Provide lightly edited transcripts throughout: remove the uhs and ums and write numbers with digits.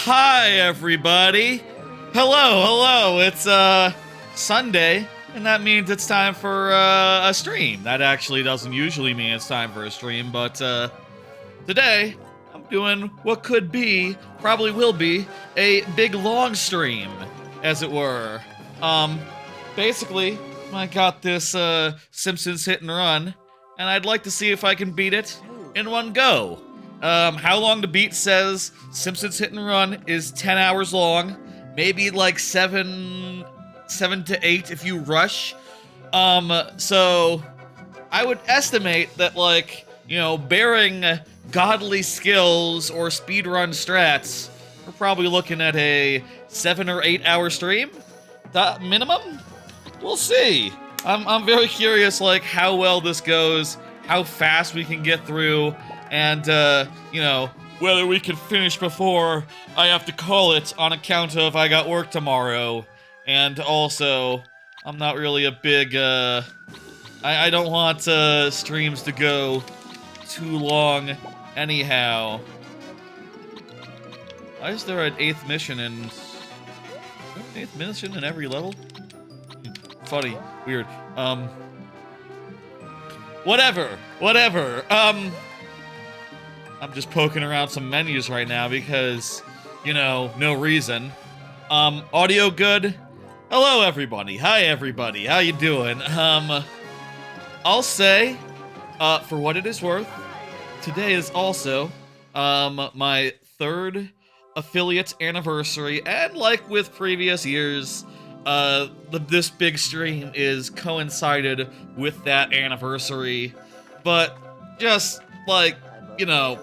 Hi, everybody. Hello. It's Sunday, and that means it's time for a stream. That actually doesn't usually mean it's time for a stream, but today I'm doing what could be, probably will be, a big long stream, as it were. Basically, I got this Simpsons Hit and Run, and I'd like to see if I can beat it in one go. How long to beat says Simpsons Hit and Run is 10 hours long, maybe like 7 to 8 if you rush. So I would estimate that, like, you know, bearing godly skills or speedrun strats, we're probably looking at a 7 or 8 hour stream, minimum. We'll see. I'm very curious, like, how well this goes, how fast we can get through, and, you know, whether we can finish before I have to call it on account of I got work tomorrow. And also, I'm not really a big, I don't want, streams to go too long anyhow. Why is there an 8th mission in... 8th mission in every level? Funny. Weird. Whatever. I'm just poking around some menus right now because, you know, no reason. Audio good? Hello, everybody. Hi, everybody. How you doing? I'll say, for what it is worth, today is also, my 3rd affiliate anniversary, and like with previous years, this big stream is coincided with that anniversary, but just, like, you know,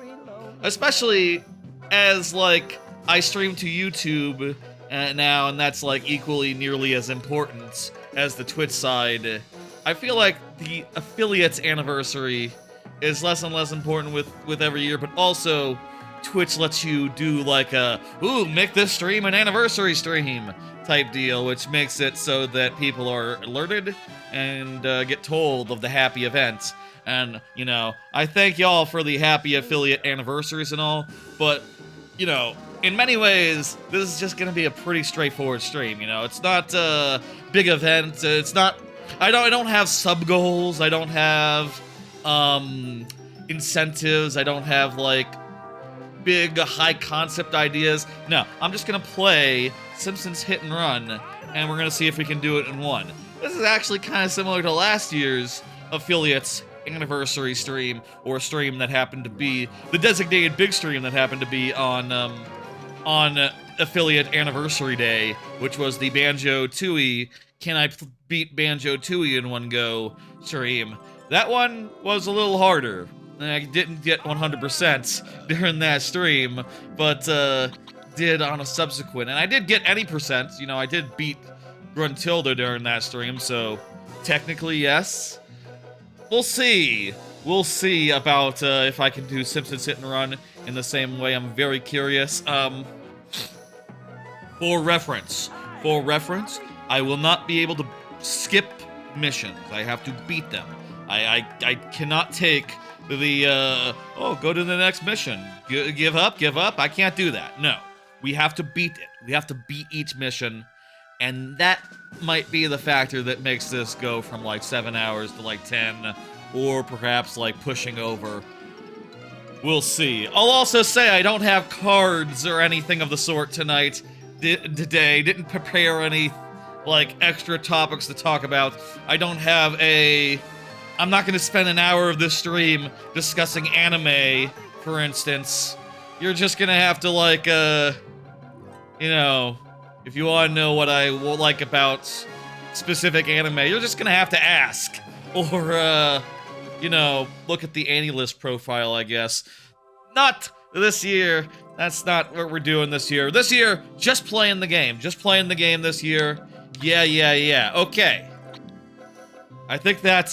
especially as, like, I stream to YouTube now, and that's, like, equally nearly as important as the Twitch side. I feel like the affiliate's anniversary is less and less important with every year, but also Twitch lets you do, like, a, ooh, make this stream an anniversary stream type deal, which makes it so that people are alerted and get told of the happy event. And, you know, I thank y'all for the happy affiliate anniversaries and all, but, you know, in many ways, this is just gonna be a pretty straightforward stream, you know? It's not a big event, it's not... I don't have sub-goals, I don't have, incentives, I don't have, like, big, high-concept ideas. No, I'm just gonna play Simpsons Hit and Run, and we're gonna see if we can do it in one. This is actually kind of similar to last year's affiliates anniversary stream, or stream that happened to be the designated big stream that happened to be on affiliate anniversary day, which was the Banjo-Tooie Can I Beat Banjo-Tooie in One Go stream. That one was a little harder, and I didn't get 100% during that stream, but did on a subsequent, and I did get any percent. You know, I did beat Gruntilda during that stream, so technically yes. We'll see. We'll see about if I can do Simpsons Hit and Run in the same way. I'm very curious. For reference, I will not be able to skip missions. I have to beat them. I cannot take the, oh, go to the next mission. Give up. I can't do that. No. We have to beat it. We have to beat each mission. And that might be the factor that makes this go from, like, 7 hours to, like, 10, or perhaps, like, pushing over. We'll see. I'll also say I don't have cards or anything of the sort tonight, today. Didn't prepare any, like, extra topics to talk about. I don't have a... I'm not going to spend an hour of this stream discussing anime, for instance. You're just going to have to, like, you know... If you want to know what I like about specific anime, you're just gonna have to ask. Or, you know, look at the AniList profile, I guess. Not this year. That's not what we're doing this year. This year, just playing the game. Just playing the game this year. Yeah. Okay. I think that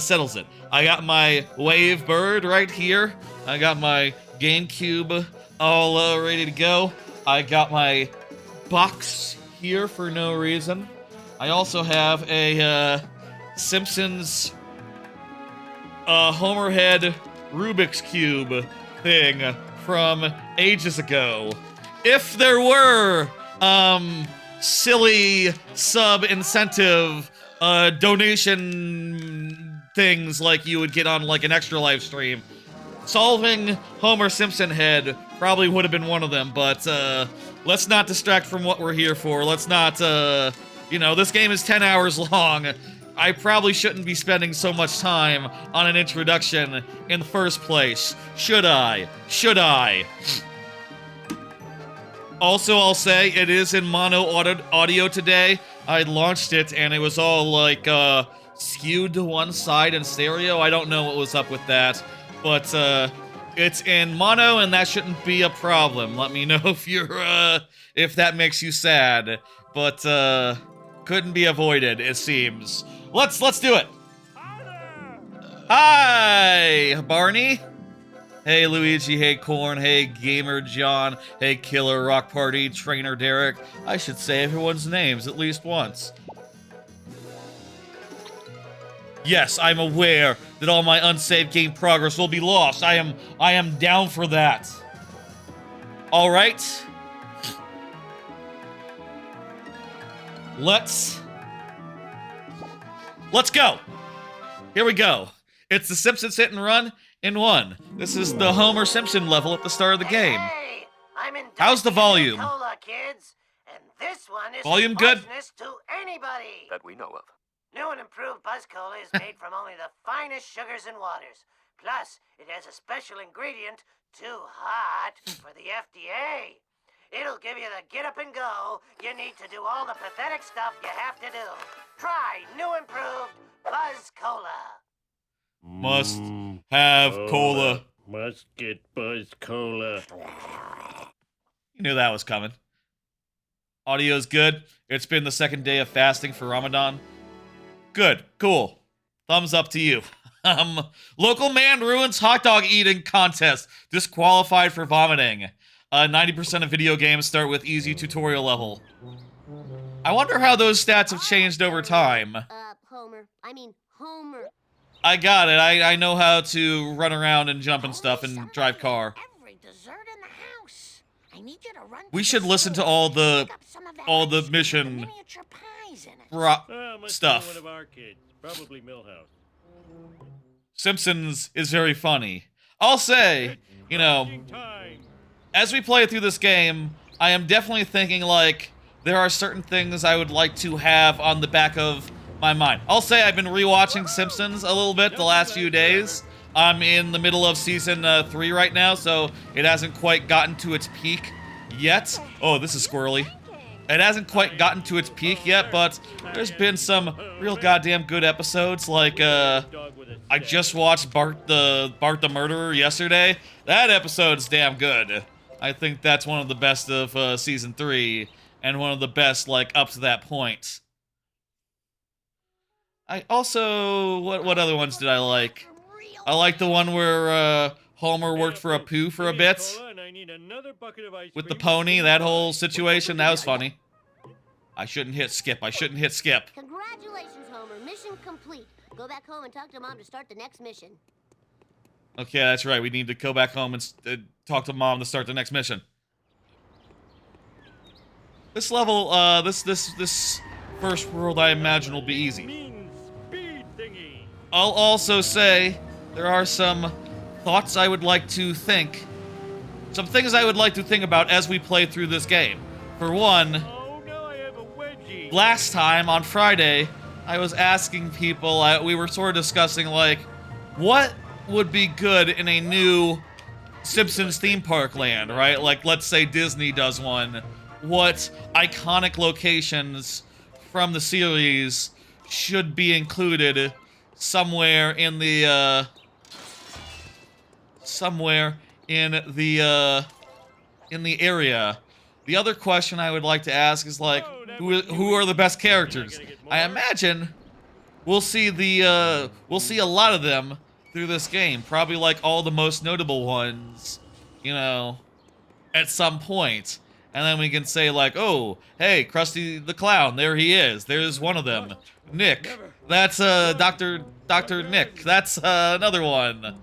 settles it. I got my Wave Bird right here. I got my GameCube all ready to go. I got my box here for no reason. I also have a Simpsons Homerhead Rubik's Cube thing from ages ago. If there were, silly sub-incentive, donation things like you would get on, like, an extra live stream, solving Homer Simpson head probably would have been one of them, but, let's not distract from what we're here for. Let's not, you know, this game is 10 hours long. I probably shouldn't be spending so much time on an introduction in the first place. Should I? Should I? Also, I'll say, it is in mono audio today. I launched it, and it was all, like, skewed to one side in stereo. I don't know what was up with that, but, it's in mono, and that shouldn't be a problem. Let me know if you're, if that makes you sad. But, couldn't be avoided, it seems. Let's do it! Hi, Barney! Hey, Luigi, hey, Corn, hey, Gamer John, hey, Killer Rock Party, Trainer Derek. I should say everyone's names at least once. Yes, I'm aware that all my unsaved game progress will be lost. I am down for that. All right. Let's go. Here we go. It's the Simpsons Hit and Run in 1. This is the Homer Simpson level at the start of the game. Hey, I'm How's the volume? Cola, kids, and this one is Volume good? to anybody. That we know of. New and improved Buzz Cola is made from only the finest sugars and waters. Plus, it has a special ingredient, too hot for the FDA. It'll give you the get up and go you need to do all the pathetic stuff you have to do. Try new improved Buzz Cola. Must have cola. Must get Buzz Cola. You knew that was coming. Audio's good. It's been the second day of fasting for Ramadan. Good. Cool. Thumbs up to you. Local man ruins hot dog eating contest. Disqualified for vomiting. 90% of video games start with easy tutorial level. I wonder how those stats have changed over time. Homer. I got it. I know how to run around and jump and stuff and drive car. Every dessert in the house. I need you to run We should listen to all the mission stuff. One of our kids, probably Millhouse. Simpsons is very funny. I'll say, you know, as we play through this game, I am definitely thinking, like, there are certain things I would like to have on the back of my mind. I'll say I've been rewatching Simpsons a little bit the last few days. I'm in the middle of season 3 right now, so it hasn't quite gotten to its peak yet. Oh, this is squirrely. It hasn't quite gotten to its peak yet, but there's been some real goddamn good episodes. Like, I just watched Bart the Murderer yesterday. That episode's damn good. I think that's one of the best of season 3, and one of the best, like, up to that point. I also, what other ones did I like? I like the one where Homer worked for a poo for a bit. With the pony, that whole situation, that was funny. I shouldn't hit skip. I shouldn't hit skip. Congratulations, Homer. Mission complete. Go back home and talk to Mom to start the next mission. Okay, that's right. We need to go back home and talk to Mom to start the next mission. This level, this first world, I imagine, will be easy. I'll also say there are some thoughts I would like to think. Some things I would like to think about as we play through this game. For one, last time on Friday, I was asking people, we were sort of discussing, like, what would be good in a new Simpsons theme park land, right? Like, let's say Disney does one. What iconic locations from the series should be included somewhere in the area. The other question I would like to ask is, like, who are the best characters? I imagine we'll see a lot of them through this game. Probably, like, all the most notable ones, you know, at some point. And then we can say, like, oh, hey, Krusty the Clown, there he is. There's one of them. Nick. That's, Dr. Nick. That's, another one.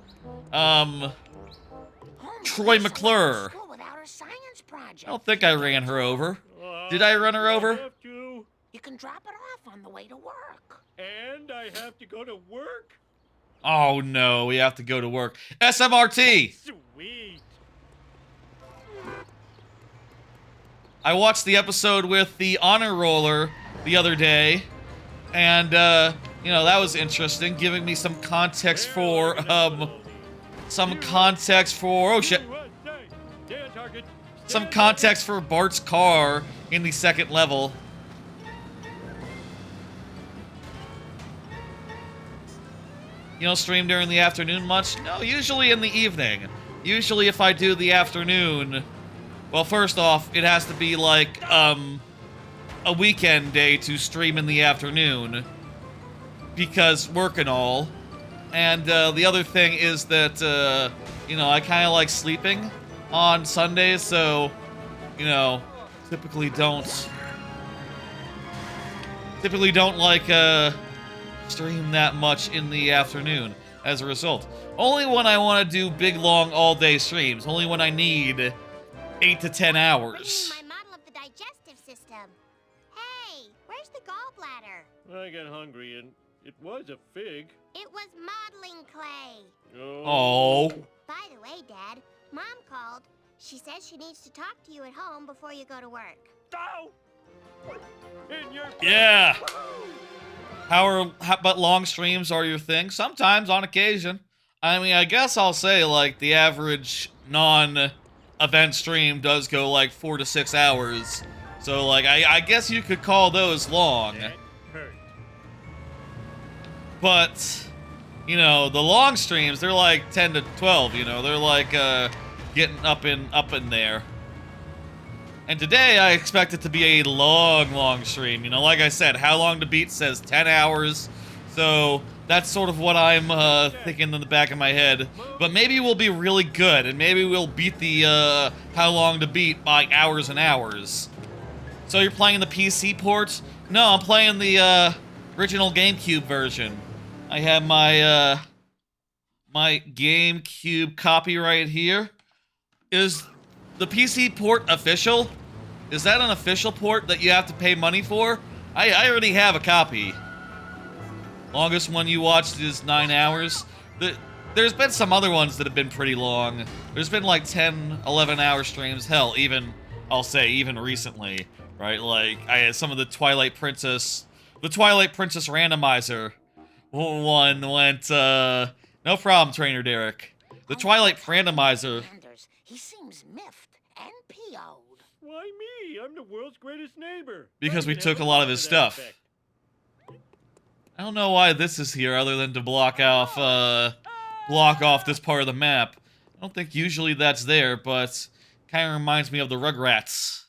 Homer, Troy Lisa went to McClure. school without her science project. I don't think I ran her over. Did I run her over? Have to, You can drop it off on the way to work. and I have to go to work? Oh no, we have to go to work. SMRT! Sweet. I watched the episode with the honor roller the other day, and, you know, that was interesting, giving me some context for, oh shit, some context for Bart's car in the second level. You don't stream during the afternoon much? No, usually in the evening. Usually if I do the afternoon, well, first off, it has to be like, a weekend day to stream in the afternoon, because work and all. And, the other thing is that, you know, I kind of like sleeping on Sundays, so, you know, typically don't like, stream that much in the afternoon as a result. Only when I want to do big, long, all-day streams. Only when I need 8 to 10 hours. My model of the digestive system. Hey, where's the gallbladder? I got hungry, and it was a fig. It was modeling clay. Oh. By the way, Dad, Mom called. She says she needs to talk to you at home before you go to work. Oh! In your Yeah. But long streams are your thing? Sometimes, on occasion. I mean, I guess I'll say, like, the average non-event stream does go, like, 4 to 6 hours. So, like, I guess you could call those long. That hurt. But, you know, the long streams, they're like 10 to 12, you know? They're like, getting up in there. And today, I expect it to be a long, long stream. You know, like I said, How Long to Beat says 10 hours. So, that's sort of what I'm thinking in the back of my head. But maybe we'll be really good, and maybe we'll beat the How Long to Beat by hours and hours. So you're playing the PC port? No, I'm playing the original GameCube version. I have my my GameCube copy right here. Is the PC port official? Is that an official port that you have to pay money for? I already have a copy. Longest one you watched is 9 hours. There's been some other ones that have been pretty long. There's been like 10, 11-hour streams. Hell, even, I'll say, even recently. Right? Like, I had some of the Twilight Princess randomizer one went, no problem, Trainer Derek. The Twilight randomizer. Anders, he seems miffed and PO'd. Why me? I'm the world's greatest neighbor. Because we I can took have a lot of his to that stuff. effect. I don't know why this is here other than to block off this part of the map. I don't think usually that's there, but kind of reminds me of the Rugrats.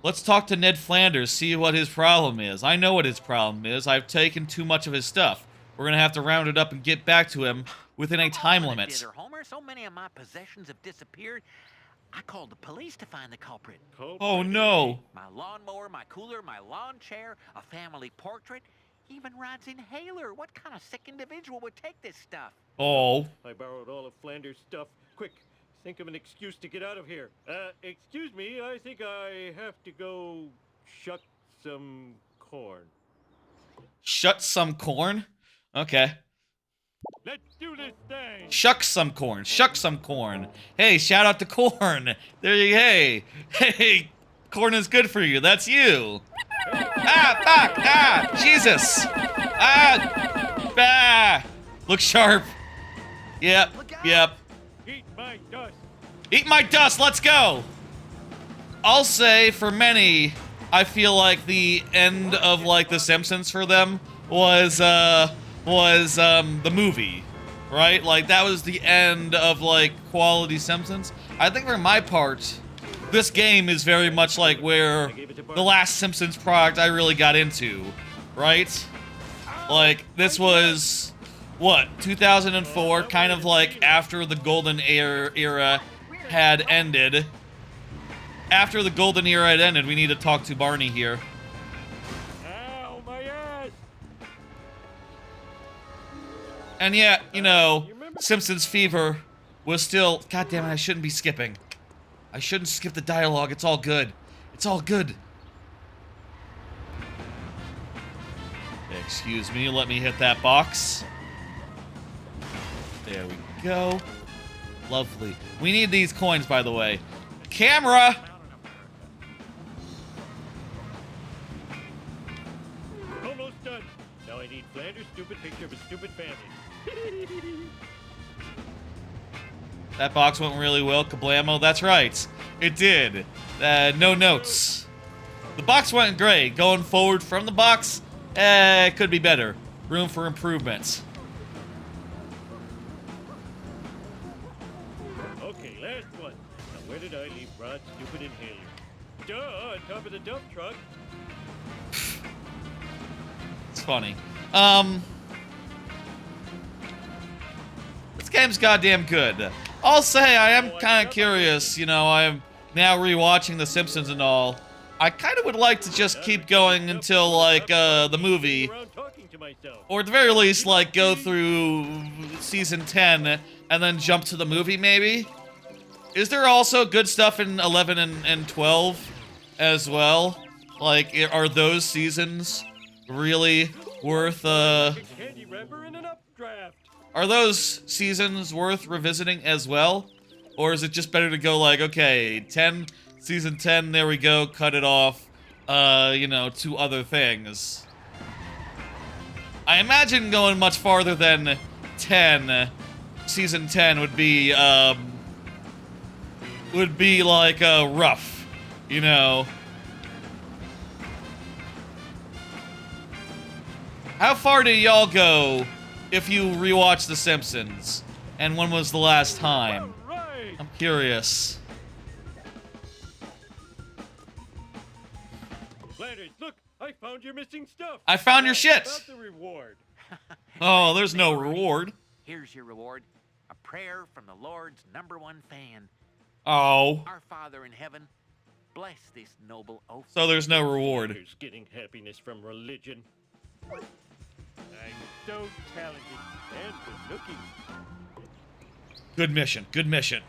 Let's talk to Ned Flanders, see what his problem is. I know what his problem is. I've taken too much of his stuff. We're gonna have to round it up and get back to him within a time limit. Dither, Homer. So many of my possessions have disappeared. I called the police to find the culprit. Oh no. My lawnmower, my cooler, my lawn chair, a family portrait, even Rod's inhaler. What kind of sick individual would take this stuff? Oh. I borrowed all of Flanders' stuff. Quick, think of an excuse to get out of here. Excuse me, I think I have to go shuck some corn. Shut some corn? Okay. Let's do this thing! Shuck some corn. Shuck some corn. Hey, shout out to Corn. There you hey, corn is good for you. That's you. Ah, fuck. Ah, Jesus. Ah. Look sharp. Yep. Eat my dust! Eat my dust. Let's go. I'll say for many, I feel like the end of like The Simpsons for them was the movie, right? Like that was the end of like quality Simpsons. I think for my part, this game is very much like where the last Simpsons product I really got into, right? Like this was what 2004, kind of like after the golden era had ended. After the golden era had ended, we need to talk to Barney here. Ow, my ass! And yet, you know, Simpsons fever was still... God damn it, I shouldn't be skipping. I shouldn't skip the dialogue. It's all good. It's all good. Excuse me, let me hit that box. There we go. Lovely. We need these coins, by the way. Camera! Almost done. Now I need Flanders' stupid picture of a stupid family. That box went really well, kablamo. That's right. It did. No notes. The box went great. Going forward from the box, it could be better. Room for improvements. Okay, last one. Now where did I leave Rod's stupid inhaler? Duh, on top of the dump truck. It's funny. This game's goddamn good. I'll say I am kind of curious, you know, I'm now rewatching The Simpsons and all. I kind of would like to just keep going until, like, the movie. Or at the very least, like, go through season 10 and then jump to the movie, maybe? Is there also good stuff in 11 and 12 as well? Like, are those seasons really worth, Candy wrapper in an updraft. Are those seasons worth revisiting as well? Or is it just better to go like, okay, season 10, there we go, cut it off, you know, to other things. I imagine going much farther than 10, season 10 would be like, rough, you know. How far did y'all go if you rewatch The Simpsons? And when was the last time? Right. I'm curious. Flanders, look, I found your missing stuff. I found your Now, shit. about the reward. Oh, there's no reward. Here's your reward. A prayer from the Lord's #1 fan. Oh. Our Father in heaven, bless this noble oath. So there's no reward. Who's getting happiness from religion? I'm so talented and good looking. Good mission. Good mission.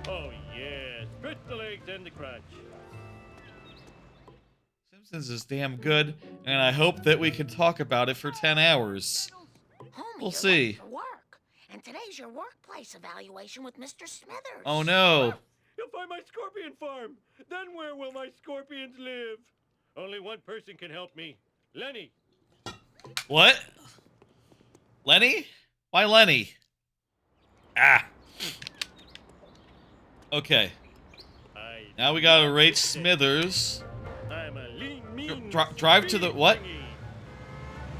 Oh yeah, stretch the legs and the crotch. Simpsons is damn good, and I hope that we can talk about it for 10 hours. Homie, We'll you're see. late for work. And today's your workplace evaluation with Mr. Smithers. Oh no. You'll find my scorpion farm. Then where will my scorpions live? Only one person can help me. Lenny. What? Lenny? Why Lenny? Ah. Okay. Now we gotta rate Smithers. I'm a lean, mean, Drive to the what?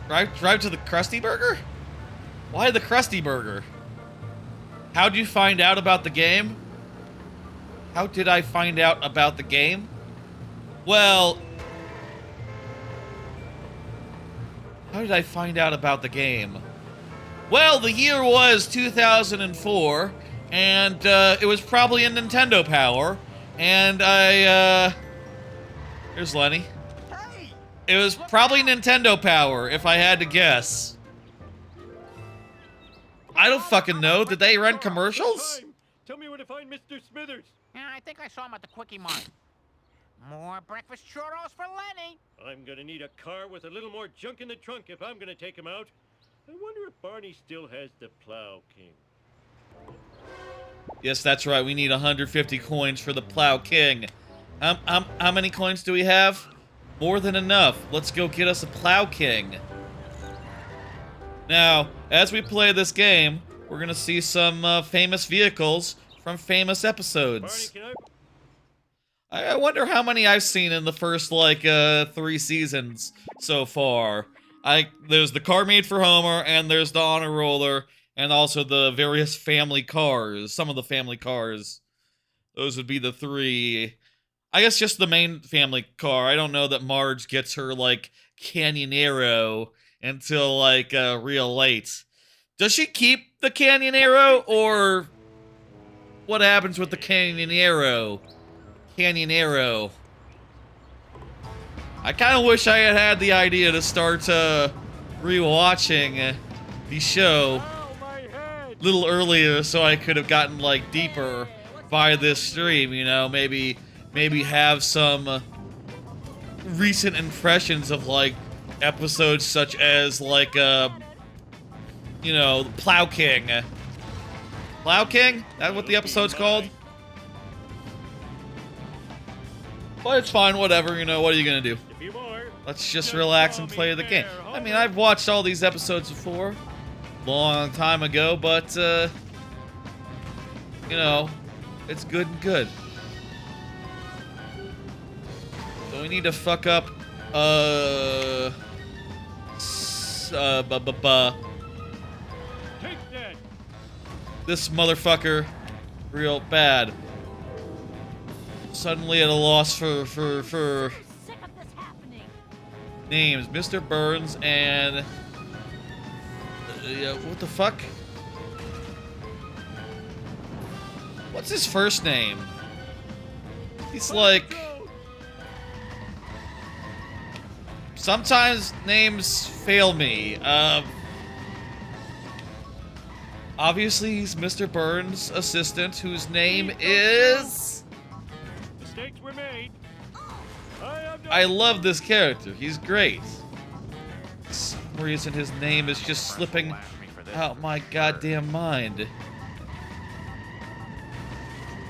thingy. Drive to the Krusty Burger? Why the Krusty Burger? How'd you find out about the game? How did I find out about the game? Well, how did I find out about the game? Well, the year was 2004, and it was probably in Nintendo Power, and here's Lenny. It was probably Nintendo Power, if I had to guess. I don't fucking know. Did they run commercials? Tell me where to find Mr. Smithers. Yeah, I think I saw him at the Quickie Mart. More breakfast churros for Lenny. I'm gonna need a car with a little more junk in the trunk if I'm gonna take him out. I wonder if Barney still has the Plow King. Yes, that's right. We need 150 coins for the Plow King. How many coins do we have? More than enough. Let's go get us a Plow King. Now, as we play this game, we're gonna see some famous vehicles from famous Barney, episodes. can I wonder how many I've seen in the first, like, 3 seasons so far. There's the car made for Homer, and there's the honor roller, and also the various family cars. Some of the family cars. Those would be the 3. I guess just the main family car. I don't know that Marge gets her, like, Canyonero until, like, real late. Does she keep the Canyonero, or what happens with the Canyonero? Canyonero. I kind of wish I had had the idea to start rewatching the show Ow, my head! a little earlier so I could have gotten like deeper by this stream, you know, maybe have some recent impressions of like episodes such as like you know, Plow King. Plow King? That what the episode's called? But it's fine, whatever, you know, what are you gonna do? A few more. Let's just relax and play the game. I mean, I've watched all these episodes before, long time ago, but, you know, it's good and good. So we need to fuck up, Take that. this motherfucker real bad. Suddenly at a loss for Sick of this happening. names. Mr. Burns and... yeah, what the fuck? What's his first name? He's like... sometimes names fail me. Obviously he's Mr. Burns' assistant, whose name is... Mistakes were made. I love this character. He's great. For some reason his name is just slipping out my goddamn mind.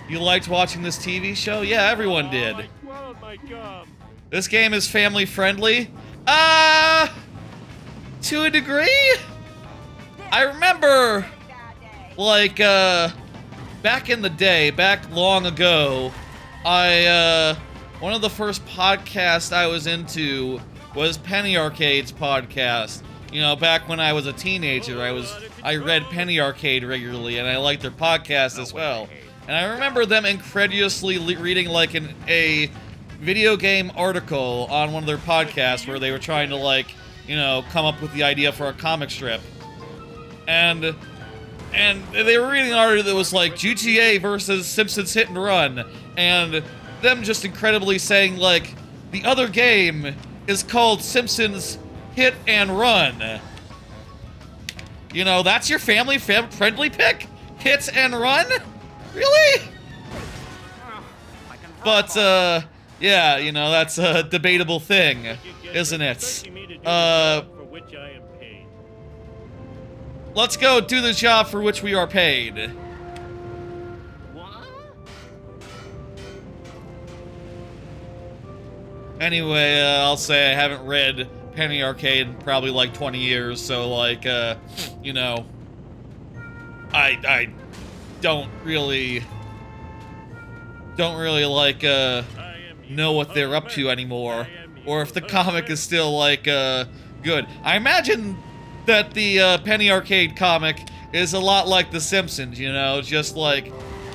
You liked watching this TV show? Yeah, everyone did. I swallowed my gum. This game is family friendly? To a degree? I remember, like, back in the day, back long ago, one of the first podcasts I was into was Penny Arcade's podcast. You know, back when I was a teenager, I read Penny Arcade regularly, and I liked their podcast as well. And I remember them incredulously reading, like, a video game article on one of their podcasts where they were trying to, like, you know, come up with the idea for a comic strip. And they were reading an article that was like GTA versus Simpsons Hit and Run, and them just incredibly saying, like, the other game is called Simpsons Hit and Run. You know, that's your family friendly pick? Hit and Run? Really? But, yeah, you know, that's a debatable thing, isn't it? For which I am paid. Let's go do the job for which we are paid. Anyway, I'll say I haven't read Penny Arcade in probably like 20 years, so like, you know, I don't really like, know what they're up to anymore, or if the comic is still like, good. I imagine that the Penny Arcade comic is a lot like The Simpsons, you know, just like,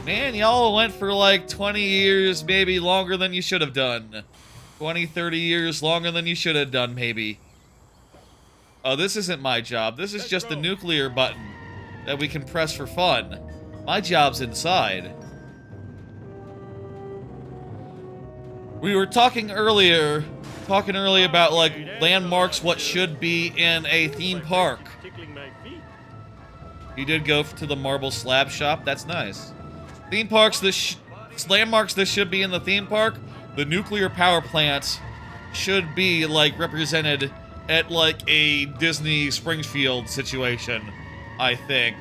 man, y'all went for like 20 years, maybe longer than you should have done. 20, 30 years longer than you should have done, maybe. Oh, this isn't my job. This is just the nuclear button that we can press for fun. My job's inside. We were talking earlier about, like, landmarks, what should be in a theme park. Tickling my feet. You did go to the marble slab shop. That's nice. Theme parks, landmarks that should be in the theme park. The nuclear power plant should be, like, represented at, like, a Disney Springfield situation, I think.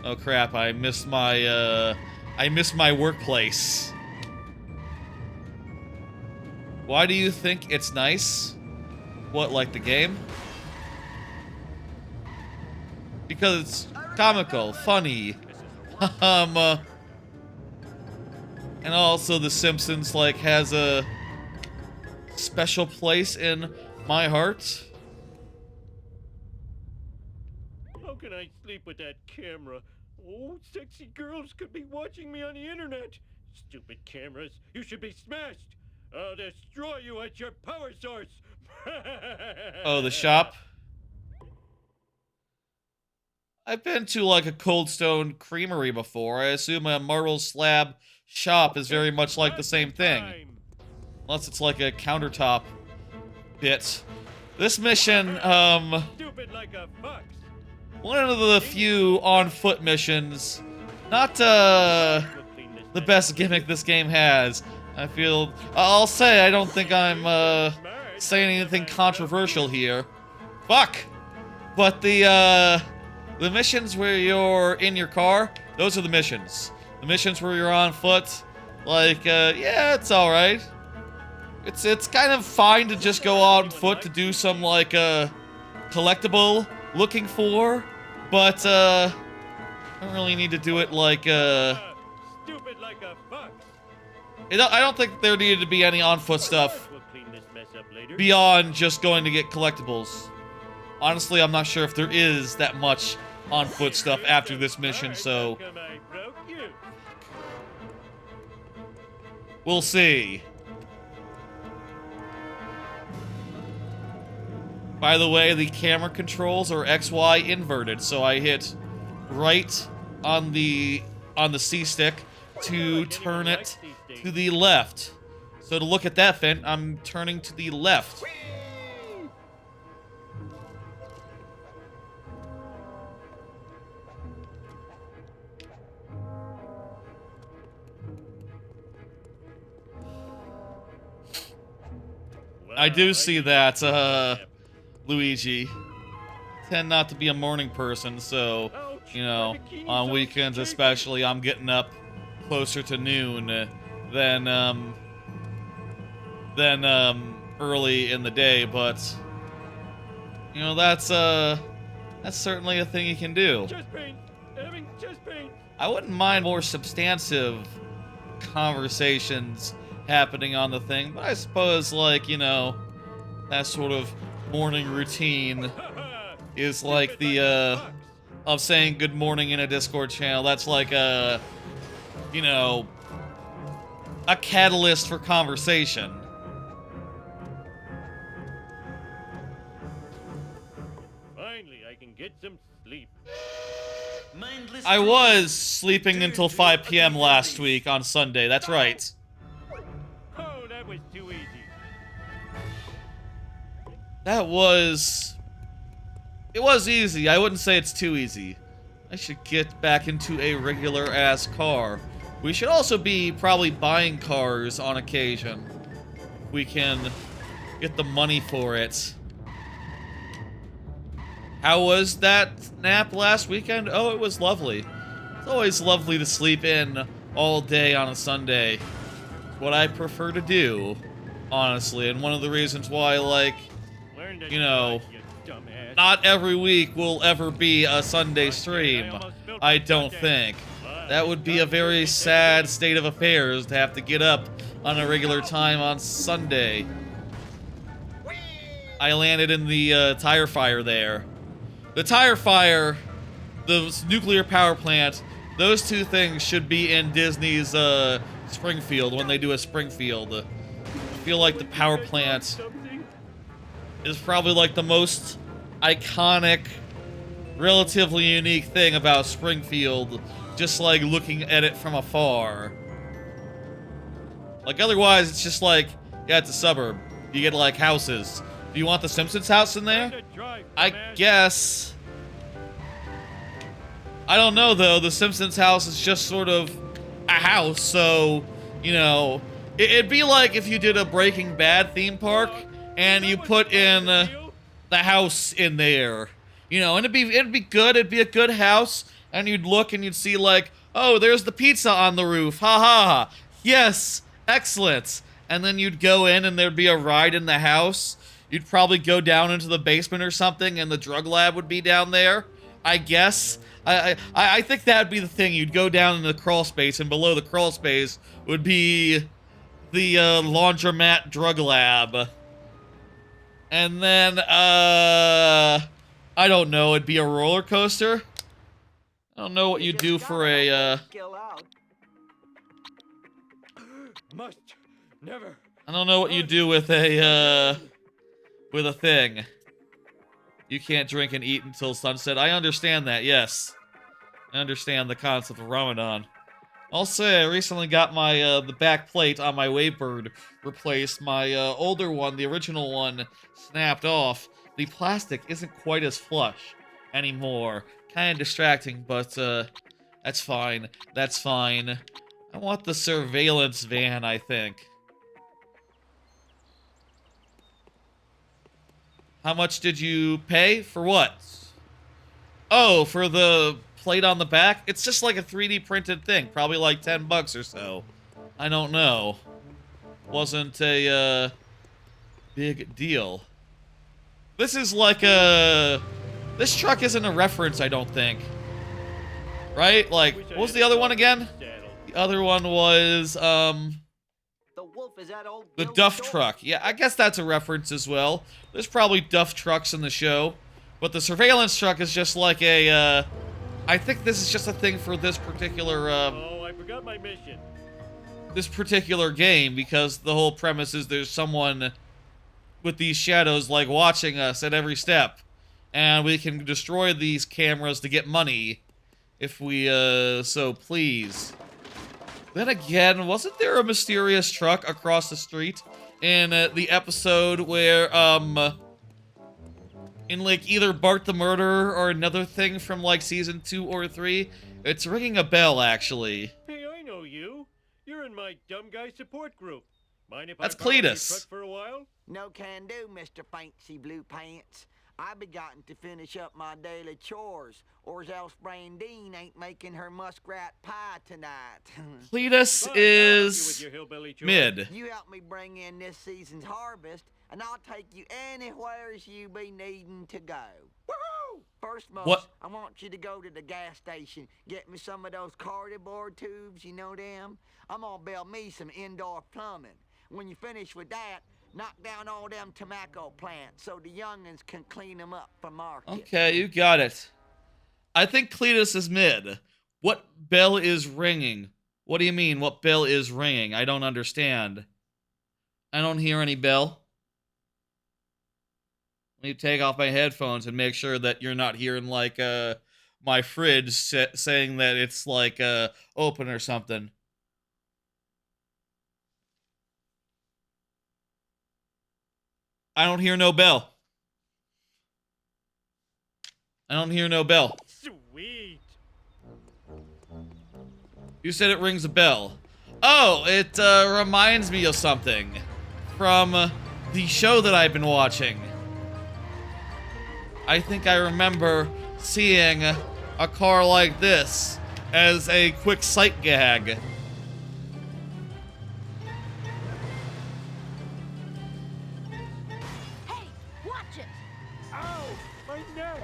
Oh, crap. I missed my workplace. Why do you think it's nice? What, like the game? Because it's comical, funny. And also The Simpsons, like, has a special place in my heart. How can I sleep with that camera? Oh, sexy girls could be watching me on the internet. Stupid cameras, you should be smashed. I'll destroy you at your power source. Oh, the shop? I've been to, like, a Cold Stone Creamery before. I assume a marble slab shop is very much like the same thing. Unless it's like a countertop bit. This mission, Stupid like a fox. one of the few on-foot missions. Not, the best gimmick this game has. I'll say I don't think I'm, saying anything controversial here. Fuck! But the missions where you're in your car, those are the missions. The missions where you're on foot, like, yeah, it's alright. It's kind of fine to just go on foot to do some, like, collectible looking for, but, I don't really need to do it like, Stupid like a fox. I don't think there needed to be any on-foot stuff We'll clean this mess up later. beyond just going to get collectibles. Honestly, I'm not sure if there is that much on-foot stuff after this mission, so How come I broke you? we'll see. By the way, the camera controls are XY inverted, so I hit right on the C stick to turn it to the left. So to look at that, Finn, I'm turning to the left. I do see that, Luigi. Tend not to be a morning person, so, you know, on weekends especially, I'm getting up closer to noon than early in the day, but, you know, that's certainly a thing you can do. Chest pain. Having chest pain. I wouldn't mind more substantive conversations happening on the thing, but I suppose, like, you know, that sort of morning routine is like the, of saying good morning in a Discord channel. That's like a, you know, a catalyst for conversation. Finally, I can get some sleep. I was sleeping until 5 p.m. last week on Sunday, that's right. Oh, that was too easy. It was easy. I wouldn't say it's too easy. I should get back into a regular-ass car. We should also be probably buying cars on occasion. We can get the money for it. How was that nap last weekend? Oh, it was lovely. It's always lovely to sleep in all day on a Sunday. It's what I prefer to do, honestly, and one of the reasons why, like, Learn to you know, drive, you dumbass. not every week will ever be a Sunday stream, I don't think. That would be a very sad state of affairs to have to get up on a regular time on Sunday. I landed in the tire fire there. The tire fire, the nuclear power plant, those two things should be in Disney's Springfield when they do a Springfield. I feel like the power plant is probably like the most iconic, relatively unique thing about Springfield, just like looking at it from afar. Like otherwise it's just like, yeah, it's a suburb. You get like houses. Do you want the Simpsons house in there? I guess. I don't know though, the Simpsons house is just sort of a house, so, you know, it'd be like if you did a Breaking Bad theme park and you put in the house in there. You know, and it'd be good, it'd be a good house, and you'd look and you'd see like, oh, there's the pizza on the roof, ha ha, yes, excellent. And then you'd go in and there'd be a ride in the house. You'd probably go down into the basement or something and the drug lab would be down there, I guess. I think that'd be the thing. You'd go down in the crawl space, and below the crawl space would be the laundromat drug lab. And then, I don't know, it'd be a roller coaster? I don't know what you do for a, Must never. I don't know what you do with a thing. You can't drink and eat until sunset. I understand that, yes. I understand the concept of Ramadan. I'll say I recently got my the back plate on my Wavebird replaced. My older one, the original one, snapped off. The plastic isn't quite as flush anymore. Kind of distracting, but that's fine. That's fine. I want the surveillance van, I think. How much did you pay? For what? Oh, for the plate on the back? It's just like a 3D printed thing. Probably like 10 bucks or so. I don't know. Wasn't a, big deal. This is like a... This truck isn't a reference, I don't think. Right? Like, what was the other one again? The other one was, The wolf is that old the Bill's Duff dog. truck. Yeah, I guess that's a reference as well. There's probably Duff trucks in the show. But the surveillance truck is just like a, I think this is just a thing for this particular, Oh, I forgot my mission. this particular game, because the whole premise is there's someone with these shadows, like, watching us at every step. And we can destroy these cameras to get money, if we, so please. Then again, wasn't there a mysterious truck across the street in the episode where, in, like, either Bart the Murderer or another thing from, like, season 2 or 3? It's ringing a bell, actually. Hey, I know you. You're in my dumb guy support group. Mind if That's I borrow your Cletus. truck for a while? No can do, Mr. Fancy Blue Pants. I begotten to finish up my daily chores, or else Brandine ain't making her muskrat pie tonight. Cletus Fine, I'll help you with is your hillbilly chores. mid. You help me bring in this season's harvest, and I'll take you anywheres you be needing to go. Woohoo! First, most, What? I want you to go to the gas station, get me some of those cardboard tubes, you know them? I'm gonna build me some indoor plumbing. When you finish with that, knock down all them tobacco plants so the youngins can clean them up for market. Okay, you got it. I think Cletus is mid. What bell is ringing? What do you mean, what bell is ringing? I don't understand. I don't hear any bell. Let me take off my headphones and make sure that you're not hearing, like, my fridge saying that it's, like, open or something. I don't hear no bell. I don't hear no bell. Sweet. You said it rings a bell. Oh, it reminds me of something from the show that I've been watching. I think I remember seeing a car like this as a quick sight gag. Hey, watch it! Ow! My neck!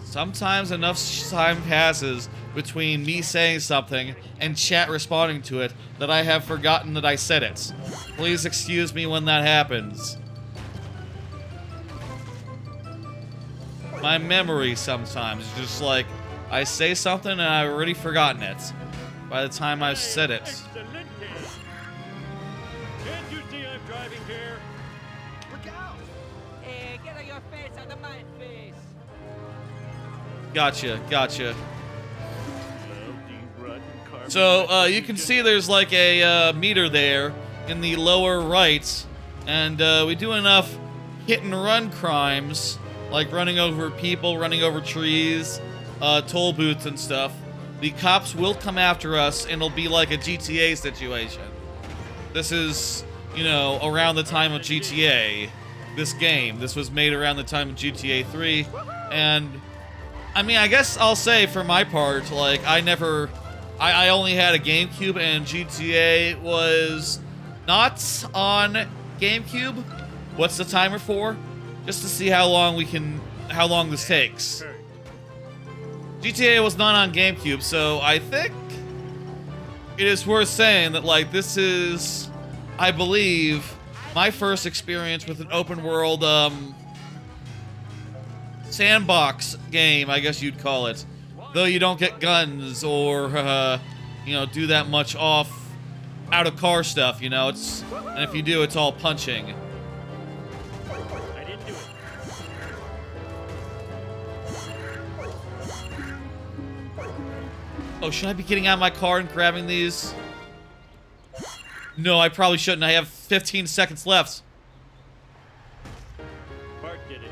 Sometimes enough time passes between me saying something and chat responding to it that I have forgotten that I said it. Please excuse me when that happens. My memory sometimes is just like, I say something and I've already forgotten it by the time I've said it. Excellent. Can't you see I'm driving here? Look out! Hey, get out your face out of my face. Gotcha, gotcha. Well, the rotten car- So, you can see there's like a meter there in the lower right, and we do enough hit and run crimes, like running over people, running over trees, toll booths and stuff. The cops will come after us, and it'll be like a GTA situation. This is, you know, around the time of GTA, this game. This was made around the time of GTA 3, and I mean, I guess I'll say for my part, like, I only had a GameCube, and GTA was not on GameCube. What's the timer for? Just to see how long this takes. GTA was not on GameCube, so I think it is worth saying that, like, this is, I believe, my first experience with an open world, sandbox game, I guess you'd call it. Though you don't get guns or, you know, do that much out of car stuff, you know, and if you do, it's all punching. I didn't do it. Oh, should I be getting out of my car and grabbing these? No, I probably shouldn't. I have 15 seconds left. Bart did it.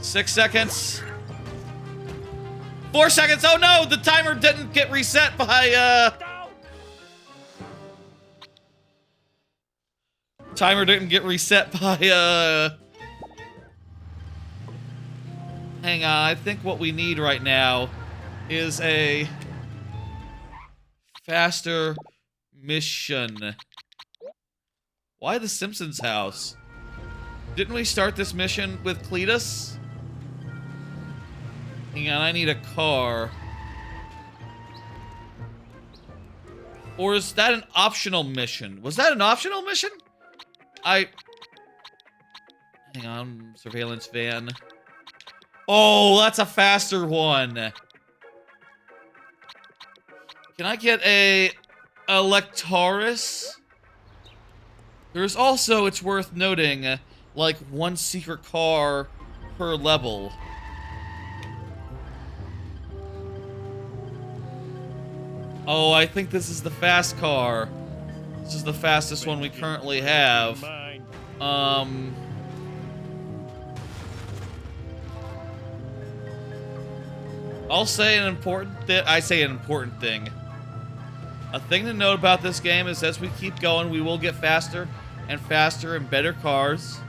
Six seconds. 4 seconds. Oh no, the timer didn't get reset by Timer didn't get reset by Hang on, I think what we need right now is a faster mission. Why the Simpsons house? Didn't we start this mission with Cletus? Hang on, I need a car. Or is that an optional mission? Was that an optional mission? Hang on, surveillance van. Oh, that's a faster one. Can I get a Electaurus? There's also, it's worth noting, like one secret car per level. Oh, I think this is the fast car. This is the fastest one we currently have. I'll say an important thing. I say an important thing. A thing to note about this game is as we keep going, we will get faster and faster and better cars.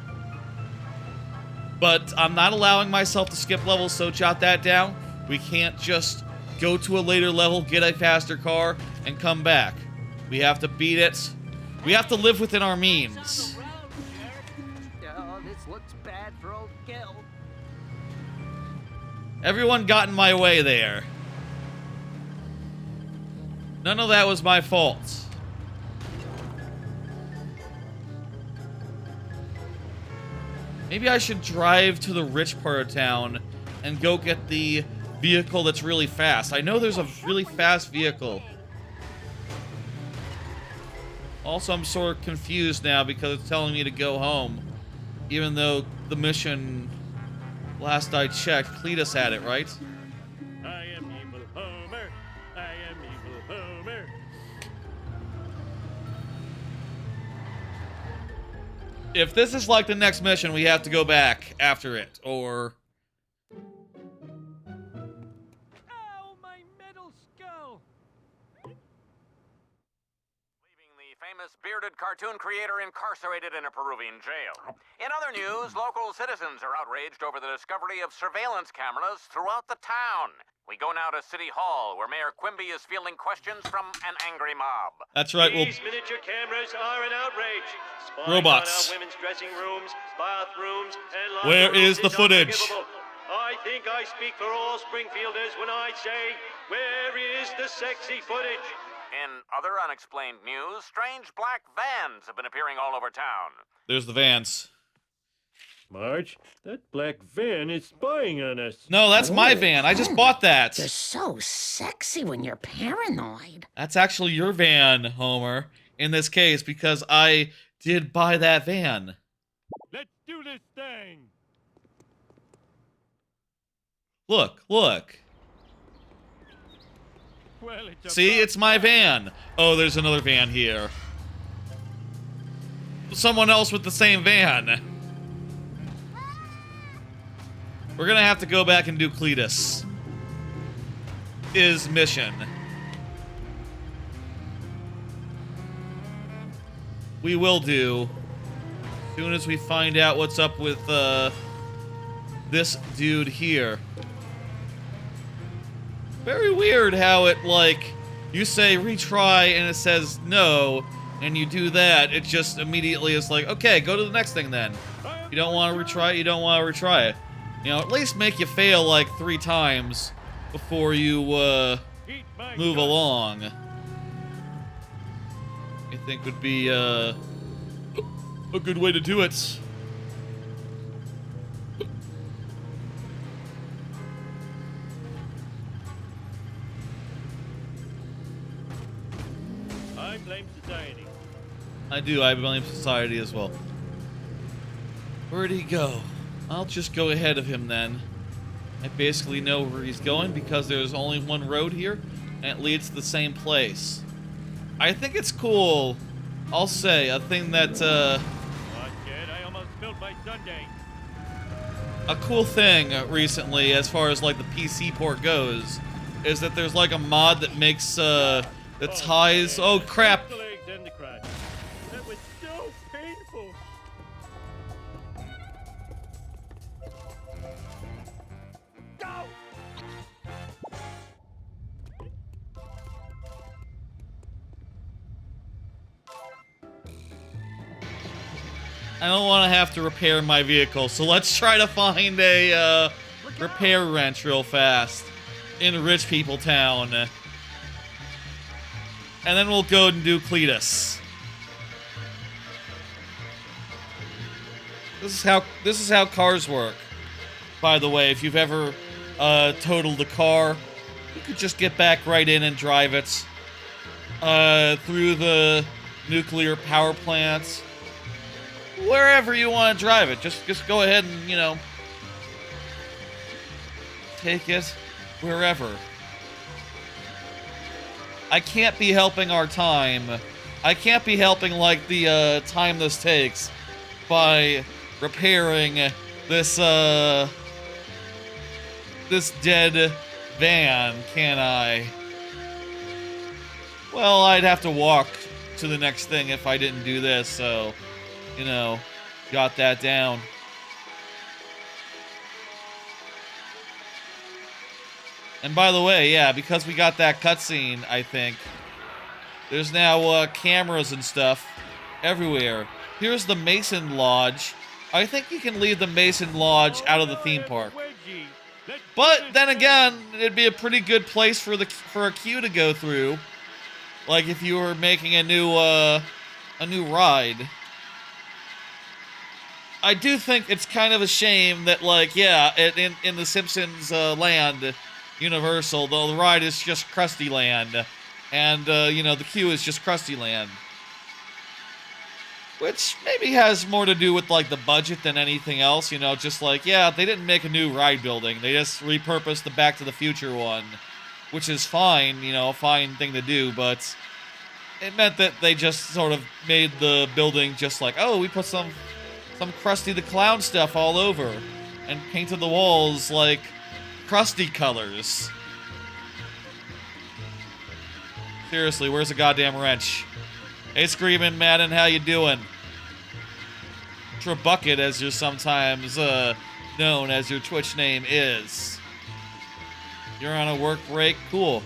But I'm not allowing myself to skip levels, so jot that down. We can't just go to a later level, get a faster car, and come back. We have to beat it. We have to live within our means. Oh, this looks bad for old Gil. Everyone got in my way there. None of that was my fault. Maybe I should drive to the rich part of town and go get the vehicle that's really fast. I know there's a really fast vehicle. Also, I'm sort of confused now because it's telling me to go home. Even though the mission, last I checked, Cletus had it, right? I am evil Homer. I am evil Homer. If this is like the next mission, we have to go back after it, or... Ow, my metal skull! Leaving the famous bearded cartoon creator incarcerated in a Peruvian jail. In other news, local citizens are outraged over the discovery of surveillance cameras throughout the town. We go now to City Hall, where Mayor Quimby is fielding questions from an angry mob. That's right, well... These miniature cameras are an outrage. Spying Robots. on our women's dressing rooms, bathrooms, and Where locker is rooms the footage? unforgivable. I think I speak for all Springfielders when I say, where is the sexy footage? In other unexplained news, strange black vans have been appearing all over town. There's the vans. Marge, that black van is spying on us. No, that's my van. I just bought that. You're so sexy when you're paranoid. That's actually your van, Homer, in this case, because I did buy that van. Let's do this thing. Look, look. Well, See, it's my van. Oh, there's another van here. Someone else with the same van. We're gonna have to go back and do Cletus. His mission. We will do. As soon as we find out what's up with, this dude here. Very weird how it, like, you say retry and it says no, and you do that, it just immediately is like, okay, go to the next thing then. You don't want to retry it, you don't want to retry it. You know, at least make you fail like 3 times before you, move along. I think would be, a good way to do it. I blame society. I do, I blame society as well. Where'd he go? I'll just go ahead of him then. I basically know where he's going because there's only one road here, and it leads to the same place. I think it's cool. I'll say, a thing that, What, kid? I almost spilled my sundae. a cool thing recently, as far as, like, the PC port goes, is that there's, like, a mod that makes, that ties... Oh, crap! The legs and the crotch. That was so painful. Go! I don't want to have to repair my vehicle, so let's try to find a, repair wrench real fast in Rich People Town. And then we'll go and do Cletus. This is how cars work. By the way, if you've ever totaled a car, you could just get back right in and drive it through the nuclear power plants, wherever you want to drive it. Just go ahead and, you know, take it wherever. I can't be helping our time. I can't be helping, like, the time this takes by repairing this this dead van, can I? Well, I'd have to walk to the next thing if I didn't do this, so, you know, got that down. And by the way, yeah, because we got that cutscene, I think, there's now cameras and stuff everywhere. Here's the Mason Lodge. I think you can leave the Mason Lodge out of the theme park. But then again, it'd be a pretty good place for a queue to go through. Like if you were making a new ride. I do think it's kind of a shame that, like, yeah, in the Simpsons land, Universal, the ride is just Krusty Land, and you know, the queue is just Krusty Land, which maybe has more to do with, like, the budget than anything else. You know, just like, yeah, they didn't make a new ride building, they just repurposed the Back to the Future one, which is fine, you know, a fine thing to do, but it meant that they just sort of made the building just like, oh, we put some Krusty the Clown stuff all over and painted the walls like Krusty colors. Seriously, where's the goddamn wrench? Hey, Screamin' Madden, how you doing? Trebucket, as you're sometimes known as your Twitch name is. You're on a work break? Cool.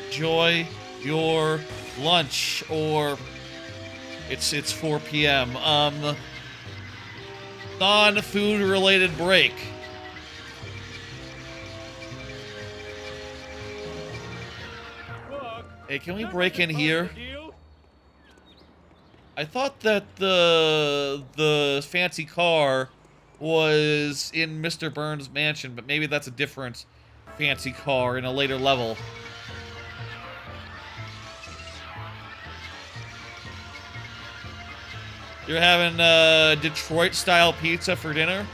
Enjoy your lunch, or it's 4 p.m. Non-food related break. Hey, can we break in here? I thought that the fancy car was in Mr. Burns' mansion, but maybe that's a different fancy car in a later level. You're having Detroit-style pizza for dinner?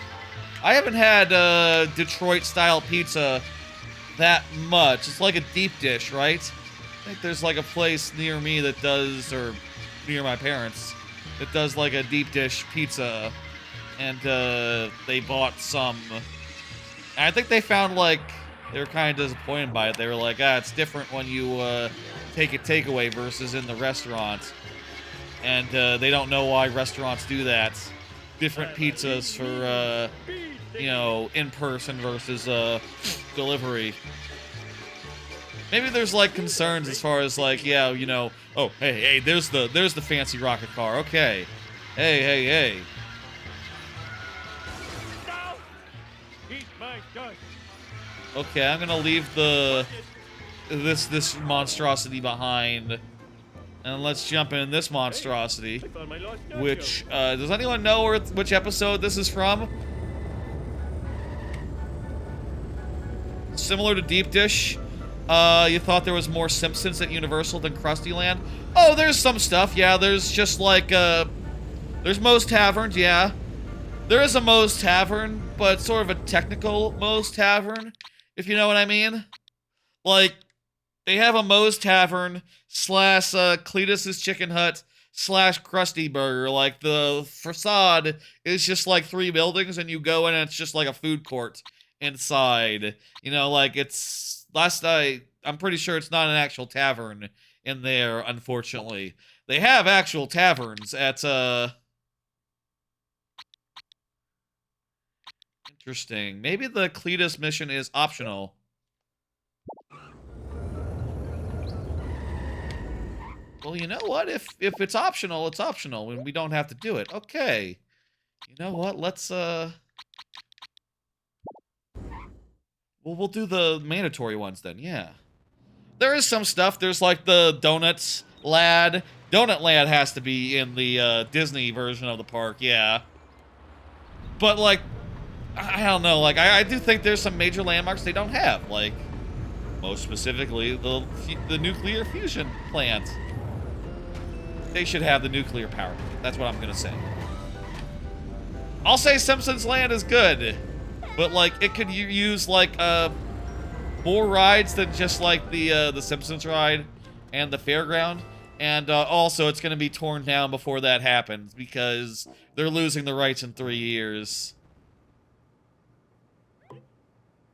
I haven't had Detroit-style pizza that much. It's like a deep dish, right? I think there's like a place near me that does, or near my parents, that does like a deep dish pizza, and they bought some. And I think they found, like, they were kind of disappointed by it. They were like, it's different when you take a takeaway versus in the restaurant. And they don't know why restaurants do that. Different pizzas for, you know, in-person versus delivery. Maybe there's, like, concerns as far as, like, yeah, you know, oh, hey, there's the fancy rocket car. Okay. Hey. Okay, I'm gonna leave this monstrosity behind. And let's jump in this monstrosity, which, does anyone know which episode this is from? Similar to Deep Dish, you thought there was more Simpsons at Universal than Krusty Land? Oh, there's some stuff, yeah, there's just like, there's Moe's Tavern, yeah. There is a Moe's Tavern, but sort of a technical Moe's Tavern, if you know what I mean. Like, they have a Moe's Tavern slash Cletus's Chicken Hut slash Krusty Burger. Like, the facade is just like 3 buildings, and you go in and it's just like a food court inside. You know, like, it's... I'm pretty sure it's not an actual tavern in there, unfortunately. They have actual taverns at, Interesting. Maybe the Cletus mission is optional. Well, you know what? If it's optional, it's optional, and we don't have to do it. Okay. You know what? Let's, Well, we'll do the mandatory ones then, yeah. There is some stuff. There's, like, the Donuts Lad. Donut Lad has to be in the, Disney version of the park, yeah. But, like, I don't know, like, I do think there's some major landmarks they don't have, like, most specifically, the nuclear fusion plant. They should have the nuclear power. That's what I'm gonna say. I'll say Simpsons Land is good, but, like, it could use, like, more rides than just, like, the Simpsons ride and the fairground. And, also, it's gonna be torn down before that happens, because they're losing the rights in 3 years.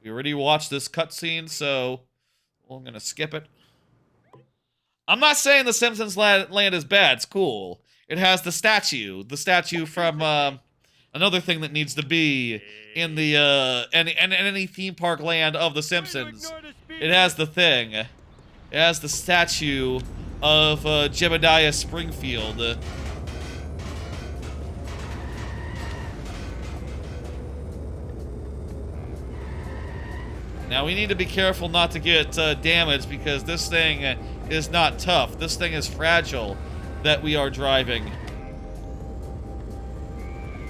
We already watched this cutscene, so I'm gonna skip it. I'm not saying the Simpsons Land is bad. It's cool. It has the statue from another thing that needs to be in the any theme park land of the Simpsons. It has the thing. It has the statue of Jebediah Springfield. Now, we need to be careful not to get damaged, because this thing is not tough. This thing is fragile that we are driving.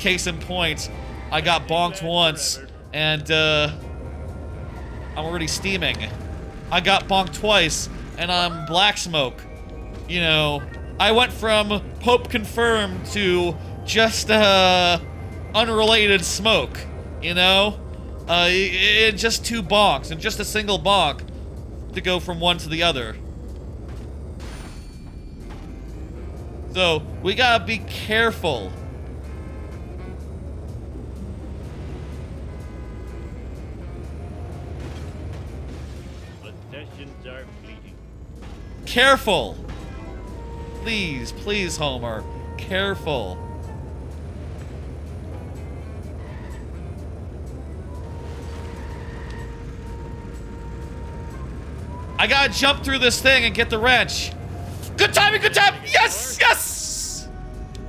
Case in point, I got bonked once, and I'm already steaming. I got bonked twice, and I'm black smoke. You know, I went from Pope confirmed to just unrelated smoke, you know? In just 2 bonks, and just a single bonk to go from one to the other. So, we gotta be careful. Possessions are fleeting. Careful! Please, please, Homer. Careful. I gotta jump through this thing and get the wrench. Good timing, good time! Yes, yes!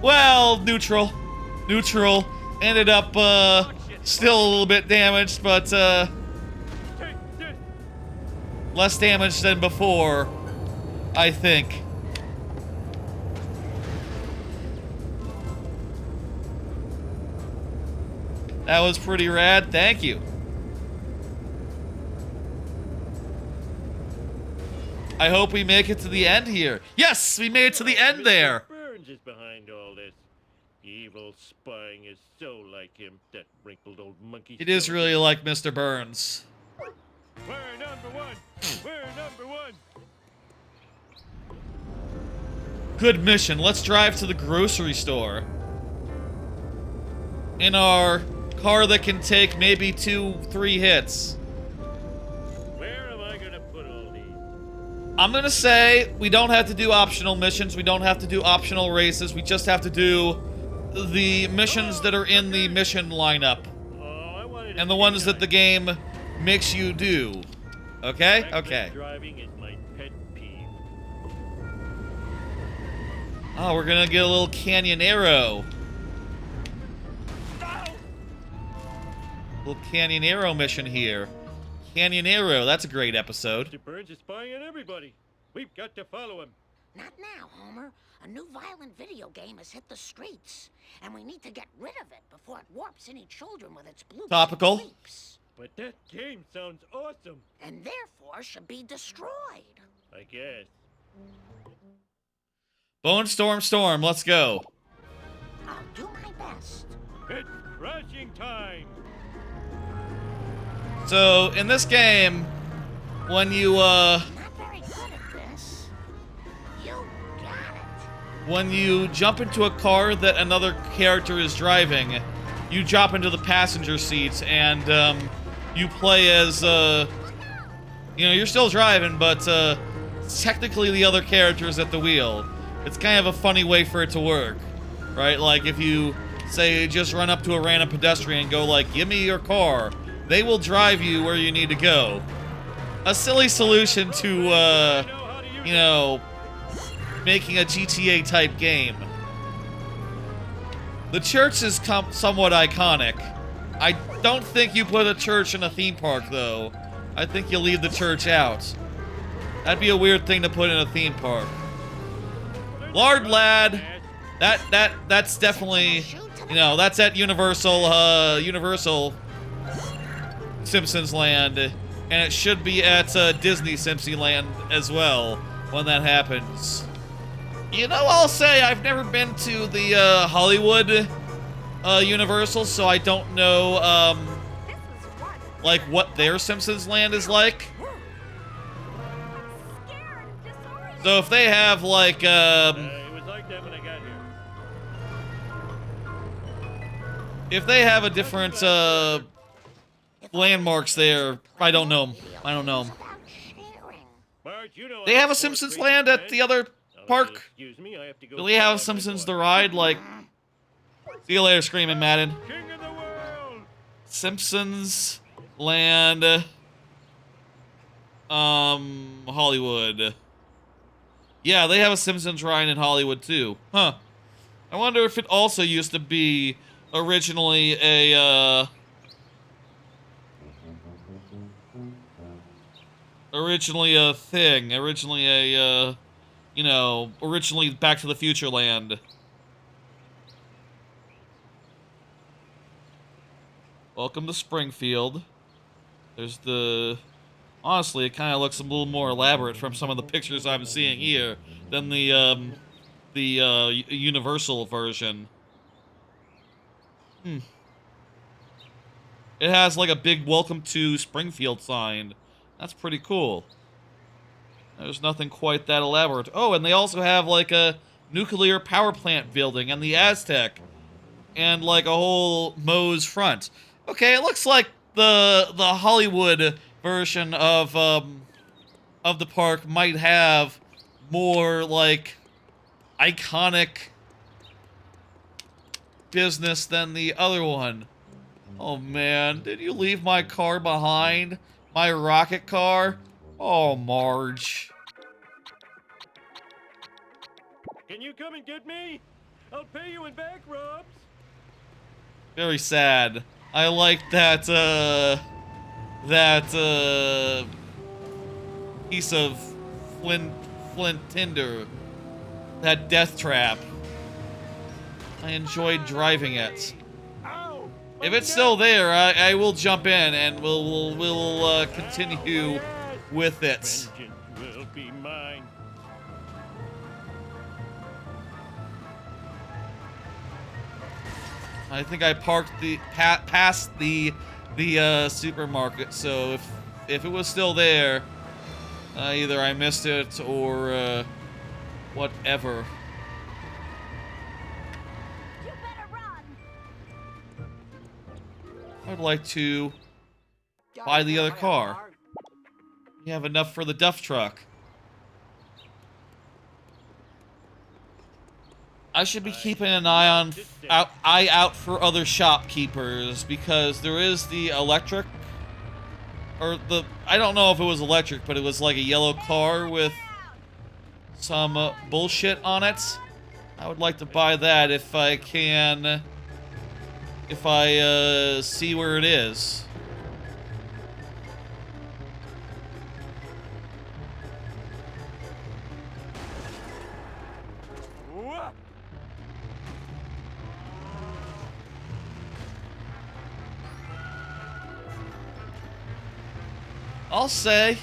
Well, neutral. Neutral. Ended up, still a little bit damaged, but, less damage than before, I think. That was pretty rad. Thank you. I hope we make it to the end here. Yes, we made it to the end there. Burns is behind all this. Evil spying is so like him, that wrinkled old monkey. It is really like Mr. Burns. We're number one. We're number one. Good mission. Let's drive to the grocery store. In our car that can take maybe 2-3 hits. Where am I gonna put all these? I'm gonna say we don't have to do optional missions. We don't have to do optional races. We just have to do the missions that are in the mission lineup. And the ones that the game makes you do. Okay? Okay. Driving is my pet peeve. Oh, we're gonna get a little Canyonero. Little Canyonero mission here. Canyonero, that's a great episode. Mr. Burns is spying on everybody. We've got to follow him. Not now, Homer. A new violent video game has hit the streets, and we need to get rid of it before it warps any children with its blue Topical. leaps. But that game sounds awesome. And therefore should be destroyed. I guess. Bone Storm Storm, let's go. I'll do my best. It's training time. So in this game, when you Not very good at this. You got it. when you jump into a car that another character is driving, you drop into the passenger seat and you play as you know, you're still driving, but technically the other character is at the wheel. It's kind of a funny way for it to work, right? Like if you say just run up to a random pedestrian and go like, "Give me your car," they will drive you where you need to go. A silly solution to you know, making a GTA type game. The church is somewhat iconic. I don't think you put a church in a theme park though. I think you leave the church out. That'd be a weird thing to put in a theme park. Lord Lad, that's definitely, you know, that's at Universal Simpsons Land, and it should be at Disney Simpsons Land as well when that happens. You know, I'll say I've never been to the Hollywood Universal, so I don't know like what their Simpsons Land is like. So if they have like It was like that when I got here. if they have a different landmarks there, I don't know. I don't know. Marge, you know They have a Simpsons Land at the other park? Excuse me, I have to go. Do they have Simpsons the ride? Like, see you later, Screaming Madden. King of the world. Simpsons Land, Hollywood. Yeah, they have a Simpsons ride in Hollywood too. Huh. I wonder if it also used to be originally a, you know, originally Back to the Future land. Welcome to Springfield. There's the... Honestly, it kind of looks a little more elaborate from some of the pictures I'm seeing here than the Universal version. It has like a big "Welcome to Springfield" sign. That's pretty cool. There's nothing quite that elaborate. Oh, and they also have like a nuclear power plant building and the Aztec, and like a whole Moe's front. Okay, it looks like the Hollywood version of the park might have more like iconic business than the other one. Oh man, did you leave my car behind? My rocket car? Oh, Marge. Can you come and get me? I'll pay you in back rubs. Very sad. I like that piece of flint tinder. That death trap. I enjoyed driving it. Ow! If it's still there, I will jump in and we'll continue with it. Vengeance will be mine. I think I parked past the supermarket, so if it was still there, either I missed it or whatever. You better run. I'd like to buy the other car. You have enough for the duff truck. I should be keeping an eye out for other shopkeepers, because there is the electric, or I don't know if it was electric, but it was like a yellow car with some bullshit on it. I would like to buy that if I can, if I see where it is. I'll say,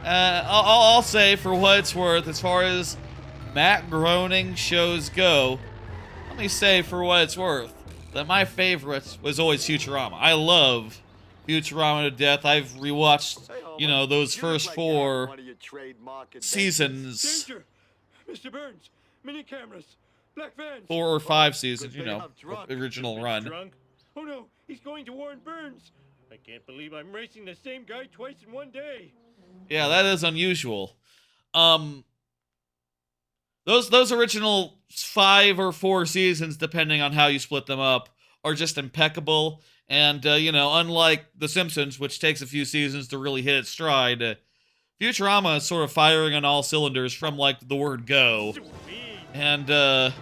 I'll say for what it's worth, as far as Matt Groening shows go, let me say for what it's worth, that my favorite was always Futurama. I love Futurama to death. I've rewatched, you know, those first 4 seasons. Danger! Mr. Burns, mini cameras, black vans. 4 or 5 seasons, you know, original run. Drunk. Oh no, he's going to warn Burns. I can't believe I'm racing the same guy twice in one day. Yeah, that is unusual. Those original 5 or 4 seasons, depending on how you split them up, are just impeccable. And, you know, unlike The Simpsons, which takes a few seasons to really hit its stride, Futurama is sort of firing on all cylinders from, like, the word go. And,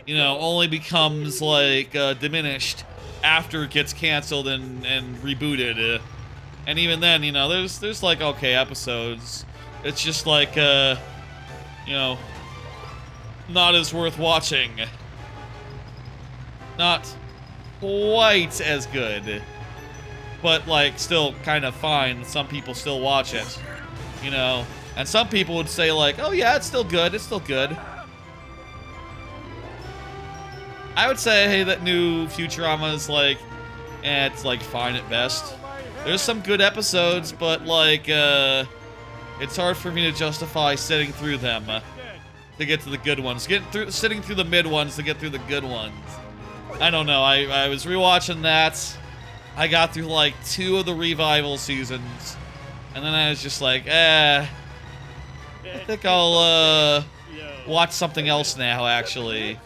you know, only becomes, like, diminished after it gets canceled and rebooted. And even then, you know, there's like, okay episodes. It's just like, you know, not as worth watching. Not quite as good. But, like, still kind of fine. Some people still watch it, you know. And some people would say, like, oh yeah, it's still good, it's still good. I would say, hey, that new Futurama is, like, it's, like, fine at best. There's some good episodes, but, like, it's hard for me to justify sitting through them to get to the good ones. Sitting through the mid ones to get through the good ones. I don't know, I was rewatching that. I got through, like, 2 of the revival seasons. And then I was just like, I think I'll, watch something else now, actually.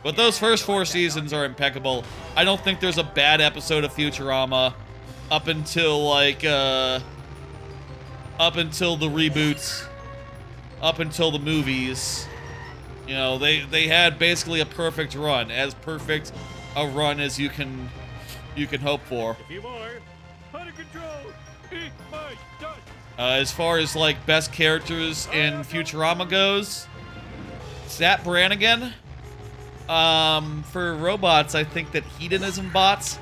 But those first 4 seasons are impeccable. I don't think there's a bad episode of Futurama up until, like, up until the reboots, up until the movies. You know, they had basically a perfect run, as perfect a run as you can hope for. A few more. Under control. Eat my dust. As far as, like, best characters in Futurama goes, Zap Brannigan. For robots, I think that Hedonism Bots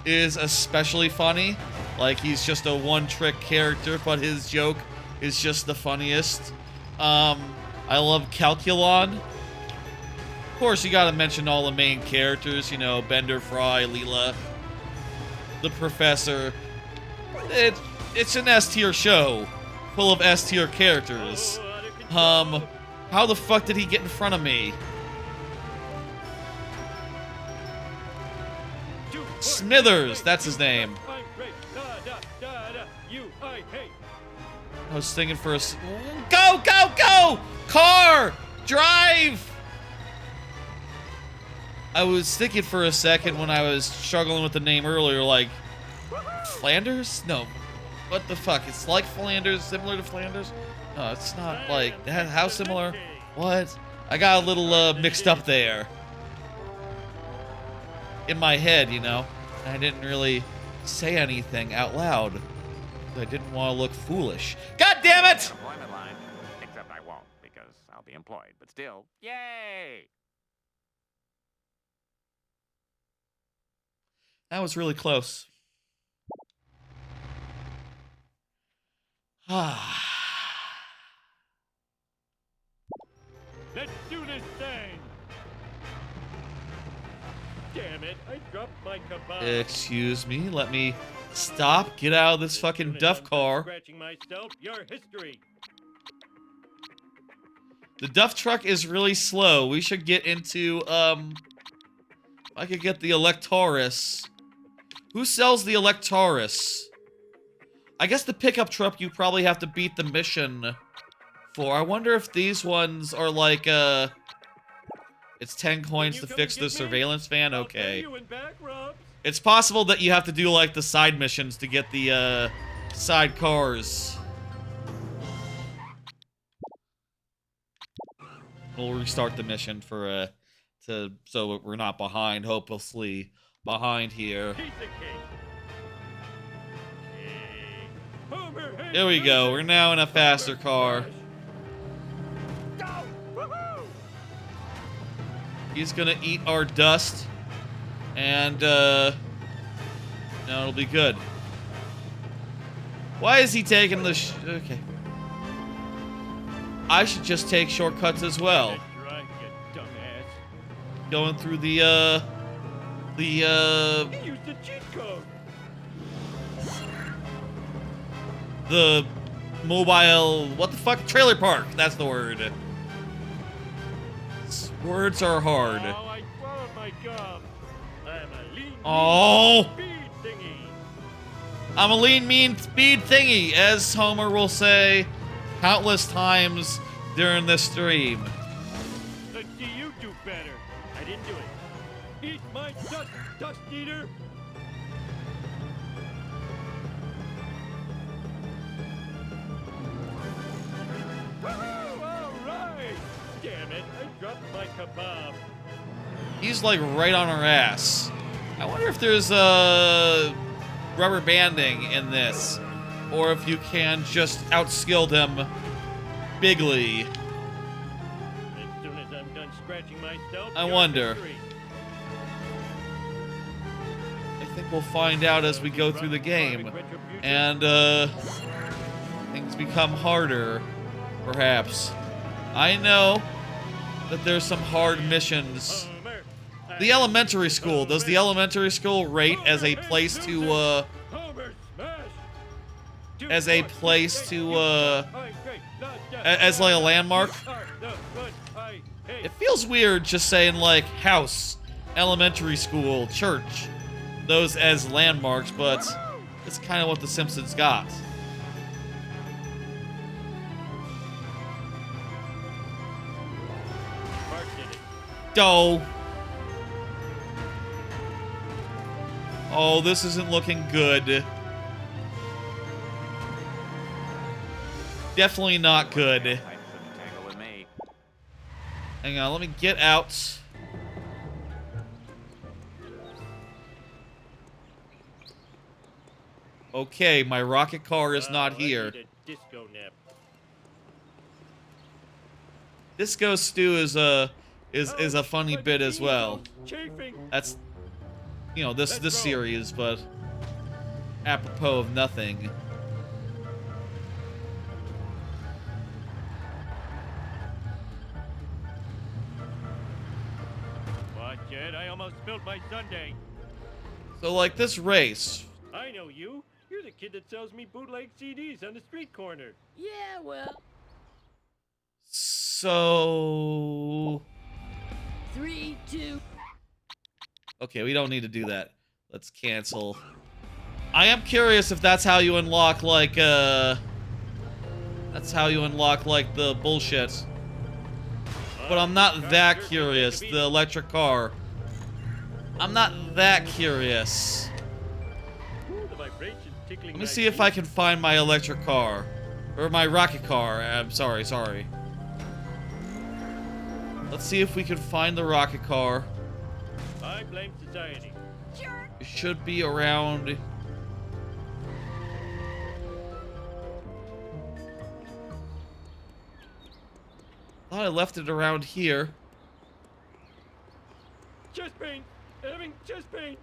is especially funny. Like, he's just a one-trick character, but his joke is just the funniest. I love Calculon. Of course, you gotta mention all the main characters, you know, Bender, Fry, Leela, the Professor. It's an S-tier show, full of S-tier characters. How the fuck did he get in front of me? Smithers, that's his name. I was thinking for a... Go, go, go! Car! Drive! I was thinking for a second when I was struggling with the name earlier, like... Flanders? No. What the fuck? It's like Flanders, similar to Flanders? No, it's not like that. How similar? What? I got a little mixed up there. In my head, you know. I didn't really say anything out loud. I didn't want to look foolish. God damn it! Employment line. Except I won't, because I'll be employed. But still, yay! That was really close. Ah. Let's do this thing. Damn it, I dropped my kabob. Excuse me, let me stop. Get out of this fucking duff car. Scratching myself, your history. The duff truck is really slow. We should get into, if I could get the Electaurus. Who sells the Electaurus? I guess the pickup truck you probably have to beat the mission for. I wonder if these ones are like, it's 10 coins to fix the surveillance van? Okay. It's possible that you have to do, like, the side missions to get the, side cars. We'll restart the mission for, so we're not behind, hopelessly behind here. There we go. We're now in a faster car. He's gonna eat our dust, and no, it'll be good. Why is he taking the okay? I should just take shortcuts as well. That's right, you dumbass. Going through the He used the cheat code. the mobile, what the fuck, trailer park. That's the word. Words are hard. Oh, I swallowed my gum. I'm a lean Oh, speed thingy. I'm a lean, mean speed thingy, as Homer will say countless times during this stream. Let's see you do better. I didn't do it. Eat my dust eater. Woohoo! All right. Damn it! I dropped my kebab. He's like right on our ass. I wonder if there's rubber banding in this, or if you can just outskill them bigly. As soon as I'm done scratching myself, I you're wonder. victory. I think we'll find out as we go through the game, and things become harder, perhaps. I know that there's some hard missions. Homer, The elementary school. Does the elementary school rate as a place to Homer, smash. as a place to as like a landmark? It feels weird just saying like house, elementary school, church, those as landmarks, but it's kind of what the Simpsons got. Bart did it. Oh. Oh, this isn't looking good. Definitely not good. I couldn't tangle with me. Hang on, let me get out. Okay, my rocket car is not I here. need a disco nap. Disco Stew is a funny But bit as well. Chafing. That's, you know, this series, but apropos of nothing. Watch it, I almost spilled my sundae. So like this race, I know you. You're the kid that sells me bootleg CDs on the street corner. Yeah, well, so 3, 2. okay, we don't need to do that. Let's cancel. I am curious if that's how you unlock like that's how you unlock like the bullshit. But I'm not that curious. The electric car. I'm not that curious. Ooh, the vibration's tickling Let me my see if feet. I can find my electric car. Or my rocket car. I'm sorry. Let's see if we can find the rocket car. I blame society. It should be around... thought I left it around here. Chest pain. Having chest pain.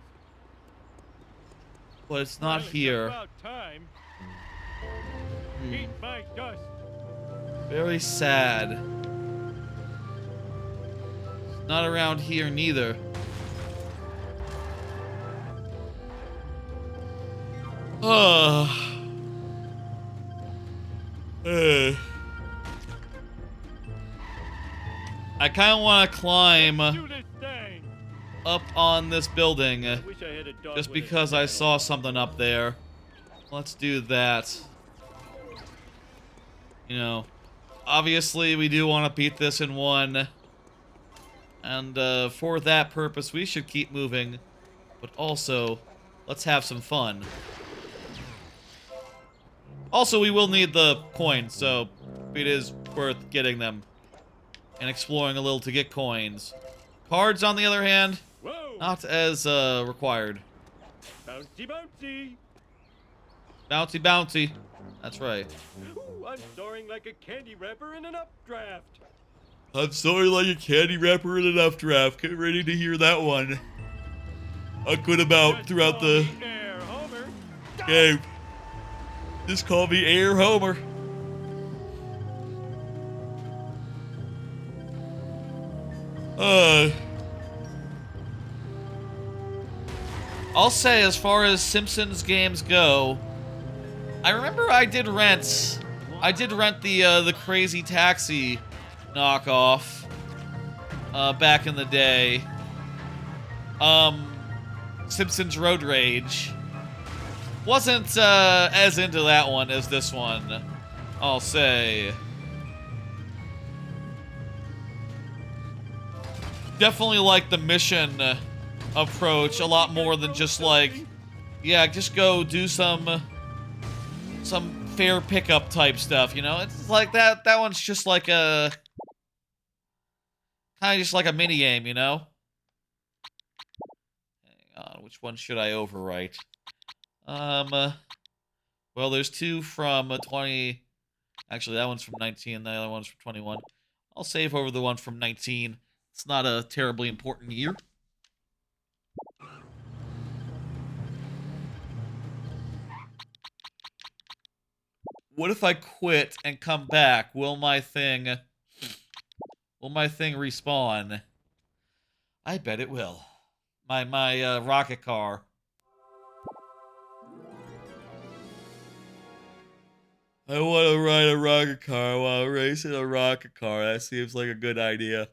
But it's not Well, it's here. about time. Eat my dust. Very sad. It's not around here neither. I kind of want to climb Do this thing. up on this building I wish I had a dog just with a because I saddle. saw something up there. Let's do that. You know, obviously we do want to beat this in one. And for that purpose, we should keep moving. But also, let's have some fun. Also, we will need the coins, so it is worth getting them. And exploring a little to get coins. Cards, on the other hand, Whoa. not as required. Bouncy, bouncy. Bouncy, bouncy. That's right. Ooh, I'm soaring like a candy wrapper in an updraft. I'm sorry like a candy wrapper in an updraft. Get ready to hear that one. A good amount Just throughout call the me Air Homer. game. Just call me Air Homer. I'll say, as far as Simpsons games go, I remember I did rent the Crazy Taxi knockoff back in the day. Simpsons Road Rage. Wasn't as into that one as this one, I'll say. Definitely like the mission approach a lot more than just like, yeah, just go do some fare pickup type stuff, you know? It's like that one's just like a kind of just like a mini game, you know? Hang on, which one should I overwrite? Well, there's two from 20. Actually, that one's from 19, the other one's from 21. I'll save over the one from 19. It's not a terribly important year. What if I quit and come back? Will my thing respawn? I bet it will. My rocket car. I want to ride a rocket car. I want to race in a rocket car. That seems like a good idea.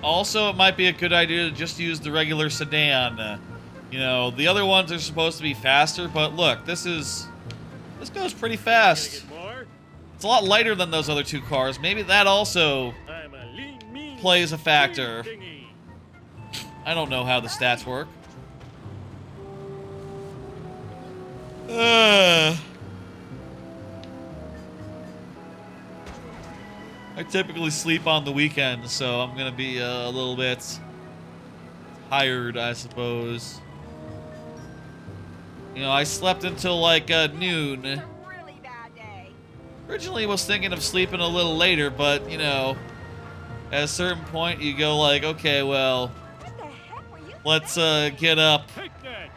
Also, it might be a good idea to just use the regular sedan. You know, the other ones are supposed to be faster, but look, this goes pretty fast. It's a lot lighter than those other two cars. Maybe that also plays a factor. I don't know how the stats work. I typically sleep on the weekends, so I'm gonna be a little bit tired, I suppose. You know, I slept until like noon. It's a really bad day. Originally was thinking of sleeping a little later, but you know, at a certain point you go like, okay, well, What the heck were you let's get up.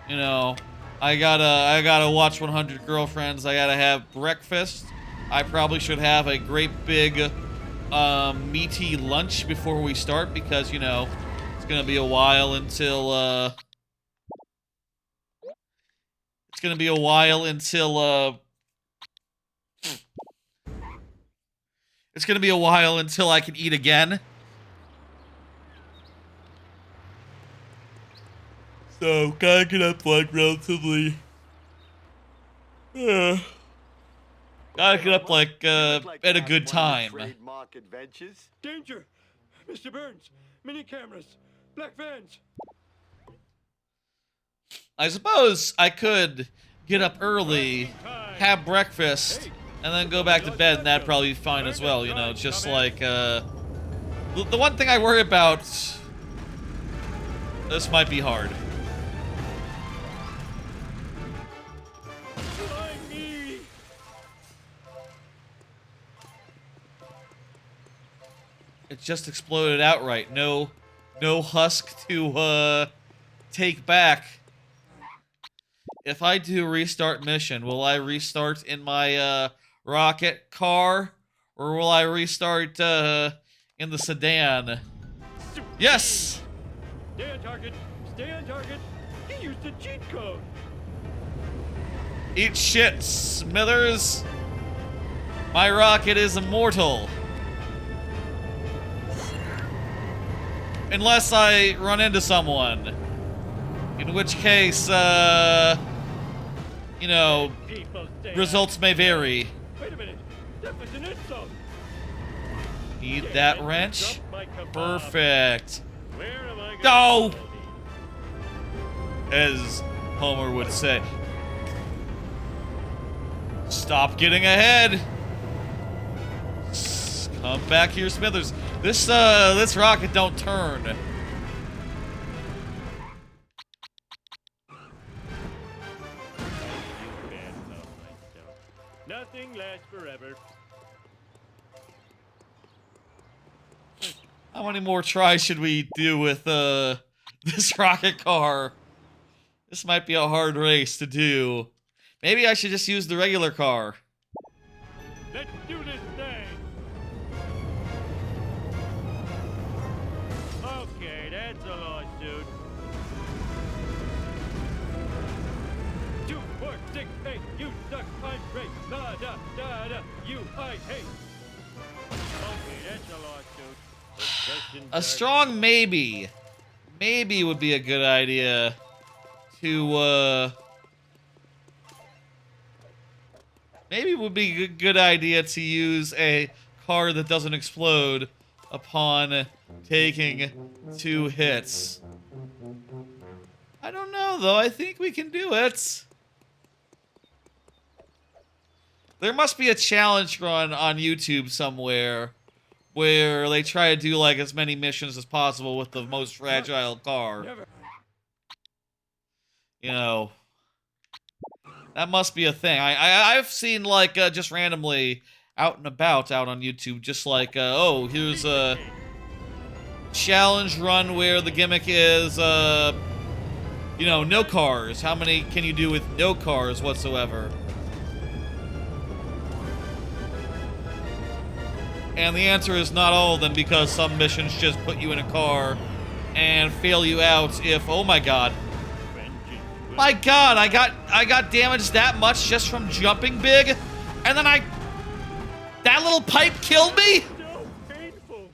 You know, I gotta watch 100 Girlfriends. I gotta have breakfast. I probably should have a great big meaty lunch before we start, because you know it's gonna be a while until it's gonna be a while until I can eat again. So gotta get up like relatively gotta get up like at a good time. Trademark adventures. Danger! Mr. Burns, mini cameras, black vans. I suppose I could get up early, have breakfast, and then go back to bed, and that'd probably be fine as well, you know, just like, the one thing I worry about, this might be hard. It just exploded outright. No husk to, take back. If I do restart mission, will I restart in my, rocket car? Or will I restart, in the sedan? Yes! Stay on target. Stay on target. He used a cheat code. Eat shit, Smithers. My rocket is immortal. Unless I run into someone. In which case, you know, results may vary. Wait a minute. That was an insult. Need that wrench? Perfect. Where am I Go! going? As Homer would say. Stop getting ahead. Come back here, Smithers. This rocket don't turn. Nothing lasts forever. How many more tries should we do with this rocket car? This might be a hard race to do. Maybe I should just use the regular car. Let's do this thing. Okay, that's a lawsuit. 2, 4, 6, 8. You suck. I'm great. Da da da da. You I hate. Okay, that's a lawsuit. Possession A strong maybe. Maybe would be a good idea to, maybe it would be a good idea to use a car that doesn't explode upon taking 2 hits. I don't know, though. I think we can do it. There must be a challenge run on YouTube somewhere where they try to do, like, as many missions as possible with the most fragile car. You know, that must be a thing. I've seen, like, just randomly out and about out on YouTube, just like, oh, here's a challenge run where the gimmick is, you know, no cars. How many can you do with no cars whatsoever? And the answer is not all of them, because some missions just put you in a car and fail you out if, oh my god. My god, I got damaged that much just from jumping big, and then that little pipe killed me? So painful.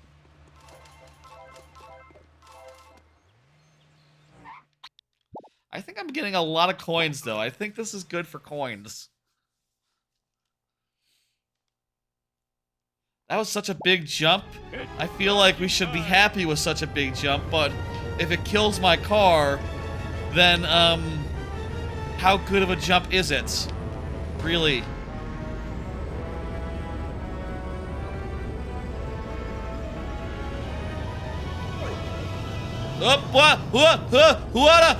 I think I'm getting a lot of coins, though. I think this is good for coins. That was such a big jump. I feel like we should be happy with such a big jump, but if it kills my car, then, how good of a jump is it? Really? Up, what a...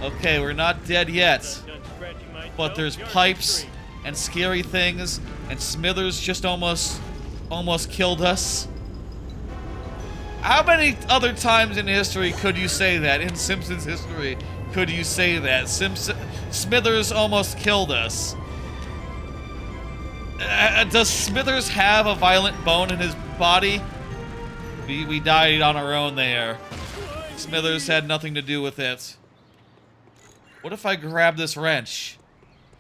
Okay, we're not dead yet. But there's pipes and scary things, and Smithers just almost killed us. How many other times in history could you say that? In Simpsons history, could you say that? Smithers almost killed us. Does Smithers have a violent bone in his body? We died on our own there. Smithers had nothing to do with it. What if I grab this wrench?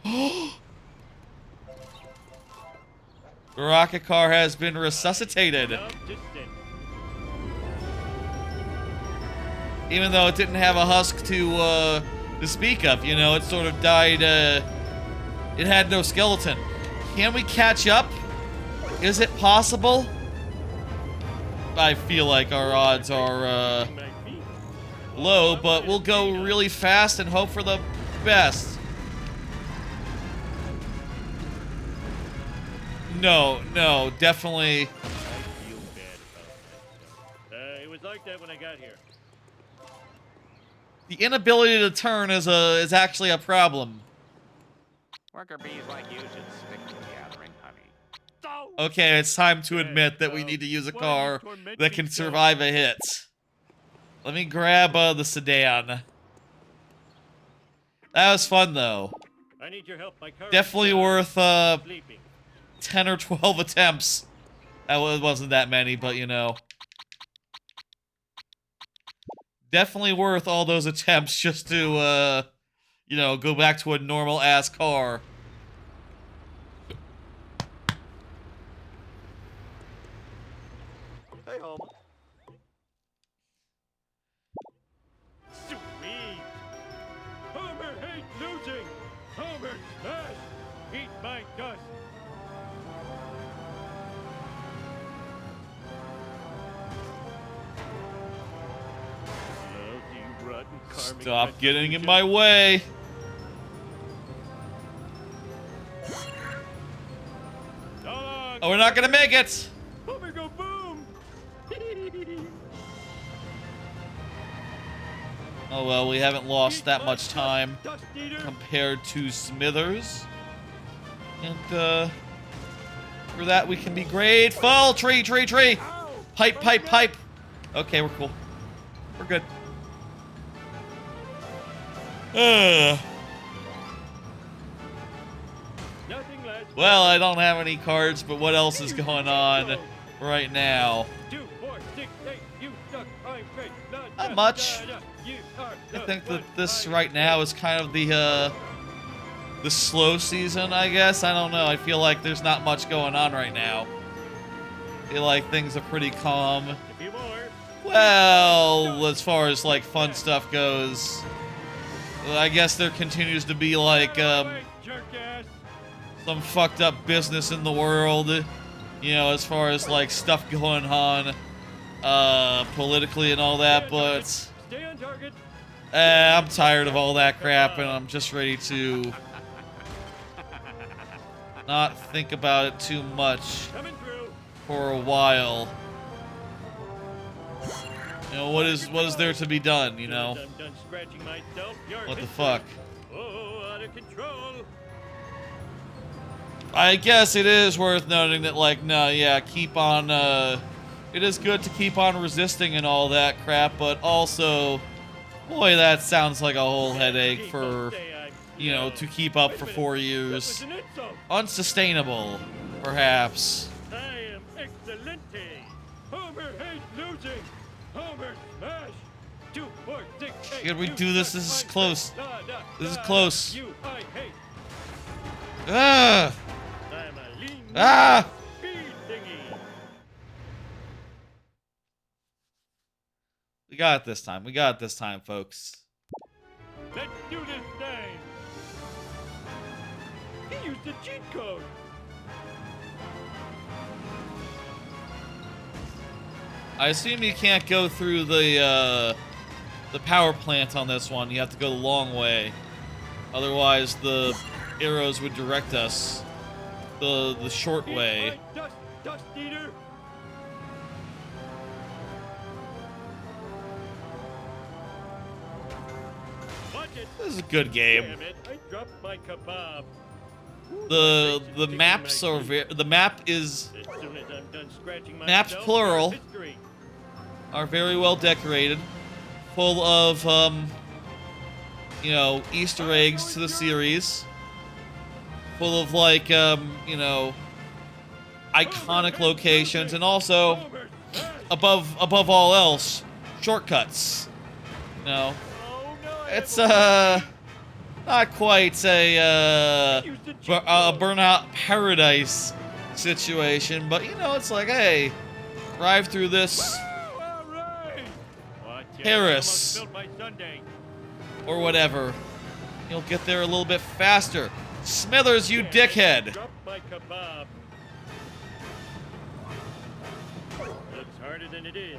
The rocket car has been resuscitated. Even though it didn't have a husk to speak of, you know, it sort of died, it had no skeleton. Can we catch up? Is it possible? I feel like our odds are, low, but we'll go really fast and hope for the best. No, definitely. I feel bad about that. It was like that when I got here. The inability to turn is actually a problem. Worker bees like you should stick to gathering honey. Okay, it's time to admit that we need to use a car that can survive a hit. Let me grab the sedan. That was fun, though. I need your help. My car Definitely is worth sleeping. 10 or 12 attempts. That wasn't that many, but you know. Definitely worth all those attempts just to, you know, go back to a normal-ass car. Hey, Homer. Sweet. Homer hates losing. Homer smash. Eat my dust. Stop getting in my way. Oh, we're not gonna make it. Homer go boom. Oh well, we haven't lost that much time compared to Smithers. And for that we can be grateful. Tree. Pipe. Okay, we're cool. We're good. Nothing less. Well, I don't have any cards, but what else is going on right now? 2, 4, 6, 8. You suck. I'm great. Not much. I think that this right now is kind of the slow season, I guess. I don't know. I feel like there's not much going on right now. I feel like things are pretty calm. A few more. Well, as far as like fun stuff goes, I guess there continues to be like Wait, jerk ass. some fucked up business in the world, you know, as far as like stuff going on politically and all that, but Stay on target. I'm tired of all that crap and I'm just ready to not think about it too much Coming through. for a while. You know, what is there to be done, you know? I'm done scratching myself. You're What the history. fuck? Oh, out of control. I guess it is worth noting that, like, no, yeah, keep on, it is good to keep on resisting and all that crap, but also, boy, that sounds like a whole headache for, you know, to keep up for 4 years. Unsustainable, perhaps. I am excelente. Homer hates losing. Homer smash. 2, 4, 6, 8. Can we You do this? suck. This is I'm close. great. This is close. You I hate. Ah! I'm a lean Ah! speed thingy. We got it this time. We got it this time, folks. Let's do this thing. He used the cheat code. I assume you can't go through the power plant on this one. You have to go the long way. Otherwise, the arrows would direct us the short Eat way. my dust eater. Watch it. This is a good game. Damn it! I dropped my kebab. The maps are the map is As soon as I'm done scratching Maps myself, plural. history. are very well decorated, full of you know, Easter eggs to the series, full of like you know, iconic locations, and also Homer smash. above all else, shortcuts. You know, Oh no! I it's have not quite a used the cheat a code. burnout paradise situation, but you know, it's like, hey, drive through this Woo, all right. Watch it. Harris. I almost spilled my sundae. or whatever. You'll get there a little bit faster. Smithers, you Damn it, dickhead! Dropped my kebab. Looks harder than it is.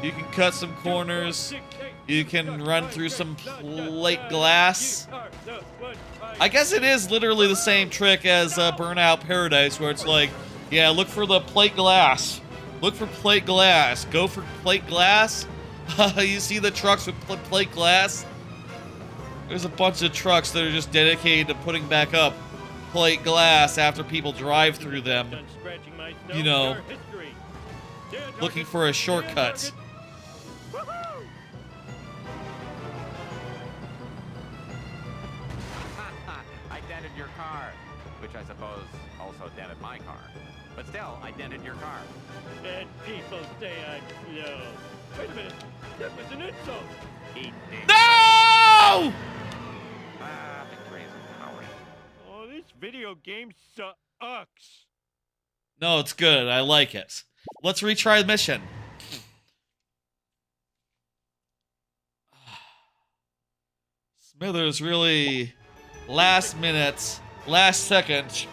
You can cut some corners. You can run through some plate glass. I guess it is literally the same trick as Burnout Paradise, where it's like, yeah, look for the plate glass. Look for plate glass. Go for plate glass. You see the trucks with plate glass? There's a bunch of trucks that are just dedicated to putting back up plate glass after people drive through them, you know, looking for a shortcut. I dented your car, which I suppose also dented my car. But still, I dented your car. And people say I'm slow. Wait a minute. That was an insult. Eat dick. No! The crazy power. Oh, this video game sucks. No, it's good. I like it. Let's retry the mission. Smithers really last minute, last second.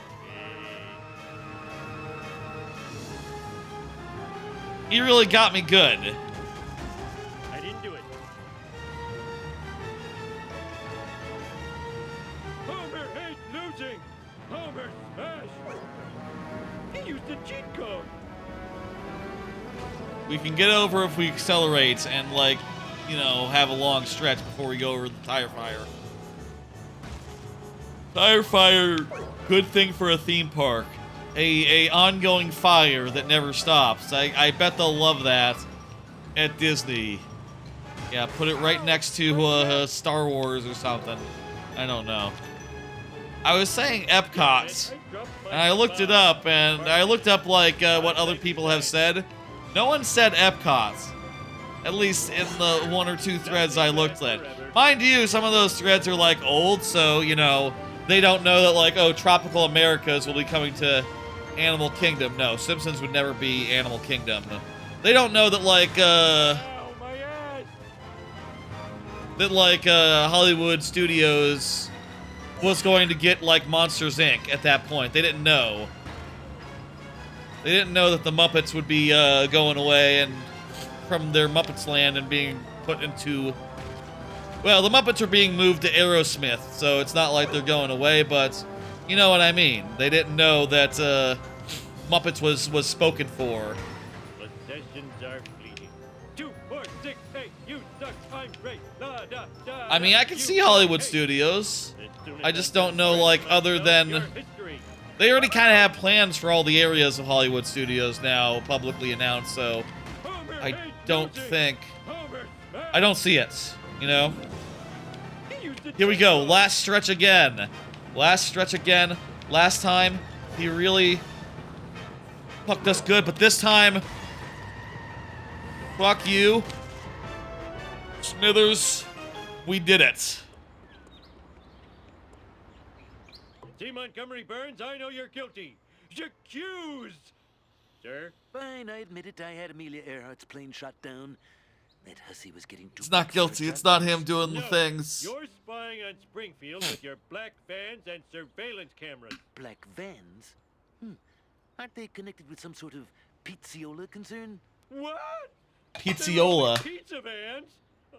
He really got me good. I didn't do it. Homer hates losing. Homer smash. He used the cheat code. We can get over if we accelerate and, like, you know, have a long stretch before we go over the tire fire. Tire fire, good thing for a theme park. a ongoing fire that never stops. I bet they'll love that at Disney. Yeah, put it right next to Star Wars or something. I don't know. I was saying Epcot, and I looked it up, and I looked up like what other people have said. No one said Epcot, at least in the 1 or 2 threads I looked at. Mind you, some of those threads are like old, so you know they don't know that like, oh, Tropical Americas will be coming to Animal Kingdom. No, Simpsons would never be Animal Kingdom. They don't know that like Hollywood Studios was going to get like Monsters Inc. at that point. They didn't know. They didn't know that the Muppets would be going away and from their Muppets land and being put into... Well, the Muppets are being moved to Aerosmith, so it's not like they're going away, but you know what I mean. They didn't know that Muppets was spoken for. Possessions are fleeting. 2, 4, 6, 8, you suck, I'm great. Da, da, da, I mean, I can see Hollywood Studios. I just don't know, like, other than... They already kind of have plans for all the areas of Hollywood Studios now, publicly announced, so I don't think... I don't see it, you know? Here we go, last stretch again. Last stretch again. Last time, he really fucked us good, but this time... Fuck you. Smithers, we did it. See, Montgomery Burns, I know you're guilty. You're accused, sir. Fine, I admit it. I had Amelia Earhart's plane shot down. That hussy was getting too... It's not guilty. It's not him doing the things. You're spying on Springfield with your black vans and surveillance cameras. Black vans? Aren't they connected with some sort of pizziola concern? What? Pizziola. Pizza vans?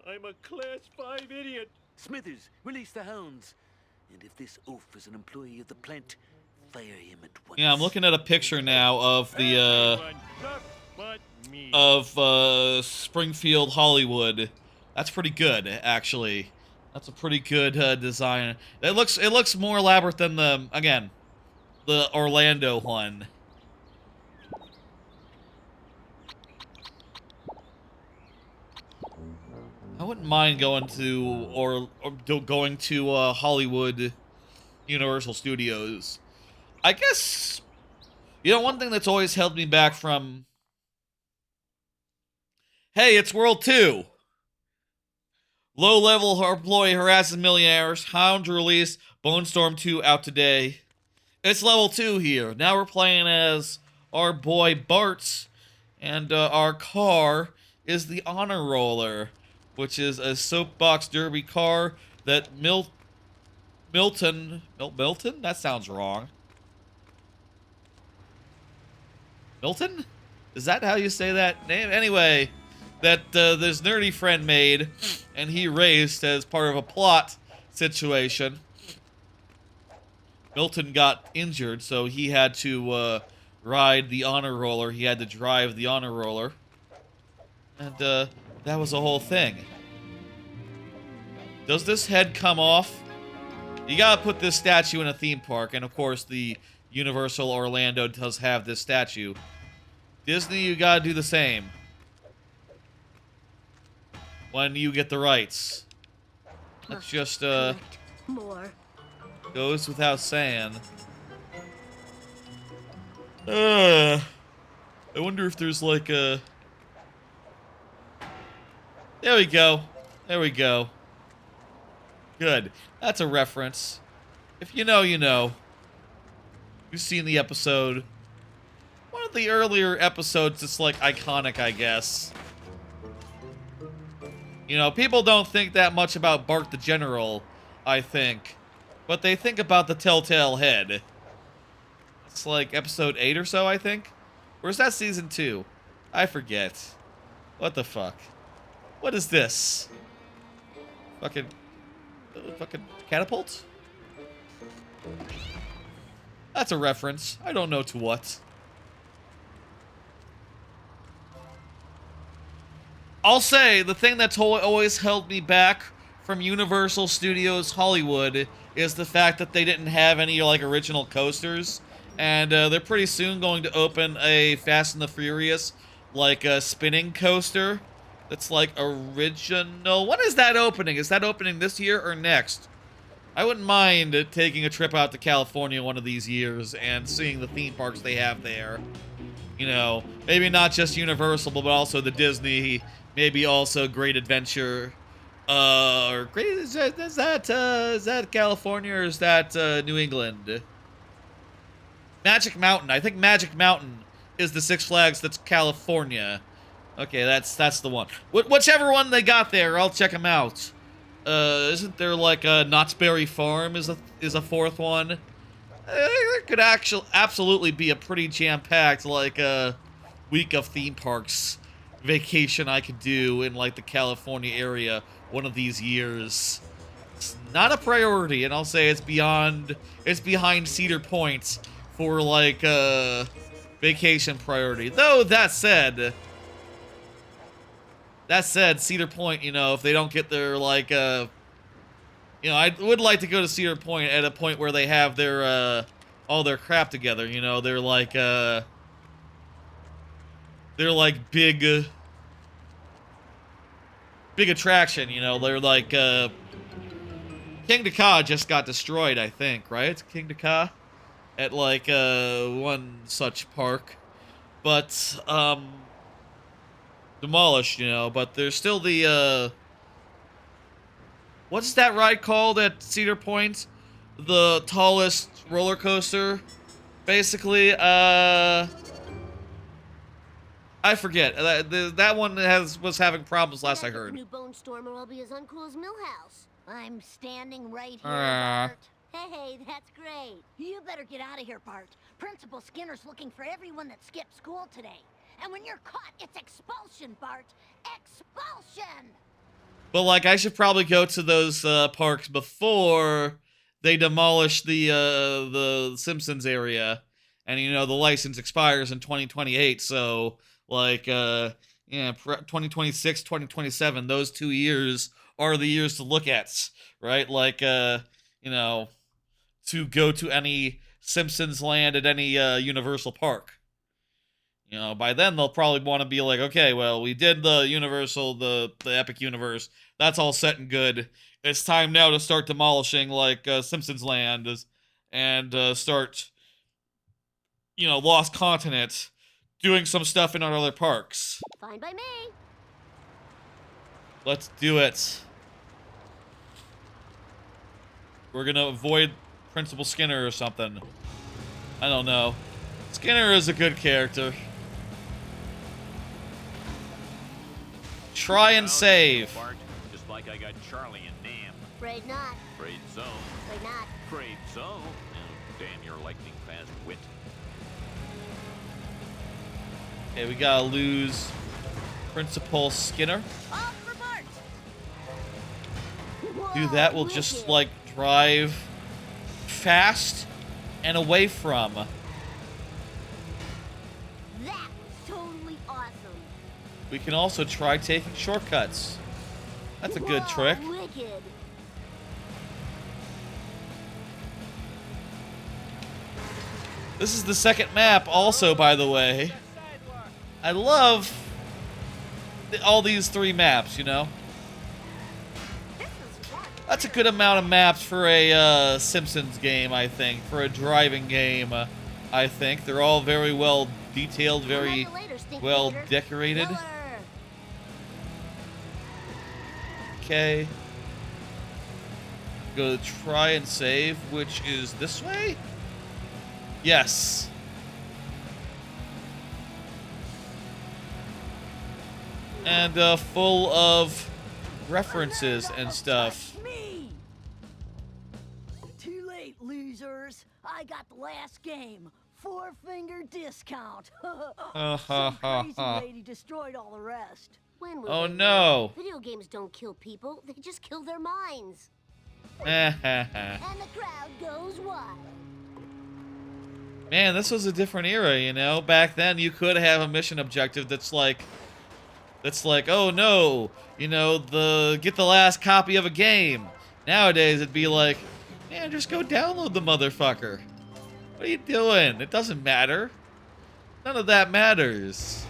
I'm a Class 5 idiot. Smithers, release the hounds. And if this oaf is an employee of the plant, fire him at once. Yeah, I'm looking at a picture now of the Springfield, Hollywood. That's pretty good, actually. That's a pretty good design. It looks more elaborate than the Orlando one. I wouldn't mind going to going to Hollywood Universal Studios. I guess, you know, one thing that's always held me back from... Hey, it's World 2! Low-level employee harasses millionaires. Hound release. Bone Storm 2 out today. It's level 2 here. Now we're playing as our boy Bart. And our car is the Honor Roller, which is a soapbox derby car that Milton? That sounds wrong. Milton? Is that how you say that name? Anyway, that this nerdy friend made, and he raced as part of a plot situation. Milton got injured, so he had to ride the Honor Roller. He had to drive the Honor Roller. And that was the whole thing. Does this head come off? You gotta put this statue in a theme park, and of course the Universal Orlando does have this statue. Disney, you gotta do the same. When you get the rights. That's just, More. goes without saying. I wonder if there's like a... There we go. There we go. Good. That's a reference. If you know, you know. You've seen the episode. One of the earlier episodes that's like iconic, I guess. You know, people don't think that much about Bart the General, I think. But they think about the Telltale Head. It's like episode 8 or so, I think. Or is that season 2? I forget. What the fuck? What is this? Fucking catapult? That's a reference. I don't know to what. I'll say, the thing that's always held me back from Universal Studios Hollywood is the fact that they didn't have any, like, original coasters. And they're pretty soon going to open a Fast and the Furious, like a spinning coaster that's like original. When is that opening? Is that opening this year or next? I wouldn't mind taking a trip out to California one of these years and seeing the theme parks they have there. You know, maybe not just Universal, but also the Disney, maybe also Great Adventure. Or Great, is that California or is that New England? Magic Mountain. I think Magic Mountain is the Six Flags that's California. Okay, that's the one. Whichever one they got there, I'll check them out. Isn't there like a Knott's Berry Farm is a fourth one? There could absolutely be a pretty jam-packed like week of theme parks vacation I could do in like the California area one of these years. It's not a priority, and I'll say it's behind Cedar Point for like vacation priority. Though that said, Cedar Point, you know, if they don't get their like you know, I would like to go to Cedar Point at a point where they have their all their crap together, you know, they're like big attraction, you know, they're like King Ka just got destroyed, I think, right? King Ka at like one such park, but demolished, you know, but there's still the what's that ride called at Cedar Point? The tallest roller coaster, basically. I forget. That one was having problems last I heard. New Bone Stormer will be as uncool as Millhouse. I'm standing right here, Bart. Hey, that's great. You better get out of here, Bart. Principal Skinner's looking for everyone that skipped school today. And when you're caught, it's expulsion, Bart. Expulsion! But, like, I should probably go to those parks before they demolish the Simpsons area. And, you know, the license expires in 2028, so, like, yeah, 2026, 2027, those 2 years are the years to look at, right? Like, you know, to go to any Simpsons land at any Universal park. You know, by then they'll probably want to be like, okay, well, we did the Universal, the Epic Universe. That's all set and good. It's time now to start demolishing, like, Simpsons Land and start, you know, Lost Continent, doing some stuff in our other parks. Fine by me. Let's do it. We're gonna avoid Principal Skinner or something. I don't know. Skinner is a good character. Try and save. Bart, just like I got Charlie and Nam. Afraid not. Afraid so. Afraid not. Afraid so. Oh, damn your lightning fast wit. Okay, we gotta lose Principal Skinner. Off for Bart! Do that, we'll just, like, drive fast and away from. That was totally awesome. We can also try taking shortcuts. That's a good trick. Wicked. This is the second map also, by the way. I love all these 3 maps, you know? That's a good amount of maps for a Simpsons game, I think. For a driving game, I think. They're all very well detailed, very well decorated. Okay. Go try and save, which is this way? Yes. And full of references and stuff. Too late, losers. I got the last game. 4-finger discount. Some crazy lady destroyed all the rest. When will Oh they no. learn? Video games don't kill people, they just kill their minds. Man, And the crowd goes wild. this was a different era, you know? Back then, you could have a mission objective that's like, oh no, you know, get the last copy of a game. Nowadays, it'd be like, man, just go download the motherfucker. What are you doing? It doesn't matter. None of that matters.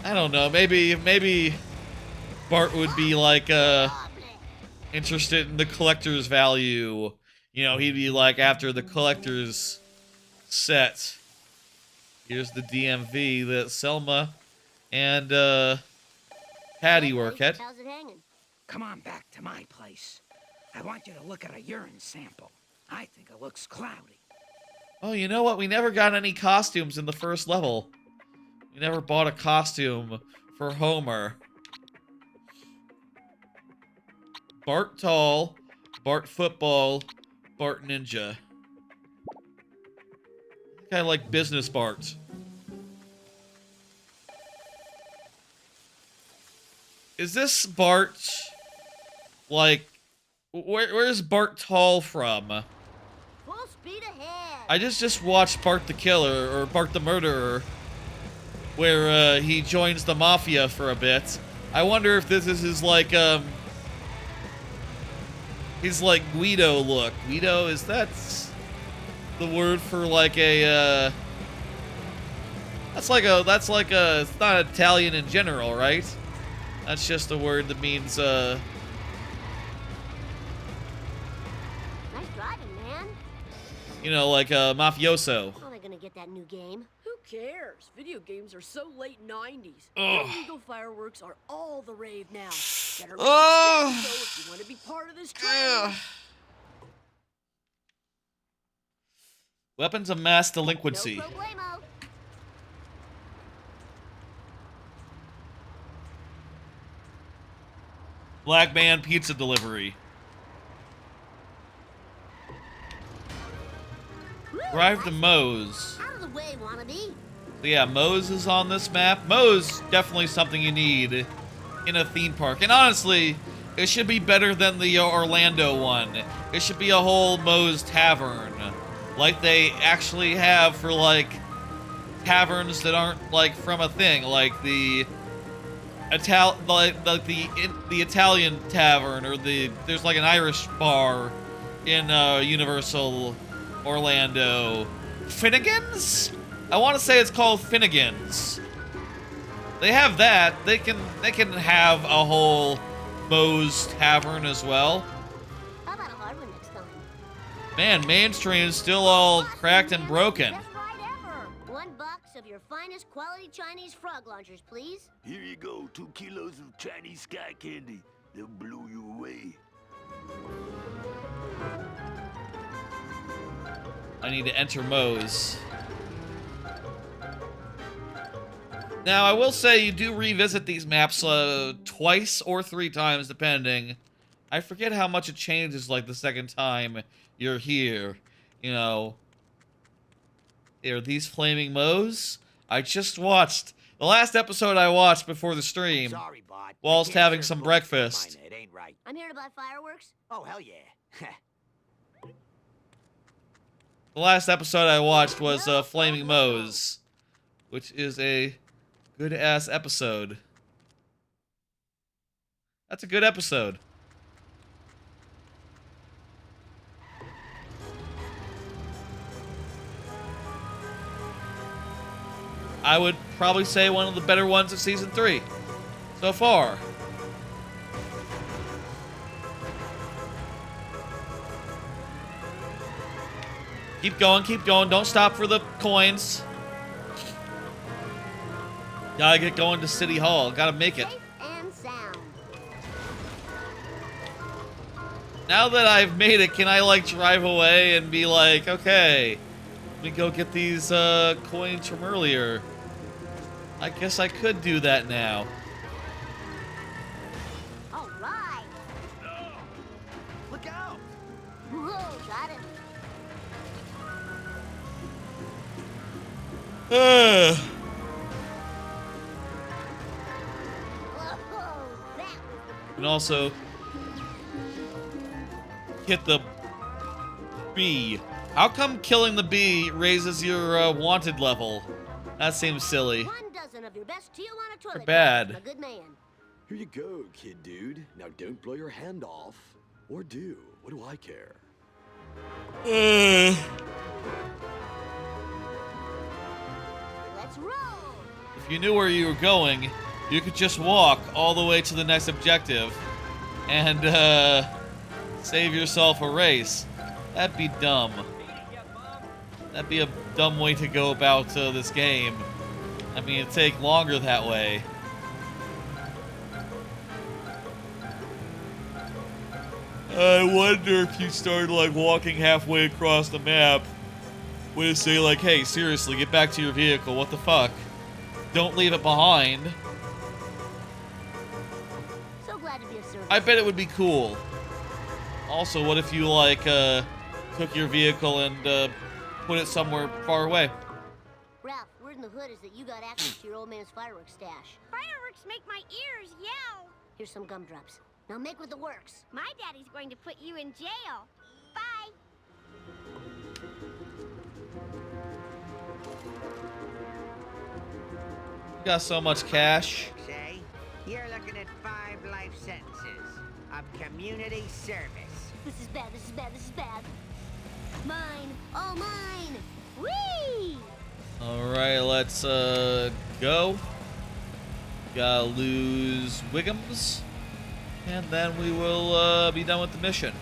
I don't know. Maybe Bart would be like interested in the collector's value. You know, he'd be like after the collector's set. Here's the DMV that Selma and Patty work at. How's it hanging? Come on back to my place. I want you to look at a urine sample. I think it looks cloudy. Oh, you know what? We never got any costumes in the first level. We never bought a costume for Homer. Bart Tall, Bart Football, Bart Ninja. Kind of like Business Bart. Is this Bart, like, where's Bart Tall from? Full speed ahead. I just watched Bart the Killer, or Bart the Murderer, where he joins the Mafia for a bit. I wonder if this is his, like, his, like, Guido look. Guido, is that the word for, like, a, that's like a, it's not Italian in general, right? That's just a word that means, Nice driving, man. you know, like a mafioso. How are they gonna get that new game? Who cares? Video games are so late 90s. Ugh. Illegal fireworks are all the rave now. Better make Ugh. it so if you want to be part of this trend. Weapons of mass delinquency. No problemo. Black man pizza delivery. Drive to Moe's. Out of the way, wannabe. So yeah, Moe's is on this map. Moe's definitely something you need in a theme park. And honestly, it should be better than the Orlando one. It should be a whole Moe's Tavern. Like they actually have for, like, taverns that aren't, like, from a thing. Like the the Italian tavern, or there's like an Irish bar in Universal Orlando. Finnegan's? I want to say it's called Finnegan's. They have that. They can have a whole Moe's Tavern as well. How about a hard one next time? Man, Main Street is still all cracked and broken. Best ride ever. 1 box of your finest quality Chinese frog launchers, please. Here you go, 2 kilos of Chinese sky candy. They'll blow you away. I need to enter Moe's. Now, I will say you do revisit these maps twice or 3 times, depending. I forget how much it changes, like, the second time you're here. You know. Are these flaming Moe's? I just watched the last episode I watched before the stream. Sorry, Bart. Whilst I can't having serve some bullets for breakfast. mine. It ain't right. I'm here to buy fireworks. Oh, hell yeah. The last episode I watched was Flaming Moe's, which is a good-ass episode. That's a good episode. I would probably say one of the better ones of Season 3 so far. Keep going, don't stop for the coins. Gotta get going to City Hall, gotta make it. Safe and sound. Now that I've made it, can I, like, drive away and be like, okay, let me go get these coins from earlier? I guess I could do that now. All right. Look out! Whoa, got it. Whoa, that was And also hit the bee. How come killing the bee raises your wanted level? That seems silly. 1 dozen of your best Tijuana toilet bad. paper, a good man. Here you go, kid dude. Now don't blow your hand off. Or do. What do I care? If you knew where you were going, you could just walk all the way to the next objective and save yourself a race. That'd be dumb. That'd be a dumb way to go about this game. I mean, it'd take longer that way. I wonder if you started, like, walking halfway across the map, would it say, like, hey, seriously, get back to your vehicle, what the fuck? Don't leave it behind. So glad to be of service. I bet it would be cool. Also, what if you, like, took your vehicle and, put it somewhere far away? Ralph, word in the hood is that you got access to your old man's fireworks stash. Fireworks make my ears yell. Here's some gumdrops. Now make with the works. My daddy's going to put you in jail. Bye. You got so much cash. Say, you're looking at 5 life sentences of community service. This is bad, this is bad, this is bad. Mine, all mine. Whee! Alright, let's go. Gotta lose Wiggums. And then we will be done with the mission.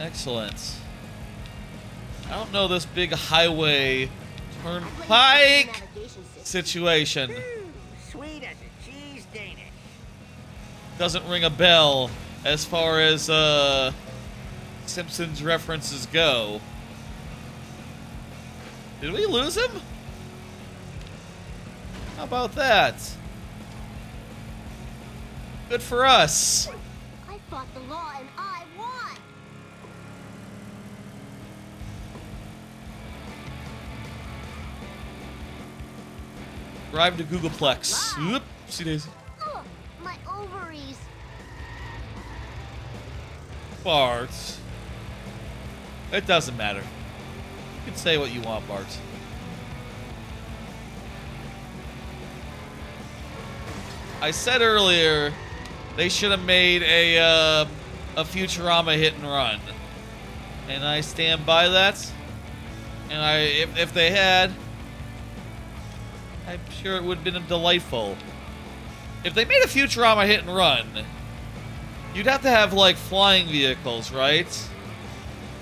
Excellent. I don't know this big highway turnpike situation. Sweet as a cheese Danish. Doesn't ring a bell as far as Simpsons references go. Did we lose him? How about that? Good for us. I fought the law and I won. Drive to Googleplex. Oopsie daisy. Ugh, my ovaries. Bart. It doesn't matter. You can say what you want, Bart. I said earlier they should have made a Futurama hit and run, and I stand by that. And if they had, I'm sure it would have been delightful. If they made a Futurama hit and run, you'd have to have like flying vehicles, right?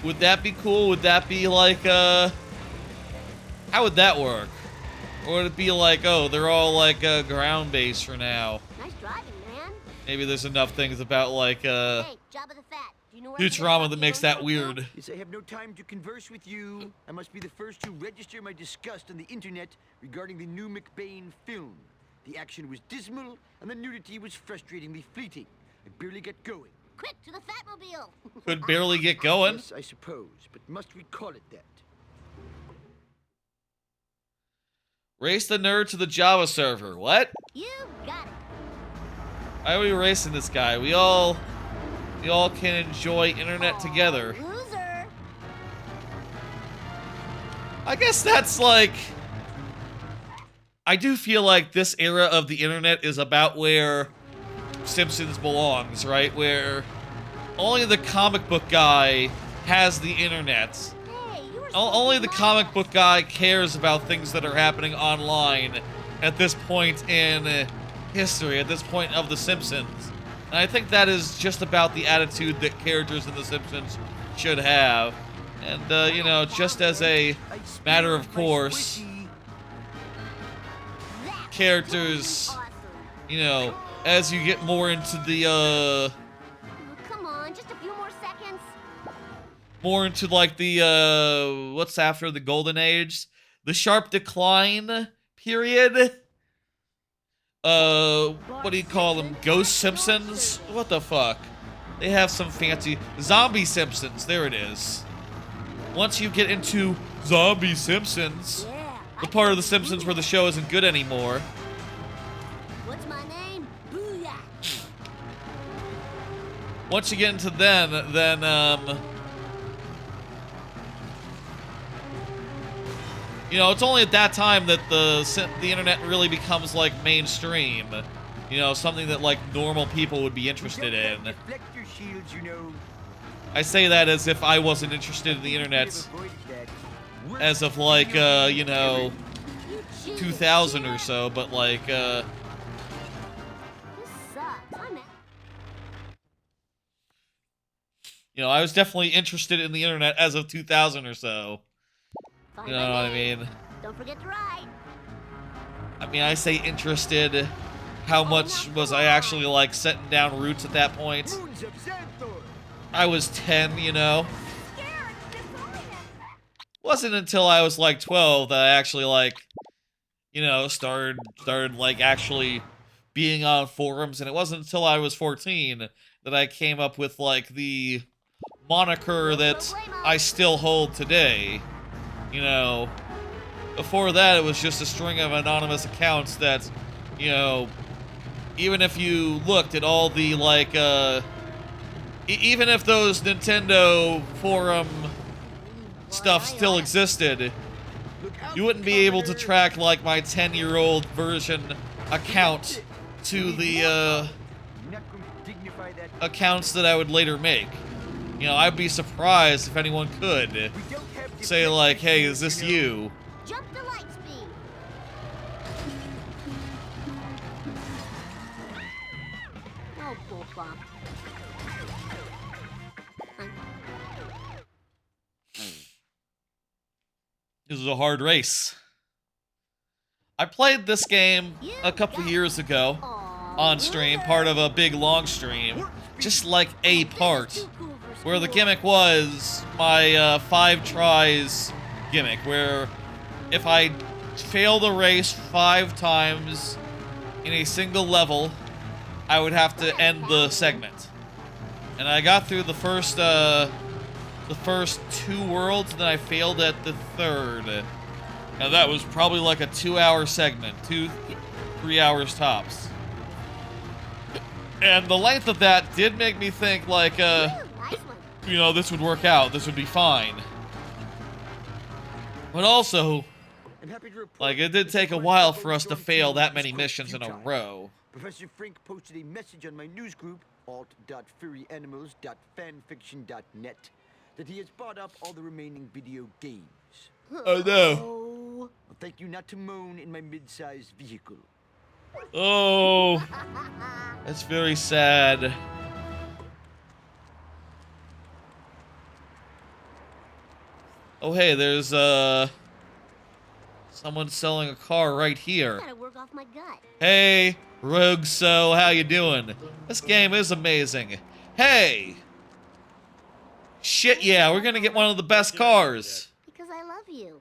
Would that be cool? Would that be like how would that work? Or would it be like, oh, they're all like ground-based for now? Nice driving, man. Maybe there's enough things about like Hey, Jabba the Fat. Do you know where Futurama that makes that weird. Yes, I have no time to converse with you. I must be the first to register my disgust on the internet regarding the new McBain film. The action was dismal, and the nudity was frustratingly fleeting. I barely get going. Quick, to the Fatmobile. Could barely get going. Yes, I suppose, but must we call it that? Race the nerd to the Java server. What? You got it. Why are we racing this guy? We all can enjoy internet together. Loser. I guess that's like... I do feel like this era of the internet is about where Simpsons belongs, right? Where only the comic book guy has the internet. Hey, you were Only the comic book guy cares about things that are happening online at this point in history, at this point of The Simpsons. And I think that is just about the attitude that characters in The Simpsons should have. And, you know, just as a matter of course, characters, you know, as you get more into the, Come on, just a few more seconds. more into like the, what's after the golden age? The sharp decline period? What do you call them? Ghost Simpsons? What the fuck? They have some fancy zombie Simpsons. There it is. Once you get into zombie Simpsons, the part of the Simpsons where the show isn't good anymore. What's my name? Booyah. Once you get into then you know, it's only at that time that the internet really becomes like mainstream. You know, something that like normal people would be interested in. Reflector shields, you know. I say that as if I wasn't interested in the internet as of like, you know, 2000 or so, but like, This sucks. I'm at you know, I was definitely interested in the internet as of 2000 or so. Fine You know by what I me. mean? Don't forget to ride. I mean, I say interested. How much was I actually, like, setting down roots at that point? Moons of Xanthor. I was 10, you know? Wasn't until I was, like, 12 that I actually, like, you know, started like, actually being on forums, and it wasn't until I was 14 that I came up with, like, the moniker that I still hold today. You know, before that, it was just a string of anonymous accounts that, you know, even if you looked at all the, like, even if those Nintendo forum stuff still existed, you wouldn't be able to track, like, my 10-year-old version account to the, accounts that I would later make. You know, I'd be surprised if anyone could say, like, hey, is this you? Jump to light speed. Oh, bull bump. This is a hard race. I played this game a couple years ago on stream, part of a big long stream, just like a part, where the gimmick was my 5 tries gimmick, where if I fail the race 5 times in a single level, I would have to end the segment. And I got through the first 2 worlds, and then I failed at the 3rd. Now that was probably like a 2-hour segment, 2-3 hours tops. And the length of that did make me think, like, you know, this would work out, this would be fine. But also, like, it did take a while for us to fail that many missions in a row. Professor Frink posted a message on my news group, alt.furryanimals.fanfiction.net, that he has bought up all the remaining video games. Oh no. Well, thank you not to moan in my mid-sized vehicle. Oh, that's very sad. Oh hey, there's someone selling a car right here. Gotta work off my gut. Hey, Rogue, so how you doing? This game is amazing. Hey! Shit, yeah, we're gonna get one of the best cars. Because I love you.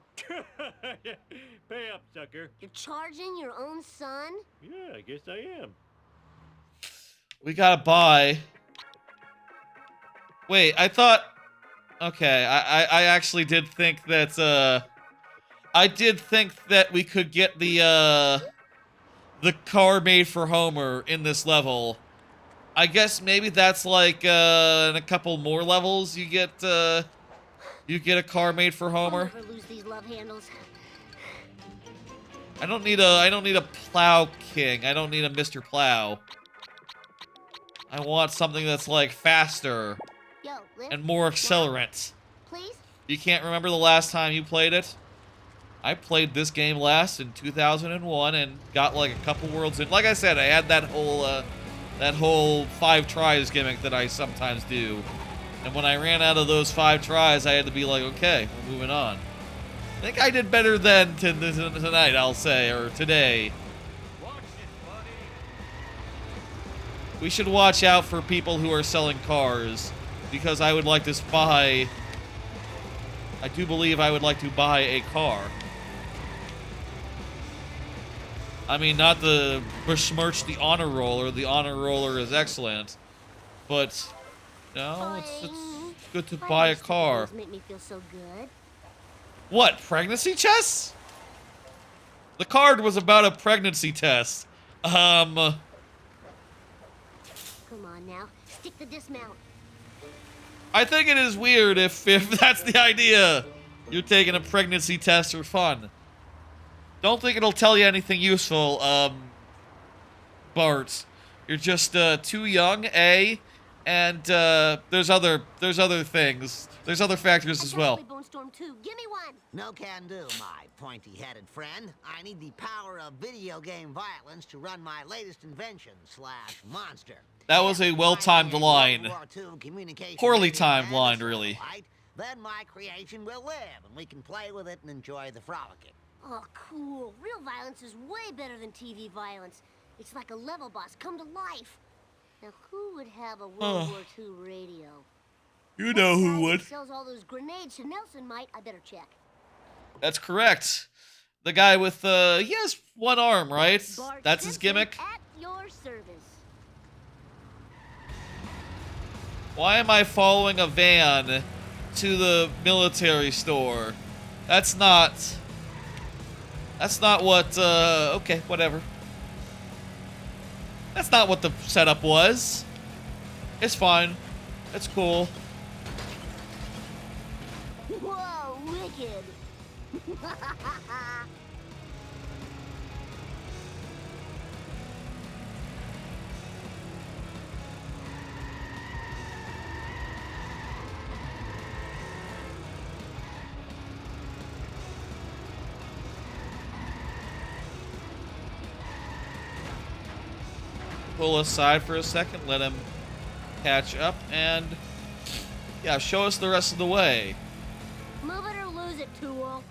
Pay up, sucker. You're charging your own son? Yeah, I guess I am. We gotta buy. Wait, I thought. Okay, I actually did think that. I did think that we could get the car made for Homer in this level. I guess maybe that's like in a couple more levels you get a car made for Homer. I'll never lose these love handles. I don't need a Plow King. I don't need a Mr. Plow. I want something that's like faster Yo, lift, and more accelerant. please? You can't remember the last time you played it? I played this game last in 2001 and got like a couple worlds in. Like I said, I had that whole 5 tries gimmick that I sometimes do. And when I ran out of those 5 tries, I had to be like, okay, we're moving on. I think I did better than tonight, I'll say, or today. We should watch out for people who are selling cars, because I would like to buy... I do believe I would like to buy a car. I mean, not to besmirch the honor roller. The honor roller is excellent. But, no, it's good to buy a car. Make me feel so good. What, pregnancy tests? The card was about a pregnancy test. Come on now, stick the dismount. I think it is weird if that's the idea. You're taking a pregnancy test for fun. Don't think it'll tell you anything useful, Bart. You're just too young, A, and there's other things. There's other factors as well. Bones snowstorm too. Give me one. No can do, my pointy-headed friend. I need the power of video game violence to run my latest invention / monster. That was a well-timed line. Poorly timed line, really. Then my creation will live, and we can play with it and enjoy the frolicking. Oh, cool. Real violence is way better than TV violence. It's like a level boss come to life. Now, who would have a World War II radio? You know who would. Sells all those grenades to Nelson might. I better check. That's correct. The guy with, he has one arm, right? Bart That's his gimmick? At your service. Why am I following a van to the military store? That's not what, okay, whatever. That's not what the setup was. It's fine. It's cool. Whoa, wicked. Pull aside for a second, let him catch up, and yeah, show us the rest of the way. Move it or lose it, tool.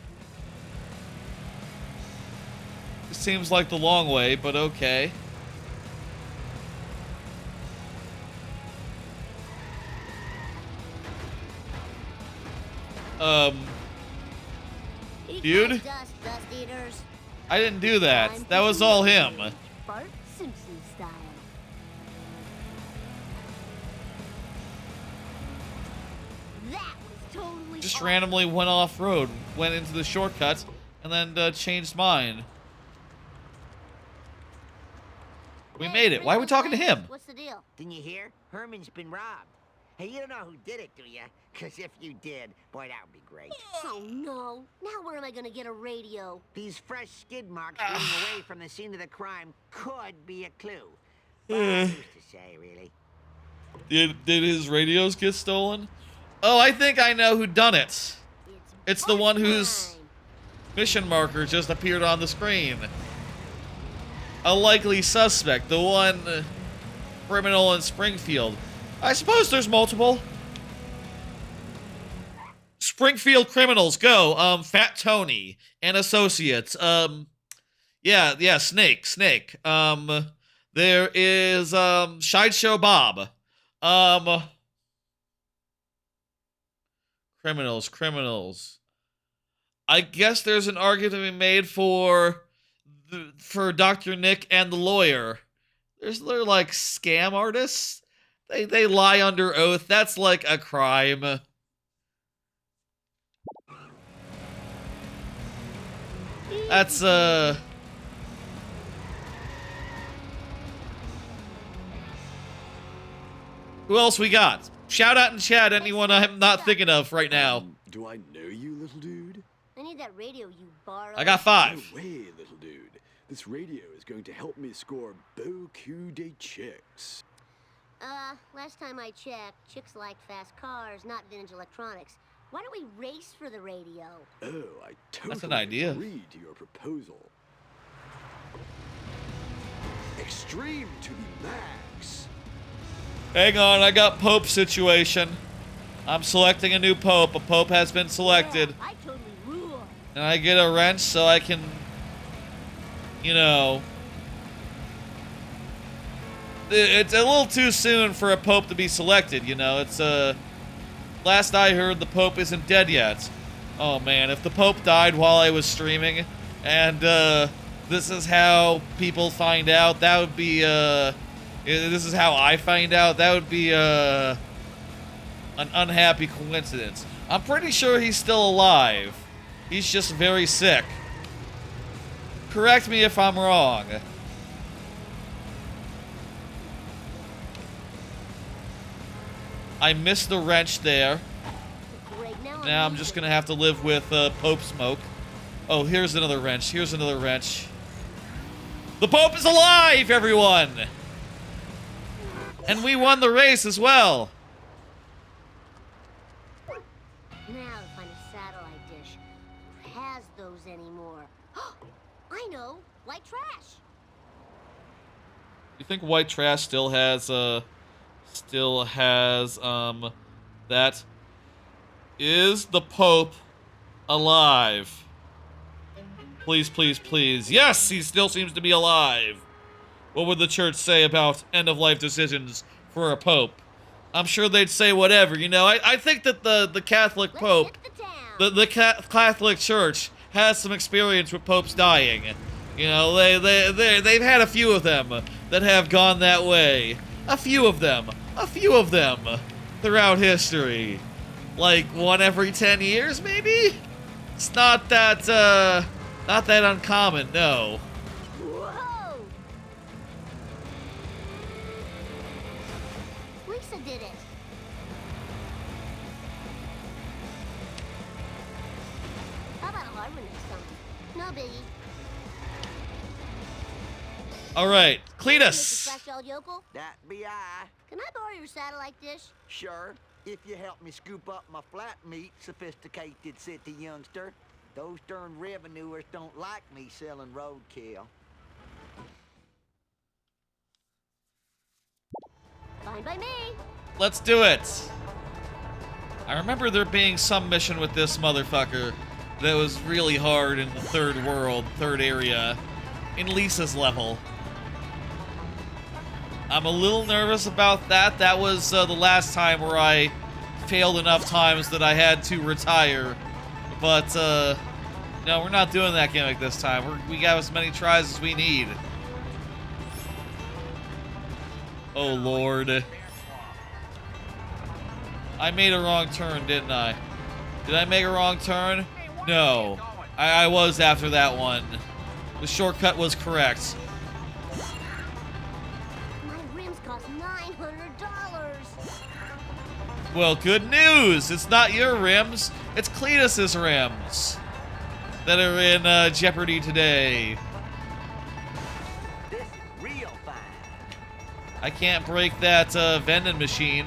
It seems like the long way, but okay. Dude? Dust eaters. I didn't do that. That was all him. Bart Simpson style. That was totally Just awesome. randomly went off-road, went into the shortcut, and then changed mine. We made it. Why are we talking to him? What's the deal? Didn't you hear? Herman's been robbed. Hey, you don't know who did it, do you? Because if you did, boy, that would be great. Oh, no. Now where am I going to get a radio? These fresh skid marks leading away from the scene of the crime could be a clue. But who's to say, really? Did his radios get stolen? Oh, I think I know who done it. It's the one whose mission marker just appeared on the screen. A likely suspect, the one criminal in Springfield. I suppose there's multiple. Springfield criminals, go. Fat Tony and associates. Yeah, Snake. There is, Sideshow Bob. Criminals. I guess there's an argument to be made for Dr. Nick and the lawyer. They're like scam artists. They lie under oath. That's like a crime. That's who else we got? Shout out in chat anyone I'm not thinking of right now. Do I know you, little dude? I need that radio you borrowed. I got 5. No way, little dude. This radio is going to help me score beaucoup de chicks. Last time I checked, chicks like fast cars, not vintage electronics. Why don't we race for the radio? Oh, I totally That's an idea. agree to your proposal. Extreme to the max. Hang on, I got Pope situation. I'm selecting a new Pope. A Pope has been selected. Yeah, I totally rule. And I get a wrench so I can, you know... It's a little too soon for a Pope to be selected, you know? It's, last I heard, the Pope isn't dead yet. Oh, man, if the Pope died while I was streaming, and, this is how people find out, that would be, this is how I find out, that would be, an unhappy coincidence. I'm pretty sure he's still alive. He's just very sick. Correct me if I'm wrong. I missed the wrench there. Now I'm just gonna have to live with Pope smoke. Oh, here's another wrench. Here's another wrench. The Pope is alive, everyone! And we won the race as well. Now to find a saddle. cameos anymore. I know, white trash. You think white trash still has that is the Pope alive? Please, please, please. Yes, he still seems to be alive. What would the church say about end-of-life decisions for a pope? I'm sure they'd say whatever, you know. I think that the Catholic Pope, the Catholic Church has some experience with popes dying. You know, they've had a few of them that have gone that way. A few of them throughout history. Like one every 10 years, maybe? It's not that uncommon, no. Whoa! Lisa did it. How about a hard one next time? No biggie. All right, Mr. Cletus. Fresh-Old Yokel? That be I. Can I borrow your satellite dish? Sure, if you help me scoop up my flat meat, sophisticated city youngster. Those darn revenuers don't like me selling roadkill. Fine by me. Let's do it. I remember there being some mission with this motherfucker that was really hard in the third area, in Lisa's level. I'm a little nervous about that. That was the last time where I failed enough times that I had to retire. But, no, we're not doing that gimmick this time. We got as many tries as we need. Oh, Lord. I made a wrong turn, didn't I? Did I make a wrong turn? No. I was after that one. The shortcut was correct. My rims cost $900. Well, good news! It's not your rims, it's Cletus's rims that are in jeopardy today. This is real fine. I can't break that vending machine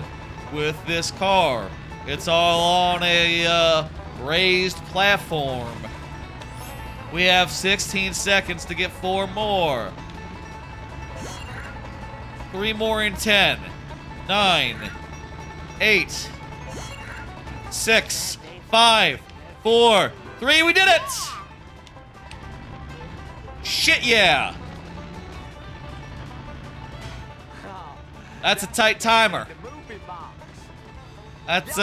with this car. It's all on a raised platform. We have 16 seconds to get 4 more. 3 more in 10. 9. 8. 6. 5. 4. 3. We did it! Shit yeah! That's a tight timer. That's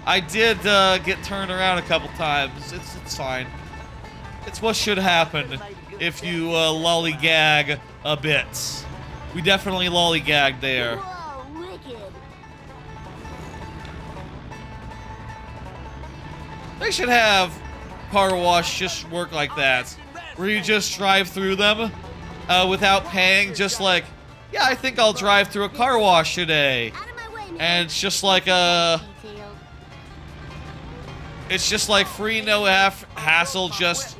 I did get turned around a couple times. It's fine. It's what should happen if you lollygag a bit. We definitely lollygagged there. Whoa, wicked. They should have car wash just work like that, where you just drive through them without paying. Just like, yeah, I think I'll drive through a car wash today, and it's just like it's just like free, no hassle. Just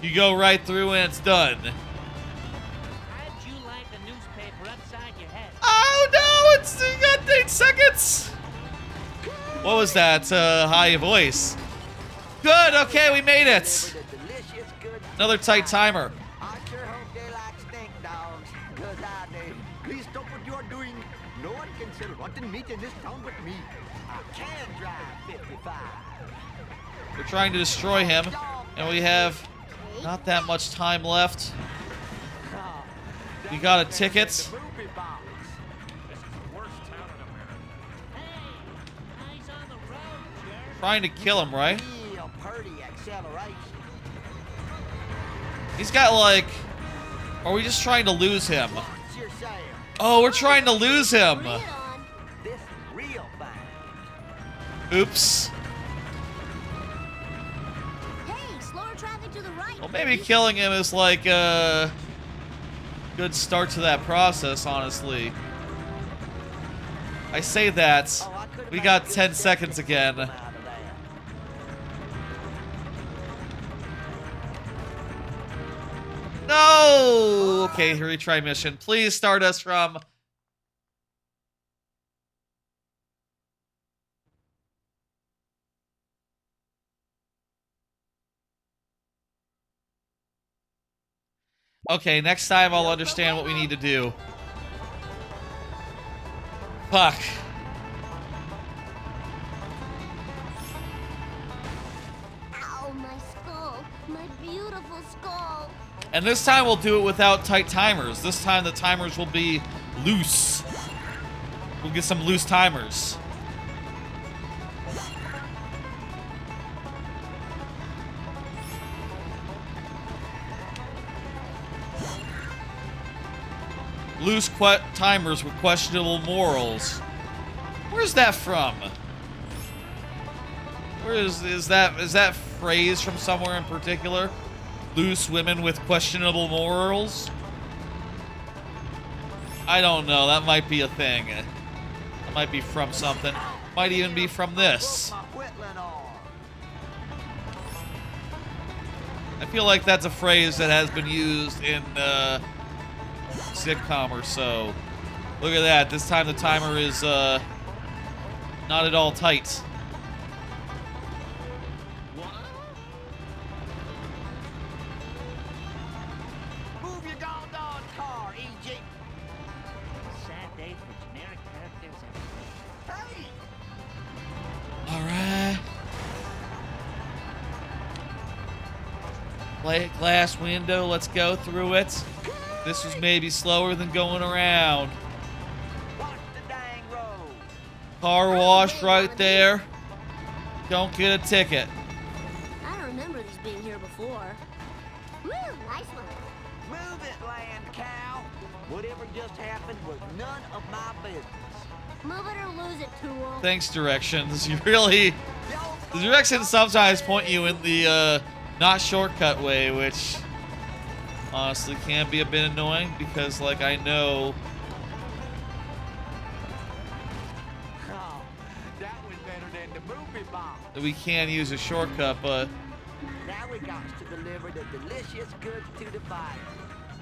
you go right through and it's done. Oh no! It's got 8 seconds. What was that high voice? Good. Okay, we made it. Another tight timer. I sure hope they like stink dogs, 'cause I do. Please stop what you are doing. No one can sell rotten meat in this town but me. I can drive 55. We're trying to destroy him, and we have not that much time left. We got a ticket. Trying to kill him, right? Real purty acceleration. He's got like... Are we just trying to lose him? What's your sale? Oh, we're trying to lose him. This is real fine. Oops. Hey, slower traffic to the right. Well, maybe killing him is like a good start to that process, honestly. I say that. We got 10 seconds again. No! Okay, retry mission. Please start us from... Okay, next time I'll understand what we need to do. Fuck. Ow, my skull. My beautiful skull. And this time we'll do it without tight timers. This time the timers will be loose. We'll get some loose timers. Loose timers with questionable morals. Where's that from? Where is that phrase from somewhere in particular? Loose women with questionable morals? I don't know. That might be a thing. That might be from something. Might even be from this. I feel like that's a phrase that has been used in sitcom or so. Look at that. This time the timer is not at all tight. Move your doggone car, EJ. Sad day for generic characters. Hey! Alright. Glass window, let's go through it. This was maybe slower than going around. Watch the dang road. Car wash right there. Don't get a ticket. I don't remember these being here before. Woo, nice one. Move it, land cow. Whatever just happened was none of my business. Move it or lose it, Tool. Thanks, directions. You really... The directions sometimes point you in the not shortcut way, which honestly can be a bit annoying because, like, I know... Oh, that was better than the movie box. that we can use a shortcut, but... Now we got to deliver the delicious goods to the buyer.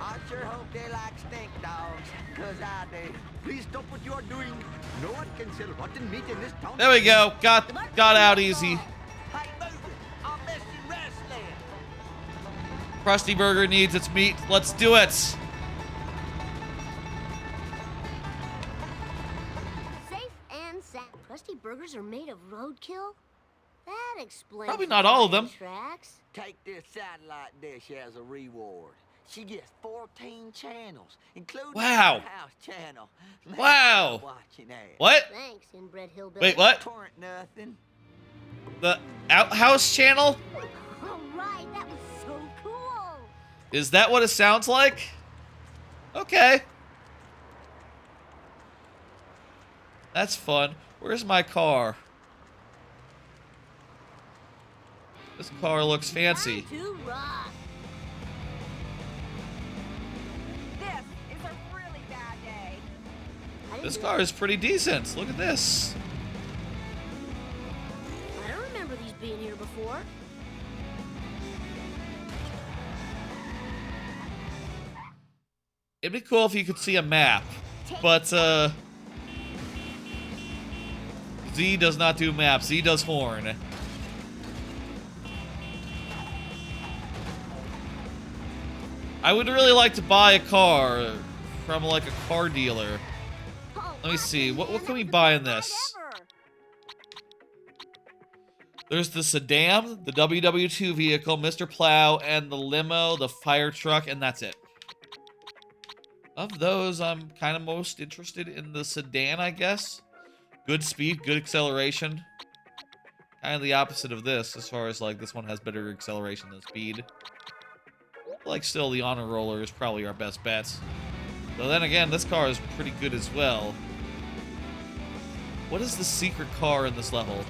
I sure hope they like stink dogs, cause I do. Please stop what you are doing. No one can sell rotten meat in this town. There we go. Got out easy. Hey, move it. I'm missing wrestling. Krusty Burger needs its meat. Let's do it. Safe and sound. Krusty Burgers are made of roadkill? That explains... Probably not all of them. Tracks. Take this satellite dish as a reward. She gets 14 channels, including Wow. the house channel. Wow. Watching that. What? Thanks, inbred hillbilly. Wait, what? Torrent nothing. The Outhouse channel? All right, that was so cool. Is that what it sounds like? Okay. That's fun. Where's my car? This car looks fancy. Time to rock. This is a really bad day. This car is pretty decent. Look at this. I don't remember these being here before. It'd be cool if you could see a map, but Z does not do maps. Z does horn. I would really like to buy a car from like a car dealer. Let me see. What can we buy in this? There's the sedan, the WW2 vehicle, Mr. Plow, and the limo, the fire truck, and that's it. Of those, I'm kind of most interested in the sedan, I guess. Good speed, good acceleration. Kind of the opposite of this, as far as like this one has better acceleration than speed. Like still, the honor roller is probably our best bet. Though then again, this car is pretty good as well. What is the secret car in this level?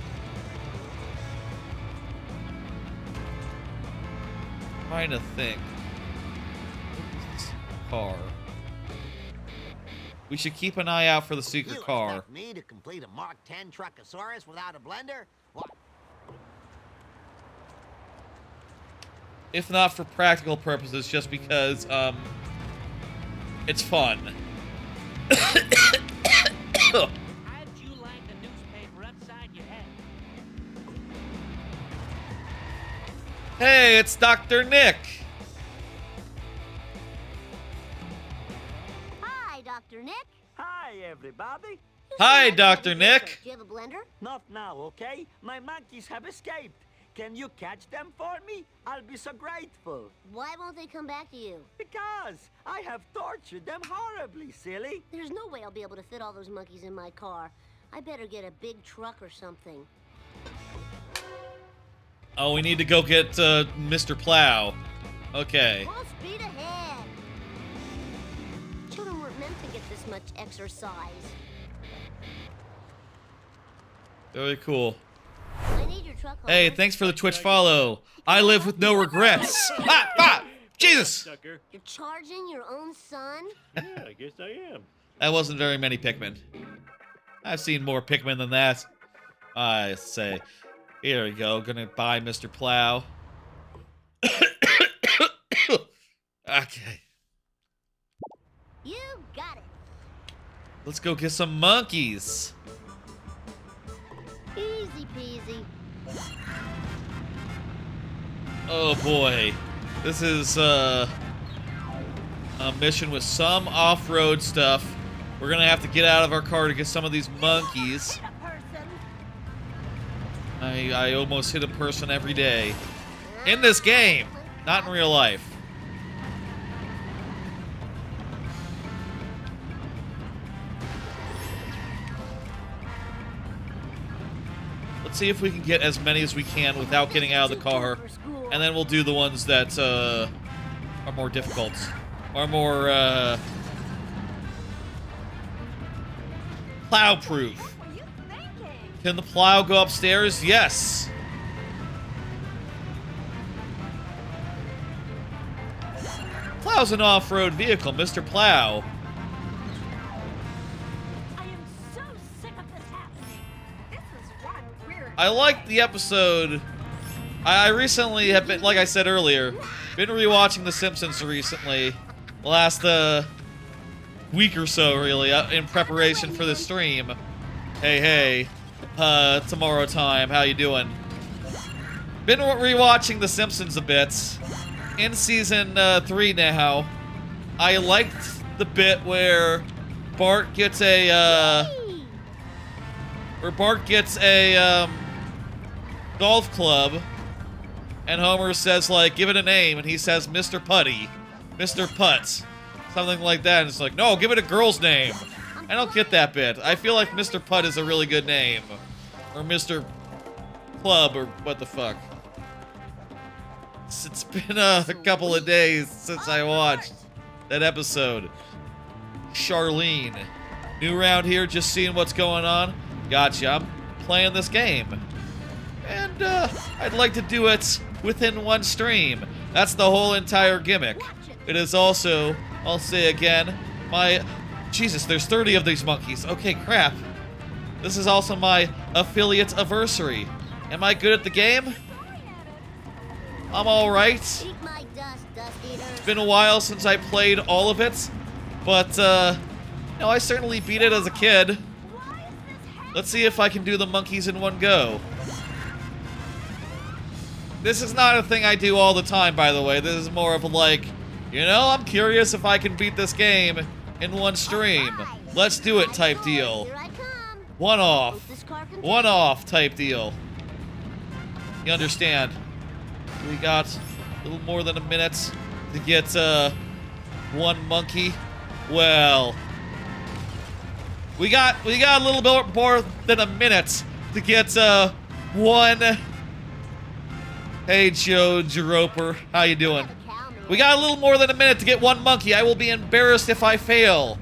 I'm trying to think. What is the secret car? We should keep an eye out for the secret car. Expect me to complete a Mark 10 Truckosaurus without a blender? What? If not for practical purposes, just because, it's fun. How'd you like the newspaper upside your head? Hey, it's Dr. Nick. everybody. Hi, Dr. Nick. Do you have a blender? Not now, okay? My monkeys have escaped. Can you catch them for me? I'll be so grateful. Why won't they come back to you? Because I have tortured them horribly, silly. There's no way I'll be able to fit all those monkeys in my car. I better get a big truck or something. Oh, we need to go get Mr. Plow. Okay. Full speed ahead. Children weren't meant to get this much exercise. Very cool. I need your truck. Hey, Homer. thanks for the Twitch follow. I live with no regrets. Ah, ah, Jesus! Sucker. You're charging your own son? Yeah, I guess I am. That wasn't very many Pikmin. I've seen more Pikmin than that. I say. Here we go. Gonna buy Mr. Plow. Okay. You got it. Let's go get some monkeys. Easy peasy. Oh boy. This is a mission with some off-road stuff. We're gonna have to get out of our car to get some of these monkeys. I almost hit a person every day. In this game, not in real life. Let's see if we can get as many as we can without getting out of the car. And then we'll do the ones that are more difficult. Or more plow-proof. Can the plow go upstairs? Yes. Plow's an off-road vehicle, Mr. Plow. I am so sick of this happening. This is one weird. I liked the episode. I recently have been, like I said earlier, been rewatching The Simpsons recently. The last week or so, really, in preparation for the stream. Hey, tomorrow time, how you doing? Been rewatching The Simpsons a bit. In season 3 now. I liked the bit where Bart gets a golf club, and Homer says, like, give it a name, and he says Mr. Putty, Mr. Putt, something like that, and it's like, no, give it a girl's name. I don't get that bit. I feel like Mr. Putt is a really good name, or Mr. Club, or what the fuck. It's been a couple of days since I watched that episode. Charlene. New around here, just seeing what's going on. Gotcha, I'm playing this game. And I'd like to do it within one stream. That's the whole entire gimmick. It is also, I'll say again, my... Jesus, there's 30 of these monkeys. Okay, crap. This is also my affiliate anniversary. Am I good at the game? I'm alright. Eat my dust, dust eater. It's been a while since I played all of it, but, no, I certainly beat it as a kid. Let's see if I can do the monkeys in one go. This is not a thing I do all the time, by the way. This is more of a, like, you know, I'm curious if I can beat this game in one stream. Let's do it type deal. Here I come. One off. Hope this car can One off type deal. You understand? We got a little more than a minute to get one monkey. Well, we got a little bit more than a minute to get one. Hey Joe Jeroper, how you doing? We got a little more than a minute to get one monkey. I will be embarrassed if I fail.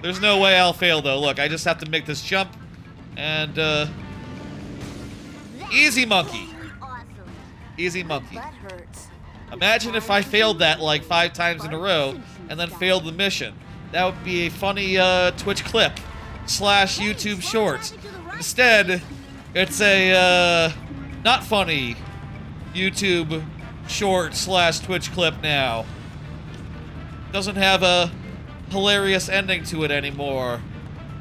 There's no way I'll fail though. Look, I just have to make this jump and easy monkey. Easy monkey. Imagine if I failed that like 5 times in a row and then failed the mission. That would be a funny Twitch clip / YouTube short. Instead, it's a not funny YouTube short / Twitch clip now. Doesn't have a hilarious ending to it anymore.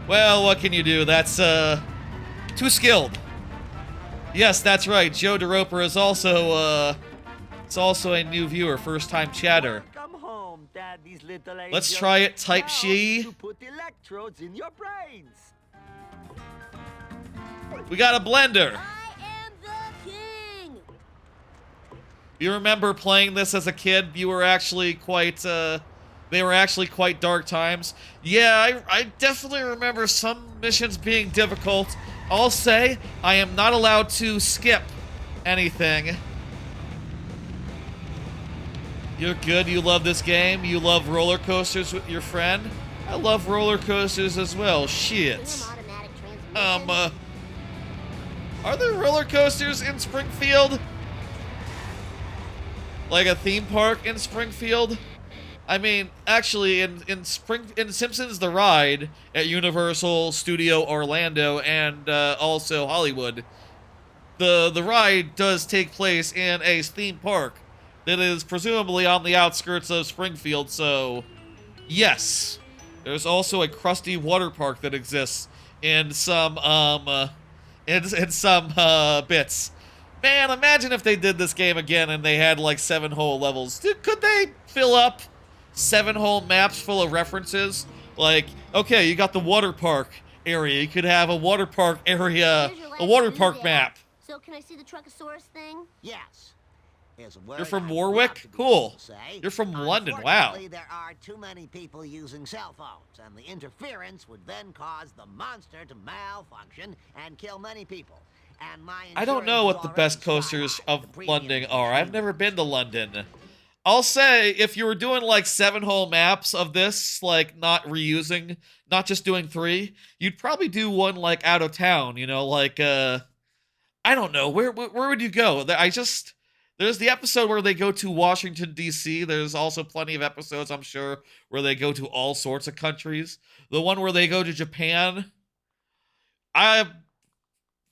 Well, what can you do? That's too skilled. Yes, that's right. Joe DeRoper is also it's also a new viewer, first time chatter. Come home, Sometimes these little Let's angels try it, type know she. to put electrodes in your brains. We got a blender. I am the king. You remember playing this as a kid? You were actually quite, they were actually quite dark times. Yeah, I definitely remember some missions being difficult. I'll say, I am not allowed to skip anything. You're good, you love this game, you love roller coasters with your friend. I love roller coasters as well, shit. Are there roller coasters in Springfield? Like a theme park in Springfield? I mean, actually, in Simpsons The Ride at Universal Studio Orlando and also Hollywood, the ride does take place in a theme park that is presumably on the outskirts of Springfield, so yes. There's also a crusty water park that exists in some bits. Man, imagine if they did this game again and they had like 7 whole levels. Could they fill up 7 whole maps full of references? Like, okay, you got the water park area. You could have a water park area, a water park map. So can I see the Truckosaurus thing? Yes. Here's a word You're from I'm Warwick? not to be Cool. able to say. You're from London, wow. Unfortunately, there are too many people using cell phones, and the interference would then cause the monster to malfunction and kill many people. And my I don't know what insurance the has best already coasters skyrocketed. of The premium London is are. I've extremely never been to London. I'll say, if you were doing like 7 whole maps of this, like not reusing, not just doing 3, you'd probably do one like out of town, you know, like, I don't know, where would you go? There's the episode where they go to Washington, D.C. There's also plenty of episodes, I'm sure, where they go to all sorts of countries. The one where they go to Japan,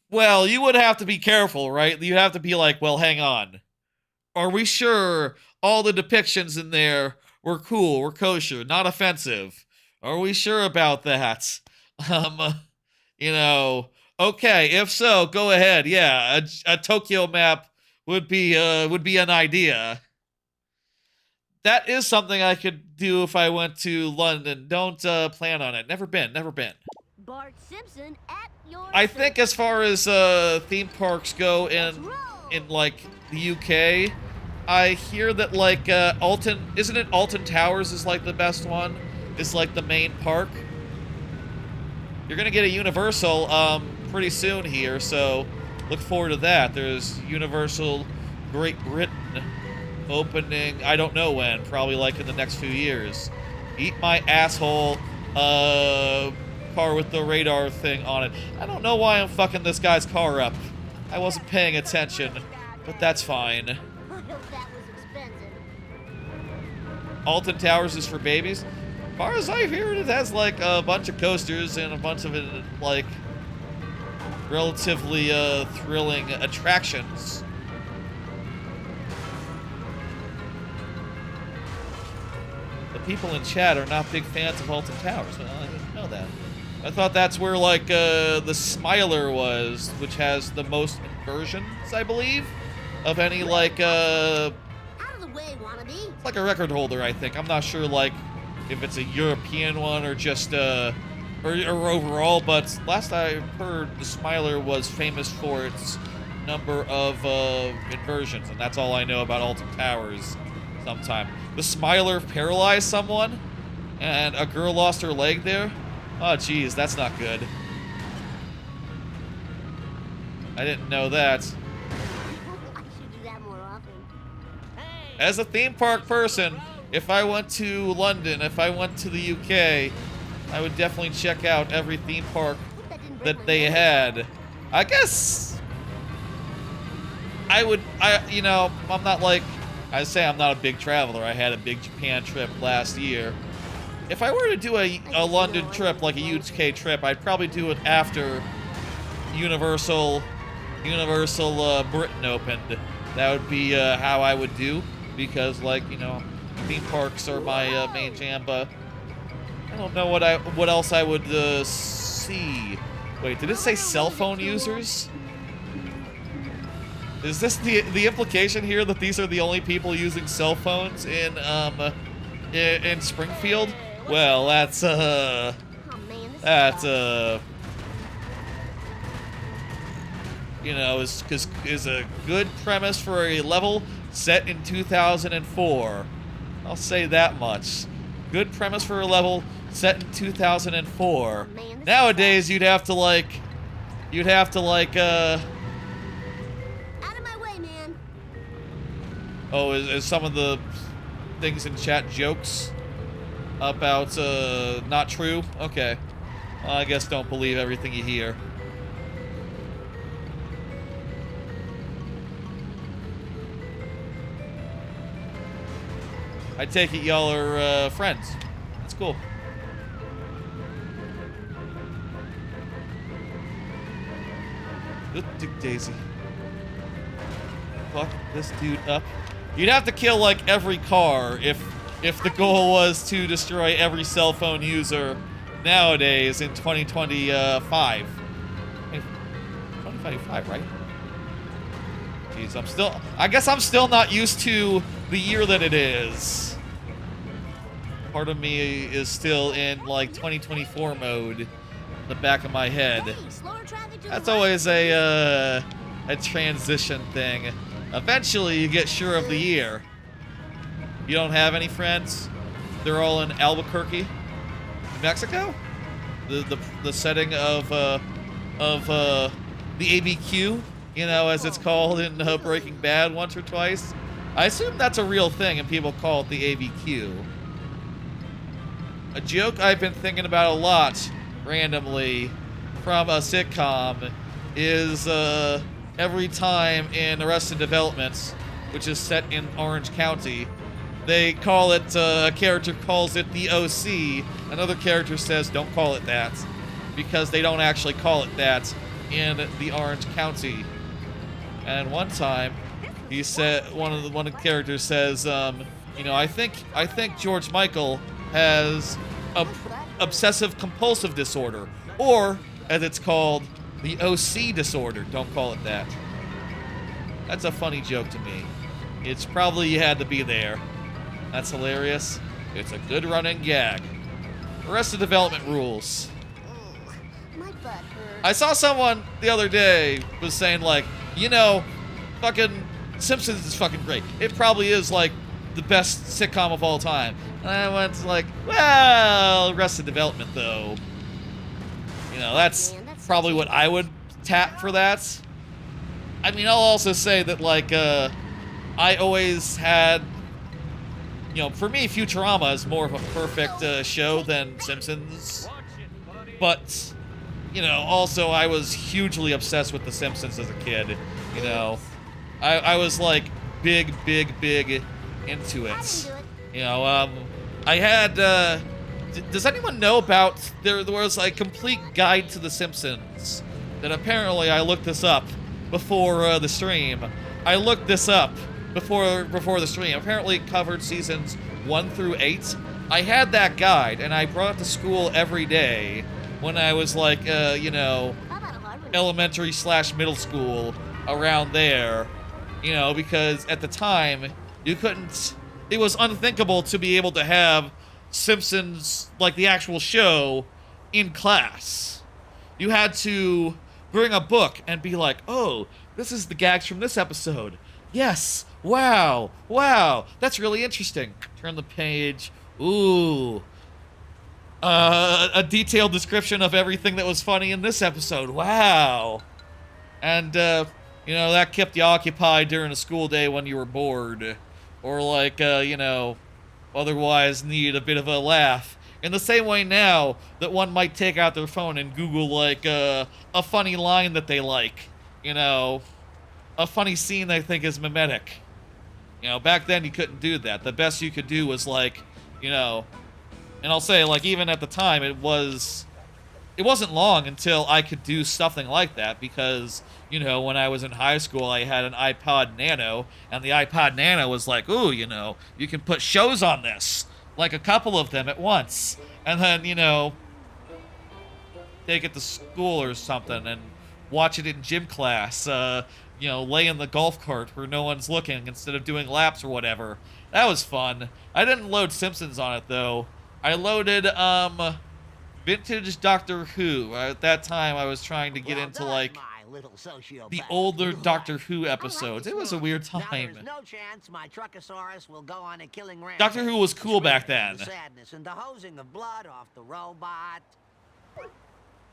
well, you would have to be careful, right? You have to be like, well, hang on. Are we sure all the depictions in there were cool, were kosher, not offensive? Are we sure about that? You know, okay, if so, go ahead. Yeah, a Tokyo map would be an idea. That is something I could do if I went to London. Don't plan on it. Never been. Bart Simpson at your I think as far as theme parks go in like the UK, I hear that like isn't it Alton Towers is like the best one? It's like the main park. You're gonna get a Universal pretty soon here, so look forward to that. There's Universal Great Britain opening, I don't know when, probably like in the next few years. Eat my asshole, car with the radar thing on it. I don't know why I'm fucking this guy's car up. I wasn't paying attention, but that's fine. I hope that was expensive. Alton Towers is for babies. As far as I hear, it has like a bunch of coasters and a bunch of like relatively thrilling attractions. The people in chat are not big fans of Alton Towers. Well, I didn't know that. I thought that's where like the Smiler was, which has the most inversions, I believe, of any like Out of the way, wannabe. it's like a record holder, I think. I'm not sure like if it's a European one or just or overall, but last I heard the Smiler was famous for its number of inversions, and that's all I know about Alton Towers. Sometime the Smiler paralyzed someone and a girl lost her leg there. Oh geez, that's not good. I didn't know that. I should do that more often. As a theme park person, if I went to London, if I went to the UK, I would definitely check out every theme park that they had. I guess you know, I'm not like, I say I'm not a big traveler. I had a big Japan trip last year. If I were to do a London trip, like a UK trip, I'd probably do it after Universal Britain opened. That would be how I would do, because like, you know, theme parks are my main jam, but I don't know what else I would see. Wait, did it say cell phone users? Is this the implication here that these are the only people using cell phones in in Springfield, well, that's Oh man, this that's sucks. you know, is a good premise for a level set in 2004. I'll say that much. Good premise for a level set in 2004. Oh, man, Nowadays, you'd have to like, Out of my way, man. oh, is some of the things in chat jokes about not true? Okay, well, I guess don't believe everything you hear. I take it y'all are friends. That's cool. Good Dick Daisy. Fuck this dude up. You'd have to kill like every car if the goal was to destroy every cell phone user nowadays in 2025. 2025, right? Jeez, I guess I'm still not used to the year that it is. Part of me is still in like 2024 mode in the back of my head. Hey, slower traffic to That's the right, always a transition thing. Eventually you get sure of the year. You don't have any friends? They're all in Albuquerque, New Mexico? The setting of the ABQ, you know, as it's called in Breaking Bad once or twice. I assume that's a real thing and people call it the ABQ. A joke I've been thinking about a lot, randomly, from a sitcom is every time in Arrested Development, which is set in Orange County, they call it, a character calls it the OC, another character says don't call it that, because they don't actually call it that in the Orange County. And one time, he said, one of the characters says, you know, I think George Michael has obsessive compulsive disorder, or as it's called, the OC disorder. Don't call it that. That's a funny joke to me. It's probably you had to be there. That's hilarious. It's a good running gag. Arrested Development rules. My butt hurts. I saw someone the other day was saying like, you know, fucking Simpsons is fucking great. It probably is like the best sitcom of all time. And I went like, well, Arrested Development though. You know, that's probably what I would tap for that. I mean, I'll also say that like, I always had, you know, for me, Futurama is more of a perfect show than Simpsons. But, you know, also I was hugely obsessed with The Simpsons as a kid. You know, I was like big into it. You know, I had, does anyone know about, there was a complete guide to The Simpsons that apparently I looked this up before the stream. I looked this up before the stream. Apparently it covered seasons 1 through 8. I had that guide and I brought it to school every day when I was like, you know, elementary / middle school, around there. You know, because at the time, you couldn't, it was unthinkable to be able to have Simpsons, like the actual show, in class. You had to bring a book and be like, oh, this is the gags from this episode. Yes, wow, that's really interesting. Turn the page, ooh. A detailed description of everything that was funny in this episode, wow. And, you know, that kept you occupied during a school day when you were bored. Or like, you know, otherwise need a bit of a laugh. In the same way now that one might take out their phone and Google like a funny line that they like. You know, a funny scene they think is mimetic. You know, back then you couldn't do that. The best you could do was like, you know, and I'll say like even at the time it wasn't long until I could do something like that because, you know, when I was in high school, I had an iPod Nano, and the iPod Nano was like, ooh, you know, you can put shows on this, like a couple of them at once, and then, you know, take it to school or something and watch it in gym class. You know, lay in the golf cart where no one's looking instead of doing laps or whatever. That was fun. I didn't load Simpsons on it though. I loaded vintage Doctor Who. At that time, I was trying to get into like the older Doctor Who episodes. It was a weird time. There's no chance my Truckosaurus will go on a killing rampage. Doctor Who was cool back then. The sadness and the hosing of blood off the robot.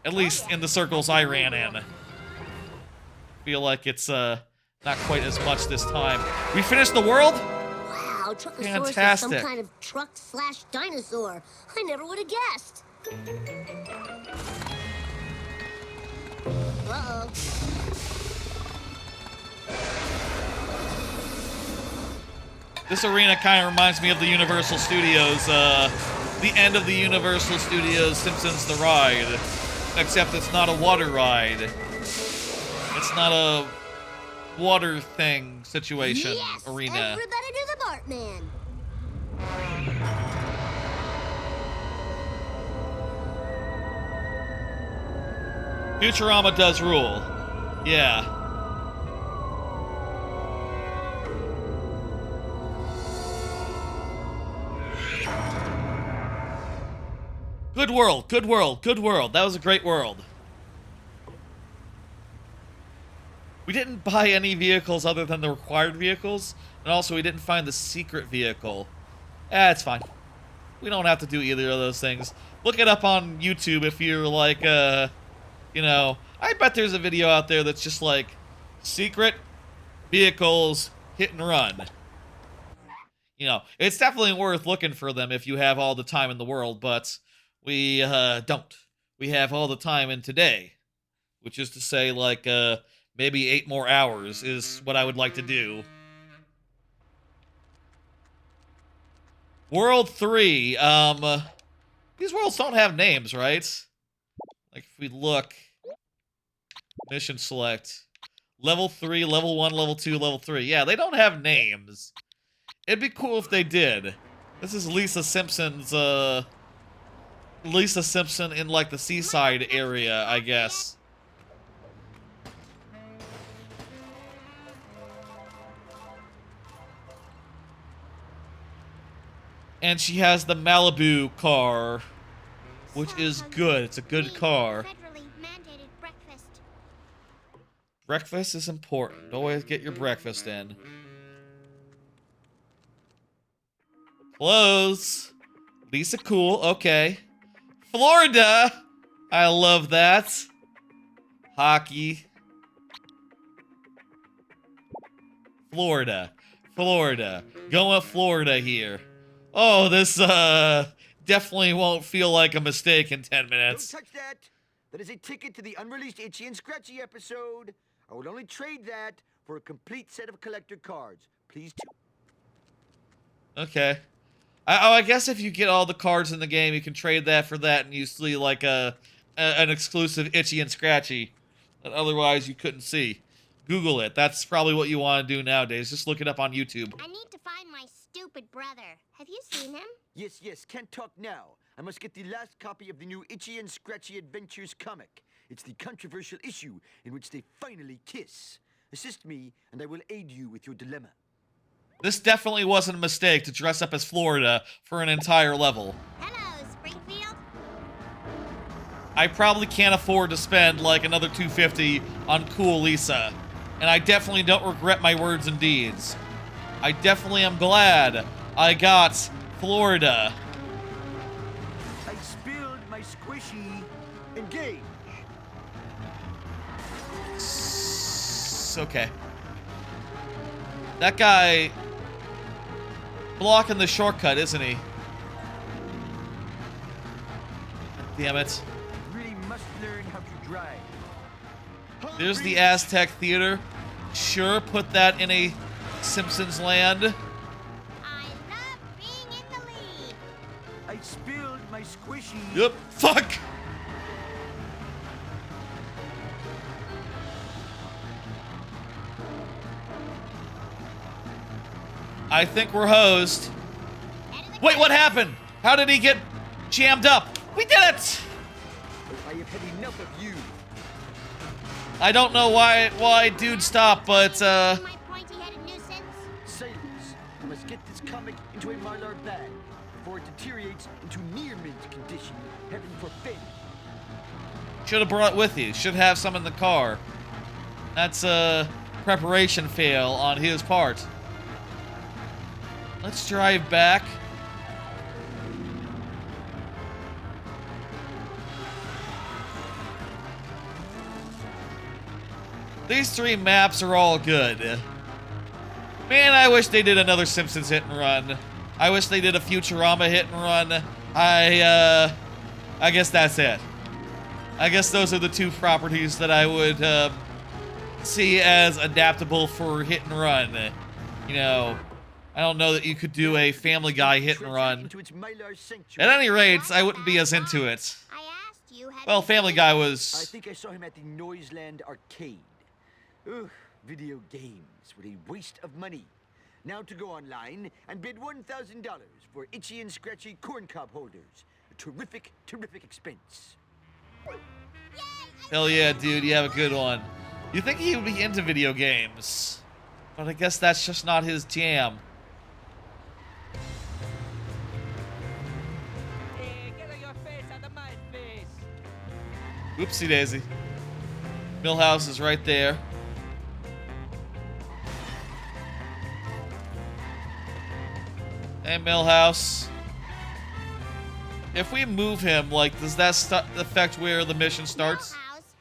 At least in the circles I ran in. Feel like it's not quite as much this time. We finished the world? Wow, Truckosaurus is some Fantastic. kind of truck/dinosaur. I never would have guessed. Uh-oh. This arena kind of reminds me of the Universal Studios, the end of the Universal Studios Simpsons The Ride. Except it's not a water ride. It's not a water thing situation Yes, arena. everybody do the Bartman. Futurama does rule. Yeah. Good world, good world, good world. That was a great world. We didn't buy any vehicles other than the required vehicles, and also we didn't find the secret vehicle. It's fine. We don't have to do either of those things. Look it up on YouTube if you're like, you know, I bet there's a video out there that's just like, secret vehicles, hit and run. You know, it's definitely worth looking for them if you have all the time in the world, but we don't. We have all the time in today, which is to say, like, maybe 8 more hours is what I would like to do. World 3, these worlds don't have names, right? Like, if we look, mission select, level 3, level 1, level 2, level 3. Yeah, they don't have names. It'd be cool if they did. This is Lisa Simpson's, Lisa Simpson in, like, the seaside area, I guess. And she has the Malibu car, which is good. It's a good car. Breakfast is important. Always get your breakfast in. Clothes. Lisa cool. Okay. Florida. I love that. Hockey. Florida. Florida. Going Florida here. Oh, this definitely won't feel like a mistake in 10 minutes. Don't touch that. That is a ticket to the unreleased Itchy and Scratchy episode. I will only trade that for a complete set of collector cards. Please do. Okay. I guess if you get all the cards in the game, you can trade that for that, and you see like an exclusive Itchy and Scratchy that otherwise you couldn't see. Google it. That's probably what you want to do nowadays. Just look it up on YouTube. I need to find my stupid brother. Have you seen him? Yes, can't talk now. I must get the last copy of the new Itchy and Scratchy Adventures comic. It's the controversial issue in which they finally kiss. Assist me, and I will aid you with your dilemma. This definitely wasn't a mistake to dress up as Florida for an entire level. Hello, Springfield. I probably can't afford to spend like another $250 on cool Lisa. And I definitely don't regret my words and deeds. I definitely am glad I got Florida. I spilled my squishy. Engage. Okay. That guy blocking the shortcut, isn't he? Damn it. Really must learn how to drive. There's the Aztec Theater. Sure, put that in a Simpsons land. I love being in the lead. I spilled my squishy. Yep. Fuck! I think we're hosed. Wait, what happened? How did he get jammed up? We did it! I have had enough of you. I don't know why dude stopped, but My pointy-headed nuisance. Silence. I must get this comic into a Mylar bag before it deteriorates into near mint condition. Heaven forbid. should have brought it with you. Should have some in the car. That's a preparation fail on his part. Let's drive back. These 3 maps are all good. Man, I wish they did another Simpsons Hit and Run. I wish they did a Futurama Hit and Run. I guess that's it. I guess those are the 2 properties that I would see as adaptable for Hit and Run. You know, I don't know that you could do a Family Guy Hit and Run. At any rate, I wouldn't be as into it. Well, Family Guy was... I think I saw him at the Noiseland Arcade. Ugh, video games. What a waste of money. Now to go online and bid $1,000 for itchy and scratchy corncob holders. A terrific, terrific expense. Hell yeah, dude, you have a good one. You think he would be into video games, but I guess that's just not his jam. Hey, get your face out of my face. Oopsie daisy. Millhouse is right there. Hey, Millhouse. If we move him, like, does that affect where the mission starts?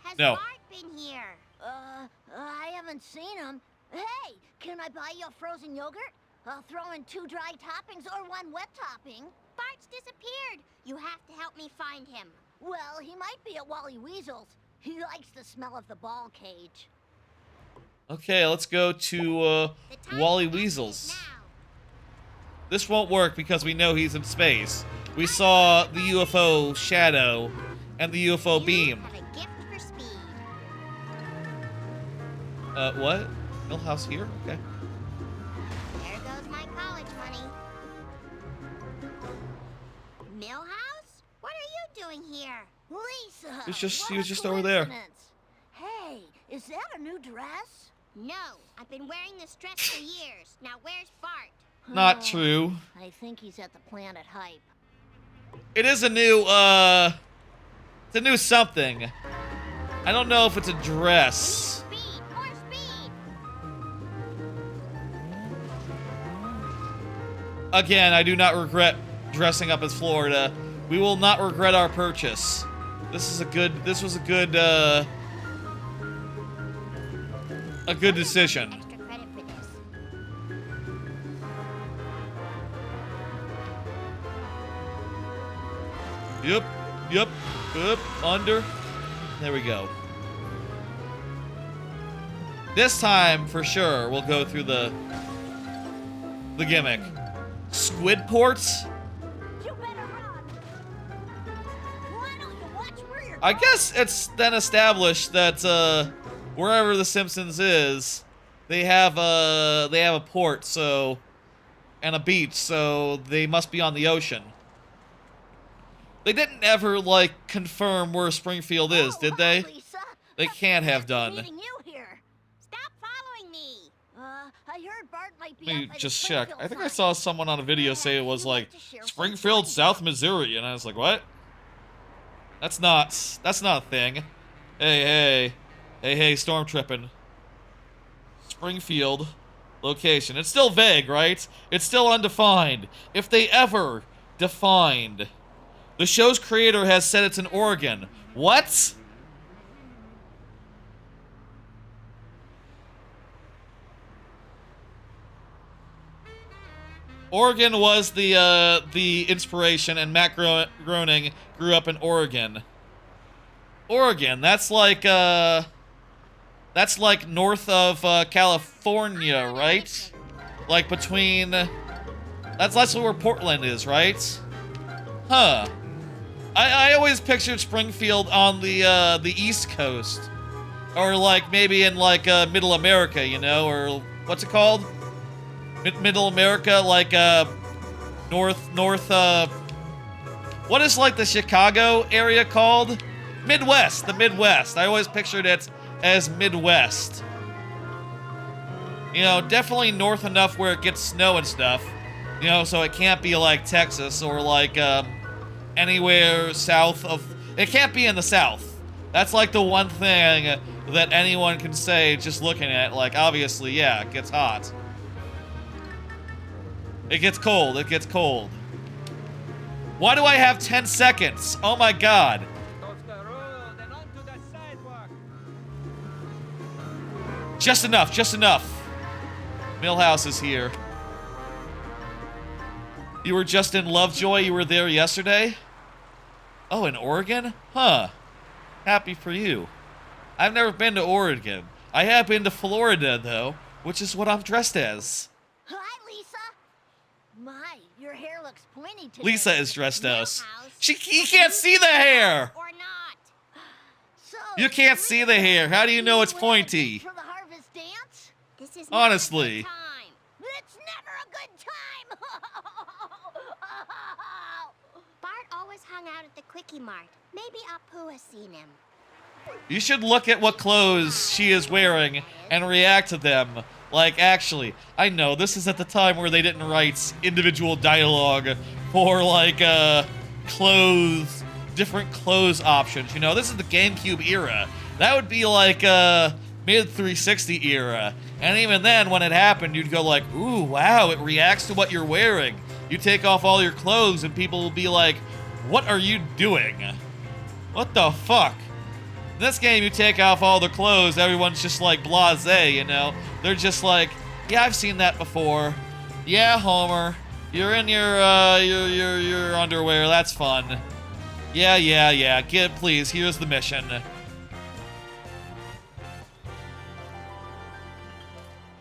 Has No. Bart been here? I haven't seen him. Hey, can I buy you a frozen yogurt? I'll throw in 2 dry toppings or 1 wet topping. Bart's disappeared. You have to help me find him. Well, he might be at Wally Weasel's. He likes the smell of the ball cage. Okay, let's go to Wally Weasel's. This won't work because we know he's in space. We saw the UFO shadow and the UFO beam. Have a gift for speed. What? Millhouse here? Okay. There goes my college money. Millhouse? What are you doing here? Lisa! He was just over there. Hey, is that a new dress? No, I've been wearing this dress for years. Now where's Bart? Not true. I think he's at the Planet Hype. It is a new, it's a new something. I don't know if it's a dress. Speed, more speed! Again, I do not regret dressing up as Florida. We will not regret our purchase. This was a good decision. Extra credit for this. Yep, under. There we go. This time, for sure, we'll go through the gimmick. Squid ports? You better run. Why don't you watch where you're I guess it's then established that wherever the Simpsons is, they have a port, so, and a beach, so they must be on the ocean. They didn't ever, like, confirm where Springfield is, did they? Lisa. They can't have done. Meeting you here. Stop following me. I heard Bart might be Let me up by the just check. Springfield I think I sign. saw someone on a video say it was like Springfield, South Missouri, and I was like, what? That's not a thing. Hey, storm tripping. Springfield location. It's still vague, right? It's still undefined. If they ever defined. The show's creator has said it's in Oregon. What? Oregon was the inspiration, and Matt Groening grew up in Oregon. Oregon, that's like north of California, right? Like between, that's where Portland is, right? Huh. I always pictured Springfield on the East Coast, or like maybe in like Middle America, you know, or what's it called? Middle America, like north. What is like the Chicago area called? Midwest. The Midwest. I always pictured it as Midwest. You know, definitely north enough where it gets snow and stuff. You know, so it can't be like Texas or like anywhere south of... It can't be in the south. That's like the one thing that anyone can say just looking at it. Like, obviously, yeah, it gets hot. It gets cold. It gets cold. Why do I have 10 seconds? Oh my god. Just enough, just enough. Millhouse is here. You were just in Lovejoy? You were there yesterday? Oh, in Oregon? Huh. Happy for you. I've never been to Oregon. I have been to Florida, though, which is what I'm dressed as. Hi, Lisa. My, your hair looks pointy today. Lisa is dressed as. You can't see the hair! Or not. So, You can't see the hair. How do you know it's pointy? For the harvest dance? This is Honestly. It's never a good time. Bart always hung out at the Quickie Mart. Maybe Apu has seen him. You should look at what clothes she is wearing and react to them. Like, actually, I know this is at the time where they didn't write individual dialogue for, like, clothes, different clothes options. You know, this is the GameCube era. That would be like, mid-360 era. And even then, when it happened, you'd go like, ooh, wow, it reacts to what you're wearing. You take off all your clothes and people will be like, what are you doing? What the fuck? In this game, you take off all the clothes, everyone's just like blasé, you know? They're just like, yeah, I've seen that before. Yeah, Homer, you're in your underwear, that's fun. Yeah, get, please, here's the mission.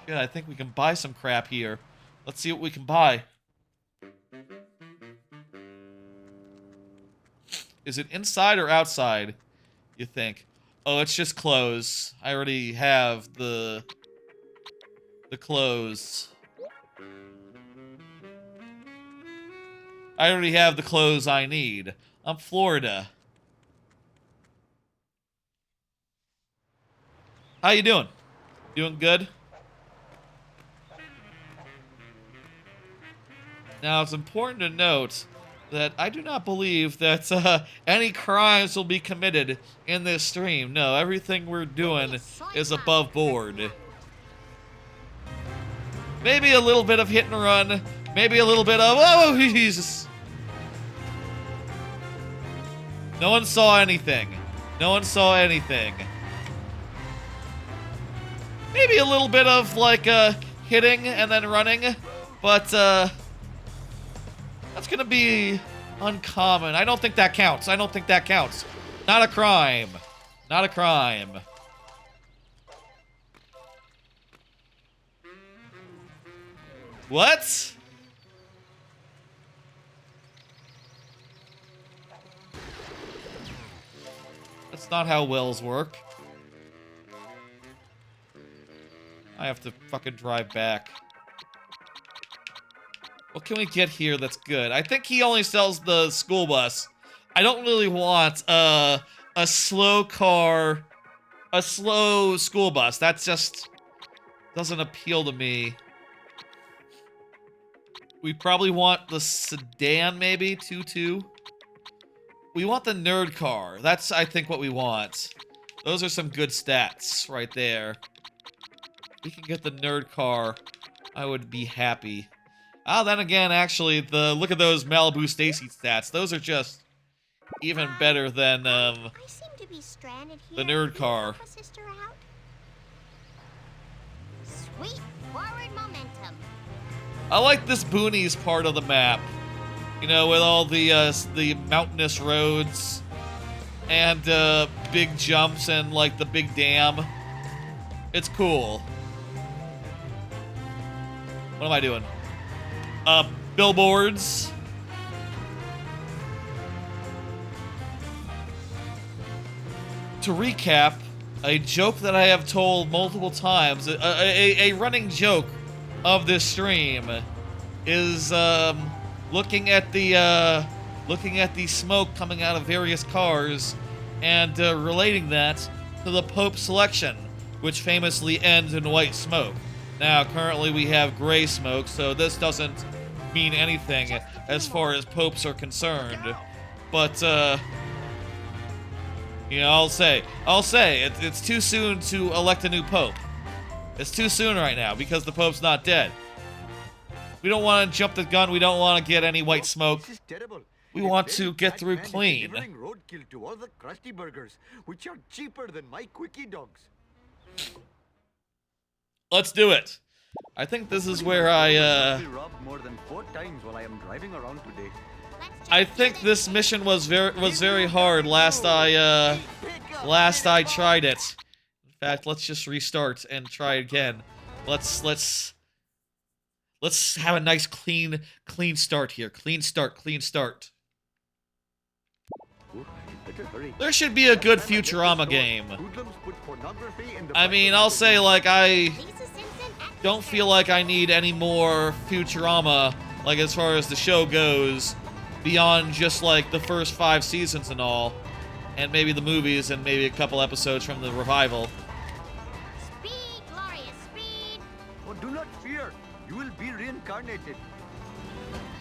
Shit, I think we can buy some crap here. Let's see what we can buy. Is it inside or outside, you think? Oh, it's just clothes. I already have the clothes. I already have the clothes I need. I'm Florida. How you doing? Doing good? Now, it's important to note that I do not believe that any crimes will be committed in this stream. No, everything we're doing is above board. Maybe a little bit of hit and run. Maybe a little bit of... Oh, Jesus. No one saw anything. No one saw anything. Maybe a little bit of, like, hitting and then running. But, that's gonna be uncommon. I don't think that counts. I don't think that counts. Not a crime. Not a crime. What? That's not how wells work. I have to fucking drive back. What can we get here that's good? I think he only sells the school bus. I don't really want a slow car, a slow school bus. That just doesn't appeal to me. We probably want the sedan, maybe, 2-2. We want the nerd car. That's, I think, what we want. Those are some good stats right there. If we can get the nerd car, I would be happy. Ah, then again, actually, look at those Malibu Stacy stats. Those are just even better than I seem to be stranded here. the nerd car. Help a sister out? Sweet forward momentum. I like this boonies part of the map. You know, with all the mountainous roads and big jumps and like the big dam. It's cool. What am I doing? Billboards. To recap, a joke that I have told multiple times, a running joke of this stream is looking at the smoke coming out of various cars and relating that to the Pope selection, which famously ends in white smoke. Now, currently we have gray smoke, so this doesn't mean anything as far as popes are concerned. But, you know, I'll say it's too soon to elect a new pope. It's too soon right now because the pope's not dead. We don't want to jump the gun. We don't want to get any white smoke. We want to get through clean. Roadkill to all the Krusty Burgers, which are cheaper than my Quickie Dogs. Let's do it. I think this is where I more than 4 times while I am driving around today. I think this mission was very hard last I tried it. In fact, let's just restart and try again. Let's have a nice clean start here. Clean start. There should be a good Futurama game. I mean, I'll say, like, I don't feel like I need any more Futurama, like, as far as the show goes, beyond just, like, the first 5 seasons and all, and maybe the movies and maybe a couple episodes from the revival. Speed, glorious speed! Oh, do not fear. You will be reincarnated.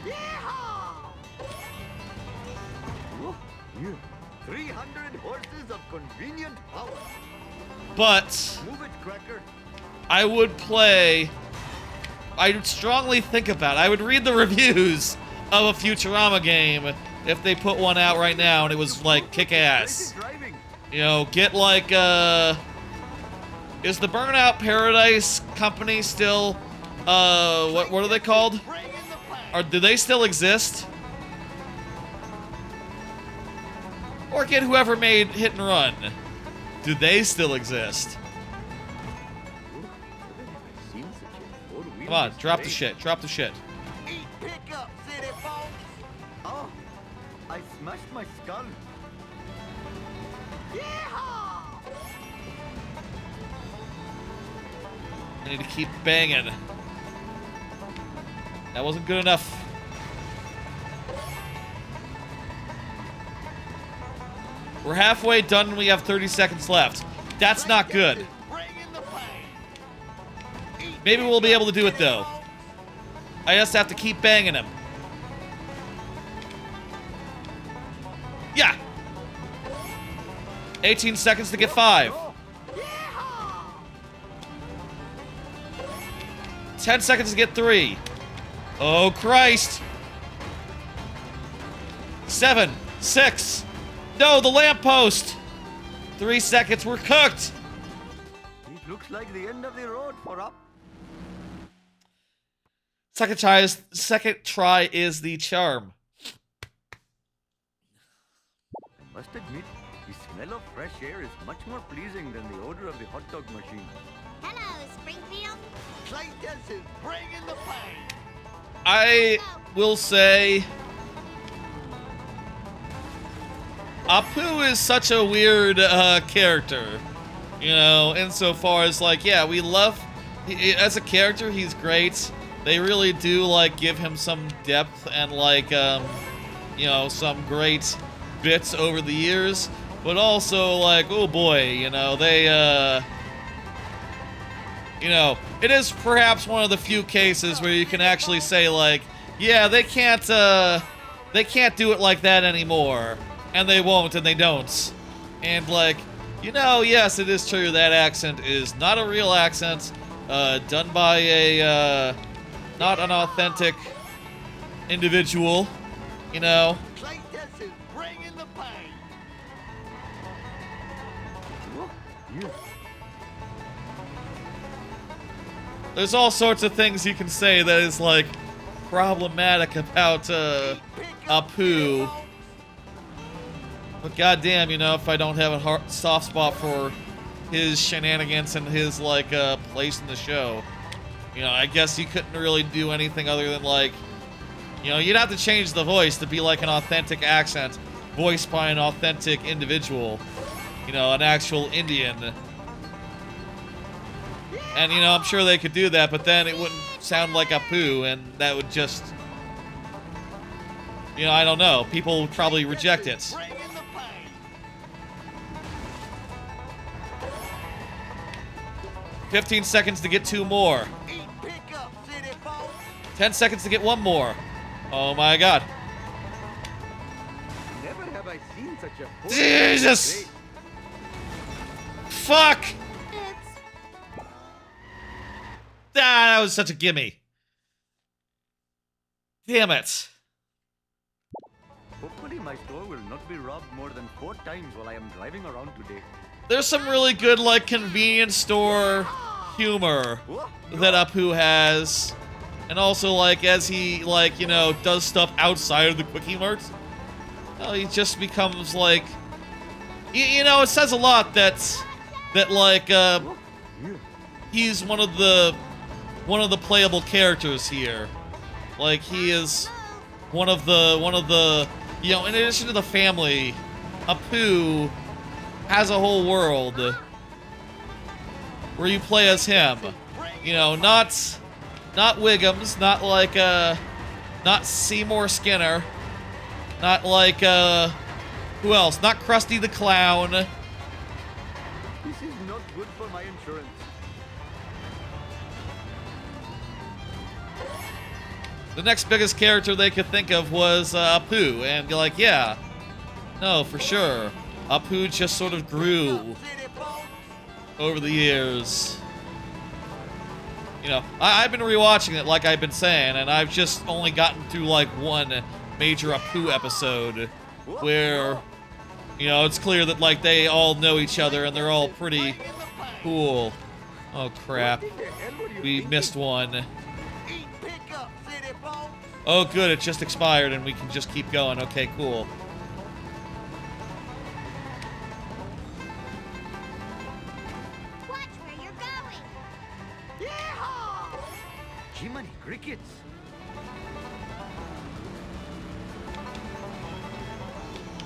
Yeehaw! Oh, yeah. 300 horses of convenient power. But Move it, Cracker. I would strongly think about it. I would read the reviews of a Futurama game if they put one out right now and it was like kick-ass. You know, get like is the Burnout Paradise company still what are they called? Or do they still exist? Or get whoever made Hit and Run. Do they still exist? Come on, drop the shit. Eat pickup, city folks. Oh, I smashed my skull. Yeehaw! I need to keep banging. That wasn't good enough. We're halfway done and we have 30 seconds left. That's not good. Maybe we'll be able to do it though. I just have to keep banging him. Yeah. 18 seconds to get 5. 10 seconds to get 3. Oh, Christ. 7, 6. No, the lamppost. 3 seconds. We're cooked. It looks like the end of the road for up. Second try is the charm. I must admit, the smell of fresh air is much more pleasing than the odor of the hot dog machine. Hello, Springfield. Claytus is bringing the pain. I will say Apu is such a weird character, you know, insofar as, like, yeah, we love, as a character, he's great. They really do, like, give him some depth and, like, you know, some great bits over the years, but also, like, oh boy, you know, they, you know, it is perhaps one of the few cases where you can actually say, like, yeah, they can't do it like that anymore. And they won't, and they don't. And, like, you know, yes, it is true that accent is not a real accent, done by a, not an authentic individual, you know. Claytus is bringing the pain. There's all sorts of things you can say that is, like, problematic about, Apu. But goddamn, you know, if I don't have a soft spot for his shenanigans and his, like, place in the show, you know, I guess you couldn't really do anything other than, like, you know, you'd have to change the voice to be, like, an authentic accent, voiced by an authentic individual, you know, an actual Indian. And, you know, I'm sure they could do that, but then it wouldn't sound like Apu, and that would just, you know, I don't know. People would probably reject it. 15 seconds to get 2 more. 10 seconds to get 1 more. Oh my god. Never have I seen such a Jesus! Fuck! That was such a gimme. Damn it. Hopefully my store will not be robbed more than 4 times while I am driving around today. There's some really good, like, convenience store humor that Apu has. And also, like, as he, like, you know, does stuff outside of the Quickie Mart, he just becomes, like... You know, it says a lot that like, he's one of the playable characters here. Like, he is one of the, you know, in addition to the family, Apu has a whole world where you play as him. You know, not Wiggums, not like, not Seymour Skinner, not like, who else? Not Krusty the Clown. This is not good for my insurance. The next biggest character they could think of was Apu, and you're like, yeah, no, for sure. Apu just sort of grew over the years. You know, I've been rewatching it, like I've been saying, and I've just only gotten through, like, one major Apu episode where, you know, it's clear that, like, they all know each other and they're all pretty cool. Oh, crap. We missed one. Oh, good, it just expired and we can just keep going. Okay, cool. Watch where you're going. Jiminy crickets.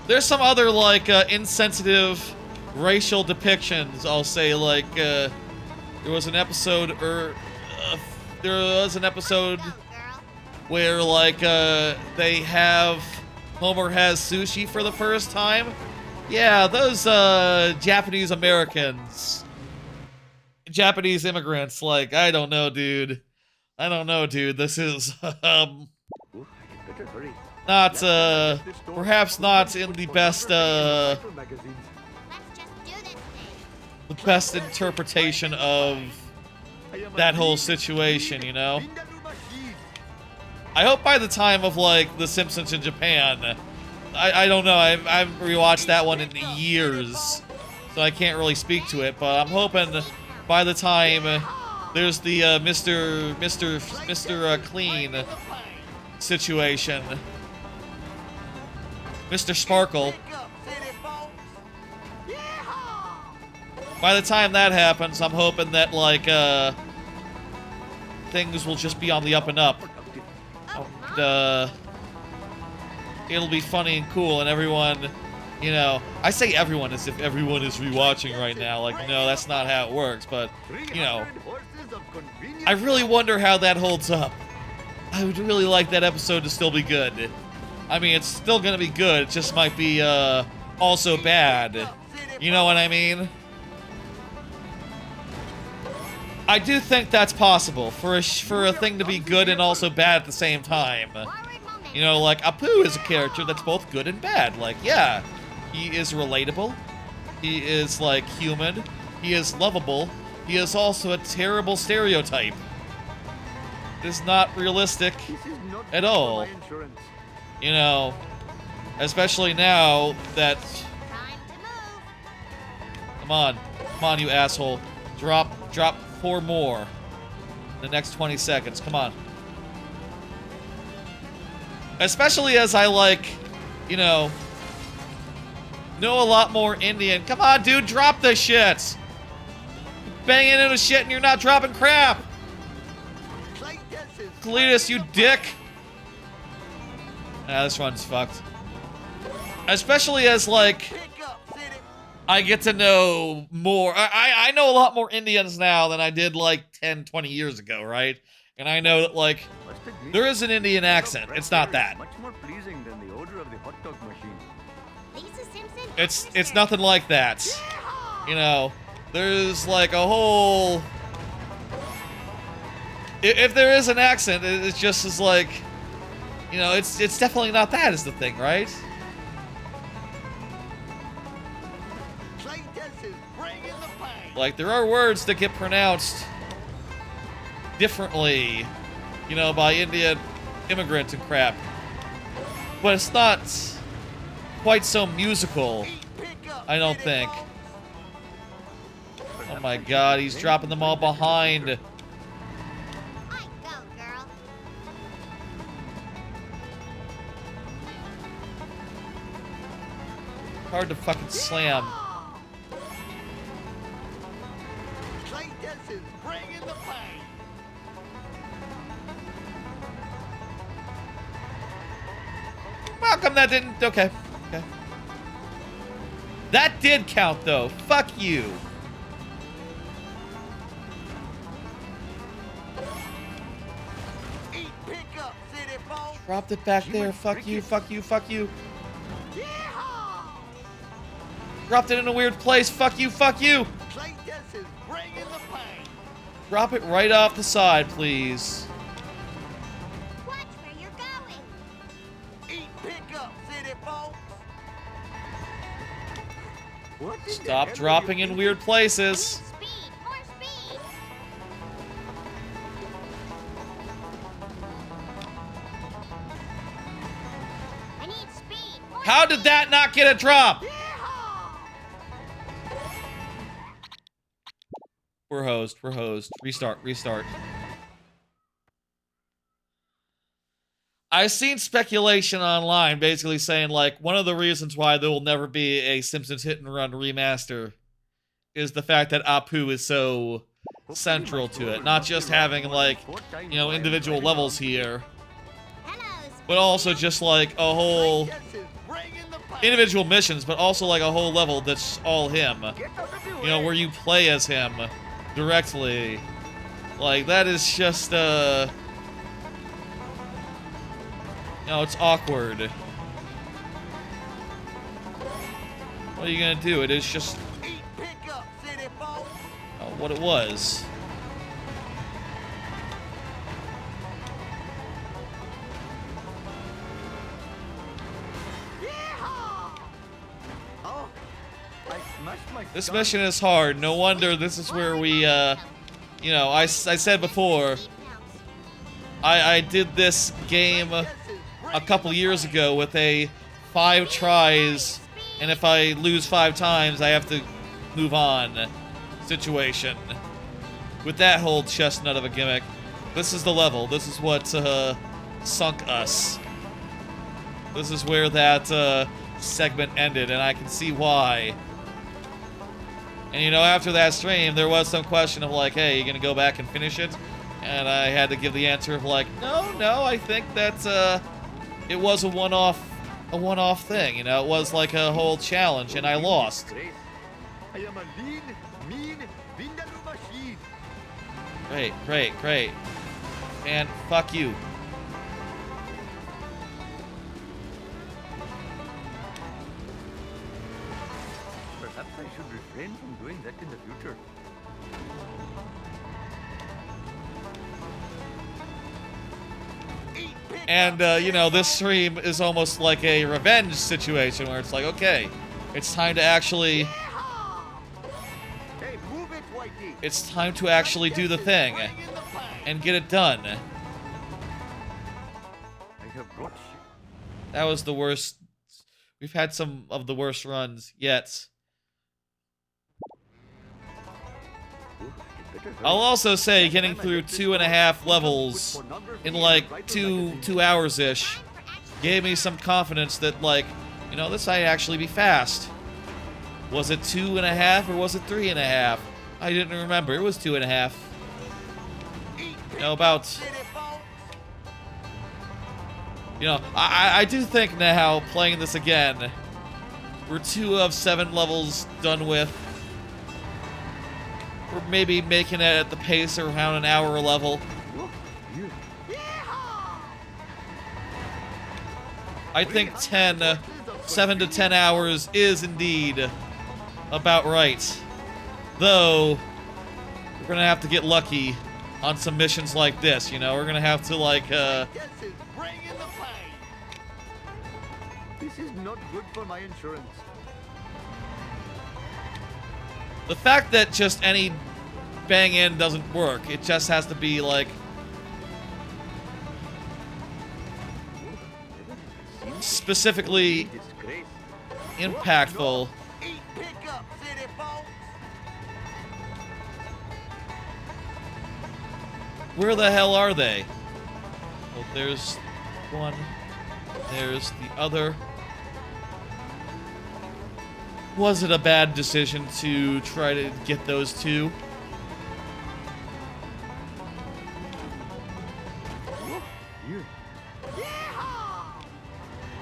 There's some other, like, insensitive racial depictions, I'll say, like, there was an episode, where, like, they have, Homer has sushi for the first time. Yeah, those, Japanese Americans. Japanese immigrants, like, I don't know, dude. I don't know, dude. This is, not, perhaps not in the best, the best interpretation of that whole situation, you know? I hope by the time of, like, The Simpsons in Japan, I don't know, I haven't rewatched that one in years, so I can't really speak to it, but I'm hoping by the time there's the, Mr. Clean situation, Mr. Sparkle, by the time that happens, I'm hoping that, like, things will just be on the up and up. And, it'll be funny and cool, and everyone, you know, I say everyone as if everyone is rewatching right now. Like, no, that's not how it works, but, you know, I really wonder how that holds up. I would really like that episode to still be good. I mean, it's still gonna be good, it just might be, also bad. You know what I mean? I do think that's possible, for a thing to be good and also bad at the same time. You know, like, Apu is a character that's both good and bad. Like, yeah, he is relatable, he is, like, human, he is lovable, he is also a terrible stereotype. It is not realistic at all. You know, especially now that... Come on, you asshole. Drop 4 more in the next 20 seconds. Come on. Especially as I, like, you know a lot more Indian. Come on, dude, drop this shit. You're banging into shit and you're not dropping crap. Cletus, you dick. Ah, this run's fucked. Especially as, like, I get to know more. I know a lot more Indians now than I did, like, 10, 20 years ago, right? And I know that, like, there is an Indian accent. It's not that. Much more pleasing than the odor of the hot dog machine. Lisa Simpson. It's nothing like that. You know, there's, like, a whole If there is an accent, it's just as like, you know, it's definitely not that is the thing, right? Like, there are words that get pronounced differently, you know, by Indian immigrants and crap. But it's not quite so musical, I don't think. Oh my god, he's dropping them all behind. Hard to fucking slam. How come that didn't? Okay. Okay. That did count, though. Fuck you. Dropped it back there. Fuck you, fuck you, fuck you. Dropped it in a weird place. Fuck you, fuck you. Drop it right off the side, please. Watch where you're going. Eat pickup, city folks. Stop dropping in weird places. Speed, more speed. I need speed. More How did that not get a drop? We're hosed. We're hosed. Restart. Restart. I've seen speculation online basically saying, like, one of the reasons why there will never be a Simpsons Hit and Run remaster is the fact that Apu is so central to it. Not just having, like, you know, individual levels here, but also just, like, a whole individual missions, but also, like, a whole level that's all him. You know, where you play as him directly. Like, that is just, no, it's awkward. What are you gonna do? It is just what it was. This mission is hard. No wonder this is where we, you know, I said before, I did this game a couple years ago with a 5 tries, and if I lose 5 times, I have to move on situation. With that whole chestnut of a gimmick, this is the level. This is what sunk us. This is where that segment ended, and I can see why. And you know, after that stream, there was some question of like, hey, you gonna go back and finish it? And I had to give the answer of like, no, I think that it was a one-off thing, you know, it was like a whole challenge, and I lost. I am a lean, mean, vindaloo machine. Great. And fuck you. Perhaps I should refrain from doing that in the future. And, you know, this stream is almost like a revenge situation where it's like, okay, it's time to actually... It's time to actually do the thing and get it done. That was the worst. We've had some of the worst runs yet. I'll also say getting through 2.5 levels in like two hours-ish gave me some confidence that, like, you know, this might actually be fast. Was it 2.5 or was it 3.5? I didn't remember. It was 2.5. You know, about... You know, I do think now, playing this again, we're 2 of 7 levels done with. We're maybe making it at the pace around an hour a level. I think 7 to 10 hours is indeed about right. Though, we're gonna have to get lucky on some missions like this, you know? We're gonna have to, like, This is bringing the pain. This is not good for my insurance. The fact that just any bang in doesn't work. It just has to be, like, specifically impactful. Eat pickup, city folks. Where the hell are they? Well, there's one. There's the other. Was it a bad decision to try to get those two?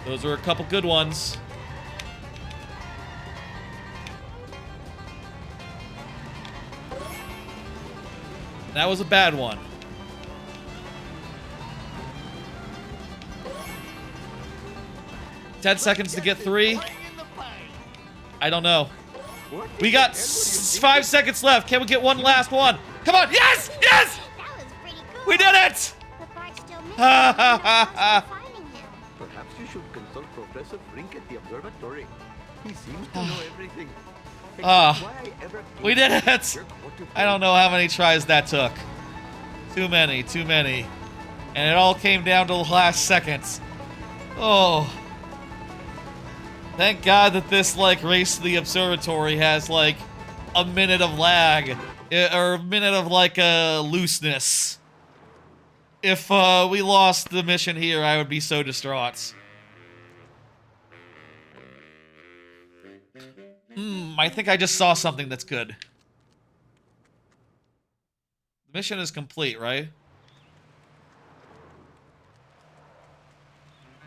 Those are a couple good ones. That was a bad one. $10 seconds to get 3. I don't know. We got 5 seconds left. Can we get one last one? Come on. Yes! Yes! That was pretty cool. We did it! But Bart's still missing. Ha ha ha ha! Finding him. Perhaps you should consult Professor Frink at the observatory. He seems to know everything. We did it! I don't know how many tries that took. Too many, too many. And it all came down to the last seconds. Oh. Thank God that this, like, race to the observatory has, like, a minute of lag. Or a minute of, like, looseness. If, we lost the mission here, I would be so distraught. I think I just saw something that's good. The mission is complete, right?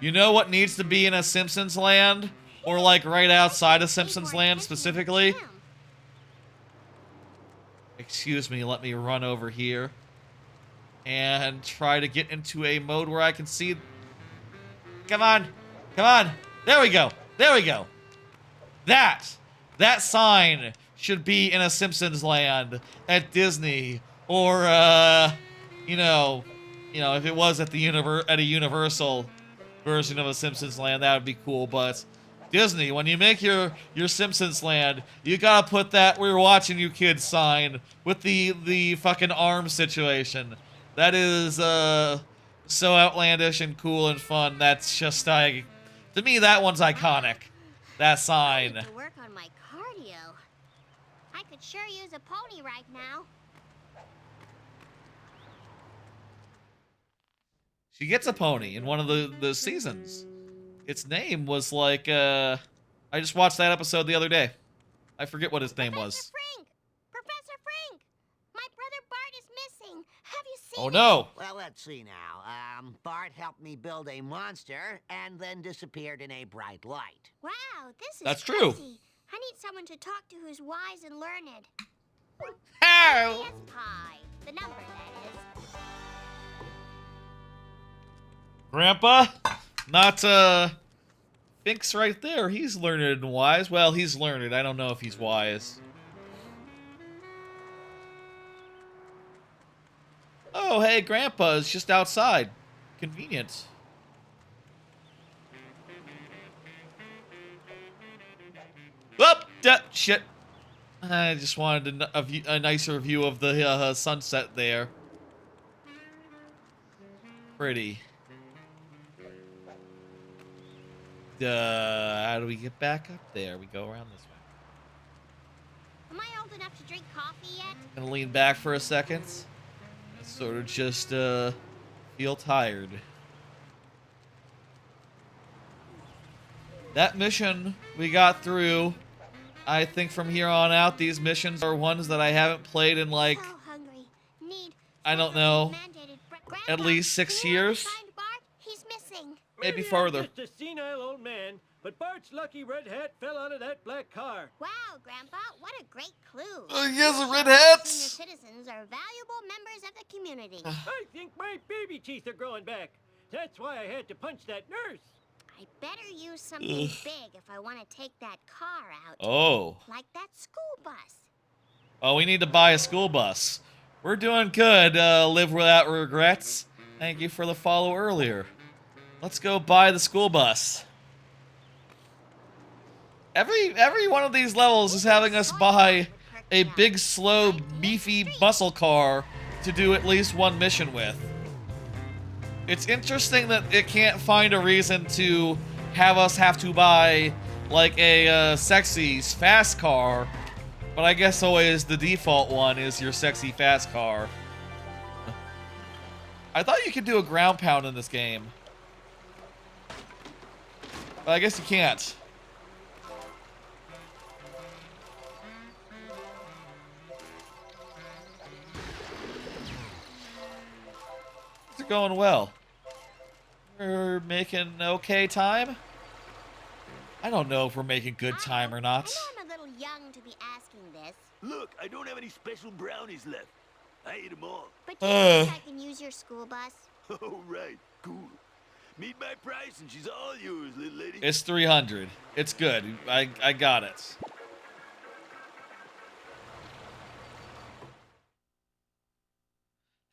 You know what needs to be in a Simpsons land? Or, like, right outside of Simpsons land, specifically? Excuse me, let me run over here. And try to get into a mode where I can see... Come on! Come on! There we go! There we go! That sign should be in a Simpsons land at Disney, or you know, if it was at the at a Universal version of a Simpsons land, that would be cool. But Disney, when you make your Simpsons land, you gotta put that "We're watching you kids" sign with the fucking arm situation. That is so outlandish and cool and fun. That's just to me, that one's iconic. That sign. I need to work on my cardio. I could sure use a pony right now. She gets a pony in one of the seasons. Its name was like, I just watched that episode the other day. I forget what his name was. Professor Frink! My brother Bart is missing. Have you seen Oh no! Well, let's see now. Bart helped me build a monster and then disappeared in a bright light. Wow, this is That's crazy. true. I need someone to talk to who's wise and learned. Ow! Yes, Pi. The number, that is. Grandpa? Not, Fink's right there. He's learned and wise. Well, he's learned. I don't know if he's wise. Oh, hey, Grandpa's just outside. Convenient. Whoop! Shit. I just wanted a nicer view of the sunset there. Pretty. How do we get back up there? We go around this way. Am I old enough to drink coffee yet? Gonna lean back for a second. Sort of just, feel tired. That mission we got through. I think from here on out, these missions are ones that I haven't played in, like, So hungry. Need I don't know, Grandpa, at least 6 years? find Bart? He's missing. Maybe Maybe farther. I'm just a senile old man, but Bart's lucky red hat fell out of that black car. Wow, Grandpa, what a great clue. He has a red hat! Senior citizens are valuable members of the community. I think my baby teeth are growing back. That's why I had to punch that nurse. I better use something big if I want to take that car out. Oh. Like that school bus. Oh, we need to buy a school bus. We're doing good, Live Without Regrets. Thank you for the follow earlier. Let's go buy the school bus. Every one of these levels is having us buy a big, slow, beefy muscle car to do at least one mission with. It's interesting that it can't find a reason to have us have to buy like a sexy fast car, but I guess always the default one is your sexy fast car. I thought you could do a ground pound in this game, but I guess you can't. Things are going well. We're making okay time? I don't know if we're making good time or not. I know I'm a little young to be asking this. Look, I don't have any special brownies left. I ate them all. But do you think I can use your school bus? Oh, right. Cool. Meet my price and she's all yours, little lady. It's 300. It's good. I got it.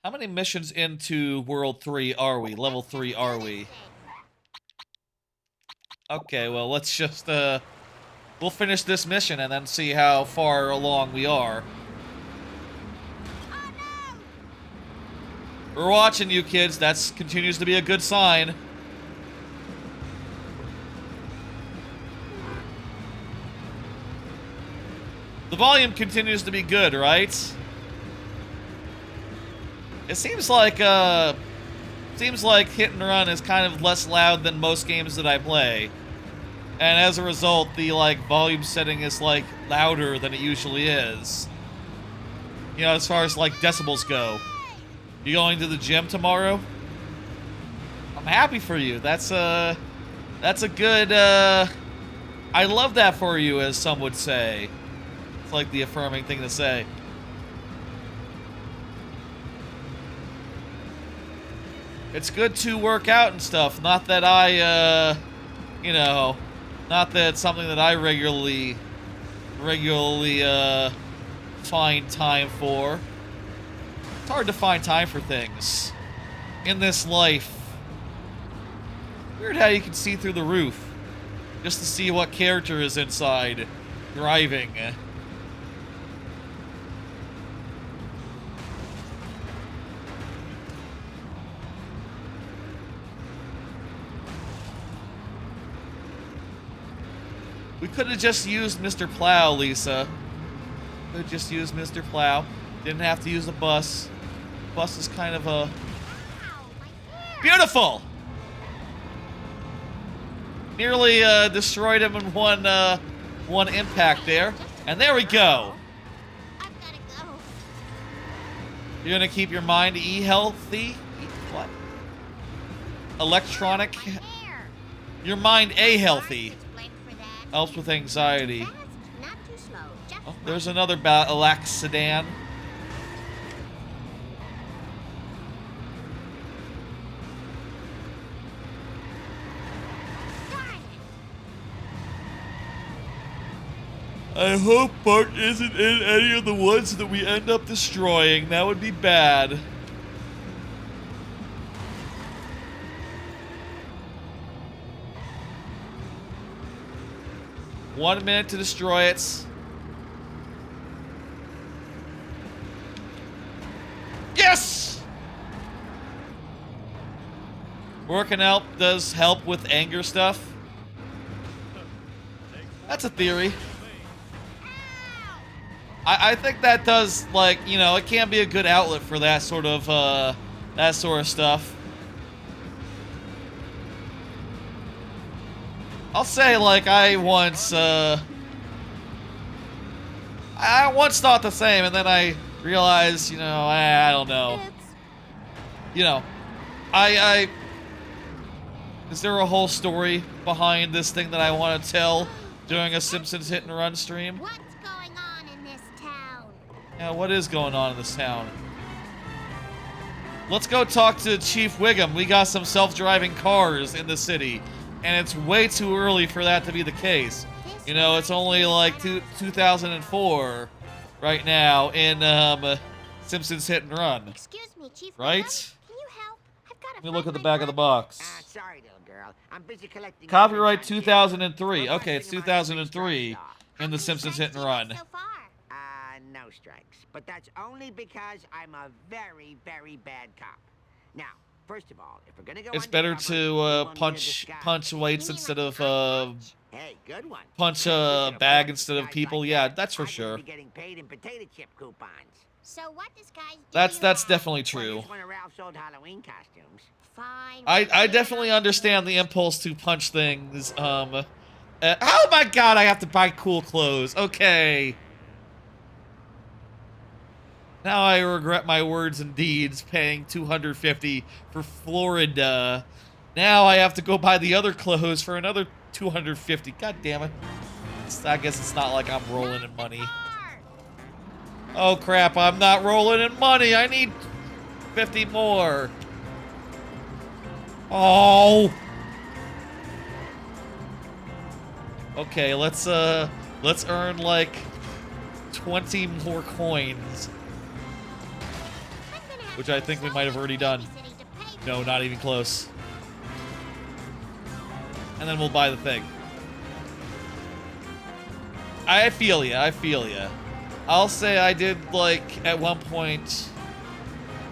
How many missions into World 3 are we? Level 3 are we? Okay, well, let's just, we'll finish this mission and then see how far along we are. We're watching you, kids. That continues to be a good sign. The volume continues to be good, right? It seems like Hit and Run is kind of less loud than most games that I play. And as a result, the volume setting is louder than it usually is. You know, as far as decibels go. You going to the gym tomorrow? I'm happy for you. That's a good I love that for you, as some would say. It's like the affirming thing to say. It's good to work out and stuff. Not that I, you know, not that it's something that I regularly find time for. It's hard to find time for things in this life. Weird how you can see through the roof just to see what character is inside driving. We could have just used Mr. Plow, Lisa. Could have just used Mr. Plow. Didn't have to use a bus. Bus is kind of a... Beautiful! Nearly destroyed him in one impact there. And there we go. You're gonna keep your mind healthy? What? Electronic? Your mind healthy. Helps with anxiety. Oh, there's another Alax sedan. I hope Bart isn't in any of the ones that we end up destroying. That would be bad. One minute to destroy it. Yes! Working out does help with anger stuff. That's a theory. I think that does, you know, it can be a good outlet for that sort of stuff. I'll say, I once thought the same, and then I realized, you know, I don't know. You know, is there a whole story behind this thing that I want to tell during a Simpsons Hit and Run stream? What's going on in this town? Yeah, what is going on in this town? Let's go talk to Chief Wiggum. We got some self-driving cars in the city. And it's way too early for that to be the case. You know, it's only 2004 right now in Simpsons Hit and Run. Excuse me, Chief. Right? Can you help? I've got Let me look at the back of the box. Sorry, little girl. I'm busy collecting... Copyright 2003. Okay, it's 2003 in the Simpsons Hit and Run. No strikes. But that's only because I'm a very, very bad cop. Now, first of all, if we're gonna go... It's better to punch weights instead of hey, good one. punch a bag instead of people. Yeah, that's for sure. Getting paid in potato chip coupons. So what disguise do That's definitely true. One of Ralph's old Halloween costumes. Fine. I definitely understand the impulse to punch things. Oh my god, I have to buy cool clothes. Okay. Now I regret my words and deeds paying $250 for Florida. Now I have to go buy the other clothes for another $250. God damn it. I guess it's not like I'm rolling in money. Oh crap, I'm not rolling in money. I need 50 more. Oh. Okay, let's earn like 20 more coins. Which I think we might have already done. No, not even close. And then we'll buy the thing. I feel ya, I feel ya. I'll say I did, like, at one point...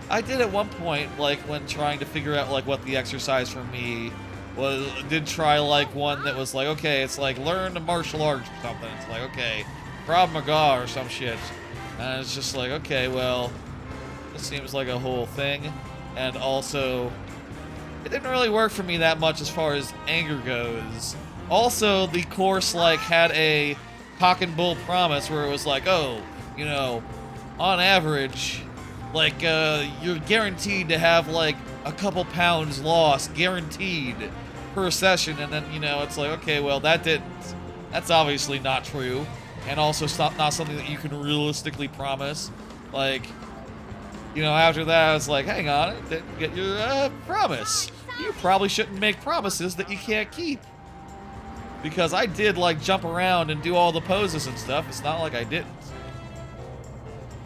like, when trying to figure out, like, what the exercise for me was, did try, like, one that was like, okay, it's like, learn the martial arts or something. It's like, okay, Krav Maga or some shit. And it's just like, okay, well, this seems like a whole thing. And also, it didn't really work for me that much as far as anger goes. Also, the course, like, had a cock and bull promise where it was like, oh, you know, on average, like, you're guaranteed to have, like, a couple pounds lost, guaranteed, per session, and then, you know, it's like, okay, well, that's obviously not true, and also not something that you can realistically promise. Like, you know, after that, I was like, hang on, didn't get your, promise. You probably shouldn't make promises that you can't keep. Because I did, like, jump around and do all the poses and stuff. It's not like I didn't.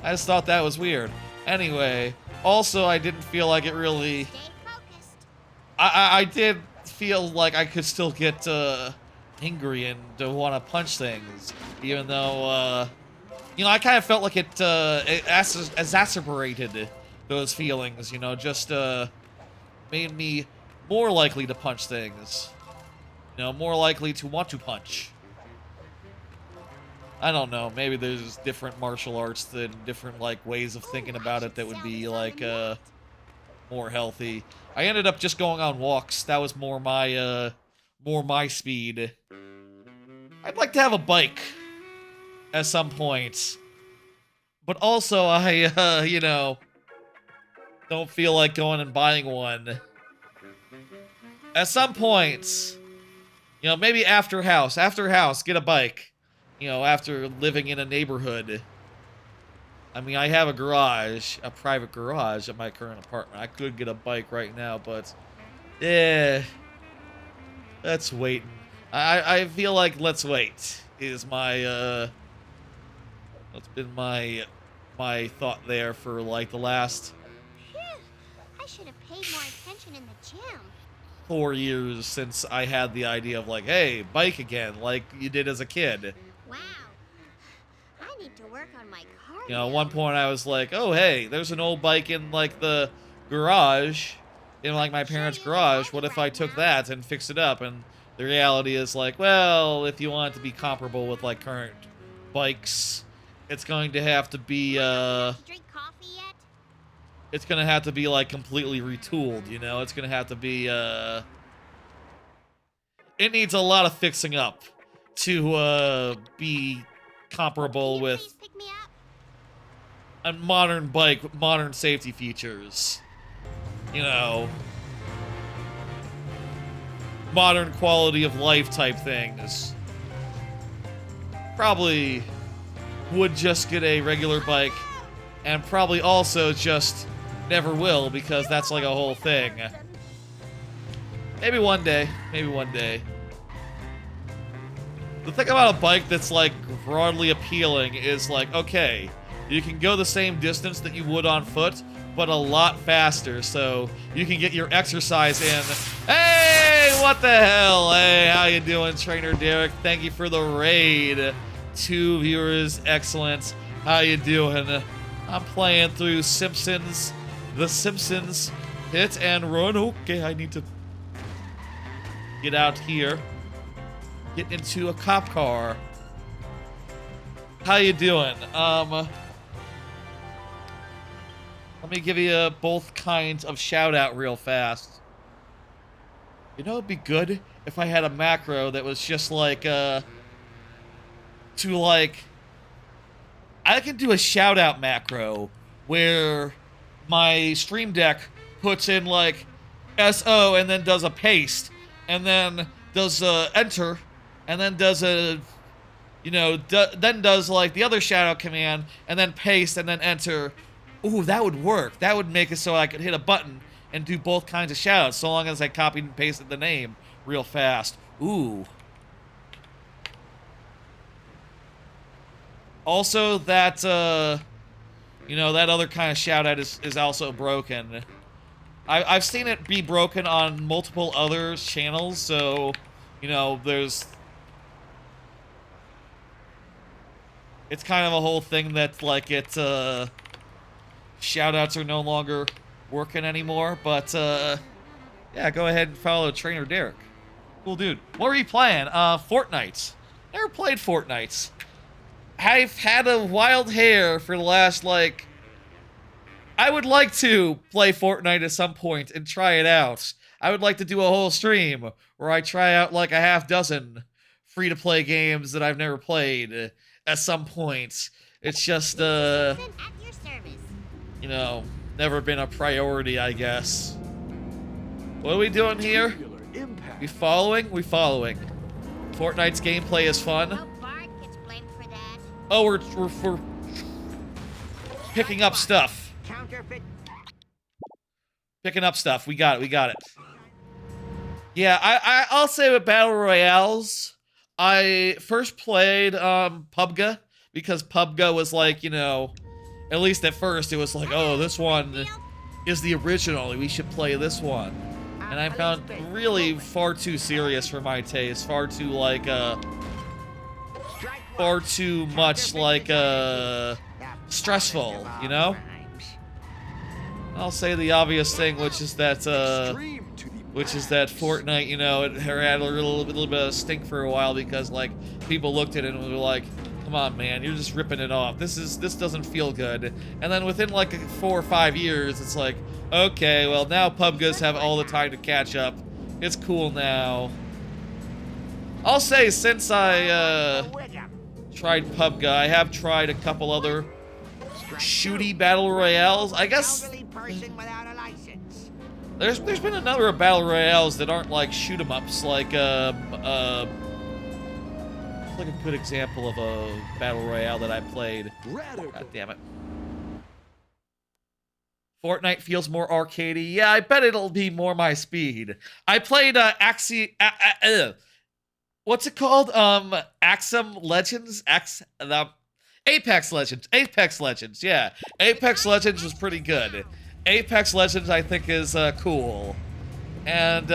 I just thought that was weird. Anyway, also, I didn't feel like it really... I did feel like I could still get, angry and want to punch things. Even though, you know, I kind of felt like it exacerbated those feelings, you know, just, made me more likely to punch things. You know, more likely to want to punch. I don't know. Maybe there's different martial arts and different, like, ways of thinking about it that would be, like, more healthy. I ended up just going on walks. That was more my speed. I'd like to have a bike at some point. But also, I, you know, don't feel like going and buying one. At some point... You know, maybe after house, get a bike. You know, after living in a neighborhood. I mean, I have a garage, a private garage at my current apartment. I could get a bike right now, but... let's wait. I feel like let's wait is my, that's been my thought there for, like, the last... Phew, I should have paid more attention in the gym. 4 years since I had the idea of, like, hey, bike again, like you did as a kid. Wow. I need to work on my cardio. You know, at one point I was like, oh, hey, there's an old bike in, like, the garage, in, like, my parents' garage. What if I took that and fixed it up? And the reality is, like, well, if you want it to be comparable with, like, current bikes, it's going to have to be, Drink coffee yet? It's gonna have to be, like, completely retooled, you know? It's gonna have to be, it needs a lot of fixing up to, be comparable with a modern bike with modern safety features. You know, modern quality of life type things. Probably would just get a regular bike, and probably also just never will, because that's like a whole thing. Maybe one day. Maybe one day. The thing about a bike that's, like, broadly appealing is, like, okay, you can go the same distance that you would on foot, but a lot faster, so you can get your exercise in. Hey, what the hell? Hey, how you doing, Trainer Derek? Thank you for the raid. 2 viewers, excellent. How you doing? I'm playing through Simpsons, the Simpsons Hit and Run. Okay, I need to get out here. Get into a cop car. How you doing? Let me give you both kinds of shout out real fast. You know, it'd be good if I had a macro that was just like, I can do a shout out macro where my Stream Deck puts in like SO and then does a paste and then does a enter and then does a, you know, then does like the other shout out command and then paste and then enter. Ooh, that would work. That would make it so I could hit a button and do both kinds of shout outs so long as I copied and pasted the name real fast. Ooh. Also, that, you know, that other kind of shout-out is also broken. I've seen it be broken on multiple other channels, so, you know, there's... It's kind of a whole thing that, like, shout-outs are no longer working anymore, but, yeah, go ahead and follow Trainer Derek. Cool dude. What were you playing? Fortnite. Never played Fortnite. I've had a wild hair for the last, like... I would like to play Fortnite at some point and try it out. I would like to do a whole stream where I try out, like, a half dozen free-to-play games that I've never played at some point. It's just, you know, never been a priority, I guess. What are we doing here? We following? We following. Fortnite's gameplay is fun. Oh, we're picking up stuff. Picking up stuff. We got it. Yeah, I'll say with Battle Royales, I first played PUBG because PUBG was like, you know, at least at first it was like, oh, this one is the original. We should play this one. And I found really far too serious for my taste. Far too like far too much like stressful, you know? I'll say the obvious thing, which is that Fortnite, you know, it had a little bit of stink for a while because like people looked at it and were like, come on man, you're just ripping it off. This doesn't feel good. And then within like 4 or 5 years, it's like, okay, well now PUBGs have all the time to catch up. It's cool now. I'll say since I tried PUBG, I have tried a couple other shooty battle royales. I guess there's been a number of battle royales that aren't like shoot 'em ups, like like a good example of a battle royale that I played. God damn it. Fortnite feels more arcadey. Yeah, I bet it'll be more my speed. I played what's it called? Axum Legends? Apex Legends. Apex Legends, yeah. Apex Legends was pretty good. Apex Legends, I think, is cool. And,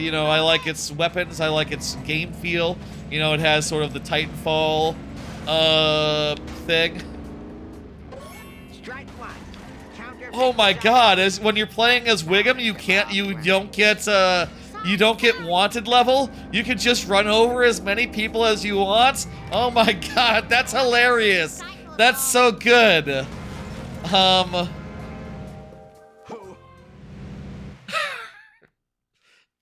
you know, I like its weapons. I like its game feel. You know, it has sort of the Titanfall, thing. Oh my god, when you're playing as Wiggum, you don't get wanted level. You can just run over as many people as you want. Oh my god, that's hilarious. That's so good.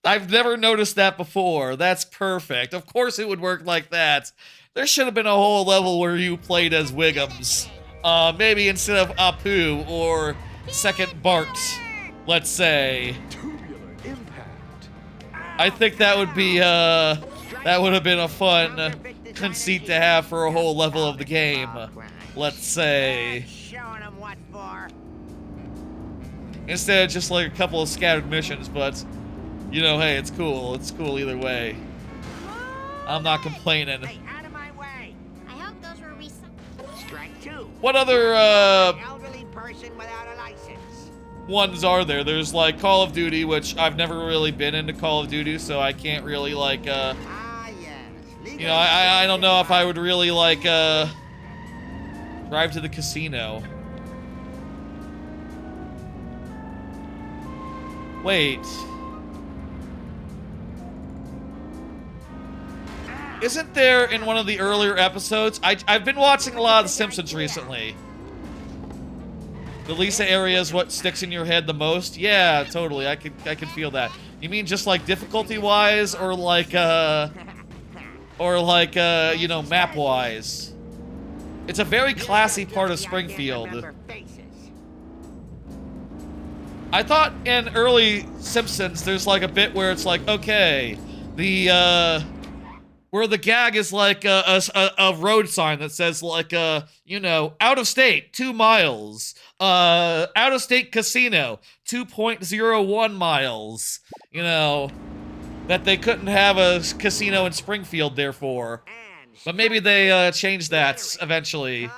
I've never noticed that before. That's perfect. Of course it would work like that. There should have been a whole level where you played as Wiggums. Maybe instead of Apu or second Bart, let's say. I think that would be, that would have been a fun conceit to have for a whole level of the game, let's say. Instead of just like a couple of scattered missions, but, you know, hey, it's cool. It's cool either way. I'm not complaining. Hey, out of my way. I hope those were What other elderly person without a license. ones are there? There's like Call of Duty, which I've never really been into Call of Duty, so I can't really like Yes. you know, I don't know if I would really like drive to the casino. Wait. Isn't there in one of the earlier episodes? I've been watching a lot of The Simpsons recently. The Lisa area is what sticks in your head the most? Yeah, totally. I could feel that. You mean just like difficulty-wise, or like you know, map-wise? It's a very classy part of Springfield. I thought in early Simpsons, there's like a bit where it's like, okay, where the gag is like a road sign that says like, you know, out of state, 2 miles, out of state casino, 2.01 miles, you know, that they couldn't have a casino in Springfield, therefore. But maybe they changed that eventually.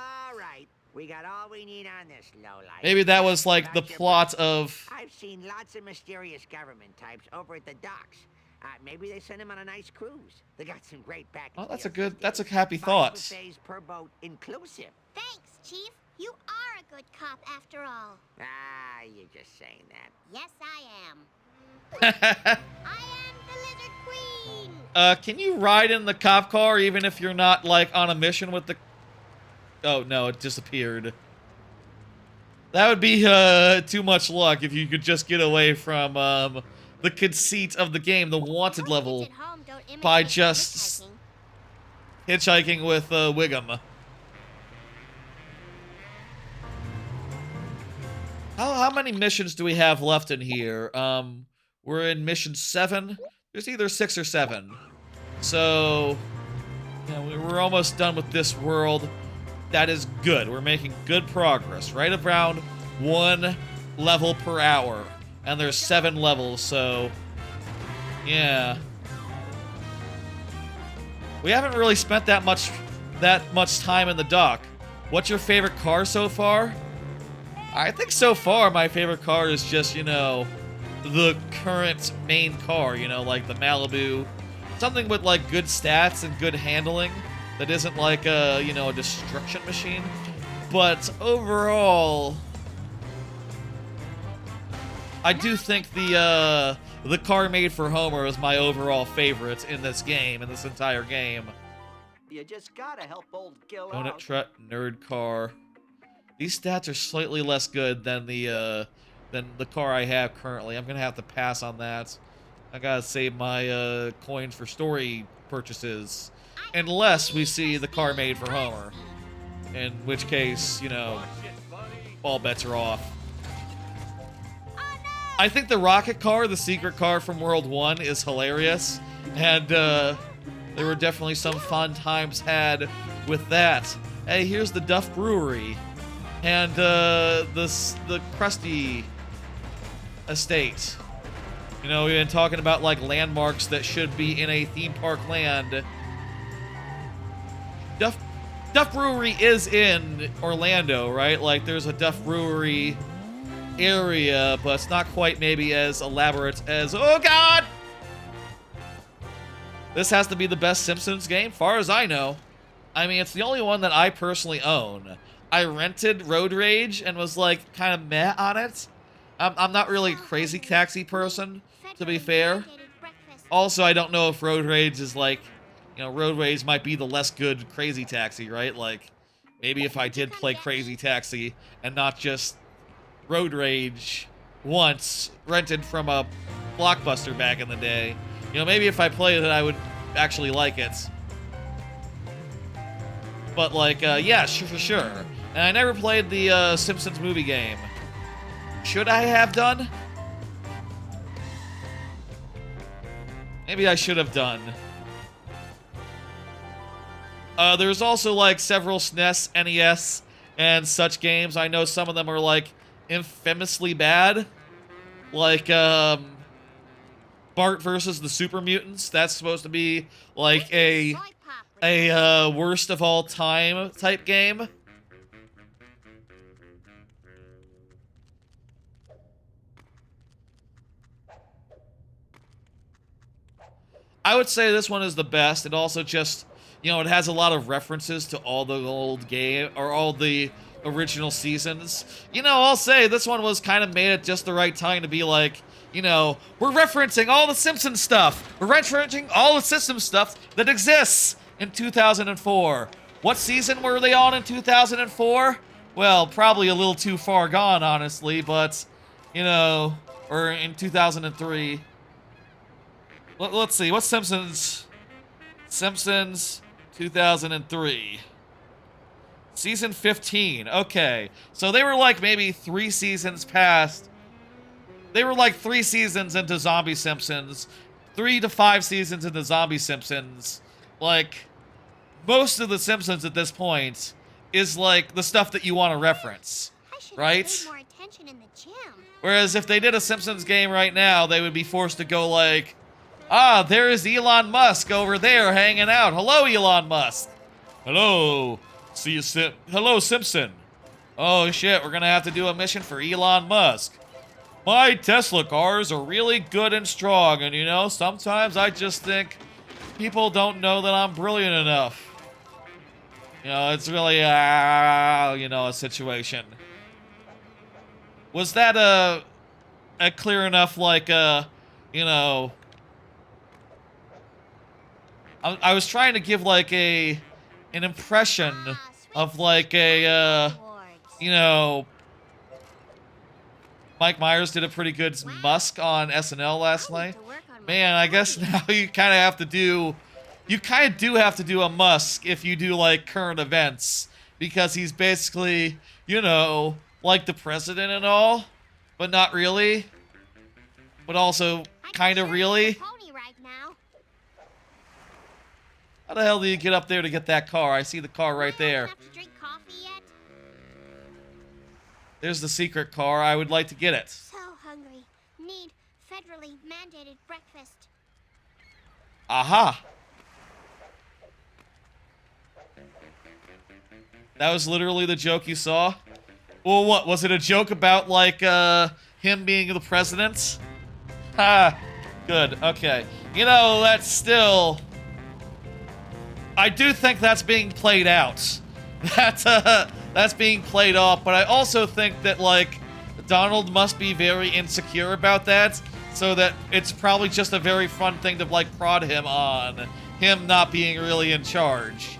We got all we need on this lowlife. Maybe that was like the plot of... I've seen lots of mysterious government types over at the docks. Maybe they send them on a nice cruise. They got some great packages. Oh, that's a happy thought. Buffets per boat inclusive. Thanks, Chief. You are a good cop after all. You're just saying that. Yes, I am. I am the Lizard Queen. Can you ride in the cop car even if you're not like on a mission with the... Oh, no, it disappeared. That would be too much luck if you could just get away from the conceit of the game, the wanted level, by just hitchhiking with Wiggum. How many missions do we have left in here? We're in mission 7. There's either 6 or 7. So, yeah, we're almost done with this world. That is good. We're making good progress. Right around 1 level per hour. And there's 7 levels, so... yeah. We haven't really spent that much time in the dock. What's your favorite car so far? I think so far my favorite car is just, you know, the current main car, you know, like the Malibu. Something with, like, good stats and good handling that isn't like a, you know, a destruction machine. But overall, I do think the car made for Homer is my overall favorite in this game, in this entire game. You just gotta help old Gil out. Donut Truck, Nerd Car. These stats are slightly less good than the car I have currently. I'm gonna have to pass on that. I gotta save my coins for story purchases, unless we see the car made for Homer. In which case, you know, all bets are off. I think the rocket car, the secret car from World 1, is hilarious, and there were definitely some fun times had with that. Hey, here's the Duff Brewery, and the Krusty Estate. You know, we've been talking about like landmarks that should be in a theme park land. Duff Brewery is in Orlando, right? Like, there's a Duff Brewery area, but it's not quite maybe as elaborate as... Oh, God! This has to be the best Simpsons game, far as I know. I mean, it's the only one that I personally own. I rented Road Rage and was, like, kind of meh on it. I'm not really a Crazy Taxi person, to be fair. Also, I don't know if Road Rage is, like... You know, Road Rage might be the less good Crazy Taxi, right? Like, maybe if I did play Crazy Taxi and not just Road Rage once, rented from a Blockbuster back in the day. You know, maybe if I played it, I would actually like it. But, like, yeah, for sure. And I never played the Simpsons movie game. Should I have done? Maybe I should have done. There's also, like, several SNES, NES, and such games. I know some of them are, like, infamously bad. Like, Bart versus the Super Mutants. That's supposed to be, like, a worst of all time type game. I would say this one is the best. It also just, you know, it has a lot of references to all the old game, or all the original seasons. You know, I'll say this one was kind of made at just the right time to be like, you know, we're referencing all the Simpsons stuff. We're referencing all the system stuff that exists in 2004. What season were they on in 2004? Well, probably a little too far gone, honestly, but, you know, or in 2003. Let's see, what's Simpsons? Simpsons 2003. Season 15, okay. So they were like maybe 3 seasons past. They were like 3 seasons into Zombie Simpsons. 3 to 5 seasons into Zombie Simpsons. Like, most of the Simpsons at this point is like the stuff that you want to reference, right? More attention in the gym. Whereas if they did a Simpsons game right now, they would be forced to go like, ah, there is Elon Musk over there hanging out. Hello, Elon Musk. Hello. See you, hello, Simpson. Oh shit, we're gonna have to do a mission for Elon Musk. My Tesla cars are really good and strong, and you know, sometimes I just think people don't know that I'm brilliant enough. You know, it's really, you know, a situation. Was that a clear enough, like, you know... I was trying to give, like, an impression of, like, a, you know... Mike Myers did a pretty good Musk on SNL last night. Man, I guess now you kind of have to do... You kind of do have to do a Musk if you do, like, current events. Because he's basically, you know, like the president and all. But not really. But also kind of really. How the hell do you get up there to get that car? I see the car right there. There's the secret car. I would like to get it. So hungry. Need federally mandated breakfast. Aha. That was literally the joke you saw? Well, what? Was it a joke about, like, him being the president? Ha. Good. Okay. You know, that's still... I do think that's being played out. That's being played off, but I also think that, like, Donald must be very insecure about that, so that it's probably just a very fun thing to, like, prod him on. Him not being really in charge.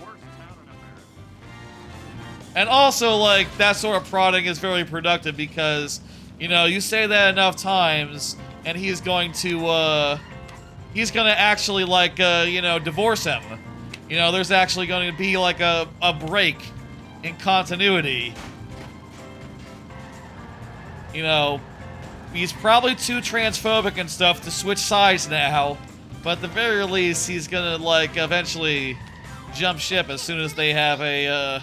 And also, like, that sort of prodding is very productive because, you know, you say that enough times, and he's going to actually, like, you know, divorce him. You know, there's actually going to be, like, a break in continuity. You know, he's probably too transphobic and stuff to switch sides now, but at the very least, he's gonna, like, eventually jump ship as soon as they have a,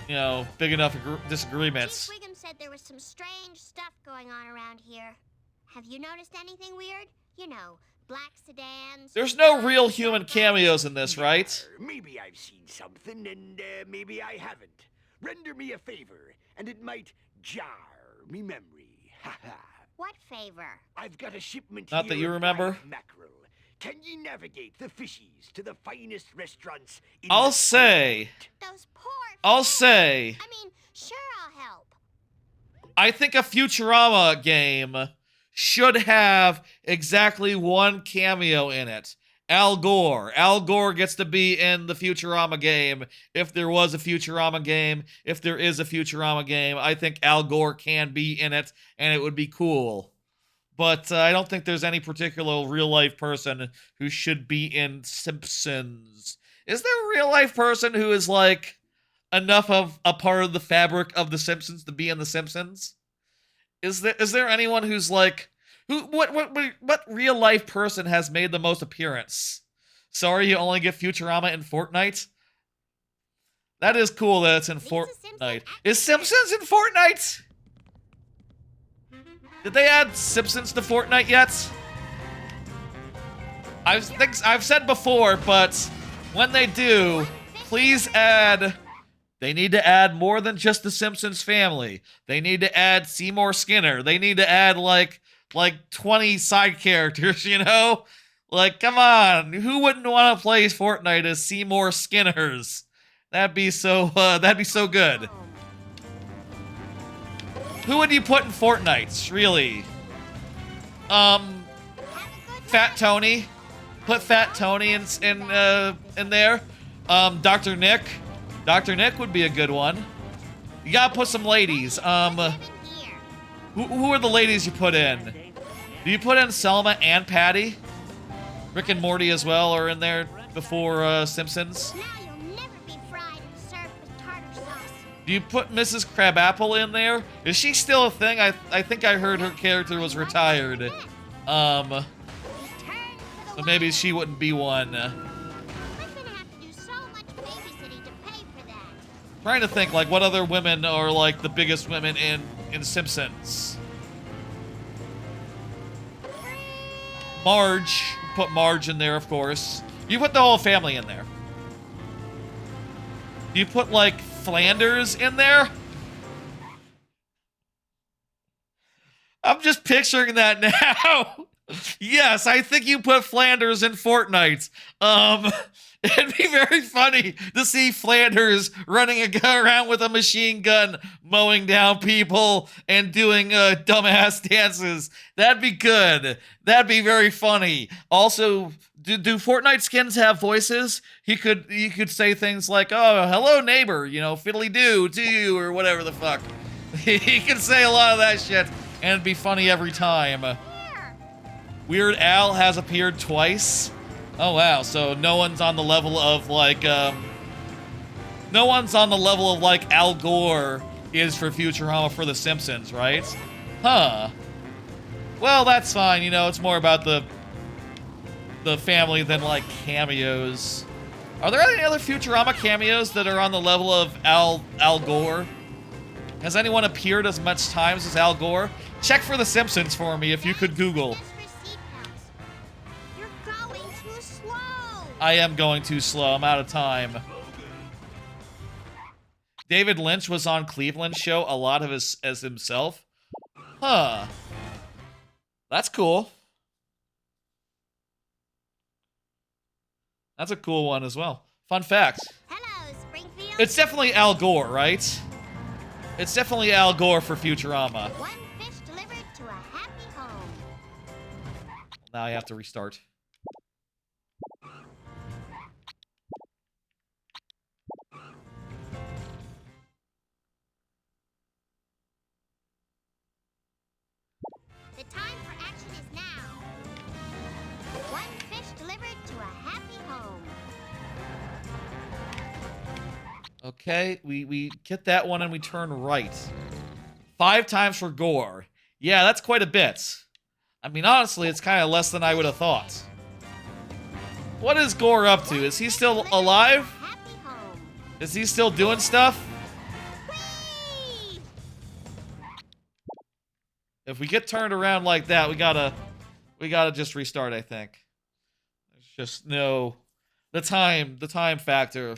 you know, big enough disagreements. Chief Wiggum said there was some strange stuff going on around here. Have you noticed anything weird? You know, black sedans. There's no real human cameos in this, right? Maybe I've seen something, and maybe I haven't. Render me a favor, and it might jar me memory. What favor? I've got a shipment Not here that you of remember. live mackerel. Can ye navigate the fishies to the finest restaurants in I'll the say. Those poor I'll say. I mean, sure, I'll help. I think a Futurama game should have exactly one cameo in it. Al Gore. Al Gore gets to be in the Futurama game. If there was a Futurama game, if there is a Futurama game, I think Al Gore can be in it, and it would be cool. But I don't think there's any particular real-life person who should be in Simpsons. Is there a real-life person who is, like, enough of a part of the fabric of The Simpsons to be in The Simpsons? Is there anyone who's, like... What real-life person has made the most appearance? Sorry, you only get Futurama in Fortnite? That is cool that it's in Fortnite. Is Simpsons in Fortnite? Did they add Simpsons to Fortnite yet? I've said before, but when they do, please add... They need to add more than just the Simpsons family. They need to add Seymour Skinner. They need to add, like 20 side characters, you know? Like, come on, who wouldn't want to play Fortnite as Seymour Skinners? That'd be so good. Who would you put in Fortnite, really? Fat Tony. Put Fat Tony in there. Dr. Nick. Dr. Nick would be a good one. You gotta put some ladies. Who are the ladies you put in? Do you put in Selma and Patty? Rick and Morty as well are in there before Simpsons. Now you'll never be fried and served with tartar sauce. Do you put Mrs. Crabapple in there? Is she still a thing? I think I heard her character was retired. So maybe she wouldn't be one. I'm gonna have to do so much babysitting to pay for that. Trying to think, like, what other women are, like, the biggest women in Simpsons? Marge. Put Marge in there, of course. You put the whole family in there. You put, like, Flanders in there? I'm just picturing that now. Yes, I think you put Flanders in Fortnite. It'd be very funny to see Flanders running around with a machine gun, mowing down people, and doing dumbass dances. That'd be good. That'd be very funny. Also, do Fortnite skins have voices? He could say things like, "Oh, hello neighbor," you know, "fiddly do to you," or whatever the fuck. He can say a lot of that shit, and it'd be funny every time. Weird Al has appeared twice. Oh wow, so no one's on the level of like Al Gore is for Futurama for The Simpsons, right? Huh. Well, that's fine, you know, it's more about the family than like cameos. Are there any other Futurama cameos that are on the level of Al Gore? Has anyone appeared as much times as Al Gore? Check for The Simpsons for me if you could Google. I am going too slow. I'm out of time. David Lynch was on Cleveland's show a lot of as himself. Huh. That's cool. That's a cool one as well. Fun fact. Hello, Springfield. It's definitely Al Gore, right? It's definitely Al Gore for Futurama. One fish delivered to a happy home. Now I have to restart. The time for action is now. One fish delivered to a happy home. Okay, we get that one and we turn right. 5 times for Gore. Yeah, that's quite a bit. I mean, honestly, it's kind of less than I would have thought. What is Gore up to? Is he still alive? Is he still doing stuff? If we get turned around like that, we gotta just restart, I think. There's just no... The time factor.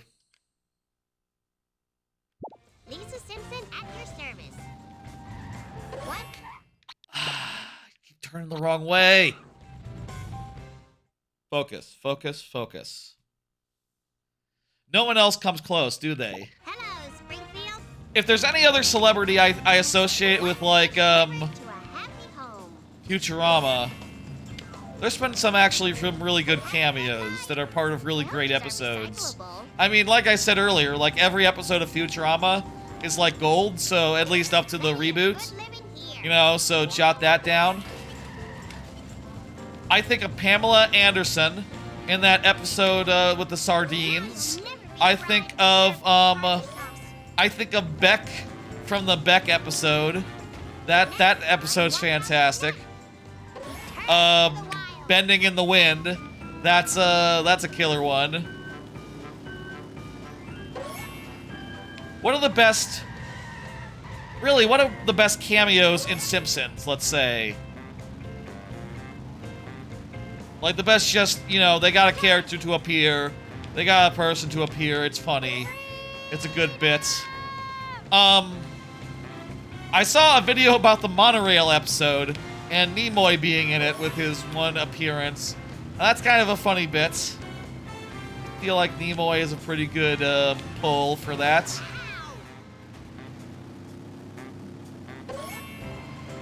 Lisa Simpson at your service. What? Keep turning the wrong way. Focus, focus, focus. No one else comes close, do they? Hello, Springfield. If there's any other celebrity I associate with, like, Futurama, there's been some really good cameos that are part of really great episodes. I mean, like I said earlier, like every episode of Futurama is like gold, so at least up to the reboot. You know, so jot that down. I think of Pamela Anderson in that episode with the sardines. I think of Beck from the Beck episode. That episode's fantastic. Bending in the Wind. That's a killer one. What are the best cameos in Simpsons, let's say? Like the best, just, you know, they got a character to appear, they got a person to appear, it's funny, it's a good bit. I saw a video about the monorail episode and Nimoy being in it with his one appearance. That's kind of a funny bit. I feel like Nimoy is a pretty good pull for that.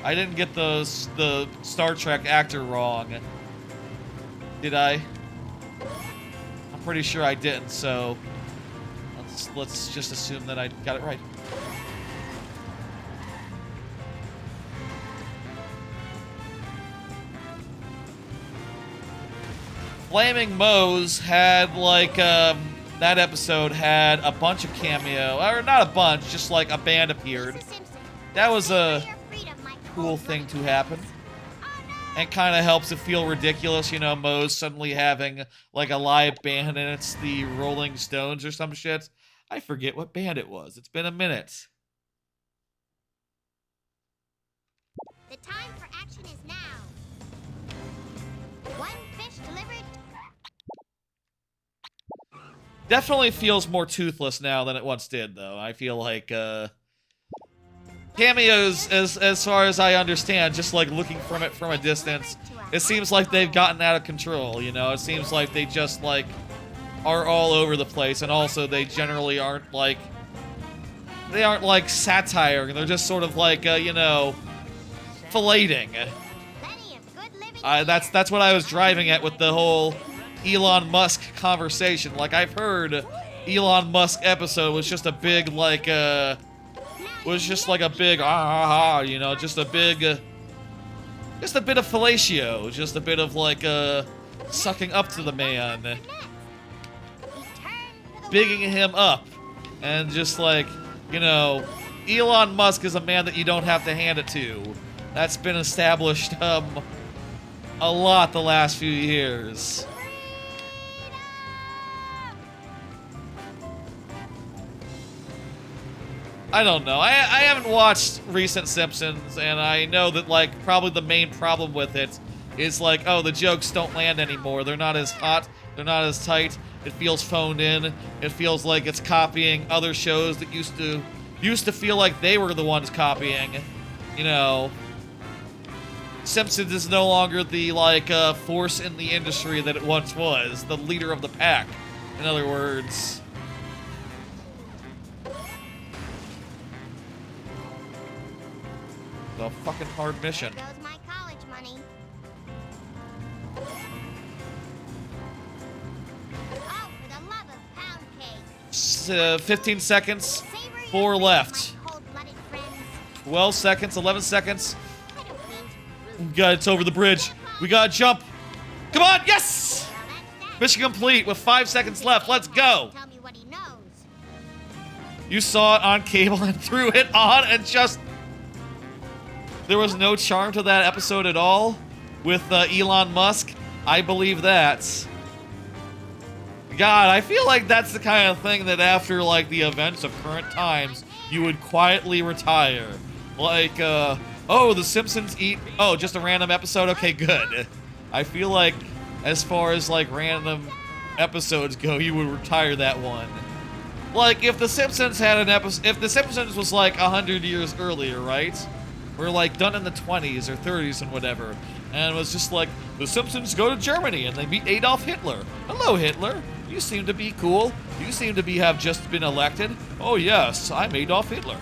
I didn't get the Star Trek actor wrong. Did I? I'm pretty sure I didn't, so let's just assume that I got it right. Flaming Moe's had like that episode had a bunch of cameo, or not a bunch, just like a band appeared. That was a cool thing to happen. And kind of helps it feel ridiculous, you know, Moe's suddenly having like a live band and it's the Rolling Stones or some shit. I forget what band it was. It's been a minute. The time for action is now. One fish delivered. Definitely feels more toothless now than it once did, though. I feel like, cameos, as far as I understand, just like looking from it from a distance, it seems like they've gotten out of control, you know? It seems like they just, like, are all over the place, and also they generally aren't, like, satiring. They're just sort of like, you know, filleting. That's what I was driving at with the whole Elon Musk conversation. Like, I've heard Elon Musk episode was just a big, like, was just like a big, you know, just a big, just a bit of fellatio, just a bit of, like, sucking up to the man. Bigging him up. And just like, you know, Elon Musk is a man that you don't have to hand it to. That's been established, a lot the last few years. I don't know. I haven't watched recent Simpsons, and I know that, like, probably the main problem with it is, like, oh, the jokes don't land anymore. They're not as hot. They're not as tight. It feels phoned in. It feels like it's copying other shows that used to feel like they were the ones copying. You know, Simpsons is no longer the, like, force in the industry that it once was. The leader of the pack, in other words. A fucking hard mission. There goes my college money. Oh, for the love of pound cake. 15 seconds. 4 left. 12 seconds. 11 seconds. God, it's over the bridge. We gotta jump. Come on, yes! Mission complete with 5 seconds left. Let's go. You saw it on cable and threw it on and just... There was no charm to that episode at all with Elon Musk. I believe that. God, I feel like that's the kind of thing that after, like, the events of current times, you would quietly retire. Like, oh, the Simpsons eat... Oh, just a random episode? Okay, good. I feel like, as far as, like, random episodes go, you would retire that one. Like, if the Simpsons had an episode... If the Simpsons was, like, 100 years earlier, right? We're like done in the 20s or 30s and whatever. And it was just like, the Simpsons go to Germany and they meet Adolf Hitler. Hello, Hitler. You seem to be cool. You seem to have just been elected. Oh, yes, I'm Adolf Hitler.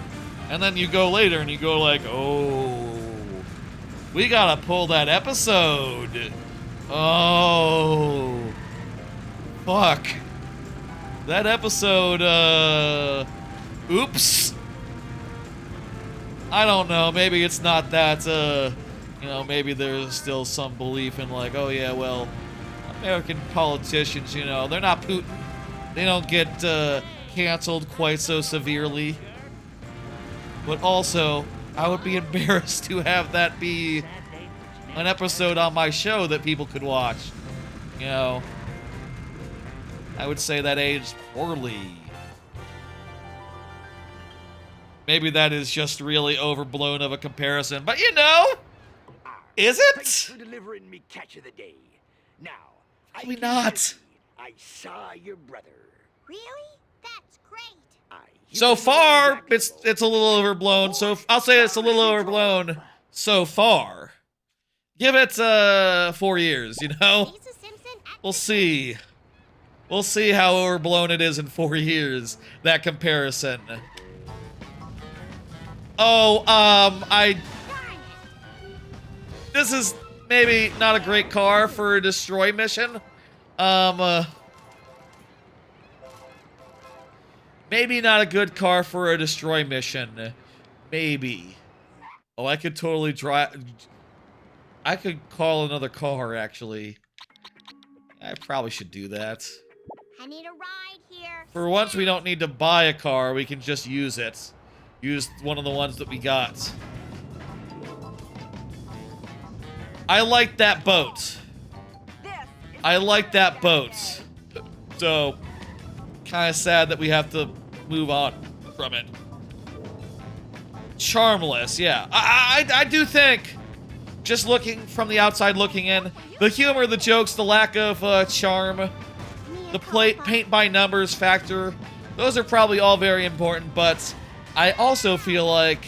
And then you go later and you go like, oh, we gotta pull that episode. Oh, fuck. That episode, oops. I don't know, maybe it's not that, you know, maybe there's still some belief in like, oh yeah, well, American politicians, you know, they're not Putin. They don't get, canceled quite so severely. But also, I would be embarrassed to have that be an episode on my show that people could watch. You know, I would say that aged poorly. Maybe that is just really overblown of a comparison, but you know, is it? Thanks for delivering me catch of the day. Now, probably not. I saw your brother. Really? That's great. So far, it's a little overblown. So I'll say it's a little overblown so far. Give it 4 years, you know. Lisa Simpson We'll see. We'll see how overblown it is in 4 years, that comparison. Oh, this is maybe not a great car for a destroy mission. Maybe not a good car for a destroy mission. Maybe. Oh, I could totally drive. I could call another car, actually. I probably should do that. I need a ride here. For once, we don't need to buy a car. We can just use it. Use one of the ones that we got. I like that boat. I like that boat. So, kind of sad that we have to move on from it. Charmless, yeah. I do think, just looking from the outside looking in, the humor, the jokes, the lack of charm, the paint by numbers factor, those are probably all very important, but I also feel like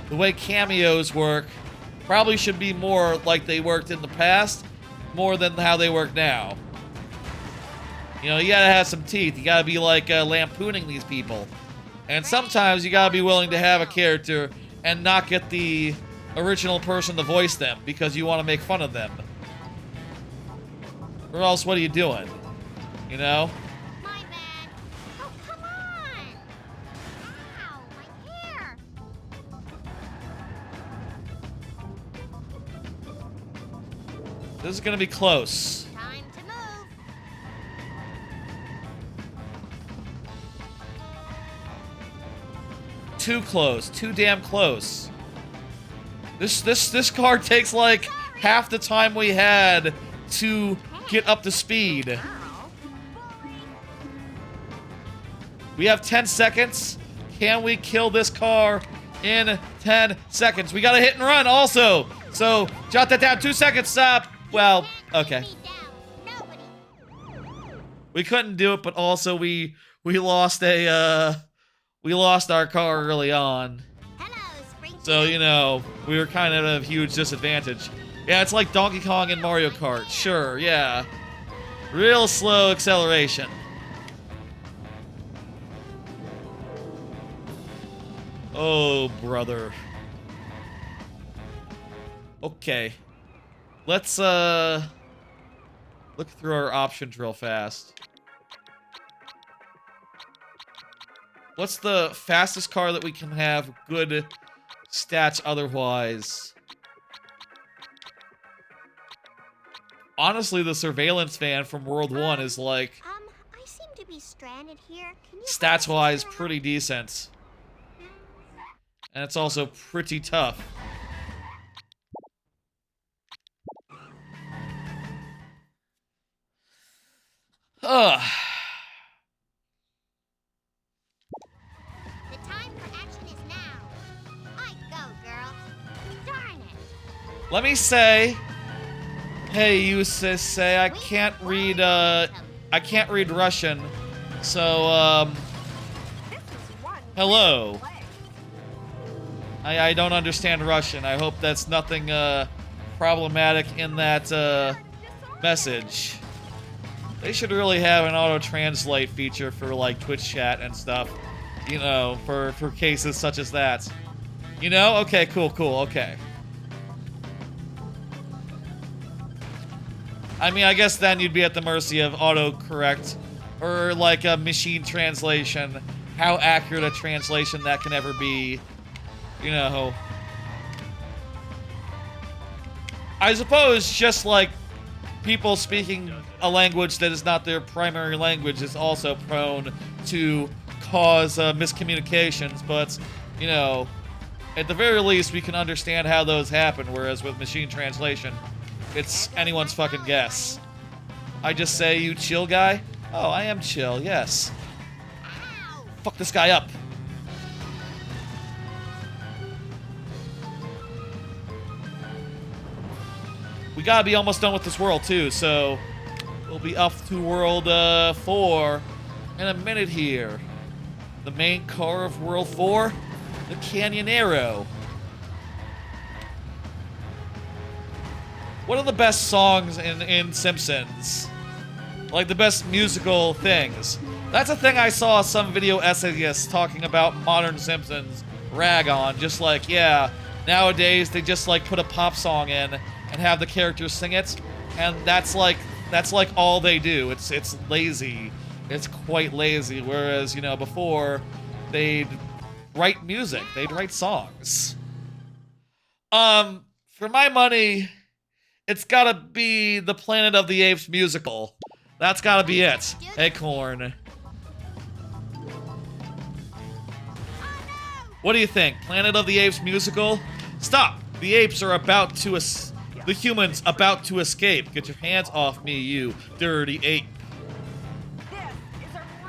the way cameos work probably should be more like they worked in the past, more than how they work now. You know, you gotta have some teeth. You gotta be like lampooning these people. And sometimes you gotta be willing to have a character and not get the original person to voice them because you want to make fun of them. Or else, what are you doing? You know? My bad. Oh, come on. Ow, my hair. This is gonna be close. Time to move. Too close. Too damn close. This car takes like half the time we had to get up to speed. We have 10 seconds. Can we kill this car in 10 seconds? We got a hit and run also. So jot that down. 2 seconds. Well, okay. We couldn't do it, but also we lost our car early on. So, you know, we were kind of at a huge disadvantage. Yeah, it's like Donkey Kong and Mario Kart. Sure, yeah. Real slow acceleration. Oh, brother. Okay. Let's, look through our options real fast. What's the fastest car that we can have good stats otherwise? Honestly, the surveillance van from World 1 is like, I seem to be stranded here. Can you stats-wise, pretty decent. And it's also pretty tough. Ugh. The time for action is now. I go, girl. Darn it. Let me say, hey, you say I can't read Russian. So, hello. I don't understand Russian. I hope that's nothing problematic in that message. They should really have an auto-translate feature for like Twitch chat and stuff. You know, for cases such as that. You know? Okay, cool, okay. I mean, I guess then you'd be at the mercy of autocorrect or like a machine translation. How accurate a translation that can ever be. You know, I suppose just like people speaking a language that is not their primary language is also prone to cause miscommunications, but, you know, at the very least we can understand how those happen, whereas with machine translation, it's anyone's fucking guess. I just say, you chill guy? Oh, I am chill, yes. Fuck this guy up. We gotta be almost done with this world, too, so we'll be up to World 4 in a minute here. The main car of World 4, the Canyonero. What are the best songs in Simpsons? Like the best musical things. That's a thing I saw some video essayists talking about modern Simpsons rag on. Just like, yeah, nowadays they just like put a pop song in and have the characters sing it, and that's like all they do. It's lazy. It's quite lazy. Whereas, you know, before they'd write music, they'd write songs. For my money, it's gotta be the Planet of the Apes musical. That's gotta be it. Hey, Corn. What do you think? Planet of the Apes musical? Stop! The apes are about to the humans about to escape. Get your hands off me, you dirty ape.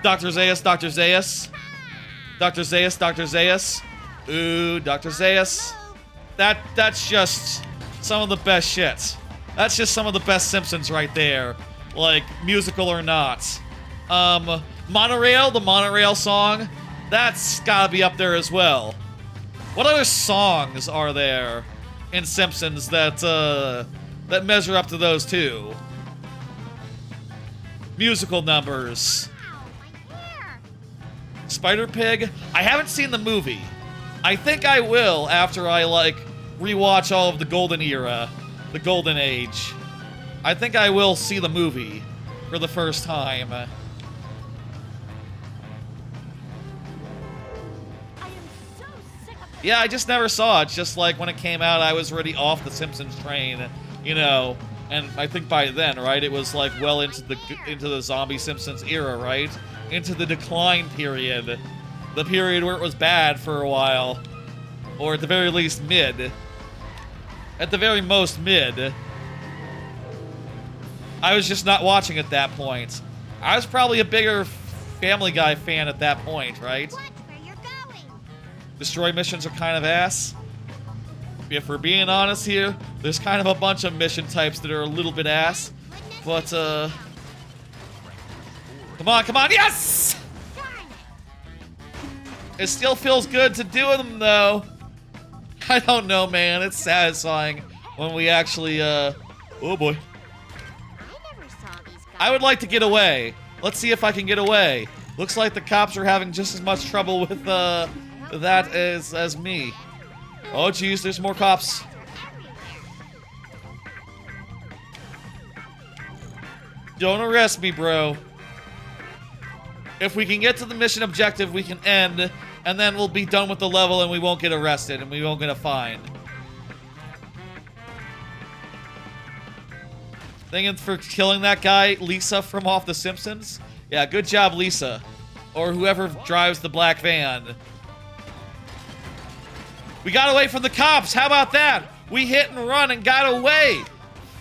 Dr. Zaius, Dr. Zaius. Dr. Zaius, Dr. Zaius. Ooh, Dr. Zaius. That's just some of the best shit. That's just some of the best Simpsons right there. Like, musical or not. Monorail, the Monorail song, that's gotta be up there as well. What other songs are there in Simpsons that measure up to those two? Musical numbers. Spider Pig? I haven't seen the movie. I think I will after I, like, rewatch all of the Golden Era. The Golden Age. I think I will see the movie for the first time. Yeah, I just never saw it. Just like when it came out, I was already off the Simpsons train, you know. And I think by then, right, it was like well into the zombie Simpsons era, right? Into the decline period. The period where it was bad for a while. Or at the very least, mid. At the very most, mid. I was just not watching at that point. I was probably a bigger Family Guy fan at that point, right? Watch where you're going. Destroy missions are kind of ass. If we're being honest here, there's kind of a bunch of mission types that are a little bit ass. But, come on, yes! It still feels good to do them, though. I don't know, man. It's satisfying when we actually, oh boy. I would like to get away. Let's see if I can get away. Looks like the cops are having just as much trouble with, that as me. Oh, geez, there's more cops. Don't arrest me, bro. If we can get to the mission objective, we can end, and then we'll be done with the level and we won't get arrested and we won't get a fine. Thanking for killing that guy, Lisa from off The Simpsons. Yeah, good job, Lisa. Or whoever drives the black van. We got away from the cops. How about that? We hit and run and got away.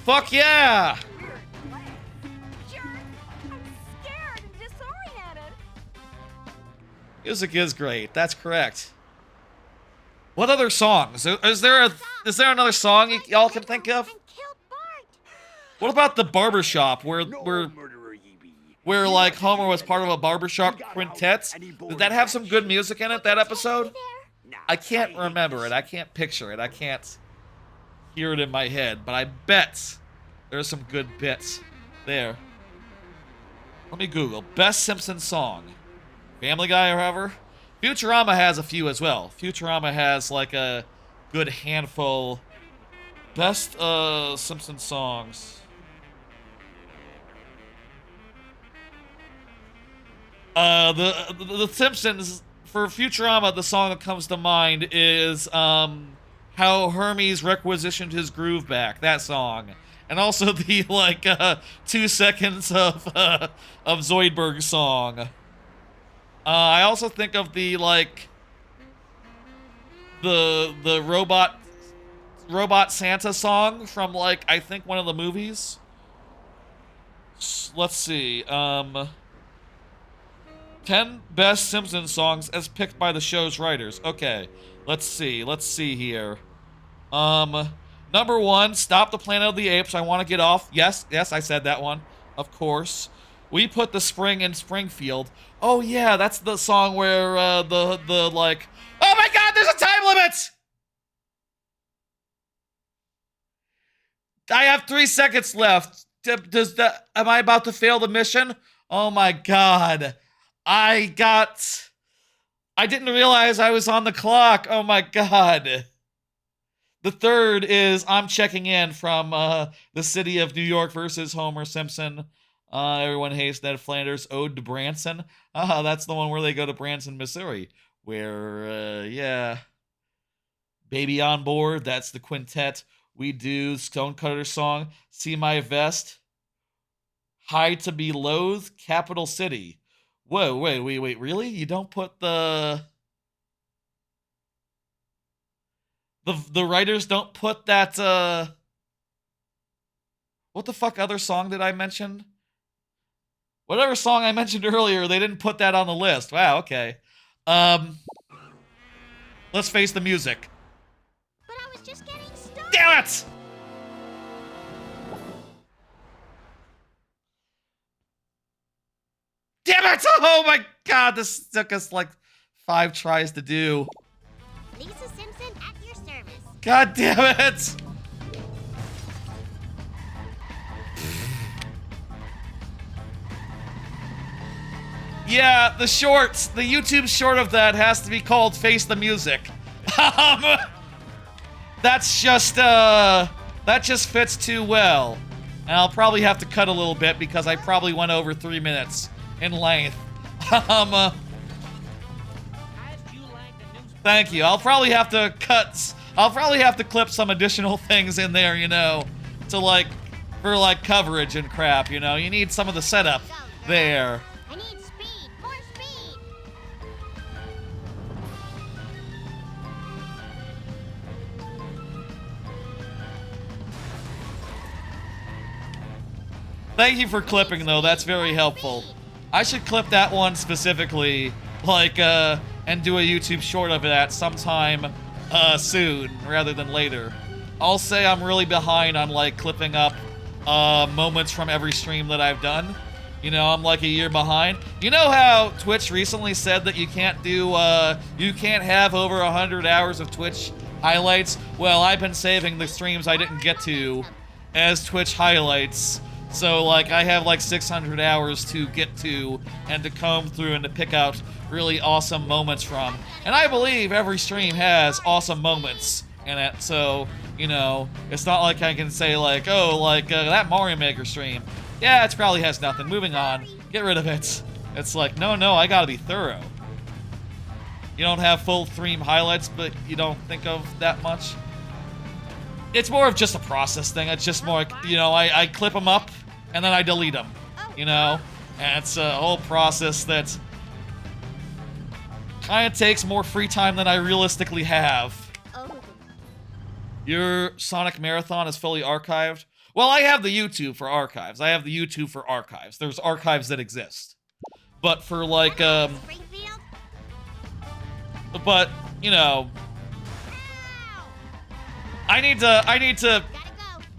Fuck yeah. Music is great. That's correct. What other songs? Is there another song y'all can think of? What about the barbershop where like Homer was part of a barbershop quintet? Did that have some good music in it, that episode? I can't remember it. I can't picture it. I can't hear it in my head, but I bet there's some good bits there. Let me Google. Best Simpsons song. Family Guy or however. Futurama has a few as well. Futurama has like a good handful. Best Simpsons songs. The Simpsons, for Futurama, the song that comes to mind is How Hermes Requisitioned His Groove Back. That song. And also the, like, 2 seconds of Zoidberg's song. I also think of the, like, the robot Santa song from, like, I think one of the movies. Let's see. 10 best Simpsons songs as picked by the show's writers. Okay, let's see here. Number 1, Stop the Planet of the Apes. I Want to Get Off. Yes, I said that one. Of course. We Put the Spring in Springfield. Oh yeah, that's the song where the like, oh my God, there's a time limit. I have 3 seconds left. Am I about to fail the mission? Oh my god. I didn't realize I was on the clock. Oh my god. The third is I'm checking in from the city of New York versus Homer Simpson. Everyone hates Ned Flanders. Ode to Branson. That's the one where they go to Branson, Missouri. Where, yeah. Baby on Board. That's the quintet. We do Stonecutter song. See My Vest. High to Be Loath. Capital City. Whoa, wait, really? You don't put the writers don't put that, what the fuck other song did I mention? Whatever song I mentioned earlier, they didn't put that on the list. Wow, okay. Let's face the music. But I was just getting started. Damn it! Damn it! Oh my god, this took us like 5 tries to do. Lisa Simpson at your service. God damn it! Yeah, the shorts, the YouTube short of that has to be called Face the Music. That's just, that just fits too well. And I'll probably have to cut a little bit because I probably went over 3 minutes in length. Thank you. I'll probably have to clip some additional things in there, you know, to like, for like coverage and crap, you know. You need some of the setup there. I need speed. More speed. Thank you for clipping, though. That's very helpful. I should clip that one specifically, like, and do a YouTube short of that sometime soon, rather than later. I'll say I'm really behind on, like, clipping up moments from every stream that I've done. You know, I'm like a year behind. You know how Twitch recently said that you can't do, you can't have over 100 hours of Twitch highlights? Well, I've been saving the streams I didn't get to as Twitch highlights. So, like, I have, like, 600 hours to get to and to comb through and to pick out really awesome moments from. And I believe every stream has awesome moments in it. So, you know, it's not like I can say, like, oh, like, that Mario Maker stream. Yeah, it probably has nothing. Moving on. Get rid of it. It's like, no, I gotta be thorough. You don't have full stream highlights, but you don't think of that much? It's more of just a process thing. It's just more like, you know, I clip them up and then I delete them, you know? And it's a whole process that kind of takes more free time than I realistically have. Your Sonic Marathon is fully archived? Well, I have the YouTube for archives. I have the YouTube for archives. There's archives that exist. But for like, Springfield? But, you know, I need to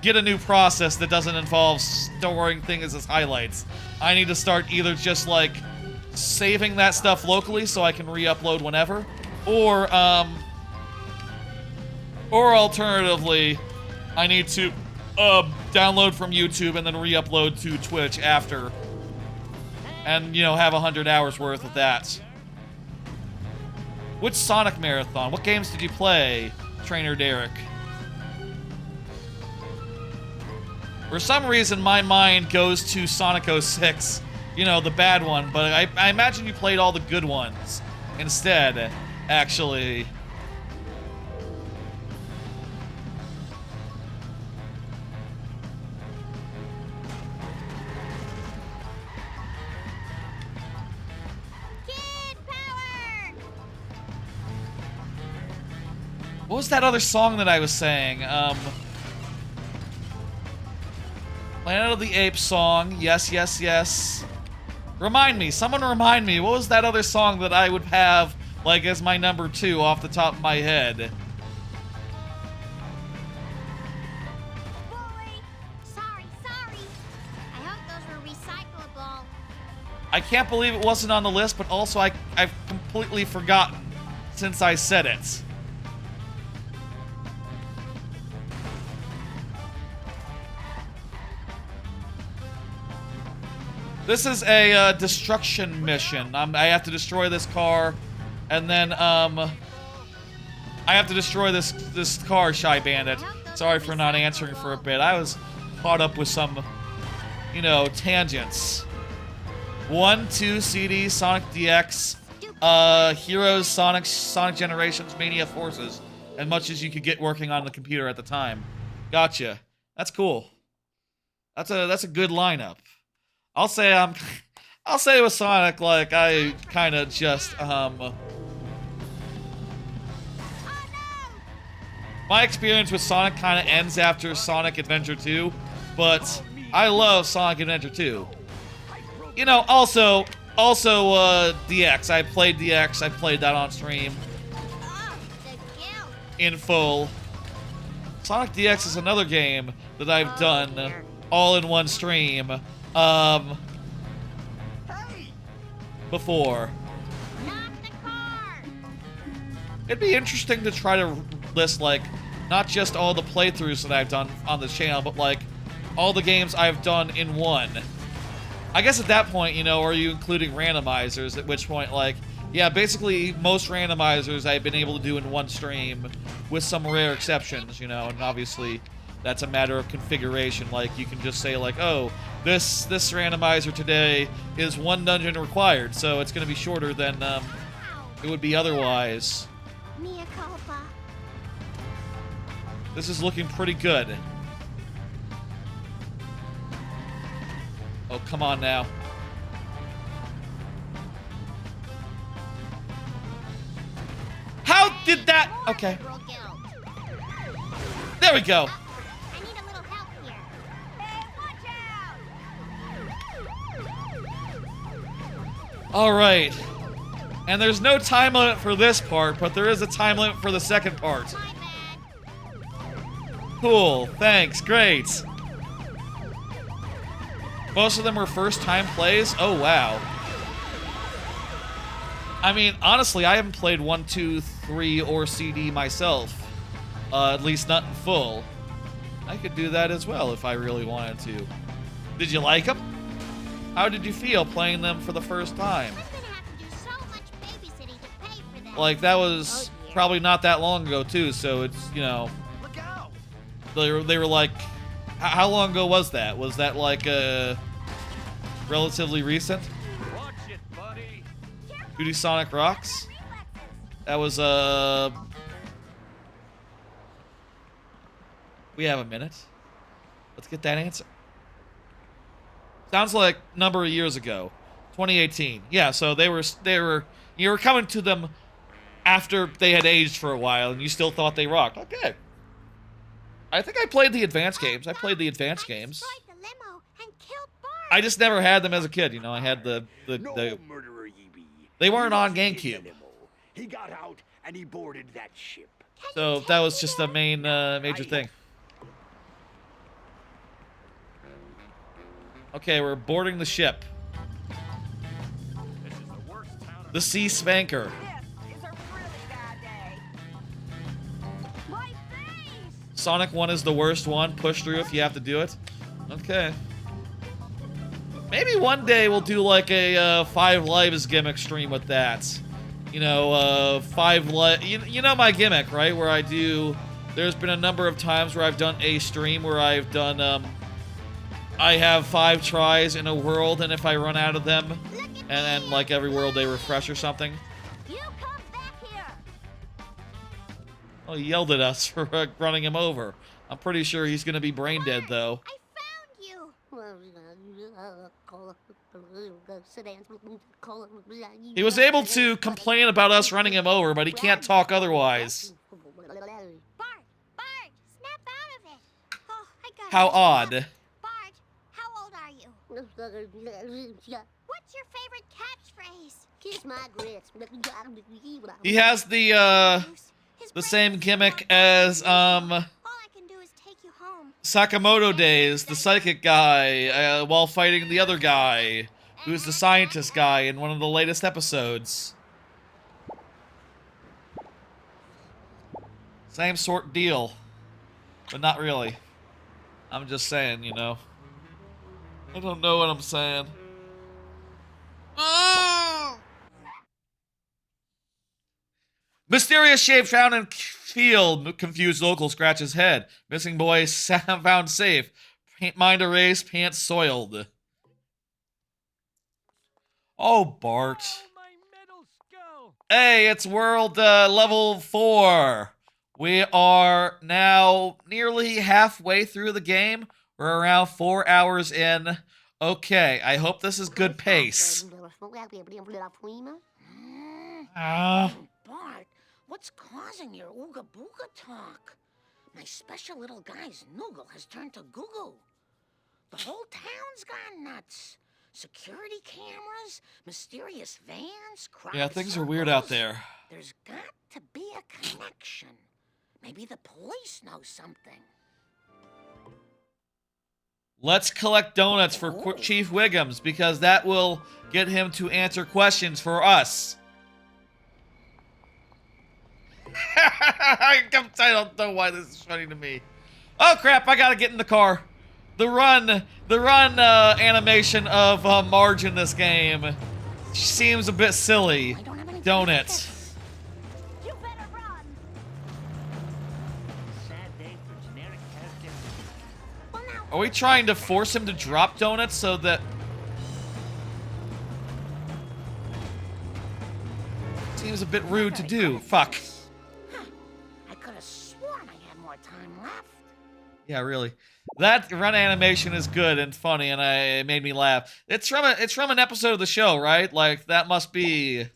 get a new process that doesn't involve storing things as highlights. I need to start either just like saving that stuff locally so I can re-upload whenever, or alternatively, I need to download from YouTube and then re-upload to Twitch after, and you know, have 100 hours worth of that. Which Sonic Marathon? What games did you play, Trainer Derek? For some reason, my mind goes to Sonic 06, you know, the bad one, but I imagine you played all the good ones instead, actually. Kid power! What was that other song that I was saying? Planet of the Apes song. Yes, yes, yes. Remind me. Someone remind me. What was that other song that I would have, like, as my number 2 off the top of my head? Bully! Sorry. I hope those were recyclable. I can't believe it wasn't on the list, but also I've completely forgotten since I said it. This is a destruction mission. I have to destroy this car, and then I have to destroy this car, Shy Bandit. Sorry for not answering for a bit. I was caught up with some, you know, tangents. 1, 2, CD, Sonic DX, Heroes, Sonic Generations, Mania Forces, as much as you could get working on the computer at the time. Gotcha. That's cool. That's a good lineup. I'll say with Sonic, like, I kind of just, my experience with Sonic kind of ends after Sonic Adventure 2, but I love Sonic Adventure 2. You know, also, DX. I played DX. I played that on stream in full. Sonic DX is another game that I've done all in one stream before. It'd be interesting to try to list, like, not just all the playthroughs that I've done on this channel, but, like, all the games I've done in one. I guess at that point, you know, are you including randomizers? At which point, like, yeah, basically most randomizers I've been able to do in one stream, with some rare exceptions, you know, and obviously that's a matter of configuration. Like, you can just say, like, oh, this randomizer today is 1 dungeon required, so it's going to be shorter than it would be otherwise. Mea culpa. This is looking pretty good. Oh, come on now. How did that... Okay. There we go. I need a little help here. Hey, watch out! All right. And there's no time limit for this part, but there is a time limit for the second part. Cool. Thanks. Great. Most of them were first-time plays? Oh, wow. I mean, honestly, I haven't played 1, 2, 3, or CD myself. At least not in full. I could do that as well if I really wanted to. Did you like them? How did you feel playing them for the first time? Like, that was probably not that long ago, too, so it's, you know... They were like... How long ago was that? Was that like relatively recent? Watch it, buddy. Duty Sonic Rocks? That was we have a minute. Let's get that answer. Sounds like a number of years ago. 2018. Yeah, so you were coming to them after they had aged for a while and you still thought they rocked. Okay. I think I played the advanced games. I played the advanced games. I just never had them as a kid, you know. I had the murderer ye be. They weren't on GameCube. He got out and he boarded that ship. So that was just the main major thing. Okay, we're boarding the ship. The Sea Spanker. Sonic 1 is the worst one. Push through if you have to do it. Okay. Maybe one day we'll do like a 5 Lives gimmick stream with that. You know, 5 Lives... You know my gimmick, right? Where I do... There's been a number of times where I've done a stream where I've done, I have 5 tries in a world, and if I run out of them, and then, like, every world they refresh or something. Oh, he yelled at us for running him over. I'm pretty sure he's gonna be brain dead, though. I found you. He was able to complain about us running him over, but he can't talk otherwise. Bart, snap out of it. Oh, I got How it. odd. Bart, how old are you? What's your favorite catchphrase? Kiss my grits. He has the same gimmick as, Sakamoto Days, the psychic guy, while fighting the other guy, who's the scientist guy in one of the latest episodes. Same sort deal. But not really. I'm just saying, you know. I don't know what I'm saying. Mysterious shape found in field. Confused local scratches head. Missing boy found safe. Mind erased. Pants soiled. Oh, Bart. Hey, it's world level 4. We are now nearly halfway through the game. We're around 4 hours in. Okay, I hope this is good pace. Bart, what's causing your ooga booga talk? My special little guy's noogle has turned to goo-goo. The whole town's gone nuts. Security cameras, mysterious vans, crowd Yeah, things are weird out there. There's got to be a connection. Maybe the police know something. Let's collect donuts for Chief Wiggums, because that will get him to answer questions for us. I don't know why this is funny to me. Oh crap, I gotta get in the car. The run animation of Marge in this game seems a bit silly, don't it? You better run. Are we trying to force him to drop donuts so that... Seems a bit rude to do. Fuck. I could have sworn I had more time left. Yeah, really. That run animation is good and funny, and it made me laugh. It's from an episode of the show, right? Like, that must be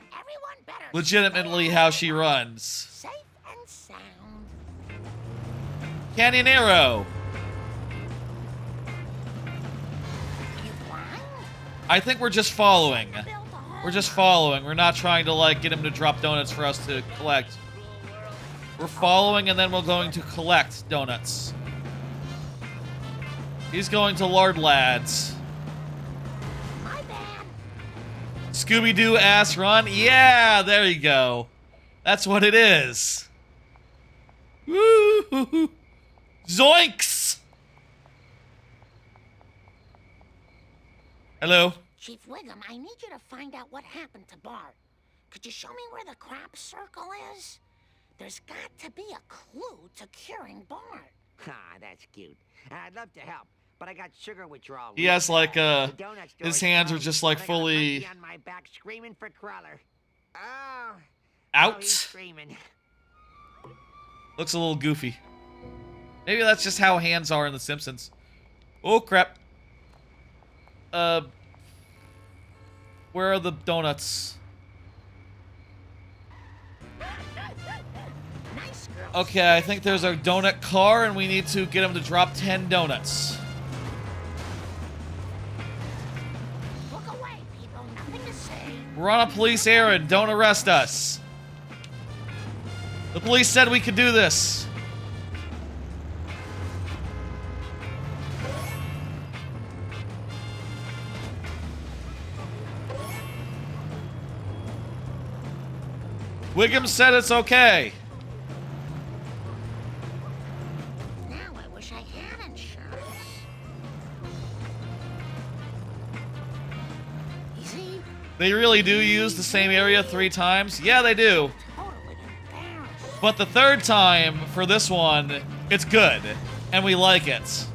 legitimately how she runs. Safe and sound. Canyonero. I think we're just following. We're just following. We're not trying to, like, get him to drop donuts for us to collect. We're following, and then we're going to collect donuts. He's going to Lard Lads. Scooby-Doo ass run? Yeah, there you go. That's what it is. Woo! Zoinks! Hello? Chief Wiggum, I need you to find out what happened to Bart. Could you show me where the crop circle is? There's got to be a clue to curing Bart. Ah, that's cute. I'd love to help, but I got sugar withdrawal. He has like his hands are just like fully on my back screaming for Crawler. Oh, out. he's screaming. Looks a little goofy. Maybe that's just how hands are in The Simpsons. Oh crap. Where are the donuts? Okay, I think there's a donut car, and we need to get him to drop 10 donuts. Look away, people. Nothing to say. We're on a police errand. Don't arrest us. The police said we could do this. Wiggum said it's okay. Now I wish I had insurance. Easy. They really do use the same area 3 times? Yeah, they do. But the 3rd time for this one, it's good. And we like it.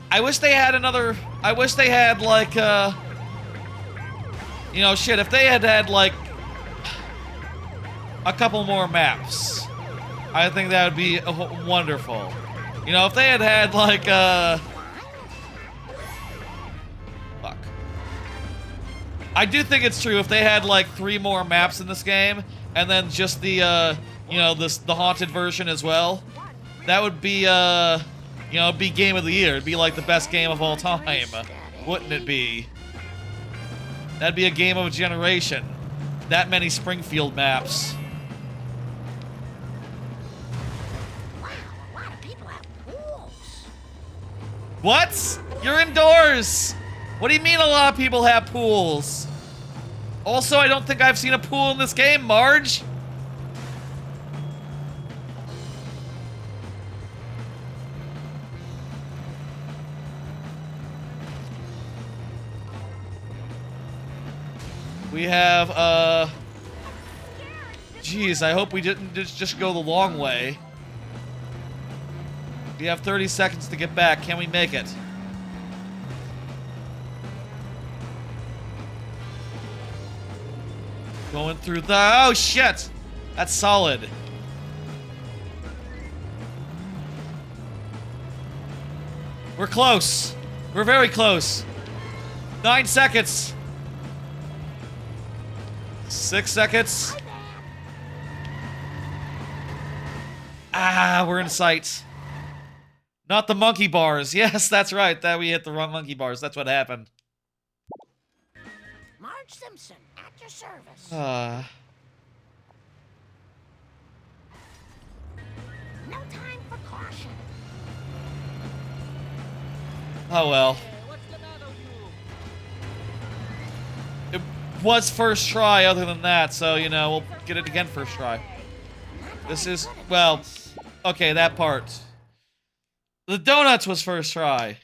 I wish they had another... I wish they had, like, you know, shit, if they had, like, a couple more maps, I think that would be wonderful. You know, if they had, like, fuck. I do think it's true, if they had, like, 3 more maps in this game, and then just the, you know, the haunted version as well, that would be, you know, it'd be game of the year. It'd be, like, the best game of all time. Wouldn't it be? That'd be a game of a generation. That many Springfield maps. Wow, a lot of people have pools. What? You're indoors! What do you mean a lot of people have pools? Also, I don't think I've seen a pool in this game, Marge. We have, Jeez, I hope we didn't just go the long way. We have 30 seconds to get back. Can we make it? Going through the... Oh, shit! That's solid. We're close. We're very close. 9 seconds. 6 seconds. Ah, we're in sight. Not the monkey bars. Yes, that's right. That we hit the wrong monkey bars. That's what happened. Marge Simpson, at your service. No time for caution. Oh well. It was first try other than that, so, you know, we'll get it again first try. This is, well, okay, that part. The donuts was first try.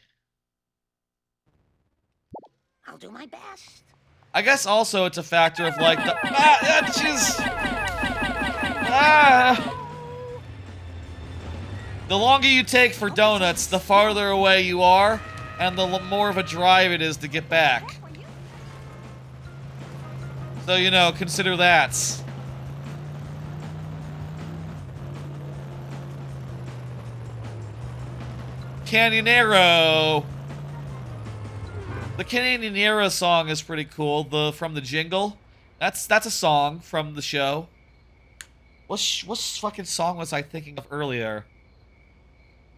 I'll do my best. I guess also it's a factor of like the the longer you take for donuts, the farther away you are, and the more of a drive it is to get back. So, you know, consider that. Canyonero. The Canyonero song is pretty cool. From the jingle. That's a song from the show. What fucking song was I thinking of earlier?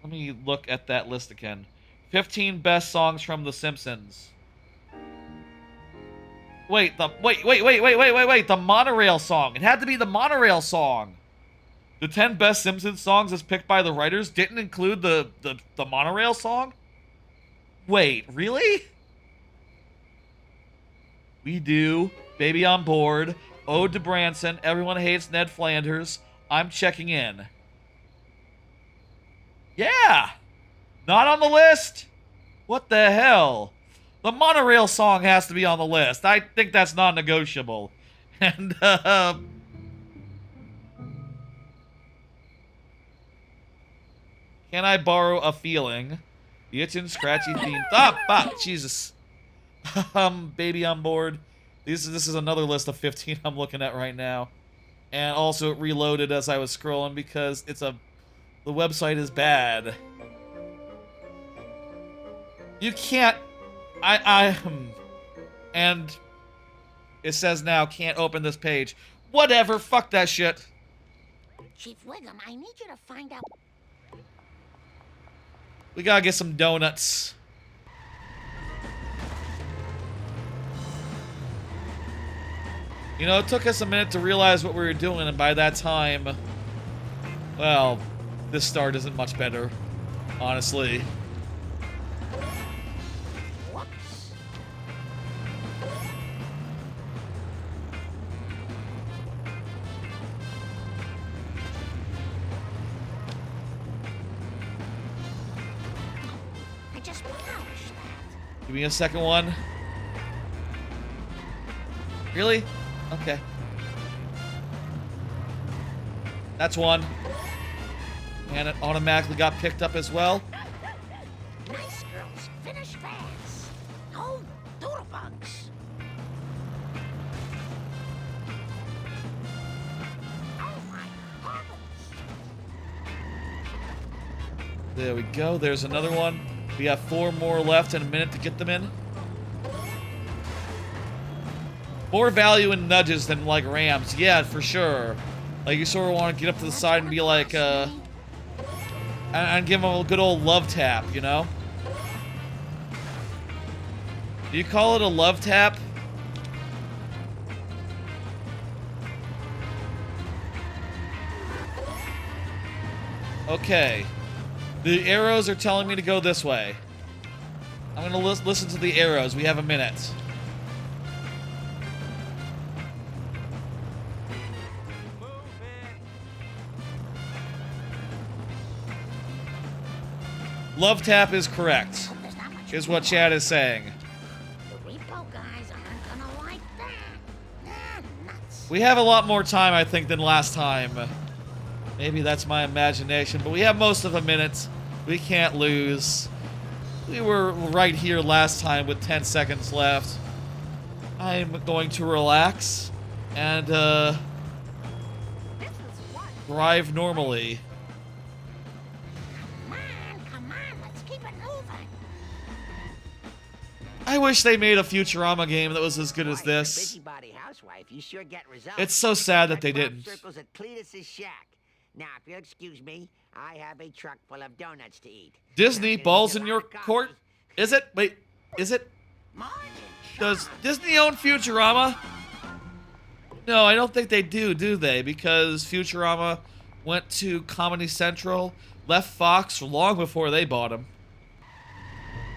Let me look at that list again. 15 best songs from The Simpsons. Wait, the monorail song. It had to be the monorail song. The 10 best Simpsons songs as picked by the writers didn't include the monorail song? Wait, really? We Do, Baby on Board, Ode to Branson, Everyone Hates Ned Flanders, I'm Checking In. Yeah! Not on the list? What the hell? The monorail song has to be on the list. I think that's non-negotiable. And, Can I Borrow a Feeling? The Itchin' Scratchy theme. Jesus. Baby on Board. This is another list of 15 I'm looking at right now. And also it reloaded as I was scrolling because the website is bad. You can't... And it says now, can't open this page. Whatever, fuck that shit. Chief Wiggum, I need you to find out... We gotta get some donuts. You know, it took us a minute to realize what we were doing, and by that time... Well, this start isn't much better, honestly. Whoops. I just polished that. Give me a second one. Really? Okay. That's one. And it automatically got picked up as well. Nice girls, finish fast. No doodlebugs. Oh my heavens. There we go. There's another one. We have 4 more left and a minute to get them in. More value in nudges than, like, rams. Yeah, for sure. Like, you sort of want to get up to the side and be like, and give them a good old love tap, you know? Do you call it a love tap? Okay. The arrows are telling me to go this way. I'm gonna listen to the arrows. We have a minute. Love tap is correct, is what Chad is saying. The repo guys aren't gonna like that. Ah, nuts. We have a lot more time, I think, than last time. Maybe that's my imagination, but we have most of a minute. We can't lose. We were right here last time with 10 seconds left. I'm going to relax and drive normally. Come on, let's keep it moving. I wish they made a Futurama game that was as good as this. Busybody housewife, you sure get results. It's so sad that they didn't. Circles at Cletus's shack. Now, if you'll excuse me, I have a truck full of donuts to eat. Disney, balls in your court? Is it? Wait, is it? Does Disney own Futurama? No, I don't think they do they? Because Futurama went to Comedy Central, left Fox long before they bought them.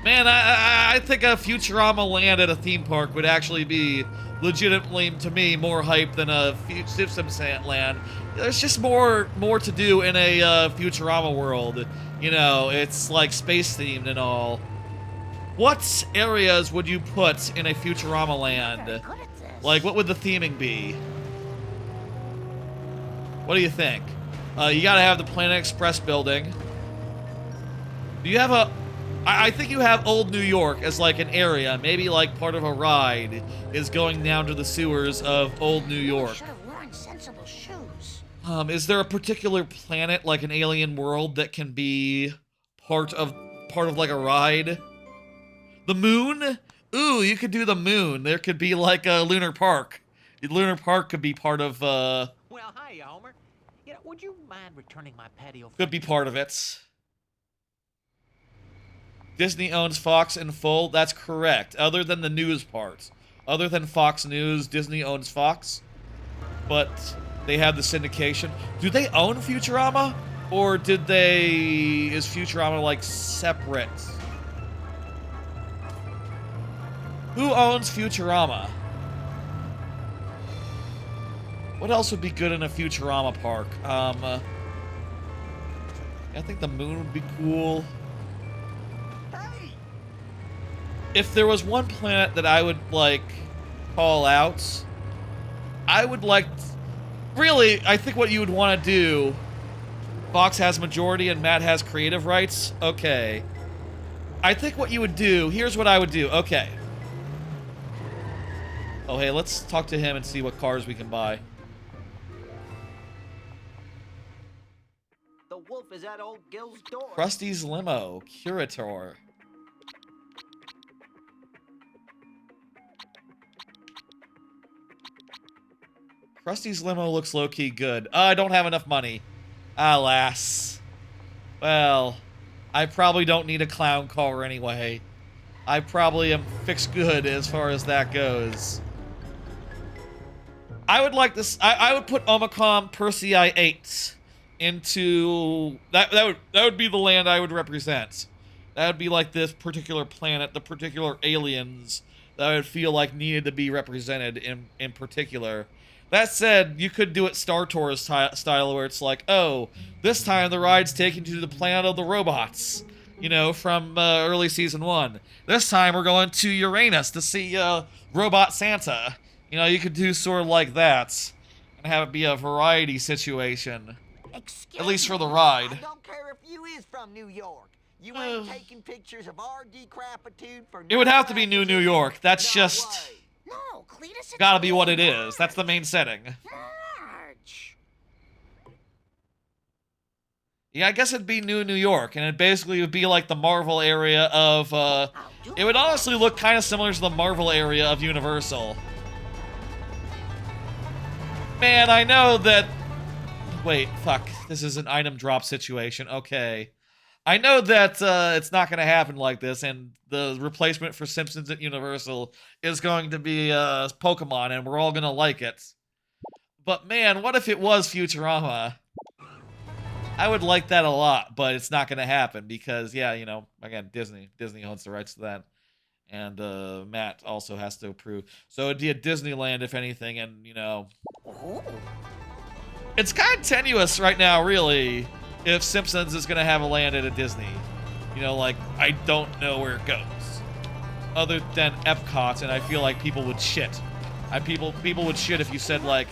Man, I think a Futurama land at a theme park would actually be legitimately, to me, more hype than a Simpsons land. There's just more to do in a Futurama world. You know, it's like space themed and all. What areas would you put in a Futurama land? Like, what would the theming be? What do you think? You gotta have the Planet Express building. Do you have a... I think you have Old New York as like an area. Maybe like part of a ride is going down to the sewers of Old New York. Should have worn sensible shoes. Is there a particular planet, like an alien world, that can be part of like a ride? The moon? Ooh, you could do the moon. There could be like a Lunar Park. Lunar Park could be part of, Well, hi, Homer. You know, would you mind returning my patio? Could be part of it. Disney owns Fox in full. That's correct. Other than the news part. Other than Fox News, Disney owns Fox. But they have the syndication. Do they own Futurama? Or did they... Is Futurama, like, separate? Who owns Futurama? What else would be good in a Futurama park? I think the moon would be cool. If there was one planet that I would, like, call out, I would like... Really, I think what you would want to do... Fox has majority and Matt has creative rights? Okay. I think what you would do... Here's what I would do. Okay. Oh, hey, let's talk to him and see what cars we can buy. The wolf is at old Gil's door. Krusty's limo. Curator. Krusty's limo looks low-key good. I don't have enough money. Alas. Well, I probably don't need a clown car anyway. I probably am fixed good as far as that goes. I would like this. I would put Omicron Persei 8 into that would be the land I would represent. That would be like this particular planet, the particular aliens that I would feel like needed to be represented in particular. That said, you could do it Star Tours style where it's like, oh, this time the ride's taking you to the planet of the robots, you know, from early season 1. This time we're going to Uranus to see Robot Santa. You know, you could do sort of like that and have it be a variety situation. Excuse at least for the me, ride. I don't care if you is from New York. You ain't taking pictures of our decrepitude for... It would have to be New York. That's just... No, Cletus, Gotta be what it is. That's the main setting. Marge. Yeah, I guess it'd be New York, and it basically would be like the Marvel area of, it would honestly look kind of similar to the Marvel area of Universal. Man, I know that... Wait, fuck. This is an item drop situation. Okay. I know that it's not going to happen like this, and the replacement for Simpsons at Universal is going to be Pokemon, and we're all going to like it. But man, what if it was Futurama? I would like that a lot, but it's not going to happen because, yeah, you know, again, Disney owns the rights to that, and Matt also has to approve. So it'd be a Disneyland, if anything, and, you know... It's kind of tenuous right now, really, if Simpsons is going to have a land at a Disney. You know, like, I don't know where it goes. Other than Epcot, and I feel like people would shit. People would shit if you said like,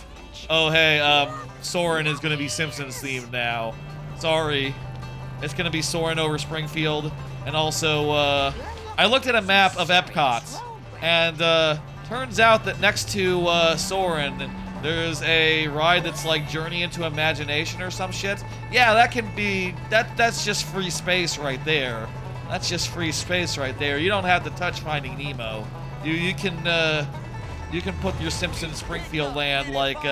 oh hey, Soren is gonna be Simpsons themed now. Sorry, it's gonna be Soren over Springfield, and also I looked at a map of Epcot, and turns out that next to Soren, there's a ride that's like Journey into Imagination or some shit. Yeah, that can be that's just free space right there. That's just free space right there. You don't have to touch Finding Nemo. You can put your Simpsons Springfield land like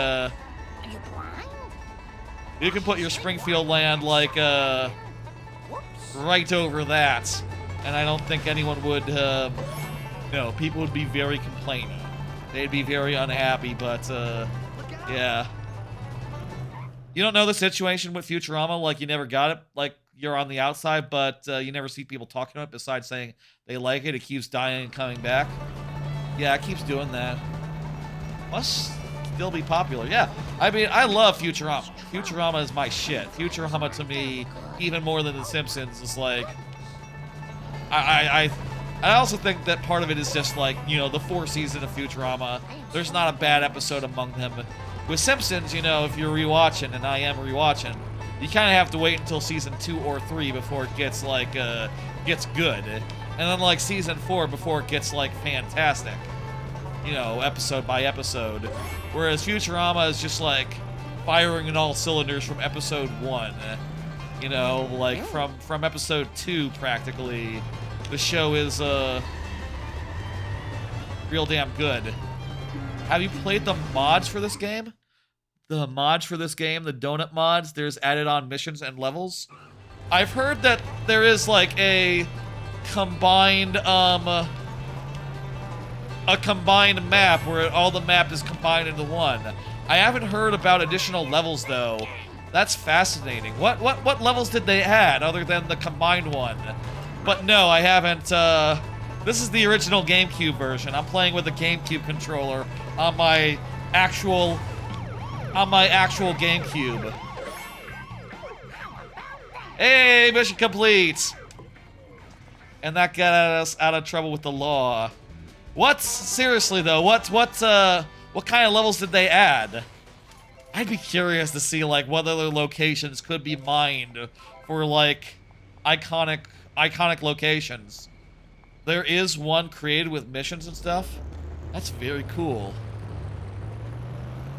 you can put your Springfield land like right over that, and I don't think anyone would no, people would be very complaining. They'd be very unhappy, but yeah. You don't know the situation with Futurama, like you never got it, like you're on the outside, but you never see people talking about it besides saying they like it. It keeps dying and coming back. Yeah, it keeps doing that. Must still be popular. Yeah, I mean, I love Futurama. Futurama is my shit. Futurama to me, even more than The Simpsons, is like... I also think that part of it is just like, you know, the 4th season of Futurama. There's not a bad episode among them. With Simpsons, you know, if you're rewatching, and I am rewatching, you kind of have to wait until season 2 or 3 before it gets, like, gets good. And then, like, season 4 before it gets, like, fantastic. You know, episode by episode. Whereas Futurama is just, like, firing in all cylinders from episode 1. You know, like, from episode 2, practically, the show is, real damn good. Have you played the mods for this game? The mods for this game, the donut mods, there's added on missions and levels. I've heard that there is like a combined map where all the map is combined into one. I haven't heard about additional levels though. That's fascinating. What levels did they add other than the combined one? But no, I haven't. This is the original GameCube version. I'm playing with a GameCube controller on my actual GameCube. Hey, mission complete. And that got us out of trouble with the law. Seriously though, what kind of levels did they add? I'd be curious to see like what other locations could be mined for like iconic locations. There is one created with missions and stuff. That's very cool.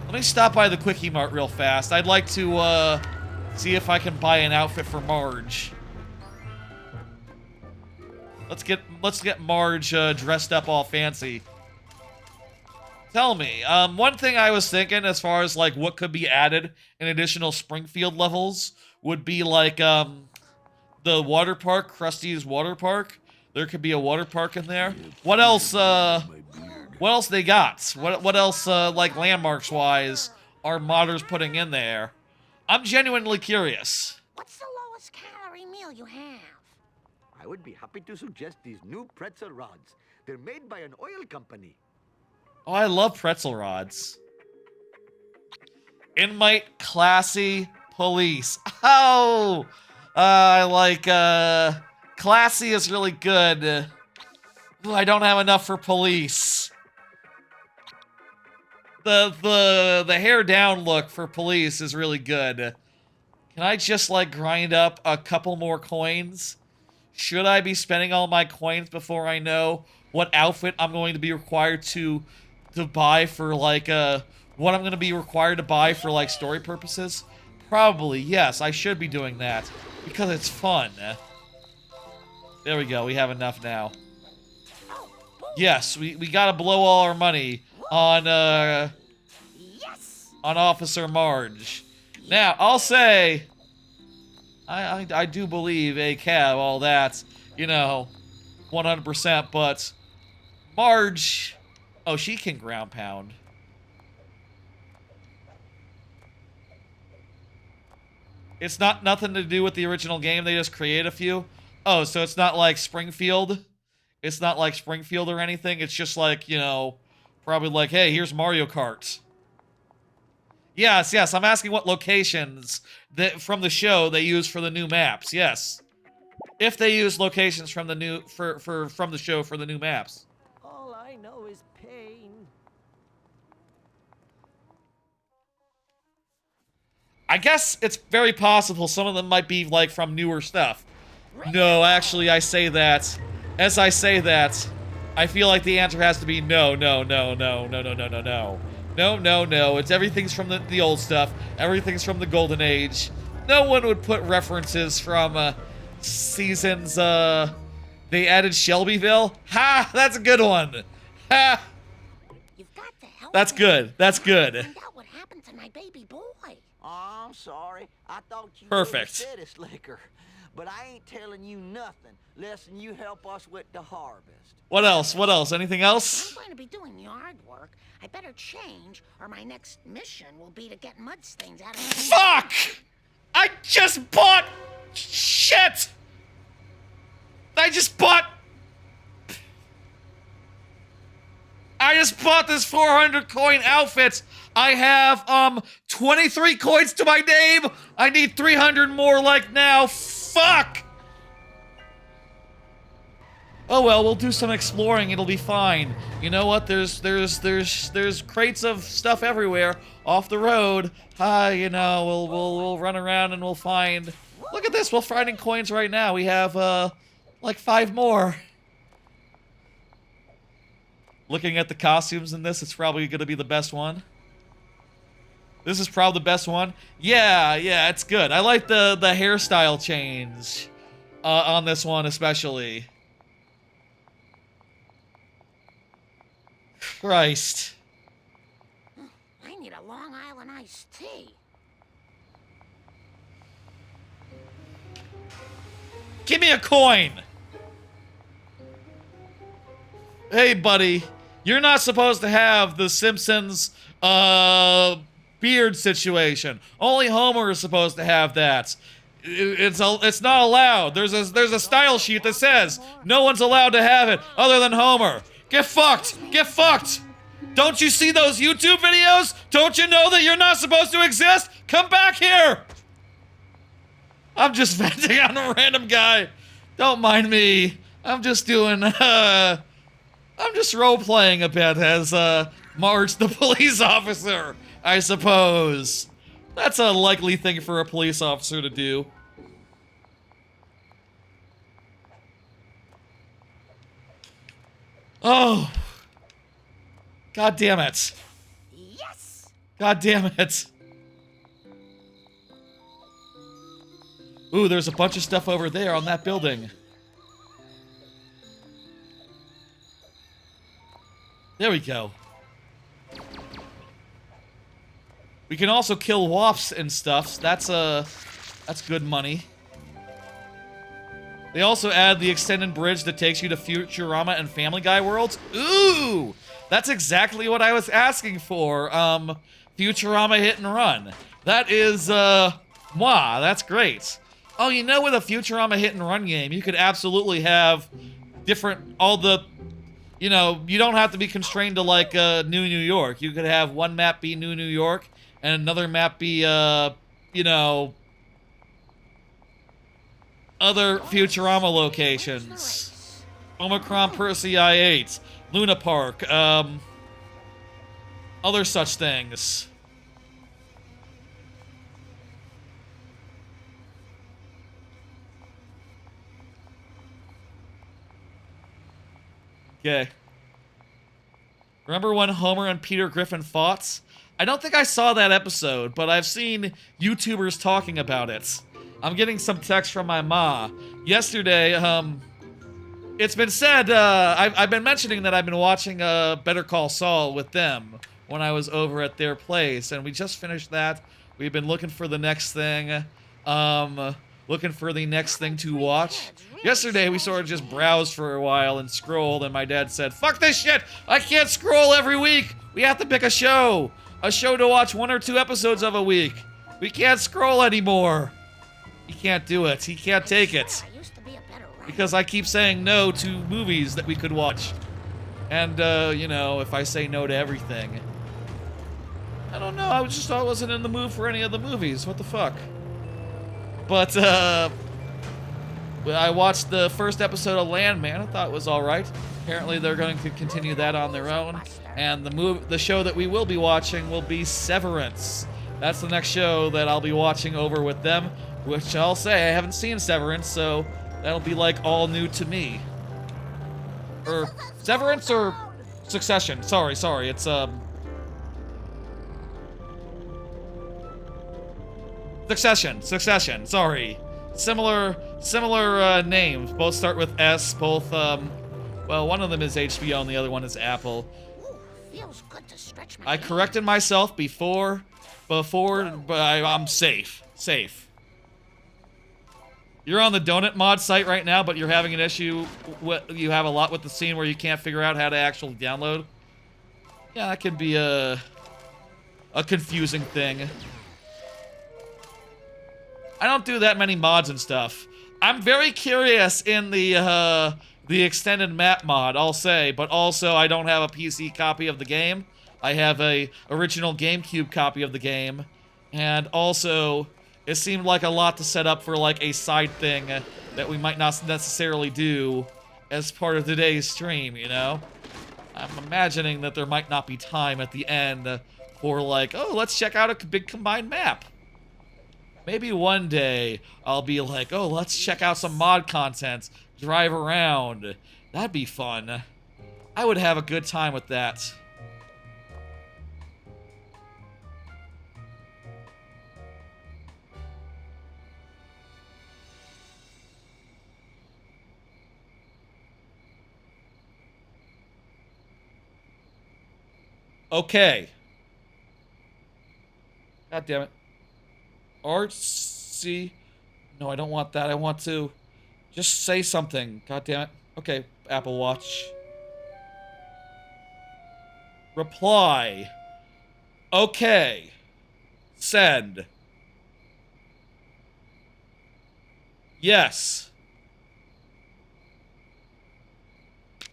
Let me stop by the Quickie Mart real fast. I'd like to see if I can buy an outfit for Marge. Let's get Marge dressed up all fancy. Tell me, one thing I was thinking as far as like what could be added in additional Springfield levels would be like the water park, Krusty's water park. There could be a water park in there. What else? What else they got? What else like landmarks wise are modders putting in there? I'm genuinely curious. What's the lowest calorie meal you have? I would be happy to suggest these new pretzel rods. They're made by an oil company. Oh, I love pretzel rods. Inmate classy police. Oh, I like classy is really good. Ooh, I don't have enough for police. The hair down look for police is really good. Can I just like grind up a couple more coins? Should I be spending all my coins before I know what outfit I'm going to be required to buy for like what I'm going to be required to buy for like story purposes? Probably, yes, I should be doing that because it's fun. There we go, we have enough now. Yes, we gotta blow all our money on Officer Marge. Now, I'll say, I do believe a cab, all that, you know, 100%, but Marge, oh, she can ground pound. It's nothing to do with the original game, they just create a few. Oh, so it's not like Springfield? It's not like Springfield or anything, it's just like, you know, probably like, hey, here's Mario Kart. Yes, I'm asking what locations that from the show they use for the new maps. Yes, if they use locations from the new from the show for the new maps. All I know is pain. I guess it's very possible some of them might be, like, from newer stuff. No, actually, I say that. As I say that, I feel like the answer has to be no, no, no, no, no, no, no, no, no. No, no, no. It's everything's from the old stuff. Everything's from the Golden Age. No one would put references from, seasons, they added Shelbyville. Ha! That's a good one. Ha! You've got to help That's me. good. That's good. Find out what happened to my baby boy. Oh, I'm sorry. I thought you Perfect. said it's liquor. But I ain't telling you nothing less than you help us with the harvest. What else? What else? Anything else? I'm going to be doing yard work. I better change, or my next mission will be to get mud stains out of my... Fuck! I just bought... Shit! I just bought this 400 coin outfit. I have, 23 coins to my name. I need 300 more like now. Fuck! Oh well, we'll do some exploring. It'll be fine. You know what? There's crates of stuff everywhere off the road. You know, we'll run around and we'll find. Look at this. We're finding coins right now. We have like 5 more. Looking at the costumes in this, it's probably gonna be the best one. This is probably the best one. Yeah, it's good. I like the hairstyle change on this one especially. Christ. I need a Long Island iced tea. Give me a coin! Hey, buddy. You're not supposed to have the Simpsons, beard situation. Only Homer is supposed to have that. It's not allowed. There's a style sheet that says no one's allowed to have it other than Homer. Get fucked! Get fucked! Don't you see those YouTube videos? Don't you know that you're not supposed to exist? Come back here! I'm just venting on a random guy. Don't mind me. I'm just doing, I'm just role-playing a bit as, Marge the police officer, I suppose. That's a likely thing for a police officer to do. Oh. God damn it. Yes! God damn it. Ooh, there's a bunch of stuff over there on that building. There we go. We can also kill wasps and stuff. So that's good money. They also add the extended bridge that takes you to Futurama and Family Guy worlds. Ooh! That's exactly what I was asking for. Futurama Hit and Run. That is, wow, that's great. Oh, you know, with a Futurama Hit and Run game, you could absolutely have different, you know, you don't have to be constrained to, like, New York. You could have one map be New York, and another map be, you know, other Futurama locations. Omicron Persei I-8, Luna Park, other such things. Okay. Remember when Homer and Peter Griffin fought? I don't think I saw that episode, but I've seen YouTubers talking about it. I'm getting some text from my ma. Yesterday, it's been said, I've been mentioning that I've been watching Better Call Saul with them when I was over at their place, and we just finished that. We've been looking for the next thing, looking for the next thing to watch. Yesterday, we sort of just browsed for a while and scrolled, and my dad said, "Fuck this shit! I can't scroll every week! We have to pick a show! A show to watch 1 or 2 episodes of a week! We can't scroll anymore!" He can't do it. He can't take it. Because I keep saying no to movies that we could watch. And, you know, if I say no to everything. I don't know, I wasn't in the mood for any of the movies. What the fuck? But, I watched the first episode of Landman. I thought it was alright. Apparently they're going to continue that on their own. And the show that we will be watching will be Severance. That's the next show that I'll be watching over with them, which I'll say I haven't seen Severance, so that'll be like all new to me. Or Severance or Succession. Sorry, it's Succession, sorry. Similar names. Both start with S, both well, one of them is HBO and the other one is Apple. Ooh, feels good to stretch my I corrected myself before, but I'm safe. You're on the Donut Mod site right now, but you're having an issue. You have a lot with the scene where you can't figure out how to actually download. Yeah, that can be a confusing thing. I don't do that many mods and stuff. I'm very curious in the extended map mod, I'll say, but also I don't have a PC copy of the game. I have a original GameCube copy of the game, and also it seemed like a lot to set up for like a side thing that we might not necessarily do as part of today's stream, you know? I'm imagining that there might not be time at the end for like, oh, let's check out a big combined map. Maybe one day I'll be like, oh, let's check out some mod content, drive around. That'd be fun. I would have a good time with that. Okay. God damn it. Artsy. No, I don't want that. I want to just say something. God damn it. Okay, Apple Watch. Reply. Okay. Send. Yes.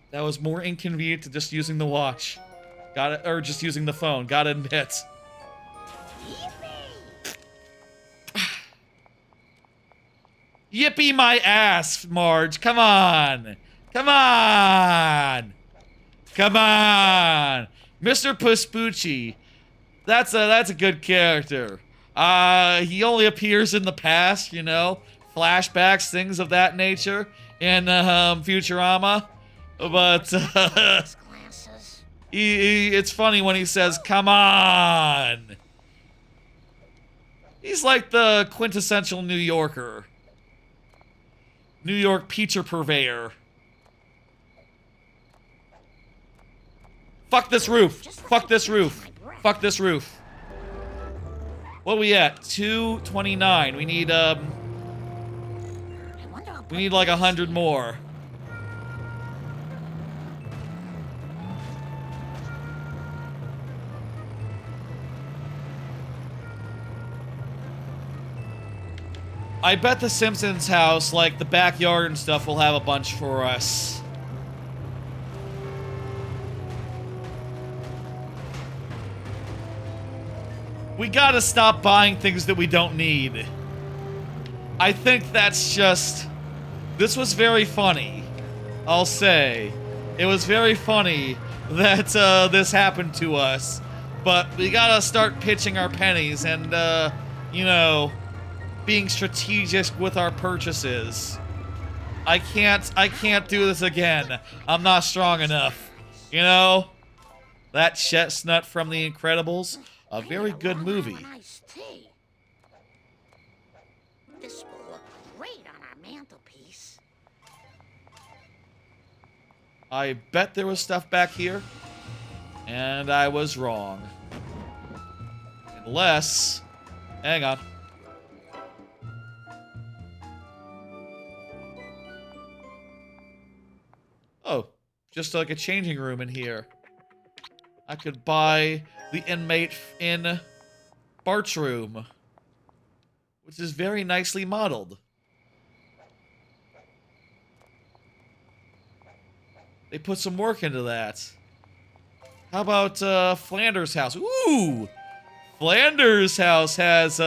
That was more inconvenient to just using the watch. Got it, or just using the phone. Gotta admit. Yippee my ass, Marge. Come on. Come on. Come on. Mr. Puspucci. That's a good character. He only appears in the past, you know, flashbacks, things of that nature in Futurama. But it's funny when he says, "Come on." He's like the quintessential New Yorker. New York pizza purveyor. Fuck this roof. Fuck this roof. Fuck this roof. What are we at? 229. We need like 100 more. I bet the Simpsons house, like the backyard and stuff, will have a bunch for us. We gotta stop buying things that we don't need. I think that's just... This was very funny, I'll say. It was very funny that this happened to us. But we gotta start pitching our pennies and, you know, being strategic with our purchases. I can't do this again. I'm not strong enough. You know? That chestnut from The Incredibles, a very good movie. This will look great on our mantelpiece. I bet there was stuff back here, and I was wrong. Unless... Hang on. Oh, just like a changing room in here. I could buy the inmate in Bart's room, which is very nicely modeled. They put some work into that. How about Flanders' house? Ooh! Flanders' house has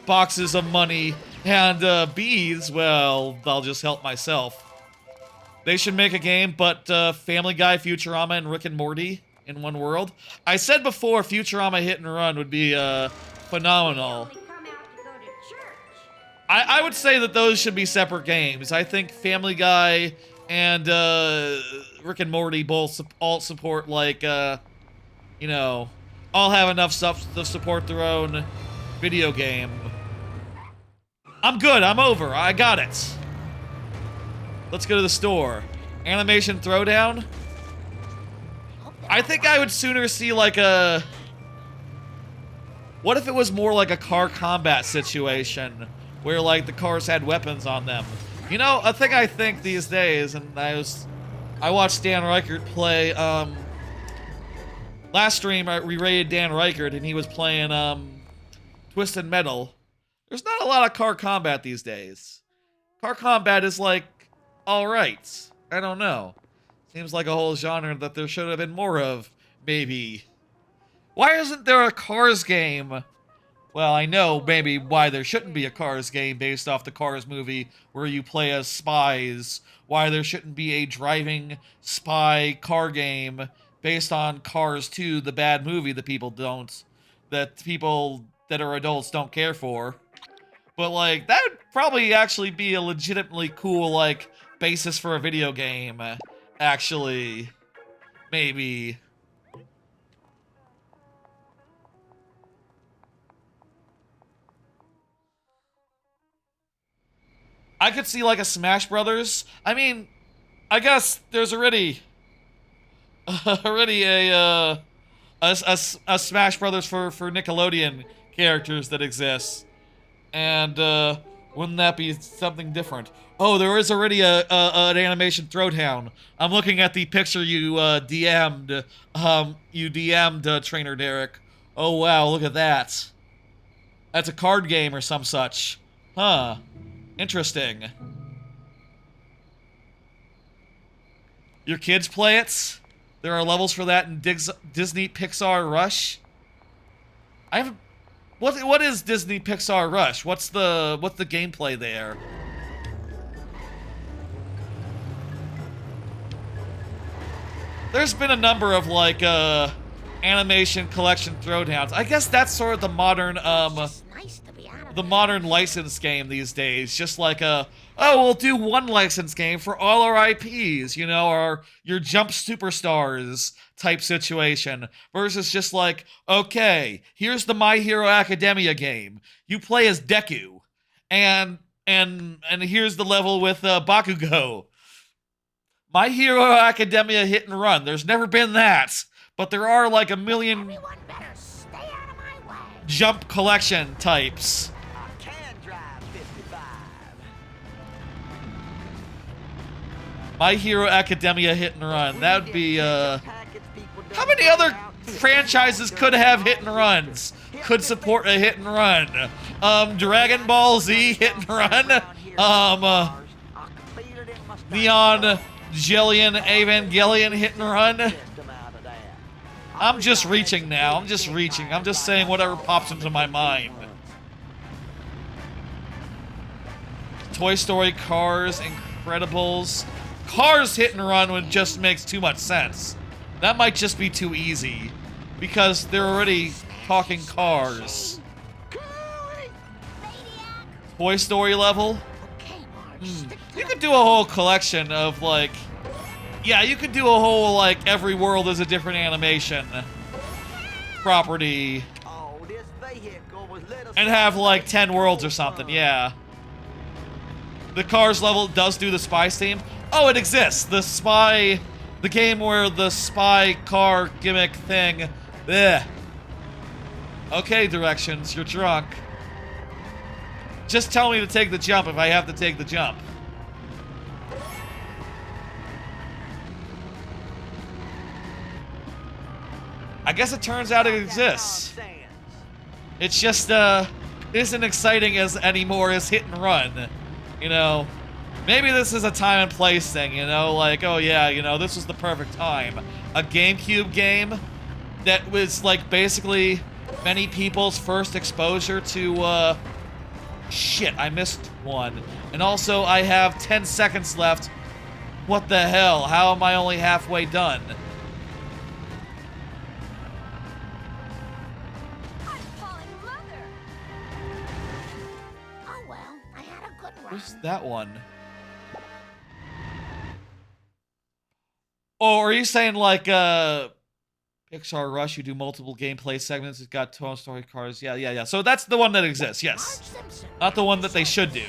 boxes of money and beads. Well, I'll just help myself. They should make a game, but Family Guy, Futurama, and Rick and Morty. in one world. I said before Futurama Hit and Run would be phenomenal. I would say that those should be separate games. I think Family Guy and Rick and Morty both all support, like, you know, all have enough stuff to support their own video game. I'm good. I'm over. I got it. Let's go to the store. Animation Throwdown? I think I would sooner see, like, a... What if it was more like a car combat situation, where, like, the cars had weapons on them? You know, a thing I think these days, and I watched Dan Reichert play, last stream we rated Dan Reichert, and he was playing, Twisted Metal. There's not a lot of car combat these days. Car combat is, like, alright. I don't know. Seems like a whole genre that there should have been more of, maybe. Why isn't there a Cars game? Well, I know maybe why there shouldn't be a Cars game based off the Cars movie where you play as spies. Why there shouldn't be a driving spy car game based on Cars 2, the bad movie that people that are adults don't care for. But, like, that would probably actually be a legitimately cool, like, basis for a video game. Actually. Maybe. I could see, like, a Smash Brothers. I mean, I guess there's already a Smash Brothers for Nickelodeon characters that exists. And, wouldn't that be something different? Oh, there is already an animation Throwdown. I'm looking at the picture you DM'd. You DM'd, Trainer Derek. Oh, wow, look at that. That's a card game or some such. Huh. Interesting. Your kids play it? There are levels for that in Disney Pixar Rush? I haven't... What is Disney Pixar Rush? What's the gameplay there? There's been a number of, like, animation collection throwdowns. I guess that's sort of the modern license game these days. Just like oh, we'll do one license game for all our IPs, you know, or your Jump Superstars type situation. Versus just like, okay, here's the My Hero Academia game. You play as Deku. And here's the level with Bakugo. My Hero Academia Hit and Run. There's never been that. But there are like a million jump collection types. My Hero Academia Hit and Run. That would be, how many other franchises could have hit and runs? Could support a hit and run? Dragon Ball Z Hit and Run? Neon Jillian Evangelion Hit and Run? I'm just reaching now. I'm just reaching. I'm just saying whatever pops into my mind. Toy Story, Cars, Incredibles. Cars Hit and Run would just makes too much sense. That might just be too easy. Because they're already talking cars. Toy Story level? You could do a whole collection of, like... Yeah, you could do a whole, like, every world is a different animation property. And have, like, 10 worlds or something, yeah. The Cars level does do the spy theme. Oh, it exists! The game where the spy car gimmick thing... Ugh. Okay, directions, you're drunk. Just tell me to take the jump if I have to take the jump. I guess it turns out it exists. It's just, isn't exciting as anymore as Hit and Run. You know, maybe this is a time and place thing, you know? Like, oh yeah, you know, this was the perfect time. A GameCube game that was, like, basically many people's first exposure to, shit, I missed one. And also, I have 10 seconds left. What the hell? How am I only halfway done? Where's that one? Oh, are you saying like Pixar Rush? You do multiple gameplay segments. It's got Toy Story cars. Yeah. So that's the one that exists. Yes, not the one that they should do.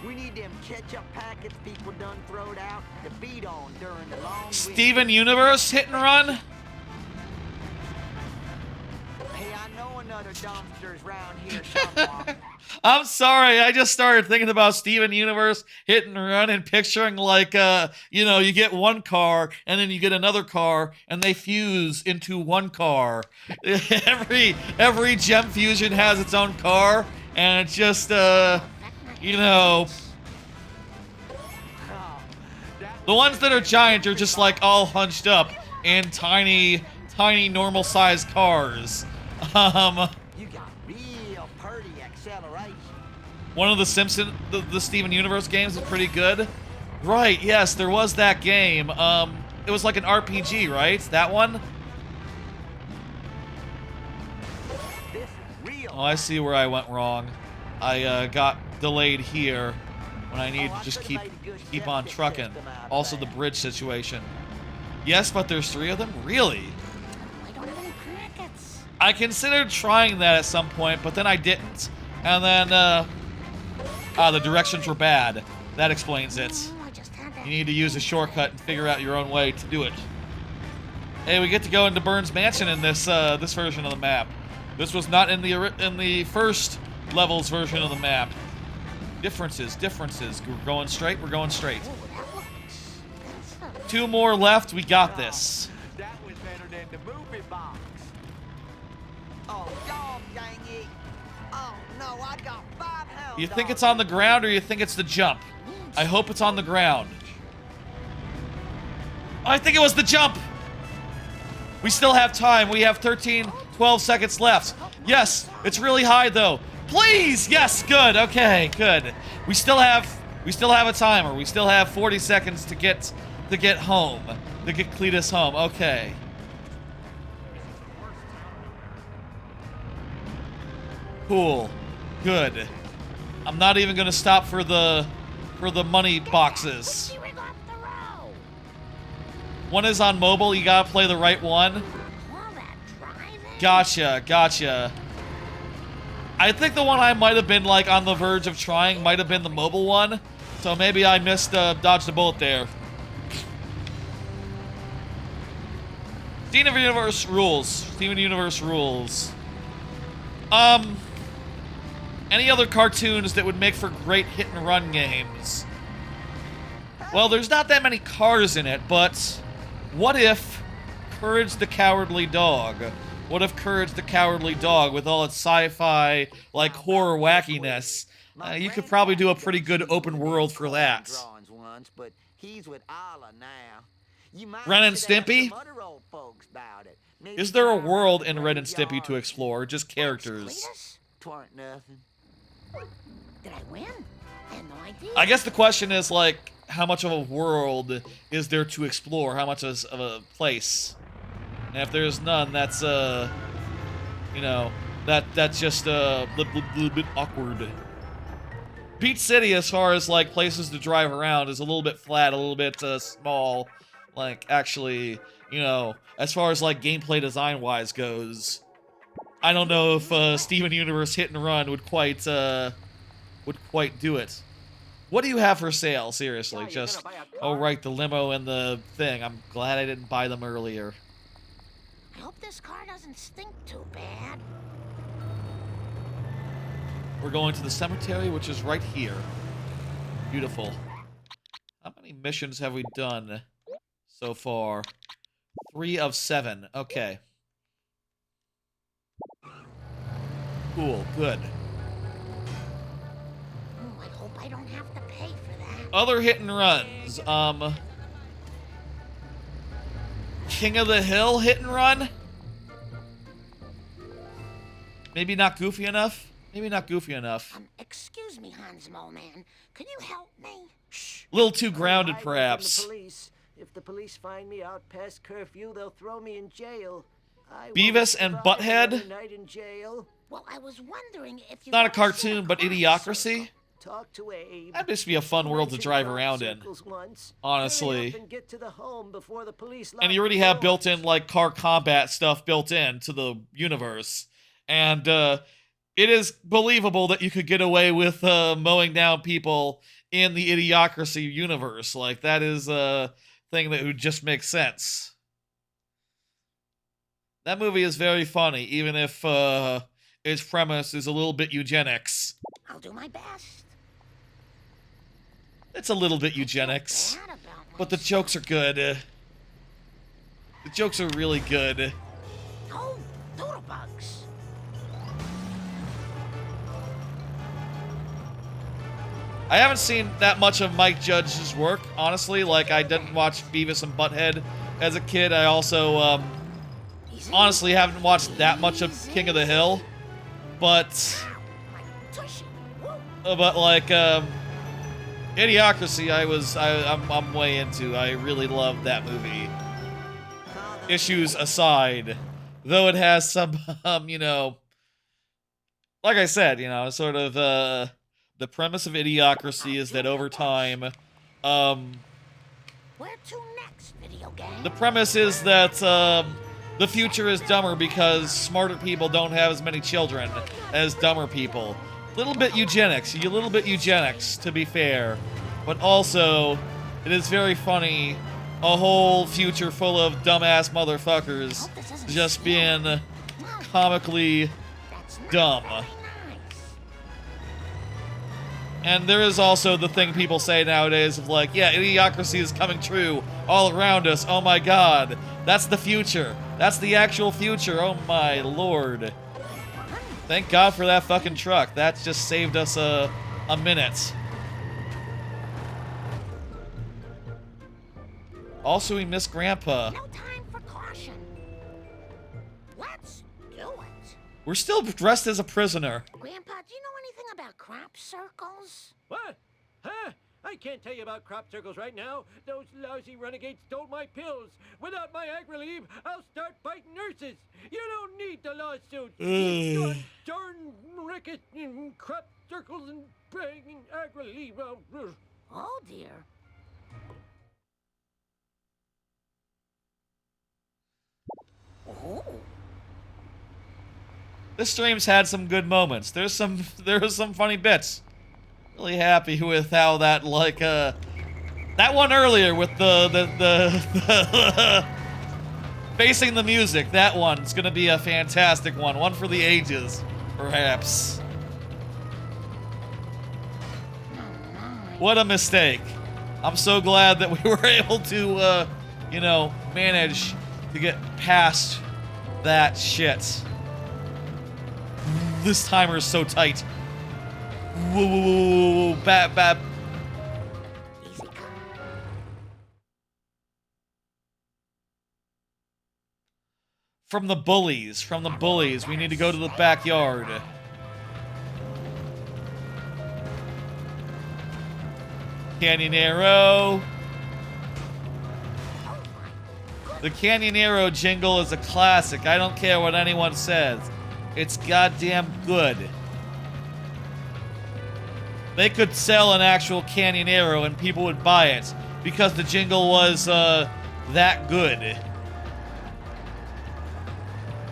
We need them ketchup packets people done throwed out to beat on during the long Steven Universe Hit and Run. Hey, I know another dumpster's round here somewhere. I'm sorry, I just started thinking about Steven Universe Hit and Run and picturing like, you know, you get one car and then you get another car and they fuse into one car. every gem fusion has its own car and it's just, you know, the ones that are giant are just like all hunched up in tiny normal-sized cars. You got real pretty acceleration. One of the Simpson, the Steven Universe games is pretty good. Right, yes, there was that game. It was like an RPG, right? That one? Oh, I see where I went wrong. I got delayed here when I need to just keep on trucking. Also the bridge situation. Yes, but there's 3 of them? Really? I don't have any packets. I considered trying that at some point, but then I didn't. And then, the directions were bad. That explains it. You need to use a shortcut and figure out your own way to do it. Hey, we get to go into Burns Mansion in this this version of the map. This was not in the first level's version of the map. Differences. We're going straight. 2 more left. We got this. That was better than the movie box. Oh, dog dang it. Oh, no, I got 5 hounds. You think it's on the ground or you think it's the jump? I hope it's on the ground. I think it was the jump. We still have time. We have 12 seconds left. Yes, it's really high though. Please, yes, good. Okay, good. We still have a timer. We still have 40 seconds to get home. To get Cletus home. Okay. Cool. Good. I'm not even gonna stop for the money boxes. One is on mobile, you gotta play the right one. Gotcha. I think the one I might have been like on the verge of trying might have been the mobile one. So maybe I missed dodged the bullet there. Steven Universe rules. Any other cartoons that would make for great hit and run games? Well, there's not that many cars in it, but what if Courage the Cowardly Dog? What if Courage the Cowardly Dog, with all its sci-fi, like, horror wackiness, you could probably do a pretty good open world for that. But he's with Allah now. Ren and Stimpy? Is there a world in Ren and Stimpy to explore, or just characters? Twarn't nothing. Did I win? I had no idea. I guess the question is, like, how much of a world is there to explore? How much of a place? And if there's none, that's, you know, that's just a little bit awkward. Beach City, as far as, like, places to drive around, is a little bit flat, a little bit small. Like, actually, you know, as far as, like, gameplay design-wise goes, I don't know if Steven Universe Hit and Run would quite do it. What do you have for sale? Seriously, just, oh right, the limo and the thing. I'm glad I didn't buy them earlier. I hope this car doesn't stink too bad. We're going to the cemetery, which is right here. Beautiful. How many missions have we done so far? 3 of 7. Okay. Cool. Good. Oh, I hope I don't have to pay for that. Other hit and runs. King of the Hill hit and run? Maybe not goofy enough? Maybe not goofy enough. Excuse me, Hans Mole Man. Can you help me? A little too grounded, perhaps. If the police find me out past curfew, they'll throw me in jail. Beavis and Butthead? Night in jail. Well, I was wondering if you It's not a cartoon, but Idiocracy? Talk to Abe. That'd just be a fun world to drive around in. Honestly. And get to the home before the police And you already have built-in, like, car combat stuff built in to the universe. And, it is believable that you could get away with, mowing down people in the Idiocracy universe. Like, that is a thing that would just make sense. That movie is very funny, even if, its premise is a little bit eugenics. I'll do my best. It's a little bit eugenics, but the jokes are good. The jokes are really good. Oh, doodle bugs. I haven't seen that much of Mike Judge's work, honestly. Like, I didn't watch Beavis and Butthead as a kid. I also, honestly haven't watched that much of King of the Hill. But, like, Idiocracy, I'm way into. I really love that movie. Issues aside, though it has some, you know, like I said, you know, sort of, the premise of Idiocracy is that over time, Where to next, video game? the premise is that, the future is dumber because smarter people don't have as many children as dumber people. Little bit eugenics, to be fair. But also, it is very funny, a whole future full of dumbass motherfuckers just being comically dumb. And there is also the thing people say nowadays of like, yeah, Idiocracy is coming true all around us. Oh my god, that's the future. That's the actual future. Oh my lord. Thank God for that fucking truck. That just saved us a minute. Also, we miss Grandpa. No time for caution. Let's do it. We're still dressed as a prisoner. Grandpa, do you know anything about crop circles? What? Huh? I can't tell you about crop circles right now. Those lousy renegades stole my pills. Without my ag relief, I'll start fighting nurses. You don't need the lawsuit. Your darn ricket and crop circles and begging ag relief. Oh, dear. Oh. This stream's had some good moments. There are some funny bits. Really happy with how that, like, that one earlier with the facing the music, that one's gonna be a fantastic one. One for the ages, perhaps. What a mistake. I'm so glad that we were able to, you know, manage to get past that shit. This timer is so tight. Whoa, whoa, whoa, whoa, bap, bap. From the bullies, we need to go to the backyard. Canyonero. The Canyonero jingle is a classic. I don't care what anyone says. It's goddamn good. They could sell an actual Canyonero and people would buy it because the jingle was that good.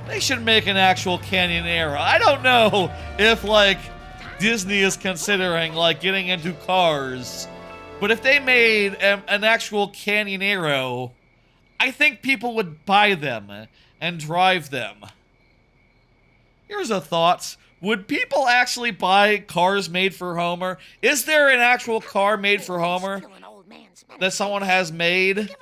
They should make an actual Canyonero. I don't know if, like, Disney is considering, like, getting into cars. But if they made an actual Canyonero, I think people would buy them and drive them. Here's a thought. Would people actually buy cars made for Homer? Is there an actual car made for Homer that someone has made?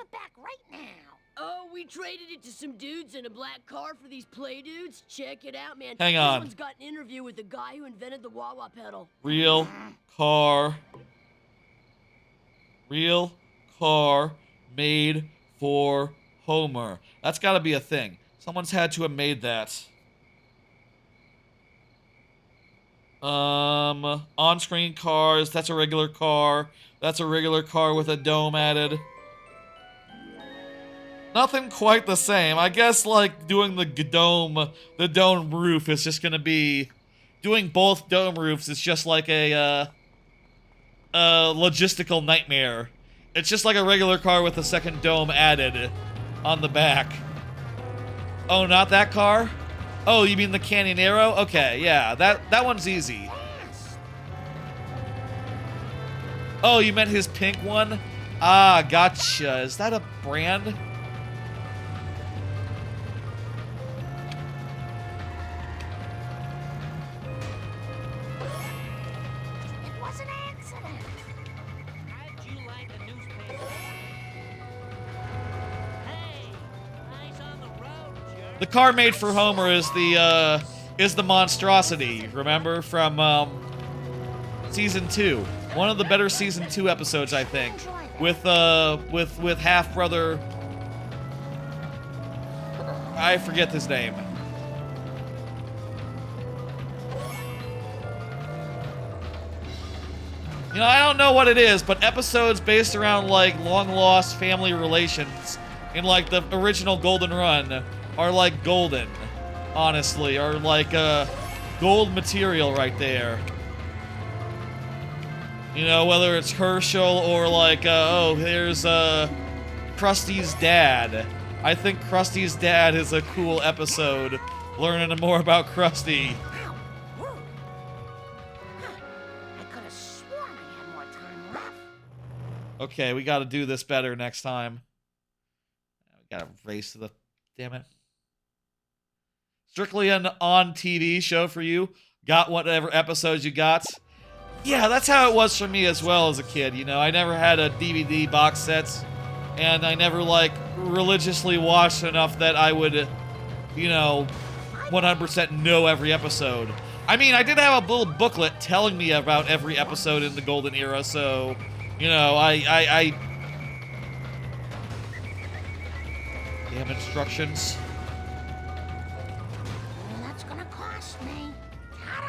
Oh, we traded it to some dudes in a black car for these play dudes. Check it out, man. Hang on. This one's got an interview with the guy who invented the wah-wah pedal. Real car made for Homer. That's gotta be a thing. Someone's had to have made that. On-screen cars. That's a regular car. That's a regular car with a dome added. Nothing quite the same. I guess like doing the dome roof is just gonna be doing both dome roofs is just like a logistical nightmare. It's just like a regular car with a second dome added on the back. Oh, not that car? Oh, you mean the Canyonero? Okay, yeah, that one's easy. Oh, you meant his pink one? Ah, gotcha. Is that a brand? It was an accident. How'd you like a newspaper? Hey, eyes on the road, jerk. The car made for Homer is the monstrosity, remember? From season 2. One of the better season 2 episodes, I think. With half brother, I forget his name. You know, I don't know what it is, but episodes based around like long lost family relations in like the original Golden Run are like golden, honestly, are like gold material right there. You know, whether it's Herschel or like, oh, here's Krusty's dad. I think Krusty's dad is a cool episode, learning more about Krusty. I could have sworn I had more time left. Okay, we gotta do this better next time. We gotta race to the... Damn it. Strictly an on-TV show for you. Got whatever episodes you got. Yeah, that's how it was for me as well as a kid, you know. I never had a DVD box set, and I never, like, religiously watched enough that I would, you know, 100% know every episode. I mean, I did have a little booklet telling me about every episode in the Golden Era, so, you know, I damn instructions. That's gonna cost me.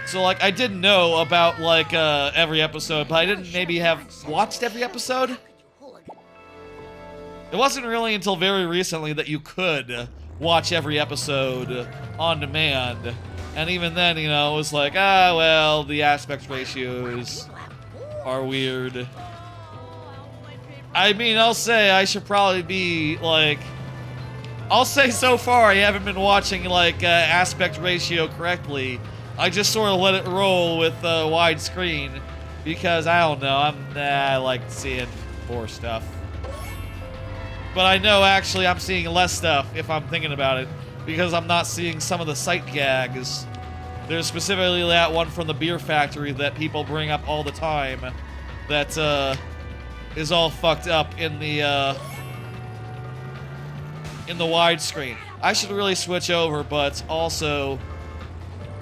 So, like, I did know about, like, every episode, but I didn't maybe have watched every episode. It wasn't really until very recently that you could watch every episode on demand. And even then, you know, it was like, ah, well, the aspect ratios are weird. I mean, I'll say I should probably be, like... I'll say so far I haven't been watching, like, aspect ratio correctly. I just sort of let it roll with widescreen because I don't know. I like seeing more stuff, but I know actually I'm seeing less stuff if I'm thinking about it because I'm not seeing some of the sight gags. There's specifically that one from the beer factory that people bring up all the time. That is all fucked up in the widescreen. I should really switch over, but also.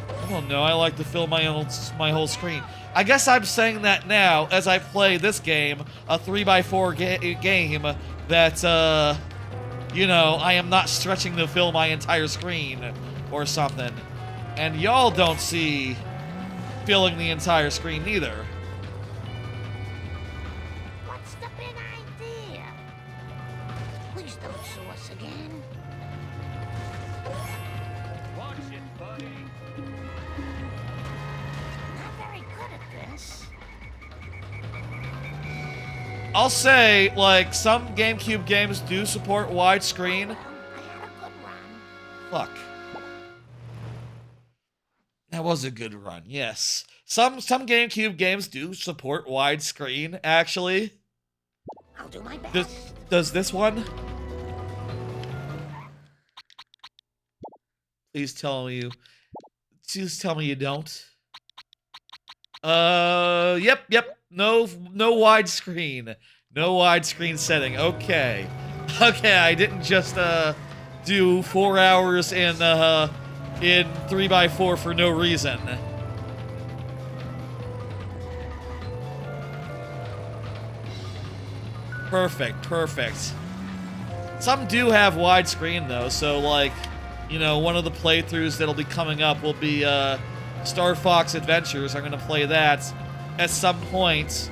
I don't know, I like to fill my whole screen. I guess I'm saying that now as I play this game, a 3x4 game that, you know, I am not stretching to fill my entire screen or something. And y'all don't see filling the entire screen neither. What's the big idea? Please don't sue us again. Watch it, buddy. Not very good at this. I'll say, like, some GameCube games do support widescreen. I had a good run. Fuck. That was a good run, yes. Some GameCube games do support widescreen, actually. I'll do my best. Does this one? Please tell me you don't. Yep. No widescreen. No widescreen setting. Okay. I didn't just do 4 hours in 3x4 for no reason. Perfect. Some do have widescreen though, so like, you know, one of the playthroughs that'll be coming up will be Star Fox Adventures. I'm gonna play that at some point,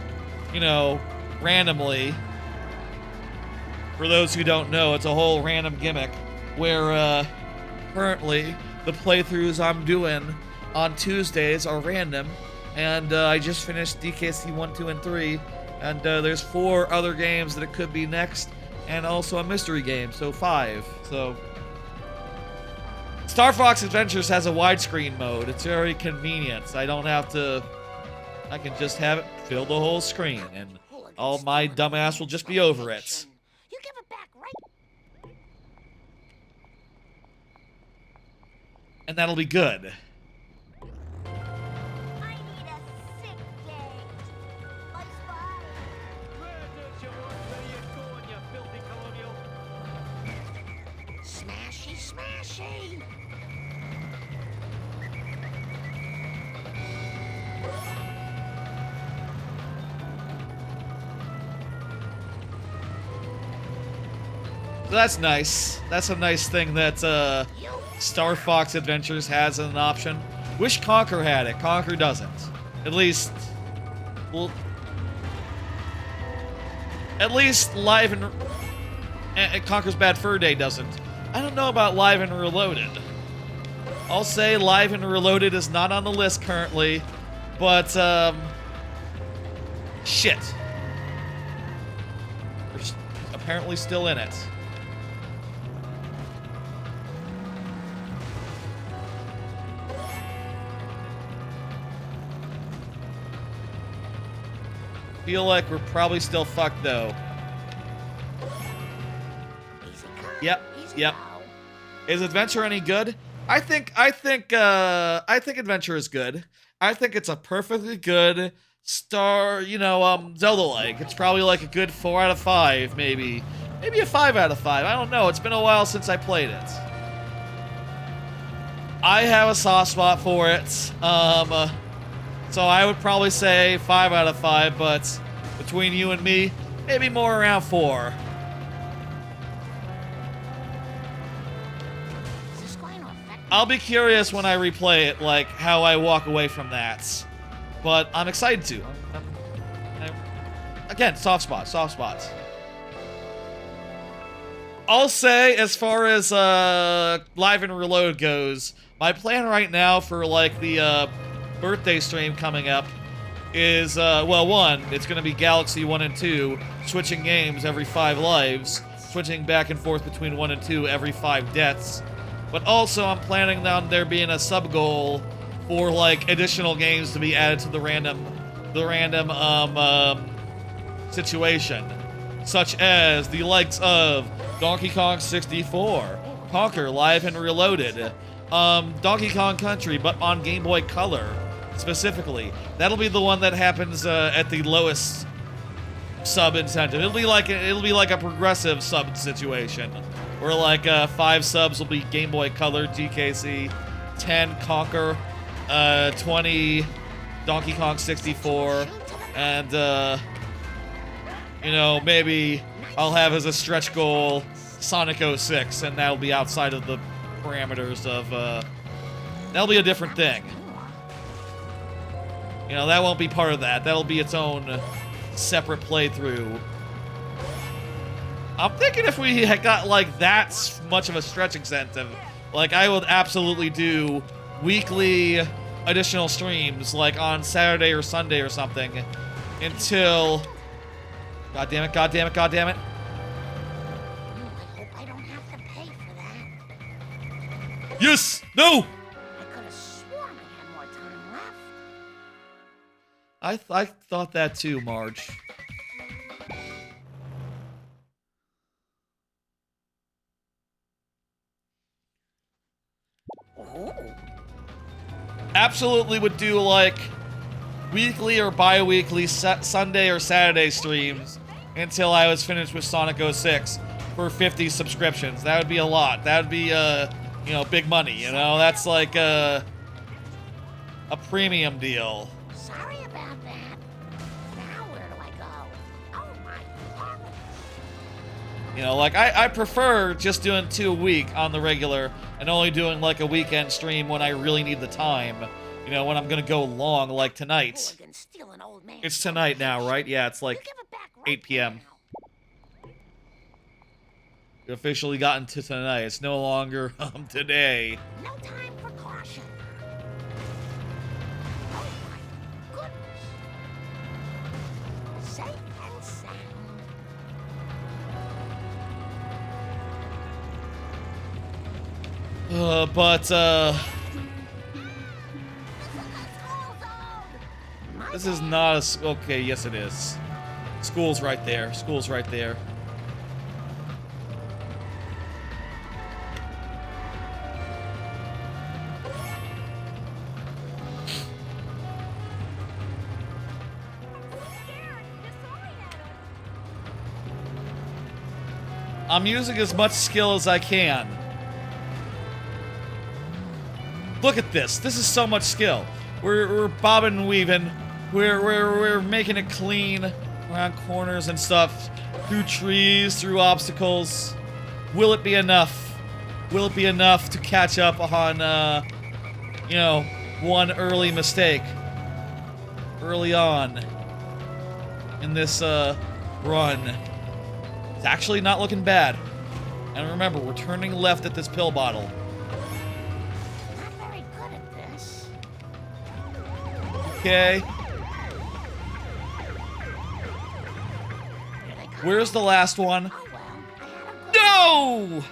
you know, randomly. For those who don't know, it's a whole random gimmick where currently the playthroughs I'm doing on Tuesdays are random, and I just finished DKC 1, 2, and 3, and there's 4 other games that it could be next, and also a mystery game, so 5. So Star Fox Adventures has a widescreen mode. It's very convenient. I don't have to. I can just have it fill the whole screen, and all my dumbass will just be over it. You give it back right. And that'll be good. I need a sick day. Like Spy. Where does your work ready going, you filthy colonial? Smashy, smashy. So that's nice. That's a nice thing that Star Fox Adventures has as an option. Wish Conquer had it. Conquer doesn't. At least, well, at least Live and Conquer's Bad Fur Day doesn't. I don't know about Live and Reloaded. I'll say Live and Reloaded is not on the list currently, but shit. We're apparently still in it. Feel like we're probably still fucked though. Yep. Is Adventure any good? I think Adventure is good. I think it's a perfectly good Zelda-like. It's probably like a good 4 out of 5, maybe a 5 out of 5. I don't know. It's been a while since I played it. I have a soft spot for it. So I would probably say 5 out of 5, but between you and me, maybe more around 4. I'll be curious when I replay it, like, how I walk away from that. But I'm excited to. Again, soft spots. I'll say, as far as Live and Reload goes, my plan right now for, like, the birthday stream coming up is, well, 1, it's going to be Galaxy 1 and 2, switching games every 5 lives, switching back and forth between 1 and 2 every 5 deaths. But also, I'm planning on there being a sub-goal for, like, additional games to be added to the random situation, such as the likes of Donkey Kong 64, Conquer Live and Reloaded, Donkey Kong Country, but on Game Boy Color specifically. That'll be the one that happens at the lowest sub incentive. It'll be like a progressive sub situation, where like 5 subs will be Game Boy Color, GKC, 10 Conquer, 20 Donkey Kong 64, and maybe I'll have as a stretch goal Sonic 06, and that'll be outside of the parameters of that'll be a different thing. That won't be part of that. That'll be its own separate playthrough. I'm thinking if we had got like that much of a stretch incentive, like I would absolutely do weekly additional streams, like on Saturday or Sunday or something, until. God damn it! I hope I don't have to pay for that. Yes! No! I could have sworn I had more time left. I thought that too, Marge. Absolutely would do like weekly or bi-weekly Sunday or Saturday streams until I was finished with Sonic 06 for 50 subscriptions. That would be a lot. That would be big money, That's like a premium deal. Sorry about that. Now where do I go? Oh my heavens. Like I prefer just doing 2 a week on the regular and only doing like a weekend stream when I really need the time. When I'm gonna go long, like tonight. It's tonight now, right? Yeah, it's like 8 p.m. We've officially gotten to tonight. It's no longer today. No time for caution. Oh my goodness. Safe and sound. This is not a... Okay, yes it is. School's right there. School's right there. I'm using as much skill as I can. Look at this. This is so much skill. We're bobbing and weaving. We're making it clean around corners and stuff, through trees, through obstacles. Will it be enough? Will it be enough to catch up on, you know, one early mistake early on in this run? It's actually not looking bad. And remember, we're turning left at this pill bottle. Not very good at this. Okay. Where's the last one? No!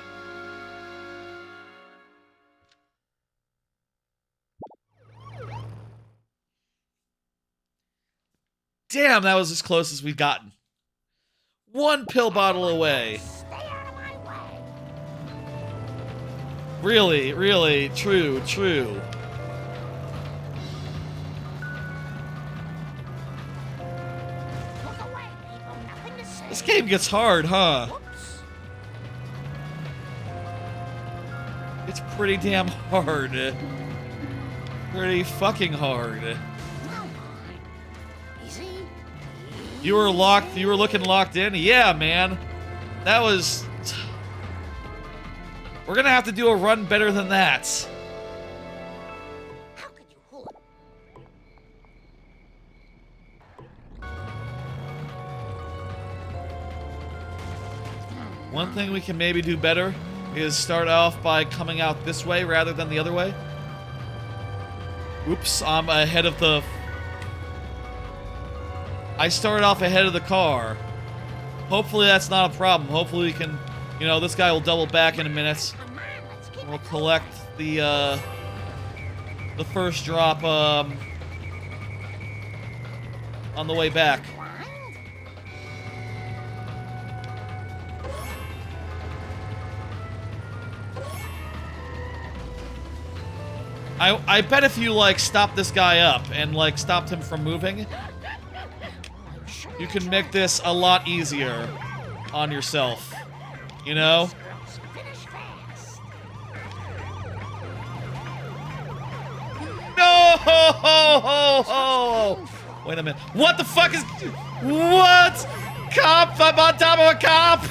Damn, that was as close as we've gotten. One pill bottle away. Really, really, true. This game gets hard, huh? It's pretty damn hard. Pretty fucking hard. You were locked, you were looking locked in? Yeah, man. That was... We're gonna have to do a run better than that. How could you hold it? One thing we can maybe do better is start off by coming out this way rather than the other way. Oops, I'm ahead of the... I started off ahead of the car. Hopefully that's not a problem. Hopefully we can... You know, this guy will double back in a minute. We'll collect the first drop, on the way back. I bet if you, like, stop this guy up and, like, stopped him from moving, you can make this a lot easier on yourself. You know? No! Wait a minute. What the fuck is... What? Cop! I'm on top of a cop!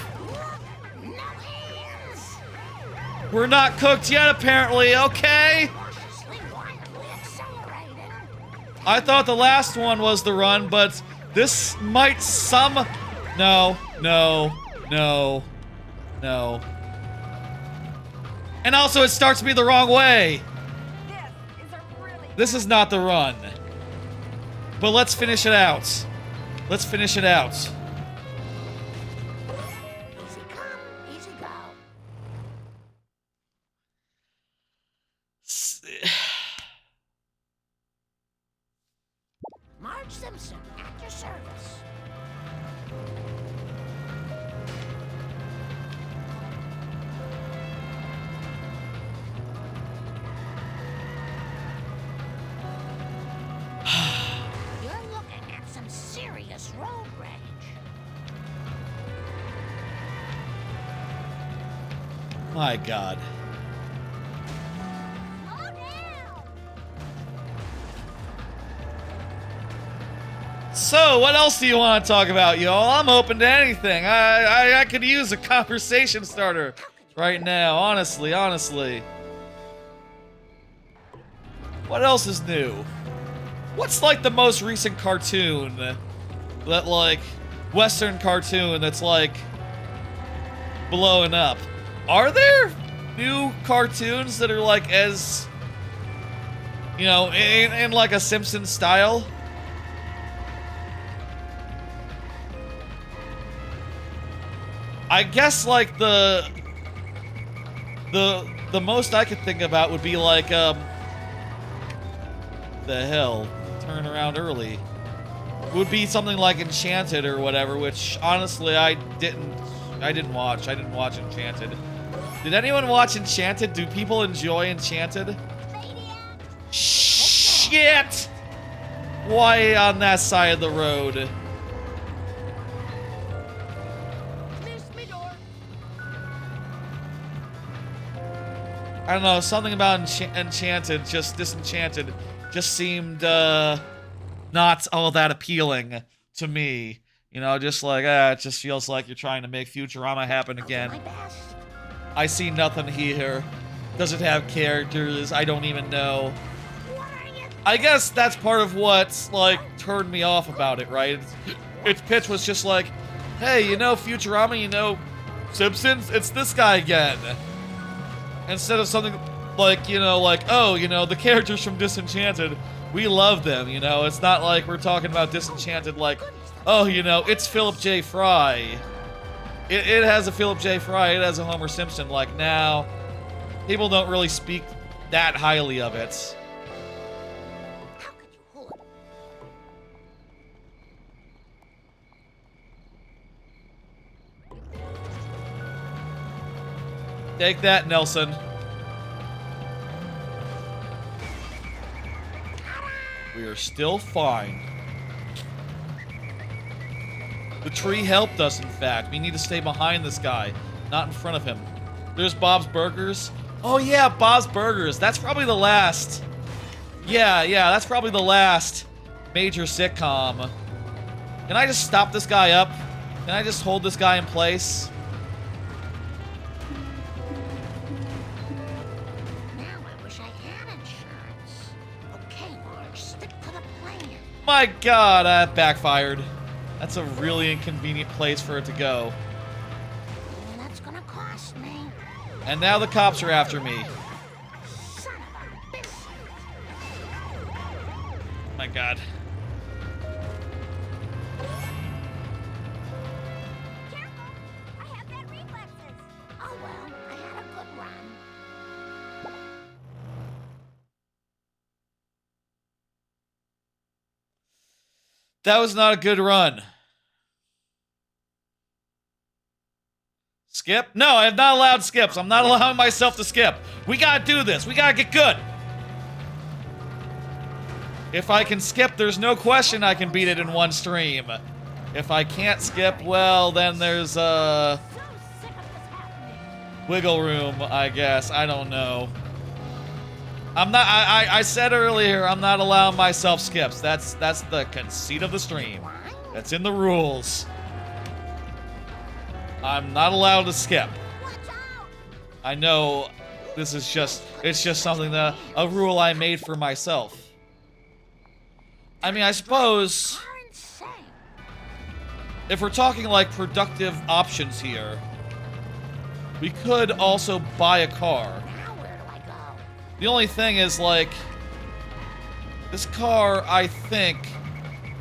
We're not cooked yet, apparently. Okay. I thought the last one was the run, but this might some... No. And also, it starts me the wrong way. This is not the run. But let's finish it out. Let's finish it out. Easy come, easy go. Marge Simpson, at your service. You're looking at some serious road rage. My God. So, what else do you want to talk about, y'all? I'm open to anything. I could use a conversation starter right now, honestly. What else is new? What's, like, the most recent cartoon that, like, Western cartoon that's, like, blowing up. Are there new cartoons that are like as, you know, in like a Simpsons style? I guess like the most I could think about would be like the hell, turn around early. Would be something like Enchanted or whatever, which honestly I didn't watch. I didn't watch Enchanted. Did anyone watch Enchanted? Do people enjoy Enchanted? Shit! Why on that side of the road? I don't know, something about Enchanted, just Disenchanted, just seemed not all that appealing to me. You know, just like, it just feels like you're trying to make Futurama happen again. I see nothing here. Does it have characters? I don't even know. I guess that's part of what, like, turned me off about it, right? Its pitch was just like, hey, you know Futurama, you know Simpsons? It's this guy again. Instead of something like, you know, like, oh, you know, the characters from Disenchanted, we love them, you know? It's not like we're talking about Disenchanted like, oh, you know, it's Philip J. Fry. It has a Philip J. Fry, it has a Homer Simpson. Like, now, people don't really speak that highly of it. Take that, Nelson. We are still fine. The tree helped us, in fact. We need to stay behind this guy, not in front of him. There's Bob's Burgers. Oh yeah, Bob's Burgers. That's probably the last. Yeah, that's probably the last major sitcom. Can I just stop this guy up? Can I just hold this guy in place? My god, that backfired. That's a really inconvenient place for it to go. That's gonna cost me. And now the cops are after me. Son of a biscuit. My god. Oh well, I had a good run. That was not a good run. Skip? No, I have not allowed skips. I'm not allowing myself to skip. We gotta do this. We gotta get good. If I can skip, there's no question I can beat it in one stream. If I can't skip, well, then there's, wiggle room, I guess. I don't know. I'm not, I said earlier, I'm not allowing myself skips. That's the conceit of the stream. That's in the rules. I'm not allowed to skip. I know this is just, it's just something that, a rule I made for myself. I mean, I suppose, if we're talking like productive options here, we could also buy a car. The only thing is, like, this car, I think,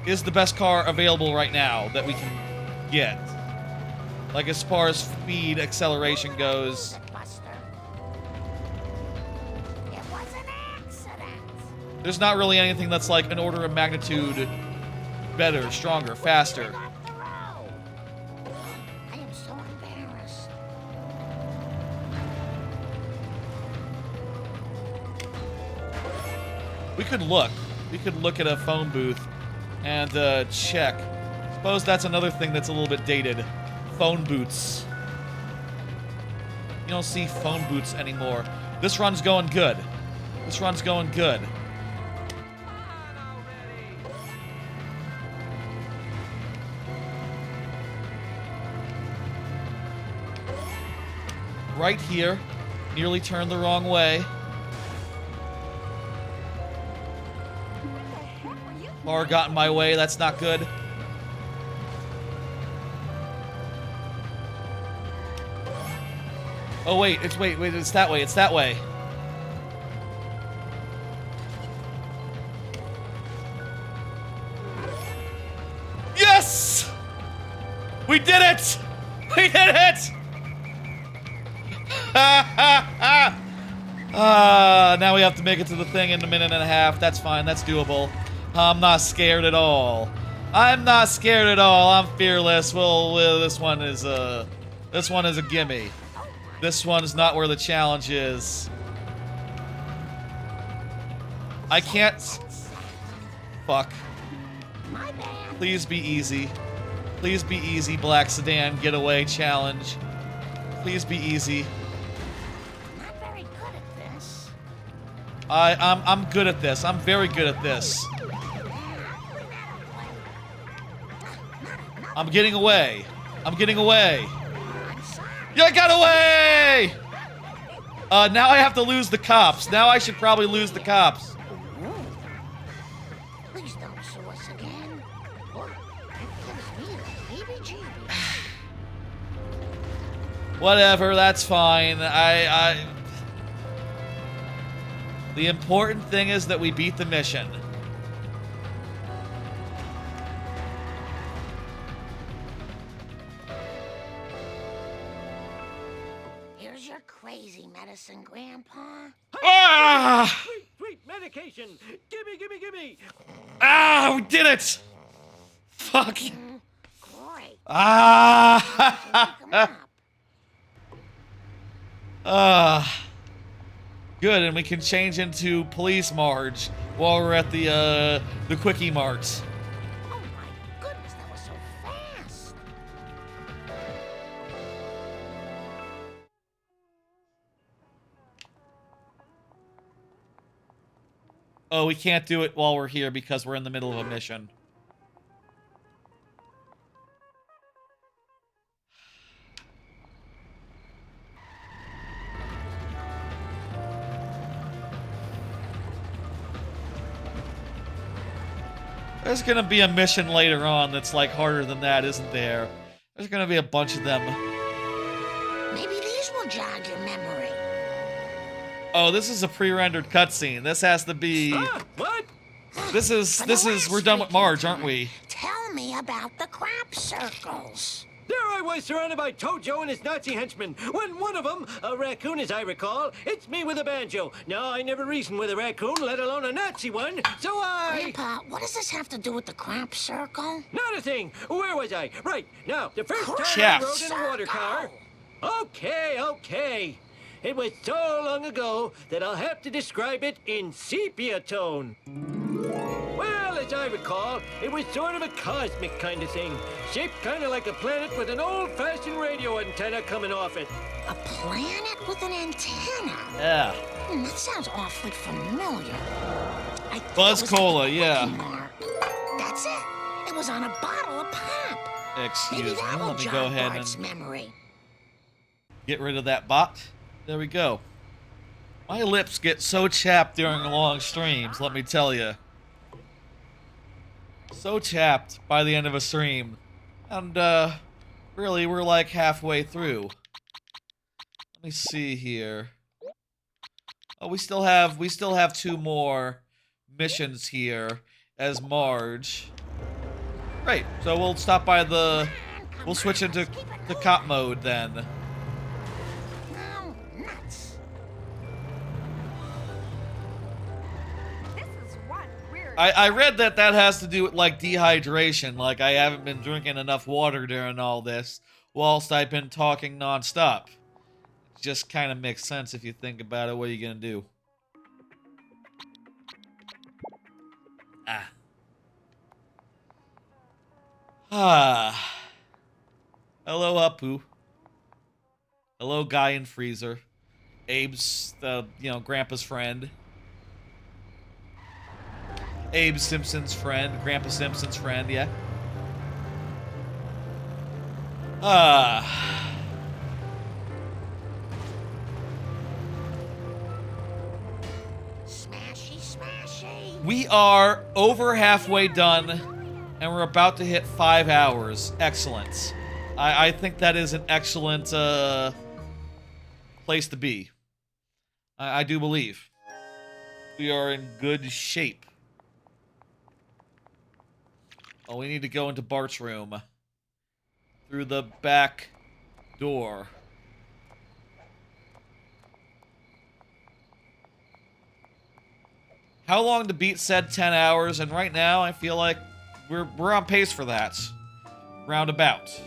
is the best car available right now that we can get. Like, as far as speed, acceleration goes. There's not really anything that's, like, an order of magnitude better, stronger, faster. I am so embarrassed. We could look. We could look at a phone booth and check. Suppose that's another thing that's a little bit dated. Phone booths. You don't see phone booths anymore. This run's going good. This run's going good. Right here. Nearly turned the wrong way. Car got in my way. That's not good. Oh, wait, wait, it's that way, it's that way. Yes! We did it! We did it! Now we have to make it to the thing in a minute and a half. That's fine, that's doable. I'm not scared at all. I'm not scared at all. I'm fearless. Well, this one is a gimme. This one's not where the challenge is. I can't. Fuck. Please be easy. Please be easy, Black Sedan Getaway Challenge. Please be easy. Not very good at this. I'm good at this. I'm very good at this. I'm getting away. I'm getting away. Yeah, I got away! Now I have to lose the cops. Now I should probably lose the cops. Please don't sue us again. It gives me the heebie-jeebies. Whatever, that's fine. The important thing is that we beat the mission. Here's your crazy medicine, Grandpa. Ah! Sweet medication. Gimme, gimme, gimme. Ah, we did it! Fuck. Great. Ah! Good, and we can change into Police Marge while we're at the Quickie Marts. Oh my goodness, that was so fast. Oh, we can't do it while we're here because we're in the middle of a mission. There's gonna be a mission later on that's like harder than that, isn't there? There's gonna be a bunch of them. Maybe these will jog your memory. Oh, this is a pre-rendered cutscene. This has to be. What? This is. We're done with Marge, aren't we? Tell me about the crop circles. There I was, surrounded by Tojo and his Nazi henchmen, when one of them, a raccoon as I recall, hits me with a banjo. Now, I never reasoned with a raccoon, let alone a Nazi one, so Grandpa, what does this have to do with the crop circle? Not a thing. Where was I? Right, now, the first time Chef. I rode in a water car... Okay. It was so long ago that I'll have to describe it in sepia tone. Well, as I recall, it was sort of a cosmic kind of thing. Shaped kind of like a planet with an old-fashioned radio antenna coming off it. A planet with an antenna? Yeah. That sounds awfully familiar. Buzz Cola, yeah. Mark. That's it. It was on a bottle of pop. Excuse Maybe me. that will Let me jog go ahead Bart's and memory. get rid of that bot. There we go. My lips get so chapped during long streams, let me tell you. So chapped by the end of a stream. And, really, we're like halfway through. Let me see here. Oh, we still have 2 more missions here as Marge. Great, so we'll stop by we'll switch into the cop mode then. Oh, nuts. This is one weird... I read that has to do with, like, dehydration. Like, I haven't been drinking enough water during all this, whilst I've been talking nonstop. It just kind of makes sense if you think about it. What are you gonna do? Hello, Apu. Hello, Guy in Freezer. Abe's, Grandpa's friend. Abe Simpson's friend. Grandpa Simpson's friend, yeah. Smashy. We are over halfway done, and we're about to hit 5 hours. Excellent. I think that is an excellent place to be. I do believe. We are in good shape. Oh, we need to go into Bart's room. Through the back door. How long to beat said 10 hours, and right now I feel like we're on pace for that. Roundabout.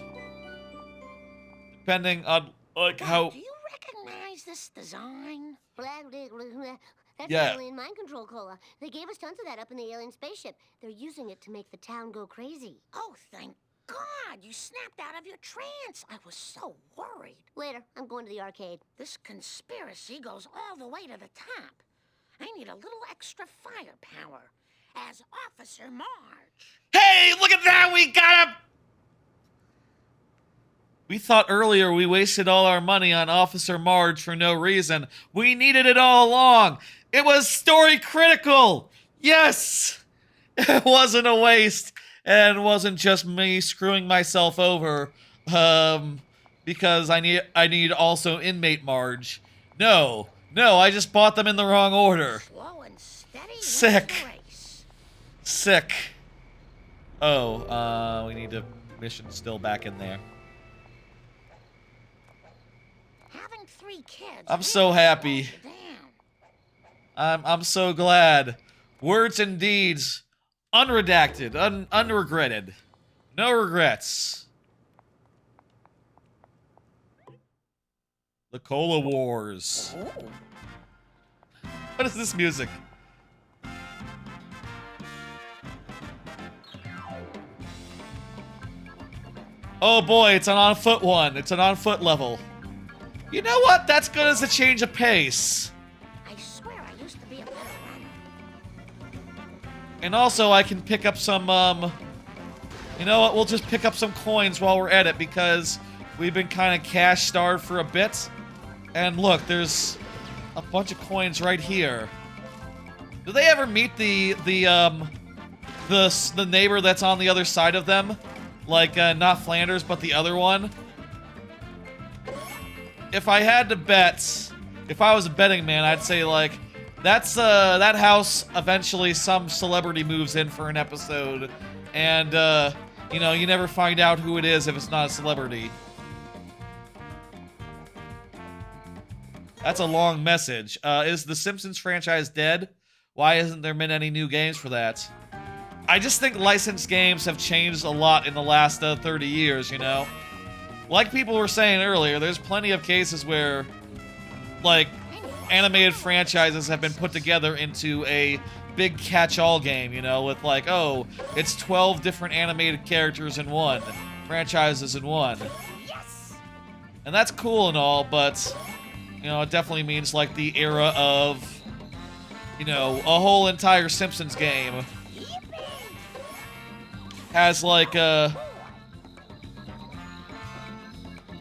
Depending on like how. Do you recognize this design? That's Yeah. alien mind control cola. They gave us tons of that up in the alien spaceship. They're using it to make the town go crazy. Oh, thank God, you snapped out of your trance. I was so worried. Later, I'm going to the arcade. This conspiracy goes all the way to the top. I need a little extra firepower. As Officer Marge. Hey, look at that! We got him! We thought earlier we wasted all our money on Officer Marge for no reason. We needed it all along. It was story critical. Yes! It wasn't a waste. And it wasn't just me screwing myself over. Because I need also inmate Marge. No, I just bought them in the wrong order. Slow and steady. Sick. Sick. Oh, we need a mission still back in there. Having 3 kids. I'm so happy. I'm so glad. Words and deeds, unredacted, unregretted, no regrets. The Cola Wars. What is this music? Oh boy, it's an on-foot one. It's an on-foot level. You know what? That's good as a change of pace. I swear I used to be a better runner. And also, I can pick up some, you know what? We'll just pick up some coins while we're at it because we've been kind of cash-starved for a bit. And look, there's a bunch of coins right here. Do they ever meet the neighbor that's on the other side of them? Like, not Flanders, but the other one? If I had to bet, if I was a betting man, I'd say, like, that's, that house, eventually some celebrity moves in for an episode. And, you know, you never find out who it is if it's not a celebrity. That's a long message. Is the Simpsons franchise dead? Why hasn't there been any new games for that? I just think licensed games have changed a lot in the last 30 years, you know? Like people were saying earlier, there's plenty of cases where, like, animated franchises have been put together into a big catch-all game, you know, with like, oh, it's 12 different animated characters in one, franchises in one. And that's cool and all, but, you know, it definitely means, like, the era of, you know, a whole entire Simpsons game has, like,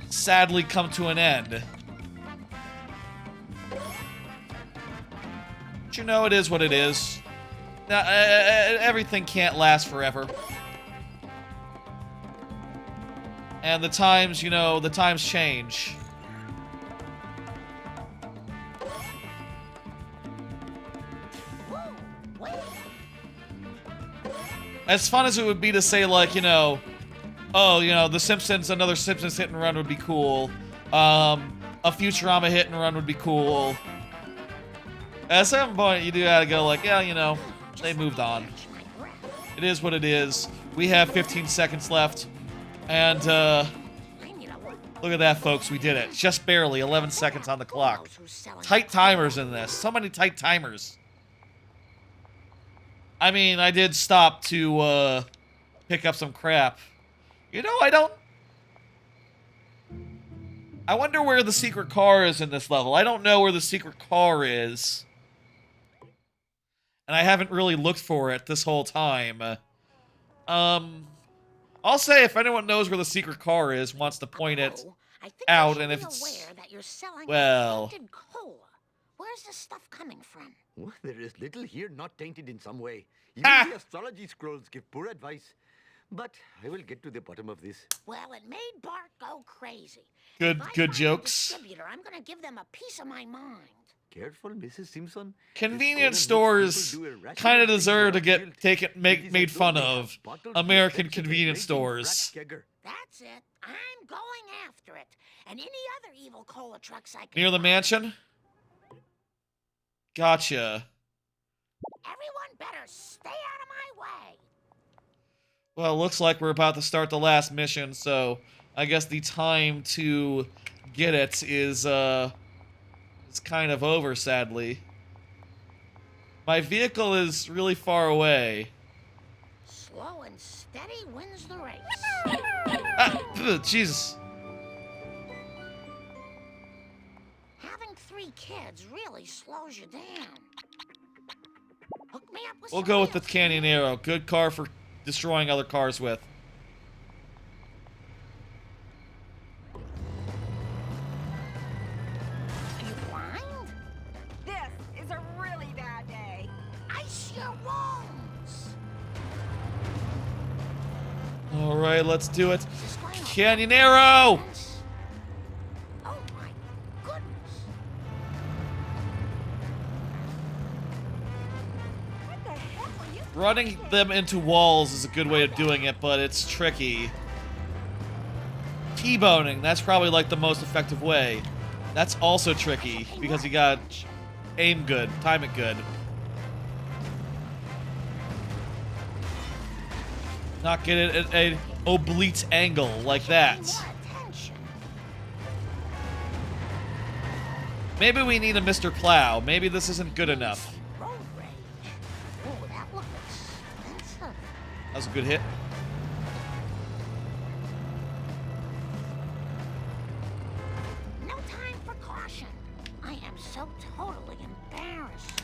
sadly come to an end. But you know, it is what it is. Now, everything can't last forever. And the times, you know, the times change. As fun as it would be to say, like, you know, oh, you know, the Simpsons, another Simpsons Hit and Run would be cool. A Futurama Hit and Run would be cool. At some point, you do gotta go like, yeah, you know, they moved on. It is what it is. We have 15 seconds left. And, look at that, folks. We did it. Just barely. 11 seconds on the clock. Tight timers in this. So many tight timers. I mean, I did stop to, pick up some crap. You know, I wonder where the secret car is in this level. I don't know where the secret car is. And I haven't really looked for it this whole time. I'll say if anyone knows where the secret car is, wants to point it out, and if it's... well... Where's this stuff coming from? Well, there is little here not tainted in some way. Even the astrology scrolls give poor advice. But I will get to the bottom of this. Well, it made Bart go crazy. Good If I good find a jokes. distributor, I'm gonna give them a piece of my mind. Careful, Mrs. Simpson. Convenience stores kind of deserve to get made fun of. American convenience stores. That's it. I'm going after it. And any other evil cola trucks I can Near the find. mansion? Gotcha. Everyone better stay out of my way. Well, looks like we're about to start the last mission, so I guess the time to get it is kind of over, sadly. My vehicle is really far away. Slow and steady wins the race. Ah, Jesus. Having 3 kids really slows you down. Hook me up with We'll some go with the wheels. Canyon Arrow. Good car for destroying other cars with. Are you blind? This is a really bad day. Ice your wounds. Alright, let's do it. Canyon Arrow! Oh my goodness. What the heck were you? Running them into walls is a good way of doing it, but it's tricky. T-boning, that's probably like the most effective way. That's also tricky, because you gotta aim good, time it good. Not get it at an oblique angle like that. Maybe we need a Mr. Plow. Maybe this isn't good enough. Road rage. Oh, that looked expensive. That was a good hit. No time for caution. I am so totally embarrassed.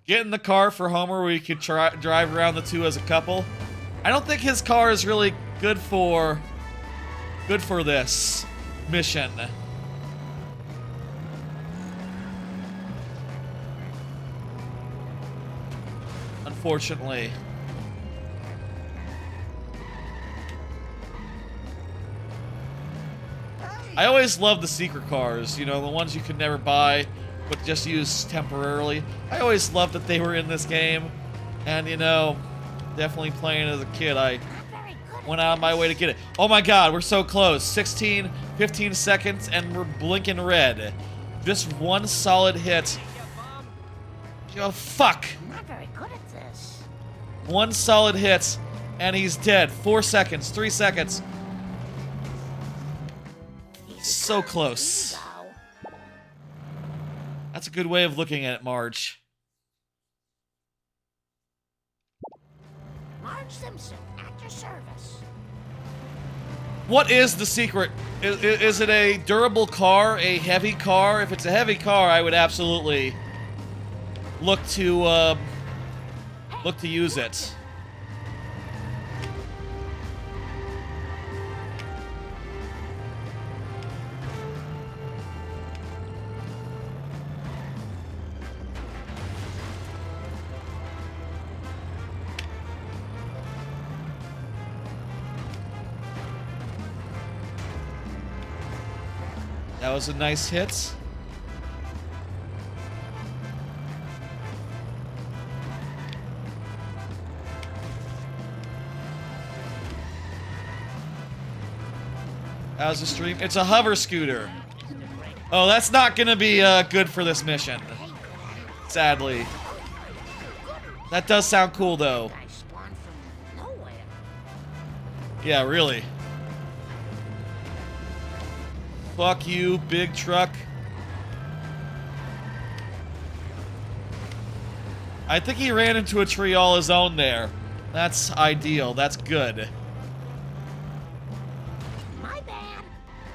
Get in the car for Homer where you could drive around the two as a couple. I don't think his car is really good for this mission. Unfortunately. I always love the secret cars, you know, the ones you could never buy, but just use temporarily. I always loved that they were in this game, and you know, definitely playing as a kid, I went out of my way to get it. Oh my god, we're so close. 16, 15 seconds, and we're blinking red. Just one solid hit. Oh, fuck. I'm not very good at this. One solid hit, and he's dead. 4 seconds, 3 seconds. So close. That's a good way of looking at it, Marge. Marge Simpson, at your service. What is the secret? Is it a durable car, a heavy car? If it's a heavy car, I would absolutely look to use it. That was a nice hit. That was a stream. It's a hover scooter. Oh, that's not gonna be good for this mission. Sadly. That does sound cool though. Yeah, really. Fuck you, big truck. I think he ran into a tree all his own there. That's ideal. That's good. My bad.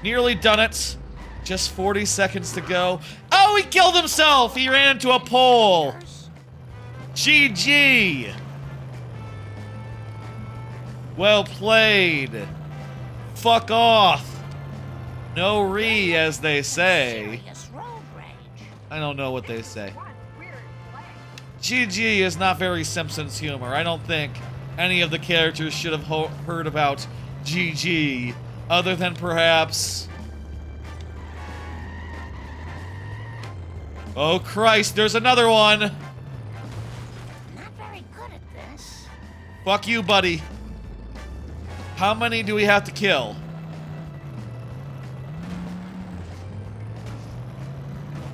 Nearly done it. Just 40 seconds to go. Oh, he killed himself! He ran into a pole. GG. Well played. Fuck off. No re, as they say. I don't know what they say. GG is not very Simpsons humor. I don't think any of the characters should have heard about GG, other than perhaps... Oh Christ, there's another one! Not very good at this. Fuck you, buddy. How many do we have to kill?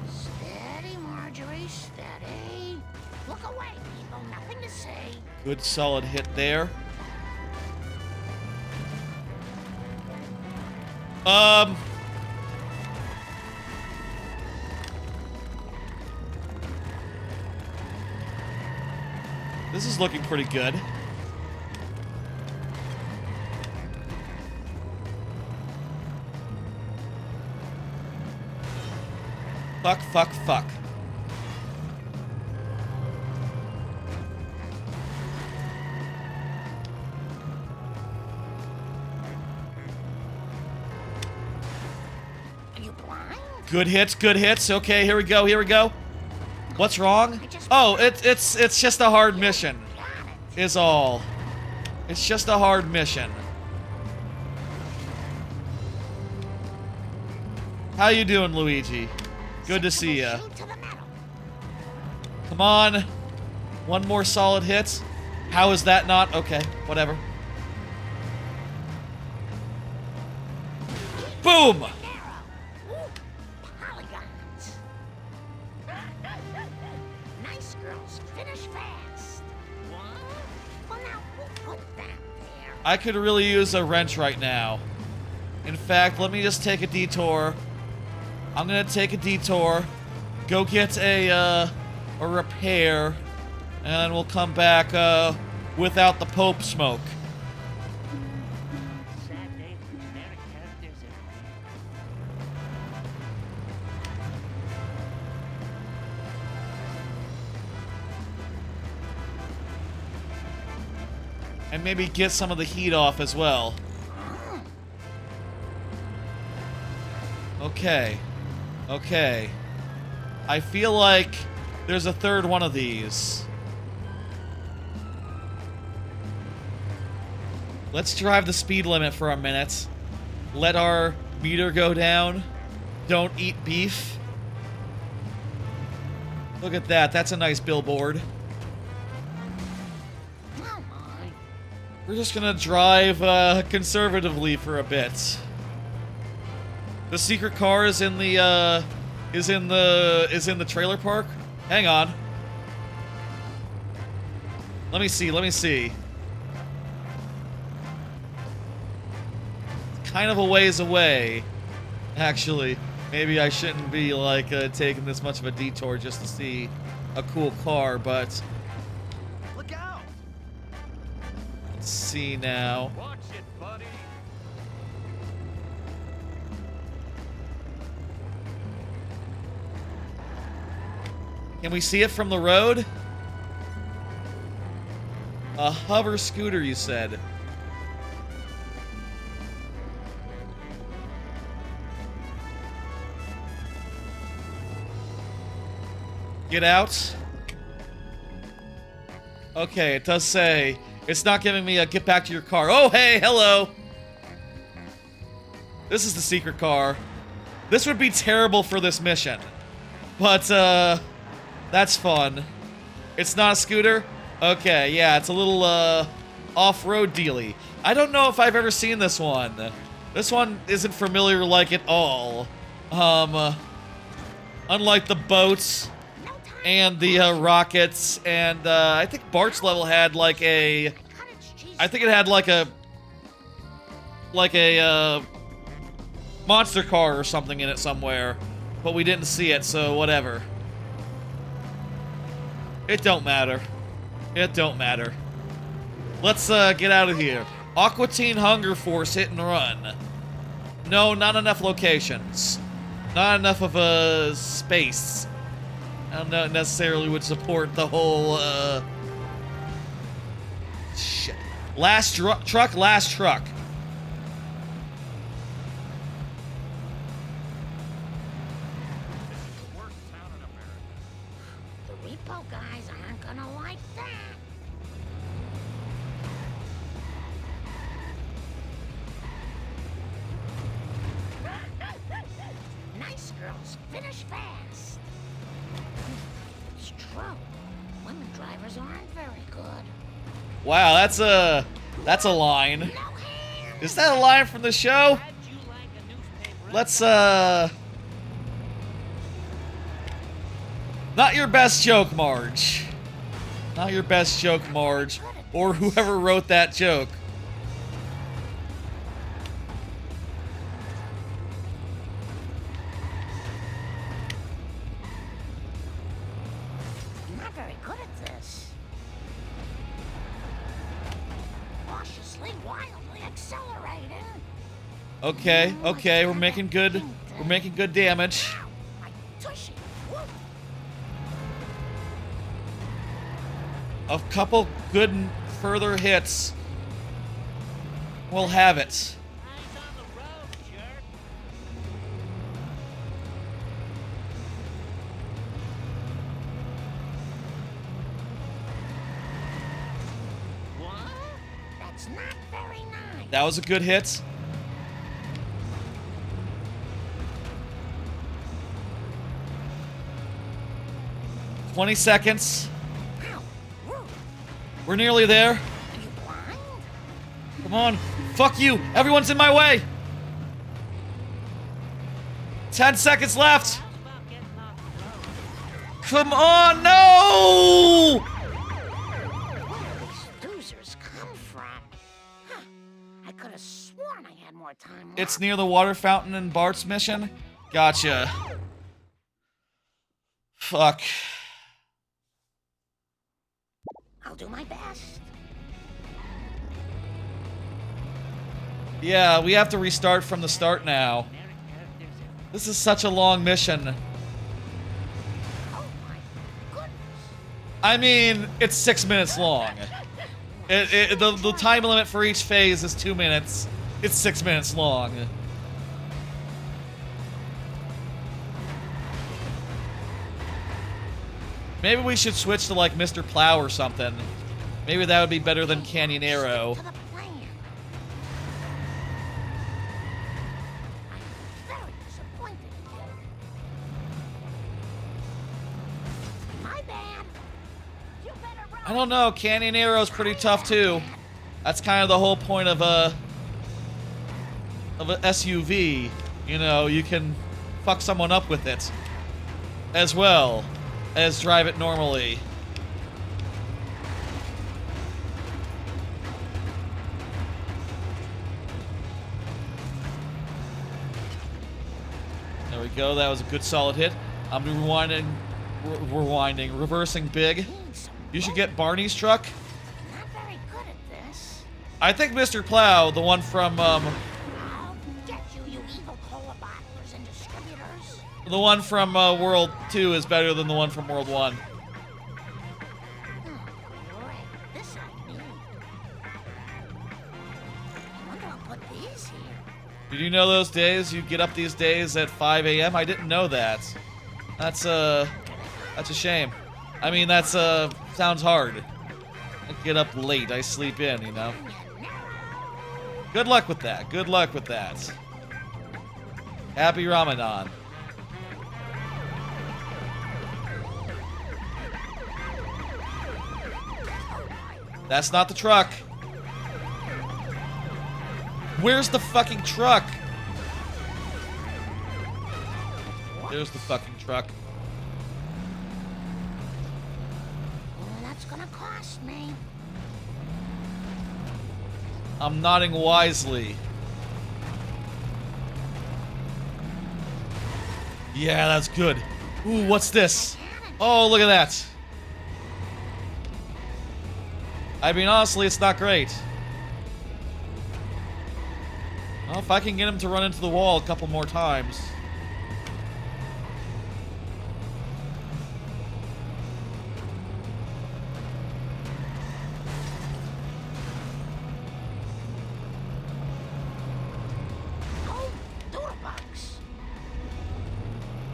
Steady, Marjorie, steady. Look away, people, nothing to say. Good solid hit there. This is looking pretty good. Fuck, fuck, fuck. Are you blind? Good hits, good hits. Okay, here we go, here we go. What's wrong? Oh, it's just a hard mission. Is all. It's just a hard mission. How you doing, Luigi? Good to see ya. Come on. One more solid hit. How is that not? Okay, whatever. Boom! Polygons. Nice girls finish fast. Well, now we'll put that there. I could really use a wrench right now. In fact, let me just take a detour. I'm gonna take a detour, go get a repair, and then we'll come back without the Pope smoke. Sad day for generic characters And maybe get some of the heat off as well. Okay. Okay. I feel like there's a third one of these. Let's drive the speed limit for a minute. Let our meter go down. Don't eat beef. Look at that. That's a nice billboard. We're just gonna drive conservatively for a bit. The secret car is in the is in the trailer park. Hang on. Let me see. Let me see. It's kind of a ways away, actually. Maybe I shouldn't be like taking this much of a detour just to see a cool car, but Look out! let's see now. Watch it, buddy. Can we see it from the road? A hover scooter, you said. Get out. Okay, it does say it's not giving me a get back to your car. Oh, hey, hello. This is the secret car. This would be terrible for this mission. But, that's fun. It's not a scooter? Okay, yeah, it's a little, off-road dealy. I don't know if I've ever seen this one. This one isn't familiar like at all. Unlike the boats and the, rockets, and, I think Bart's level had, like, I think it had, like a monster car or something in it somewhere. But we didn't see it, so whatever. It don't matter. It don't matter. Let's get out of here. Aqua Teen Hunger Force Hit and Run. No, not enough locations. Not enough of a space. I don't know, necessarily would support the whole shit. Last truck, last truck. The repo guy guys aren't gonna like that. Nice girls finish fast. It's true. Women drivers aren't very good. Wow, that's a line. Is that a line from the show? Let's not your best joke, Marge. Not your best joke, Marge, or whoever wrote that joke. I'm not very good at this. Cautiously, wildly accelerating. Okay, okay, we're making good damage. My tushy. Woo. A couple good further hits. We'll have it. That's not very nice. That was a good hit. "20 seconds. We're nearly there. Come on. Fuck you. Everyone's in my way. 10 seconds left. Come on. No! Where do these doozers come from? Huh. I could have sworn I had more time left. It's near the water fountain in Bart's mission. Gotcha. Fuck. I'll do my best. Yeah, we have to restart from the start now. This is such a long mission. I mean, it's 6 minutes long. The time limit for each phase is 2 minutes. It's 6 minutes long. Maybe we should switch to, like, Mr. Plow or something. Maybe that would be better than Canyon Arrow. Very disappointed in you. My bad. You better run. I don't know, Canyon Arrow's pretty tough, too. That's kind of the whole point of a SUV. You know, you can fuck someone up with it. As well as drive it normally. There we go. That was a good solid hit. I'm reversing big. You should get Barney's truck. Not very good at this. I think Mr. Plow, the one from I'll get you, you evil cola bottlers and distributors. the one from World 2 is better than the one from World 1. Great. This I need. I wonder I'll put these here. Did you know those days you get up these days at 5 a.m.? I didn't know that. That's a shame. I mean, that's sounds hard. I get up late, I sleep in, you know. Good luck with that. Good luck with that. Happy Ramadan. That's not the truck. Where's the fucking truck? There's the fucking truck. That's gonna cost me. I'm nodding wisely. Yeah, that's good. Ooh, what's this? Oh, look at that. I mean, honestly, it's not great. Well, if I can get him to run into the wall a couple more times.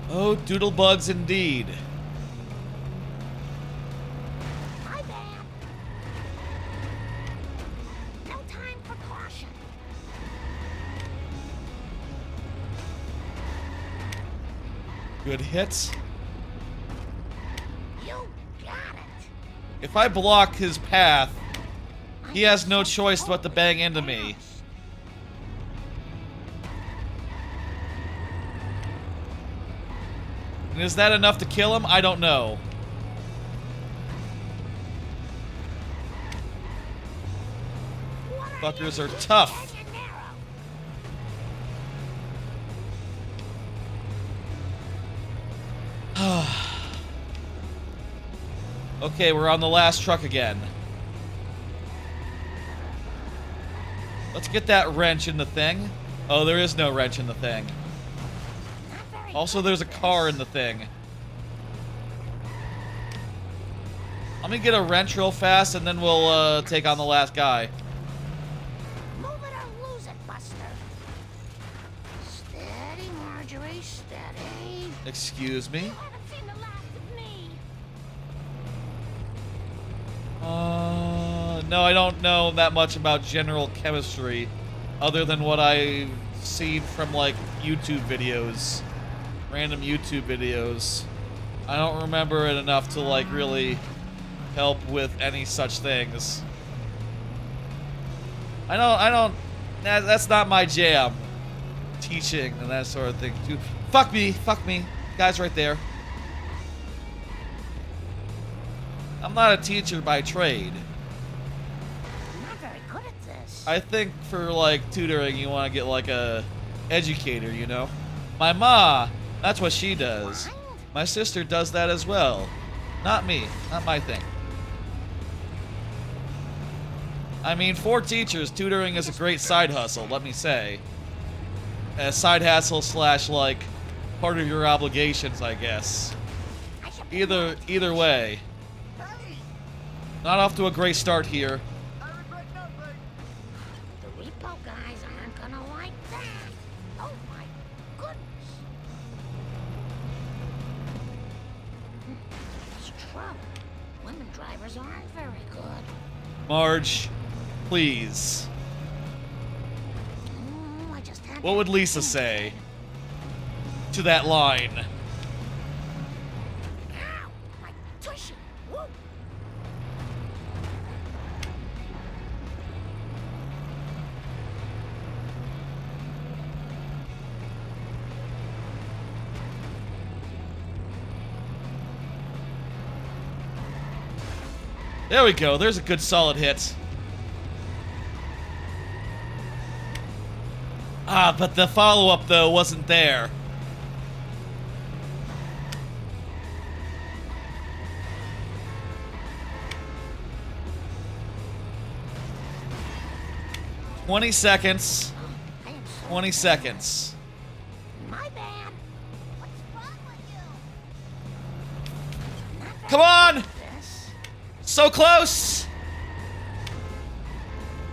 Oh, doodlebugs indeed. Good hit. You got it. If I block his path, he has no choice but to bang into me. And is that enough to kill him? I don't know. Fuckers are tough. Okay, we're on the last truck again. Let's get that wrench in the thing. Oh, there is no wrench in the thing. Also, there's a car in the thing. Let me get a wrench real fast, and then we'll take on the last guy. Move it or lose it, Buster. Steady, Marjorie, steady. Excuse me? You haven't seen the last of me. No, I don't know that much about general chemistry, other than what I've seen from, like, YouTube videos. Random YouTube videos. I don't remember it enough to, like, really help with any such things. That's not my jam. Teaching and that sort of thing, too. Fuck me, guy's right there. I'm not a teacher by trade. I'm not very good at this. I think for, like, tutoring, you want to get, like, a educator, you know? My ma, that's what she does. My sister does that as well. Not me, not my thing. I mean, for teachers, tutoring is a great side hustle, let me say. A side hustle slash, like, part of your obligations, I guess. Either way. Not off to a great start here. The repo guys aren't gonna like that. Oh my goodness. It's trouble. Women drivers aren't very good. Marge, please. I just had What would Lisa say to that line? Ow! My tushy! Woo! There we go. There's a good solid hit. Ah, but the follow-up, though, wasn't there. "20 seconds. 20 seconds. My bad. What's wrong with you? Come on! So close!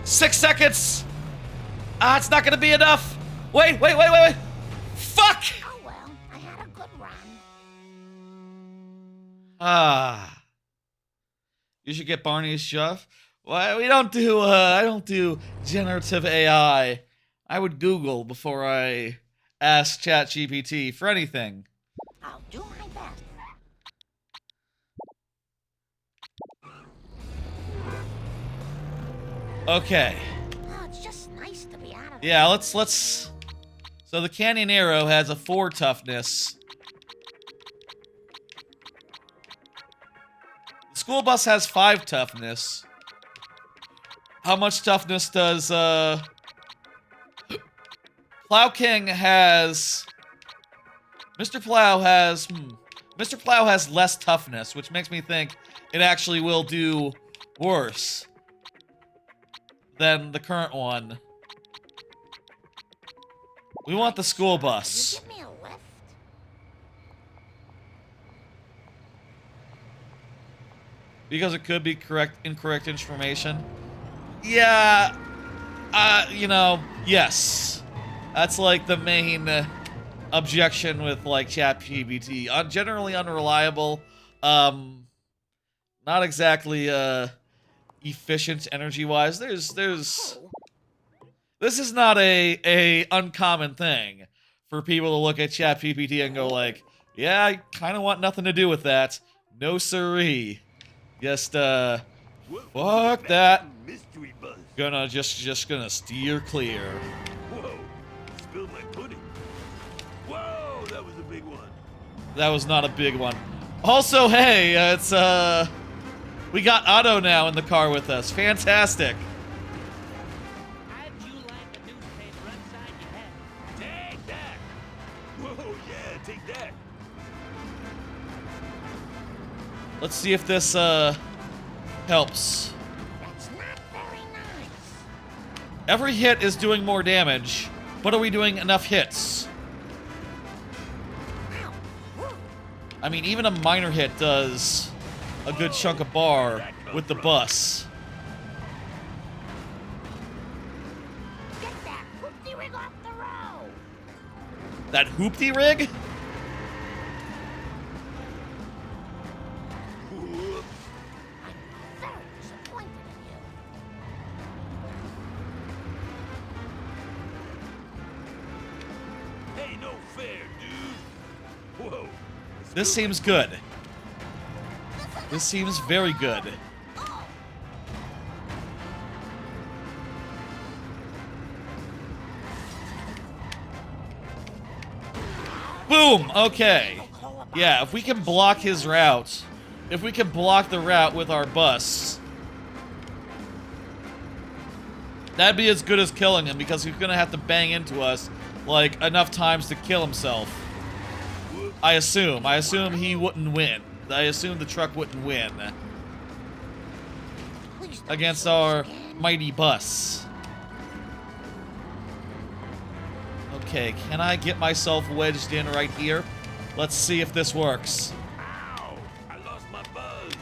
6 seconds! Ah, it's not gonna be enough! Wait! Fuck! Oh well, I had a good run. Ah. You should get Barney's stuff. Well, we don't do, I don't do generative AI. I would Google before I ask ChatGPT for anything. I'll do my best. Okay. Oh, it's just nice to be out of Yeah, let's... So the Canyon Arrow has a 4 toughness. The school bus has 5 toughness. How much toughness does, Plow King has... Mr. Plow has... Mr. Plow has less toughness, which makes me think it actually will do worse than the current one. We want the school bus. Give me a lift. Because it could be incorrect information. Yeah, you know, yes. That's like the main objection with like ChatGPT. Generally unreliable. Not exactly efficient energy-wise. This is not a uncommon thing for people to look at ChatGPT and go like, Yeah, I kind of want nothing to do with that. No siree. Just, fuck that. Mystery bus. Just gonna steer clear. Whoa, spilled my pudding. Whoa, that was a big one. That was not a big one. Also, hey, we got Otto now in the car with us. Fantastic. How'd you like a newspaper upside your head? Take that. Whoa, yeah, take that. Let's see if this, helps. That's not very nice. Every hit is doing more damage, but are we doing enough hits? I mean, even a minor hit does a good chunk of bar with the bus. Get that hoopty rig off the road. That hoopty rig? Whoop. I'm very disappointed in you. Hey, no fair, dude. Whoa. This seems good. This seems very good. Boom! Okay. Yeah, if we can block his route, if we can block the route with our bus, that'd be as good as killing him, because he's gonna have to bang into us, like, enough times to kill himself. I assume. I assume he wouldn't win. I assume the truck wouldn't win against our mighty bus. Okay, can I get myself wedged in right here? Let's see if this works. Ow! I lost my buzz.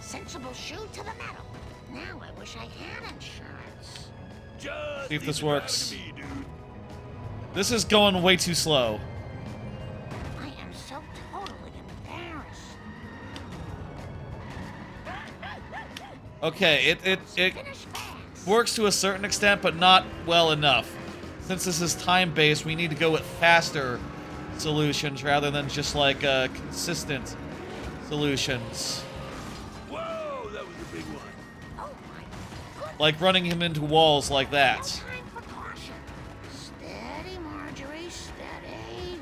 Sensible shoe to the metal. Now I wish I had insurance. Just See if leave this the driver works. to me, dude. This is going way too slow. I am so totally embarrassed. Okay, it Finish fast. works to a certain extent, but not well enough. Since this is time-based, we need to go with faster solutions rather than just like consistent solutions. Whoa, that was a big one. Oh my goodness. Like running him into walls like No that. time for caution. Steady, Marjorie, steady.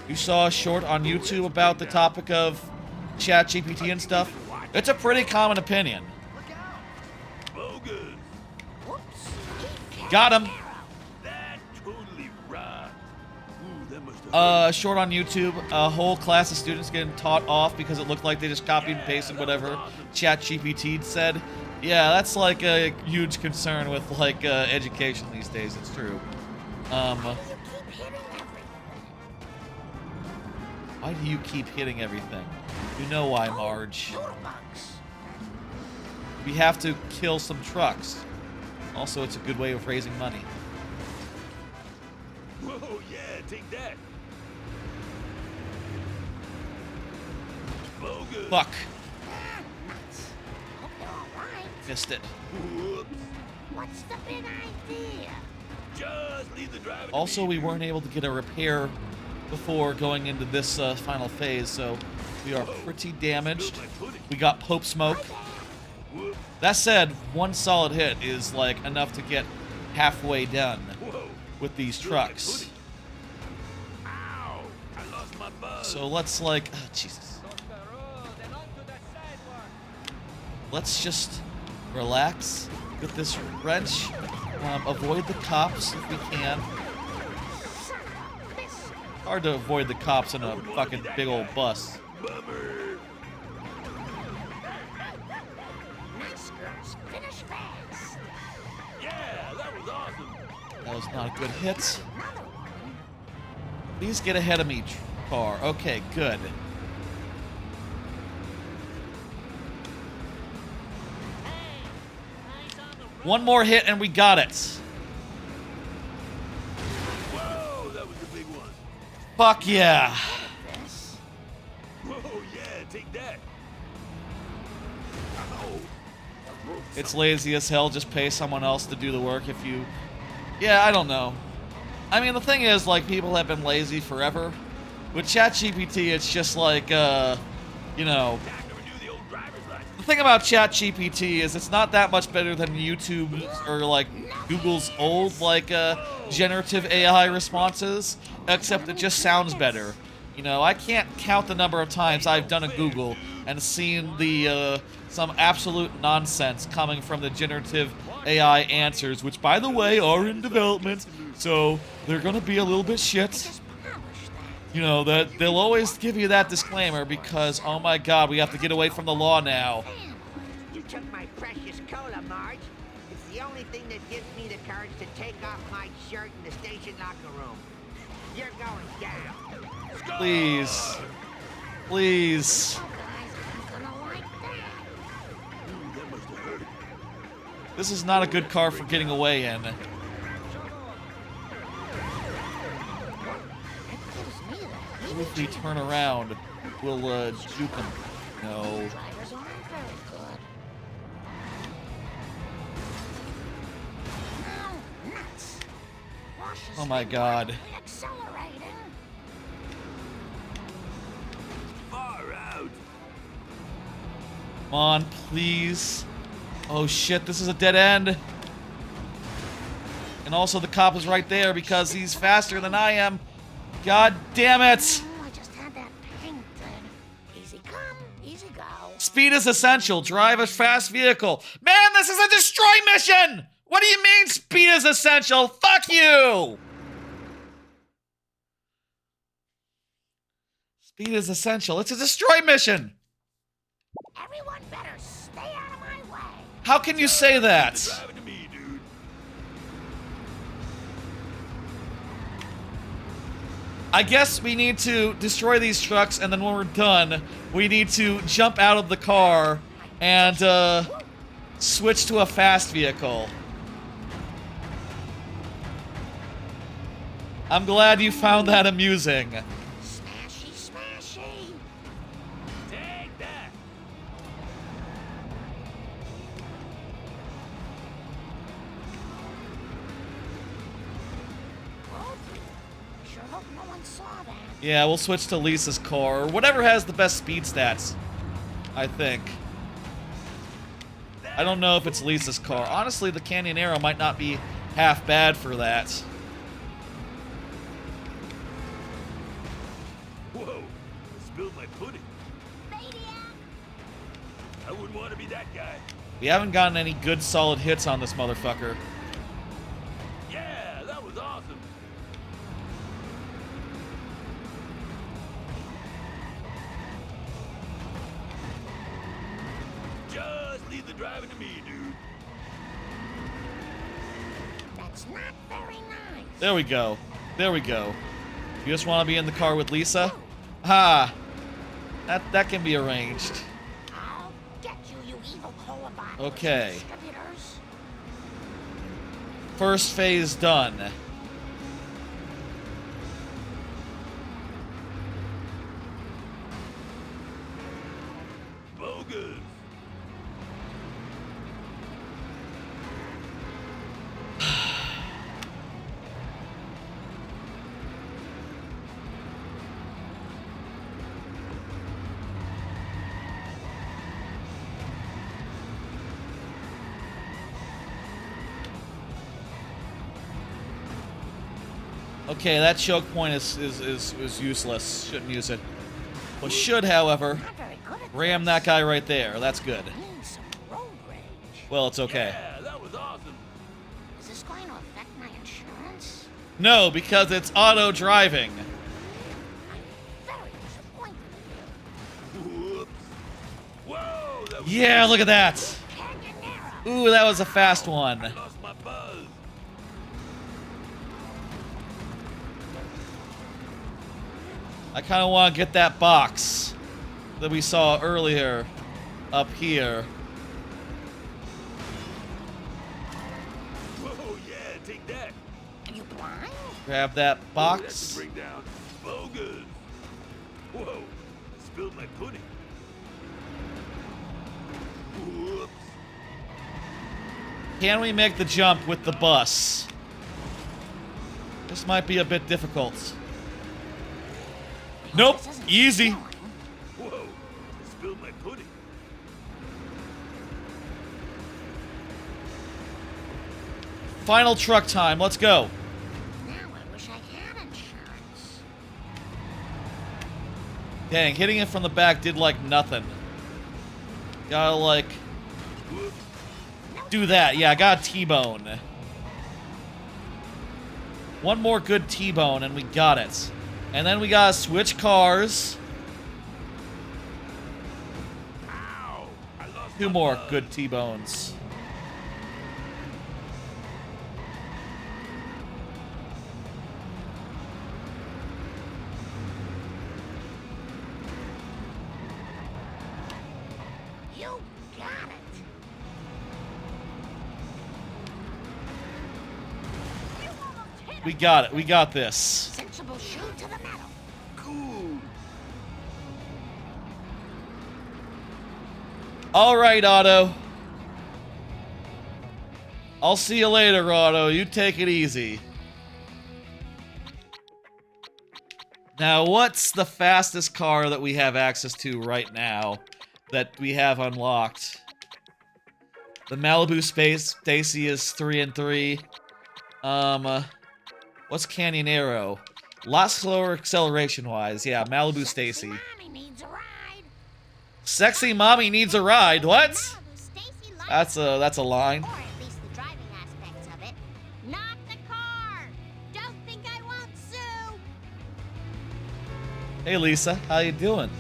You saw a short on YouTube about the topic of ChatGPT and stuff? It's a pretty common opinion. Bogus. Whoops. Keep Got him. arrow. That totally rocked. Ooh, that must have Short on YouTube, a whole class of students getting taught off because it looked like they just copied and pasted whatever ChatGPT said. Yeah, that's like a huge concern with like education these days. It's true. You keep hitting everything. Why do you keep hitting everything? You know why, Marge. Noodle bugs. We have to kill some trucks. Also, it's a good way of raising money. Whoa, yeah, take that. Bogus. Fuck. Nuts. Hope you're all right. Missed it. Whoops. What's the big idea? Just leave the driver to Also, me, we dude. weren't able to get a repair before going into this final phase, so we are pretty damaged. Spilled my pudding. We got Pope Smoke. Whoop. That said, one solid hit is like enough to get halfway done Whoa. with these Spilled my trucks. pudding. Ow! I lost my buzz. So let's like, oh, Jesus. Let's just relax, get this wrench, avoid the cops if we can. Hard to avoid the cops in a fucking big old bus. Bummer. Nice girls, finish fast. Yeah, that was awesome. That was not a good hit. Please get ahead of me, car. Okay, good. One more hit and we got it. Whoa, that was a big one. Fuck yeah. Whoa, yeah, take that. Ow. it's lazy as hell. Just pay someone else to do the work if you... Yeah, I don't know. I mean, the thing is, like, people have been lazy forever. With ChatGPT, it's just like, you know... The thing about ChatGPT is it's not that much better than YouTube or, like, Google's old, like, generative AI responses, except it just sounds better. You know, I can't count the number of times I've done a Google and seen the, some absolute nonsense coming from the generative AI answers, which, by the way, are in development, so they're gonna be a little bit shit. You know, that they'll always give you that disclaimer because, oh my god, we have to get away from the law now. You took my precious cola, Marge. It's the only thing that gives me the courage to take off my shirt in the station locker room. You're going down. Please. Please. This is not a good car for getting away in. If we turn around, we'll, juke them. No. Oh my god. Come on, please. Oh shit, this is a dead end. And also the cop is right there because he's faster than I am. God damn it! I just had that painted. Easy come, easy go. Speed is essential. Drive a fast vehicle. Man, this is a destroy mission! What do you mean speed is essential? Fuck you! Speed is essential. It's a destroy mission! Everyone better stay out of my way. How can you say that? I guess we need to destroy these trucks, and then when we're done, we need to jump out of the car and, switch to a fast vehicle. I'm glad you found that amusing. Smashy, smashy. Take that. Sure hope no one saw that. Yeah, we'll switch to Lisa's car, or whatever has the best speed stats, I think. I don't know if it's Lisa's car. Honestly, the Canyon Arrow might not be half bad for that. Whoa, I spilled my pudding. I wouldn't want to be that guy. We haven't gotten any good solid hits on this motherfucker. Yeah, that was awesome. Just leave the driving to me, dude. That's not very nice. There we go. There we go. You just want to be in the car with Lisa? Ha! That can be arranged. I'll get you, you evil cola bottlers Okay. and distributors. First phase done. Bogus. Okay, that choke point is useless. Shouldn't use it. Well, should, however, ram that guy right there. That's good. Well, it's okay. Yeah, that was awesome. Is this going to affect my insurance? No, because it's auto driving. Very disappointed in you. Whoops. Whoa, that was Yeah, look at that. Ooh, that was a fast one. lost my buzz. I kind of want to get that box that we saw earlier up here. Whoa, yeah, take that. Are you blind? Grab that Ooh, that's box. a bring down. Bogus. Whoa, I spilled my pudding. Whoops. Can we make the jump with the bus? This might be a bit difficult. Nope, easy. Whoa, I spilled my pudding. Final truck time, let's go. Now I wish I had insurance. Dang, hitting it from the back did like nothing. Gotta like do that. Yeah, I got a T-bone. One more good T-bone and we got it. And then we gotta switch cars. Two more good T-bones. You got it. We got it. We got this. Sensible shoe to the metal. Cool. All right, Otto. I'll see you later, Otto. You take it easy. Now, what's the fastest car that we have access to right now that we have unlocked? The Malibu Stacy is 3 and 3. What's Canyonero? Lot slower acceleration-wise. Yeah, Malibu Stacy. Mommy needs a ride. Sexy mommy needs a ride. What? Malibu Stacy likes That's a line. or at least the driving aspects of it. Not the car. Don't think I won't sue. Hey Lisa, how you doing?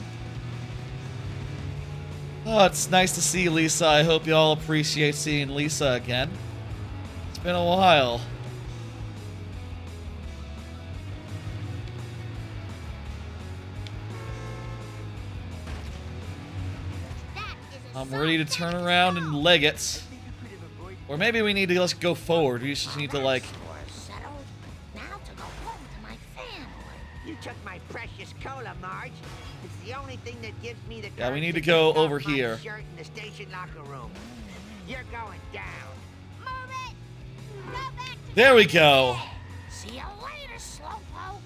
Oh, it's nice to see you, Lisa. I hope you all appreciate seeing Lisa again. It's been a while. I'm ready to turn around and leg it. Or maybe we need to just go forward. We just need to like... Settled. Now to go home to my family. You took my precious cola, Marge. It's the only thing that gives me the Yeah, we courage need to to go take off over my here. shirt in the station locker room. You're going down. Move it. Go back to There we go. See you later, slowpoke.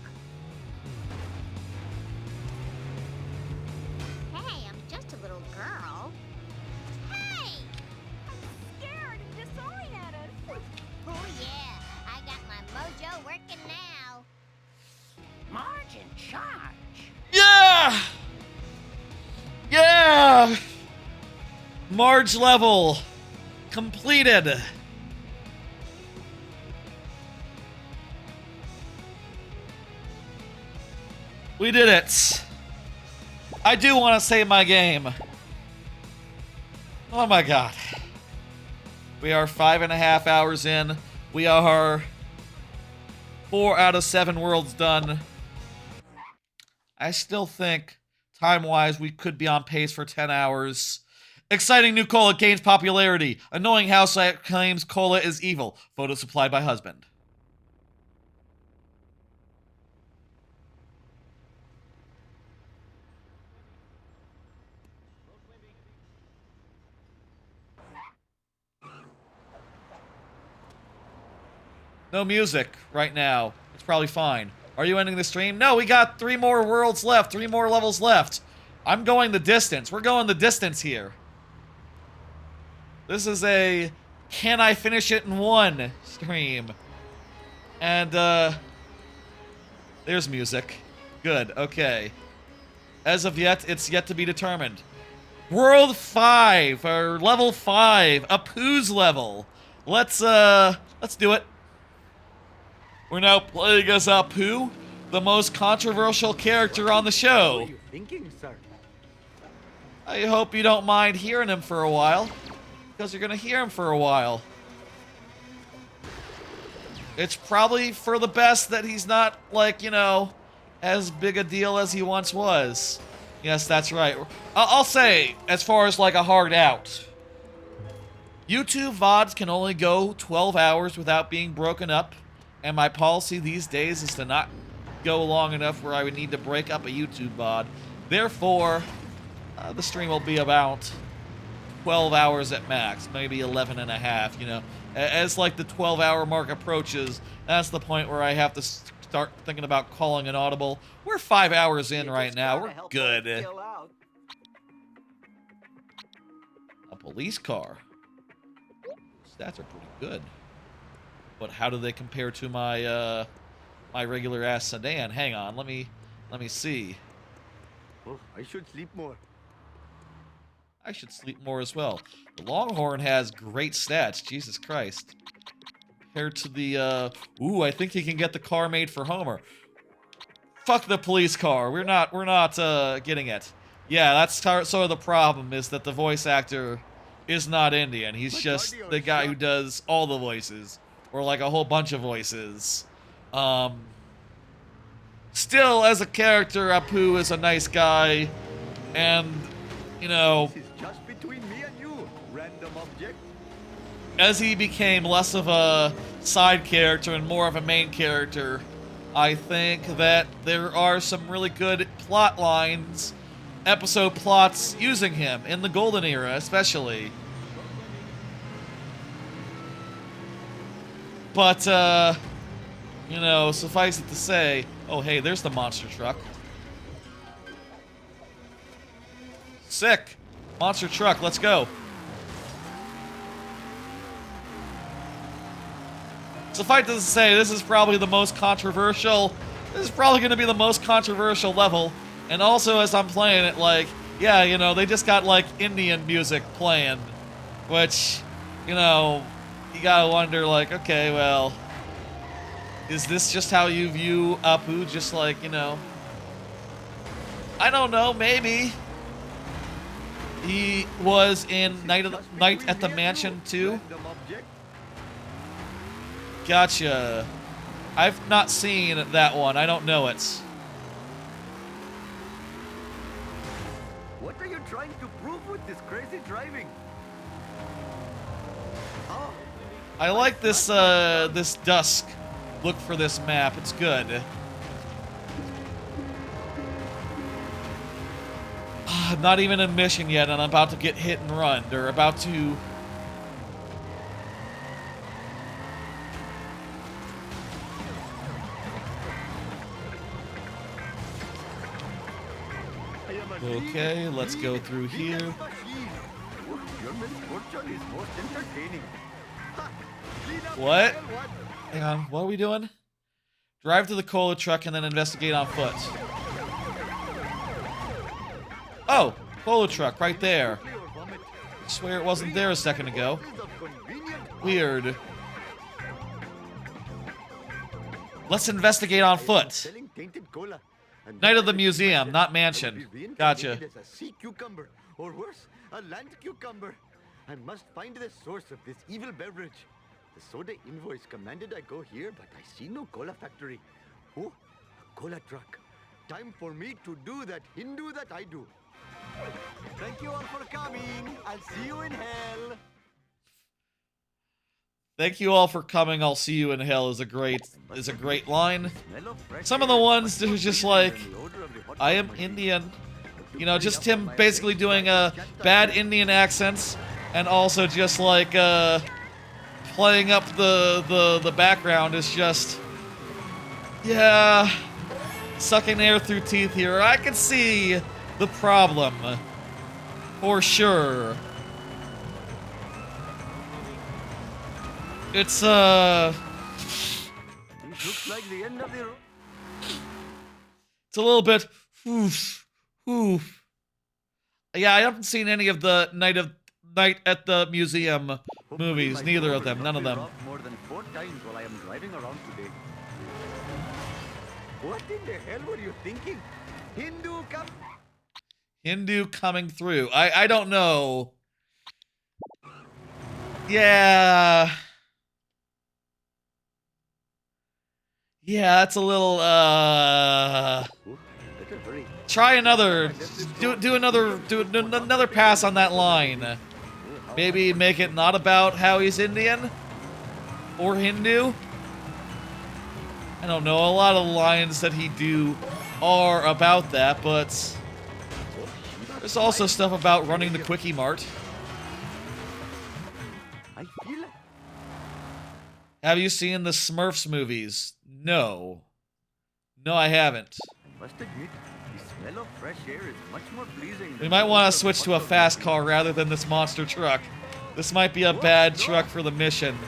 Hey, I'm just a little girl. Hey! Scared and disoriented. Oh yeah, I got my mojo working now. Marge in charge. Yeah! Yeah! Marge level completed. We did it. I do want to save my game. Oh my god. We are 5.5 hours in. We are 4 out of 7 worlds done. I still think, time-wise, we could be on pace for 10 hours. Exciting new cola gains popularity. Annoying house claims cola is evil. Photo supplied by husband. No music right now. It's probably fine. Are you ending the stream? No, we got 3 more worlds left. 3 more levels left. I'm going the distance. We're going the distance here. This is a can I finish it in one stream. And, there's music. Good, okay. As of yet, it's yet to be determined. World 5, or level 5, Apu's level. Let's do it. We're now playing as Apu, the most controversial character on the show. What are you thinking, sir? I hope you don't mind hearing him for a while, because you're gonna hear him for a while. It's probably for the best that he's not, like, you know, as big a deal as he once was. Yes, that's right. I'll say, as far as, like, a hard out. YouTube VODs can only go 12 hours without being broken up, and my policy these days is to not go long enough where I would need to break up a YouTube VOD. Therefore, the stream will be about 12 hours at max, maybe 11 and a half, you know. As like the 12-hour mark approaches, that's the point where I have to start thinking about calling an audible. We're 5 hours in right now. We're good. A police car. Stats are pretty good. But how do they compare to my my regular ass sedan? Hang on, let me see. Oh, I should sleep more. I should sleep more as well. The Longhorn has great stats, Jesus Christ. Compared to the, ooh, I think he can get the car made for Homer. Fuck the police car. We're not getting it. Yeah, that's sort of the problem, is that the voice actor is not Indian. He's just the guy who does all the voices. Or like a whole bunch of voices. Still, as a character, Apu is a nice guy. And, you know, This is just between me and you, random object. as he became less of a side character and more of a main character, I think that there are some really good plot lines, episode plots using him in the Golden Era, especially. But, you know, suffice it to say, oh, hey, there's the monster truck. Sick. Monster truck, let's go. Suffice it to say, this is probably the most controversial. This is probably going to be the most controversial level. And also, as I'm playing it, like, yeah, you know, they just got, like, Indian music playing. Which, you know, you gotta wonder, like, okay, well, is this just how you view Apu? Just like, you know, I don't know, maybe. He was in Night at the Mansion too. Gotcha. I've not seen that one. I don't know it. What are you trying to prove with this crazy driving? Oh. I like this this dusk look for this map. It's good. I'm not even in mission yet, and I'm about to get hit and run. They're about to. Okay, let's go through here. Your misfortune is most entertaining. What? Hang on, what are we doing? Drive to the cola truck and then investigate on foot. Oh, cola truck right there. I swear it wasn't there a second ago. Weird. Let's investigate on foot. Night of the museum, not mansion. Gotcha. A sea cucumber, or worse, a land cucumber. I must find the source of this evil beverage. The soda invoice commanded I go here, but I see no cola factory. Oh, a cola truck. Time for me to do that Hindu that I do. Thank you all for coming. I'll see you in hell. Thank you all for coming. I'll see you in hell is a great line. Some of the ones that are just like, I am Indian. You know, just him basically doing a bad Indian accents and also just like playing up the background is just, yeah, sucking air through teeth here. I can see the problem for sure. It's This looks like the end of the road. It's a little bit oof. Yeah, I haven't seen any of the Night at the Museum movies. Neither of them. None of them. More than 4 times while I am driving around today. What in the hell were you thinking? Hindu coming through. I don't know. Yeah. Yeah, that's a little, try another, do another pass on that line. Maybe make it not about how he's Indian or Hindu. I don't know, a lot of lines that he do are about that, but there's also stuff about running the Quickie Mart. Have you seen the Smurfs movies? No. No, I haven't. I must admit, the smell of fresh air is much more pleasing. We might want to switch to a fast car rather than this monster truck. This might be a bad truck for the mission,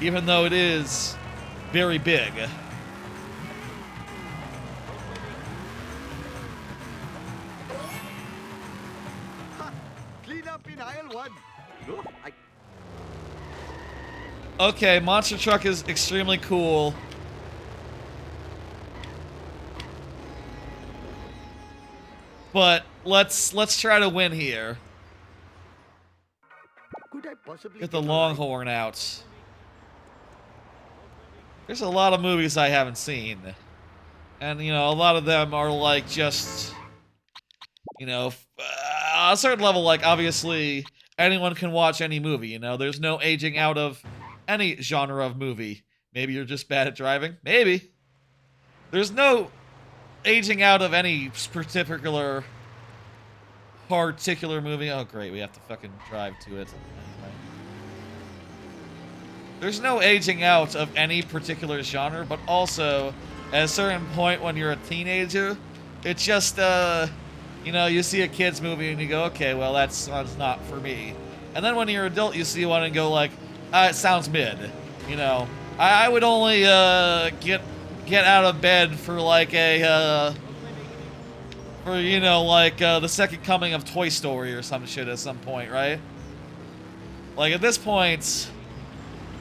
even though it is very big. Clean up in aisle 1. Look, Okay, monster truck is extremely cool. But let's try to win here. Could I possibly Get the Longhorn out. There's a lot of movies I haven't seen. And, you know, a lot of them are, like, just, you know, a certain level, like, obviously, anyone can watch any movie, you know? There's no aging out of any genre of movie. Maybe you're just bad at driving? Maybe. There's no aging out of any particular movie. Oh, great, we have to fucking drive to it. Anyway. There's no aging out of any particular genre, but also, at a certain point when you're a teenager, it's just, you know, you see a kid's movie and you go, okay, well, that's not for me. And then when you're an adult, you see one and go like, it sounds mid. You know, I would only, get out of bed for like a, for, you know, like, the second coming of Toy Story or some shit at some point, right? Like, at this point,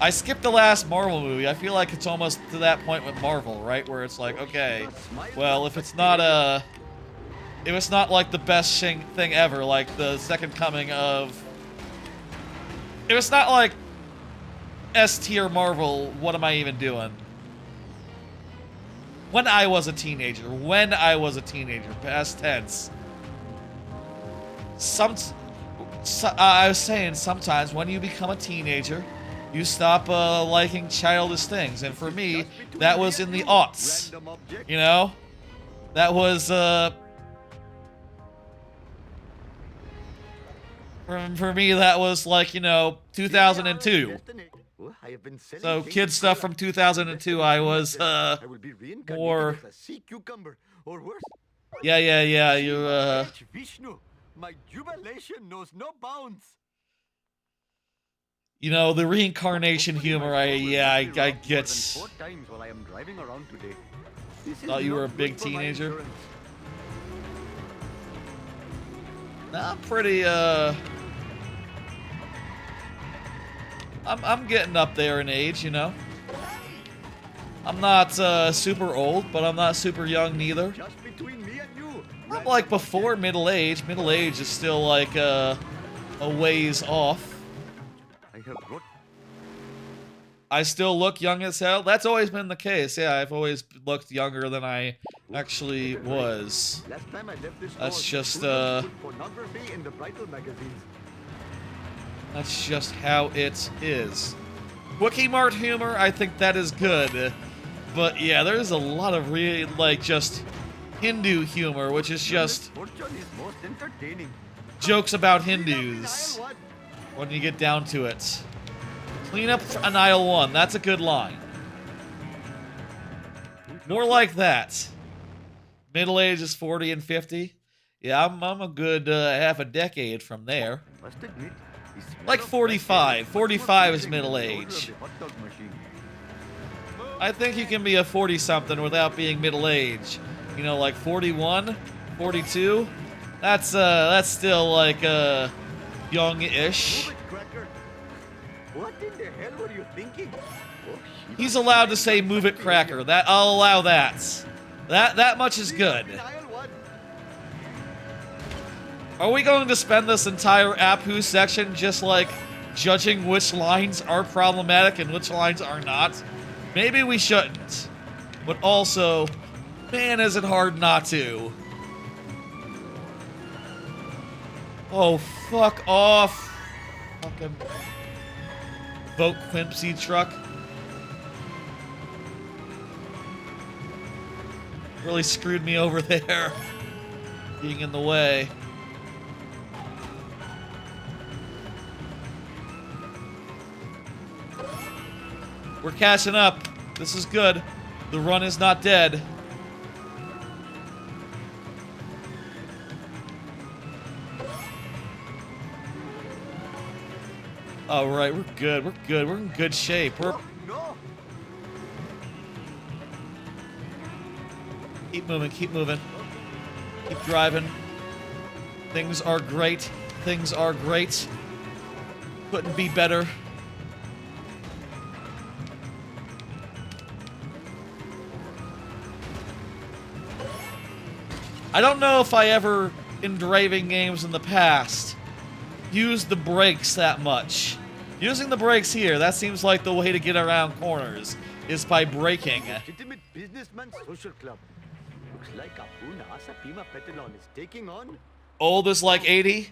I skipped the last Marvel movie. I feel like it's almost to that point with Marvel, right? Where it's like, okay, well, if it's not like the best thing ever, like the second coming of, if it's not like S-tier Marvel, what am I even doing? When I was a teenager, past tense. I was saying sometimes when you become a teenager, you stop liking childish things, and for me, that was in the aughts. You know, that was for me that was like, you know, 2002. So kid stuff from 2002, I was more. Yeah. You Vishnu, my jubilation knows no bounds. You know, the reincarnation humor, I get. Thought you were a big teenager. Nah, I'm pretty, I'm getting up there in age, you know. I'm not, super old, but I'm not super young neither. I'm like before middle age. Middle age is still like, a ways off. I still look young as hell. That's always been the case. Yeah, I've always looked younger than I actually was. That's just, that's just how it is. Wookie Mart humor, I think that is good. But yeah, there's a lot of really, like, just Hindu humor, which is just jokes about Hindus when you get down to it. Clean up an aisle 1. That's a good line. More like that. Middle age is 40 and 50. Yeah, I'm a good half a decade from there. Like 45. 45 is middle age. I think you can be a 40-something without being middle age. You know, like 41, 42. That's still like young-ish. What in the hell were you thinking? He's allowed to say "move it, cracker." That I'll allow that. That much is good. Are we going to spend this entire Apu section just like judging which lines are problematic and which lines are not? Maybe we shouldn't. But also, man, is it hard not to. Oh, fuck off. Fucking Vote Quimpsy truck. Really screwed me over there. Being in the way. We're catching up. This is good. The run is not dead. All right, we're good. We're good. We're in good shape. We're... Keep moving. Keep moving. Keep driving. Things are great. Things are great. Couldn't be better. I don't know if I ever, in driving games in the past, used the brakes that much. Using the brakes here, that seems like the way to get around corners, is by braking. Legitimate businessman social club. Looks like Apu Naasa Pima Petalon is taking on. Old is like 80?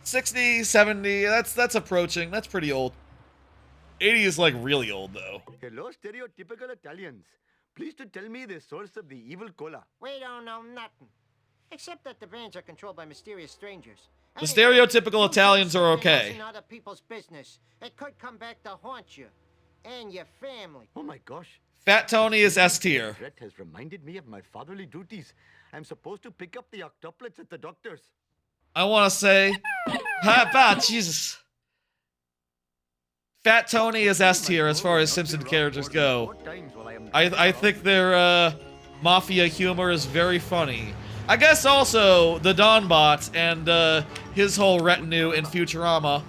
60, 70, that's approaching. That's pretty old. 80 is like really old, though. Hello, stereotypical Italians. Please to tell me the source of the evil cola. We don't know nothing. Except that the brands are controlled by mysterious strangers. The stereotypical Italians are okay. In other people's business. It could come back to haunt you. And your family. Oh my gosh. Fat Tony is S tier. Threat has reminded me of my fatherly duties. I'm supposed to pick up the octuplets at the doctor's. I want to say... Jesus. Fat Tony is S tier as far as Simpson characters go. I think their mafia humor is very funny. I guess also the Donbot and his whole retinue in Futurama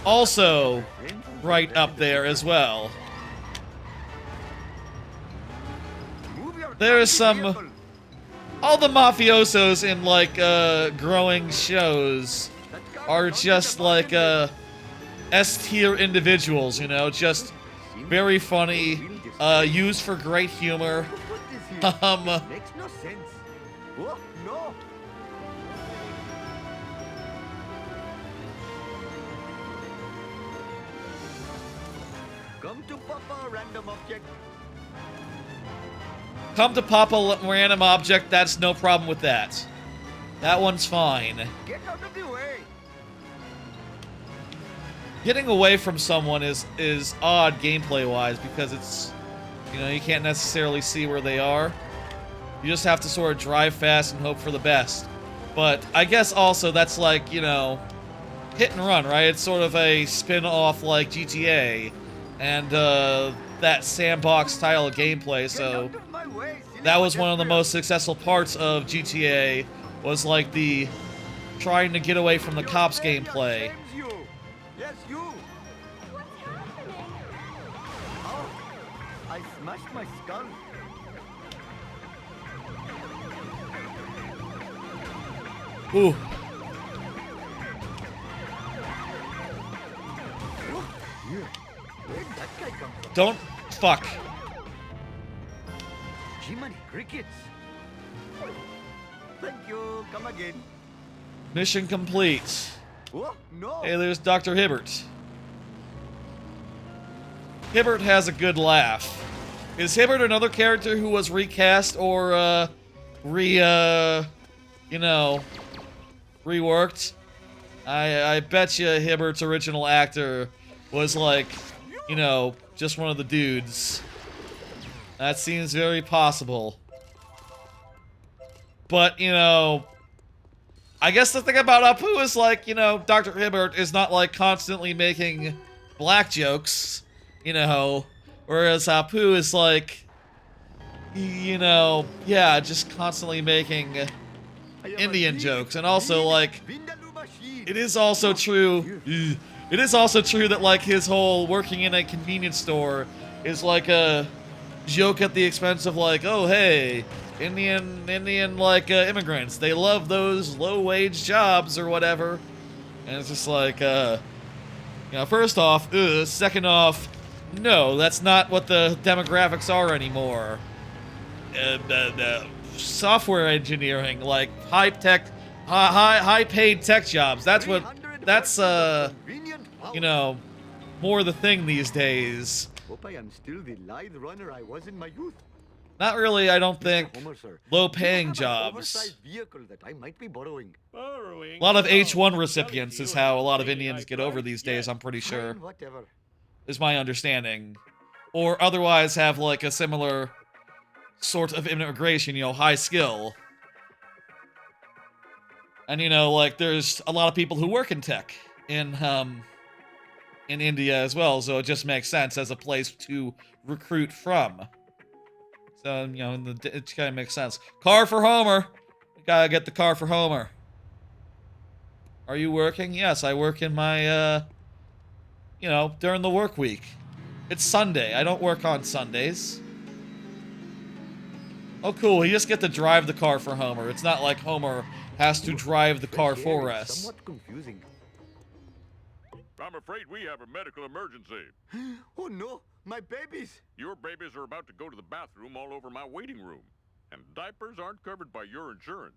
also right up there as well. There's some... All the mafiosos in, like, growing shows are just, like, S-tier individuals, you know? Just very funny, used for great humor. Makes no sense. Oh, no. Come to Papa, random object. Come to pop a random object, that's no problem with that. That one's fine. Get out of the way. Getting away from someone is odd gameplay-wise because it's, you know, you can't necessarily see where they are. You just have to sort of drive fast and hope for the best. But I guess also that's like, you know, hit and run, right? It's sort of a spin-off like GTA and that sandbox style of gameplay, so that was one of the most successful parts of GTA, was like the trying to get away from the cops gameplay. Yes, you. What's happening? Oh, I smashed my skull. Ooh. Where'd that guy come from? Don't fuck. Jiminy crickets. Thank you. Come again. Mission complete. Oh, no. Hey, there's Dr. Hibbert. Hibbert has a good laugh. Is Hibbert another character who was recast or, you know, reworked? I bet you Hibbert's original actor was like, you know, just one of the dudes. That seems very possible. But, you know, I guess the thing about Apu is like, you know, Dr. Hibbert is not like constantly making black jokes, you know, whereas Apu is like, you know, yeah, just constantly making Indian jokes. And also, like, it is also true, that, like, his whole working in a convenience store is like a joke at the expense of, like, oh, hey, Indian, like, immigrants. They love those low-wage jobs or whatever. And it's just like, you know, first off, second off, no, that's not what the demographics are anymore. Software engineering, like, high-paid tech jobs. That's, you know, more the thing these days. Hope I am still the lithe runner I was in my youth. Not really, I don't think. Homer, sir. Low-paying You have an jobs. oversized vehicle that I might be borrowing. Borrowing? A lot of Oh, H1 recipients is how a lot of really Indians high get over price, these days, yes. I'm pretty sure. Fine, whatever. Is my understanding. or otherwise have like a similar sort of immigration, you know, high skill. And you know, like there's a lot of people who work in tech in India as well, so it just makes sense as a place to recruit from. So, you know, it kind of makes sense. Car for Homer. We gotta get the car for Homer. Are you working? Yes, I work in my, you know, during the work week. It's Sunday. I don't work on Sundays. Oh, cool. You just get to drive the car for Homer. It's not like Homer has to drive the car for us. Somewhat confusing. I'm afraid we have a medical emergency. Oh no, my babies! Your babies are about to go to the bathroom all over my waiting room. And diapers aren't covered by your insurance.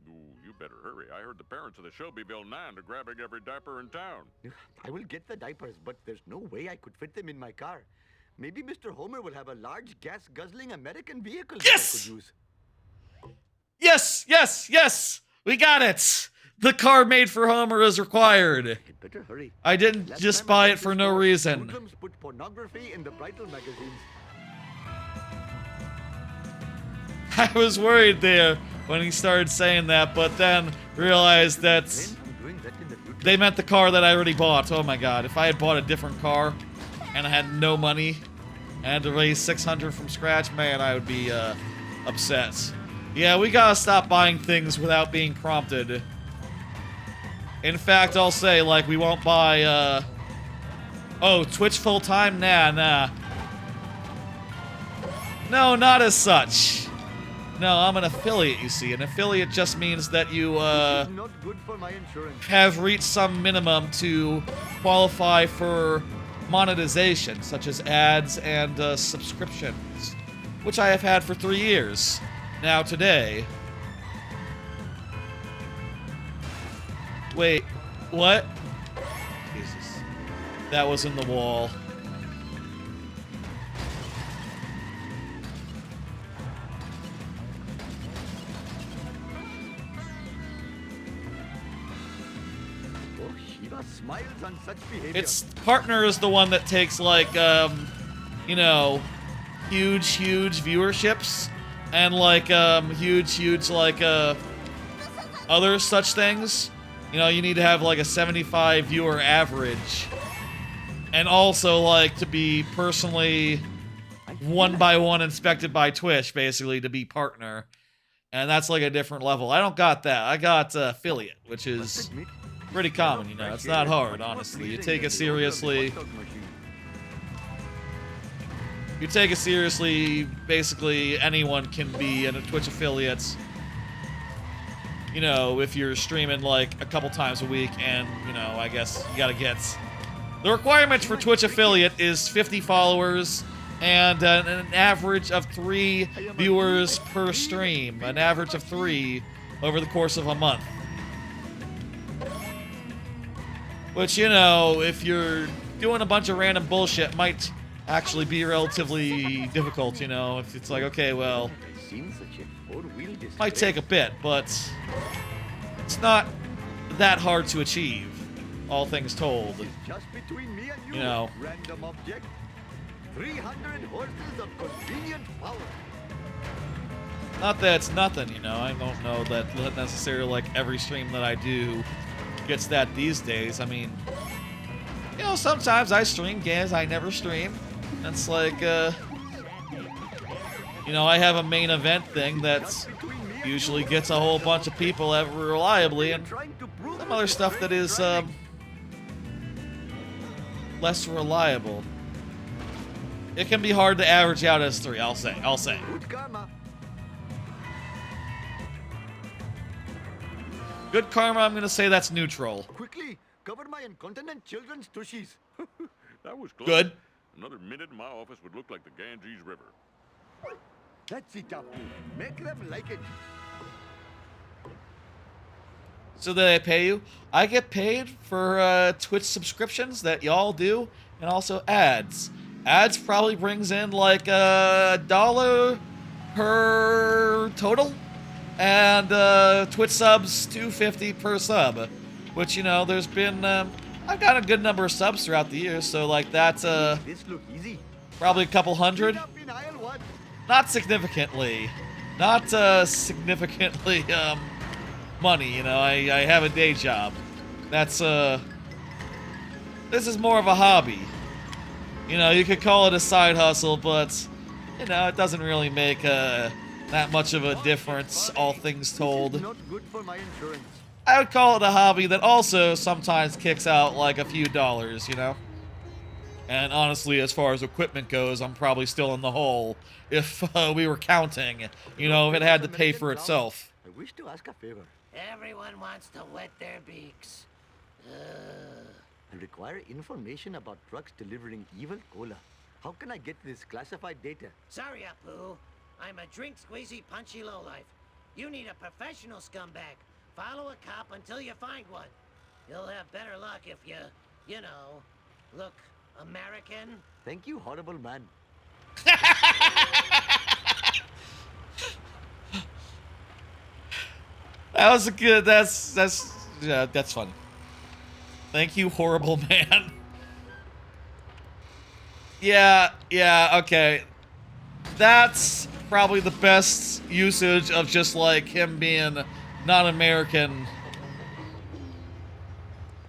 Ooh, you better hurry. I heard the parents of the Shelbyville 9 are grabbing every diaper in town. I will get the diapers, but there's no way I could fit them in my car. Maybe Mr. Homer will have a large gas-guzzling American vehicle that I could use. Yes, yes, yes! We got it! The car made for Homer is required. I'd better hurry. I didn't just buy it for no reason. Hoodlums put pornography in the bridal magazines. I was worried there when he started saying that, but then realized that they meant the car that I already bought. Oh my god, if I had bought a different car and I had no money and had to raise $600 from scratch, man, I would be upset. Yeah, we gotta stop buying things without being prompted. In fact, I'll say, like, we won't buy, oh, Twitch full-time? Nah. No, not as such. No, I'm an affiliate, you see. An affiliate just means that you, This is not good for my insurance. have reached some minimum to qualify for monetization, such as ads and subscriptions, which I have had for 3 years. Now today. Wait, what? Jesus. That was in the wall. Smiles on such behavior. Its partner is the one that takes, like, you know, huge viewerships and, like, huge, like, other such things. You know, you need to have, like, a 75 viewer average. And also, like, to be personally one by one inspected by Twitch, basically, to be partner. And that's, like, a different level. I don't got that. I got affiliate, which is pretty common, you know. It's not hard, honestly. You take it seriously. You take it seriously, basically anyone can be a Twitch affiliate. You know, if you're streaming like a couple times a week and, you know, I guess you gotta get... The requirement for Twitch affiliate is 50 followers and an average of 3 viewers per stream. An average of 3 over the course of a month. Which, you know, if you're doing a bunch of random bullshit, might actually be relatively difficult, you know? If it's like, okay, well, might take a bit, but it's not that hard to achieve, all things told. Just between me and You know. Random object. 300 horses of convenient power. Not that it's nothing, you know? I don't know that necessarily, like, every stream that I do gets that these days. I mean, you know, sometimes I stream games I never stream. It's like, you know, I have a main event thing that's usually gets a whole bunch of people ever reliably, and some other stuff that is, less reliable. It can be hard to average out as 3, I'll say. Good karma. Good karma, I'm gonna say that's neutral. Quickly, cover my incontinent children's tushies. That was close. Good. Another minute and my office would look like the Ganges River. That's it, Apu. Make them like it. So that I pay you? I get paid for Twitch subscriptions that y'all do, and also ads. Ads probably brings in like $1 per total, and Twitch subs $2.50 per sub. Which, you know, there's been I've got a good number of subs throughout the year, so like that's This look easy. Probably a couple hundred. Up in aisle 1. Not significantly. Not significantly money, you know. I have a day job. That's this is more of a hobby. You know, you could call it a side hustle, but you know, it doesn't really make that much of a difference, all things told. Not good for my insurance. I would call it a hobby that also sometimes kicks out like a few dollars, you know? And honestly, as far as equipment goes, I'm probably still in the hole if we were counting, you know, if it had to pay for itself. I wish to ask a favor. Everyone wants to wet their beaks. I require information about trucks delivering evil cola. How can I get this classified data? Sorry, Apu. I'm a drink squeezy punchy lowlife. You need a professional scumbag. Follow a cop until you find one. You'll have better luck if you know, look American. Thank you, horrible man. That was a good, that's funny. Thank you, horrible man. Yeah, okay. That's probably the best usage of just like him being non-American.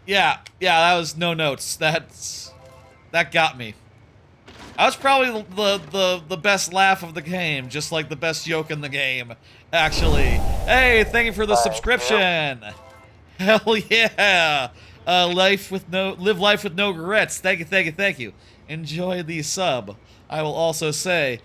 Yeah, that was no notes. That got me. That was probably the best laugh of the game, just like the best joke in the game, actually. Hey, thank you for the subscription. Hell yeah. Live life with no regrets. Thank you. Enjoy the sub. I will also say,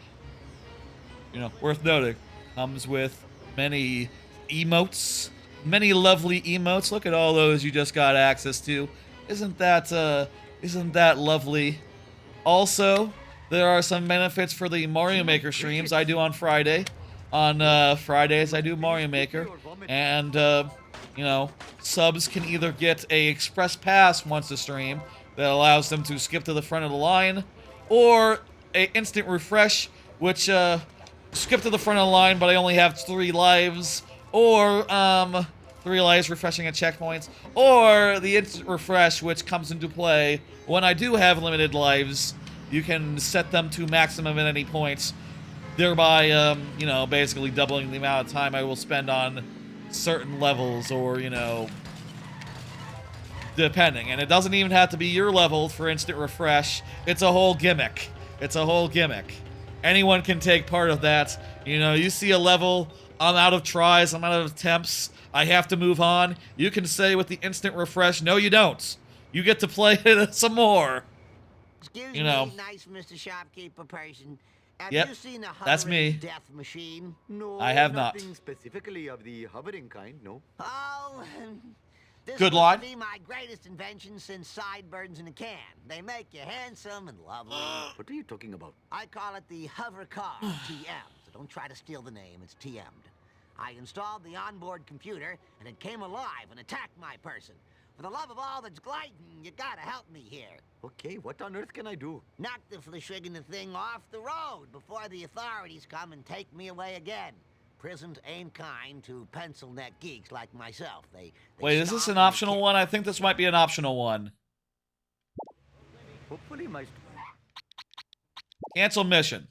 you know, worth noting, comes with many emotes, many lovely emotes. Look at all those you just got access to. Isn't that lovely? Also, there are some benefits for the Mario Maker streams I do on Friday. On Fridays, I do Mario Maker, and you know, subs can either get a express pass once a stream that allows them to skip to the front of the line, or a instant refresh, which skip to the front of the line, but I only have 3 lives, or 3 lives refreshing at checkpoints, or the instant refresh, which comes into play when I do have limited lives. You can set them to maximum at any point, thereby, you know, basically doubling the amount of time I will spend on certain levels, or, you know, depending. And it doesn't even have to be your level for instant refresh. It's a whole gimmick. Anyone can take part of that. You know, you see a level, I'm out of tries, I'm out of attempts, I have to move on. You can say with the instant refresh, no you don't. You get to play it some more. Excuse you know. me, nice Mr. Shopkeeper person. Have Yep, you seen a that's hovering me. death machine? No, I have not. nothing specifically of the hovering kind, no. Oh, this Good must line. be my greatest invention since sideburns in a can. They make you handsome and lovely. What are you talking about? I call it the hover car, TM. So don't try to steal the name, it's TM'd. I installed the onboard computer, and it came alive and attacked my person. For the love of all that's gliding, you gotta help me here. Okay, what on earth can I do? Knock the fleshigana thing off the road before the authorities come and take me away again. Prisons ain't kind to pencil neck geeks like myself. They Wait, is this stomp an and optional kick. one? I think this might be an optional one. Hopefully my... Cancel mission.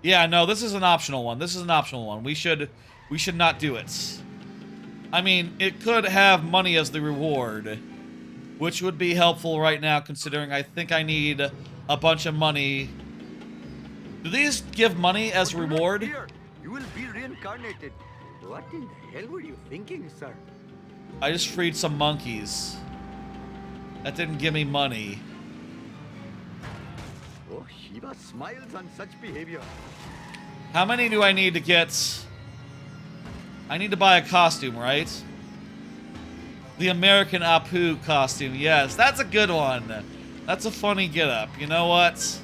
Yeah, no, this is an optional one. We should not do it. I mean, it could have money as the reward, which would be helpful right now, considering I think I need a bunch of money. Do these give money as reward? Here, you will be reincarnated. What in the hell were you thinking, sir? I just freed some monkeys. That didn't give me money. Oh, Shiva smiles on such behavior. How many do I need to get? I need to buy a costume, right? The American Apu costume. Yes, that's a good one. That's a funny get-up. You know what?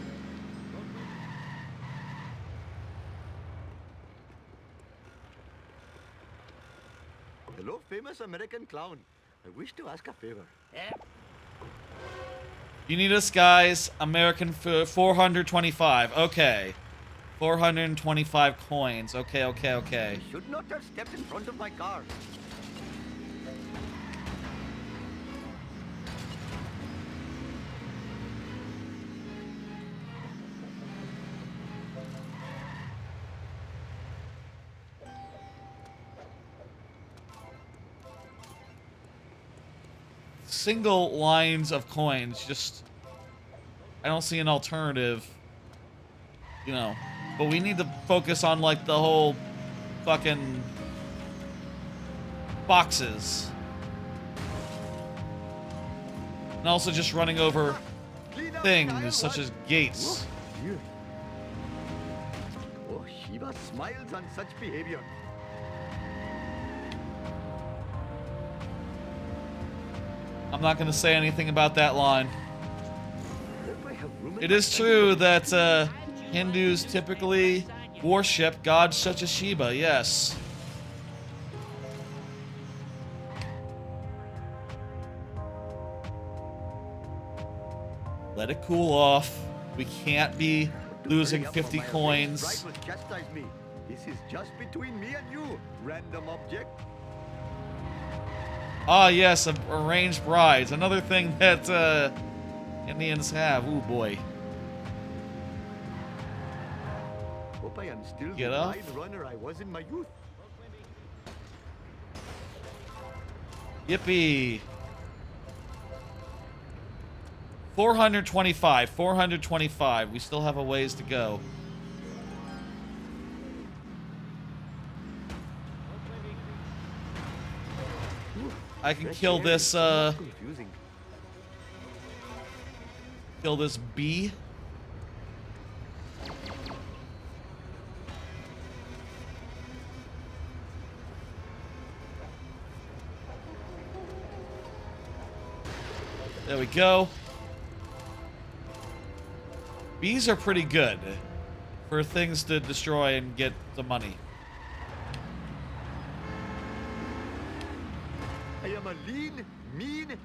Hello, famous American clown. I wish to ask a favor. You need us, guys. American 425. Okay. 425 coins. Okay. I should not have stepped in front of my car. single lines of coins. Just, I don't see an alternative, you know. But we need to focus on, like, the whole fucking boxes. And also just running over things such as gates. Oh, Shiva smiles on such behavior. I'm not going to say anything about that line. It is true that Hindus typically worship gods such as Shiva, yes. Let it cool off. We can't be losing 50 coins. This is just between me and you, random object. Ah, yes, arranged brides. Another thing that Indians have. Ooh, boy. Hope I am still Get the up. bride runner I was in my youth. Yippee. 425. 425. We still have a ways to go. I can kill this, kill this bee. There we go. Bees are pretty good for things to destroy and get the money. I am a lean, mean,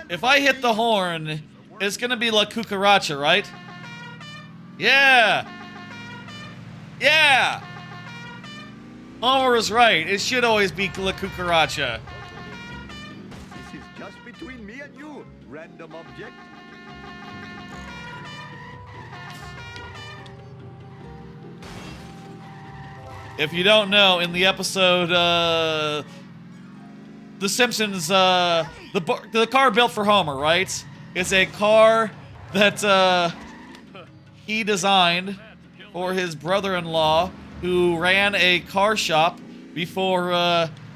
If I hit the horn, it's gonna be La Cucaracha, right? Yeah! Yeah! Homer is right. It should always be La Cucaracha. This is just between me and you, random object. If you don't know, in the episode, The Simpsons, the car built for Homer, right? It's a car that, he designed for his brother-in-law, who ran a car shop before,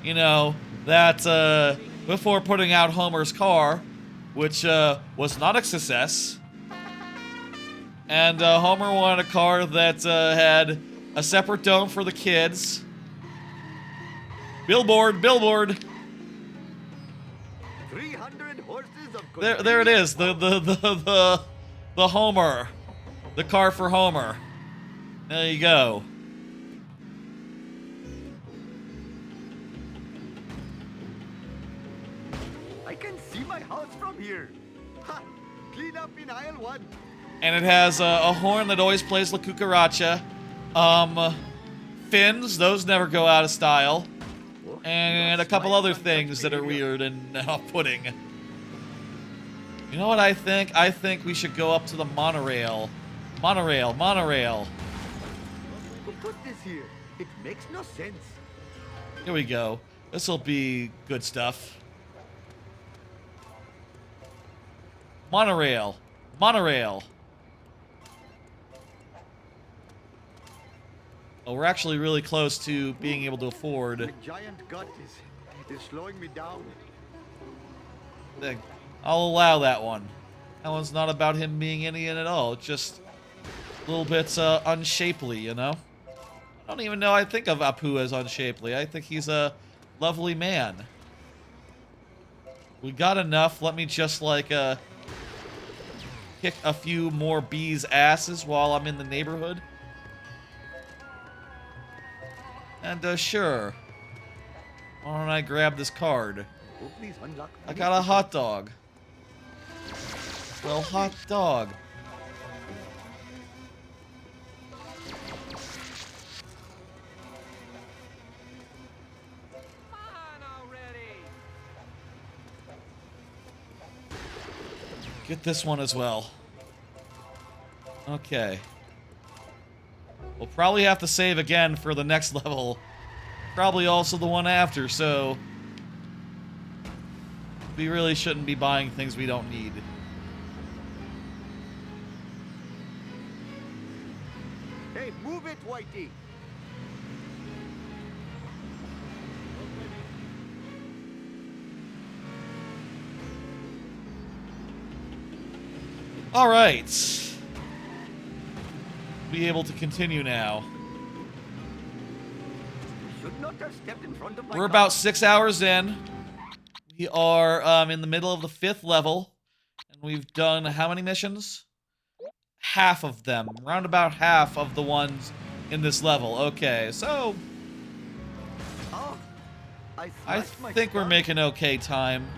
you know, that, before putting out Homer's car, which, was not a success. And, Homer wanted a car that, had a separate dome for the kids. Billboard, billboard. 300 horses of There it is. The Homer. The car for Homer. There you go. I can see my house from here. Ha! Clean up in aisle 1. And it has a horn that always plays La Cucaracha. Fins, those never go out of style. And a couple other things that are weird and off-putting. You know what I think? I think we should go up to the monorail. Monorail, monorail. Who put this here? It makes no sense. Here we go. This'll be good stuff. Monorail. Monorail. Oh, we're actually really close to being able to afford. My giant gut is slowing me down. I'll allow that one. That one's not about him being Indian at all. It's just a little bit unshapely, you know? I don't even know I think of Apu as unshapely. I think he's a lovely man. We got enough. Let me just, like, kick a few more bees' asses while I'm in the neighborhood. And, sure. Why don't I grab this card? I got a hot dog. Well, hot dog. Get this one as well. Okay. We'll probably have to save again for the next level. Probably also the one after, so... We really shouldn't be buying things we don't need. Hey, move it, Whitey. All right. Be able to continue now. Should not have stepped in front of my We're car. about 6 hours in. We are in the middle of the 5th level. And we've done how many missions? Half of them. Round about half of the ones in this level. Okay, so Oh, I think we're making okay time.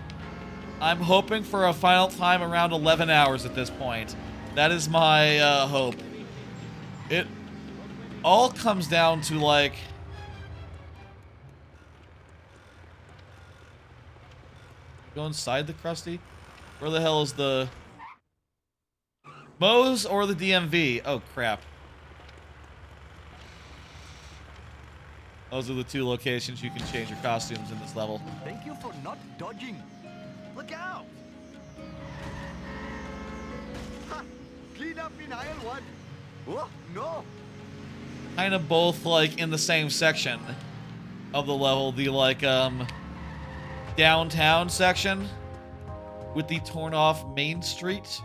I'm hoping for a final time around 11 hours at this point. That is my hope. It all comes down to, like... Go inside the Krusty? Where the hell is the... Moe's or the DMV? Oh, crap. Those are the 2 locations you can change your costumes in this level. Thank you for not dodging. Look out! Ha! Clean up in aisle 1. Oh, no! Kind of both, like, in the same section of the level. The, like, downtown section with the torn off Main Street.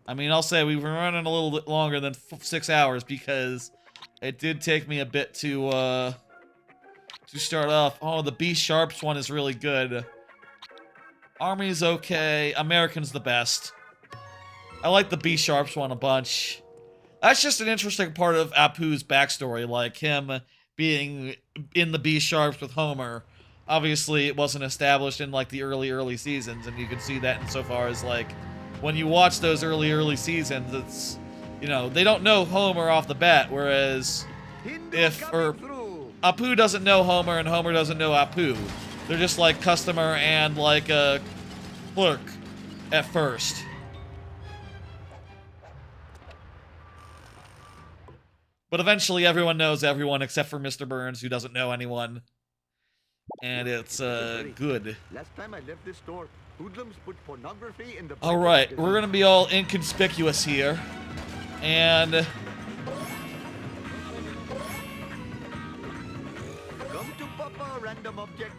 I mean, I'll say we were running a little bit longer than 6 hours because it did take me a bit to start off. Oh, the B Sharps one is really good. Army's okay. American's the best. I like the B Sharps one a bunch. That's just an interesting part of Apu's backstory, like him being in the B Sharps with Homer. Obviously, it wasn't established in, like, the early seasons, and you can see that insofar as, like, when you watch those early seasons, it's, you know, they don't know Homer off the bat, whereas Apu doesn't know Homer and Homer doesn't know Apu. They're just like customer and like a clerk at first. But eventually everyone knows everyone except for Mr. Burns, who doesn't know anyone. And it's good. Last time I left this store, hoodlums put pornography in the... Alright, we're gonna be all inconspicuous here. And... Come to Papa, random object.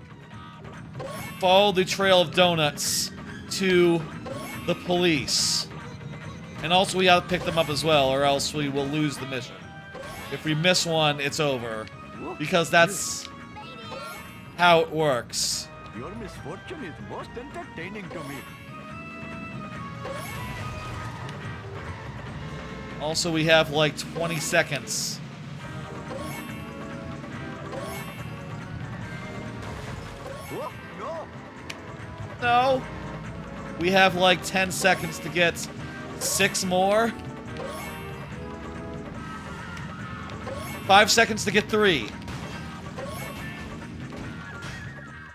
follow the trail of donuts to the police. And also we have to pick them up as well, or else we will lose the mission. If we miss one, it's over. Because that's how it works. Your misfortune is most entertaining to me. Also, we have like 20 seconds. Oh, no. No. We have like 10 seconds to get 6 more. 5 seconds to get 3.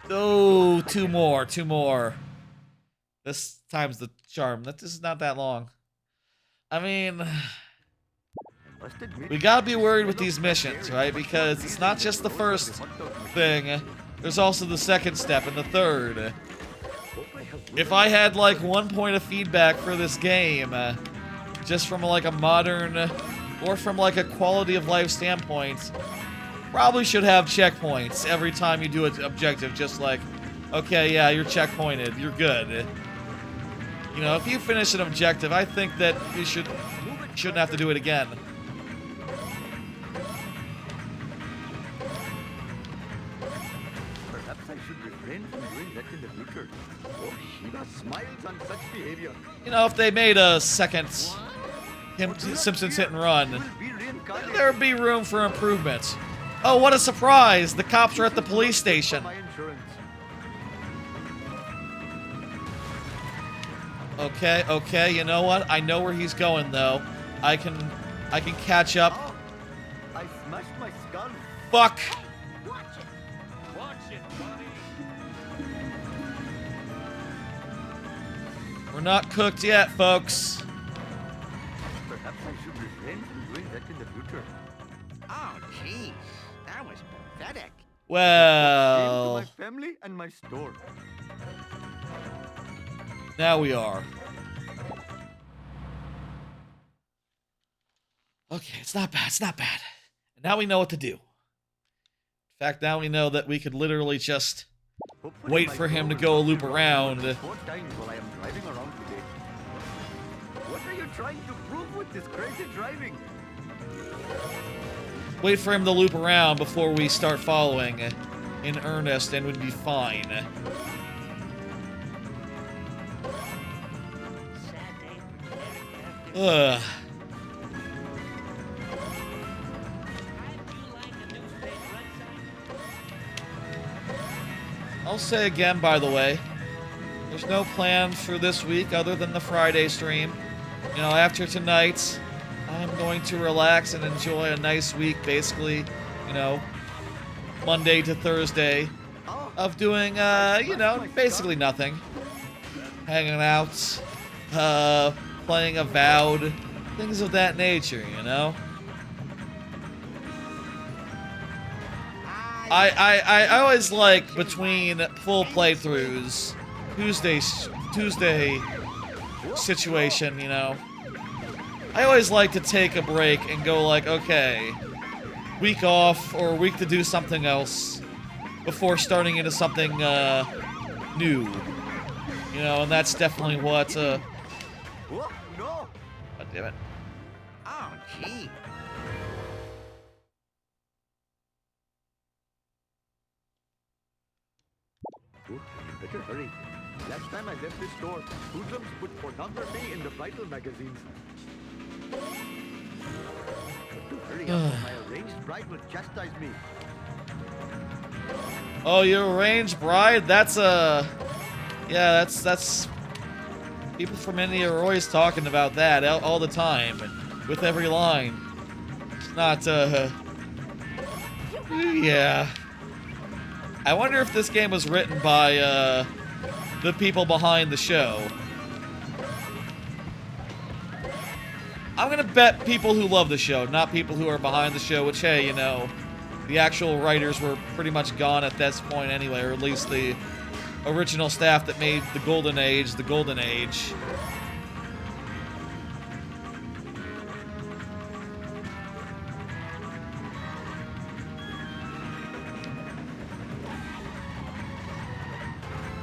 Oh, 2 more, 2 more. This time's the charm. This is not that long. I mean, we gotta be worried with these missions, right? Because it's not just the first thing. There's also the second step and the third. If I had like 1 point of feedback for this game, just from like a modern or from like a quality of life standpoint, probably should have checkpoints every time you do an objective. Just like, okay, yeah, you're checkpointed, you're good. You know, if you finish an objective, I think that you shouldn't have to do it again. Perhaps I should refrain from doing that in the future. Oh, Shiva smiles on such behavior. You know, if they made a second Simpsons Hit and Run, there'd be room for improvement. Oh, what a surprise! The cops are at the police station. Okay, okay, you know what? I know where he's going though. I can catch up. Oh, I smashed my skull. Fuck! Watch it, buddy. We're not cooked yet, folks. Perhaps I should refrain from doing that in the future. Oh, jeez. That was pathetic. Well, my family and my store. now we are. Okay, it's not bad. It's not bad. And now we know what to do. In fact, now we know that we could literally just wait for him to go a loop around. 4 times while I am driving around today. What are you trying to prove with this crazy driving? Wait for him to loop around before we start following in earnest, and we'd be fine. Ugh. I'll say again, by the way, there's no plan for this week other than the Friday stream. You know, after tonight, I'm going to relax and enjoy a nice week, basically, you know, Monday to Thursday, of doing, you know, basically nothing. Hanging out, playing Avowed, things of that nature, you know? I always like, between full playthroughs, Tuesday situation, you know? I always like to take a break and go like, okay, week off or a week to do something else before starting into something new. You know, and that's definitely what Whoa, no! God damn it. Oh, gee. Oh, you better hurry. Last time I left this store, hoodlums put pornography in the vital magazines. But to hurry up, my arranged bride will chastise me. Oh, your arranged bride? That's yeah, that's people from India are always talking about that all the time, with every line. It's not, yeah. I wonder if this game was written by, the people behind the show. I'm gonna bet people who love the show, not people who are behind the show, which, hey, you know, the actual writers were pretty much gone at this point anyway, or at least the original staff that made the Golden Age, the Golden Age.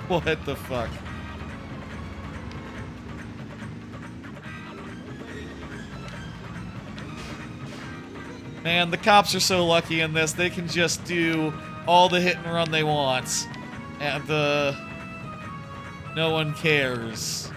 What the fuck? Man, the cops are so lucky in this. They can just do all the hit and run they want. And, no one cares.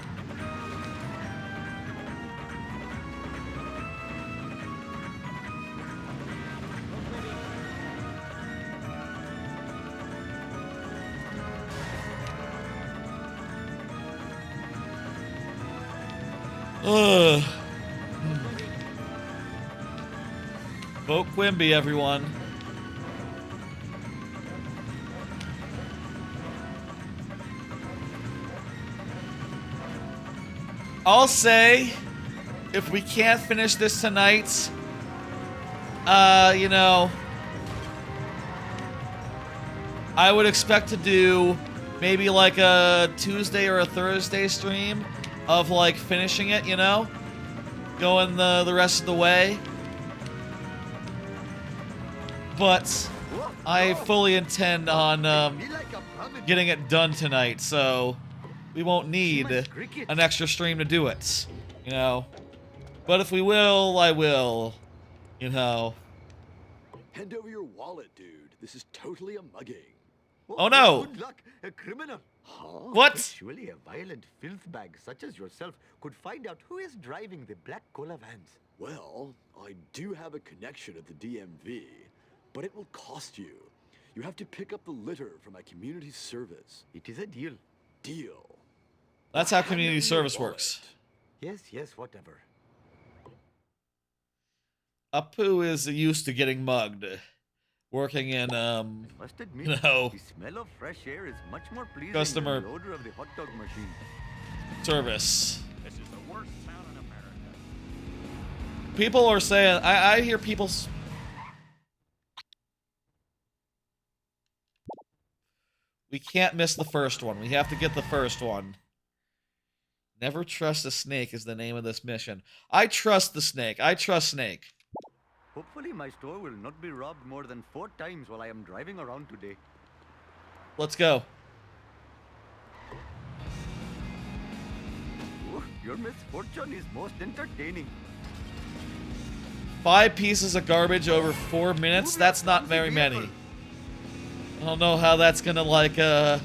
Ugh. Vote Quimby, everyone. I'll say, if we can't finish this tonight, you know, I would expect to do maybe like a Tuesday or a Thursday stream of like finishing it, you know, going the rest of the way. But I fully intend on getting it done tonight, so we won't need an extra stream to do it, you know. But if we will, I will, you know. Hand over your wallet, dude. This is totally a mugging. Oh no! Good luck, a criminal. Huh? What? Surely a violent filth bag such as yourself could find out who is driving the black cola vans. Well, I do have a connection at the DMV, but it will cost you. You have to pick up the litter for my community service. It is a deal. Deal. That's how community service works. Yes, yes, whatever. Apu is used to getting mugged. Working in, Must admit, you know, the smell of fresh air is much more pleasing customer than the odor of the hot dog machine. service. This is the worst town in America. People are saying, I hear people We can't miss the first one. We have to get the first one. Never trust a snake is the name of this mission. I trust the snake. I trust Snake. Hopefully my store will not be robbed more than 4 times while I am driving around today. Let's go. Oh, your misfortune is most entertaining. 5 pieces of garbage over 4 minutes? That's not very many. I don't know how that's gonna, like, pan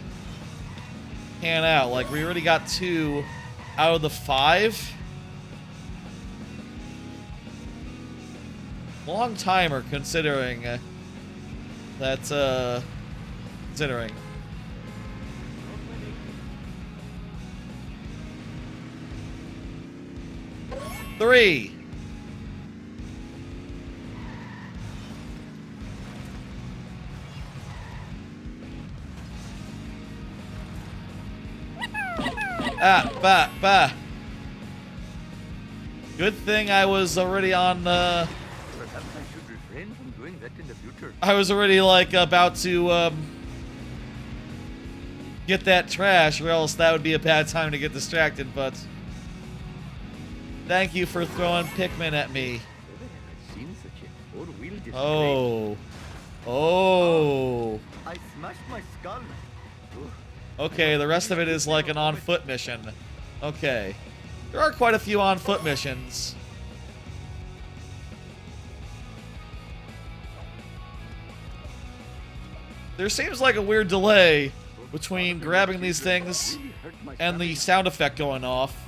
out. Like, we already got 2 out of the 5. Long timer, considering that, considering. Three. Bah. Good thing I was already on the... Perhaps I should refrain from doing that in the future. I was already, like, about to, get that trash, or else that would be a bad time to get distracted, but... Thank you for throwing Pikmin at me. Oh. Oh. I smashed my skull. Okay, the rest of it is like an on-foot mission. Okay. There are quite a few on-foot missions. There seems like a weird delay between grabbing these things and the sound effect going off.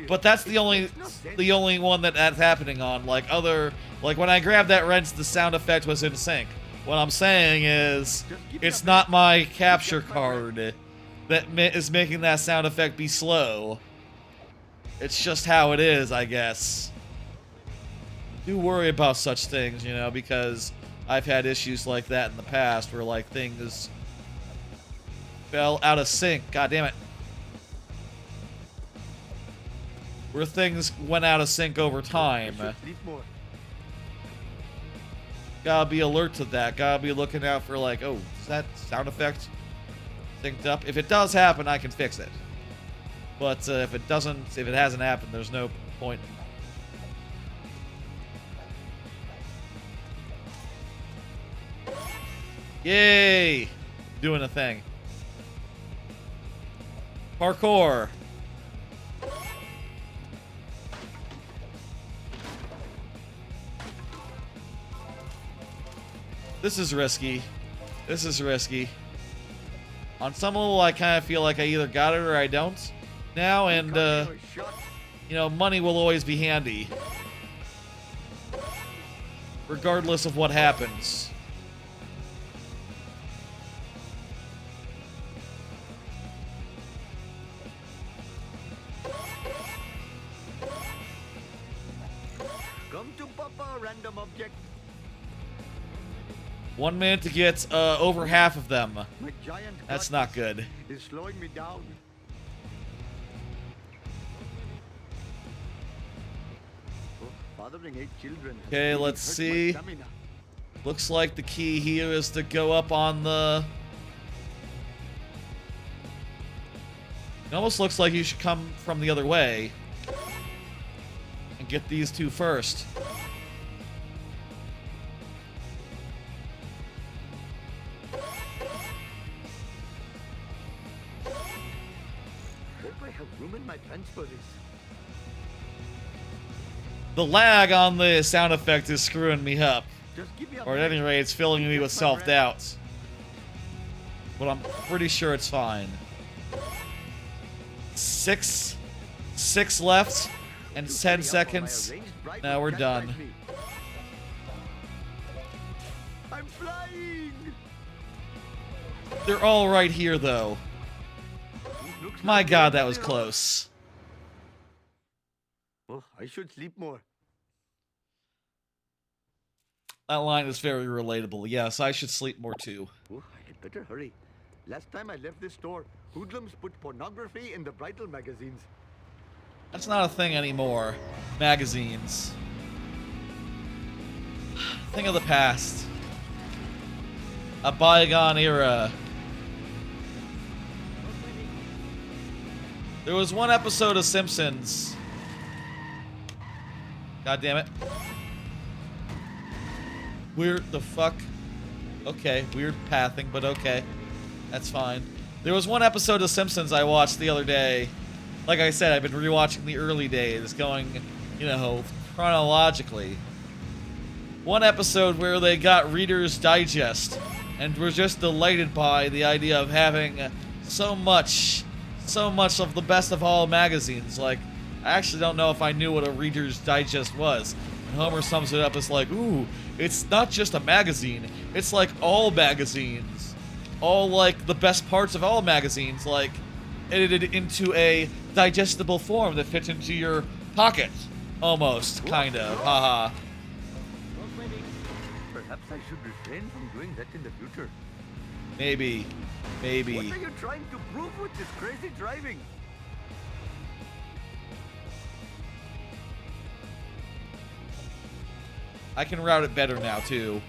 But that's the only one that's happening on. Like when I grabbed that wrench, the sound effect was in sync. What I'm saying is, it's not my capture card that is making that sound effect be slow. It's just how it is, I guess. Do worry about such things, you know, because I've had issues like that in the past where, like, things fell out of sync. God damn it. Where things went out of sync over time. Gotta be alert to that. Gotta be looking out for, like, oh, is that sound effect synced up? If it does happen, I can fix it. But if it hasn't happened, there's no point. Yay! Doing a thing. Parkour. This is risky. This is risky. On some level, I kind of feel like I either got it or I don't now, and, you know, money will always be handy. Regardless of what happens. Come to Papa, random object. 1 minute to get over half of them. My giant That's not good. Is slowing me down. Oh, fathering 8 children. Okay, let's see. Looks like the key here is to go up on the... It almost looks like you should come from the other way and get these 2 first. My transport is. The lag on the sound effect is screwing me up. Just give me Or at any rate, it's filling me with self-doubt. But I'm pretty sure it's fine. 6 left and 10 seconds. Now we're done. I'm flying. They're all right here, though. My God, that was close. Oh, I should sleep more. That line is very relatable. Yes, I should sleep more too. Oh, I had better hurry. Last time I left this store, hoodlums put pornography in the bridal magazines. That's not a thing anymore. Magazines. Thing of the past. A bygone era. There was one episode of Simpsons. God damn it. Weird the fuck. Okay, weird pathing, but okay. That's fine. There was one episode of Simpsons I watched the other day. Like I said, I've been rewatching the early days, going, you know, chronologically. One episode where they got Reader's Digest and were just delighted by the idea of having so much of the best of all magazines. Like, I actually don't know if I knew what a Reader's Digest was. And Homer sums it up as like, ooh, it's not just a magazine, it's like all magazines. All, like, the best parts of all magazines, like, edited into a digestible form that fits into your pocket. Almost, kind of, haha. Perhaps I should refrain from doing that in the future. Maybe. What are you trying to prove with this crazy driving? I can route it better now, too.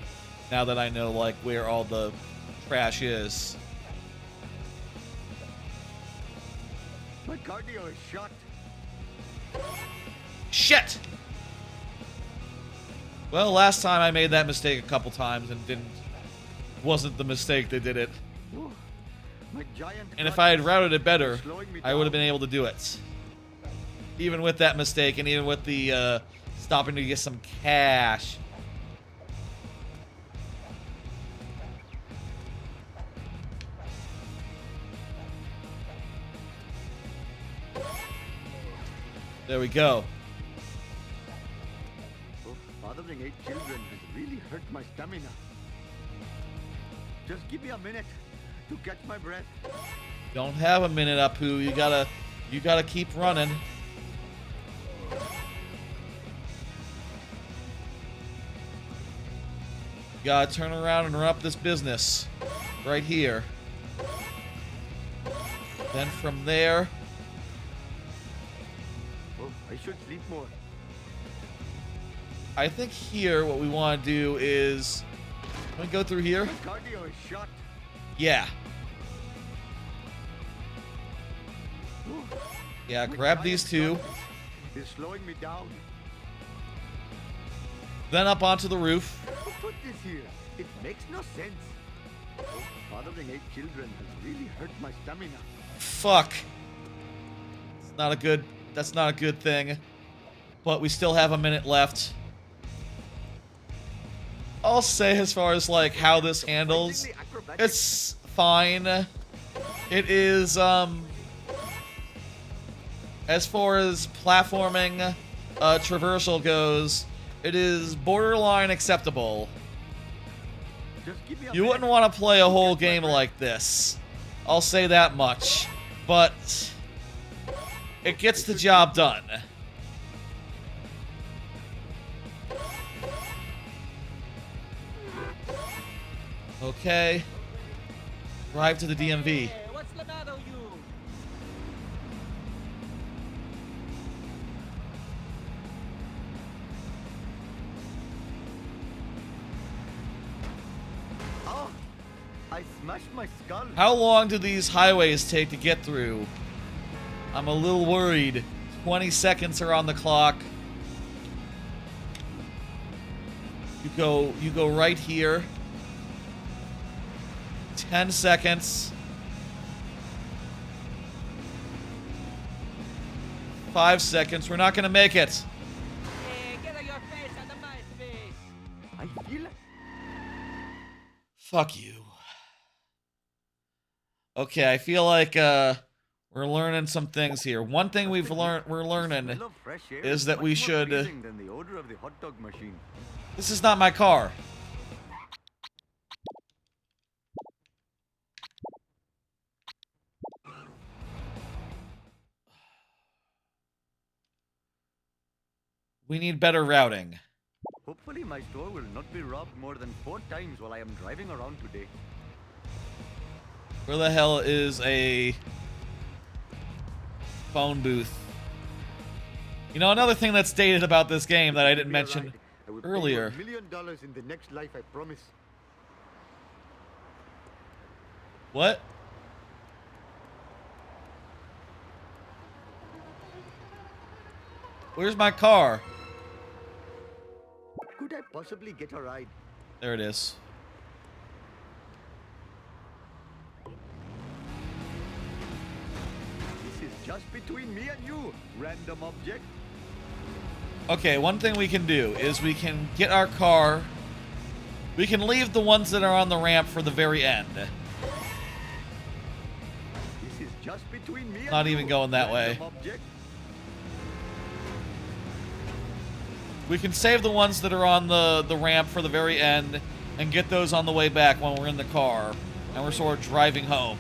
Now that I know, like, where all the trash is. My cardio is shot. Shit! Well, last time I made that mistake a couple times and wasn't the mistake that did it. Ooh, my giant And if I had routed it better, I would have been able to do it. Even with that mistake and even with the stopping to get some cash. There we go. Oh, fathering 8 children has really hurt my stamina. Just give me a minute to catch my breath. Don't have a minute, Apu. You gotta keep running. You gotta turn around and run up this business. Right here. Then from there... Oh, I should sleep more. I think here what we want to do is... Can we go through here? My cardio is shot. Yeah. Yeah, grab these two. It's slowing me down. Then up onto the roof. Who put this here? It makes no sense. Oh, fathering 8 children has really hurt my stamina. Fuck. It's not a good... That's not a good thing. But we still have a minute left. I'll say as far as, like, how this handles, it's fine. It is, as far as platforming, traversal goes, it is borderline acceptable. You wouldn't want to play a whole game like this. I'll say that much. But it gets the job done. Okay. Drive to the DMV. Hey, what's the matter, you? Oh, I smashed my skull. How long do these highways take to get through? I'm a little worried. 20 seconds are on the clock. You go right here. 10 seconds. 5 seconds. We're not gonna make it. Hey, get your face out of my face. I feel it. Fuck you. Okay, I feel like we're learning some things here. One thing we're learning is that we should. Than the odor of the hot dog machine. This is not my car. We need better routing. Hopefully my store will not be robbed more than 4 times while I am driving around today. Where the hell is a phone booth? You know, another thing that's dated about this game that I didn't mention earlier. $1 million in the next life, I promise. What? Where's my car? Could I possibly get a ride? There it is. This is just between me and you, random object. Okay, one thing we can do is we can get our car. We can leave the ones that are on the ramp for the very end. This is just between me and Not even you, going that way. random object. We can save the ones that are on the ramp for the very end and get those on the way back when we're in the car and we're sort of driving home.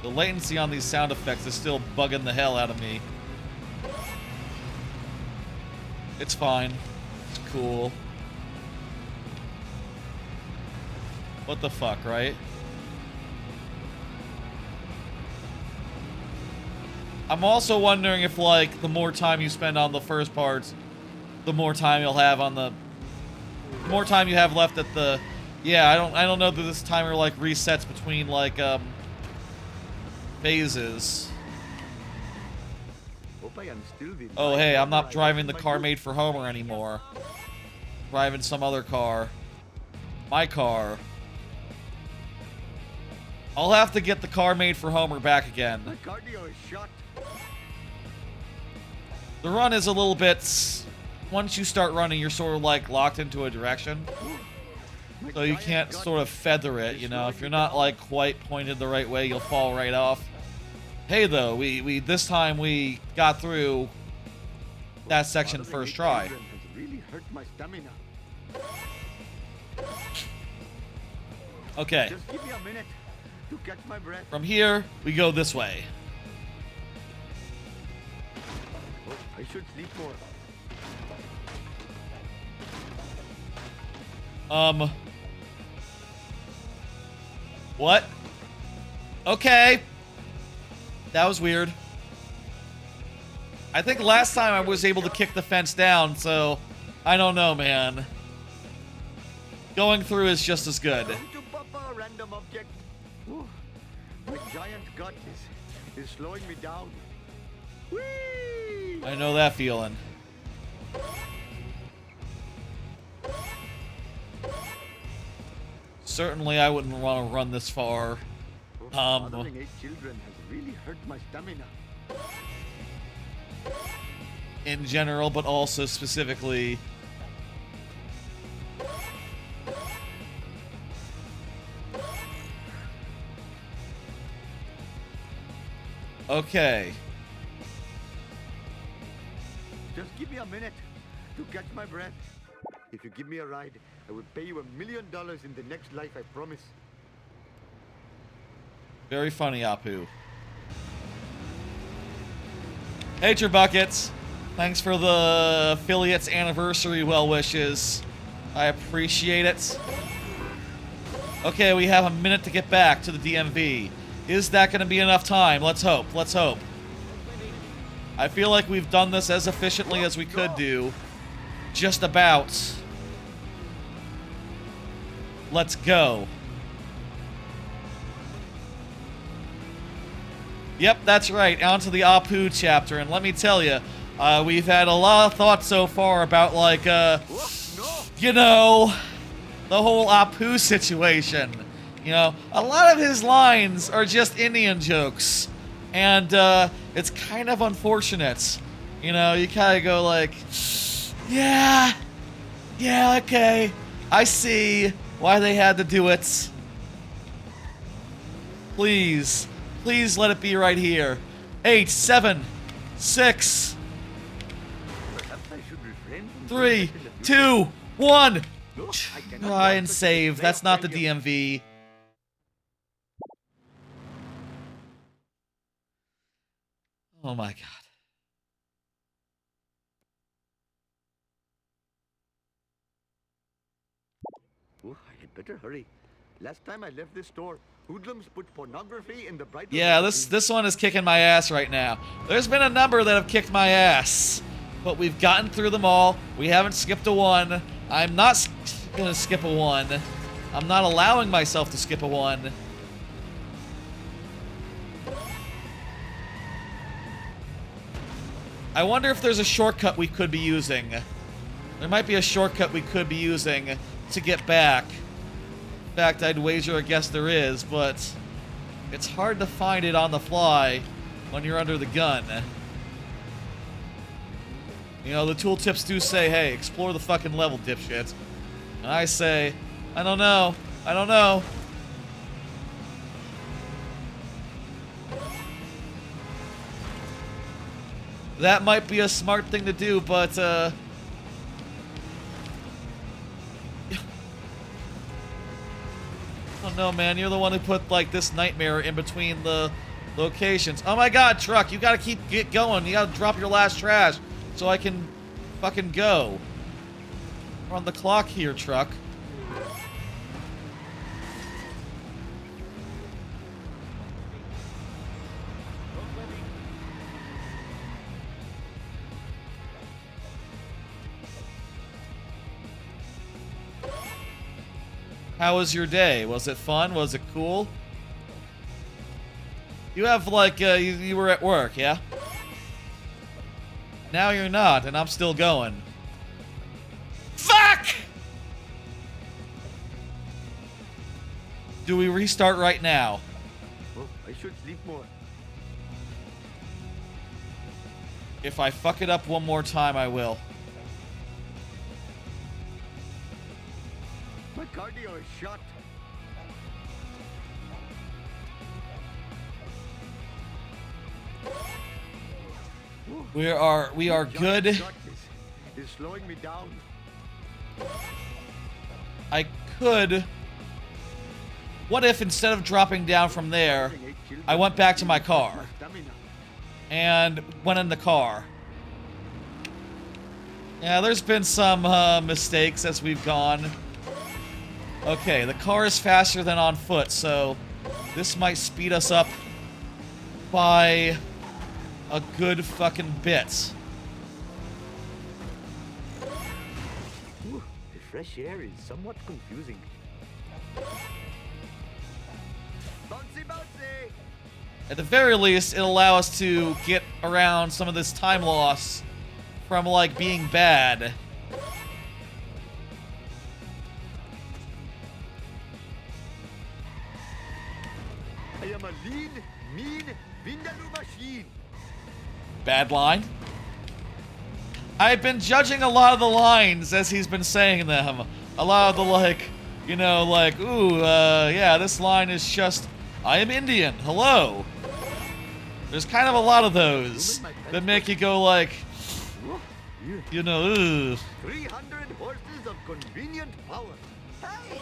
The latency on these sound effects is still bugging the hell out of me. It's fine. It's cool. What the fuck, right? I'm also wondering if, like, the more time you spend on the first parts, the more time you'll have on the more time you have left at the... Yeah, I don't know that this timer, like, resets between, like, phases. Hope I am still the Oh, hey, I'm not driving the car made for Homer anymore. Driving some other car. My car. I'll have to get the car made for Homer back again. My cardio is shot. The run is a little bit... Once you start running, you're sort of, like, locked into a direction. So you can't sort of feather it, you know? If you're not, like, quite pointed the right way, you'll fall right off. Hey, though, we this time we got through that section first try. Has really hurt my stamina. Okay. Just give me a minute to catch my breath. From here, we go this way. Oh, I should sleep more. What? Okay. That was weird. I think last time I was able to kick the fence down, so I don't know, man. Going through is just as good. To Papa, random object. Ooh, my giant gut is slowing me down. Whee! I know that feeling. Certainly, I wouldn't want to run this far. Fathering 8 children has really hurt my stamina. In general, but also specifically. Okay. Just give me a minute to catch my breath. If you give me a ride, I will pay you $1 million in the next life, I promise. Very funny, Apu. Hey, Buckets. Thanks for the affiliate's anniversary well wishes. I appreciate it. Okay, we have a minute to get back to the DMV. Is that going to be enough time? Let's hope. Let's hope. I feel like we've done this as efficiently as we could do. Just about. Let's go. Yep, that's right. On to the Apu chapter. And let me tell you, we've had a lot of thoughts so far about, like, you know, the whole Apu situation. You know, a lot of his lines are just Indian jokes. And it's kind of unfortunate. You know, you kind of go like, yeah, okay. I see why they had to do it. Please let it be right here. 8, 7, 6, 3, 2, 1. Try and save. That's not the DMV. Oh my god. Oh, I had better hurry. Last time I left this store, hoodlums put pornography in the bright. Yeah, this one is kicking my ass right now. There's been a number that have kicked my ass, but we've gotten through them all. We haven't skipped a one. I'm not gonna skip a one. I'm not allowing myself to skip a one. I wonder if there's a shortcut we could be using. There might be a shortcut we could be using to get back. In fact, I'd wager a guess there is, but it's hard to find it on the fly when you're under the gun. You know, the tooltips do say, hey, explore the fucking level, dipshit. And I say, I don't know. I don't know. That might be a smart thing to do, but, oh no, man, you're the one who put, like, this nightmare in between the locations. Oh my god, truck, you gotta get going. You gotta drop your last trash so I can fucking go. We're on the clock here, truck. How was your day? Was it fun? Was it cool? You have, like, you were at work, yeah? Now you're not, and I'm still going. Fuck! Do we restart right now? Oh, I should sleep more. If I fuck it up one more time, I will. My cardio is shot. We are good. Is slowing me down. I could. What if instead of dropping down from there, I went back to my car and went in the car? Yeah, there's been some mistakes as we've gone. Okay, the car is faster than on foot, so this might speed us up by a good fucking bit. Ooh, the fresh air is somewhat confusing. Bouncy, bouncy! At the very least, it'll allow us to get around some of this time loss from, like, being bad. I am a lean, mean, Vindaloo machine. Bad line. I've been judging a lot of the lines as he's been saying them. A lot of the, like, you know, like, ooh, yeah, this line is just, I am Indian, hello. There's kind of a lot of those that make you go like, you know, ooh. 300 horses of convenient power.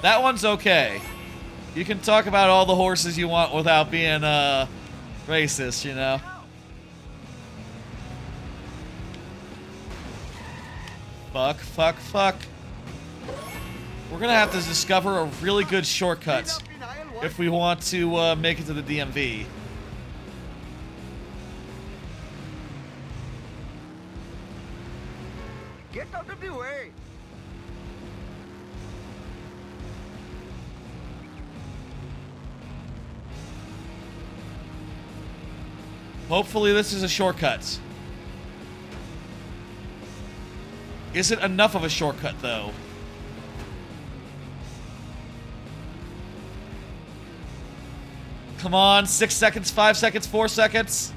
That one's okay. You can talk about all the horses you want without being, racist, you know? Fuck, fuck, fuck. We're gonna have to discover a really good shortcut if we want to, make it to the DMV. Get out of the way. Hopefully this is a shortcut. Is it enough of a shortcut, though? Come on, 6 seconds, 5 seconds, 4 seconds.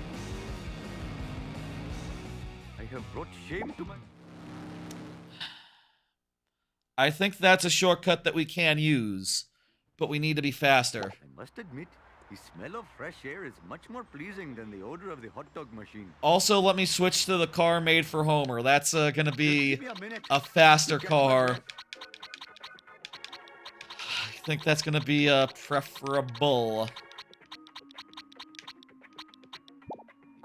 I have brought shame to my... I think that's a shortcut that we can use, but we need to be faster. I must admit, the smell of fresh air is much more pleasing than the odor of the hot dog machine. Also, let me switch to the car made for Homer. That's gonna be a faster car. I think that's gonna be preferable.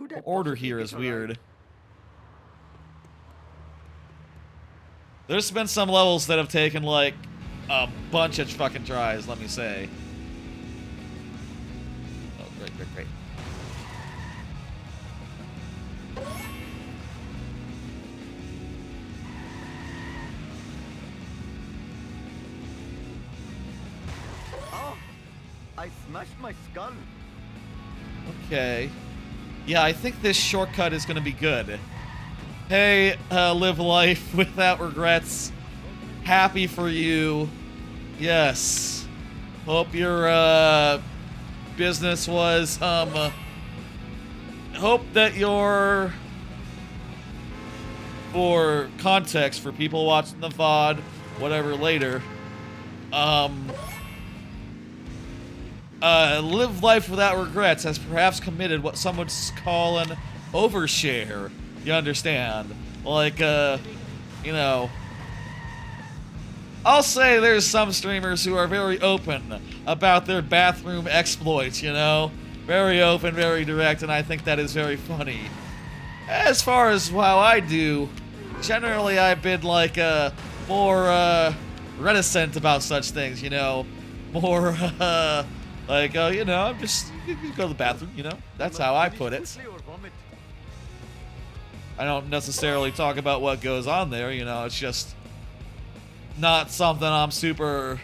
The order here is weird. There's been some levels that have taken like a bunch of fucking tries, let me say. Oh, great, great, great. Oh, I smashed my skull. Okay. Yeah, I think this shortcut is gonna be good. Hey, live life without regrets. Happy for you. Yes. Hope your, business was, hope that your... For context, for people watching the VOD, whatever later, live life without regrets has perhaps committed what some would call an overshare. You understand? Like, you know, I'll say there's some streamers who are very open about their bathroom exploits, you know? Very open, very direct, and I think that is very funny. As far as how I do, generally I've been, like, more, reticent about such things, you know? More, like, you know, I'm just, you go to the bathroom, you know? That's how I put it. I don't necessarily talk about what goes on there, you know, it's just not something I'm super...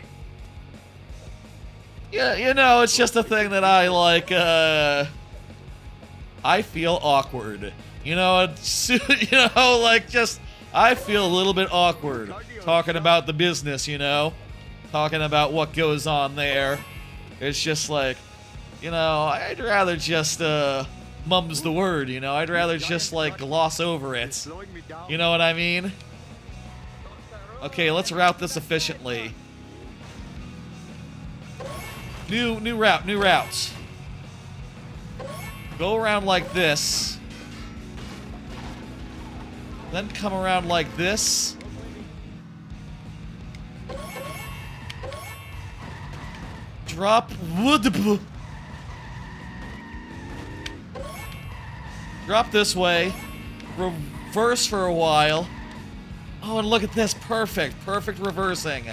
Yeah, you know, it's just a thing that I, like, I feel awkward. You know, it's, you know, like, just, I feel a little bit awkward talking about the business, you know? Talking about what goes on there. It's just like, you know, I'd rather just, mum's the word, you know? I'd rather just, like, gloss over it. You know what I mean? Okay, let's route this efficiently. New route. Go around like this. Then come around like this. Drop wood. Drop this way. Reverse for a while. Oh, and look at this. Perfect. Perfect reversing.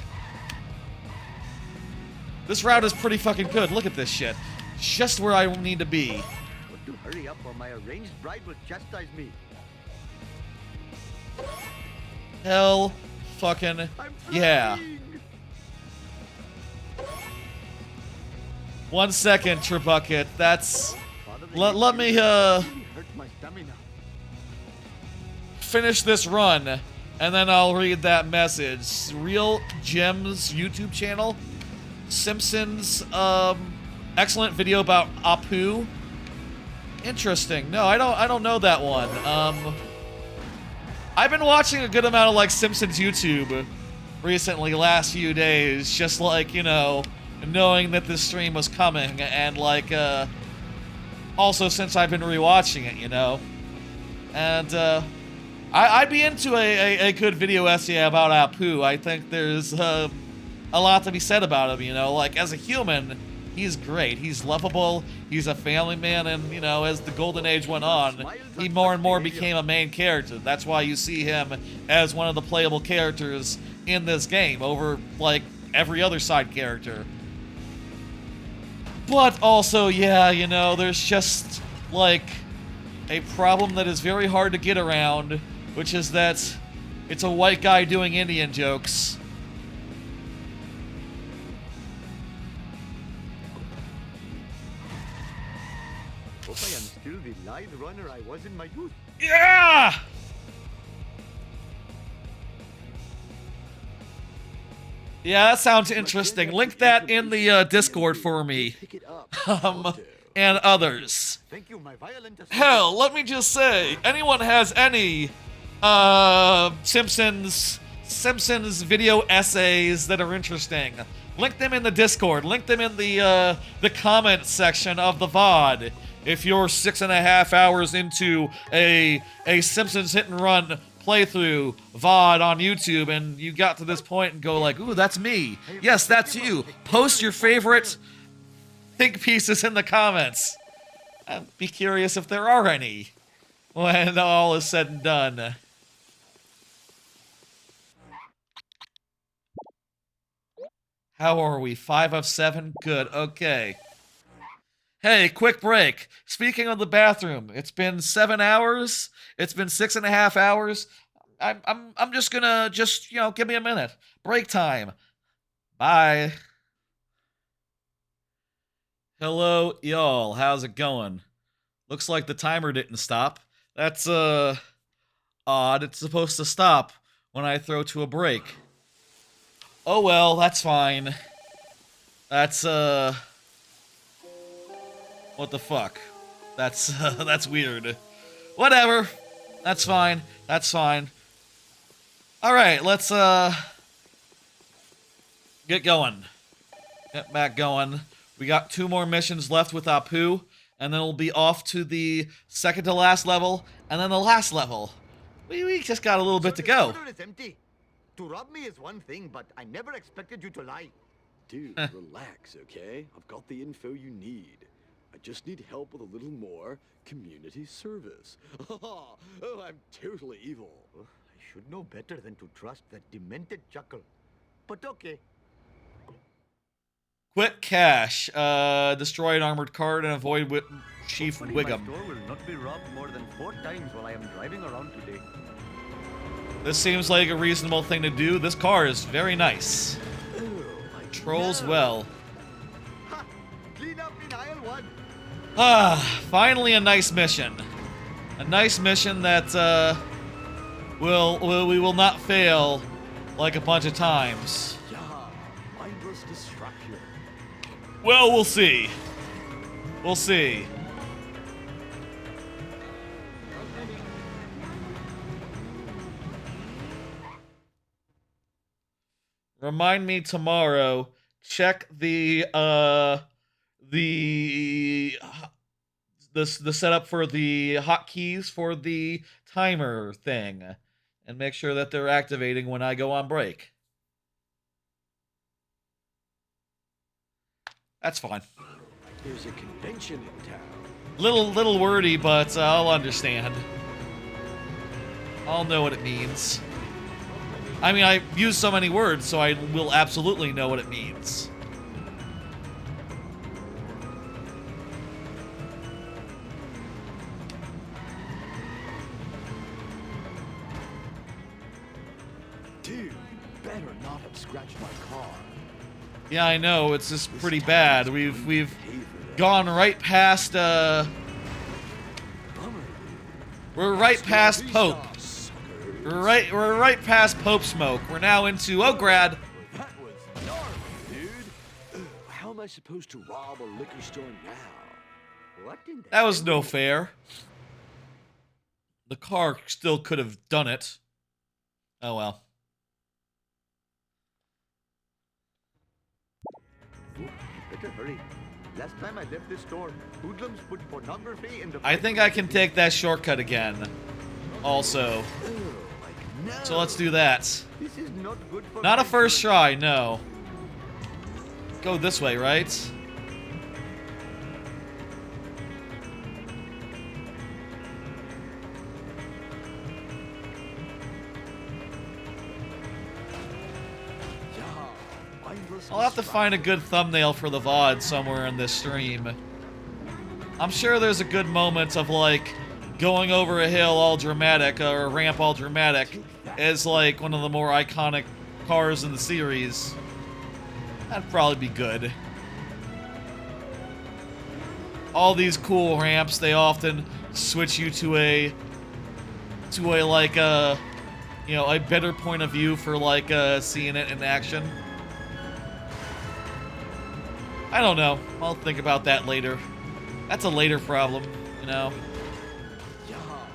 This route is pretty fucking good. Look at this shit. Just where I need to be. Got to hurry up or my arranged bride will chastise me. Hell fucking yeah. 1 second, Tribucket. That's... Let me, finish this run, and then I'll read that message. Real Gems YouTube channel. Simpsons, excellent video about Apu. Interesting. No, I don't know that one. I've been watching a good amount of, like, Simpsons YouTube recently, last few days, just, like, you know, knowing that this stream was coming, and, like, also since I've been rewatching it, you know? And, I'd be into a good video essay about Apu. I think there's, a lot to be said about him, you know? Like, as a human, he's great. He's lovable, he's a family man, and, you know, as the golden age went on, he more and more became a main character. That's why you see him as one of the playable characters in this game over, like, every other side character. But also, yeah, you know, there's just, like, a problem that is very hard to get around, which is that it's a white guy doing Indian jokes. Hope I am still the line runner I was in my youth. Yeah! Yeah, that sounds interesting. Link that in the Discord for me. And others. Hell, let me just say, anyone has any Simpsons video essays that are interesting, link them in the Discord. Link them in the comment section of the VOD. If you're 6.5 hours into a Simpsons Hit and Run playthrough VOD on YouTube and you got to this point and go like, ooh, that's me. Yes, that's you. Post your favorite think pieces in the comments. I'd be curious if there are any when all is said and done. How are we? 5 of 7? Good, okay. Hey, quick break. Speaking of the bathroom, it's been 7 hours. It's been 6.5 hours. I'm just gonna give me a minute. Break time. Bye. Hello, y'all. How's it going? Looks like the timer didn't stop. That's odd. It's supposed to stop when I throw to a break. Oh well, that's fine. That's what the fuck? That's that's weird. Whatever. That's fine. That's fine. All right, let's get going. Get back going. We got 2 more missions left with Apu, and then we'll be off to the second to last level, and then the last level. We just got a little bit to go. The order is empty. To rob me is one thing, but I never expected you to lie. Dude, relax, okay? I've got the info you need. I just need help with a little more community service. Oh, I'm totally evil. I should know better than to trust that demented chuckle. But okay. Quick cash. Destroy an armored cart and avoid Chief Hopefully Wiggum. My store will not be robbed more than 4 times while I am driving around today. This seems like a reasonable thing to do. This car is very nice. Controls well. Ha! Clean up in aisle 1. Ah, finally a nice mission. A nice mission that we will not fail like a bunch of times. Yeah, mindless distraction. Well, we'll see. We'll see. Remind me tomorrow. Check the setup for the hotkeys for the timer thing, and make sure that they're activating when I go on break. That's fine. There's a convention in town. Little wordy, but I'll understand. I'll know what it means. I mean, I use so many words, so I will absolutely know what it means. Dude, you better not have scratched my car. Yeah, I know. It's just pretty bad. We've gone right past. We're right past Pope. We're right past Pope smoke. We're now into grad. That was gnarly, dude. How am I supposed to rob a liquor store now? What in the That was no fair. The car still could have done it. Oh well. Better hurry. Last time I left this store, hoodlums put pornography in the... I think I can take that shortcut again. Also. So let's do that. This is not good for Not my a first insurance. try, no. Go this way, right? I'll have to find a good thumbnail for the VOD somewhere in this stream. I'm sure there's a good moment of, like, going over a hill all dramatic, or a ramp all dramatic, as, like, one of the more iconic cars in the series. That'd probably be good. All these cool ramps, they often switch you to a like, you know, a better point of view for, like, seeing it in action. I don't know. I'll think about that later. That's a later problem, you know.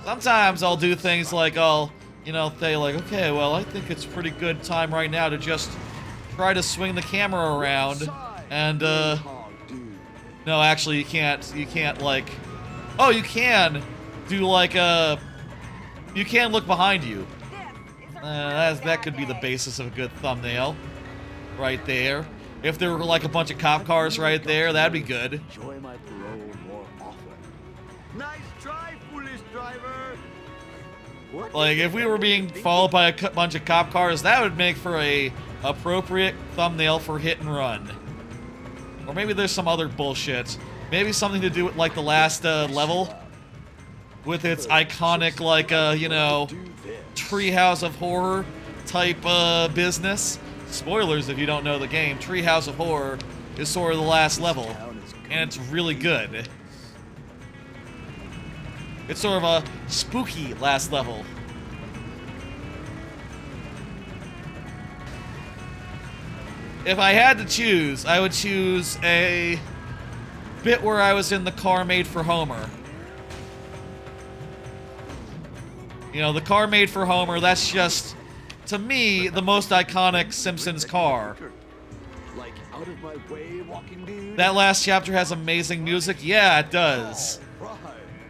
Sometimes I'll do things like I'll, you know, say like, okay, well, I think it's a pretty good time right now to just try to swing the camera around and, no, actually, you can't, like, oh, you can do, like, you can look behind you. That could be the basis of a good thumbnail. Right there. If there were, like, a bunch of cop cars right there, that'd be good. Enjoy my parole more often. Nice try, foolish driver. What Like, if we were being followed by a bunch of cop cars, that would make for a Appropriate thumbnail for Hit and Run. Or maybe there's some other bullshit. Maybe something to do with, like, the last level. With its iconic, like, you know, Treehouse of Horror type business. Spoilers if you don't know the game. Treehouse of Horror is sort of the last level. And it's really good. It's sort of a spooky last level. If I had to choose, I would choose a bit where I was in the car made for Homer. You know, the car made for Homer, that's just, to me, the most iconic Simpsons car. Like out of my way, walking dude. That last chapter has amazing music? Yeah, it does.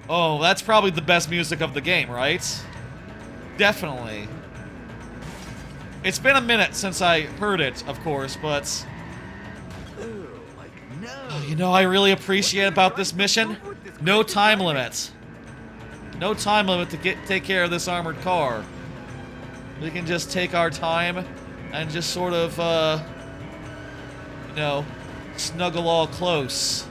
Oh, that's probably the best music of the game, right? Definitely. It's been a minute since I heard it, of course, but... You know, I really appreciate about this mission? No time limit. No time limit to take care of this armored car. We can just take our time and just sort of, you know, snuggle all close.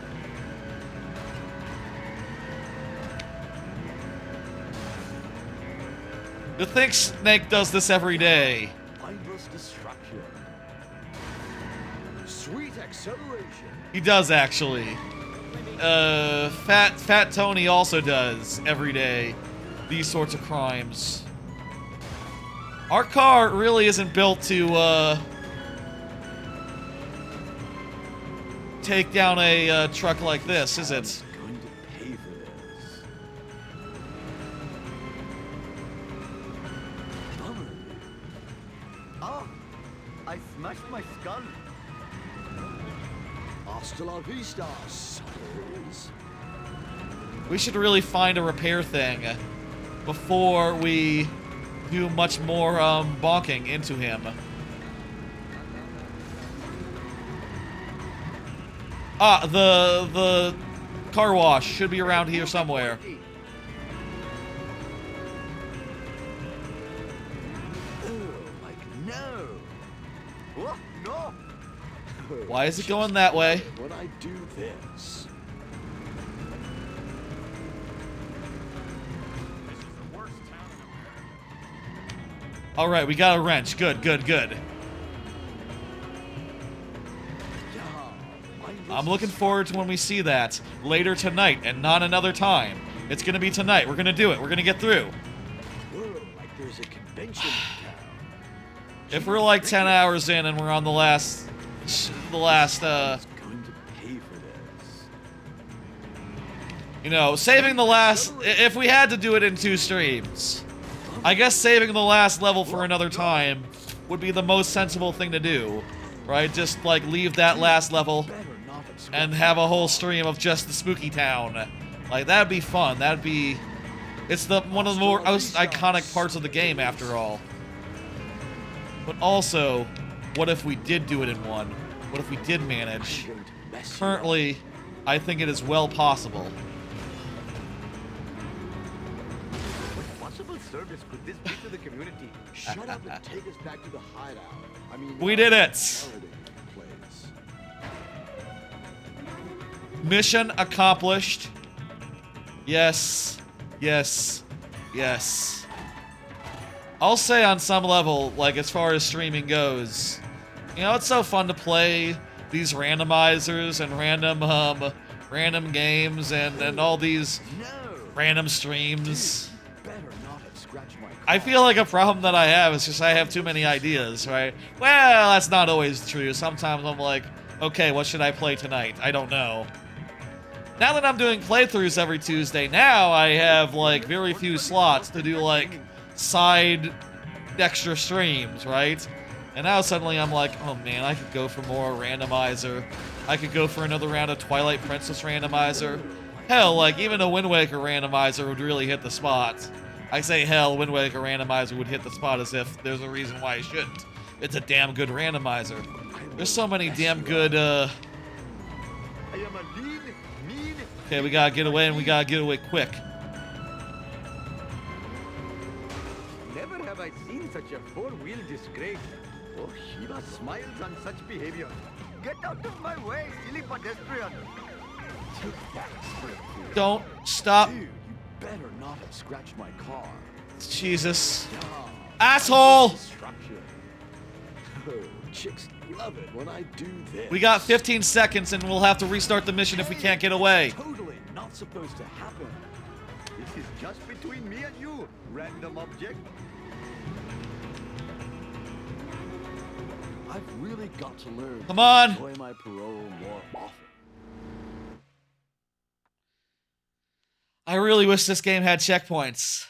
To think Snake does this every day. Mindless destruction. Sweet acceleration. He does, actually. Fat Tony also does every day these sorts of crimes. Our car really isn't built to take down a truck like this, is it? Going to pay for this. Bummer. Oh, I smashed my skull. Hasta la vista, suckers. We should really find a repair thing before we do much more bonking into him. Ah, the car wash should be around here somewhere. No. What? No. Why is it going that way? When I do this. Alright, we got a wrench. Good, good, good. I'm looking forward to when we see that later tonight and not another time. It's gonna be tonight. We're gonna do it. We're gonna get through. Whoa, like there's a convention in town. If we're like 10 hours in and we're on the last Going to pay for this. you know, saving the last, if we had to do it in 2 streams, I guess saving the last level for another time would be the most sensible thing to do, right? Just like leave that last level and have a whole stream of just the spooky town. Like that'd be fun. That'd be, it's the one of the more iconic parts of the game after all. But also, what if we did do it in one? What if we did manage? Currently, I think it is well possible. What possible service could this be to the community? Shut up and take us back to the hideout. I mean, We did it! place. Mission accomplished. Yes. Yes. Yes. I'll say on some level, like as far as streaming goes, you know, it's so fun to play these randomizers and random games and all these random streams. I feel like a problem that I have is just I have too many ideas, right? Well, that's not always true. Sometimes I'm like, okay, what should I play tonight? I don't know. Now that I'm doing playthroughs every Tuesday, now I have like very few slots to do like side extra streams, right? And now suddenly I'm like, oh man, I could go for more randomizer. I could go for another round of Twilight Princess randomizer. Hell, like even a Wind Waker randomizer would really hit the spot. I say hell, Wind Waker randomizer would hit the spot as if there's a reason why I shouldn't. It's a damn good randomizer. There's so many damn good, Okay, we gotta get away and we gotta get away quick. Never have I seen such a four-wheel disgrace. Oh, Shiva smiles on such behavior. Get out of my way, silly pedestrian. Take that, Springfield. Don't stop. Dude, you better not have scratched my car. Jesus. Stop. Asshole! Destruction. Oh, chicks love it when I do this. We got 15 seconds and we'll have to restart the mission if we can't get away. Totally not supposed to happen. This is just between me and you, random object. I've really got to learn Come on. to enjoy my parole more often. I really wish this game had checkpoints.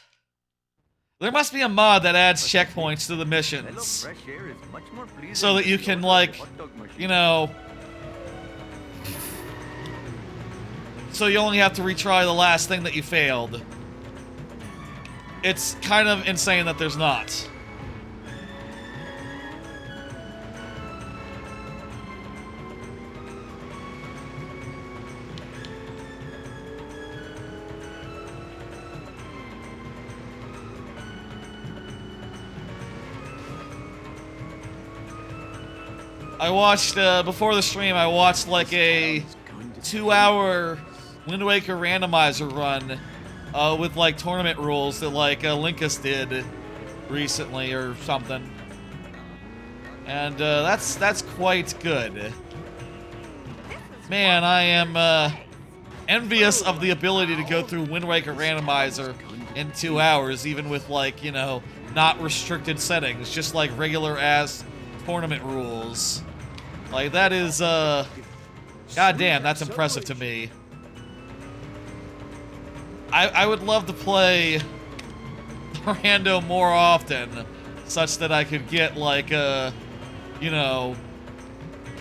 There must be a mod that adds checkpoints to the missions. Fresh air is much more pleasing So that you than can, the like, hot dog machine. you know... So you only have to retry the last thing that you failed. It's kind of insane that there's not. I watched, before the stream, I watched like a 2-hour Wind Waker randomizer run with like tournament rules that like Linkus did recently or something. And that's quite good. Man, I am envious of the ability to go through Wind Waker randomizer in 2 hours, even with like, you know, not restricted settings, just like regular ass tournament rules. Like, that is, goddamn, that's impressive to me. I would love to play Rando more often, such that I could get, like, you know,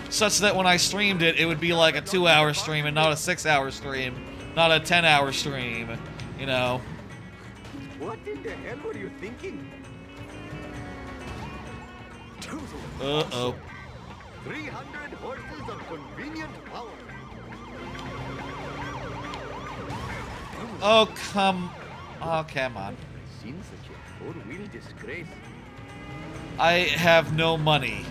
such that when I streamed it, it would be like a 2-hour stream and not a 6-hour stream, not a 10-hour stream, you know. What in the hell were you thinking? Uh-oh. 300 horses of convenient power. Oh, come on. Seems such a four-wheel disgrace. I have no money.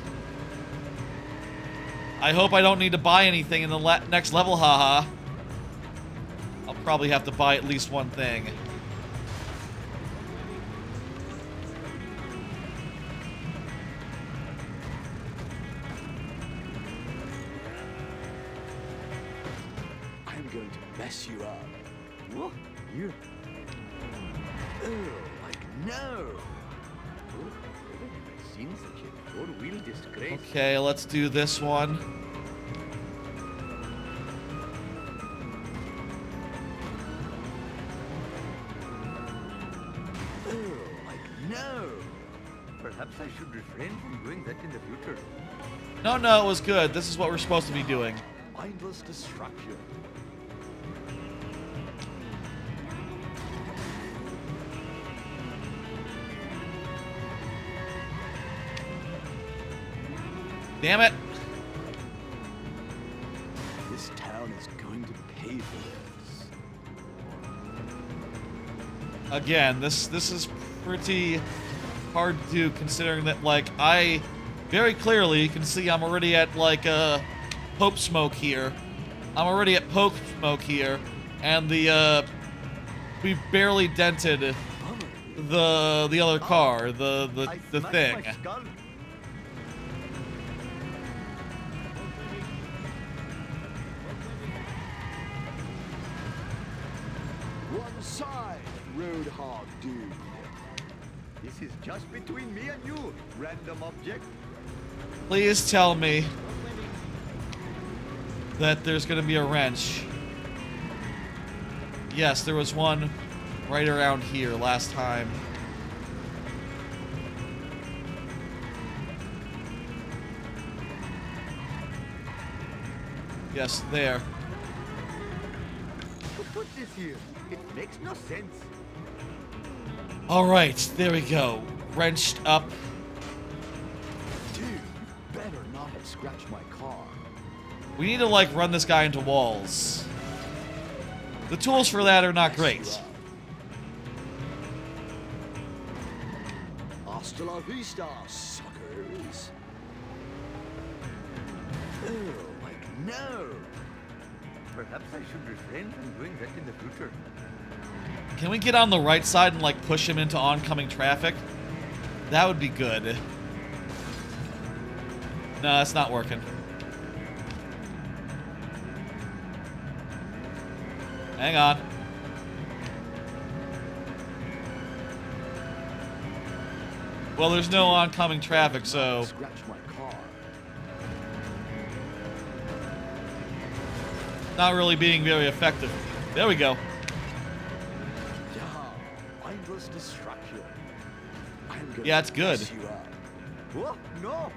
I hope I don't need to buy anything in the next level, haha. I'll probably have to buy at least one thing. I'm going to mess you up. What? You? Oh, like no. Oh, seems such a four-wheel disgrace. Okay, let's do this one. Oh, like no. Perhaps I should refrain from doing that in the future. No, it was good. This is what we're supposed to be doing. Mindless destruction. Damn it. This town is going to pay for this. Again, this is pretty hard to do, considering that, like, I very clearly can see I'm already at, like, Pope Smoke here. I'm already at Pope Smoke here, and we barely dented the other car, the thing. One side, Roadhog dude. This is just between me and you, random object. Please tell me that there's gonna be a wrench. Yes, there was one right around here last time. Yes, there. Who put this here? It makes no sense. Alright, there we go. Wrenched up. Dude, you better not have scratched my car. We need to, like, run this guy into walls. The tools for that are not great. Hasta la vista, suckers. Oh, like no. Perhaps I should refrain from doing that in the future. Can we get on the right side and like push him into oncoming traffic? That would be good. No, it's not working. Hang on. Well, there's no oncoming traffic, so... Scratch my car. Not really being very effective. There we go. Yeah, mindless distraction. I'm gonna Yeah, it's good. mess you up. What? No.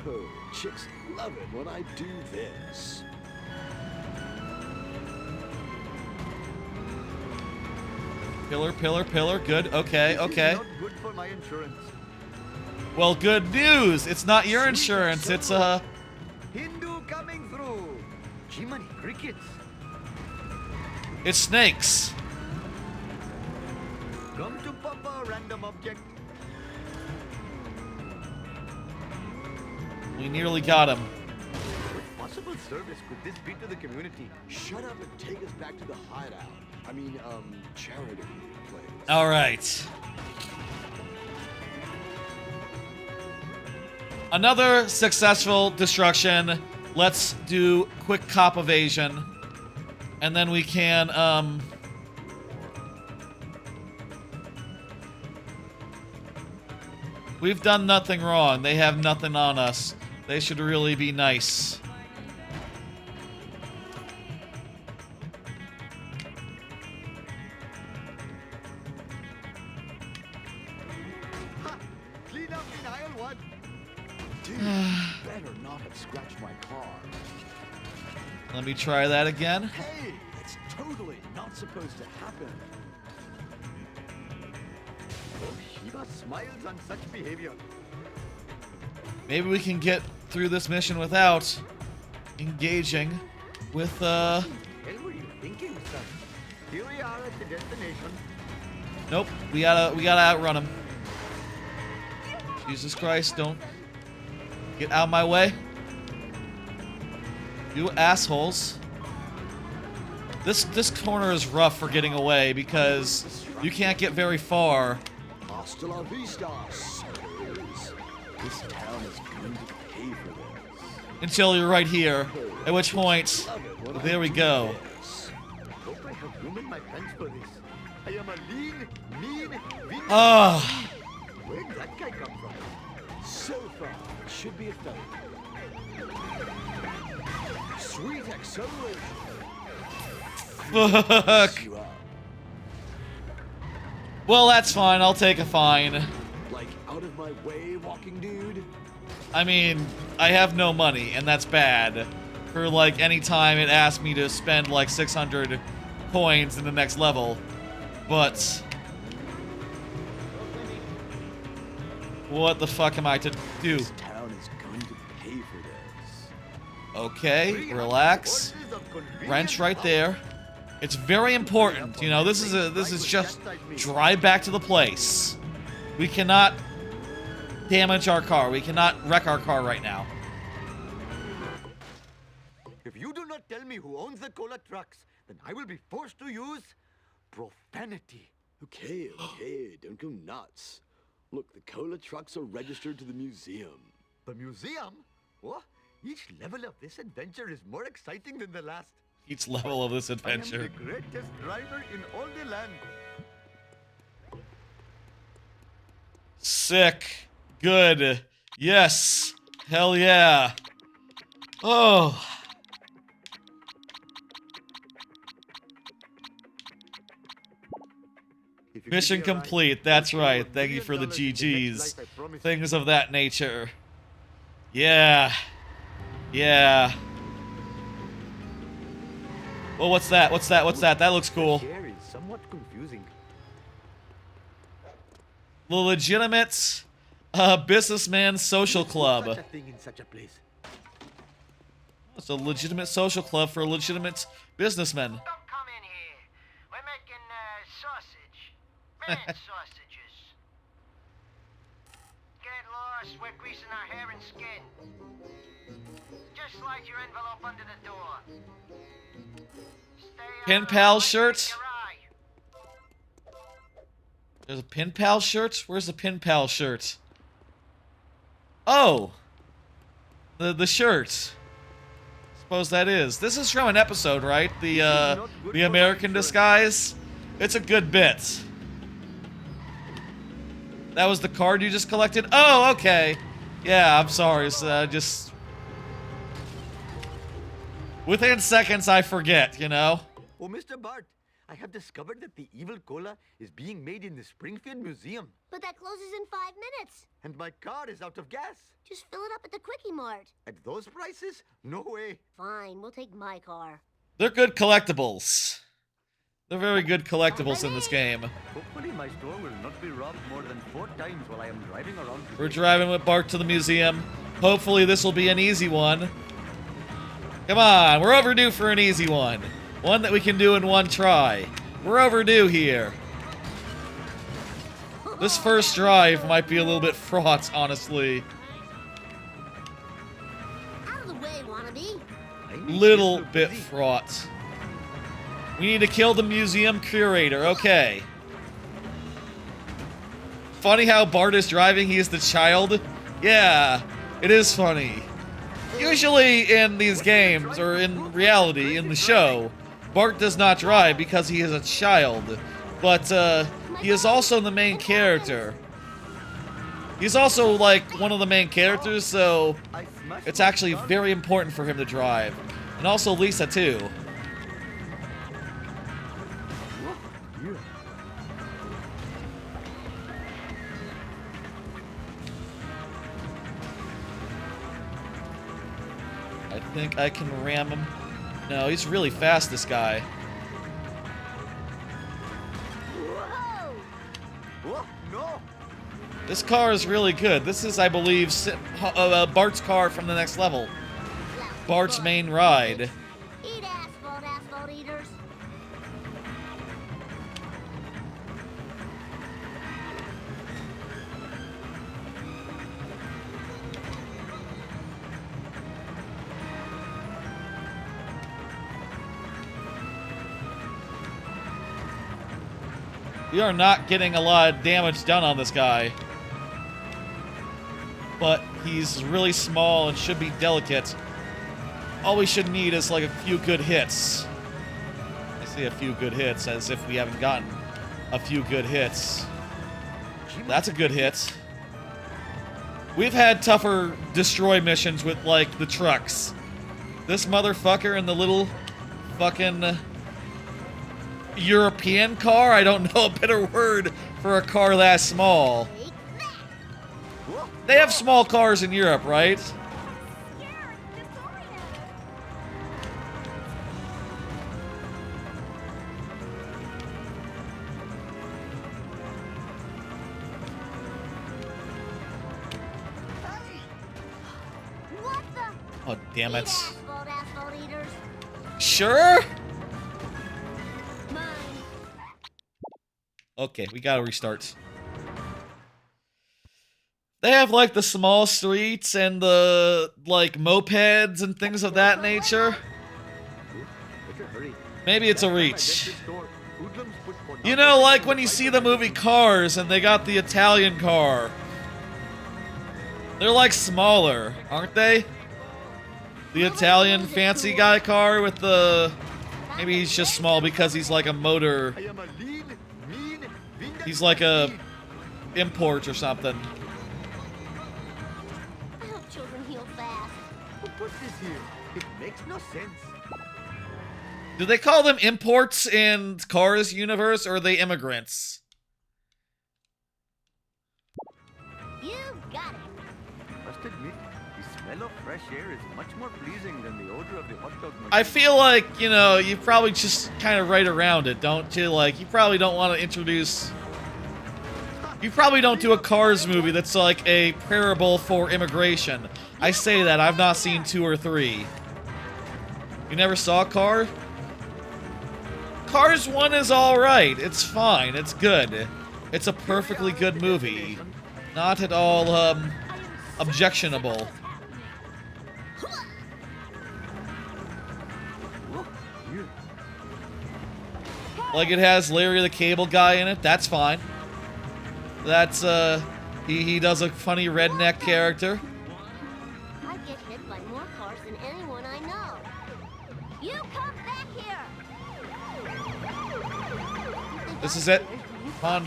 Oh, chicks love it when I do this. Pillar, pillar, pillar. Good. Okay, okay. Not good for my insurance. Well, good news. It's not your insurance. It's Hindu coming through. Jiminy crickets. it's snakes. Come to Papa, random object. We nearly got him. What possible service could this be to the community? Shut up and take us back to the hideout. I mean, charity place. All right. Another successful destruction. Let's do quick cop evasion. And then we can, we've done nothing wrong. They have nothing on us. They should really be nice. Clean up in aisle one. Dude, you better not have scratched my car. Let me try that again. Hey, that's totally not supposed to happen. Oh, Shiva smiles on such behavior. Maybe we can get through this mission without engaging with, What the hell were you thinking, son? Here we are at the destination. Nope, we gotta outrun him. Jesus Christ, don't get out of my way. You assholes. This corner is rough for getting away because you can't get very far. Hasta la vista, suckers. This town is going to pay for this. Until you're right here. At which point, there we go. Hope I have room in my pants for this. I am a lean, mean, winning. Ah. Where did that guy come from? So far, it should be a failure. Sweet acceleration. Fuck. Well, that's fine. I'll take a fine. Like out of my way, walking dude. I mean, I have no money, and that's bad. For, like, any time it asks me to spend, like, 600 coins in the next level. But... what the fuck am I to do? This town is going to pay for this. Okay, relax. Wrench right there. It's very important, you know, this is just drive back to the place. We cannot damage our car. We cannot wreck our car right now. If you do not tell me who owns the cola trucks, then I will be forced to use profanity. Okay, don't go nuts. Look, the cola trucks are registered to the museum. The museum? What? Each level of this adventure is more exciting than the last. Each level of this I am adventure. the greatest driver in all the land. Sick. Good. Yes. Hell yeah. Oh. Mission complete. That's right. Thank you for the GGs. Things of that nature. Yeah. Yeah. Well, what's that? What's that? What's that? That looks cool. Here is somewhat confusing. The legitimate businessman social club. Such a thing in such a place. It's a legitimate social club for legitimate businessmen. Don't come in here. We're making sausage. Man sausages. we're greasing our hair and skin. Just slide your envelope under the door. Pen pal shirt? There's a pen pal shirt? Where's the pen pal shirt? Oh! The shirt. Suppose that is. This is from an episode, right? The American Disguise? It's a good bit. That was the card you just collected? Oh, okay. Yeah, I'm sorry. So, just... Within seconds, I forget, you know? Oh, Mr. Bart, I have discovered that the evil cola is being made in the Springfield Museum. But that closes in 5 minutes. And my car is out of gas. Just fill it up at the Quickie Mart. At those prices? No way. Fine, we'll take my car. They're good collectibles. They're very good collectibles in this game. Hopefully my store will not be robbed more than 4 times while I am driving around. We're driving with Bart to the museum. Hopefully this will be an easy one. Come on, we're overdue for an easy one. One that we can do in one try. We're overdue here. This first drive might be a little bit fraught, honestly. Out of the way, wannabe. Little bit fraught. We need to kill the museum curator. Okay. Funny how Bart is driving, he is the child. Yeah, it is funny. Usually in these games, or in reality, in the show, Bart does not drive because he is a child. But, he is also the main character. He's also, like, one of the main characters, so it's actually very important for him to drive. And also Lisa, too. I think I can ram him. No, he's really fast, this guy. Oh, no. This car is really good. This is, I believe, Bart's car from the next level. Bart's main ride. Eat asphalt, asphalt eaters. We are not getting a lot of damage done on this guy. But he's really small and should be delicate. All we should need is like a few good hits. I say a few good hits as if we haven't gotten a few good hits. That's a good hit. We've had tougher destroy missions with, like, the trucks. This motherfucker and the little fucking European car? I don't know a better word for a car that small. They have small cars in Europe, right? What the? Oh, damn it. Eat asphalt, asphalt eaters. Sure? Mine. Okay, we gotta restart. They have, like, the small streets and the, like, mopeds and things of that nature. Maybe it's a reach. You know, like when you see the movie Cars and they got the Italian car. They're, like, smaller, aren't they? The Italian fancy guy car with the... Maybe he's just small because he's like a motor... He's like a import or something. I hope children heal fast. Who put this here? It makes no sense. Do they call them imports in Cars universe, or are they immigrants? You got it. Must admit, the smell of fresh air is much more pleasing than the odor of the hot dog machine. I feel like, you know, you probably just kind of right around it, don't you? Like, you probably don't want to introduce... You probably don't do a Cars movie that's like a parable for immigration. I say that, I've not seen 2 or 3. You never saw Car? Cars 1 is alright. It's fine. It's good. It's a perfectly good movie. Not at all, objectionable. Like it has Larry the Cable Guy in it. That's fine. That's he does a funny redneck character. I get hit by more cars than anyone I know. You come back here. This is it. Come on.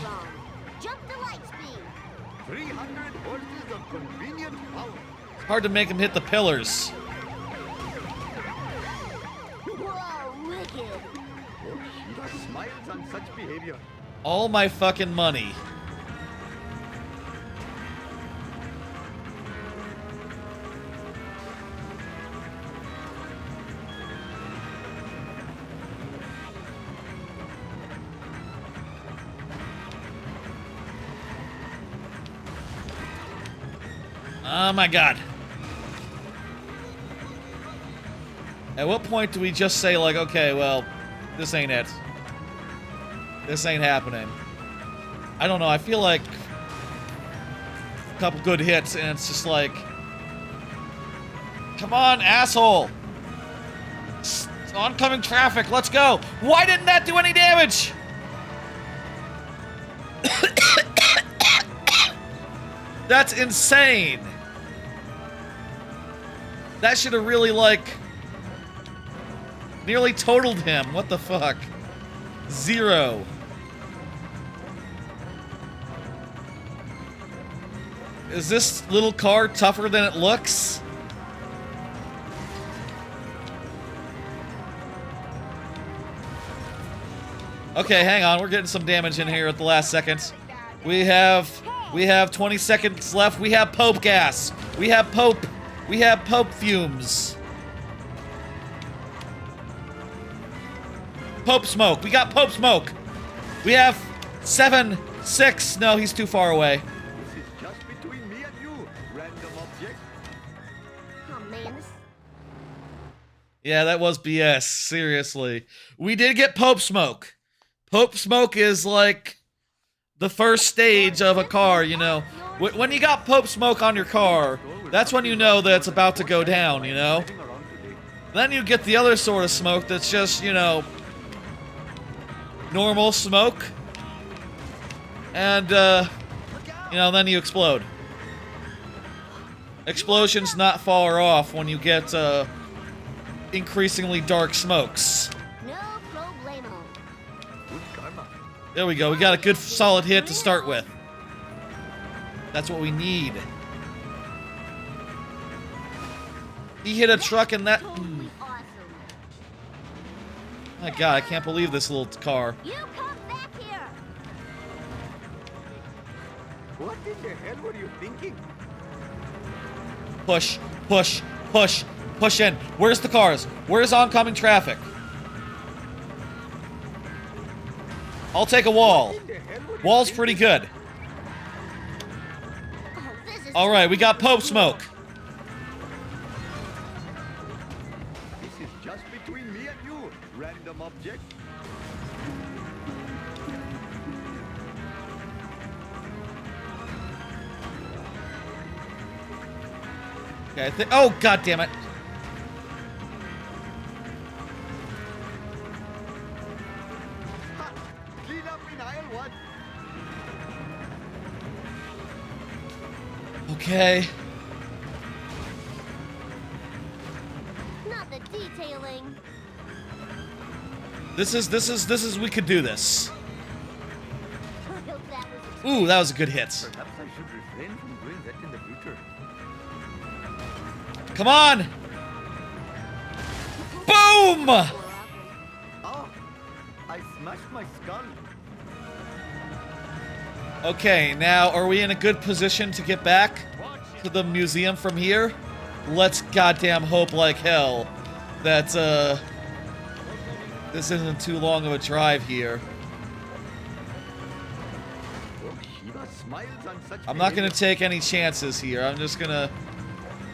Jump the light speed. 300 horses of convenient power. Hard to make him hit the pillars. Whoa, wicked. Shiva smiles on such behavior. All my fucking money. Oh my god. At what point do we just say, like, okay, well, this ain't it. This ain't happening. I don't know, I feel like a couple good hits and it's just like, come on, asshole. Oncoming traffic, let's go. Why didn't that do any damage? That's insane. That should have really, like, nearly totaled him. What the fuck? 0. Is this little car tougher than it looks? Okay, hang on. We're getting some damage in here at the last second. We have 20 seconds left. We have Pope gas. We have Pope fumes. Pope smoke. We got Pope smoke. We have 7, 6. No, he's too far away. This is just between me and you, random object. Oh man, this. Yeah, that was BS. Seriously. We did get Pope smoke. Pope smoke is like the first stage of a car, you know. When you got Pope smoke on your car, that's when you know that it's about to go down, you know. Then you get the other sort of smoke that's just, you know, normal smoke. And, you know, then you explode. Explosion's not far off when you get, increasingly dark smokes. No problemo. There we go. We got a good solid hit to start with. That's what we need. He hit a truck and that... Totally awesome. My god, I can't believe this little car. You come back here. What in the hell were you thinking? Push, push, push, push in. Where's the cars? Where's oncoming traffic? I'll take a wall. Wall's pretty good. Oh, this is. Alright, we got Pope smoke. This is just between me and you, random object. Okay, oh, god damn it. Ha! Clean up in aisle 1. Okay. Not the detailing. This is, we could do this. I hope that was. Ooh, that was a good hit. Perhaps I should refrain from doing that in the future. Come on! Boom! Oh, I smashed my skull. Okay, now are we in a good position to get back to the museum from here? Let's goddamn hope like hell that this isn't too long of a drive here. Oh, Shiva smiles on such I'm not gonna take any chances here. I'm just gonna...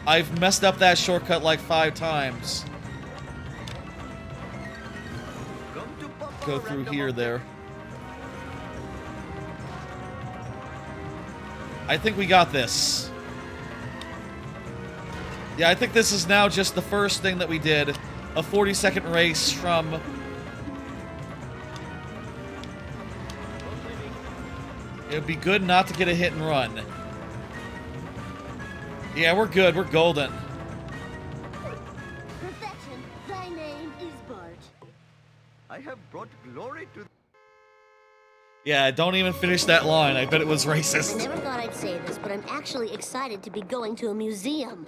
I've messed up that shortcut like 5 times. Go through here, there. I think we got this. Yeah, I think this is now just the first thing that we did. A 40-second race from... It would be good not to get a hit and run. Yeah, we're good. We're golden. Perfection. Thy name is Bart. I have brought glory to... Yeah, don't even finish that line. I bet it was I racist. never thought I'd say this, but I'm actually excited to be going to a museum.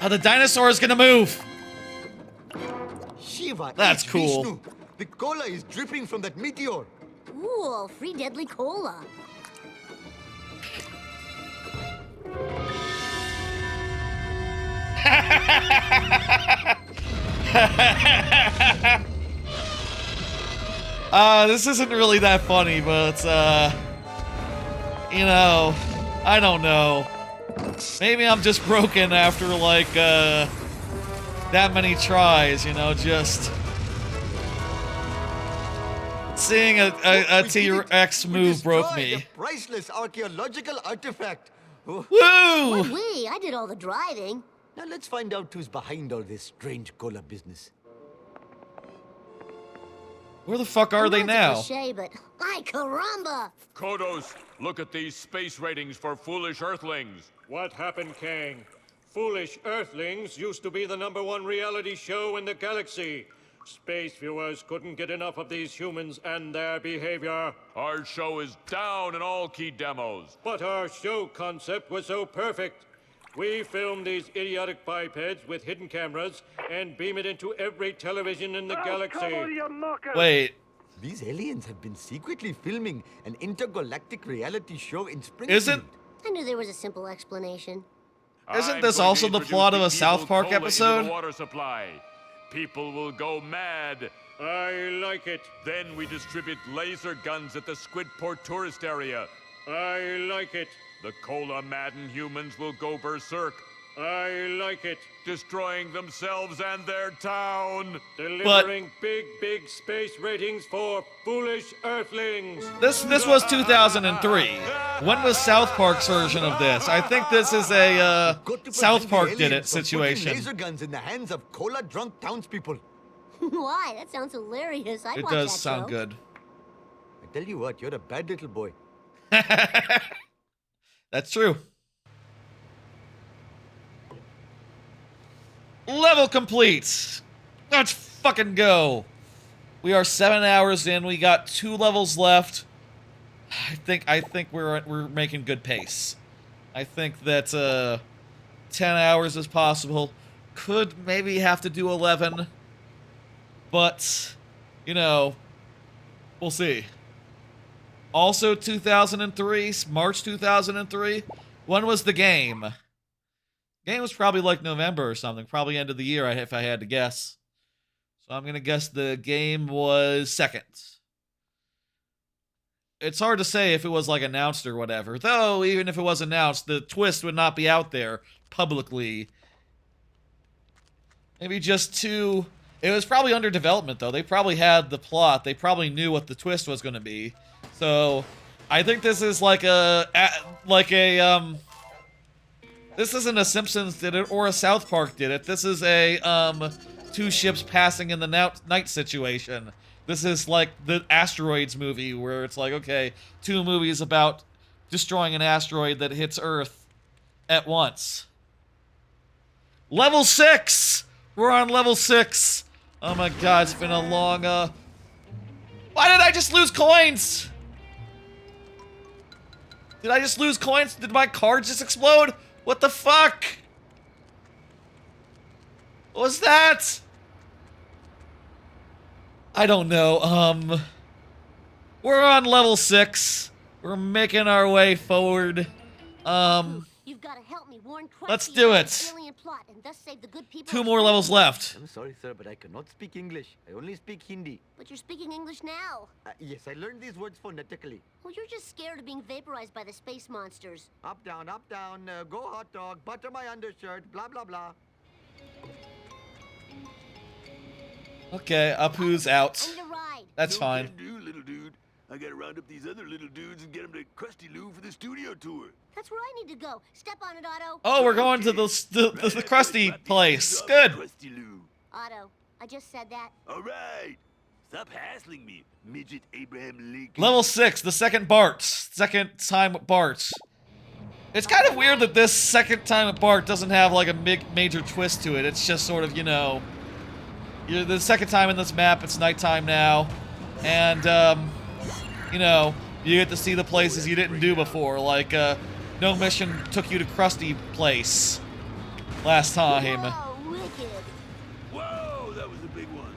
Oh, the dinosaur is gonna move. Shiva, That's it's cool. Vishnu. The cola is dripping from that meteor. Ooh, free deadly cola. This isn't really that funny, but, you know, I don't know. Maybe I'm just broken after, like, that many tries, you know, just... Seeing a T-Rex move broke me. A priceless archaeological artifact. Oh. Woo! What we? I did all the driving. Now let's find out who's behind all this strange cola business. Where the fuck are they now? Cliche, but ay caramba! Kodos, look at these space ratings for foolish Earthlings. What happened, Kang? Foolish Earthlings used to be the #1 reality show in the galaxy. Space viewers couldn't get enough of these humans and their behavior. Our show is down in all key demos. But our show concept was so perfect. We filmed these idiotic bipeds with hidden cameras and beam it into every television in the galaxy. Wait. These aliens have been secretly filming an intergalactic reality show in Springfield. I knew there was a simple explanation. Isn't this also the plot of a South Park episode? Water supply. People will go mad. I like it. Then we distribute laser guns at the Squidport tourist area. I like it. The cola-maddened humans will go berserk. I like it. Destroying themselves and their town. Delivering big space ratings for foolish Earthlings. This was 2003. When was South Park's version of this? I think this is a South Park did it situation. Laser guns in the hands of cola-drunk townspeople. Why? That sounds hilarious. I'd It watch does that sound show. good. I tell you what, you're a bad little boy. That's true. Level complete. Let's fucking go. We are 7 hours in. We got 2 levels left. I think we're making good pace. I think that 10 hours is possible. Could maybe have to do 11. But, you know, we'll see. Also 2003, March 2003. When was the game? Game was probably like November or something. Probably end of the year, if I had to guess. So I'm going to guess the game was 2nd. It's hard to say if it was like announced or whatever. Though, even if it was announced, the twist would not be out there publicly. Maybe just 2... It was probably under development, though. They probably had the plot. They probably knew what the twist was going to be. So, I think this is like this isn't a Simpsons did it or a South Park did it. This is a, 2 ships passing in the night situation. This is like the Asteroids movie where it's like, okay, 2 movies about destroying an asteroid that hits Earth at once. Level 6! We're on level 6! Oh my god, it's been a long, Why did I just lose coins? Did I just lose coins? Did my card just explode? What the fuck? What was that? I don't know, we're on level 6. We're making our way forward. You've got to help me warn Let's do it. plot and thus save the good people 2 more levels left. I'm sorry, sir, but I cannot speak English. I only speak Hindi. But you're speaking English now. Yes, I learned these words phonetically. Well, you're just scared of being vaporized by the space monsters. Up, down, go hot dog, butter my undershirt, blah, blah, blah. Okay, Apu's out. That's fine. You little dude. I gotta round up these other little dudes and get them to Krusty Lou for the studio tour. That's where I need to go. Step on it, Otto. Oh, we're going to the Krusty place. Good. Krusty Lou. Otto, I just said that. All right. Stop hassling me, midget Abraham Lincoln. Level 6, the second Bart. Second time with Bart. It's kind of weird that this second time with Bart doesn't have like a major twist to it. It's just sort of, you know, you're the second time in this map. It's nighttime now, and you know, you get to see the places you didn't do before. Like no mission took you to Krusty Place last time. Whoa, wicked. Whoa, that was a big one.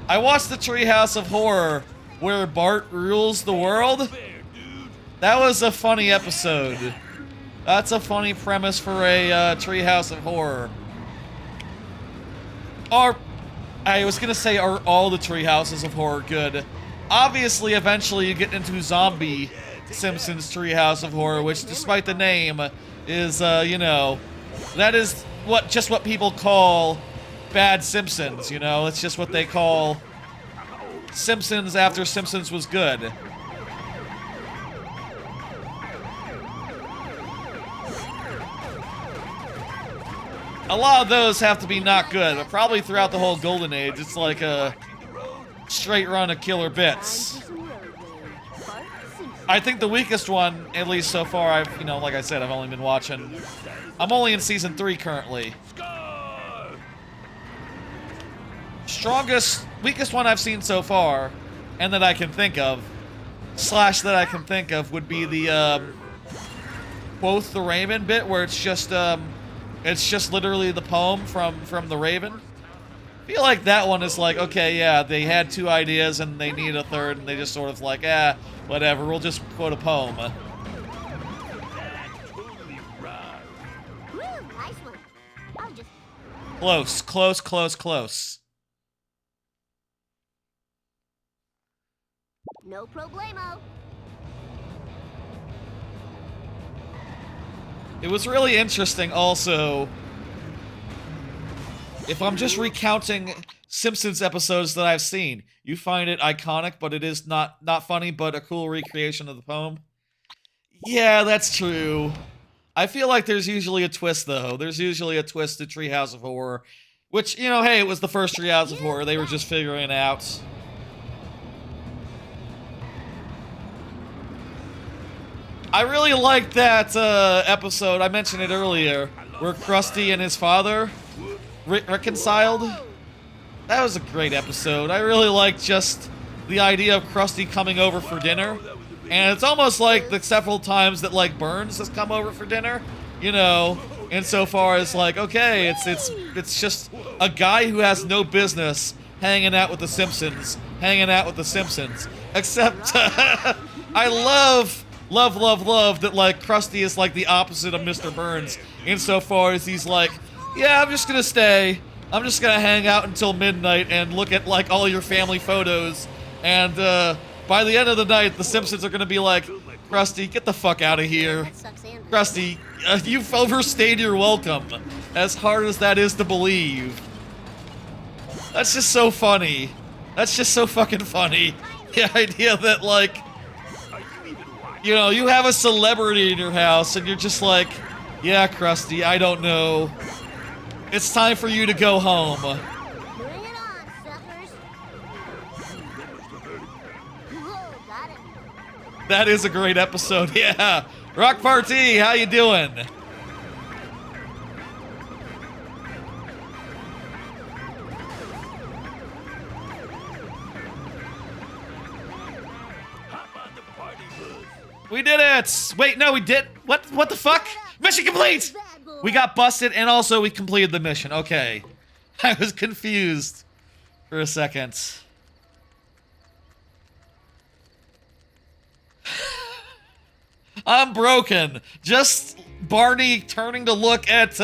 I watched the Treehouse of Horror where Bart rules the world. That was a funny episode. That's a funny premise for a Treehouse of Horror. I was gonna say, are all the Treehouses of Horror good? Obviously, eventually you get into Zombie Simpsons Treehouse of Horror, which, despite the name, is, you know, that is just what people call bad Simpsons, you know? It's just what they call Simpsons after Simpsons was good. A lot of those have to be not good, but probably throughout the whole Golden Age, it's like a straight run of killer bits. I think the weakest one, at least so far, you know, like I said, I've only been watching. I'm only in season 3 currently. Weakest one I've seen so far, and that I can think of, would be the, Quoth the Raven bit, where it's just literally the poem from the Raven. I feel like that one is like, okay, yeah, they had 2 ideas and they needed a third, and they just sort of like, whatever, we'll just quote a poem. Woo, nice one. I'll just... Close. No problemo. It was really interesting also. If I'm just recounting Simpsons episodes that I've seen, you find it iconic, but it is not funny, but a cool recreation of the poem. Yeah, that's true. I feel like there's usually a twist, though. There's usually a twist to Treehouse of Horror, which, you know, hey, it was the first Treehouse of Horror. They were just figuring it out. I really liked that episode, I mentioned it earlier, where Krusty and his father reconciled. That was a great episode. I really liked just the idea of Krusty coming over for dinner. And it's almost like the several times that, like, Burns has come over for dinner, you know, insofar as, like, okay, it's just a guy who has no business hanging out with the Simpsons. Except, I love that, like, Krusty is, like, the opposite of Mr. Burns, insofar as he's like, yeah, I'm just gonna stay. I'm just gonna hang out until midnight and look at, like, all your family photos. And, by the end of the night, the Simpsons are gonna be like, Krusty, get the fuck out of here. Krusty, you've overstayed your welcome. As hard as that is to believe. That's just so funny. That's just so fucking funny. The idea that, like, you know, you have a celebrity in your house and you're just like, yeah, Krusty, I don't know. It's time for you to go home. Bring it on, suckers. Whoa, got it. That is a great episode, yeah. Rock Party, how you doing? We did it! Wait, no, we did. What the fuck? Mission complete! We got busted, and also we completed the mission. Okay. I was confused for a second. I'm broken. Just Barney turning to look at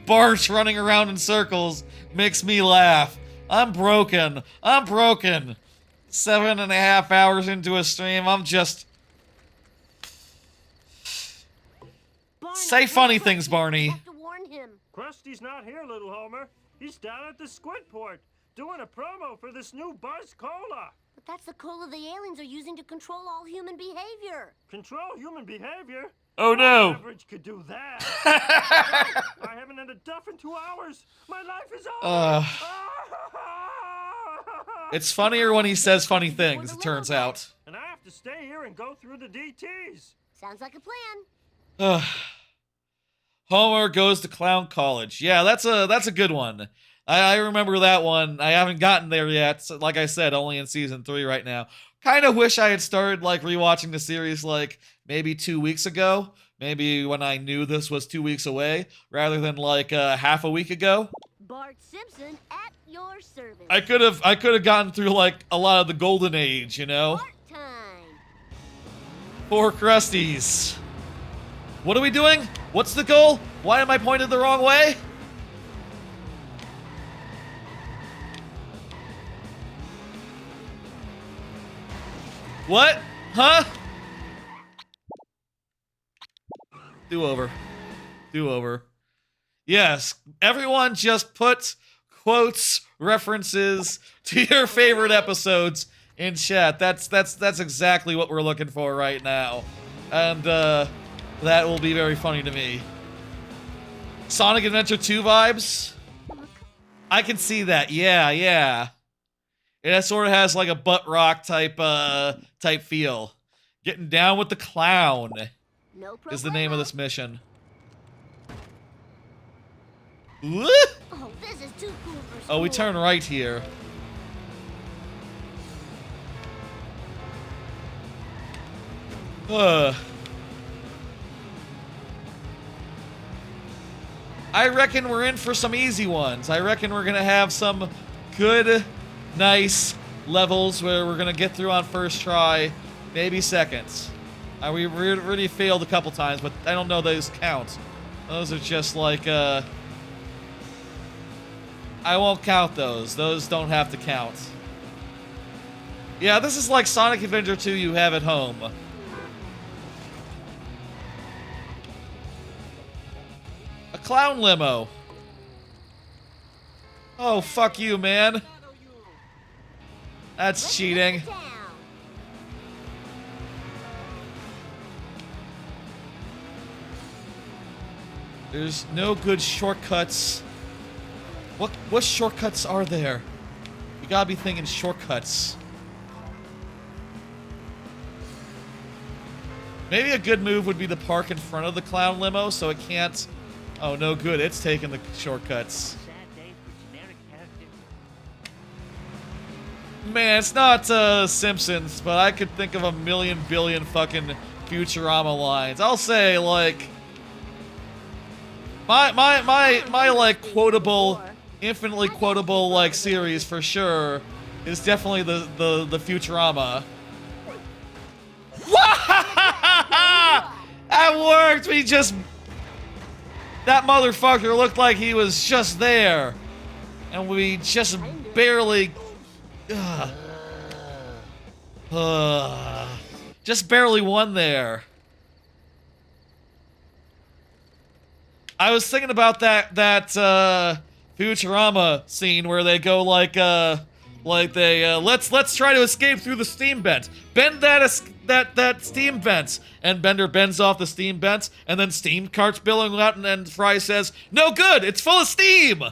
Bart running around in circles makes me laugh. I'm broken. 7.5 hours into a stream, I'm just... Say funny things, Barney. Have to warn him. Krusty's not here, little Homer. He's down at the squid port. doing a promo for this new Buzz Cola. But that's the cola the aliens are using to control all human behavior. Control human behavior? Oh no! Average could do that. I haven't had a duff in 2 hours. My life is over. It's funnier when he says funny things, it turns out. And I have to stay here and go through the DTs. Sounds like a plan. Homer goes to clown college. Yeah, that's a good one. I remember that one. I haven't gotten there yet. So, like I said, only in season 3 right now. Kind of wish I had started like rewatching the series like maybe 2 weeks ago. Maybe when I knew this was 2 weeks away, rather than like half a week ago. Bart Simpson at your service. I could have gotten through like a lot of the golden age, you know. Bart time. Poor Krusties. What are we doing? What's the goal? Why am I pointed the wrong way? What? Huh? Do over. Do over. Yes, everyone just put quotes, references to your favorite episodes in chat. That's exactly what we're looking for right now. And that will be very funny to me. Sonic Adventure 2 vibes? I can see that. Yeah, yeah. It sort of has like a butt rock type feel. Getting down with the clown is the name of this mission. Oh, this is too cool for school. Oh, we turn right here. I reckon we're in for some easy ones. I reckon we're gonna have some good, nice levels where we're gonna get through on first try, maybe seconds. We already failed a couple times, but I don't know those count. Those are just like, I won't count those. Those don't have to count. Yeah, this is like Sonic Adventure 2 you have at home. A clown limo. Oh, fuck you, man. That's cheating. There's no good shortcuts. What shortcuts are there? You gotta be thinking shortcuts. Maybe a good move would be to park in front of the clown limo so it can't... Oh, no good. It's taking the shortcuts. Man, it's not Simpsons, but I could think of a million billion fucking Futurama lines. I'll say, like... My like, quotable... Infinitely quotable, like, series for sure is definitely the Futurama. That worked! We just... That motherfucker looked like he was just there. And we just barely... just barely won there. I was thinking about that Futurama scene where they go like they let's try to escape through the steam vent. Bend that steam vent, and Bender bends off the steam vent, and then steam carts billowing out, and then Fry says, "No good, it's full of steam."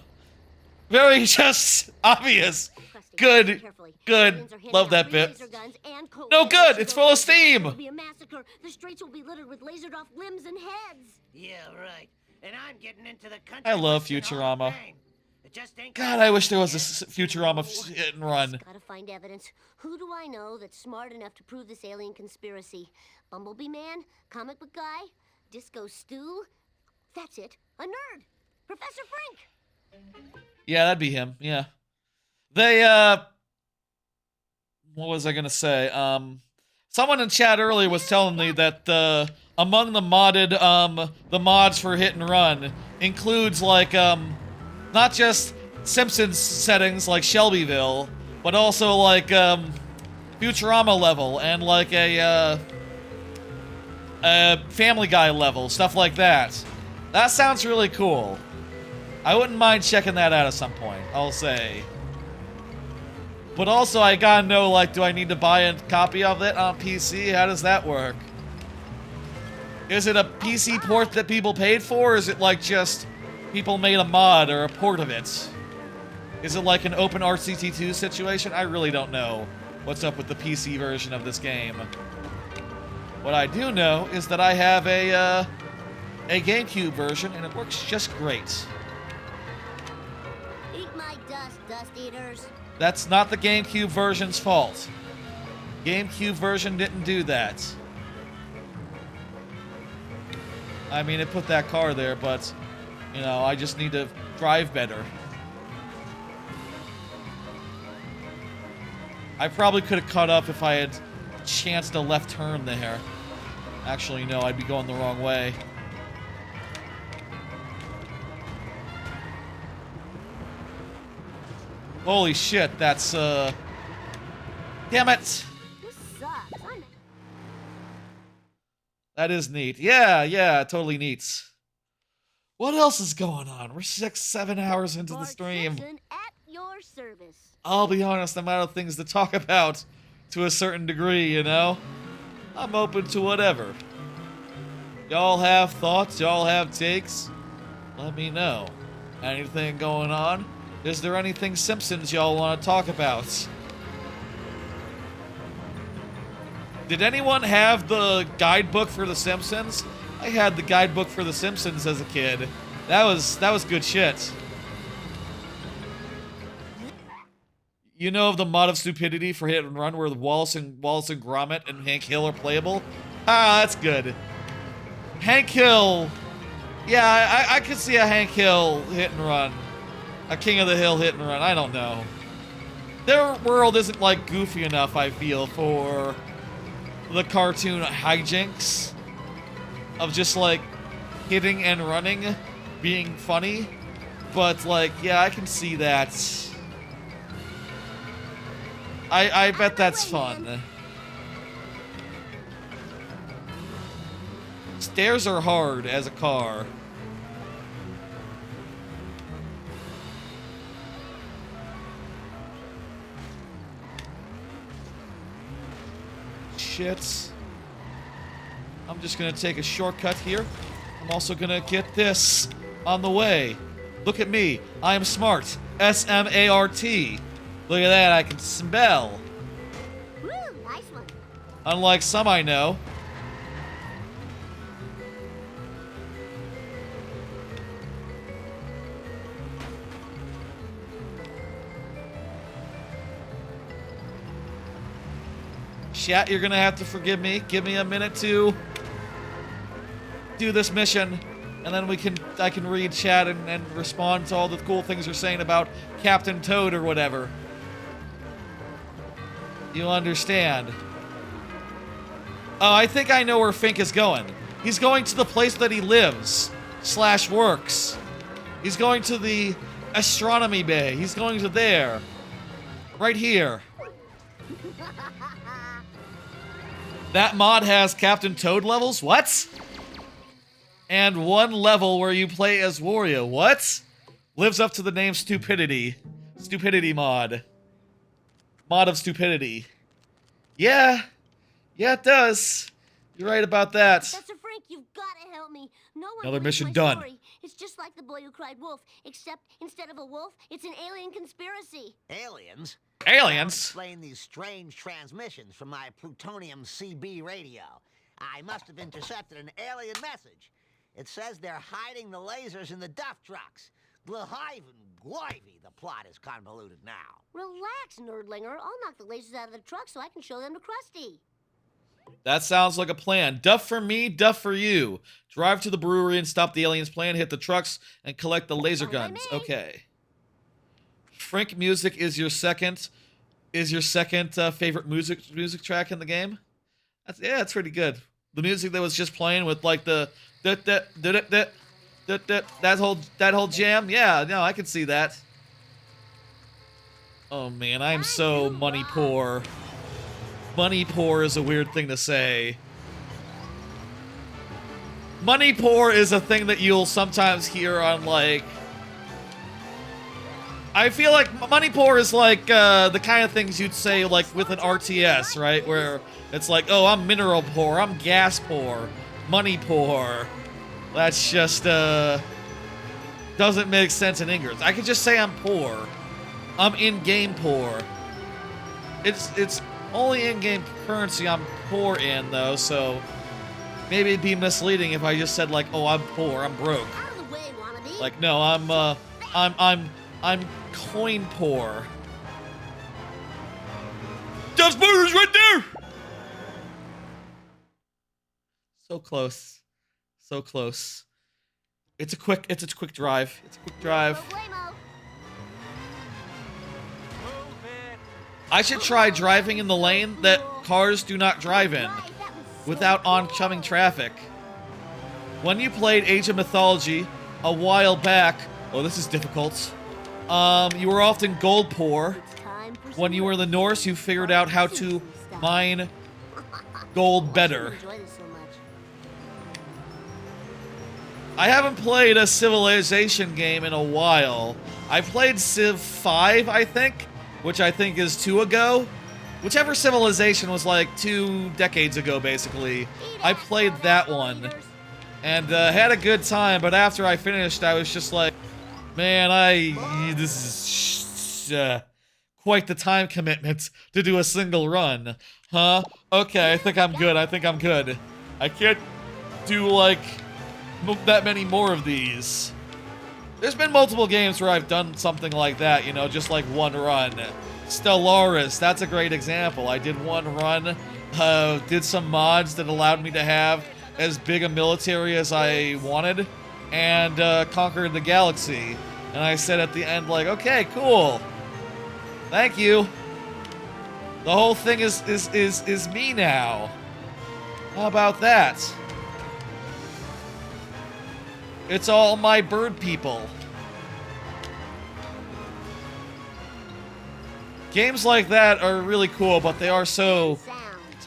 Very just obvious. Good. Love that bit. No good, it's full of steam. It'll be a massacre. The streets will be littered with lasered off limbs and heads. Yeah, right. And I'm getting into the country. I love Futurama. God, I wish there was a Futurama hit and run. Gotta find evidence. Who do I know that's smart enough to prove this alien conspiracy? Bumblebee Man? Comic book guy? Disco Stew? That's it. A nerd. Professor Frink. Yeah, that'd be him. Yeah. They, what was I gonna say? Someone in chat earlier was telling me that, among the mods for Hit and Run includes, like, not just Simpsons settings like Shelbyville, but also, like, Futurama level and, like, a Family Guy level, stuff like that. That sounds really cool. I wouldn't mind checking that out at some point, I'll say. But also, I gotta know, like, do I need to buy a copy of it on PC? How does that work? Is it a PC port that people paid for, or is it, like, just people made a mod or a port of it? Is it like an open RCT2 situation? I really don't know what's up with the PC version of this game. What I do know is that I have a GameCube version, and it works just great. Eat my dust, dust eaters. That's not the GameCube version's fault. GameCube version didn't do that. I mean, it put that car there, but, you know, I just need to drive better. I probably could have caught up if I had chanced a left turn there. Actually, no, I'd be going the wrong way. Holy shit, that's, damn it! This sucks. That is neat. Yeah, totally neat. What else is going on? We're 6-7 hours into the stream. Simpson at your service. I'll be honest, I'm out of things to talk about to a certain degree, you know? I'm open to whatever. Y'all have thoughts? Y'all have takes? Let me know. Anything going on? Is there anything Simpsons y'all want to talk about? Did anyone have the guidebook for The Simpsons? I had the guidebook for The Simpsons as a kid. That was good shit. You know of the mod of stupidity for Hit and Run where Wallace and Gromit and Hank Hill are playable? Ah, that's good. Hank Hill. Yeah, I could see a Hank Hill hit and run. A King of the Hill hit and run. I don't know. Their world isn't, like, goofy enough, I feel, for the cartoon hijinks of just, like, hitting and running being funny. But, like, yeah, I can see that. I bet that's fun. Stairs are hard as a car. Shit. I'm just gonna take a shortcut here. I'm also gonna get this on the way. Look at me. I am smart. S-M-A-R-T. Look at that, I can spell. Woo, nice one. Unlike some I know. Chat, you're gonna have to forgive me. Give me a minute to do this mission, and then I can read chat and respond to all the cool things you're saying about Captain Toad or whatever. You understand? Oh, I think I know where Fink is going. He's going to the place that he lives / works. He's going to the astronomy bay. He's going to there. Right here. That mod has Captain Toad levels? What? And one level where you play as Wario. What? Lives up to the name Stupidity. Stupidity mod. Mod of Stupidity. Yeah. Yeah, it does. You're right about that. Professor Frank, you've got to help me. No one Another believes mission my done. Story. It's just like the boy who cried wolf, except instead of a wolf, it's an alien conspiracy. Aliens? Aliens? Explain these strange transmissions from my plutonium CB radio. I must have intercepted an alien message. It says they're hiding the lasers in the duff trucks. Glaiven, Gloivy, the plot is convoluted now. Relax, nerdlinger. I'll knock the lasers out of the truck so I can show them to Krusty. That sounds like a plan. Duff for me, duff for you. Drive to the brewery and stop the aliens' plan, hit the trucks, and collect the laser guns. Okay. Frank music is your second favorite music track in the game? That's pretty good. The music that was just playing with like the that whole jam. Yeah, no, I can see that. Oh man, I am so money poor. Money poor is a weird thing to say. Money poor is a thing that you'll sometimes hear on like I feel like money poor is like the kind of things you'd say like with an RTS, right? Where it's like, oh, I'm mineral poor, I'm gas poor, money poor. That's just doesn't make sense in English. I could just say I'm poor. I'm in-game poor. It's only in-game currency I'm poor in though, so maybe it'd be misleading if I just said like, oh, I'm poor, I'm broke. Out of the way, wannabe. Like, no, I'm coin poor. Death Spider's right there! So close. So close. It's a quick drive. It's a quick drive. I should try driving in the lane that cars do not drive in without oncoming traffic. When you played Age of Mythology a while back, oh, this is difficult. You were often gold poor. When you were in the Norse, you figured out how to mine gold better. I haven't played a Civilization game in a while. I played Civ 5, I think, which I think is 2 ago. Whichever Civilization was like 2 decades ago, basically. I played that one. And had a good time, but after I finished, I was just like, man, this is quite the time commitment to do a single run. Huh? Okay, I think I'm good. I think I'm good. I can't do, like, that many more of these. There's been multiple games where I've done something like that, you know, just like one run. Stellaris, that's a great example. I did one run, did some mods that allowed me to have as big a military as I wanted, and conquered the galaxy. And I said at the end, like, okay, cool. Thank you. The whole thing is me now. How about that? It's all my bird people. Games like that are really cool, but they are so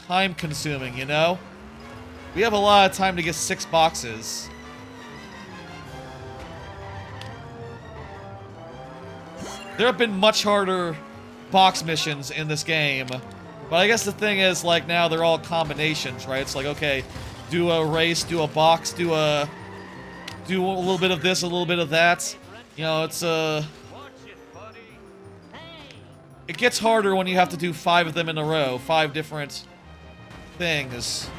time-consuming, you know? We have a lot of time to get 6 boxes. There have been much harder box missions in this game, but I guess the thing is, like, now they're all combinations, right? It's like, okay, do a race, do a box, do a little bit of this, a little bit of that. You know, it's it gets harder when you have to do 5 of them in a row, 5 different things.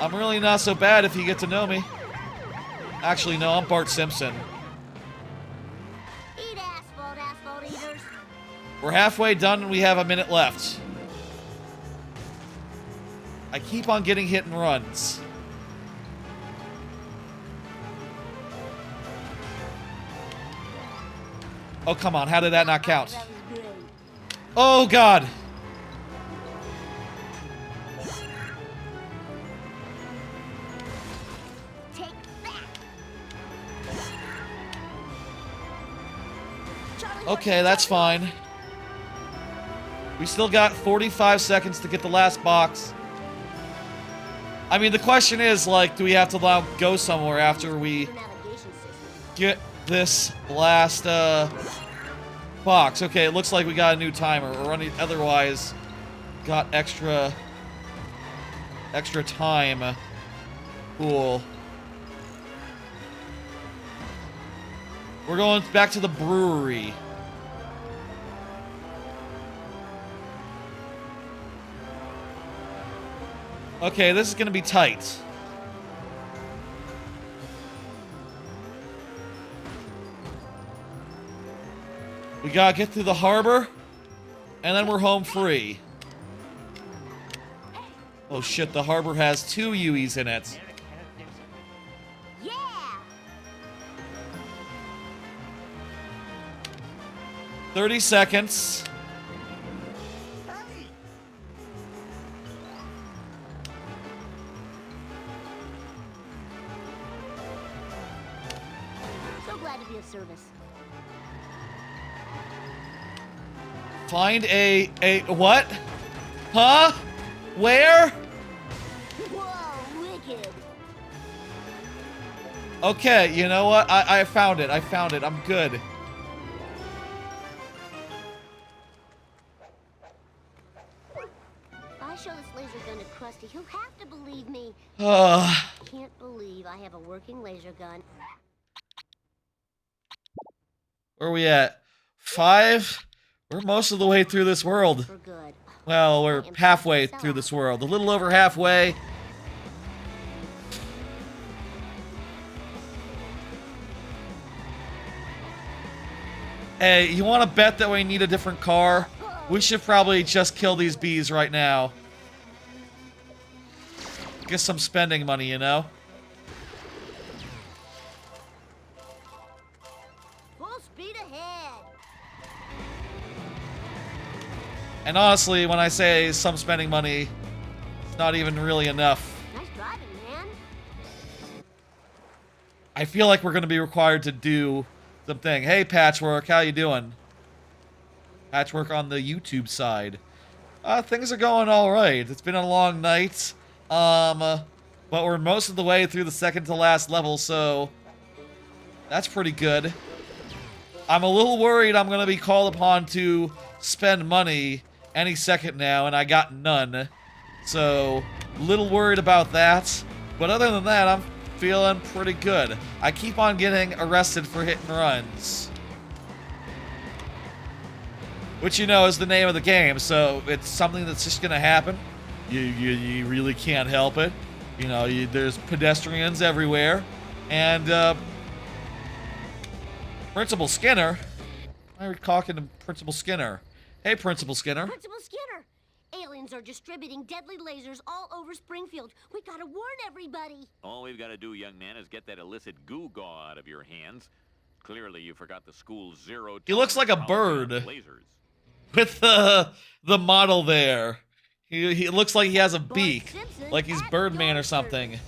I'm really not so bad if you get to know me. Actually, no, I'm Bart Simpson. Eat asphalt eaters. We're halfway done and we have a minute left. I keep on getting hit and runs. Oh, come on. How did that not count? Oh, God. Okay, that's fine. We still got 45 seconds to get the last box. I mean, the question is, like, do we have to now go somewhere after we get this last, box? Okay, it looks like we got a new timer, or otherwise got extra time. Cool. We're going back to the brewery. Okay, this is gonna be tight. We gotta get through the harbor, and then we're home free. Oh shit, the harbor has 2 Uis in it. Yeah. 30 seconds. So glad to be of service. Find a what? Huh? Where? Whoa, wicked. Okay, you know what? I found it. I found it. I'm good. If I show this laser gun to Krusty, he'll have to believe me. Can't believe I have a working laser gun. Where are we at? 5? We're most of the way through this world. For good. Well, we're halfway through this world. A little over halfway. Hey, you want to bet that we need a different car? We should probably just kill these bees right now. Get some spending money, you know? Full speed ahead. And honestly, when I say some spending money, it's not even really enough. Nice driving, man. I feel like we're going to be required to do something. Hey, Patchwork, how you doing? Patchwork on the YouTube side. Things are going all right. It's been a long night. But we're most of the way through the second to last level, so that's pretty good. I'm a little worried I'm going to be called upon to spend money any second now, and I got none. So, a little worried about that. But other than that, I'm feeling pretty good. I keep on getting arrested for hit and runs. Which, you know, is the name of the game, so it's something that's just gonna happen. You really can't help it. You know, there's pedestrians everywhere. And, Principal Skinner? Why are we talking to Principal Skinner? Hey, Principal Skinner. Principal Skinner! Aliens are distributing deadly lasers all over Springfield. We gotta warn everybody. All we've got to do, young man, is get that illicit goo gaw out of your hands. Clearly, you forgot the school's zero. He looks like a bird. Lasers. With the model there. He looks like he has a beak. Simpson Like he's Birdman or something.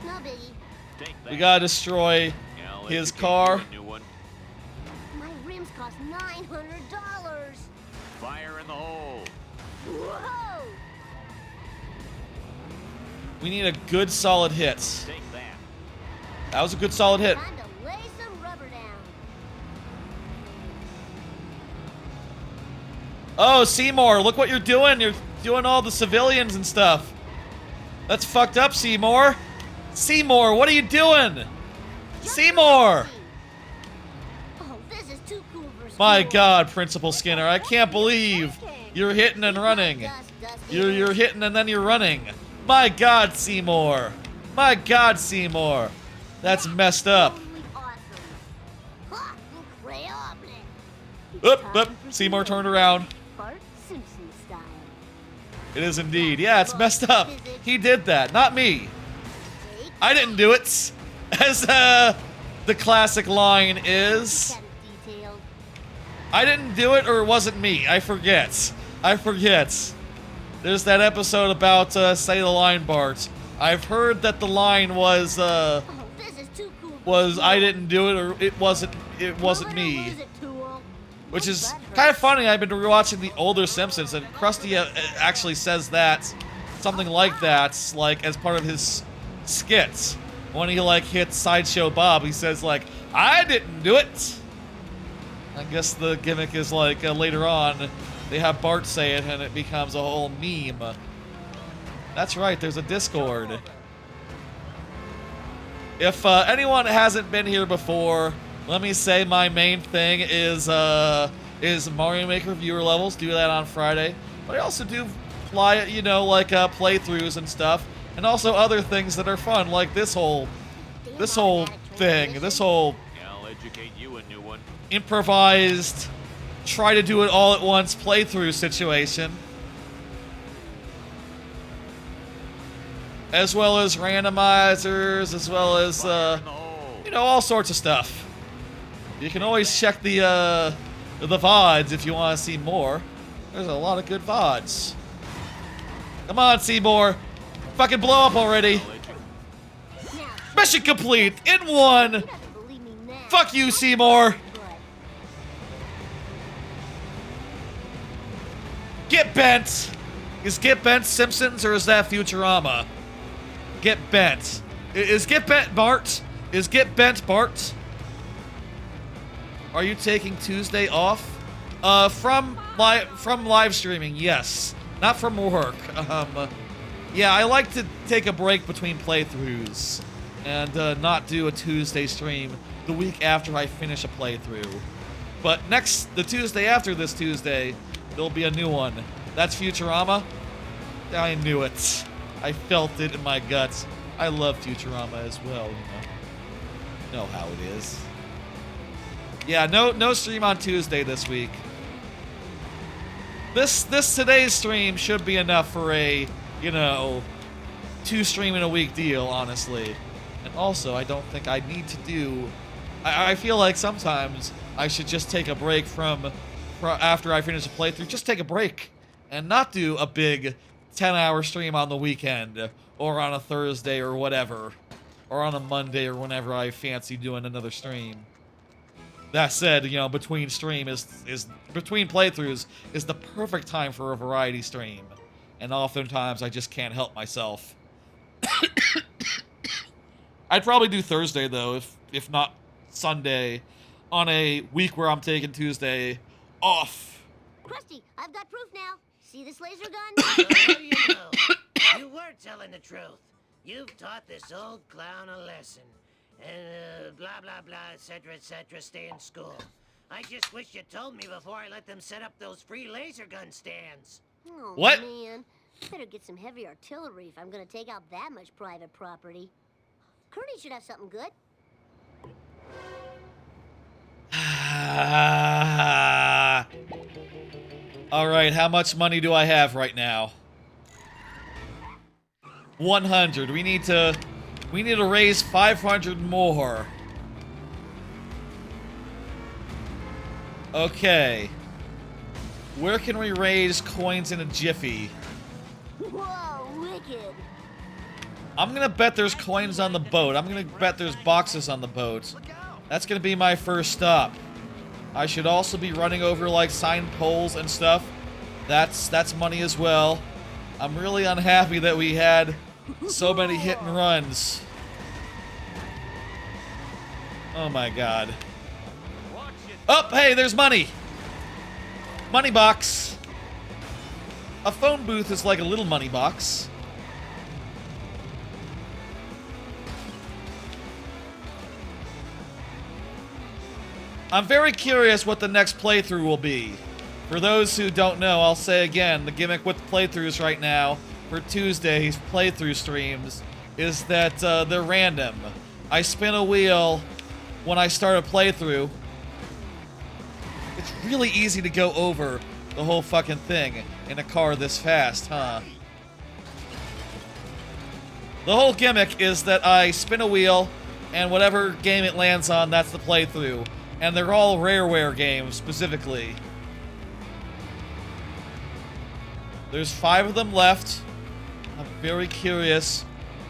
No biggie. Take that. We gotta destroy Yeah, I'll his educate car. you a new one. My rims cost $900. Fire in the hole. Whoa! We need a good solid hit. Take that. That was a good solid hit. Time to lay some rubber down. Oh, Seymour, look what you're doing. You're doing all the civilians and stuff. That's fucked up, Seymour. Seymour, what are you doing? Seymour! Oh, this is too cool for school. My God, Principal Skinner, I can't believe you're hitting and running. You're hitting and then you're running. My God, Seymour. My God, Seymour. That's messed up. Totally awesome. Ha! Increíble. Oop, oop. Seymour turned around. Bart Simpson style. It is indeed. Yeah, it's messed up. He did that, not me. I didn't do it. As the classic line is. Kind of detailed. I didn't do it, or it wasn't me. I forget. I forget. There's that episode about say the line, Bart. I've heard that the line was Oh, this is too cool. was I didn't do it, or it wasn't me. Lose it, Tool. Which is kind of funny. I've been rewatching the older Simpsons, and Krusty actually says that, something like that, like as part of his skits. When he like hits Sideshow Bob, he says like, "I didn't do it." I guess the gimmick is like later on, they have Bart say it, and it becomes a whole meme. That's right. There's a Discord. If anyone hasn't been here before, let me say my main thing is Mario Maker viewer levels. Do that on Friday, but I also do fly, you know, like playthroughs and stuff, and also other things that are fun, like this whole thing, this whole Yeah, I'll educate you a new one. improvised, try to do it all at once playthrough situation. As well as randomizers, as well as, you know, all sorts of stuff. You can always check the VODs if you want to see more. There's a lot of good VODs. Come on, Seymour. Fucking blow up already. Mission complete in one. Fuck you, Seymour. Get bent. Is Get Bent Simpsons or is that Futurama? Get bent. Is get bent Bart? Is get bent Bart? Are you taking Tuesday off? From live streaming, yes. Not from work. Yeah, I like to take a break between playthroughs and not do a Tuesday stream the week after I finish a playthrough. But the Tuesday after this Tuesday, there'll be a new one. That's Futurama. I knew it. I felt it in my guts. I love Futurama as well, you know how it is. Yeah, no stream on Tuesday this week. Today's stream should be enough for a, 2 stream in a week deal, honestly. And also, I don't think I need to do... I feel like sometimes I should just take a break from after I finish a playthrough. Just take a break and not do a big 10-hour stream on the weekend or on a Thursday or whatever. Or on a Monday or whenever I fancy doing another stream. That said, between between playthroughs is the perfect time for a variety stream. And oftentimes I just can't help myself. I'd probably do Thursday though, if not Sunday, on a week where I'm taking Tuesday off. Krusty, I've got proof now. See this laser gun? What do you know? You were telling the truth. You've taught this old clown a lesson. And blah, blah, blah, etc., stay in school. I just wish you told me before I let them set up those free laser gun stands. Oh, what? Man. Better get some heavy artillery if I'm gonna take out that much private property. Curdy should have something good. Alright, how much money do I have right now? 100. We need to raise 500 more. Okay. Where can we raise coins in a jiffy? Whoa, wicked. I'm gonna bet there's coins on the boat. I'm gonna bet there's boxes on the boat. That's gonna be my first stop. I should also be running over like sign poles and stuff. That's money as well. I'm really unhappy that we had so many hit and runs. Oh my god. Oh, hey, there's money! Money box. A phone booth is like a little money box. I'm very curious what the next playthrough will be. For those who don't know, I'll say again, the gimmick with playthroughs right now for Tuesday's playthrough streams is that they're random. I spin a wheel when I start a playthrough. It's really easy to go over the whole fucking thing in a car this fast, huh? The whole gimmick is that I spin a wheel, and whatever game it lands on, that's the playthrough. And they're all Rareware games, specifically. There's 5 of them left. I'm very curious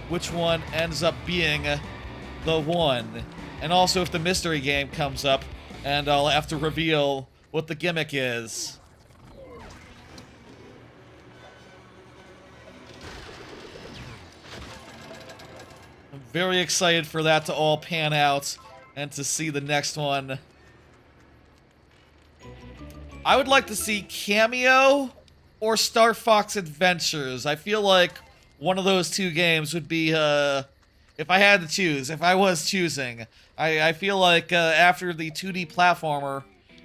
which one ends up being the one. And also if the mystery game comes up, and I'll have to reveal what the gimmick is. I'm very excited for that to all pan out and to see the next one. I would like to see Cameo or Star Fox Adventures. I feel like one of those 2 games would be, if I had to choose, if I was choosing. I feel like after the 2D platformer,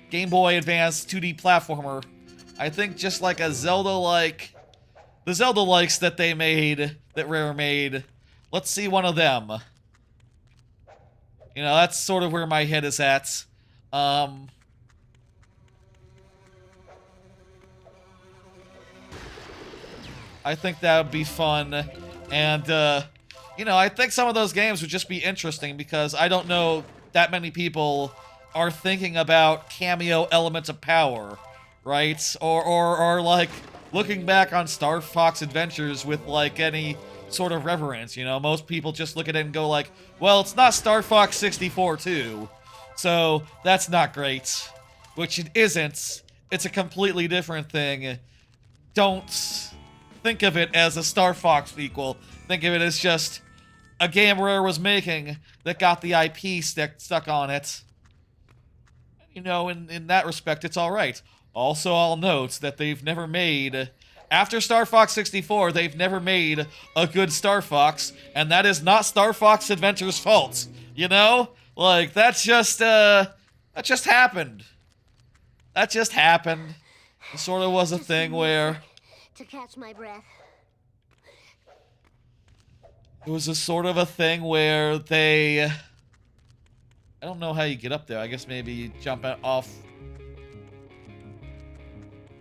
Game Boy Advance 2D platformer, I think just like a Zelda-like, the Zelda-likes that they made, that Rare made, let's see one of them. You know, that's sort of where my head is at. I think that would be fun. And, you know, I think some of those games would just be interesting because I don't know that many people are thinking about cameo elements of power, right? Or like, looking back on Star Fox Adventures with, like, any sort of reverence, you know? Most people just look at it and go like, well, it's not Star Fox 64 2, so that's not great. Which it isn't. It's a completely different thing. Don't think of it as a Star Fox sequel. Think of it as just a game Rare was making that got the IP stuck on it. You know, in that respect, it's alright. Also, I'll note that they've never made... After Star Fox 64, they've never made a good Star Fox, and that is not Star Fox Adventure's fault. You know? Like, that just happened. That just happened. It sort of was a thing where... To catch my breath. It was a sort of a thing where they... I don't know how you get up there. I guess maybe you jump off...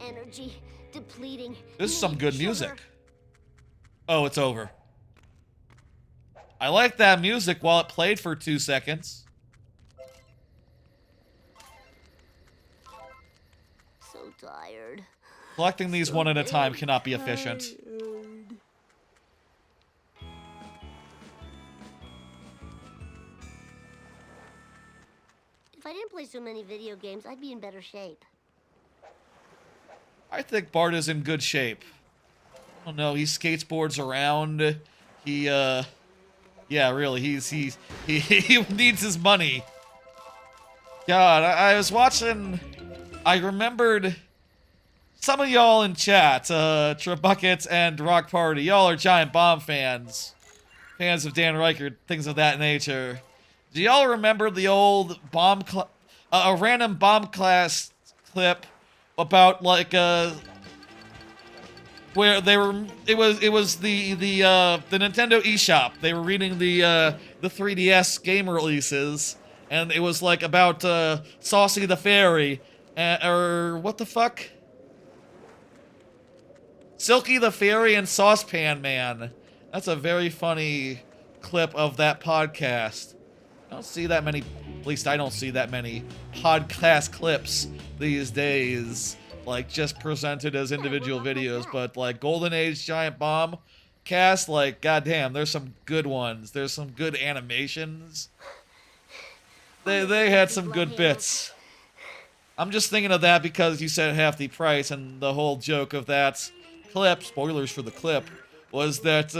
Energy depleting. This is some good music. Oh, it's over. I like that music while it played for 2 seconds. So tired. Collecting these one at a time cannot be efficient. If I didn't play so many video games, I'd be in better shape. I think Bart is in good shape. I don't know, he skateboards around. He, yeah, really, he needs his money. God, I was watching... I remembered... Some of y'all in chat, Trebucket and Rock Party, y'all are Giant Bomb fans. Fans of Dan Reichert, things of that nature. Do y'all remember the old a random bomb class clip about like where they were it was the Nintendo eShop. They were reading the 3DS game releases, and it was like about Saucy the Fairy or what the fuck? Silky the Fairy and Saucepan Man. That's a very funny clip of that podcast. I don't see that many, at least I don't see that many podcast clips these days, like just presented as individual videos, but like Golden Age Giant Bomb cast, like goddamn, there's some good ones. There's some good animations. They had some good bits. I'm just thinking of that because you said half the price, and the whole joke of that clip, spoilers for the clip, was that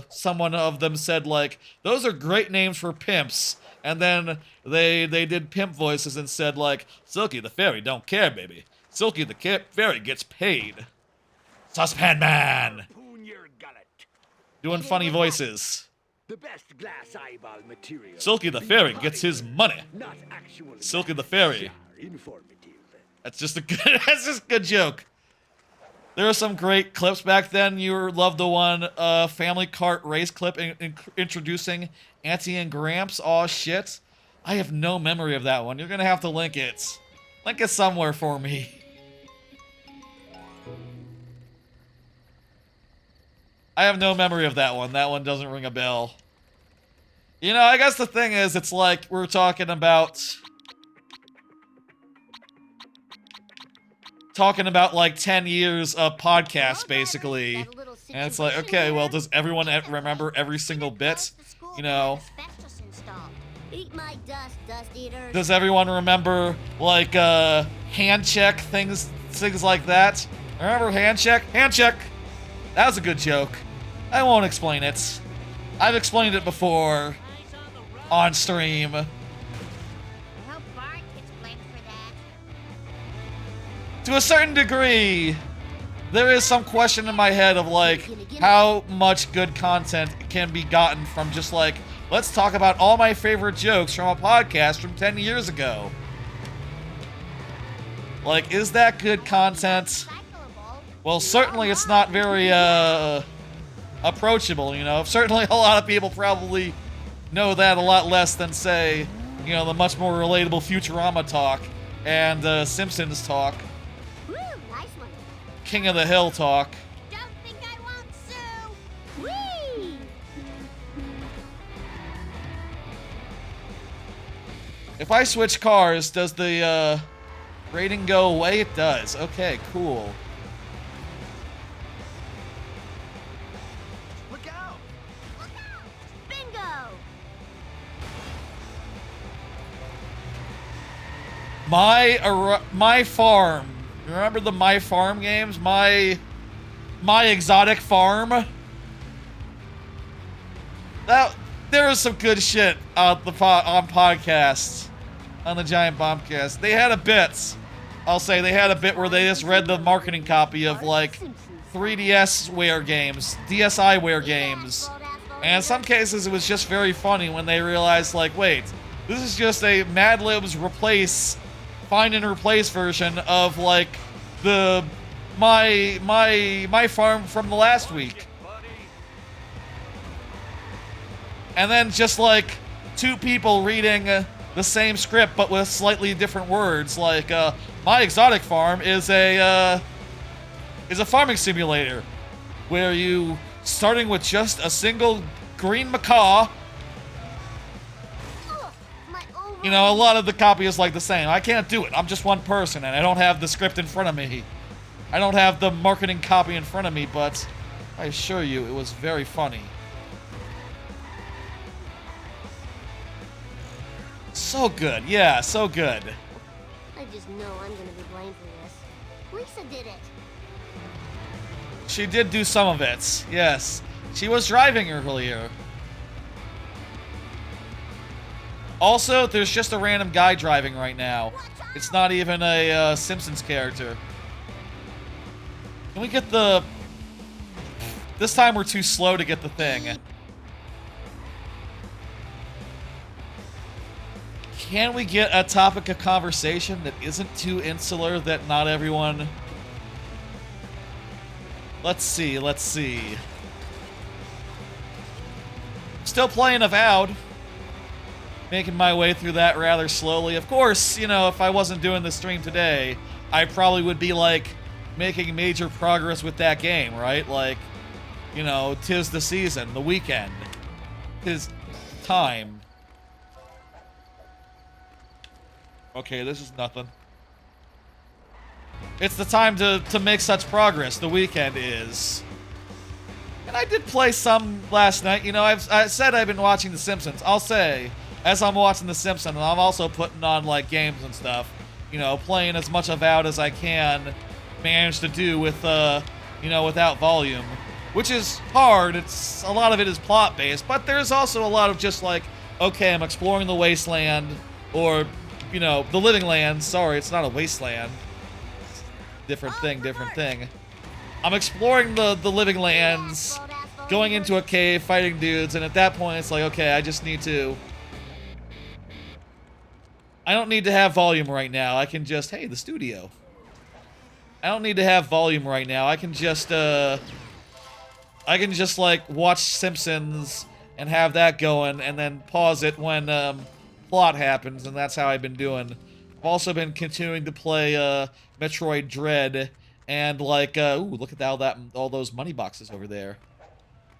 someone of them said like, those are great names for pimps. And then they did pimp voices and said like, Silky the Fairy don't care, baby. Silky the Fairy gets paid. Saucepan Man! Doing funny voices. The best glass eyeball material. Silky the Fairy gets his money. Not actual. Silky the Fairy. Informative. That's just a good joke. There are some great clips back then. You loved the one Family Kart race clip introducing Auntie and Gramps. Aw, shit. I have no memory of that one. You're gonna have to link it. Link it somewhere for me. I have no memory of that one. That one doesn't ring a bell. You know, I guess the thing is, it's like we're talking about like 10 years of podcasts, basically. And it's like, okay, well, does everyone remember every single bit? You know? Eat my dust, dust eaters. Does everyone remember, like, hand check, things like that? Remember hand check? Hand check! That was a good joke. I won't explain it. I've explained it before on stream. To a certain degree, there is some question in my head of like how much good content can be gotten from just like, let's talk about all my favorite jokes from a podcast from 10 years ago. Like, is that good content? Well, certainly it's not very approachable, you know. Certainly a lot of people probably know that a lot less than, say, you know, the much more relatable Futurama talk and Simpsons talk. King of the Hill talk. Don't think I won't sue. Whee! If I switch cars, does the rating go away? It does. Okay, cool. Look out! Look out! Bingo! My farm. Remember the My Farm games? My Exotic Farm? There was some good shit on podcasts, on the Giant Bombcast. They had a bit. I'll say they had a bit where they just read the marketing copy of like 3DSware games, DSiWare games, and in some cases it was just very funny when they realized like, wait, this is just a Mad Libs find and replace version of like the my farm from the last week. And then just like two people reading the same script but with slightly different words. Like My Exotic Farm is a farming simulator where you starting with just a single green macaw. You know, a lot of the copy is like the same. I can't do it. I'm just one person and I don't have the script in front of me. I don't have the marketing copy in front of me, but I assure you it was very funny. So good, yeah, so good. I just know I'm gonna be blamed for this. Lisa did it. She did do some of it, yes. She was driving earlier. Also, there's just a random guy driving right now. It's not even a Simpsons character. Can we get the... This time we're too slow to get the thing. Can we get a topic of conversation that isn't too insular, that not everyone... Let's see, let's see. Still playing Avowed. Making my way through that rather slowly. Of course, you know, if I wasn't doing the stream today, I probably would be, like, making major progress with that game, right? Like, you know, 'tis the season, the weekend. 'Tis time. Okay, this is nothing. It's the time to make such progress. The weekend is. And I did play some last night. You know, I said I've been watching The Simpsons. I'll say, as I'm watching The Simpsons, I'm also putting on, like, games and stuff. You know, playing as much Avowed as I can. Manage to do with, you know, without volume. Which is hard. It's a lot of it is plot-based. But there's also a lot of just, like, okay, I'm exploring the wasteland. Or, you know, the living land. Sorry, it's not a wasteland. Different thing. I'm exploring the living lands, going into a cave, fighting dudes, and at that point it's like, okay, I just need to... I don't need to have volume right now. I can just... Hey, the studio. I don't need to have volume right now. I can just, like, watch Simpsons and have that going, and then pause it when, plot happens, and that's how I've been doing. I've also been continuing to play, Metroid Dread, and, like, ooh, look at all those money boxes over there.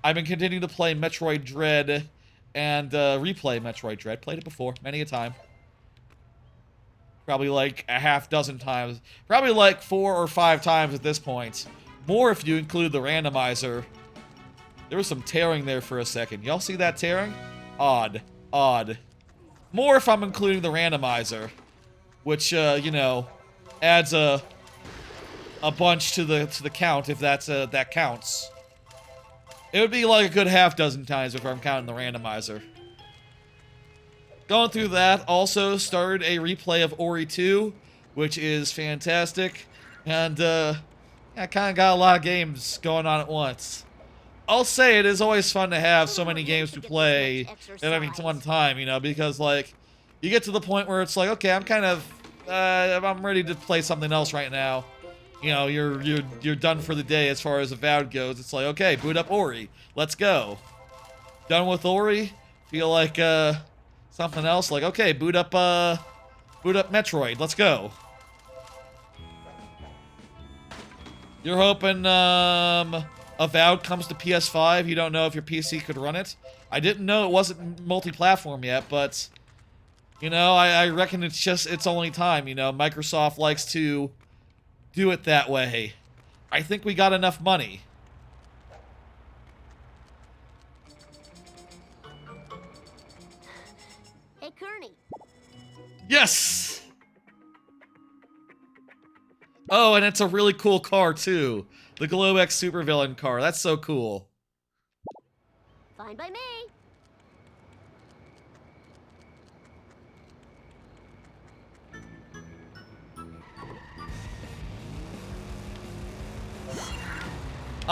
I've been continuing to play Metroid Dread, and, replay Metroid Dread. Played it before, many a time. Probably, like, a half dozen times. Probably, like, 4 or 5 times at this point. More if you include the randomizer. There was some tearing there for a second. Y'all see that tearing? Odd. Odd. More if I'm including the randomizer. Which, you know, adds a bunch to the count, if that's, that counts. It would be like a good half dozen times if I'm counting the randomizer. Going through that, also started a replay of Ori 2, which is fantastic. And, I kind of got a lot of games going on at once. I'll say it is always fun to have so many games to play at one time, you know, because, like, you get to the point where it's like, okay, I'm kind of, I'm ready to play something else right now. You know, you're done for the day as far as Avowed goes. It's like, okay, boot up Ori. Let's go. Done with Ori. Feel like, something else. Like, okay, boot up Metroid. Let's go. You're hoping, Avowed comes to PS5. You don't know if your PC could run it. I didn't know it wasn't multi-platform yet, but, you know, I reckon it's only time, you know. Microsoft likes to do it that way. I think we got enough money. Hey, Kearney. Yes! Oh, and it's a really cool car, too. The Globex supervillain car. That's so cool. Fine by me.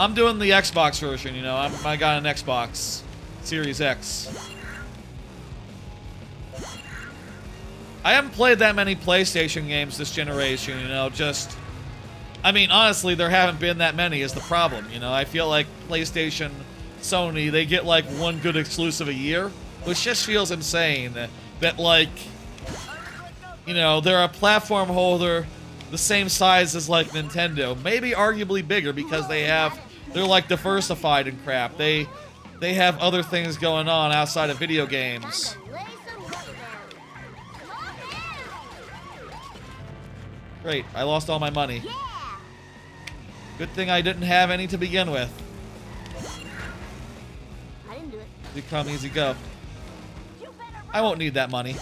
I'm doing the Xbox version, you know. I got an Xbox Series X. I haven't played that many PlayStation games this generation, you know, just... I mean, honestly, there haven't been that many is the problem, you know. I feel like PlayStation, Sony, they get like one good exclusive a year, which just feels insane that, like, you know, they're a platform holder the same size as, like, Nintendo. Maybe arguably bigger because they're, like, diversified and crap. They have other things going on outside of video games. Great, I lost all my money. Good thing I didn't have any to begin with. I didn't do it. Easy come, easy go. I won't need that money.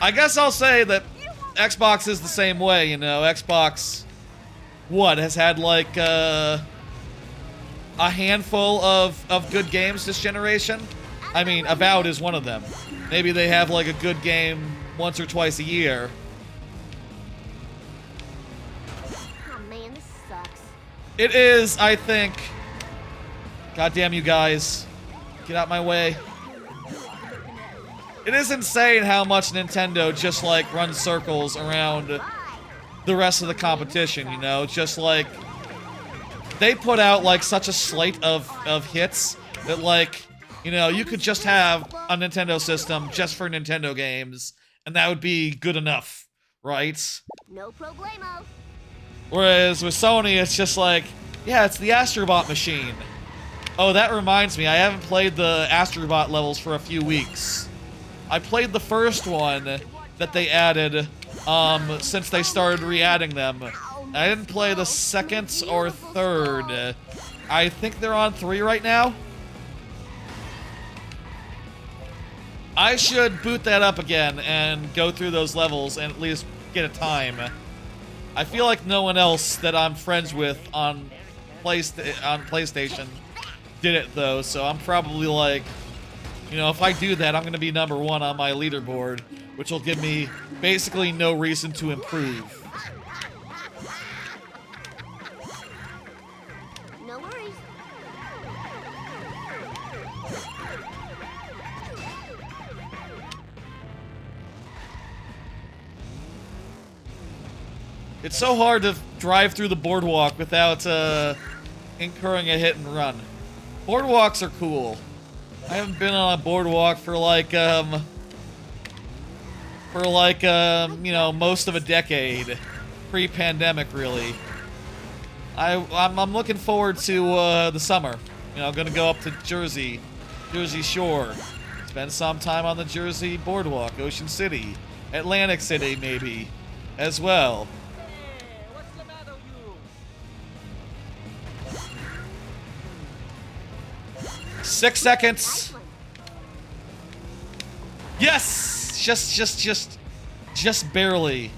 I guess I'll say that Xbox is the same way, you know. Xbox, has had like a handful of good games this generation. I mean, Avowed is one of them. Maybe they have like a good game once or twice a year. Oh man, this sucks. It is, I think. God damn you guys. Get out my way. It is insane how much Nintendo just, like, runs circles around the rest of the competition, you know? Just, like, they put out, like, such a slate of hits that, like, you know, you could just have a Nintendo system just for Nintendo games, and that would be good enough, right? No problemo. Whereas with Sony, it's just like, yeah, it's the Astrobot machine. Oh, that reminds me, I haven't played the Astrobot levels for a few weeks. I played the first one that they added since they started re-adding them. I didn't play the second or third. I think they're on 3 right now. I should boot that up again and go through those levels and at least get a time. I feel like no one else that I'm friends with on PlayStation did it though, so I'm probably like, you know, if I do that, I'm going to be number 1 on my leaderboard, which will give me basically no reason to improve. No worries. It's so hard to drive through the boardwalk without incurring a hit and run. Boardwalks are cool. I haven't been on a boardwalk for like, you know, most of a decade. Pre-pandemic, really. I'm looking forward to the summer. You know, I'm gonna go up to Jersey Shore. Spend some time on the Jersey boardwalk, Ocean City, Atlantic City, maybe, as well. 6 seconds. Yes! Just barely.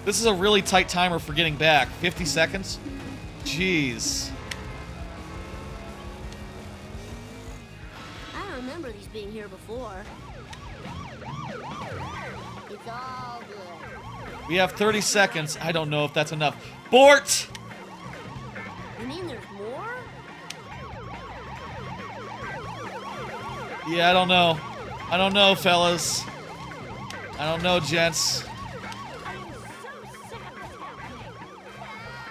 This is a really tight timer for getting back. 50 seconds? Jeez. I don't remember these being here before. It's all good. We have 30 seconds. I don't know if that's enough. Bort! You mean there's more? Yeah, I don't know. I don't know, fellas. I don't know, gents.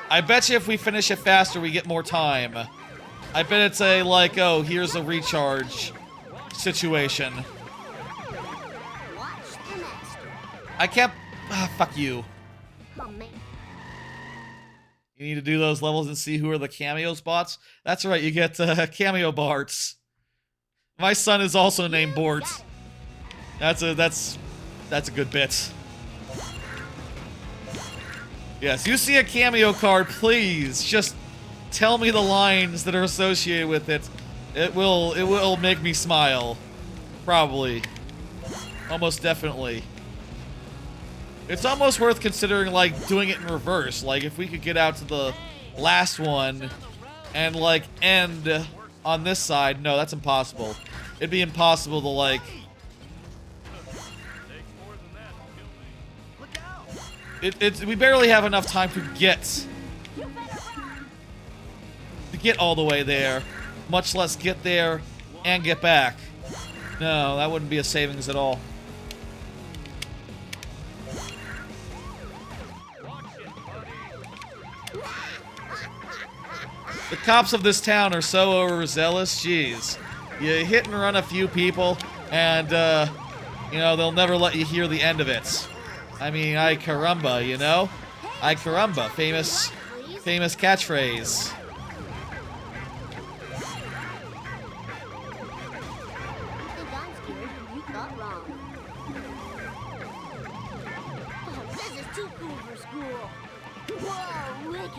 I bet you if we finish it faster, we get more time. I bet it's a, like, oh, here's a recharge situation. I can't... fuck you. Oh, man. You need to do those levels and see who are the cameo spots? That's right, you get cameo Barts. My son is also named Bort. That's a good bit. Yes, you see a cameo card, please just tell me the lines that are associated with it. It will make me smile. Probably. Almost definitely. It's almost worth considering, like, doing it in reverse. Like, if we could get out to the last one and, like, end on this side. No, that's impossible. It'd be impossible to, like... We barely have enough time to get all the way there, much less get there and get back. No, that wouldn't be a savings at all. The cops of this town are so overzealous. Jeez, you hit and run a few people, and you know, they'll never let you hear the end of it. I mean, ay caramba, you know? Ay caramba, famous catchphrase.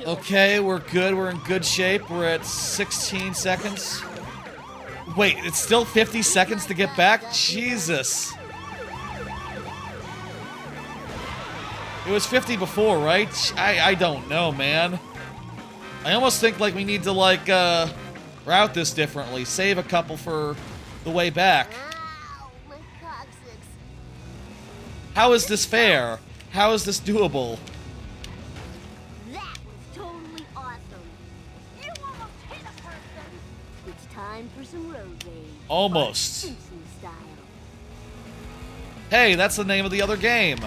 Okay, we're good. We're in good shape. We're at 16 seconds. Wait, it's still 50 seconds to get back? Jesus. It was 50 before, right? I don't know, man. I almost think, like, we need to, like, route this differently. Save a couple for the way back. How is this fair? How is this doable? That was totally awesome. You almost hit a person. It's time for some road rage. Almost. Simpson style. Hey, that's the name of the other game.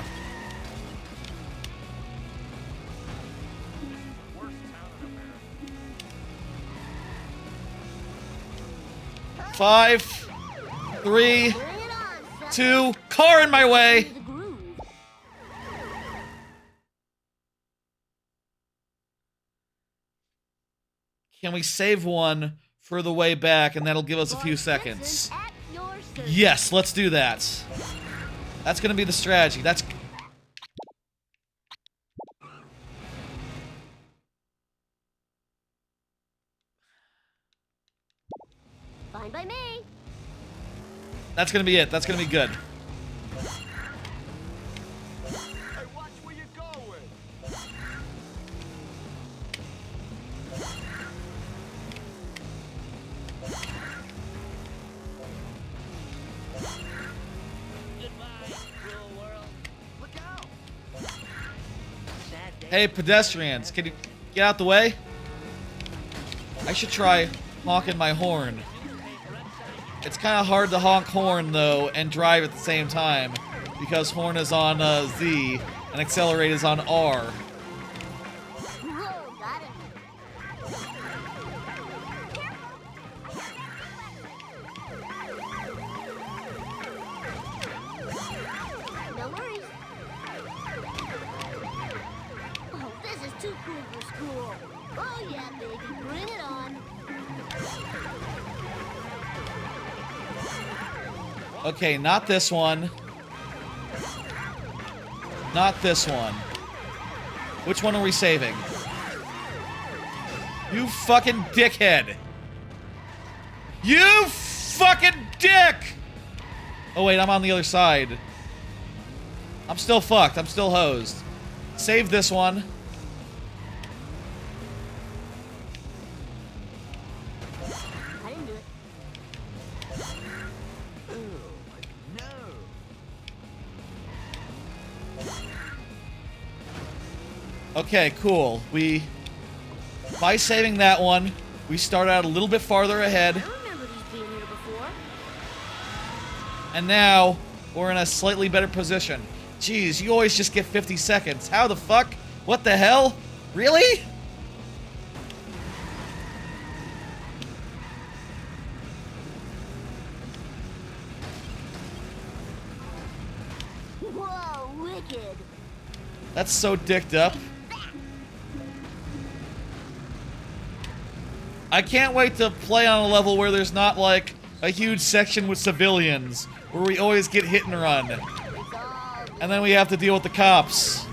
Five, 3, 2, car in my way. Can we save one for the way back, and that'll give us a few seconds? Yes, let's do that. That's gonna be the strategy. That's... Fine by me. That's gonna be it. That's gonna be good. Hey, watch where you're going. Hey, pedestrians, can you get out the way? I should try honking my horn. It's kind of hard to honk horn, though, and drive at the same time, because horn is on Z, and accelerate is on R. Whoa, got it. No worries. Oh, this is too cool for school. Oh yeah, baby, bring it on. Okay, not this one. Not this one. Which one are we saving? You fucking dickhead! You fucking dick! Oh wait, I'm on the other side. I'm still fucked. I'm still hosed. Save this one. I didn't do it. Okay, cool. By saving that one, we start out a little bit farther ahead. I remember these being here before. And now, we're in a slightly better position. Jeez, you always just get 50 seconds. How the fuck? What the hell? Really? Whoa, wicked. That's so dicked up. I can't wait to play on a level where there's not, like, a huge section with civilians, where we always get hit and run. And then we have to deal with the cops.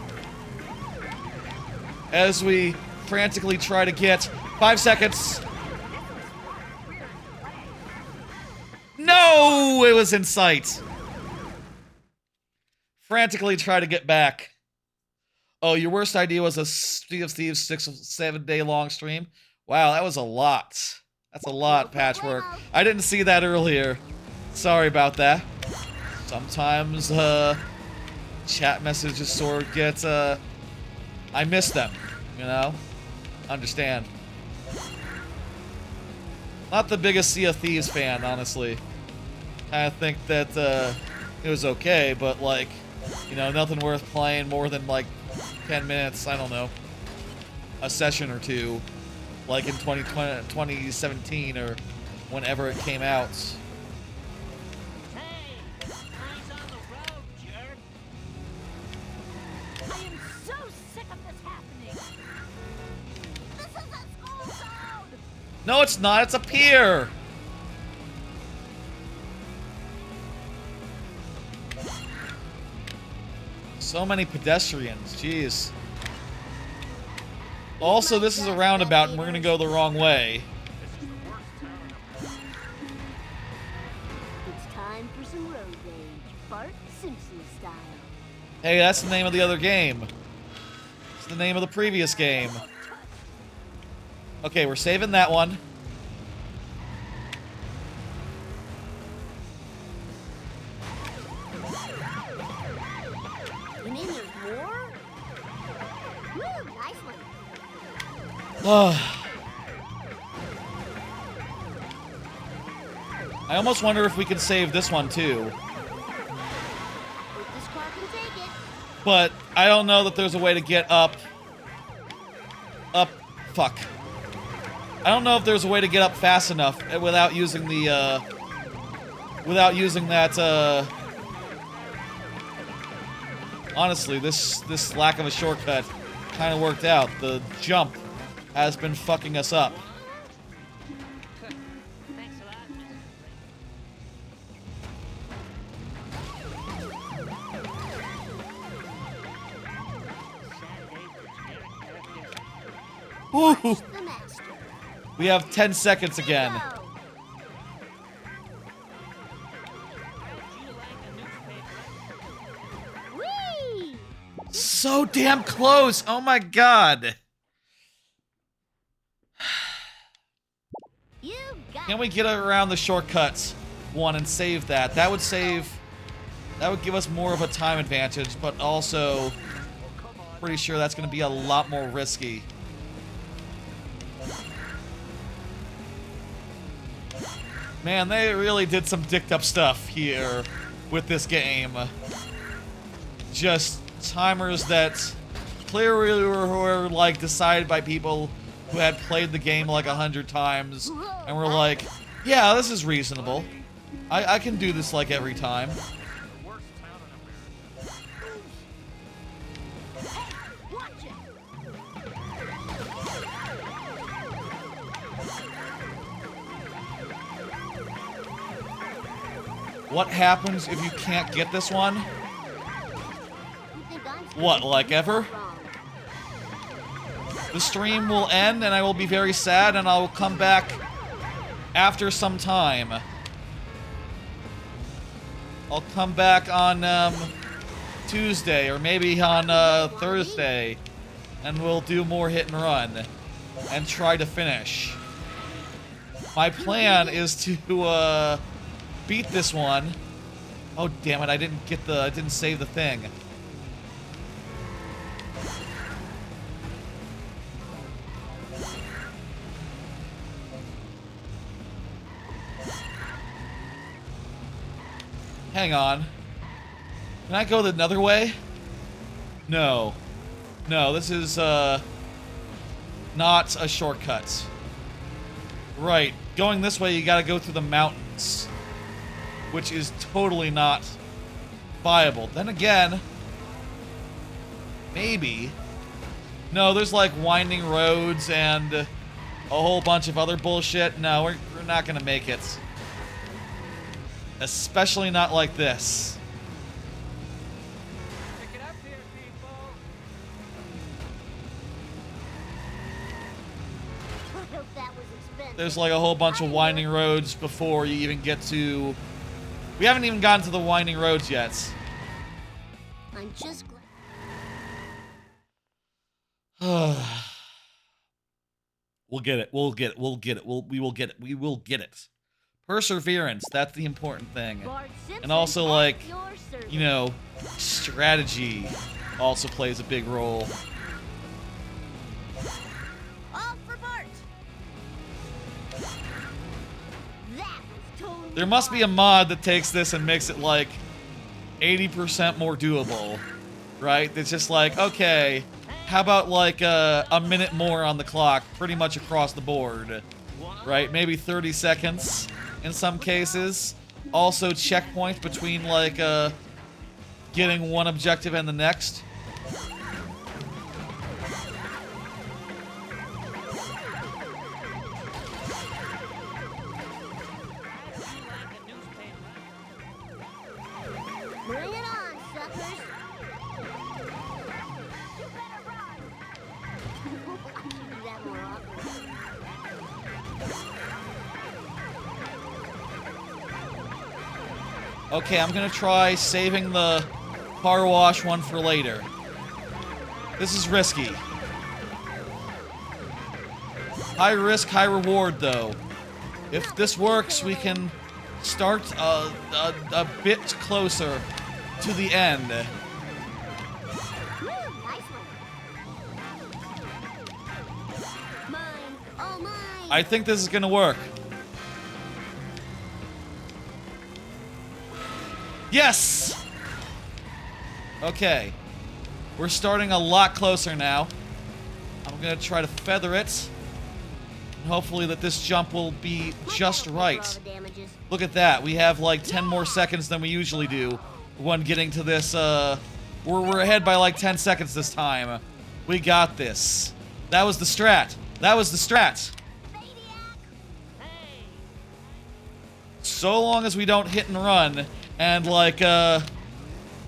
As we frantically try to get 5 seconds. No! It was in sight. Frantically try to get back. Oh, your worst idea was a Sea of Thieves 6 or 7 day long stream? Wow, that was a lot. That's a lot, Patchwork. I didn't see that earlier. Sorry about that. Sometimes, chat messages sort of get, I miss them, you know? Understand. Not the biggest Sea of Thieves fan, honestly. I think that it was okay, but like, you know, nothing worth playing more than like 10 minutes, I don't know, a session or two, like in 2017 or whenever it came out. Hey, eyes on the road, jerk. I am so sick of this happening. This is a school zone! No, it's not, it's a pier! So many pedestrians, jeez. Also, this is a roundabout and we're gonna go the wrong way. It's time for some road rage. Bart Simpson style. Hey, that's the name of the other game. It's the name of the previous game. Okay, we're saving that one. You mean there's more? Woo, nice one. I almost wonder if we can save this one too. If this car can take it. But I don't know that there's a way to get up. Fuck. I don't know if there's a way to get up fast enough without using the, without using that, honestly, this lack of a shortcut kind of worked out. The jump has been fucking us up. Thanks a lot, Mr. Woo! The master. We have 10 seconds again. Whee! So damn close! Oh my god! You got Can we get around the shortcuts one and save that? That would give us more of a time advantage, but also pretty sure that's going to be a lot more risky. Man, they really did some dicked up stuff here with this game. Just timers that clearly were like decided by people who had played the game like 100 times and were like, yeah, this is reasonable. I can do this like every time. Watch it. What happens if you can't get this one? You think I'm What, like ever? wrong? The stream will end and I will be very sad and I'll come back after some time. I'll come back on Tuesday or maybe on Thursday and we'll do more hit and run and try to finish. My plan is to beat this one. Oh damn it, I didn't save the thing. Hang on. Can I go the other way? No. No, this is, not a shortcut. Right. Going this way, you gotta go through the mountains. Which is totally not viable. Then again, maybe. No, there's like winding roads and a whole bunch of other bullshit. No, we're not gonna make it. Especially not like this. Pick it up here, people. I hope that was expensive. There's like a whole bunch of winding roads before you even get to... We haven't even gotten to the winding roads yet. I'm just glad. We'll get it. We'll get it. We'll get it. We will get it. We will get it. Perseverance. That's the important thing. Bart Simpson And also, at like, your service. you know, strategy also plays a big role. There must be a mod that takes this and makes it like 80% more doable, right? It's just like, okay, how about like a minute more on the clock, pretty much across the board, right? Maybe 30 seconds in some cases. Also checkpoints between like getting one objective and the next. Bring it on, suckers. You better run. I should do that more often. Okay, I'm gonna try saving the car wash one for later. This is risky. High risk, high reward, though. If this works, we can start a bit closer to the end. I think this is gonna work. Yes! Okay. We're starting a lot closer now. I'm gonna try to feather it. And hopefully that this jump will be just right. Look at that. We have like 10 more seconds than we usually do when getting to this, we're ahead by like 10 seconds this time. We got this. That was the strat. That was the strat. So long as we don't hit and run and like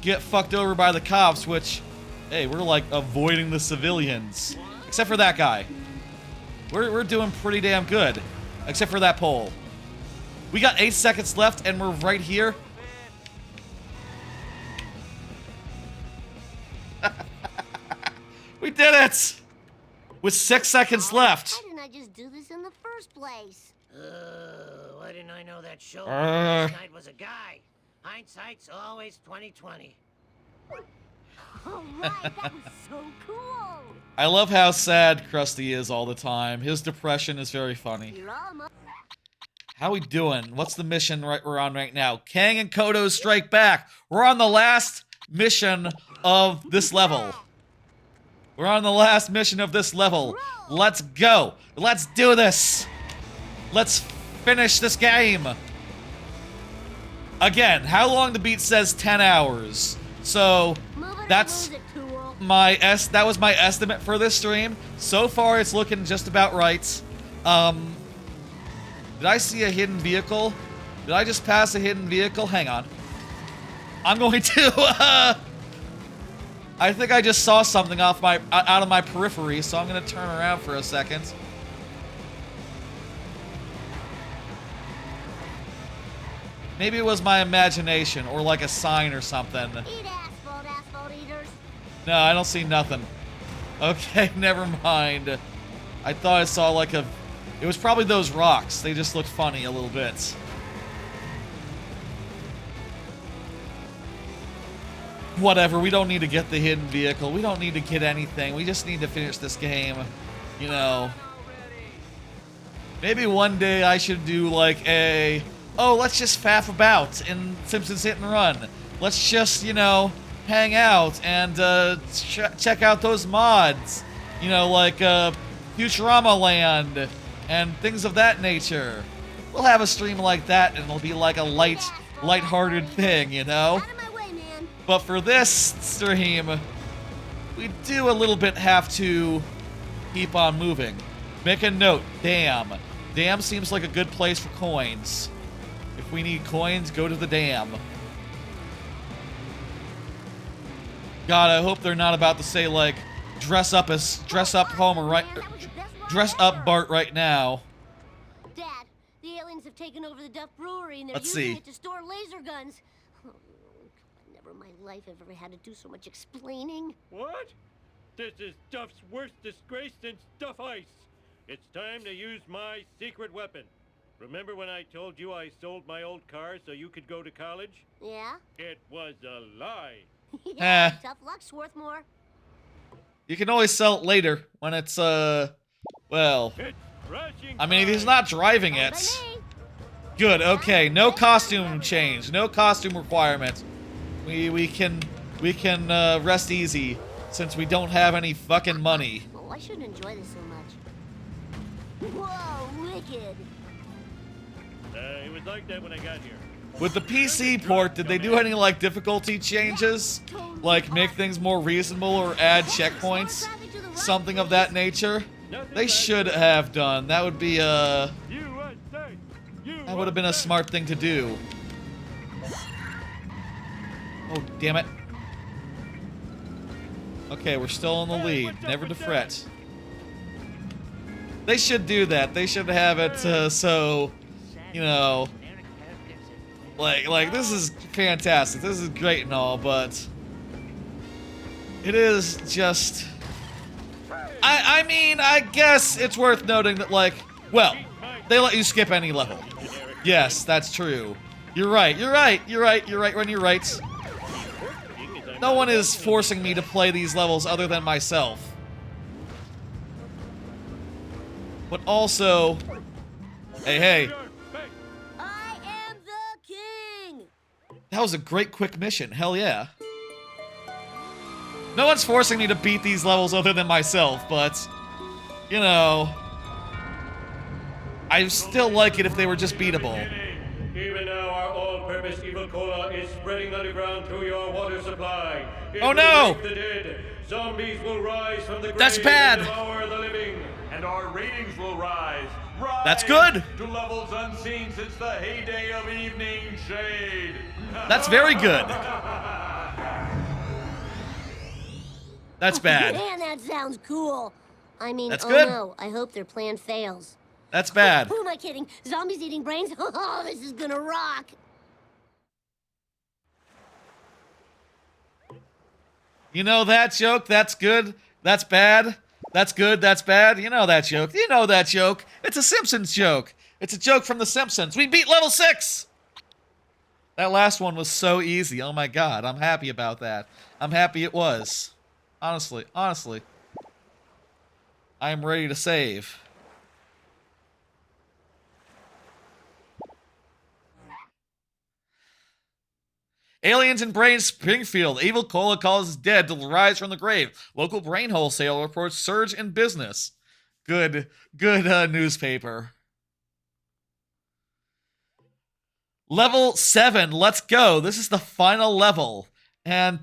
get fucked over by the cops, which, hey, we're like avoiding the civilians. Except for that guy. We're doing pretty damn good. Except for that pole. We got 8 seconds left and we're right here. We did it! With 6 seconds left. Why didn't I just do this in the first place? Why didn't I know that show last night was a guy? Hindsight's always 20/20. All right, that was so cool. I love how sad Krusty is all the time. His depression is very funny. How we doing? What's the mission we're on right now? Kang and Kodo strike back. We're on the last mission of this level. We're on the last mission of this level. Let's go. Let's do this. Let's finish this game. Again, how long the beat says 10 hours. So that's that was my estimate for this stream. So far it's looking just about right. Did I see a hidden vehicle? Did I just pass a hidden vehicle? Hang on. I'm going to I think I just saw something out of my periphery, so I'm going to turn around for a second. Maybe it was my imagination, or like a sign or something. Eat asphalt eaters. No, I don't see nothing. Okay, never mind. I thought I saw like a... It was probably those rocks. They just looked funny a little bit. Whatever, we don't need to get the hidden vehicle. We don't need to get anything. We just need to finish this game. You know. Maybe one day I should do like a... Oh, let's just faff about in Simpsons Hit and Run. Let's just, you know, hang out and check out those mods. You know, like Futurama Land and things of that nature. We'll have a stream like that and it'll be like a light-hearted thing, you know? But for this stream, we do a little bit have to keep on moving. Make a note, dam. Dam seems like a good place for coins. If we need coins, go to the dam. God, I hope they're not about to say like, dress up Homer right, dress up Bart right now. Dad, the aliens have taken over the Duff Brewery and they're Let's using see. it to store laser guns. Oh, never in my life have ever had to do so much explaining. What? This is Duff's worst disgrace since Duff Ice. It's time to use my secret weapon. Remember when I told you I sold my old car so you could go to college? Yeah? It was a lie. Yeah, tough luck, Swarthmore. You can always sell it later when it's, well... I mean, if he's not driving it... Good, okay, no costume change, no costume requirement. We can rest easy since we don't have any fucking money. Well, I shouldn't enjoy this so much. Whoa, wicked. It was like that when I got here. With the PC port, did they do any like difficulty changes? Like make things more reasonable or add checkpoints? Something of that nature? They should have done. That would be that would have been a smart thing to do. Oh, damn it. Okay, we're still in the lead. Never to fret. They should do that. They should have it so, you know, like this is fantastic. This is great and all, but it is just I mean, I guess it's worth noting that, like, well, they let you skip any level. Yes, that's true. You're right, you're right, you're right, you're right when you're right. No one is forcing me to play these levels other than myself. But also, hey. I am the king. That was a great quick mission, hell yeah. No one's forcing me to beat these levels other than myself, but, you know, I still like it if they were just beatable. Even now, our all-purpose evil cola is spreading underground through your water supply. Oh no! The dead. Zombies will rise from the grave. That's bad. And devour the living. And our ratings will rise. That's good. To levels unseen since the heyday of evening shade. That's very good. That's bad. Man, that sounds cool. I mean, That's oh good. no, I hope their plan fails. That's bad. Who am I kidding? Zombies eating brains? Oh, this is gonna rock. You know that joke? That's good. That's bad. That's good. That's bad. You know that joke. You know that joke. It's a Simpsons joke. It's a joke from The Simpsons. We beat level 6! That last one was so easy. Oh my god. I'm happy about that. I'm happy it was. Honestly. I am ready to save. Aliens in Brain Springfield. Evil cola causes dead to rise from the grave. Local brain wholesaler reports surge in business. Good newspaper. Level 7. Let's go. This is the final level. And,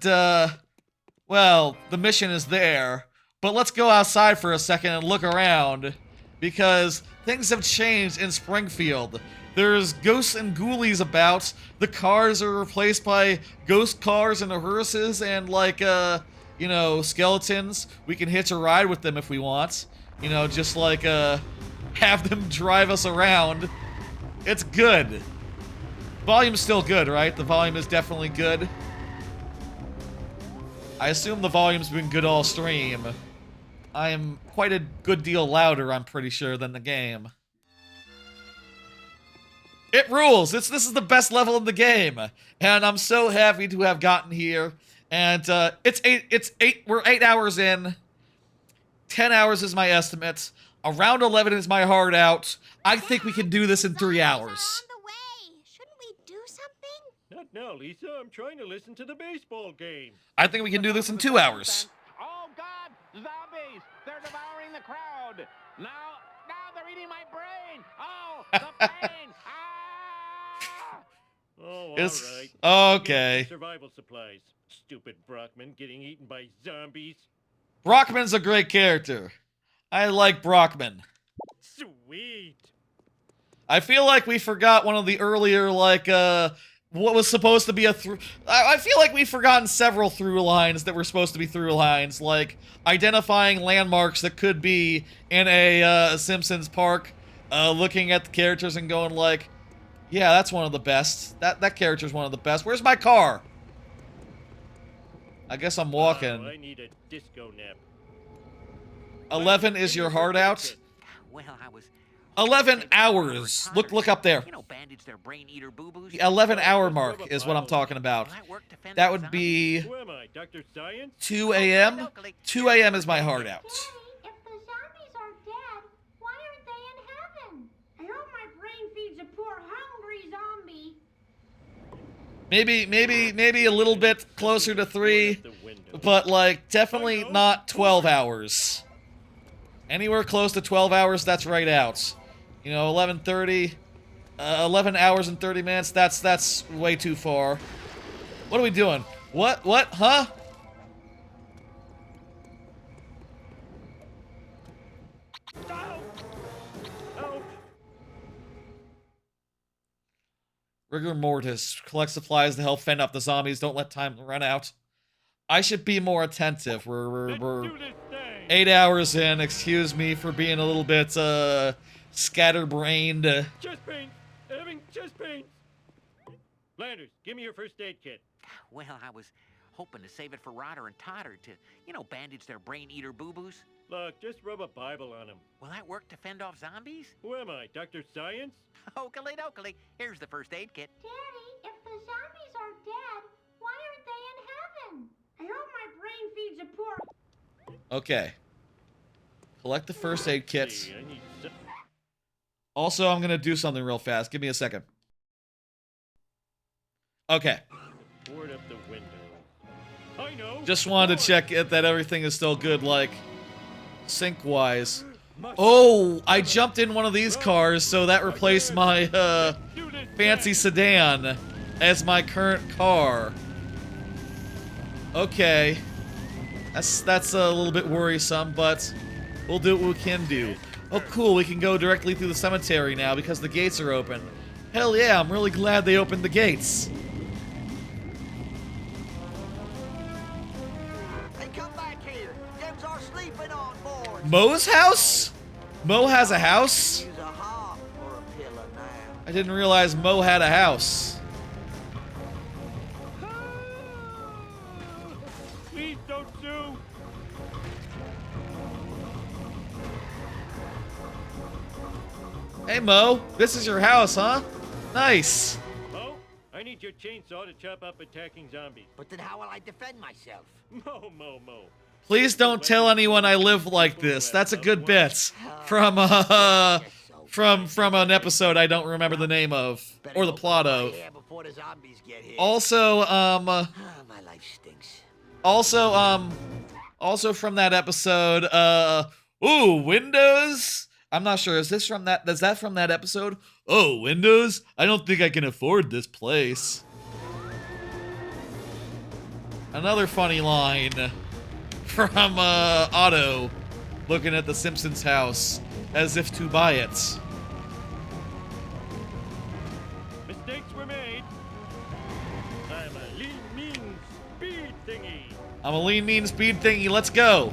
well, the mission is there. But let's go outside for a second and look around. Because things have changed in Springfield. There's ghosts and ghoulies about. The cars are replaced by ghost cars and hearses and, like, you know, skeletons. We can hitch a ride with them if we want. You know, just like, have them drive us around. It's good. Volume's still good, right? The volume is definitely good. I assume the volume's been good all stream. I am quite a good deal louder, I'm pretty sure, than the game. It rules! This is the best level in the game! And I'm so happy to have gotten here. And, we're 8 hours in. 10 hours is my estimate. Around 11 is my hard out. I think we can do this in 3 hours. Shouldn't we do something? Not now, Lisa. I'm trying to listen to the baseball game. I think we can do this in 2 hours. Oh, God! Zombies! They're devouring the crowd! Now they're eating my brain! Oh, the pain! Oh, It's all right. okay. Survival supplies. Stupid Brockman getting eaten by zombies. Brockman's a great character. I like Brockman. Sweet. I feel like we forgot one of the earlier, like, what was supposed to be a through... I feel like we've forgotten several through lines that were supposed to be through lines, like identifying landmarks that could be in a Simpsons park, looking at the characters and going like, yeah, that's one of the best. That character's one of the best. Where's my car? I guess I'm walking. Oh, I need a disco nap. 11 is your heart out? Well, I was 11 hours. Look up there. You know, bandage their brain eater boo-boos. The 11-hour mark is what I'm talking about. That would be Who am I, Dr. Science? 2 a.m. 2 a.m. is my heart out. If the zombies are dead, why aren't they in heaven? I hope my brain feeds a poor hungry Maybe a little bit closer to 3, but like definitely not 12 hours. Anywhere close to 12 hours, that's right out. You know, 11:30, 11 hours and 30 minutes, that's way too far. What are we doing? What, huh? Rigor mortis. Collect supplies to help fend off the zombies. Don't let time run out. I should be more attentive. We're 8 hours in. Excuse me for being a little bit, scatterbrained. Chest pain! Having chest pain! Landers, give me your first aid kit. Well, I was hoping to save it for Rodder and Totter to, you know, bandage their brain-eater boo-boos. Look, just rub a Bible on them. Will that work to fend off zombies? Who am I, Dr. Science? Oakley dokley. Here's the first aid kit. Daddy, if the zombies are dead, why aren't they in heaven? I hope my brain feeds a poor... Okay. Collect the first aid kits. Also, I'm gonna do something real fast. Give me a second. Okay. Board up the window. I know. Just wanted to check it that everything is still good, like, sync-wise. Oh, I jumped in one of these cars, so that replaced my, fancy sedan as my current car. Okay. That's a little bit worrisome, but we'll do what we can do. Oh, cool, we can go directly through the cemetery now because the gates are open. Hell yeah, I'm really glad they opened the gates. Hey, come back here. Gems are sleeping on board. Mo's house? Mo has a house? Use a hop or a pillow now. I didn't realize Mo had a house. Please don't sue. Hey Mo, this is your house, huh? Nice. Mo, I need your chainsaw to chop up attacking zombies. But then how will I defend myself? Mo. Please don't tell anyone I live like this. That's a good bit from from an episode I don't remember the name of or the plot of. Also, my life stinks. Also from that episode, ooh, Windows. I'm not sure. Is that from that episode? Oh, Windows? I don't think I can afford this place. Another funny line from Otto looking at the Simpsons house as if to buy it. Mistakes were made. I'm a lean, mean speed thingy. I'm a lean, mean speed thingy. Let's go.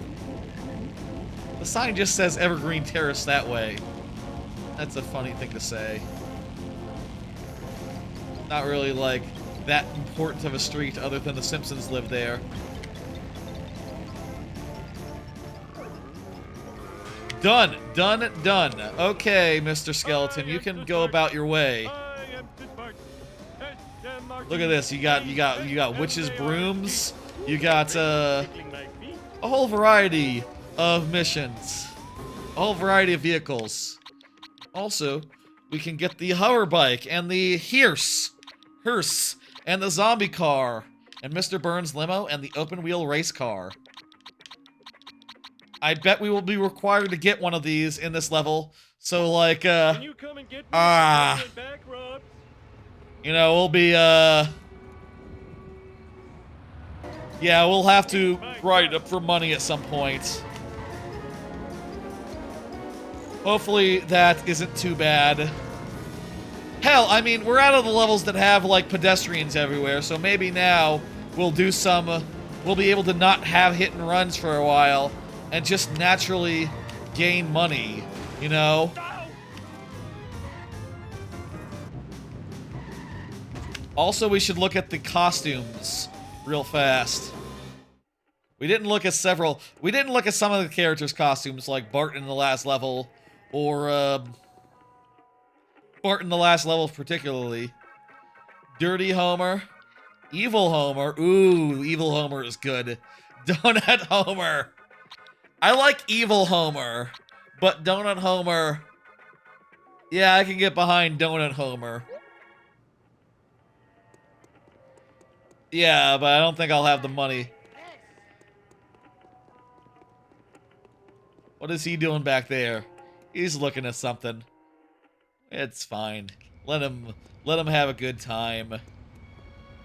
The sign just says Evergreen Terrace that way. That's a funny thing to say. Not really, like, that important of a street other than the Simpsons live there. Done. Okay, Mr. Skeleton, you can go about your way. Look at this. You got witches' brooms. You got a whole variety of missions, a whole variety of vehicles. Also, we can get the hover bike and the hearse, and the zombie car, and Mr. Burns' limo, and the open wheel race car. I bet we will be required to get one of these in this level. So like, you know, we'll be, yeah, we'll have to write up for money at some point. Hopefully that isn't too bad. Hell, I mean, we're out of the levels that have, like, pedestrians everywhere, so maybe now we'll do some, we'll be able to not have hit and runs for a while and just naturally gain money, you know? Also, we should look at the costumes real fast. We didn't look at some of the characters' costumes, like Bart in the last level, or, Bart in the last level particularly. Dirty Homer. Evil Homer. Ooh, Evil Homer is good. Donut Homer. I like Evil Homer, but Donut Homer... Yeah, I can get behind Donut Homer. Yeah, but I don't think I'll have the money. What is he doing back there? He's looking at something. It's fine. Let him have a good time.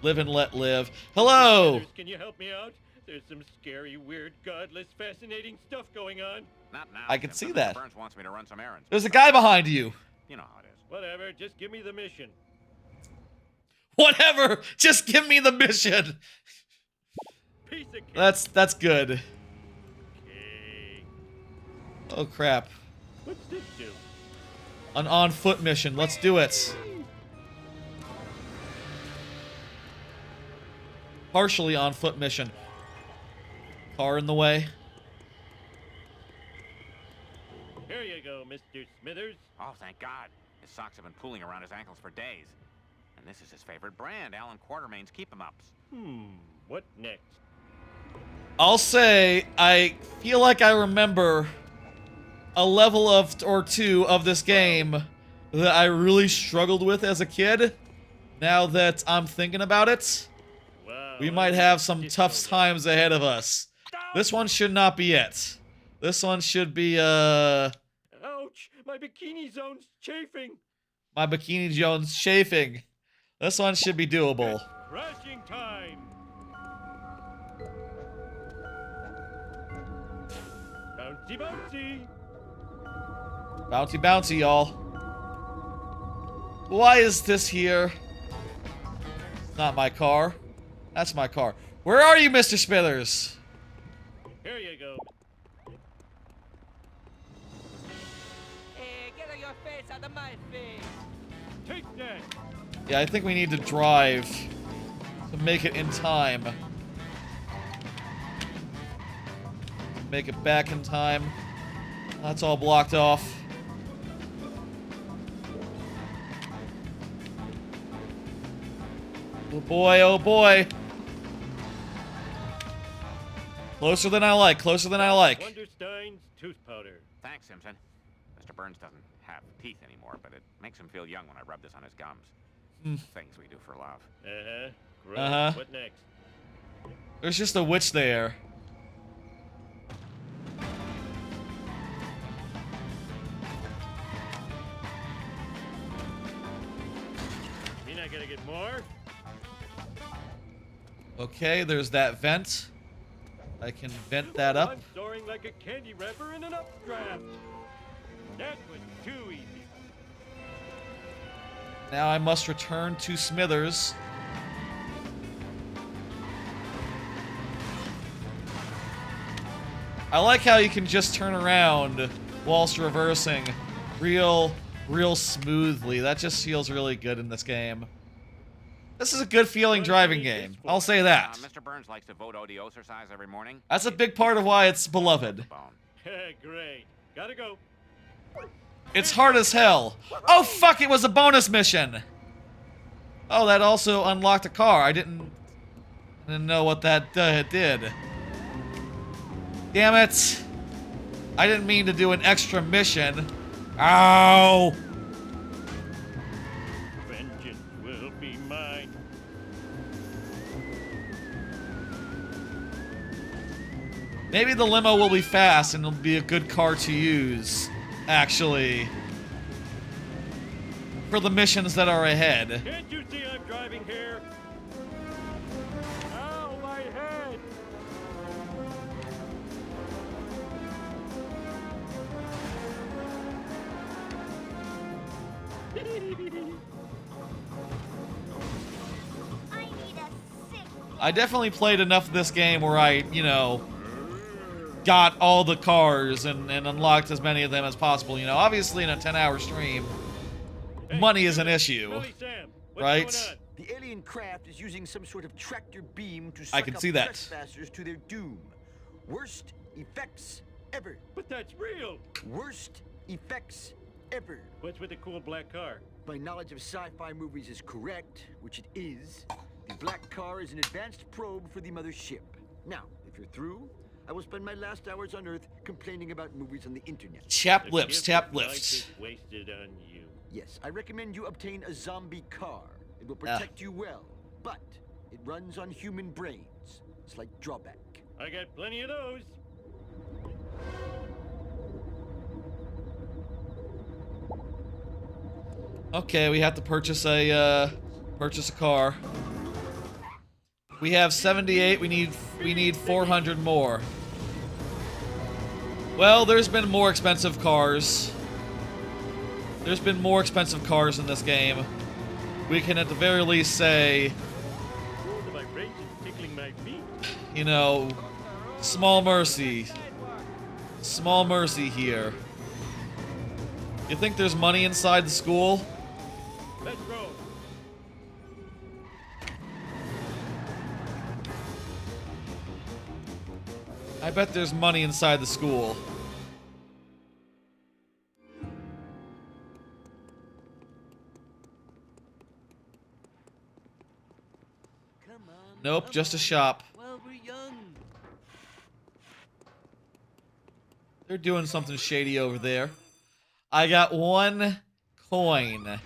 Live and let live. Hello! Smithers, can you help me out? There's some scary, weird, godless, fascinating stuff going on. Not now. I can see Simpson. that. Mr. Burns wants me to run some errands. There's a guy behind you. You know how it is. Whatever, just give me the mission. Whatever! Just give me the mission! Piece of cake. That's good. Okay. Oh crap. What's this do? An on-foot mission. Let's do it. Partially on-foot mission. Car in the way. Here you go, Mr. Smithers. Oh, thank God. His socks have been pooling around his ankles for days. And this is his favorite brand, Alan Quartermain's Keep-em-Ups. What next? I'll say I feel like I remember a level of or two of this game that I really struggled with as a kid. Now that I'm thinking about it, we might have some tough times ahead of us. This one should not be it. This one should be Ouch! My bikini zone's chafing. my bikini Jones chafing. This one should be doable. Crashing time. Bouncy, bouncy. Bouncy bouncy, y'all. Why is this here? It's not my car. That's my car. Where are you, Mr. Smithers? Here you go. Hey, get your face out of my face. Take that. Yeah, I think we need to drive to make it in time. Make it back in time. That's all blocked off. Oh boy, oh boy. Closer than I like, closer than I like. Wonderstein's tooth powder. Thanks, Simpson. Mr. Burns doesn't have teeth anymore, but it makes him feel young when I rub this on his gums. Things we do for love. Uh-huh. Gross. Uh-huh. What next? There's just a witch there. Mean I gotta get more? Okay, there's that vent. I can vent that up. I'm soaring like a candy wrapper in an updraft. That was too easy. Now I must return to Smithers. I like how you can just turn around whilst reversing real smoothly. That just feels really good in this game. This is a good feeling driving game. I'll say that. Mr. Burns likes to vote OD exercise every morning. That's a big part of why it's beloved. Great. Gotta go. It's hard as hell. Oh fuck, it was a bonus mission. Oh, that also unlocked a car. I didn't know what that did. Damn it. I didn't mean to do an extra mission. Ow! Vengeance will be mine. Maybe the limo will be fast and it'll be a good car to use, actually, for the missions that are ahead. Can't you see I'm driving here? Ow, my head! I definitely played enough of this game where I, you know, got all the cars and unlocked as many of them as possible. You know, obviously in a 10-hour stream, money is an issue, right? The alien craft is using some sort of tractor beam to I suck can up see that. trespassers to their doom. Worst effects ever. But that's real. Worst effects ever. What's with the cool black car? My knowledge of sci-fi movies is correct, which it is. The black car is an advanced probe for the mothership. Now, if you're through, I will spend my last hours on Earth complaining about movies on the internet. Chap lips, tap Life lips. is wasted on you. Yes, I recommend you obtain a zombie car. It will protect you well. But It runs on human brains. It's like drawback. I got plenty of those. Okay, we have to purchase a car. We have 78. We need 400 more. Well, there's been more expensive cars. There's been more expensive cars in this game. We can at the very least say, The vibration's tickling my feet. you know, small mercy. Small mercy here. You think there's money inside the school? Let's roll. I bet there's money inside the school. Come on. Nope, come just a on. shop. Well, we're young. They're doing something shady over there. I got 1 coin.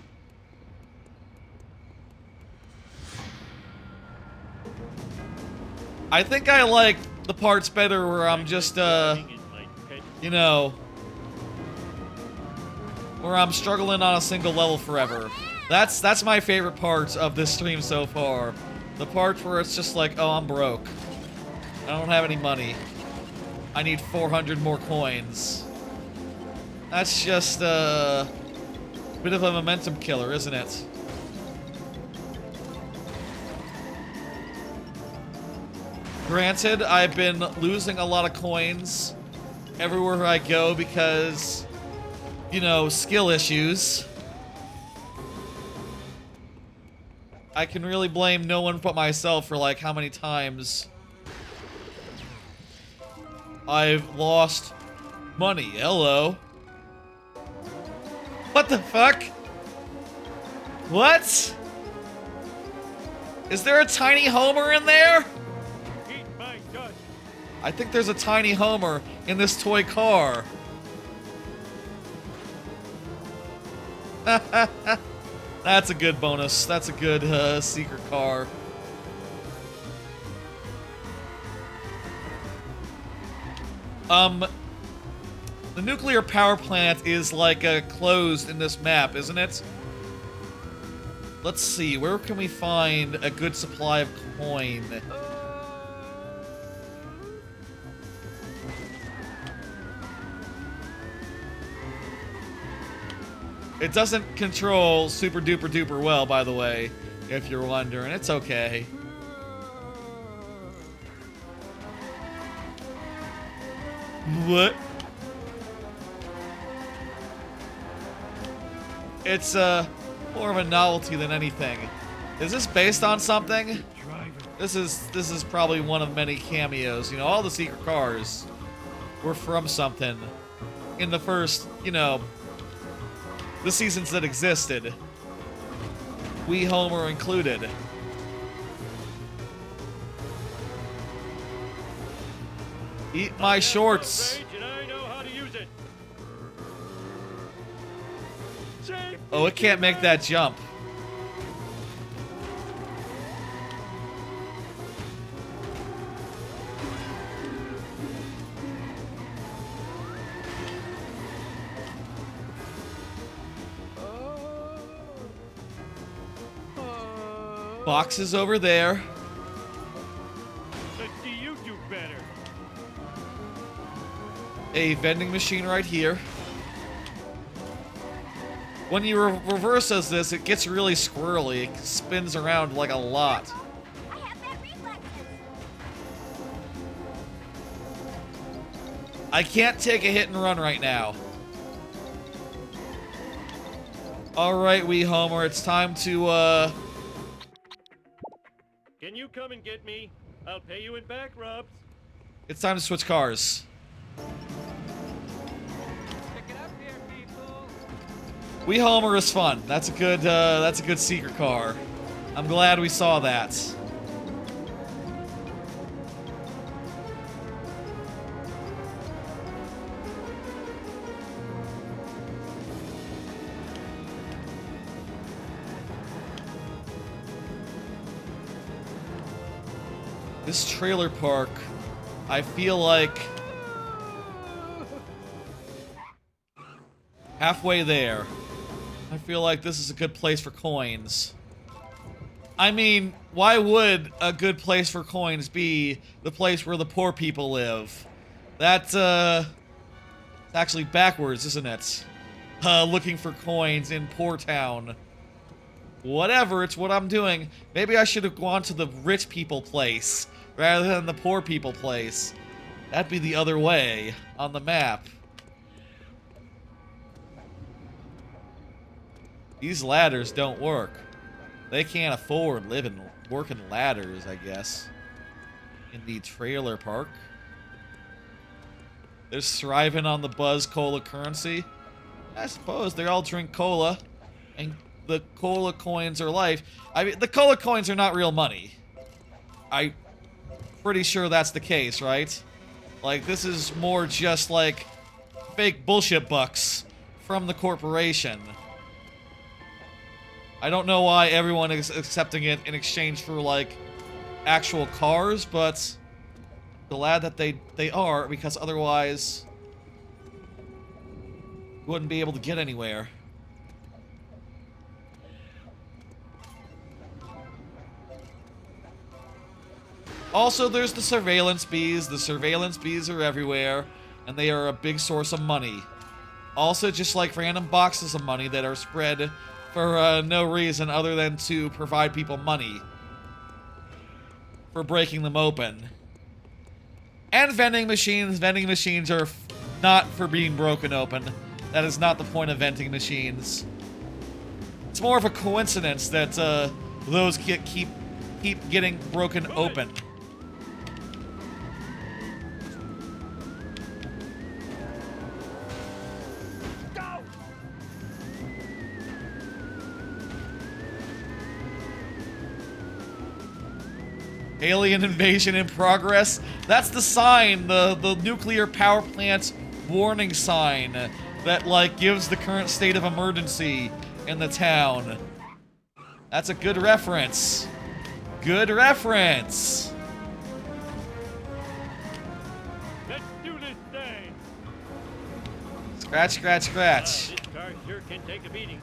I think I like the parts better where I'm just, you know, where I'm struggling on a single level forever. That's my favorite part of this stream so far. The part where it's just like, oh, I'm broke. I don't have any money. I need 400 more coins. That's just a bit of a momentum killer, isn't it? Granted, I've been losing a lot of coins everywhere I go because, you know, skill issues. I can really blame no one but myself for, like, how many times I've lost money. Hello. What the fuck? What? Is there a tiny Homer in there? Eat my dust. I think there's a tiny Homer in this toy car. That's a good bonus. That's a good secret car. The nuclear power plant is like closed in this map, isn't it? Let's see, where can we find a good supply of coin? It doesn't control super duper duper well, by the way, if you're wondering. It's okay. What? It's more of a novelty than anything. Is this based on something? This is probably one of many cameos. You know, all the secret cars were from something in the first, you know, the seasons that existed. We Homer included. Eat my shorts. And I know how to use it. Oh, it can't make that jump. Boxes over there. Let's see you do better. A vending machine right here. When you reverse as this, it gets really squirrely. It spins around like a lot. I have bad reflexes. I can't take a hit and run right now. Alright, we Homer, it's time to, Can you come and get me? I'll pay you in back rubs. it's time to switch cars. We Homer is fun. That's a good secret car. I'm glad we saw that. This trailer park, I feel like halfway there. I feel like this is a good place for coins. I mean, why would a good place for coins be the place where the poor people live? That's, it's actually backwards, isn't it? Looking for coins in Poor Town. Whatever, it's what I'm doing. Maybe I should have gone to the rich people place rather than the poor people place. That'd be the other way on the map. These ladders don't work. They can't afford working ladders, I guess. In the trailer park. They're thriving on the Buzz Cola currency. I suppose they all drink cola. And the cola coins are life. I mean, the cola coins are not real money. I'm pretty sure that's the case, right? Like, this is more just like fake bullshit bucks from the corporation. I don't know why everyone is accepting it in exchange for, like, actual cars, but glad that they are, because otherwise you wouldn't be able to get anywhere. Also, there's the surveillance bees. The surveillance bees are everywhere, and they are a big source of money. Also, just like random boxes of money that are spread for no reason other than to provide people money for breaking them open. And vending machines. Vending machines are not for being broken open. That is not the point of vending machines. It's more of a coincidence that those keep getting broken open. Alien invasion in progress. That's the sign, the nuclear power plant's warning sign that, like, gives the current state of emergency in the town. That's a good reference. Good reference. Let's do this thing. Scratch, scratch, scratch. This car sure can take a beating.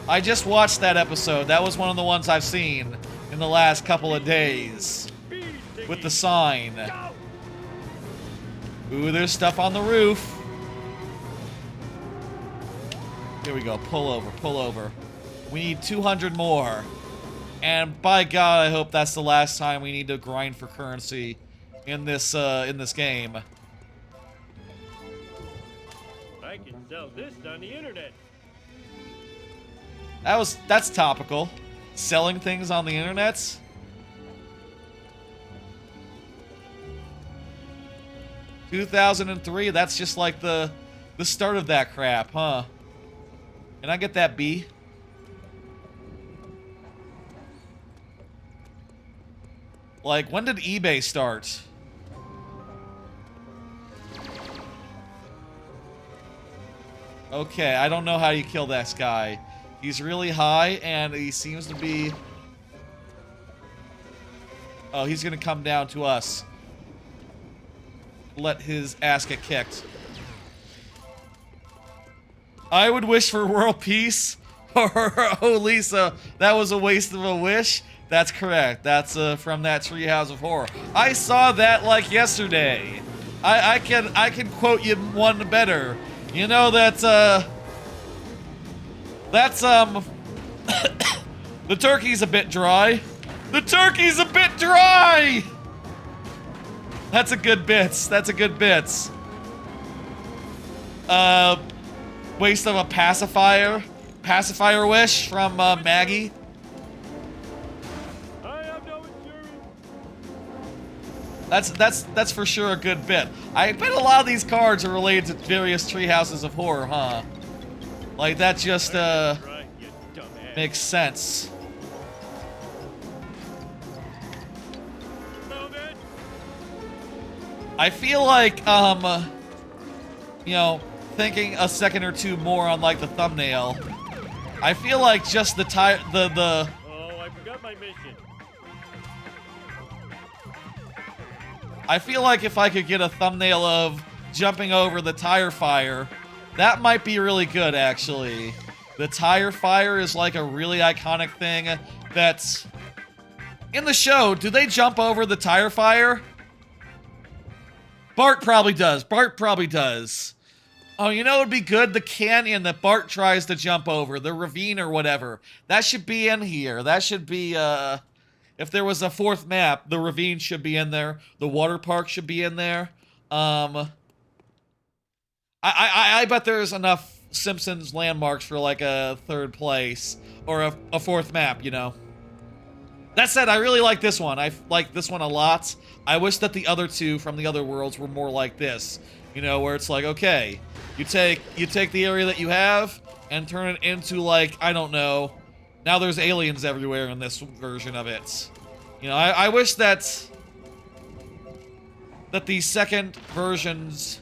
I just watched that episode. That was one of the ones I've seen in the last couple of days. With the sign. Ooh, there's stuff on the roof. Here we go. Pull over, pull over. We need 200 more. And by God, I hope that's the last time we need to grind for currency in this game. I can sell this on the internet. That's topical. Selling things on the internet. $2003, that's just like the start of that crap, huh? Can I get that B? Like, when did eBay start? Okay, I don't know how you kill this guy. He's really high, and he seems to be... Oh, he's gonna come down to us. Let his ass get kicked. I would wish for world peace. Oh, Lisa, that was a waste of a wish. That's correct. That's from that Treehouse of Horror. I saw that like yesterday. I can quote you one better. You know that that's the turkey's a bit dry. The turkey's a bit dry. That's a good bits. That's a good bits. Waste of a pacifier. Pacifier wish from Maggie. I have no insurance. That's for sure a good bit. I bet a lot of these cards are related to various Treehouses of Horror, huh? Like that just Right, you dumbass. makes sense. I feel like you know, thinking a second or two more on like the thumbnail, I feel like just the Oh, I forgot my mission. I feel like if I could get a thumbnail of jumping over the tire fire, that might be really good, actually. The tire fire is like a really iconic thing that's... In the show, do they jump over the tire fire? Bart probably does. Bart probably does. Oh, you know what would be good? The canyon that Bart tries to jump over, the ravine or whatever. That should be in here. That should be, if there was a fourth map, the ravine should be in there. The water park should be in there. I bet there's enough Simpsons landmarks for like a third place or a fourth map, you know. That said, I really like this one. I like this one a lot. I wish that the other two from the other worlds were more like this. You know, where it's like, okay, you take the area that you have and turn it into like, I don't know. Now there's aliens everywhere in this version of it. You know, I wish that these second versions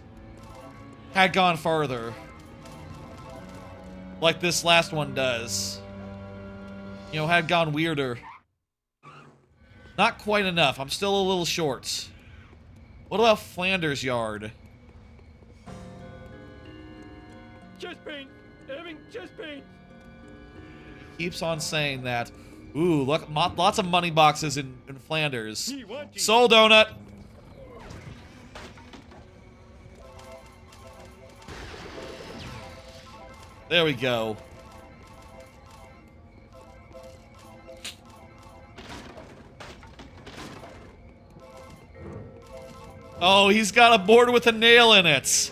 had gone farther. Like this last one does. You know, had gone weirder. Not quite enough. I'm still a little short. What about Flanders Yard? Chest pain! Having chest pain! Keeps on saying that. Ooh, look, lots of money boxes in Flanders. Soul Donut! There we go. Oh, he's got a board with a nail in it.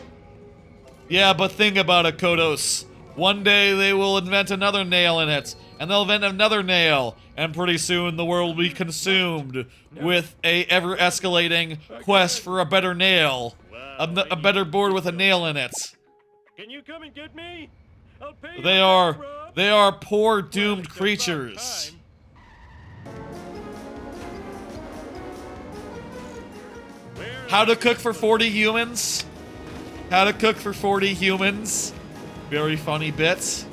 Yeah, but think about it, Kodos. One day they will invent another nail in it, and they'll invent another nail, and pretty soon the world will be consumed with a ever-escalating quest for a better nail. A better board with a nail in it. Can you come and get me? I'll pay you They are poor, doomed creatures. How to cook for 40 humans? How to cook for 40 humans? Very funny bits.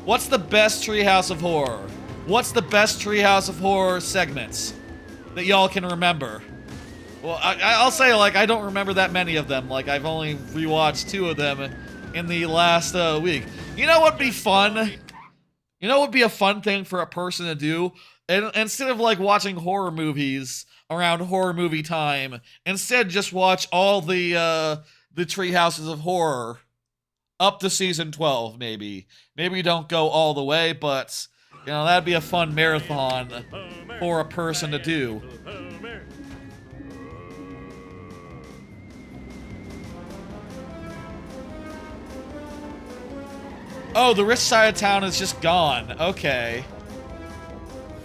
What's the best Treehouse of Horror? What's the best Treehouse of Horror segments that y'all can remember? Well, I'll say, like, I don't remember that many of them. Like, I've only rewatched 2 of them in the last week. You know what'd be fun? You know what would be a fun thing for a person to do? And instead of, like, watching horror movies around horror movie time, instead just watch all the Treehouses of Horror up to season 12, maybe. Maybe don't go all the way, but, you know, that'd be a fun marathon for a person to do. Oh, the rich side of town is just gone. Okay.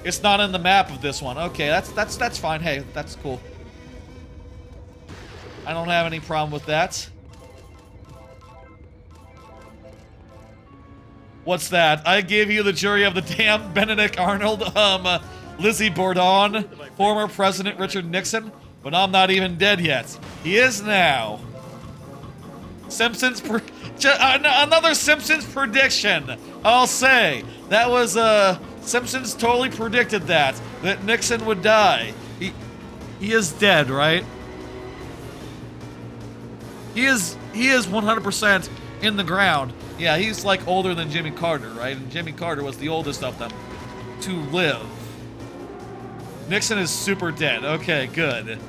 It's not in the map of this one. Okay, that's fine. Hey, that's cool. I don't have any problem with that. What's that? I gave you the jury of the damn Benedict Arnold, Lizzie Borden, former President Richard Nixon, but I'm not even dead yet. He is now. Simpsons, another Simpsons prediction. I'll say that was Simpsons totally predicted that Nixon would die. He is dead, right? He is 100% in the ground. Yeah, he's like older than Jimmy Carter, right? And Jimmy Carter was the oldest of them to live. Nixon is super dead. Okay, good.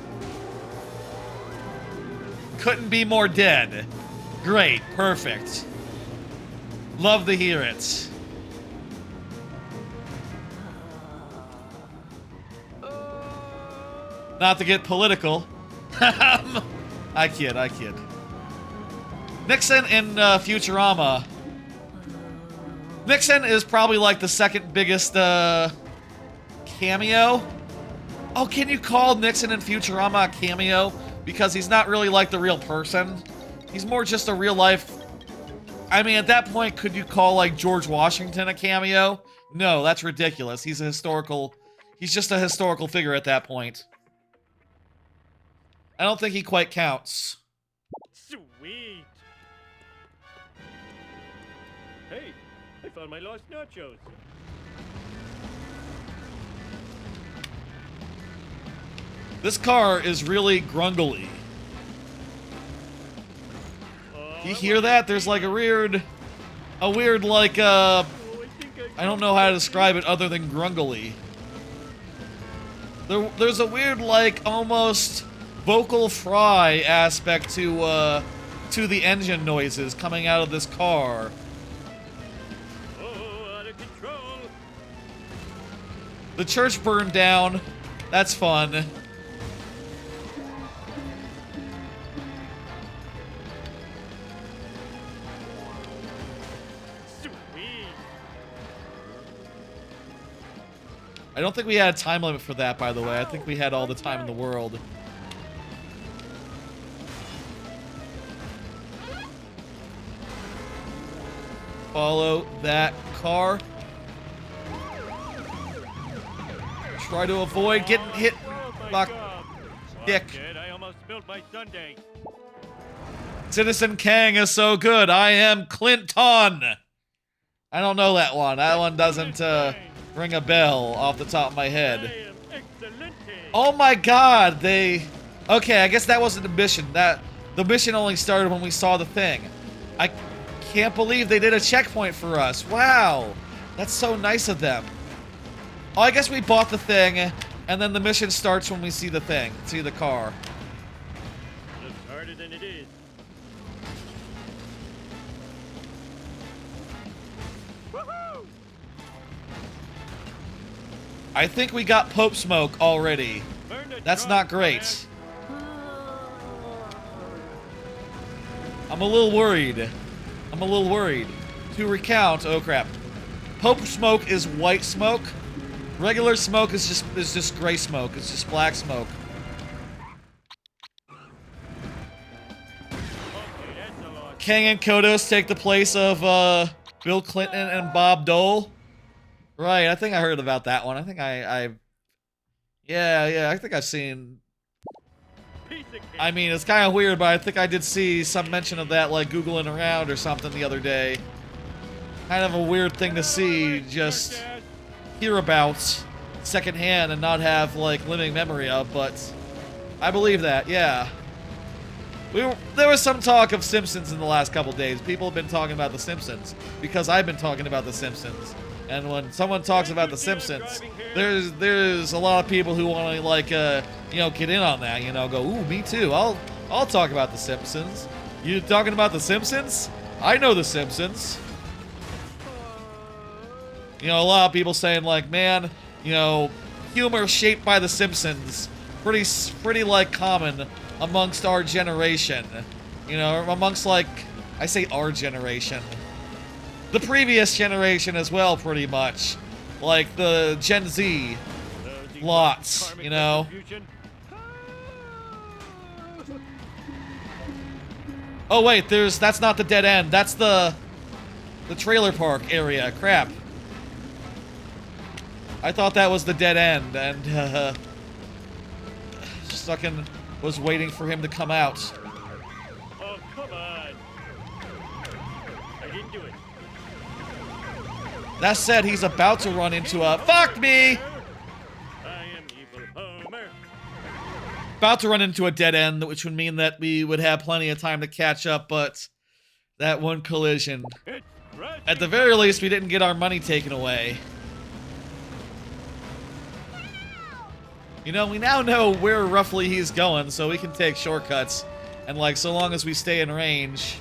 Couldn't be more dead. Great, perfect. Love to hear it. Not to get political. I kid. Nixon in Futurama. Nixon is probably like the second biggest cameo. Oh, can you call Nixon in Futurama a cameo? Because he's not really like the real person. He's more just a real life... I mean, at that point, could you call, like, George Washington a cameo? No, that's ridiculous. He's a historical... He's just a historical figure at that point. I don't think he quite counts. Sweet. Hey, I found my lost nachos. This car is really grungly. You hear that? There's like a weird like, I don't know how to describe it other than grungly. There's a weird, like, almost vocal fry aspect to the engine noises coming out of this car. Oh, out of control. The church burned down. That's fun. I don't think we had a time limit for that, by the way. I think we had all the time in the world. Follow that car. Try to avoid getting hit. Fuck. Dick. I almost spilled my sundae. Citizen Kang is so good. I am Clinton. I don't know that one. That one doesn't, ring a bell off the top of my head. Oh my god, okay, I guess that wasn't the mission. The mission only started when we saw the thing. I can't believe they did a checkpoint for us. Wow, that's so nice of them. Oh, I guess we bought the thing, and then the mission starts when we see the thing, see the car. Looks harder than it is. I think we got Pope Smoke already. That's not great. I'm a little worried. To recount, oh crap. Pope Smoke is white smoke. Regular smoke is just gray smoke. It's just black smoke. Kang and Kodos take the place of Bill Clinton and Bob Dole. Right, I think I heard about that one. I think yeah, I think I've seen... I mean, it's kind of weird, but I think I did see some mention of that, like, Googling around or something the other day. Kind of a weird thing to see, just hear about secondhand and not have, like, living memory of, but I believe that, yeah. There was some talk of Simpsons in the last couple days. People have been talking about The Simpsons because I've been talking about The Simpsons. And when someone talks about The Simpsons, there's a lot of people who want to, like, you know, get in on that. You know, go, ooh, me too. I'll talk about The Simpsons. You talking about The Simpsons? I know The Simpsons. You know, a lot of people saying, like, man, you know, humor shaped by The Simpsons, pretty like common amongst our generation. You know, amongst, like, I say our generation. The previous generation as well, pretty much. Like the Gen Z lots, you know? Oh wait, that's not the dead end. That's the trailer park area. Crap. I thought that was the dead end, and just fucking was waiting for him to come out. Oh, come on. I didn't do it. That said, he's about to run into a... Fuck me! I am evil Homer. About to run into a dead end, which would mean that we would have plenty of time to catch up, but that one collision. At the very least, we didn't get our money taken away. You know, we now know where roughly he's going, so we can take shortcuts. And, like, so long as we stay in range,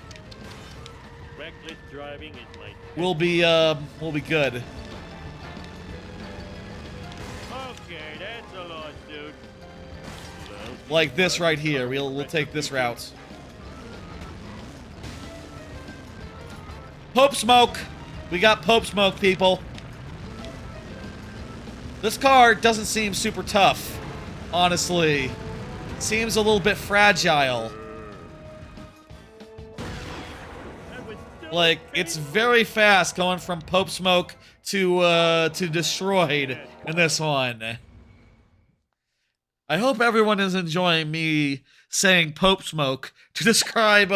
Reckless driving is my... we'll be good. Okay, that's a loss, dude. Like this right here. We'll take this route. Pope Smoke! We got Pope Smoke, people. This car doesn't seem super tough, honestly. Seems a little bit fragile. Like, it's very fast going from Pope Smoke to Destroyed in this one. I hope everyone is enjoying me saying Pope Smoke to describe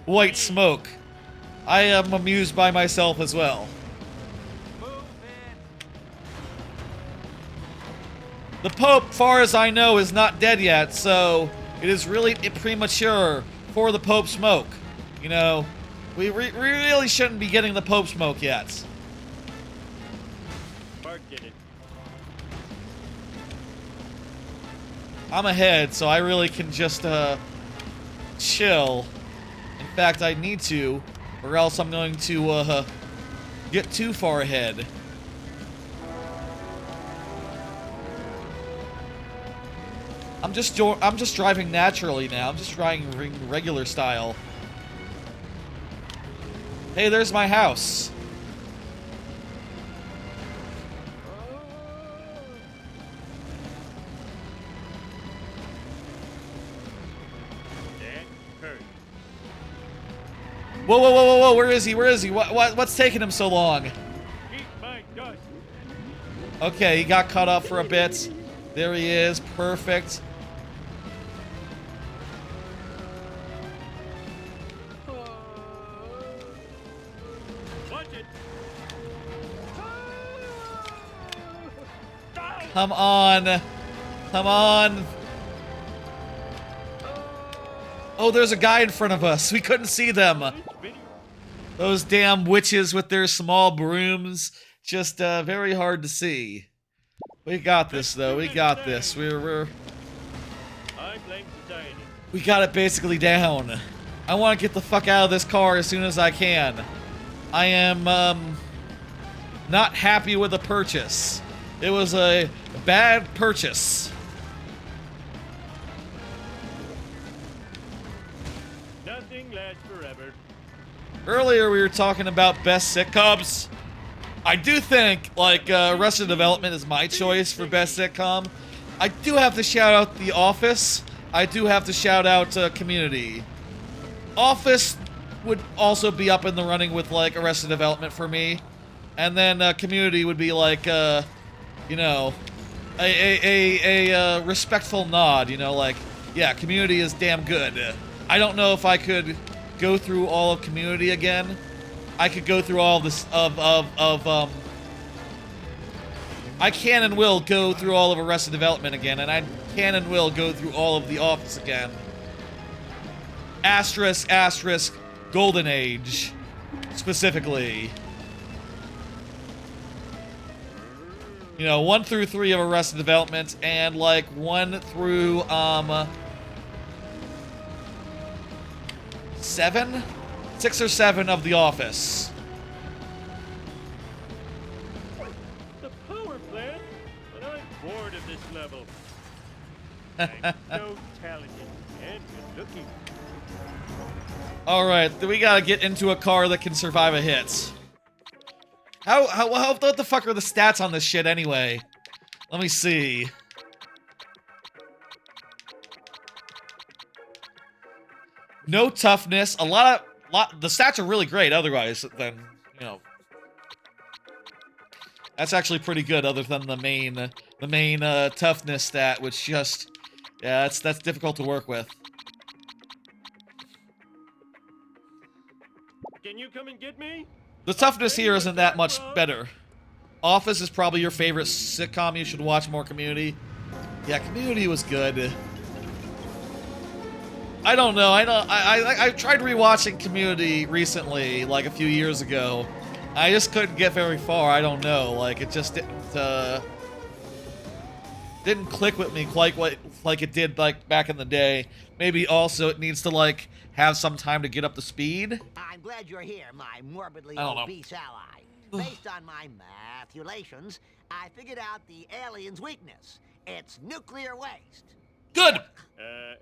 white smoke. I am amused by myself as well. The Pope, far as I know, is not dead yet, so it is really premature for the Pope Smoke. You know, we really shouldn't be getting the Pope Smoke yet. Bart did it. I'm ahead, so I really can just, chill. In fact, I need to, or else I'm going to, get too far ahead. I'm just driving naturally now. I'm just driving regular style. Hey, there's my house. Whoa, whoa, whoa, whoa, whoa, where is he? Where is he? What's taking him so long? Eat my dust. Okay, he got cut off for a bit. There he is. Perfect. Watch it. Come on. Come on. Oh, there's a guy in front of us. We couldn't see them. Those damn witches with their small brooms. Just very hard to see. We got this, though. We got this. We got it basically down. I want to get the fuck out of this car as soon as I can. I am not happy with the purchase. It was a bad purchase. Nothing lasts forever. Earlier we were talking about best sitcoms. I do think, like, Arrested Development is my choice for best sitcom. I do have to shout out The Office. I do have to shout out Community. Office would also be up in the running with, like, Arrested Development for me. And then Community would be like, you know, a respectful nod, you know, like, yeah, Community is damn good. I don't know if I could go through all of Community again. I could go through all this I can and will go through all of Arrested Development again, and I can and will go through all of The Office again. Asterisk, asterisk, Golden Age, specifically. You know, 1 through 3 of Arrested Development, and like 1 through 7? 6 or 7 of The Office. The power plant? But I'm bored of this level. I'm so talented and good looking. Alright, we gotta get into a car that can survive a hit. What the fuck are the stats on this shit anyway? Let me see. No toughness, the stats are really great otherwise than, you know. That's actually pretty good other than the main toughness stat, which just, yeah, that's difficult to work with. Can you come and get me? The toughness here isn't that much better. Office is probably your favorite sitcom. You should watch more Community. Yeah, Community was good. I don't know. I tried rewatching Community recently, like a few years ago. I just couldn't get very far. I don't know. Like, it just didn't click with me quite like it did like back in the day. Maybe also it needs to like have some time to get up to speed. I'm glad you're here, my morbidly I don't know. obese ally. Based on my mathulations, I figured out the alien's weakness. It's nuclear waste. Good!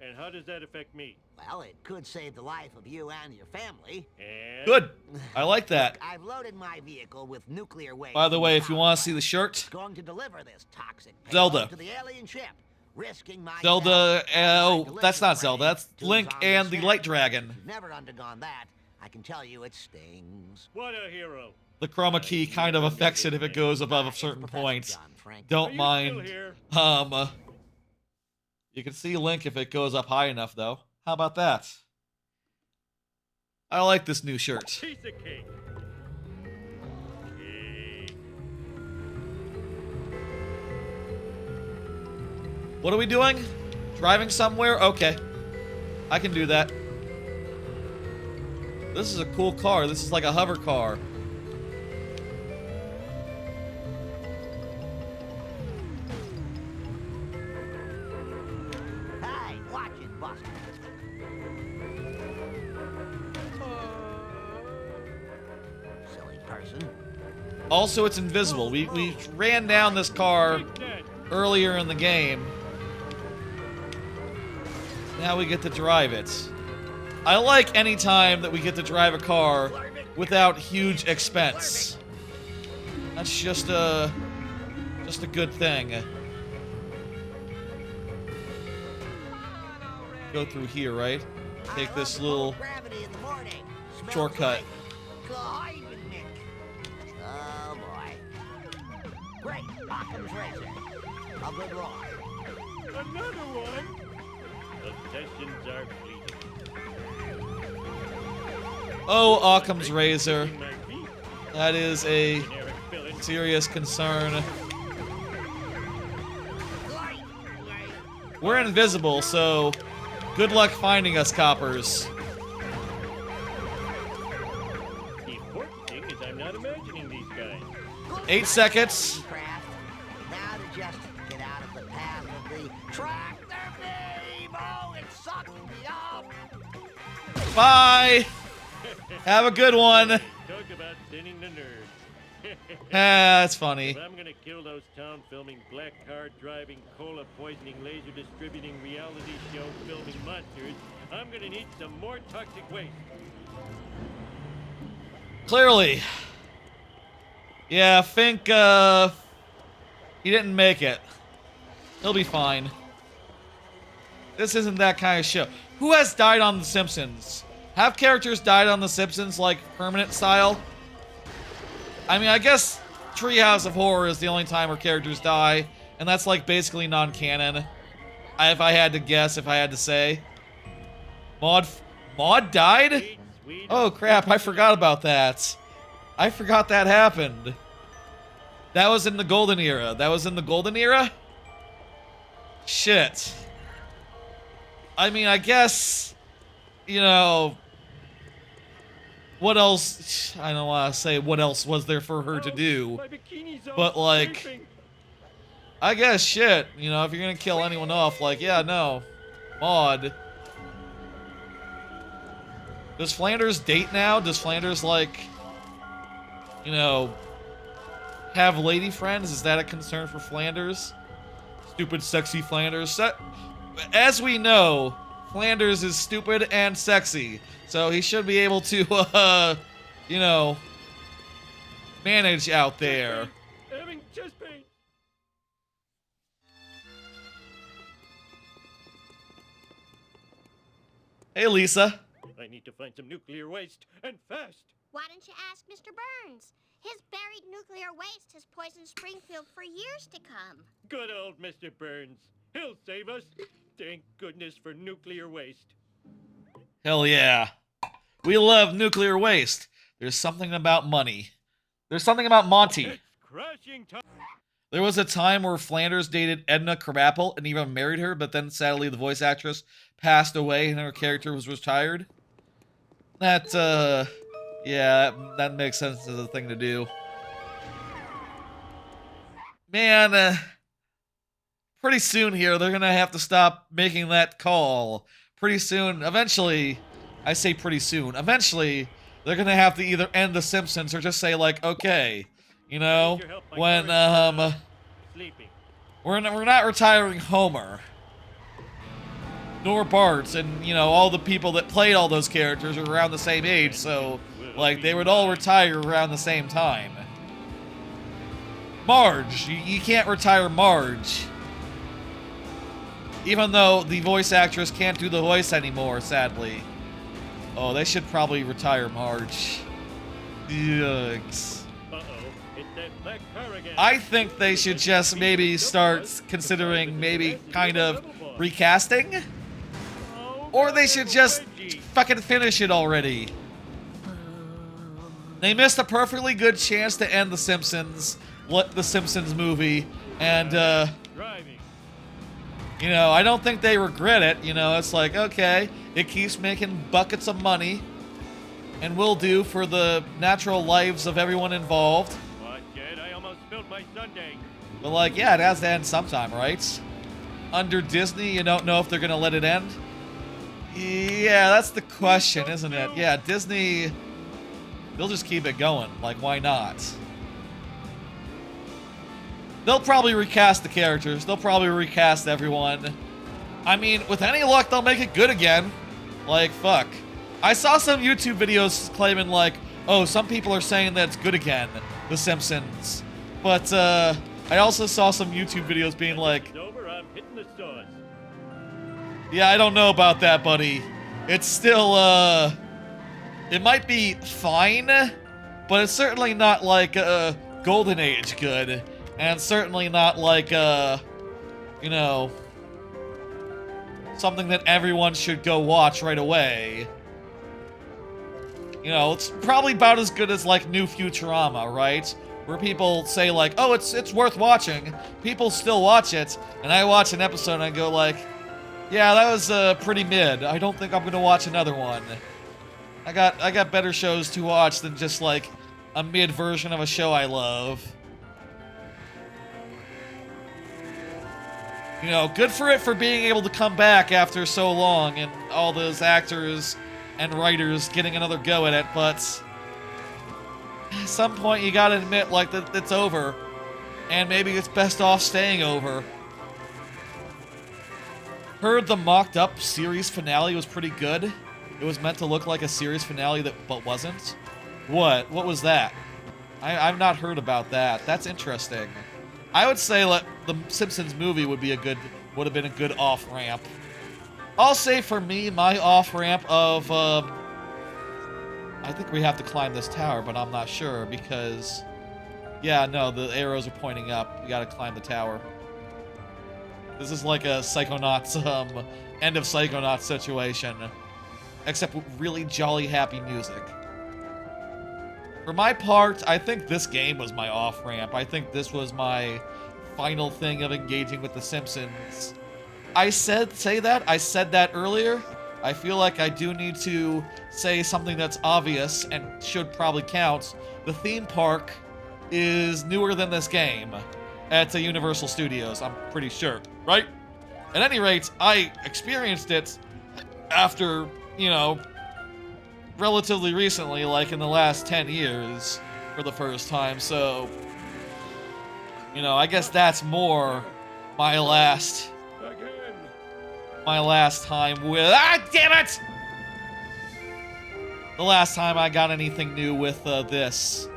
And how does that affect me? Well, it could save the life of you and your family. And... Good. I like that. Look, I've loaded my vehicle with nuclear waste. By the way, if you want to see the shirt, It's going to deliver this toxic Zelda. payload to the alien ship, risking my Zelda, health. oh, that's not Zelda, that's To Link zombie and the Light scavengers. Dragon. You've never undergone that. I can tell you it stings. What a hero. The chroma key kind of affects it if it goes above a certain point. Don't mind. You can see Link if it goes up high enough, though. How about that? I like this new shirt. Piece of cake. What are we doing? Driving somewhere? Okay. I can do that. This is a cool car. This is like a hover car. Hey, watch it, Buster. Silly person. Also, it's invisible. We ran down this car earlier in the game. Now we get to drive it. I like any time that we get to drive a car without huge expense. That's just a good thing. Go through here, right? Take this little shortcut. Oh boy. Great, Occam's razor. A good ride. Another one. The sessions are fleeting. Oh, Occam's razor. That is a serious concern. We're invisible, so good luck finding us, coppers. The important thing is I'm not imagining these guys. 8 seconds. Now to just get out of the path of the tractor beam. Oh, it sucks me up. Bye. Have a good one. Talk about thinning the nerve. That's funny. If I'm gonna kill those town filming, black car driving, cola poisoning, laser distributing, reality show filming monsters, I'm gonna need some more toxic waste. Clearly. Yeah, Fink, he didn't make it. He'll be fine. This isn't that kind of show. Who has died on The Simpsons? Have characters died on The Simpsons, like, permanent style? I mean, I guess Treehouse of Horror is the only time where characters die, and that's, like, basically non-canon. If I had to guess, if I had to say. Maud died? Oh, crap, I forgot about that. I forgot that happened. That was in the Golden Era. That was in the Golden Era? Shit. I mean, I guess, you know, what else? I don't want to say what else was there for her to do. But, like, I guess shit. You know, if you're going to kill anyone off, like, yeah, no. Maud. Does Flanders date now? Does Flanders, like, you know, have lady friends? Is that a concern for Flanders? Stupid, sexy Flanders. As we know, Flanders is stupid and sexy. So he should be able to, you know, manage out there. Having chest pain. Hey, Lisa. I need to find some nuclear waste, and fast. Why don't you ask Mr. Burns? His buried nuclear waste has poisoned Springfield for years to come. Good old Mr. Burns. He'll save us. Thank goodness for nuclear waste. Hell yeah. We love nuclear waste. There's something about money. There's something about Monty. There was a time where Flanders dated Edna Krabappel and even married her, but then sadly the voice actress passed away and her character was retired. That, yeah, that makes sense as a thing to do. Man, pretty soon here, they're gonna have to stop making that call. Pretty soon, eventually, I say pretty soon, eventually, they're gonna have to either end The Simpsons or just say, like, okay, you know, when, we're not retiring Homer. Nor Bart, and, you know, all the people that played all those characters are around the same age, so, like, they would all retire around the same time. Marge, you can't retire Marge. Even though the voice actress can't do the voice anymore, sadly. Oh, they should probably retire Marge. Yucks. Uh-oh, it's that black car again. I think they should just maybe start considering maybe kind of recasting. Or they should just fucking finish it already. They missed a perfectly good chance to end The Simpsons, the Simpsons movie, and, you know, I don't think they regret it. You know, it's like, okay, it keeps making buckets of money, and will do for the natural lives of everyone involved. What, kid? I almost spilled my sundae. But, like, yeah, it has to end sometime, right? Under Disney, you don't know if they're gonna let it end? Yeah, that's the question, isn't it? Yeah, Disney, they'll just keep it going. Like, why not? They'll probably recast the characters. They'll probably recast everyone. I mean, with any luck, they'll make it good again. Like, fuck. I saw some YouTube videos claiming, like, oh, some people are saying that it's good again, The Simpsons. But, I also saw some YouTube videos being like, It's over, I'm hitting the stores. yeah, I don't know about that, buddy. It's still, it might be fine, but it's certainly not like, Golden Age good. And certainly not like, you know, something that everyone should go watch right away. You know, it's probably about as good as, like, new Futurama, right? Where people say, like, oh, it's worth watching. People still watch it. And I watch an episode and I go, like, yeah, that was, pretty mid. I don't think I'm gonna watch another one. I got better shows to watch than just, like, a mid version of a show I love. You know, good for it for being able to come back after so long and all those actors and writers getting another go at it, but at some point you gotta admit, like, that it's over. And maybe it's best off staying over. Heard the mocked up series finale was pretty good. It was meant to look like a series finale but wasn't. What? What was that? I've not heard about that. That's interesting. I would say like the Simpsons movie would have been a good off-ramp. I'll say for me, my off-ramp of, I think we have to climb this tower, but I'm not sure because, yeah, no, the arrows are pointing up. We gotta climb the tower. This is like a Psychonauts, end of Psychonauts situation, except with really jolly, happy music. For my part, I think this game was my off-ramp. I think this was my final thing of engaging with The Simpsons. I said that earlier. I feel like I do need to say something that's obvious and should probably count. The theme park is newer than this game at Universal Studios, I'm pretty sure, right? At any rate, I experienced it after, you know, relatively recently, like in the last 10 years for the first time, so, you know, I guess that's more my last time with, damn it! The last time I got anything new with, this.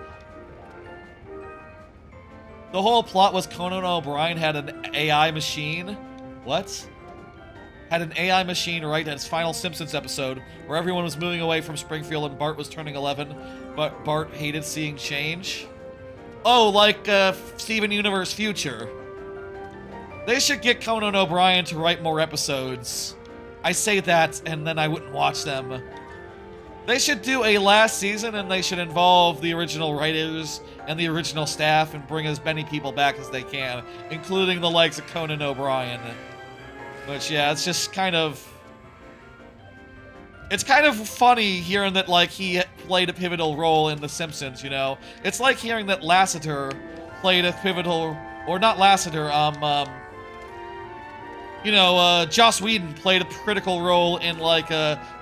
The whole plot was Conan O'Brien had an AI machine. What? Had an AI machine write its final Simpsons episode where everyone was moving away from Springfield and Bart was turning 11, but Bart hated seeing change. Oh, like, Steven Universe Future. They should get Conan O'Brien to write more episodes. I say that, and then I wouldn't watch them. They should do a last season, and they should involve the original writers and the original staff and bring as many people back as they can, including the likes of Conan O'Brien. Which, yeah, it's just kind of... It's kind of funny hearing that, like, he played a pivotal role in The Simpsons, you know? It's like hearing that Lasseter played a pivotal... Or not Lasseter, you know, Joss Whedon played a critical role in, like,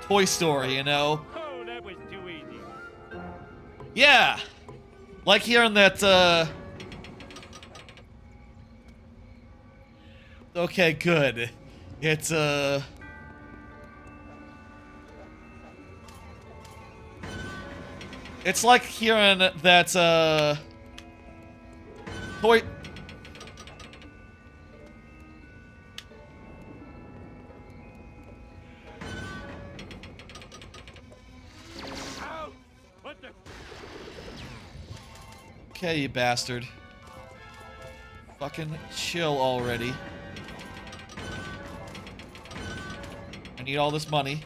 Toy Story, you know? Oh, that was too easy. Yeah! Like hearing that, Okay, good. It's, It's like hearing that, Toy... Okay, you bastard. Fucking chill already. I need all this money.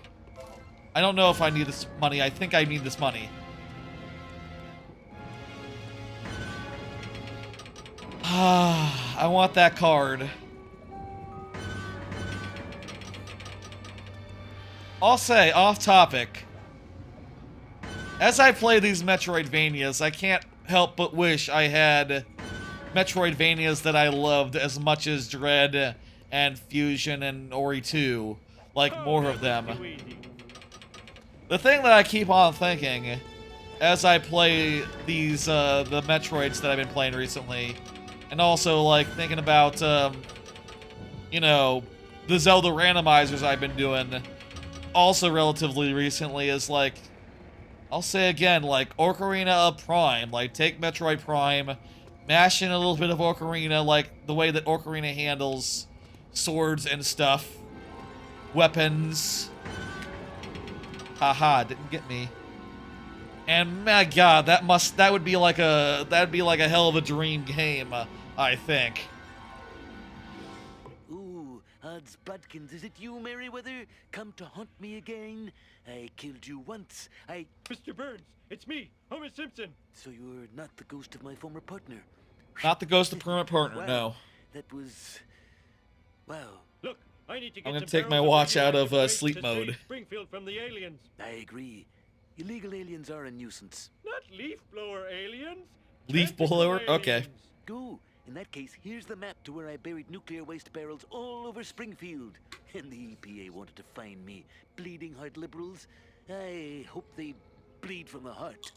I don't know if I need this money. I think I need this money. I want that card. I'll say, off topic. As I play these Metroidvanias, I can't help but wish I had Metroidvanias that I loved as much as Dread and Fusion and Ori 2. Like, more of them. The thing that I keep on thinking as I play these, the Metroids that I've been playing recently, and also, like, thinking about, you know, the Zelda randomizers I've been doing also relatively recently is, like, I'll say again, like, Ocarina of Prime. Like, take Metroid Prime, mash in a little bit of Ocarina, like, the way that Ocarina handles swords and stuff. Weapons. Haha, didn't get me. And, my god, that would be like a hell of a dream game, I think. Ooh, odds budkins, is it you, Merryweather? Come to haunt me again? I killed you once. Mr. Burns, it's me, Homer Simpson. So you're not the ghost of my former partner? Not the ghost of permanent partner, Wow, no. That was... wow. Look, I need to get I'm gonna some take my barrels watch out of radioactive sleep waste to save mode. Springfield from the aliens. I agree. Illegal aliens are a nuisance. Not leaf blower aliens. Leaf blower? Okay. Go. In that case, here's the map to where I buried nuclear waste barrels all over Springfield. And the EPA wanted to find me. Bleeding heart liberals. I hope they bleed from the heart.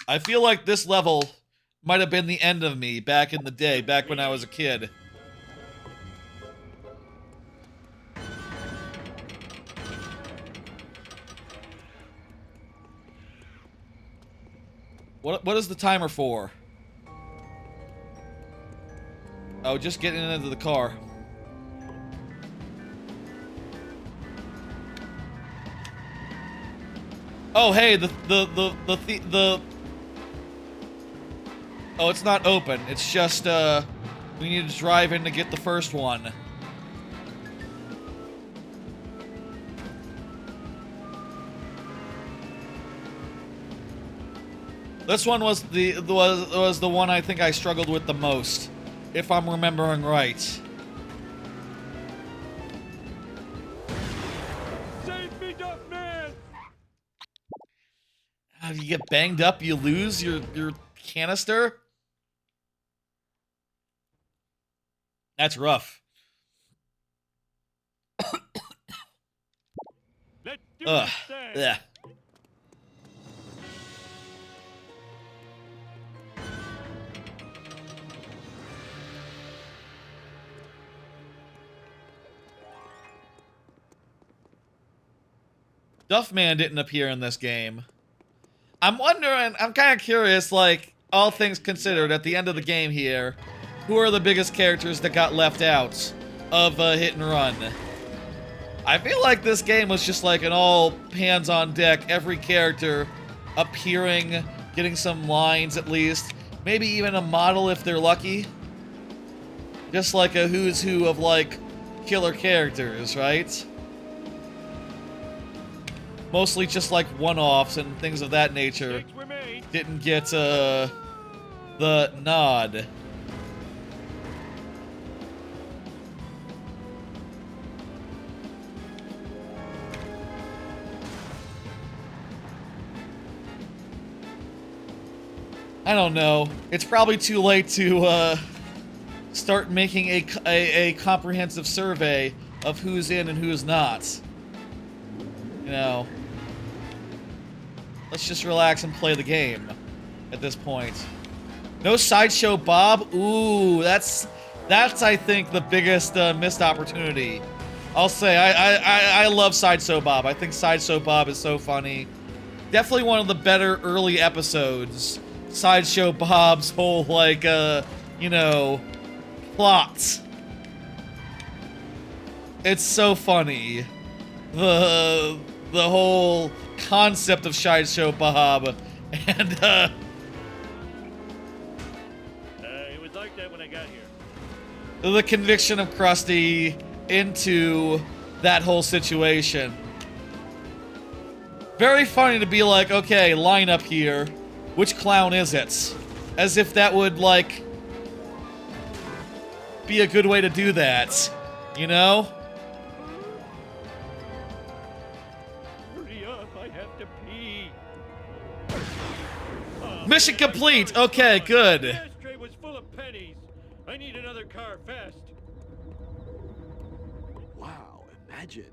I feel like this level might have been the end of me back in the day, back when I was a kid. What is the timer for? Oh, just getting into the car. Oh, hey, the oh, it's not open. It's just, we need to drive in to get the first one. This one was the one I think I struggled with the most, if I'm remembering right. Save me, Duff Man! If you get banged up, you lose your canister? That's rough. Let's do Ugh. this thing. Yeah. Duffman didn't appear in this game. I'm wondering, I'm kind of curious, like, all things considered, at the end of the game here, who are the biggest characters that got left out of Hit and Run? I feel like this game was just like an all hands on deck, every character appearing, getting some lines at least, maybe even a model if they're lucky. Just like a who's who of, like, killer characters, right? Mostly just like one-offs and things of that nature didn't get the nod. I don't know. It's probably too late to start making a comprehensive survey of who's in and who's not. You know, let's just relax and play the game at this point. No Sideshow Bob? Ooh, that's I think the biggest missed opportunity. I'll say I love Sideshow Bob. I think Sideshow Bob is so funny. Definitely one of the better early episodes. Sideshow Bob's whole, like, you know, plot. It's so funny. The whole concept of Sideshow Bob and got here? The conviction of Krusty into that whole situation. Very funny to be like, okay, line up here. Which clown is it? As if that would, like, be a good way to do that. You know? Hurry up, I have to pee. Mission complete! Okay, good. The ashtray was full of pennies. I need another car fast. Wow, imagine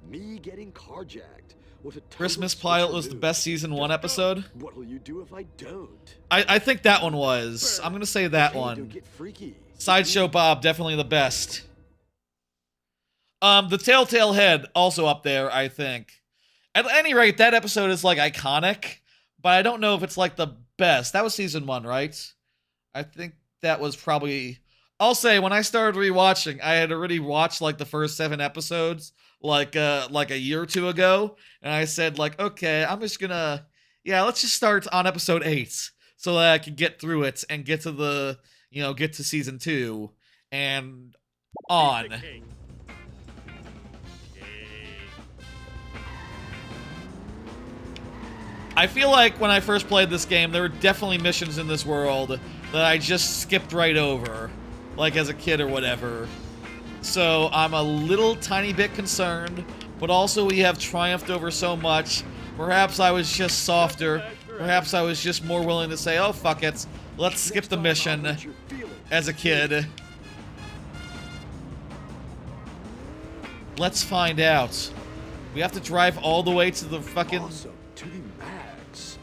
me getting carjacked. What a total Christmas Pilot was the switcheroo. best season 1 episode. What'll you do if I don't? I think that one was. I'm gonna say that Hey, one. don't get freaky. Sideshow Bob, definitely the best. The Telltale Head, also up there, I think. At any rate, that episode is, like, iconic, but I don't know if it's, like, the best. That was season 1, right? I think that was probably... I'll say, when I started rewatching, I had already watched, like, the first 7 episodes, like a year or two ago, and I said, like, okay, I'm just gonna... Yeah, let's just start on episode 8, so that I can get through it and get to the... You know, get to season 2, and on. I feel like when I first played this game, there were definitely missions in this world that I just skipped right over, like as a kid or whatever. So I'm a little tiny bit concerned, but also we have triumphed over so much. Perhaps I was just softer. Perhaps I was just more willing to say, oh, fuck it. Let's skip the mission as a kid. Let's find out. We have to drive all the way to the fucking... Awesome. To the max.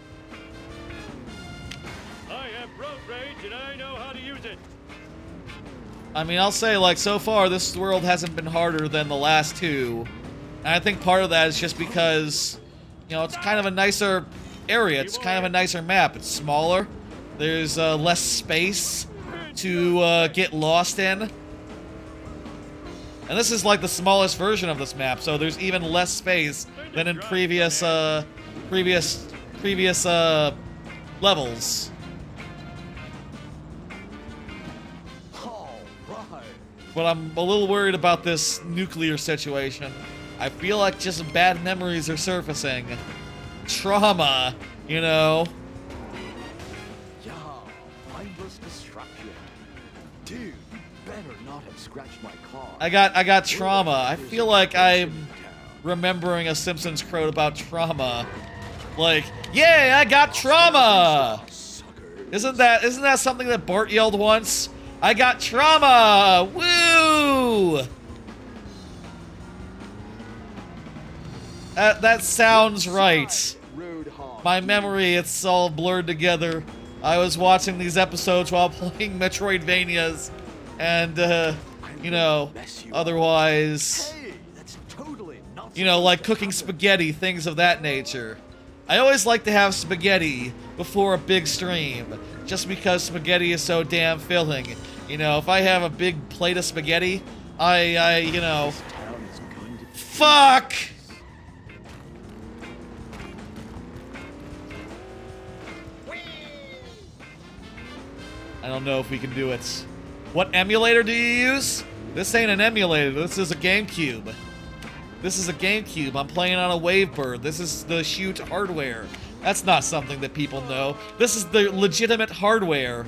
I have road rage and I know how to use it. I mean, I'll say, like, so far, this world hasn't been harder than the last 2. And I think part of that is just because, you know, it's kind of a nicer area. It's kind of a nicer map. It's smaller. There's less space to get lost in. And this is like the smallest version of this map, so there's even less space than in previous levels. But I'm a little worried about this nuclear situation. I feel like just bad memories are surfacing. Trauma, you know. Mindless destruction. Dude, you better not have scratched my car. I got trauma. I feel like I'm remembering a Simpsons quote about trauma. Like, yay, I got trauma! Isn't that something that Bart yelled once? I got trauma! Woo! That sounds right. My memory, it's all blurred together. I was watching these episodes while playing Metroidvanias, and, you know, otherwise, you know, like cooking spaghetti, things of that nature. I always like to have spaghetti before a big stream, just because spaghetti is so damn filling. You know, if I have a big plate of spaghetti, you know, fuck! I don't know if we can do it. What emulator do you use? This ain't an emulator, this is a GameCube. This is a GameCube, I'm playing on a Wavebird. This is the shoot hardware. That's not something that people know. This is the legitimate hardware.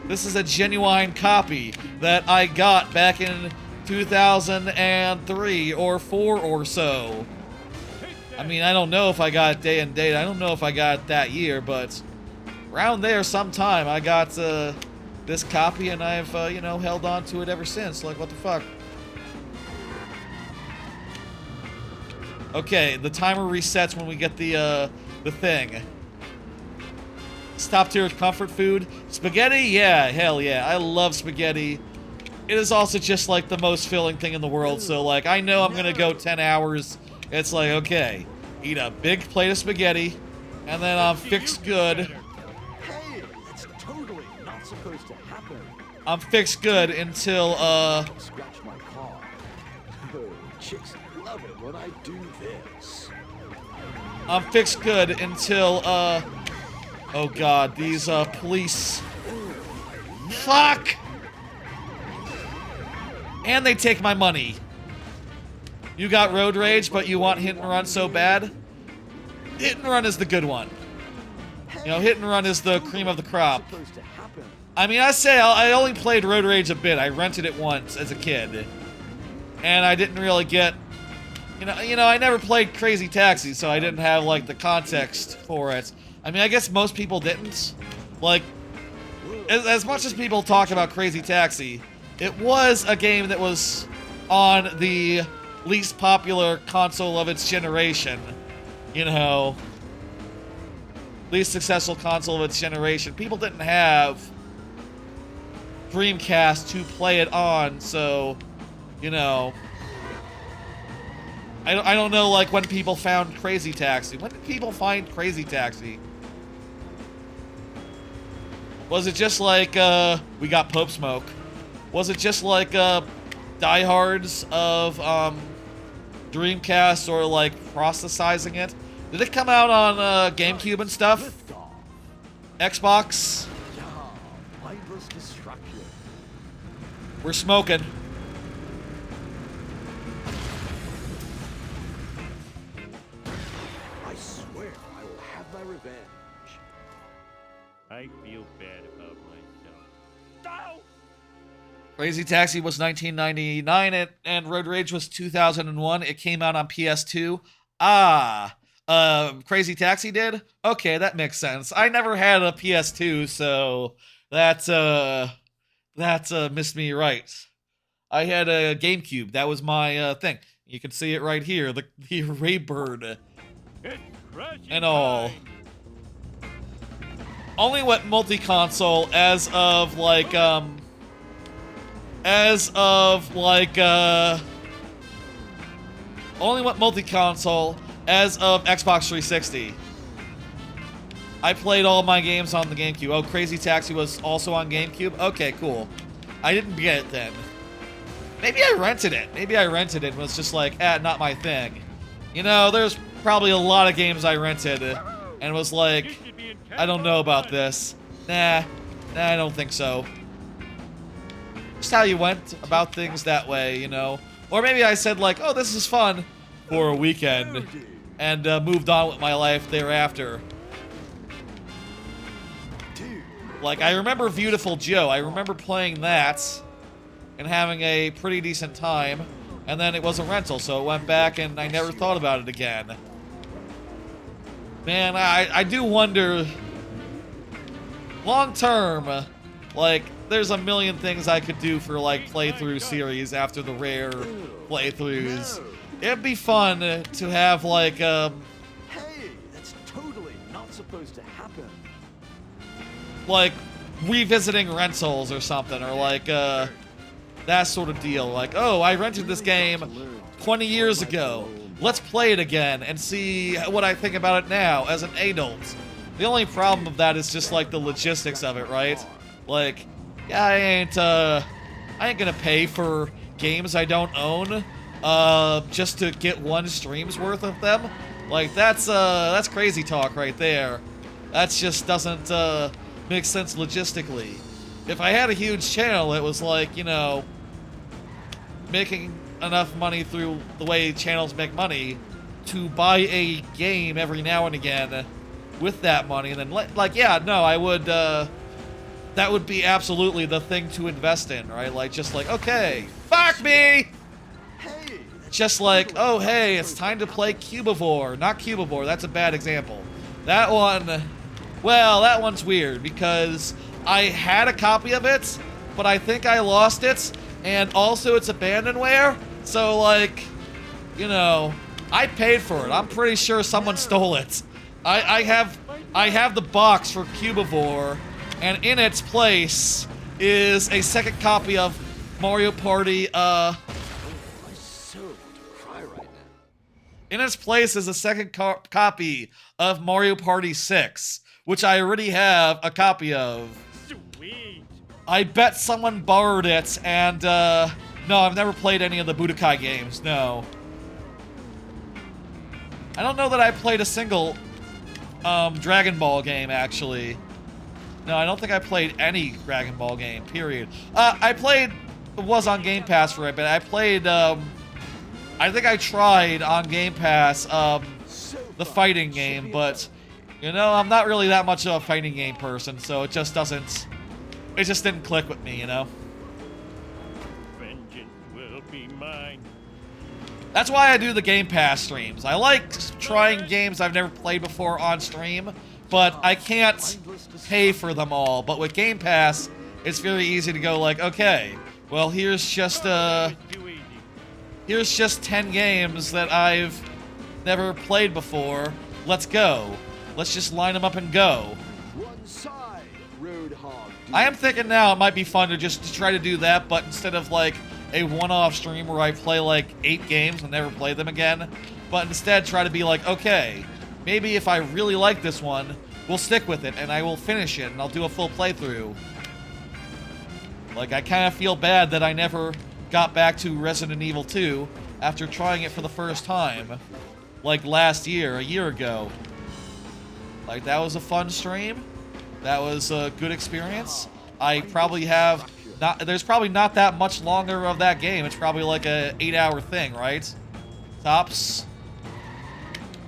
This is a genuine copy that I got back in 2003 or 4 or so. I mean, I don't know if I got it day and date. I don't know if I got it that year, but around there sometime I got this copy, and I've, you know, held on to it ever since. Like, what the fuck? Okay, the timer resets when we get the thing. Top tier comfort food. Spaghetti? Yeah, hell yeah. I love spaghetti. It is also just, like, the most filling thing in the world, so, like, I know I'm gonna go 10 hours. It's like, okay, eat a big plate of spaghetti, and then I'm fixed good. Hey, that's totally not supposed to happen. I'm fixed good until, Scratch my car. Oh, chicks love it when I do this. I'm fixed good until, oh god, these, police... Fuck! And they take my money. You got road rage, but you want hit and run so bad? Hit and run is the good one. You know, hit and run is the cream of the crop. I mean, I only played road rage a bit. I rented it once as a kid. And I didn't really get... You know, I never played Crazy Taxi, so I didn't have, like, the context for it. I mean, I guess most people didn't. Like, as much as people talk about Crazy Taxi, it was a game that was on the least popular console of its generation. You know, least successful console of its generation. People didn't have Dreamcast to play it on, so, you know... I don't know, like, when people found Crazy Taxi. When did people find Crazy Taxi? Was it just like, we got Pope Smoke? Was it just like, diehards of, Dreamcast or, like, proselytizing it? Did it come out on, GameCube and stuff? Xbox? We're smoking. I feel bad about myself. Crazy Taxi was 1999 and Road Rage was 2001. It came out on PS2. Crazy Taxi did? Okay, that makes sense. I never had a PS2, so that missed me right. I had a GameCube. That was my thing. You can see it right here, the Raybird and all. Only went multi-console as of like only went multi-console as of Xbox 360. I played all my games on the GameCube. Oh, Crazy Taxi was also on GameCube? Okay, cool. I didn't get it then. Maybe I rented it. Maybe I rented it and was just like, not my thing. You know, there's probably a lot of games I rented and was like, I don't know about this. Nah, I don't think so. Just how you went about things that way, you know. Or maybe I said like, oh, this is fun for a weekend and moved on with my life thereafter. Like, I remember Beautiful Joe. I remember playing that and having a pretty decent time. And then it was a rental, so it went back and I never thought about it again. Man, I do wonder, long term, like, there's a million things I could do for, like, playthrough series after the rare playthroughs. It'd be fun to have, like, Hey, that's totally not supposed to happen. Like, revisiting rentals or something, or, like, that sort of deal. Like, oh, I rented this game 20 years ago. Let's play it again and see what I think about it now as an adult. The only problem of that is just like the logistics of it, right? Like, yeah, I ain't gonna pay for games I don't own just to get one stream's worth of them. Like, that's crazy talk right there. That just doesn't make sense logistically. If I had a huge channel, it was like, you know, making enough money through the way channels make money to buy a game every now and again with that money, and then like, yeah, no, I would that would be absolutely the thing to invest in, right? Like, just like, okay, fuck me, just like, oh hey, it's time to play Cubivore. Not Cubivore, that's a bad example. That one, well, that one's weird because I had a copy of it, but I think I lost it, and also it's abandonware. So, like, you know, I paid for it. I'm pretty sure someone stole it. I have the box for Cubivore, and in its place is a second copy of Mario Party, in its place is a second copy of Mario Party 6, which I already have a copy of. Sweet. I bet someone borrowed it, and, no, I've never played any of the Budokai games, no. I don't know that I played a single, Dragon Ball game, actually. No, I don't think I played any Dragon Ball game, period. I played was on Game Pass for a bit. I played, I think I tried on Game Pass, the fighting game, but, you know, I'm not really that much of a fighting game person, so it just didn't click with me, you know? Vengeance will be mine. That's why I do the Game Pass streams. I like trying games I've never played before on stream, but I can't pay for them all. But with Game Pass, it's very easy to go like, okay, well, here's just 10 games that I've never played before. Let's go. Let's just line them up and go. I am thinking now it might be fun to just try to do that, but instead of like a one-off stream where I play like 8 games and never play them again, but instead try to be like, okay, maybe if I really like this one, we'll stick with it and I will finish it and I'll do a full playthrough. Like, I kind of feel bad that I never got back to Resident Evil 2 after trying it for the first time, like last year, a year ago. Like, that was a fun stream. That was a good experience. I probably have not, there's probably not that much longer of that game. It's probably like a 8-hour thing, right? Tops.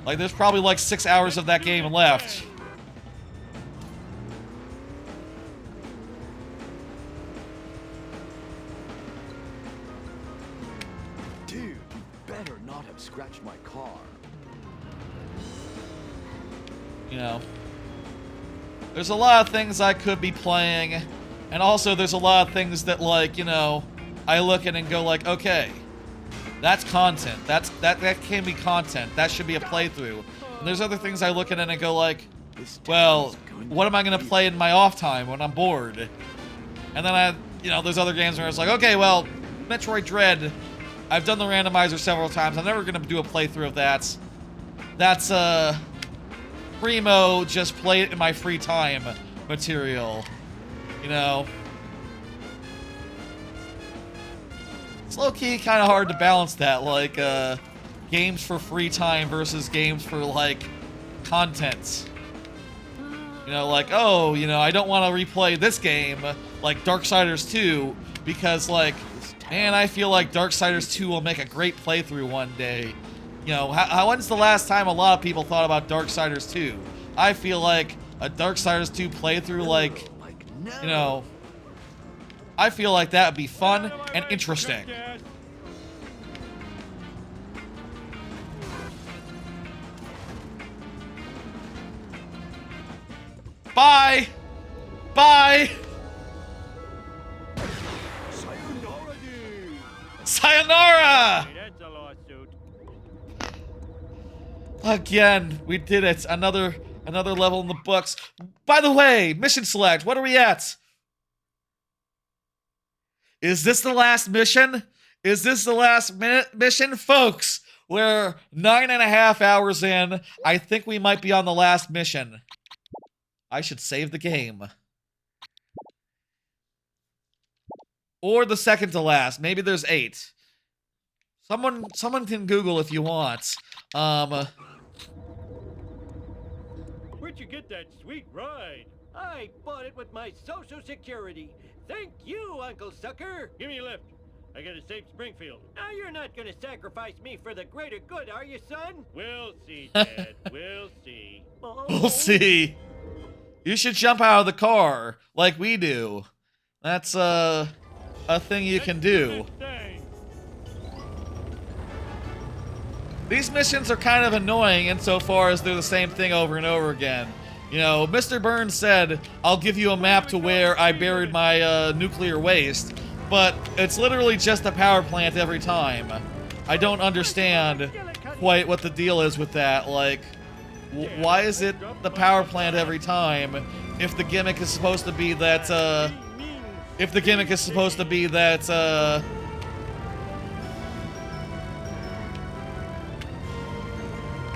Like, there's probably like 6 hours of that game left. Dude, you better not have scratched my car. You know, there's a lot of things I could be playing, and also there's a lot of things that, like, you know, I look at and go like, okay, that's content. That can be content. That should be a playthrough. And there's other things I look at and I go like, well, what am I gonna play in my off time when I'm bored? And then you know, there's other games where it's like, okay, well, Metroid Dread, I've done the randomizer several times. I'm never gonna do a playthrough of that. That's primo, just play it in my free time material, you know. It's low-key kind of hard to balance that, like, games for free time versus games for, like, content. You know, like, oh, you know, I don't want to replay this game, like Darksiders 2, because, like, man, I feel like Darksiders 2 will make a great playthrough one day. You know, when's the last time a lot of people thought about Darksiders 2? I feel like a Darksiders 2 playthrough, like, you know, I feel like that would be fun and interesting. Bye! Bye! Sayonara, dude. Sayonara! Hey, that's a lawsuit. Again, we did it. Another level in the books. By the way, mission select. What are we at? Is this the last mission? Is this the last mission? Folks, we're 9.5 hours in. I think we might be on the last mission. I should save the game. Or the second to last. Maybe there's 8. Someone can Google if you want. Where'd you get that sweet ride? I bought it with my Social Security. Thank you, Uncle Sucker. Give me a lift. I gotta save Springfield. Now you're not gonna sacrifice me for the greater good, are you, son? We'll see, Dad. We'll see. We'll see. You should jump out of the car like we do. That's a thing you can do. These missions are kind of annoying insofar as they're the same thing over and over again. You know, Mr. Burns said, I'll give you a map to where I buried my nuclear waste, but it's literally just a power plant every time. I don't understand quite what the deal is with that. Like, why is it the power plant every time if the gimmick is supposed to be that, if the gimmick is supposed to be that,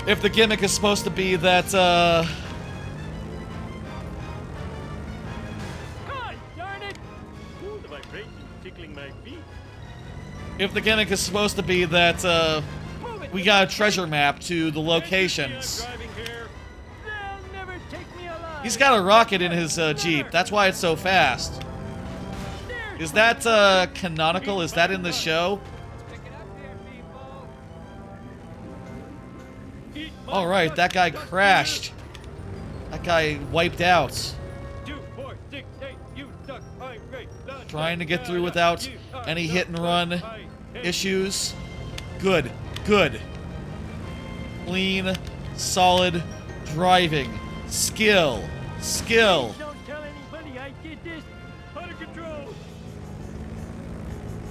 if the gimmick is supposed to be that, God darn it! Ooh, the vibration's tickling my feet. if the gimmick is supposed to be that, we got a treasure map to the locations. He's got a rocket in his Jeep. That's why it's so fast. There's Is that canonical? Is that in the show? All right, that guy crashed. That guy wiped out. 2, 4, 6, 8, you suck, I'm great. Trying to get through without any hit and run issues. Good, good. Clean, solid driving. Skill, skill. Don't tell anybody I did this. Out of control.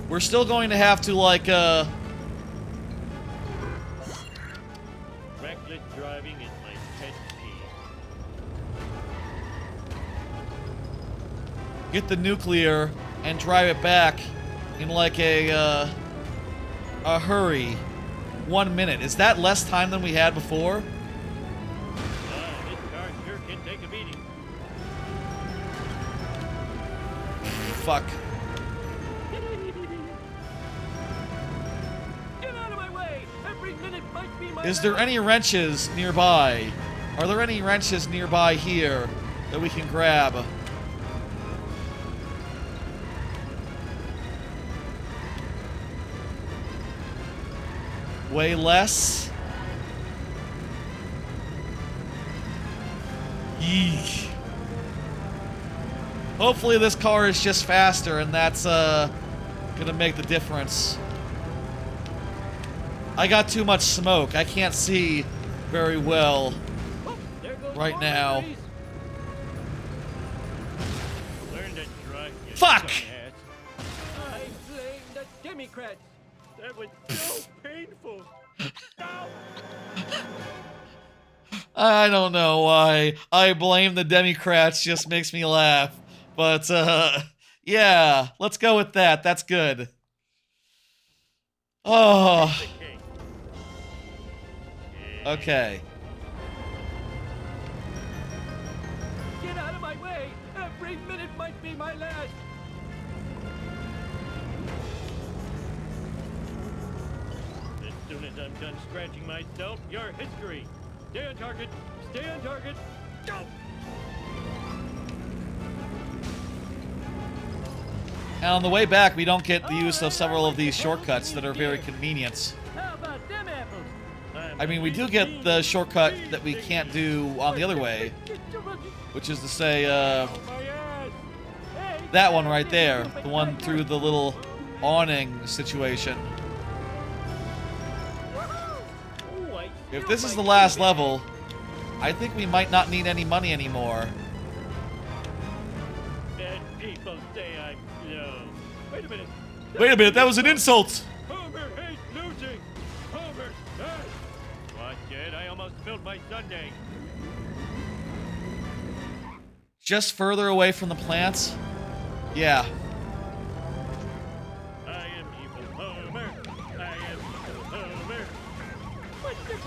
We're still going to have to, like, Reckless driving is my pet peeve. get the nuclear and drive it back in, like, a hurry. 1 minute. Is that less time than we had before? This car sure can take a beating. Fuck. Get out of my way! Every minute might be my Is there any wrenches nearby? Are there any wrenches nearby here that we can grab? Way less. Yeesh. Hopefully this car is just faster and that's gonna make the difference. I got too much smoke. I can't see very well right now. Learn to drive, you Fuck! dumbass. I blame the Democrats. That was so painful. Ow. I don't know why I blame the Democrats, just makes me laugh. But, yeah, let's go with that. That's good. Oh. Okay. Get out of my way! Every minute might be my last! As soon as I'm done scratching myself, you're history. Stay on target. Stay on target. Go! And on the way back, we don't get the use of several of these shortcuts that are very convenient. How about them apples? I mean, we do get the shortcut that we can't do on the other way, which is to say, that one right there, the one through the little awning situation. If this is the last level, I think we might not need any money anymore. Dead people say I'm slow. Wait a minute. Wait a minute, that was an insult! Homer hates losing. Homer dies. Watch it, I almost spilled my sundae. Just further away from the plants? Yeah. I am evil Homer. I am evil Homer.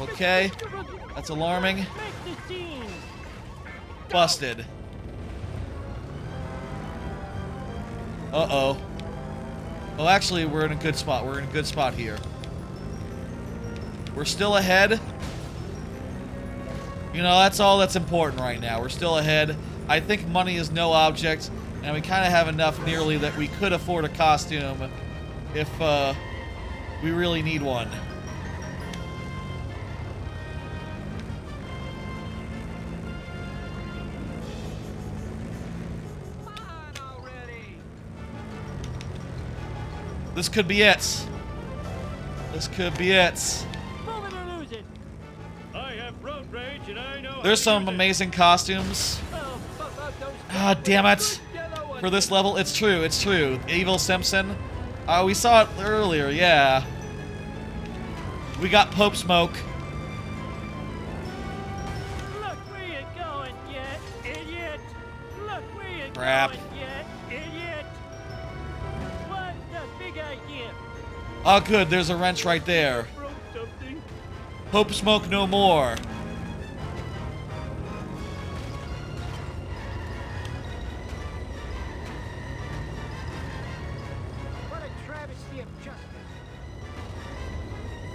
Okay. That's alarming. Make the scene. Busted. Uh-oh. Oh, actually, we're in a good spot. We're in a good spot here. We're still ahead. You know, that's all that's important right now. We're still ahead. I think money is no object, and we kind of have enough nearly that we could afford a costume if we really need one. This could be it. This could be it. Move it or lose it. I have road rage and I know. There's some amazing costumes. Ah, damn it. For this level, it's true, it's true. Evil Simpson. We saw it earlier, yeah. We got Pope Smoke. Look where you're going, you idiot. Look where you're Crap. going, you idiot. What's the big idea? Oh, good, there's a wrench right there. Broke something. Pope Smoke no more. What a travesty of justice.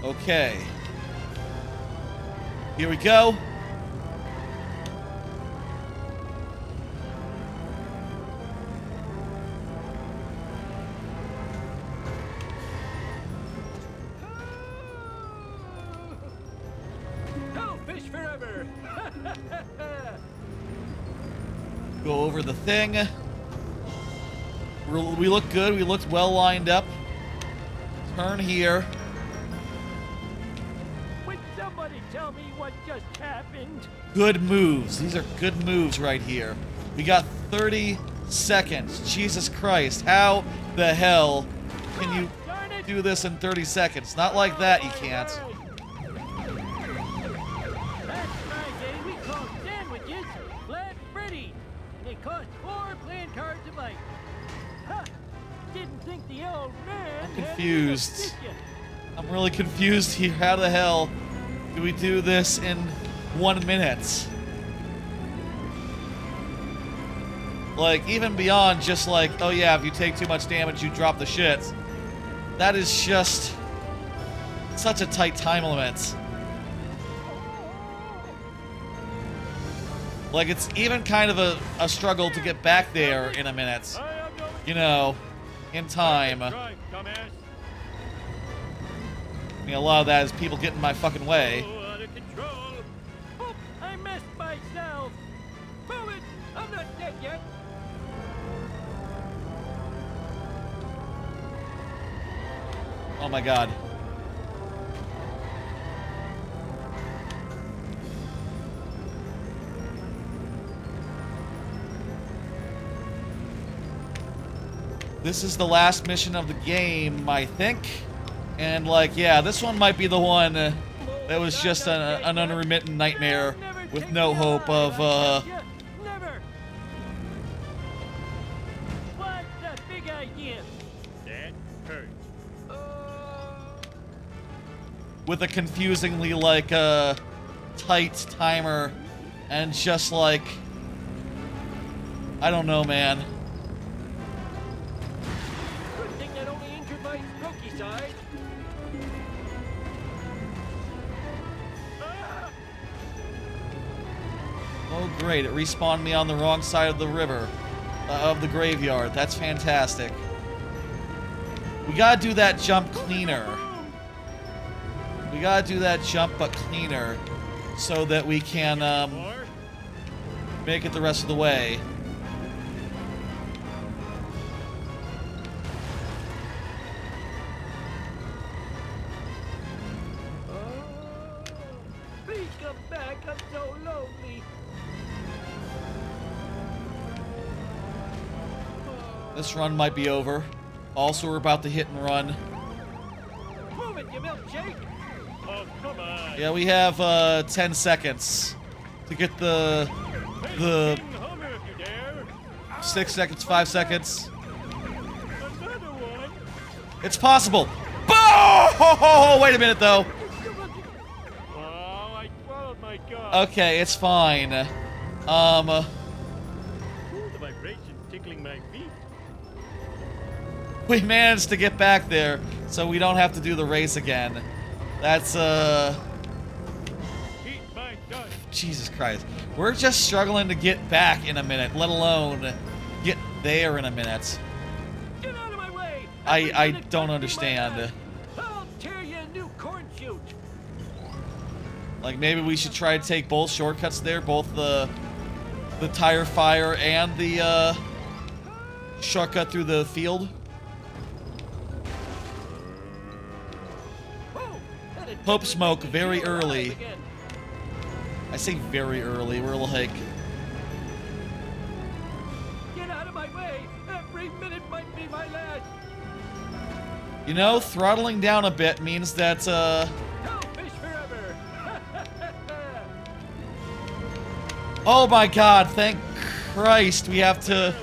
Okay. Here we go. Go over the thing. We look good. We looked well lined up. Turn here. Would somebody tell me what just happened? Good moves. These are good moves right here. We got 30 seconds. Jesus Christ. How the hell can you do this in 30 seconds? Not like that, you can't. That's my game. We call sandwiches flat Freddy. They cost 4 playing cards a bite. Huh. Didn't think the old man. I'm confused. I'm really confused here. How the hell do we do this in 1 minute? Like, even beyond just like, oh yeah, if you take too much damage, you drop the shit. That is just such a tight time limit. Like, it's even kind of a struggle to get back there in a minute. You know, in time. I mean, a lot of that is people getting in my fucking way. Out of control. Oh, I messed myself. Move it. I'm not dead yet. Oh my god. This is the last mission of the game, I think. And, like, yeah, this one might be the one that was just an unremittent nightmare with no hope of, Never. What's the big idea? That hurts. with a confusingly, like, tight timer. And just, like, I don't know, man. Good thing that only injured my strokey side. Oh, great. It respawned me on the wrong side of the river. Of the graveyard. That's fantastic. We gotta do that jump cleaner. We gotta do that jump but cleaner. So that we can, make it the rest of the way. Please come back. I'm so lonely. This run might be over. Also, we're about to hit and run. Move it, you milkshake. Oh, come on. Yeah, we have 10 seconds to get the 6 seconds, 5 seconds. It's possible. Oh, wait a minute though. Oh, I swallowed my gum. Okay, it's fine. The vibration tickling my feet. We managed to get back there, so we don't have to do the race again. That's Eat my dust. Jesus Christ. We're just struggling to get back in a minute, let alone get there in a minute. Get out of my way. I don't understand. I'll tear you a new corn shoot. Like, maybe we should try to take both shortcuts there, both the tire fire and the shortcut through the field. Hope smoke very early. I say very early. We're like, Get out of my way. Every minute might be my last. you know, throttling down a bit means that Fish forever. oh my god, thank Christ, we have to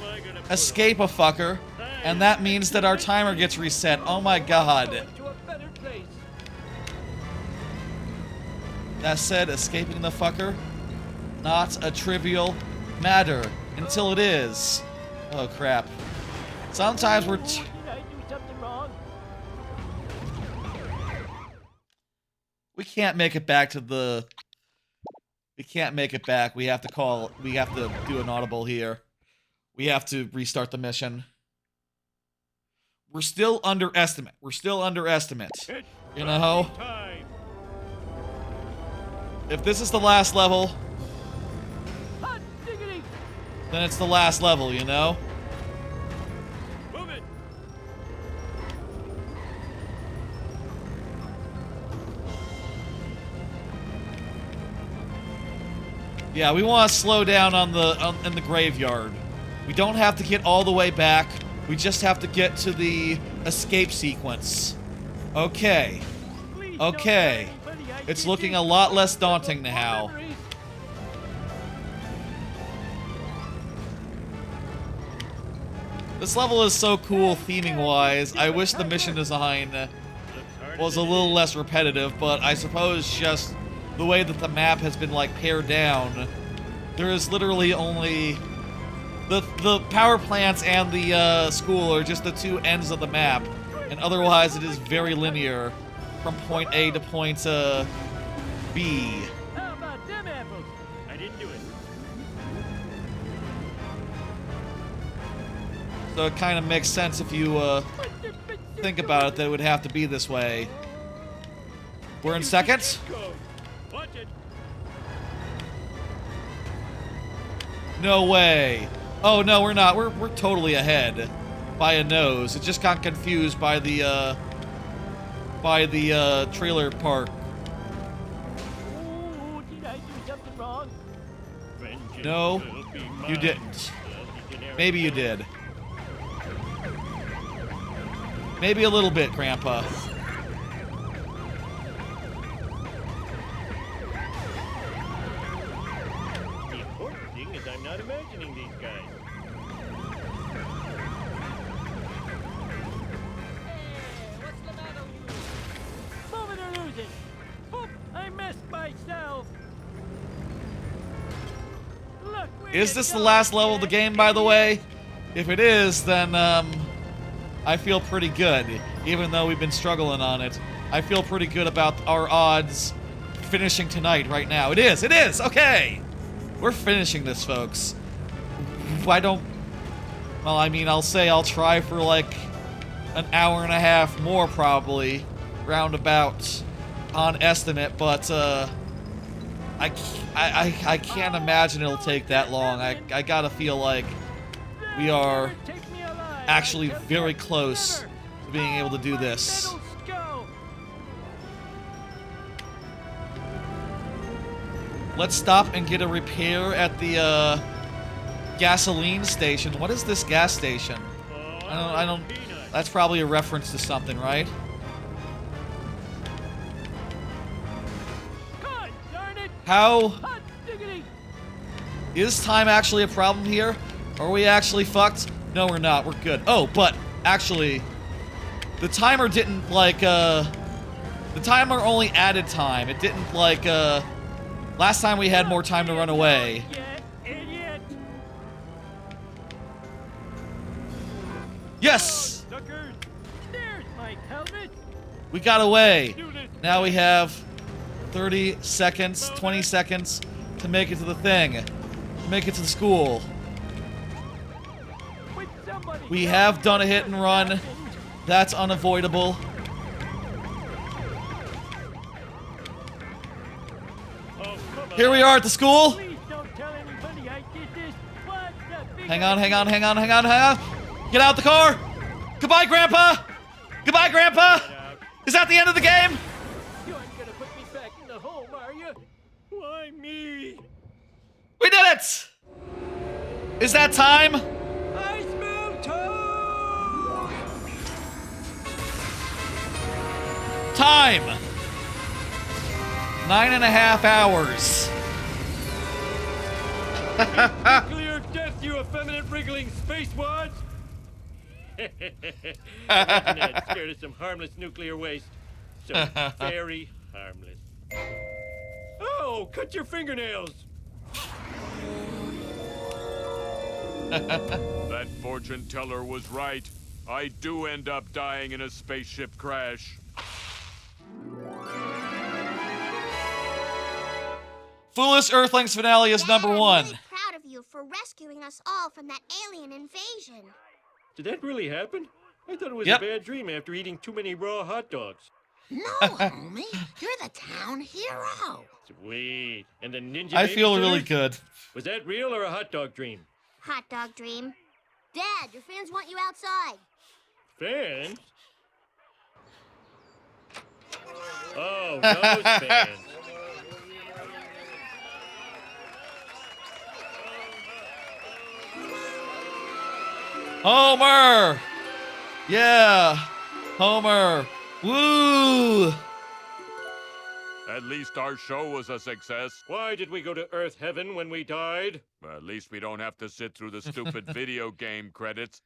escape a fucker, and that means that our timer gets reset. Oh my god. To a better place. That said, escaping the fucker, not a trivial matter until it is. Oh crap. Sometimes we're Did I do something wrong? we can't make it back to the we can't make it back. We have to do an audible here. We have to restart the mission. We're still underestimate. You know? Time. If this is the last level, Hot diggity. then it's the last level, you know? Move it. Yeah, we want to slow down in the graveyard. We don't have to get all the way back. We just have to get to the escape sequence. Okay. Okay. It's looking a lot less daunting now. This level is so cool theming-wise. I wish the mission design was a little less repetitive, but I suppose just the way that the map has been, like, pared down, there is literally only... The power plants and the school are just the two ends of the map, and otherwise it is very linear from point A to point B. How about them apples? I didn't do it. So it kind of makes sense if you think about it that it would have to be this way. We're in second? Watch it. No way. Oh no, we're not. We're totally ahead by a nose. It just got confused by the trailer park. Ooh, did I do something wrong? No, you didn't. Maybe you did. Maybe a little bit, Grandpa. The important thing is I'm not imagining these guys. What's the matter with you? Move it or lose it. Oop, I missed myself. Look, Is this the last level of the game, by the way? If it is, then, I feel pretty good, even though we've been struggling on it. I feel pretty good about our odds finishing tonight right now. It is! Okay! We're finishing this, folks. I don't... Well, I mean, I'll try for, like, an hour and a half more, probably. Roundabout on estimate, but, I can't imagine it'll take that long. I gotta feel like we are actually very close to being able to do this. Let's stop and get a repair at the gasoline station. What is this gas station? I don't. That's probably a reference to something, right? How is time actually a problem here? Are we actually fucked? No, we're not. We're good. Oh, but actually, the timer didn't, like, the timer only added time. It didn't, like, last time we had more time to run away. Yes! We got away. Now we have 30 seconds, 20 seconds to make it to the thing. To make it to the school. We have done a hit and run. That's unavoidable. Here we are at the school. Hang on. Get out the car. Goodbye, Grandpa. Goodbye, Grandpa. Is that the end of the game? You aren't gonna put me back in the home, are you? Why me? We did it. Is that time? I smell toad! Time. 9.5 hours. Nuclear death, you effeminate wriggling spacewads! I'm scared of some harmless nuclear waste. So very harmless. Oh, cut your fingernails! That fortune teller was right. I do end up dying in a spaceship crash. Foolish Earthlings finale is number one. I'm really proud of you for rescuing us all from that alien invasion. Did that really happen? I thought it was Yep. a bad dream after eating too many raw hot dogs. No, homie. You're the town hero. Sweet. And the ninja I feel really babysitters? good. Was that real or a hot dog dream? Hot dog dream. Dad, your fans want you outside. Fans? Oh, those fans. Homer! Yeah! Homer! Woo! At least our show was a success. Why did we go to Earth Heaven when we died? At least we don't have to sit through the stupid video game credits.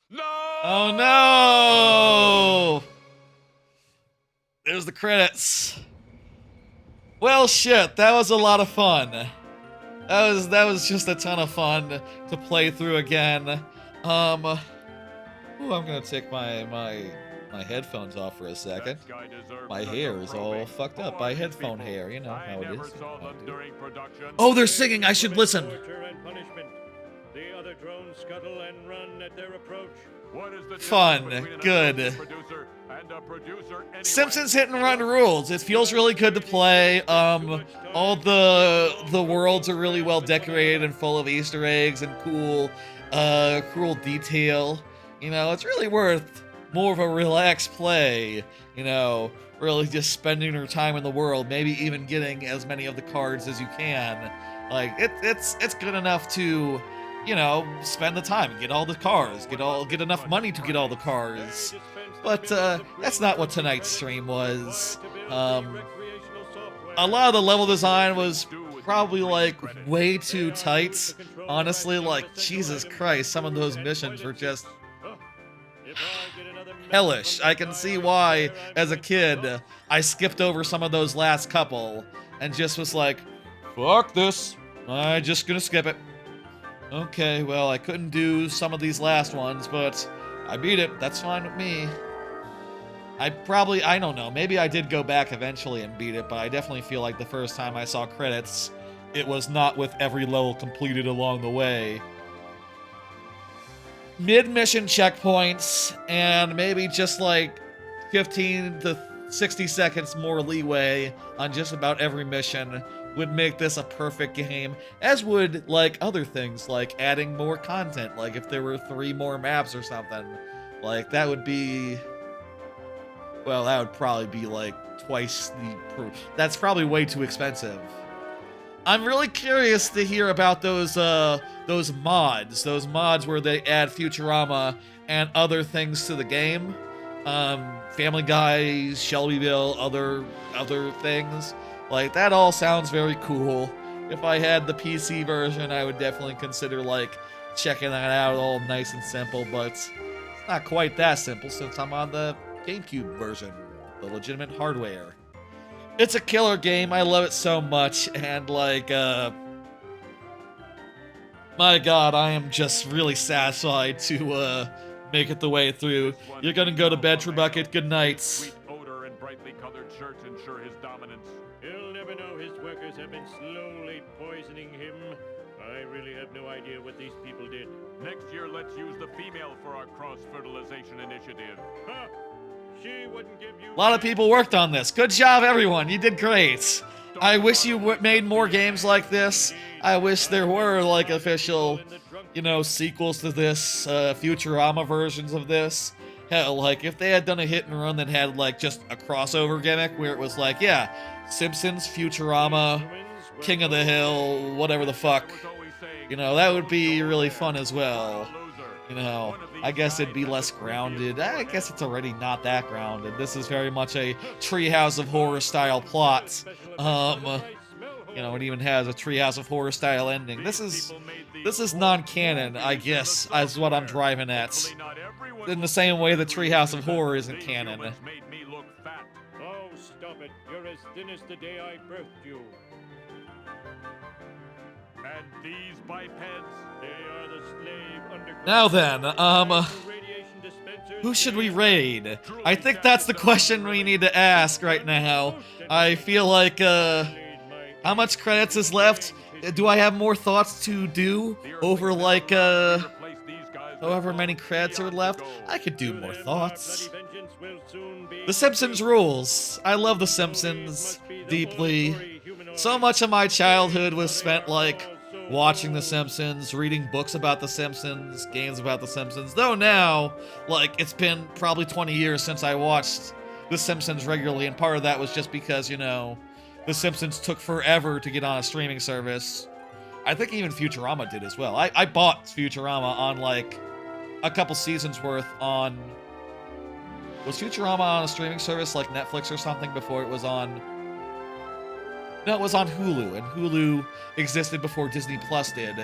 No! Oh no! There's the credits. Well, shit, that was a lot of fun. That was just a ton of fun to play through again. Ooh, I'm gonna take my headphones off for a second. My hair is all fucked up by headphone hair, you know how it is. Oh, they're singing, I should listen. Torture and punishment. The other drones scuttle and run at their approach. What is the Fun, difference between an good. producer and a producer anyway? Simpsons Hit and Run rules. It feels really good to play. All the worlds are really well decorated and full of Easter eggs and cool detail. You know, it's really worth more of a relaxed play. You know, really just spending your time in the world. Maybe even getting as many of the cards as you can. Like it's good enough to, you know, spend the time, get all the cars, get enough money to get all the cars. But that's not what tonight's stream was. A lot of the level design was probably like way too tight. Honestly, like Jesus Christ, some of those missions were just hellish. I can see why, as a kid, I skipped over some of those last couple and just was like, fuck this. I'm just gonna skip it. Okay, well, I couldn't do some of these last ones, but I beat it. That's fine with me. I don't know, maybe I did go back eventually and beat it, but I definitely feel like the first time I saw credits, it was not with every level completed along the way. Mid-mission checkpoints, and maybe just like 15 to 60 seconds more leeway on just about every mission would make this a perfect game, as would, like, other things, like adding more content, like if there were 3 more maps or something. Like, that would be... Well, that would probably be, like, twice the... That's probably way too expensive. I'm really curious to hear about those mods. Those mods where they add Futurama and other things to the game. Family Guy, Shelbyville, other things. Like, that all sounds very cool. If I had the PC version, I would definitely consider, like, checking that out all nice and simple, but it's not quite that simple since I'm on the GameCube version, the legitimate hardware. It's a killer game. I love it so much, and, like, my god, I am just really satisfied to, make it the way through. You're gonna go to bed, Trebucket. Good night. Sweet odor and brightly colored shirts ensure his dominance. He'll never know his workers have been slowly poisoning him. I really have no idea what these people did. Next year, let's use the female for our cross-fertilization initiative. Ha! She wouldn't give you... A lot of people worked on this. Good job, everyone. You did great. I wish you made more games like this. I wish there were, like, official, you know, sequels to this, Futurama versions of this. Hell, like, if they had done a hit and run that had, like, just a crossover gimmick where it was like, yeah, Simpsons, Futurama, King of the Hill, whatever the fuck. You know, that would be really fun as well. You know, I guess it'd be less grounded. I guess it's already not that grounded. This is very much a Treehouse of Horror style plot. You know, it even has a Treehouse of Horror style ending. This is non-canon, I guess, is what I'm driving at. In the same way the Treehouse of Horror isn't canon. Oh, stop it. You're as thin as the day I birthed you. And these bipeds, they are the slave underground. Now then, who should we raid? I think that's the question we need to ask right now. I feel like, how much credits is left? Do I have more thoughts to do over, like, however many credits are left? I could do more thoughts. The Simpsons rules. I love The Simpsons deeply. So much of my childhood was spent, like, watching The Simpsons, reading books about The Simpsons, games about The Simpsons. Though now, like, it's been probably 20 years since I watched The Simpsons regularly, and part of that was just because, you know, The Simpsons took forever to get on a streaming service. I think even Futurama did as well. I bought Futurama on, like, a couple seasons worth on... Was Futurama on a streaming service like Netflix or something before it was on... No, it was on Hulu, and Hulu existed before Disney Plus did.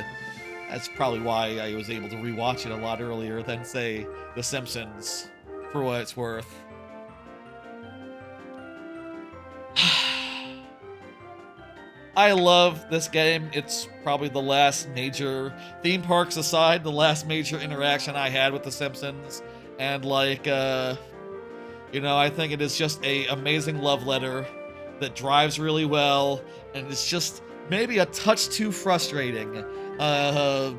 That's probably why I was able to rewatch it a lot earlier than, say, The Simpsons, for what it's worth. I love this game. It's probably the last major, theme parks aside, the last major interaction I had with The Simpsons. And, like, you know, I think it is just an amazing love letter that drives really well, and it's just maybe a touch too frustrating,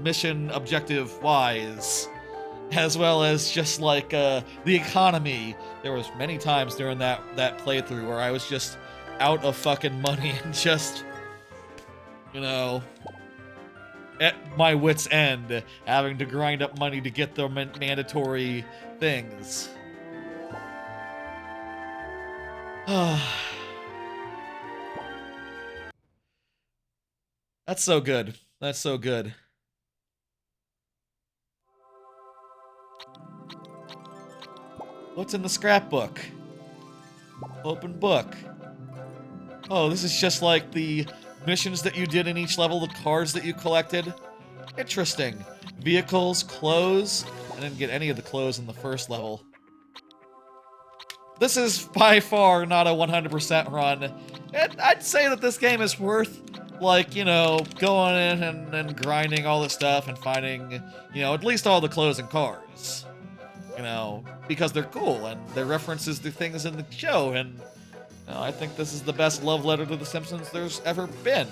mission objective-wise, as well as just, like, the economy. There was many times during that playthrough where I was just out of fucking money and just, you know, at my wit's end, having to grind up money to get the mandatory things. That's so good. That's so good. What's in the scrapbook? Open book. Oh, this is just like the missions that you did in each level, the cards that you collected. Interesting. Vehicles, clothes. I didn't get any of the clothes in the first level. This is by far not a 100% run. I'd say that this game is worth, like, you know, going in and grinding all this stuff and finding, you know, at least all the clothes and cards. You know, because they're cool and they're references to things in the show, and you know, I think this is the best love letter to The Simpsons there's ever been.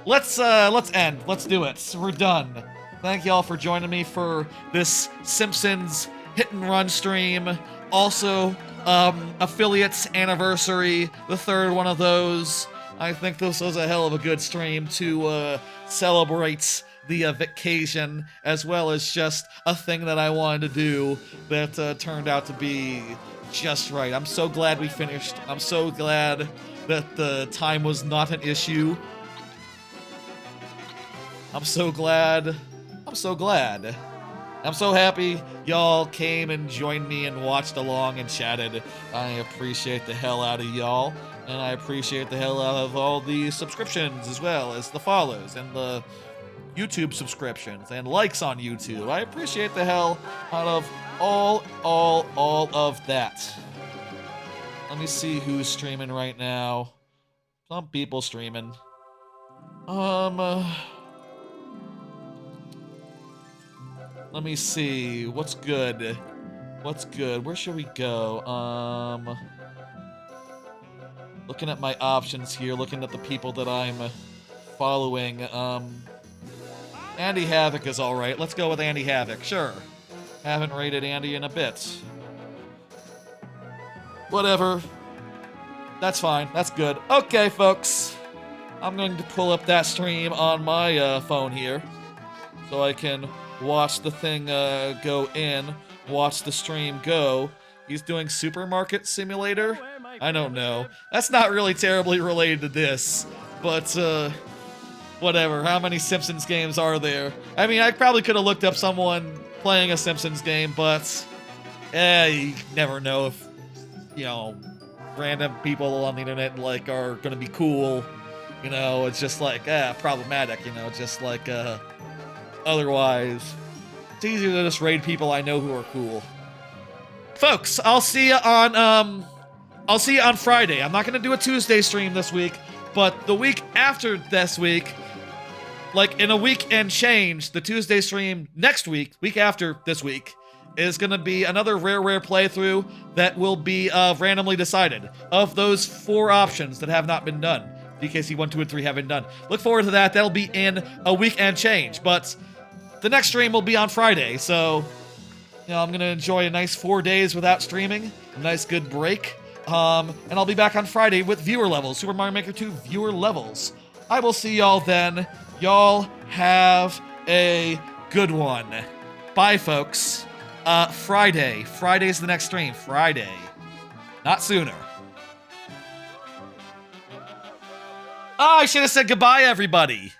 Let's end. Let's do it. We're done. Thank y'all for joining me for this Simpsons Hit and Run stream. Also, affiliates anniversary, the third one of those. I think this was a hell of a good stream to celebrate the occasion, as well as just a thing that I wanted to do that turned out to be just right. I'm so glad we finished. I'm so glad that the time was not an issue. I'm so glad. I'm so glad. I'm so happy y'all came and joined me and watched along and chatted. I appreciate the hell out of y'all, and I appreciate the hell out of all the subscriptions as well as the follows and the YouTube subscriptions and likes on YouTube. I appreciate the hell out of all of that. Let me see who's streaming right now. Some people streaming. Let me see. What's good? What's good? Where should we go? Looking at my options here, looking at the people that I'm following. Andy Havoc is alright. Let's go with Andy Havoc. Sure. Haven't rated Andy in a bit. Whatever. That's fine. That's good. Okay, folks. I'm going to pull up that stream on my phone here so I can watch the thing go in, watch the stream go. He's doing Supermarket Simulator? I don't know. That's not really terribly related to this, but whatever. How many Simpsons games are there? I mean, I probably could have looked up someone playing a Simpsons game, but you never know if, you know, random people on the internet, like, are gonna be cool. You know, it's just like, problematic, you know, just like, otherwise. It's easier to just raid people I know who are cool. Folks, I'll see you on Friday. I'm not gonna do a Tuesday stream this week, but the week after this week, like in a week and change, the Tuesday stream next week, week after this week, is gonna be another rare playthrough that will be randomly decided of those 4 options that have not been done. DKC 1, 2, and 3 have been done. Look forward to that. That'll be in a week and change, but the next stream will be on Friday, so you know, I'm gonna enjoy a nice 4 days without streaming, a nice good break, and I'll be back on Friday with viewer levels, Super Mario Maker 2 viewer levels. I will see y'all then. Y'all have a good one. Bye, folks. Friday. Friday's the next stream. Friday. Not sooner. Oh, I should have said goodbye, everybody.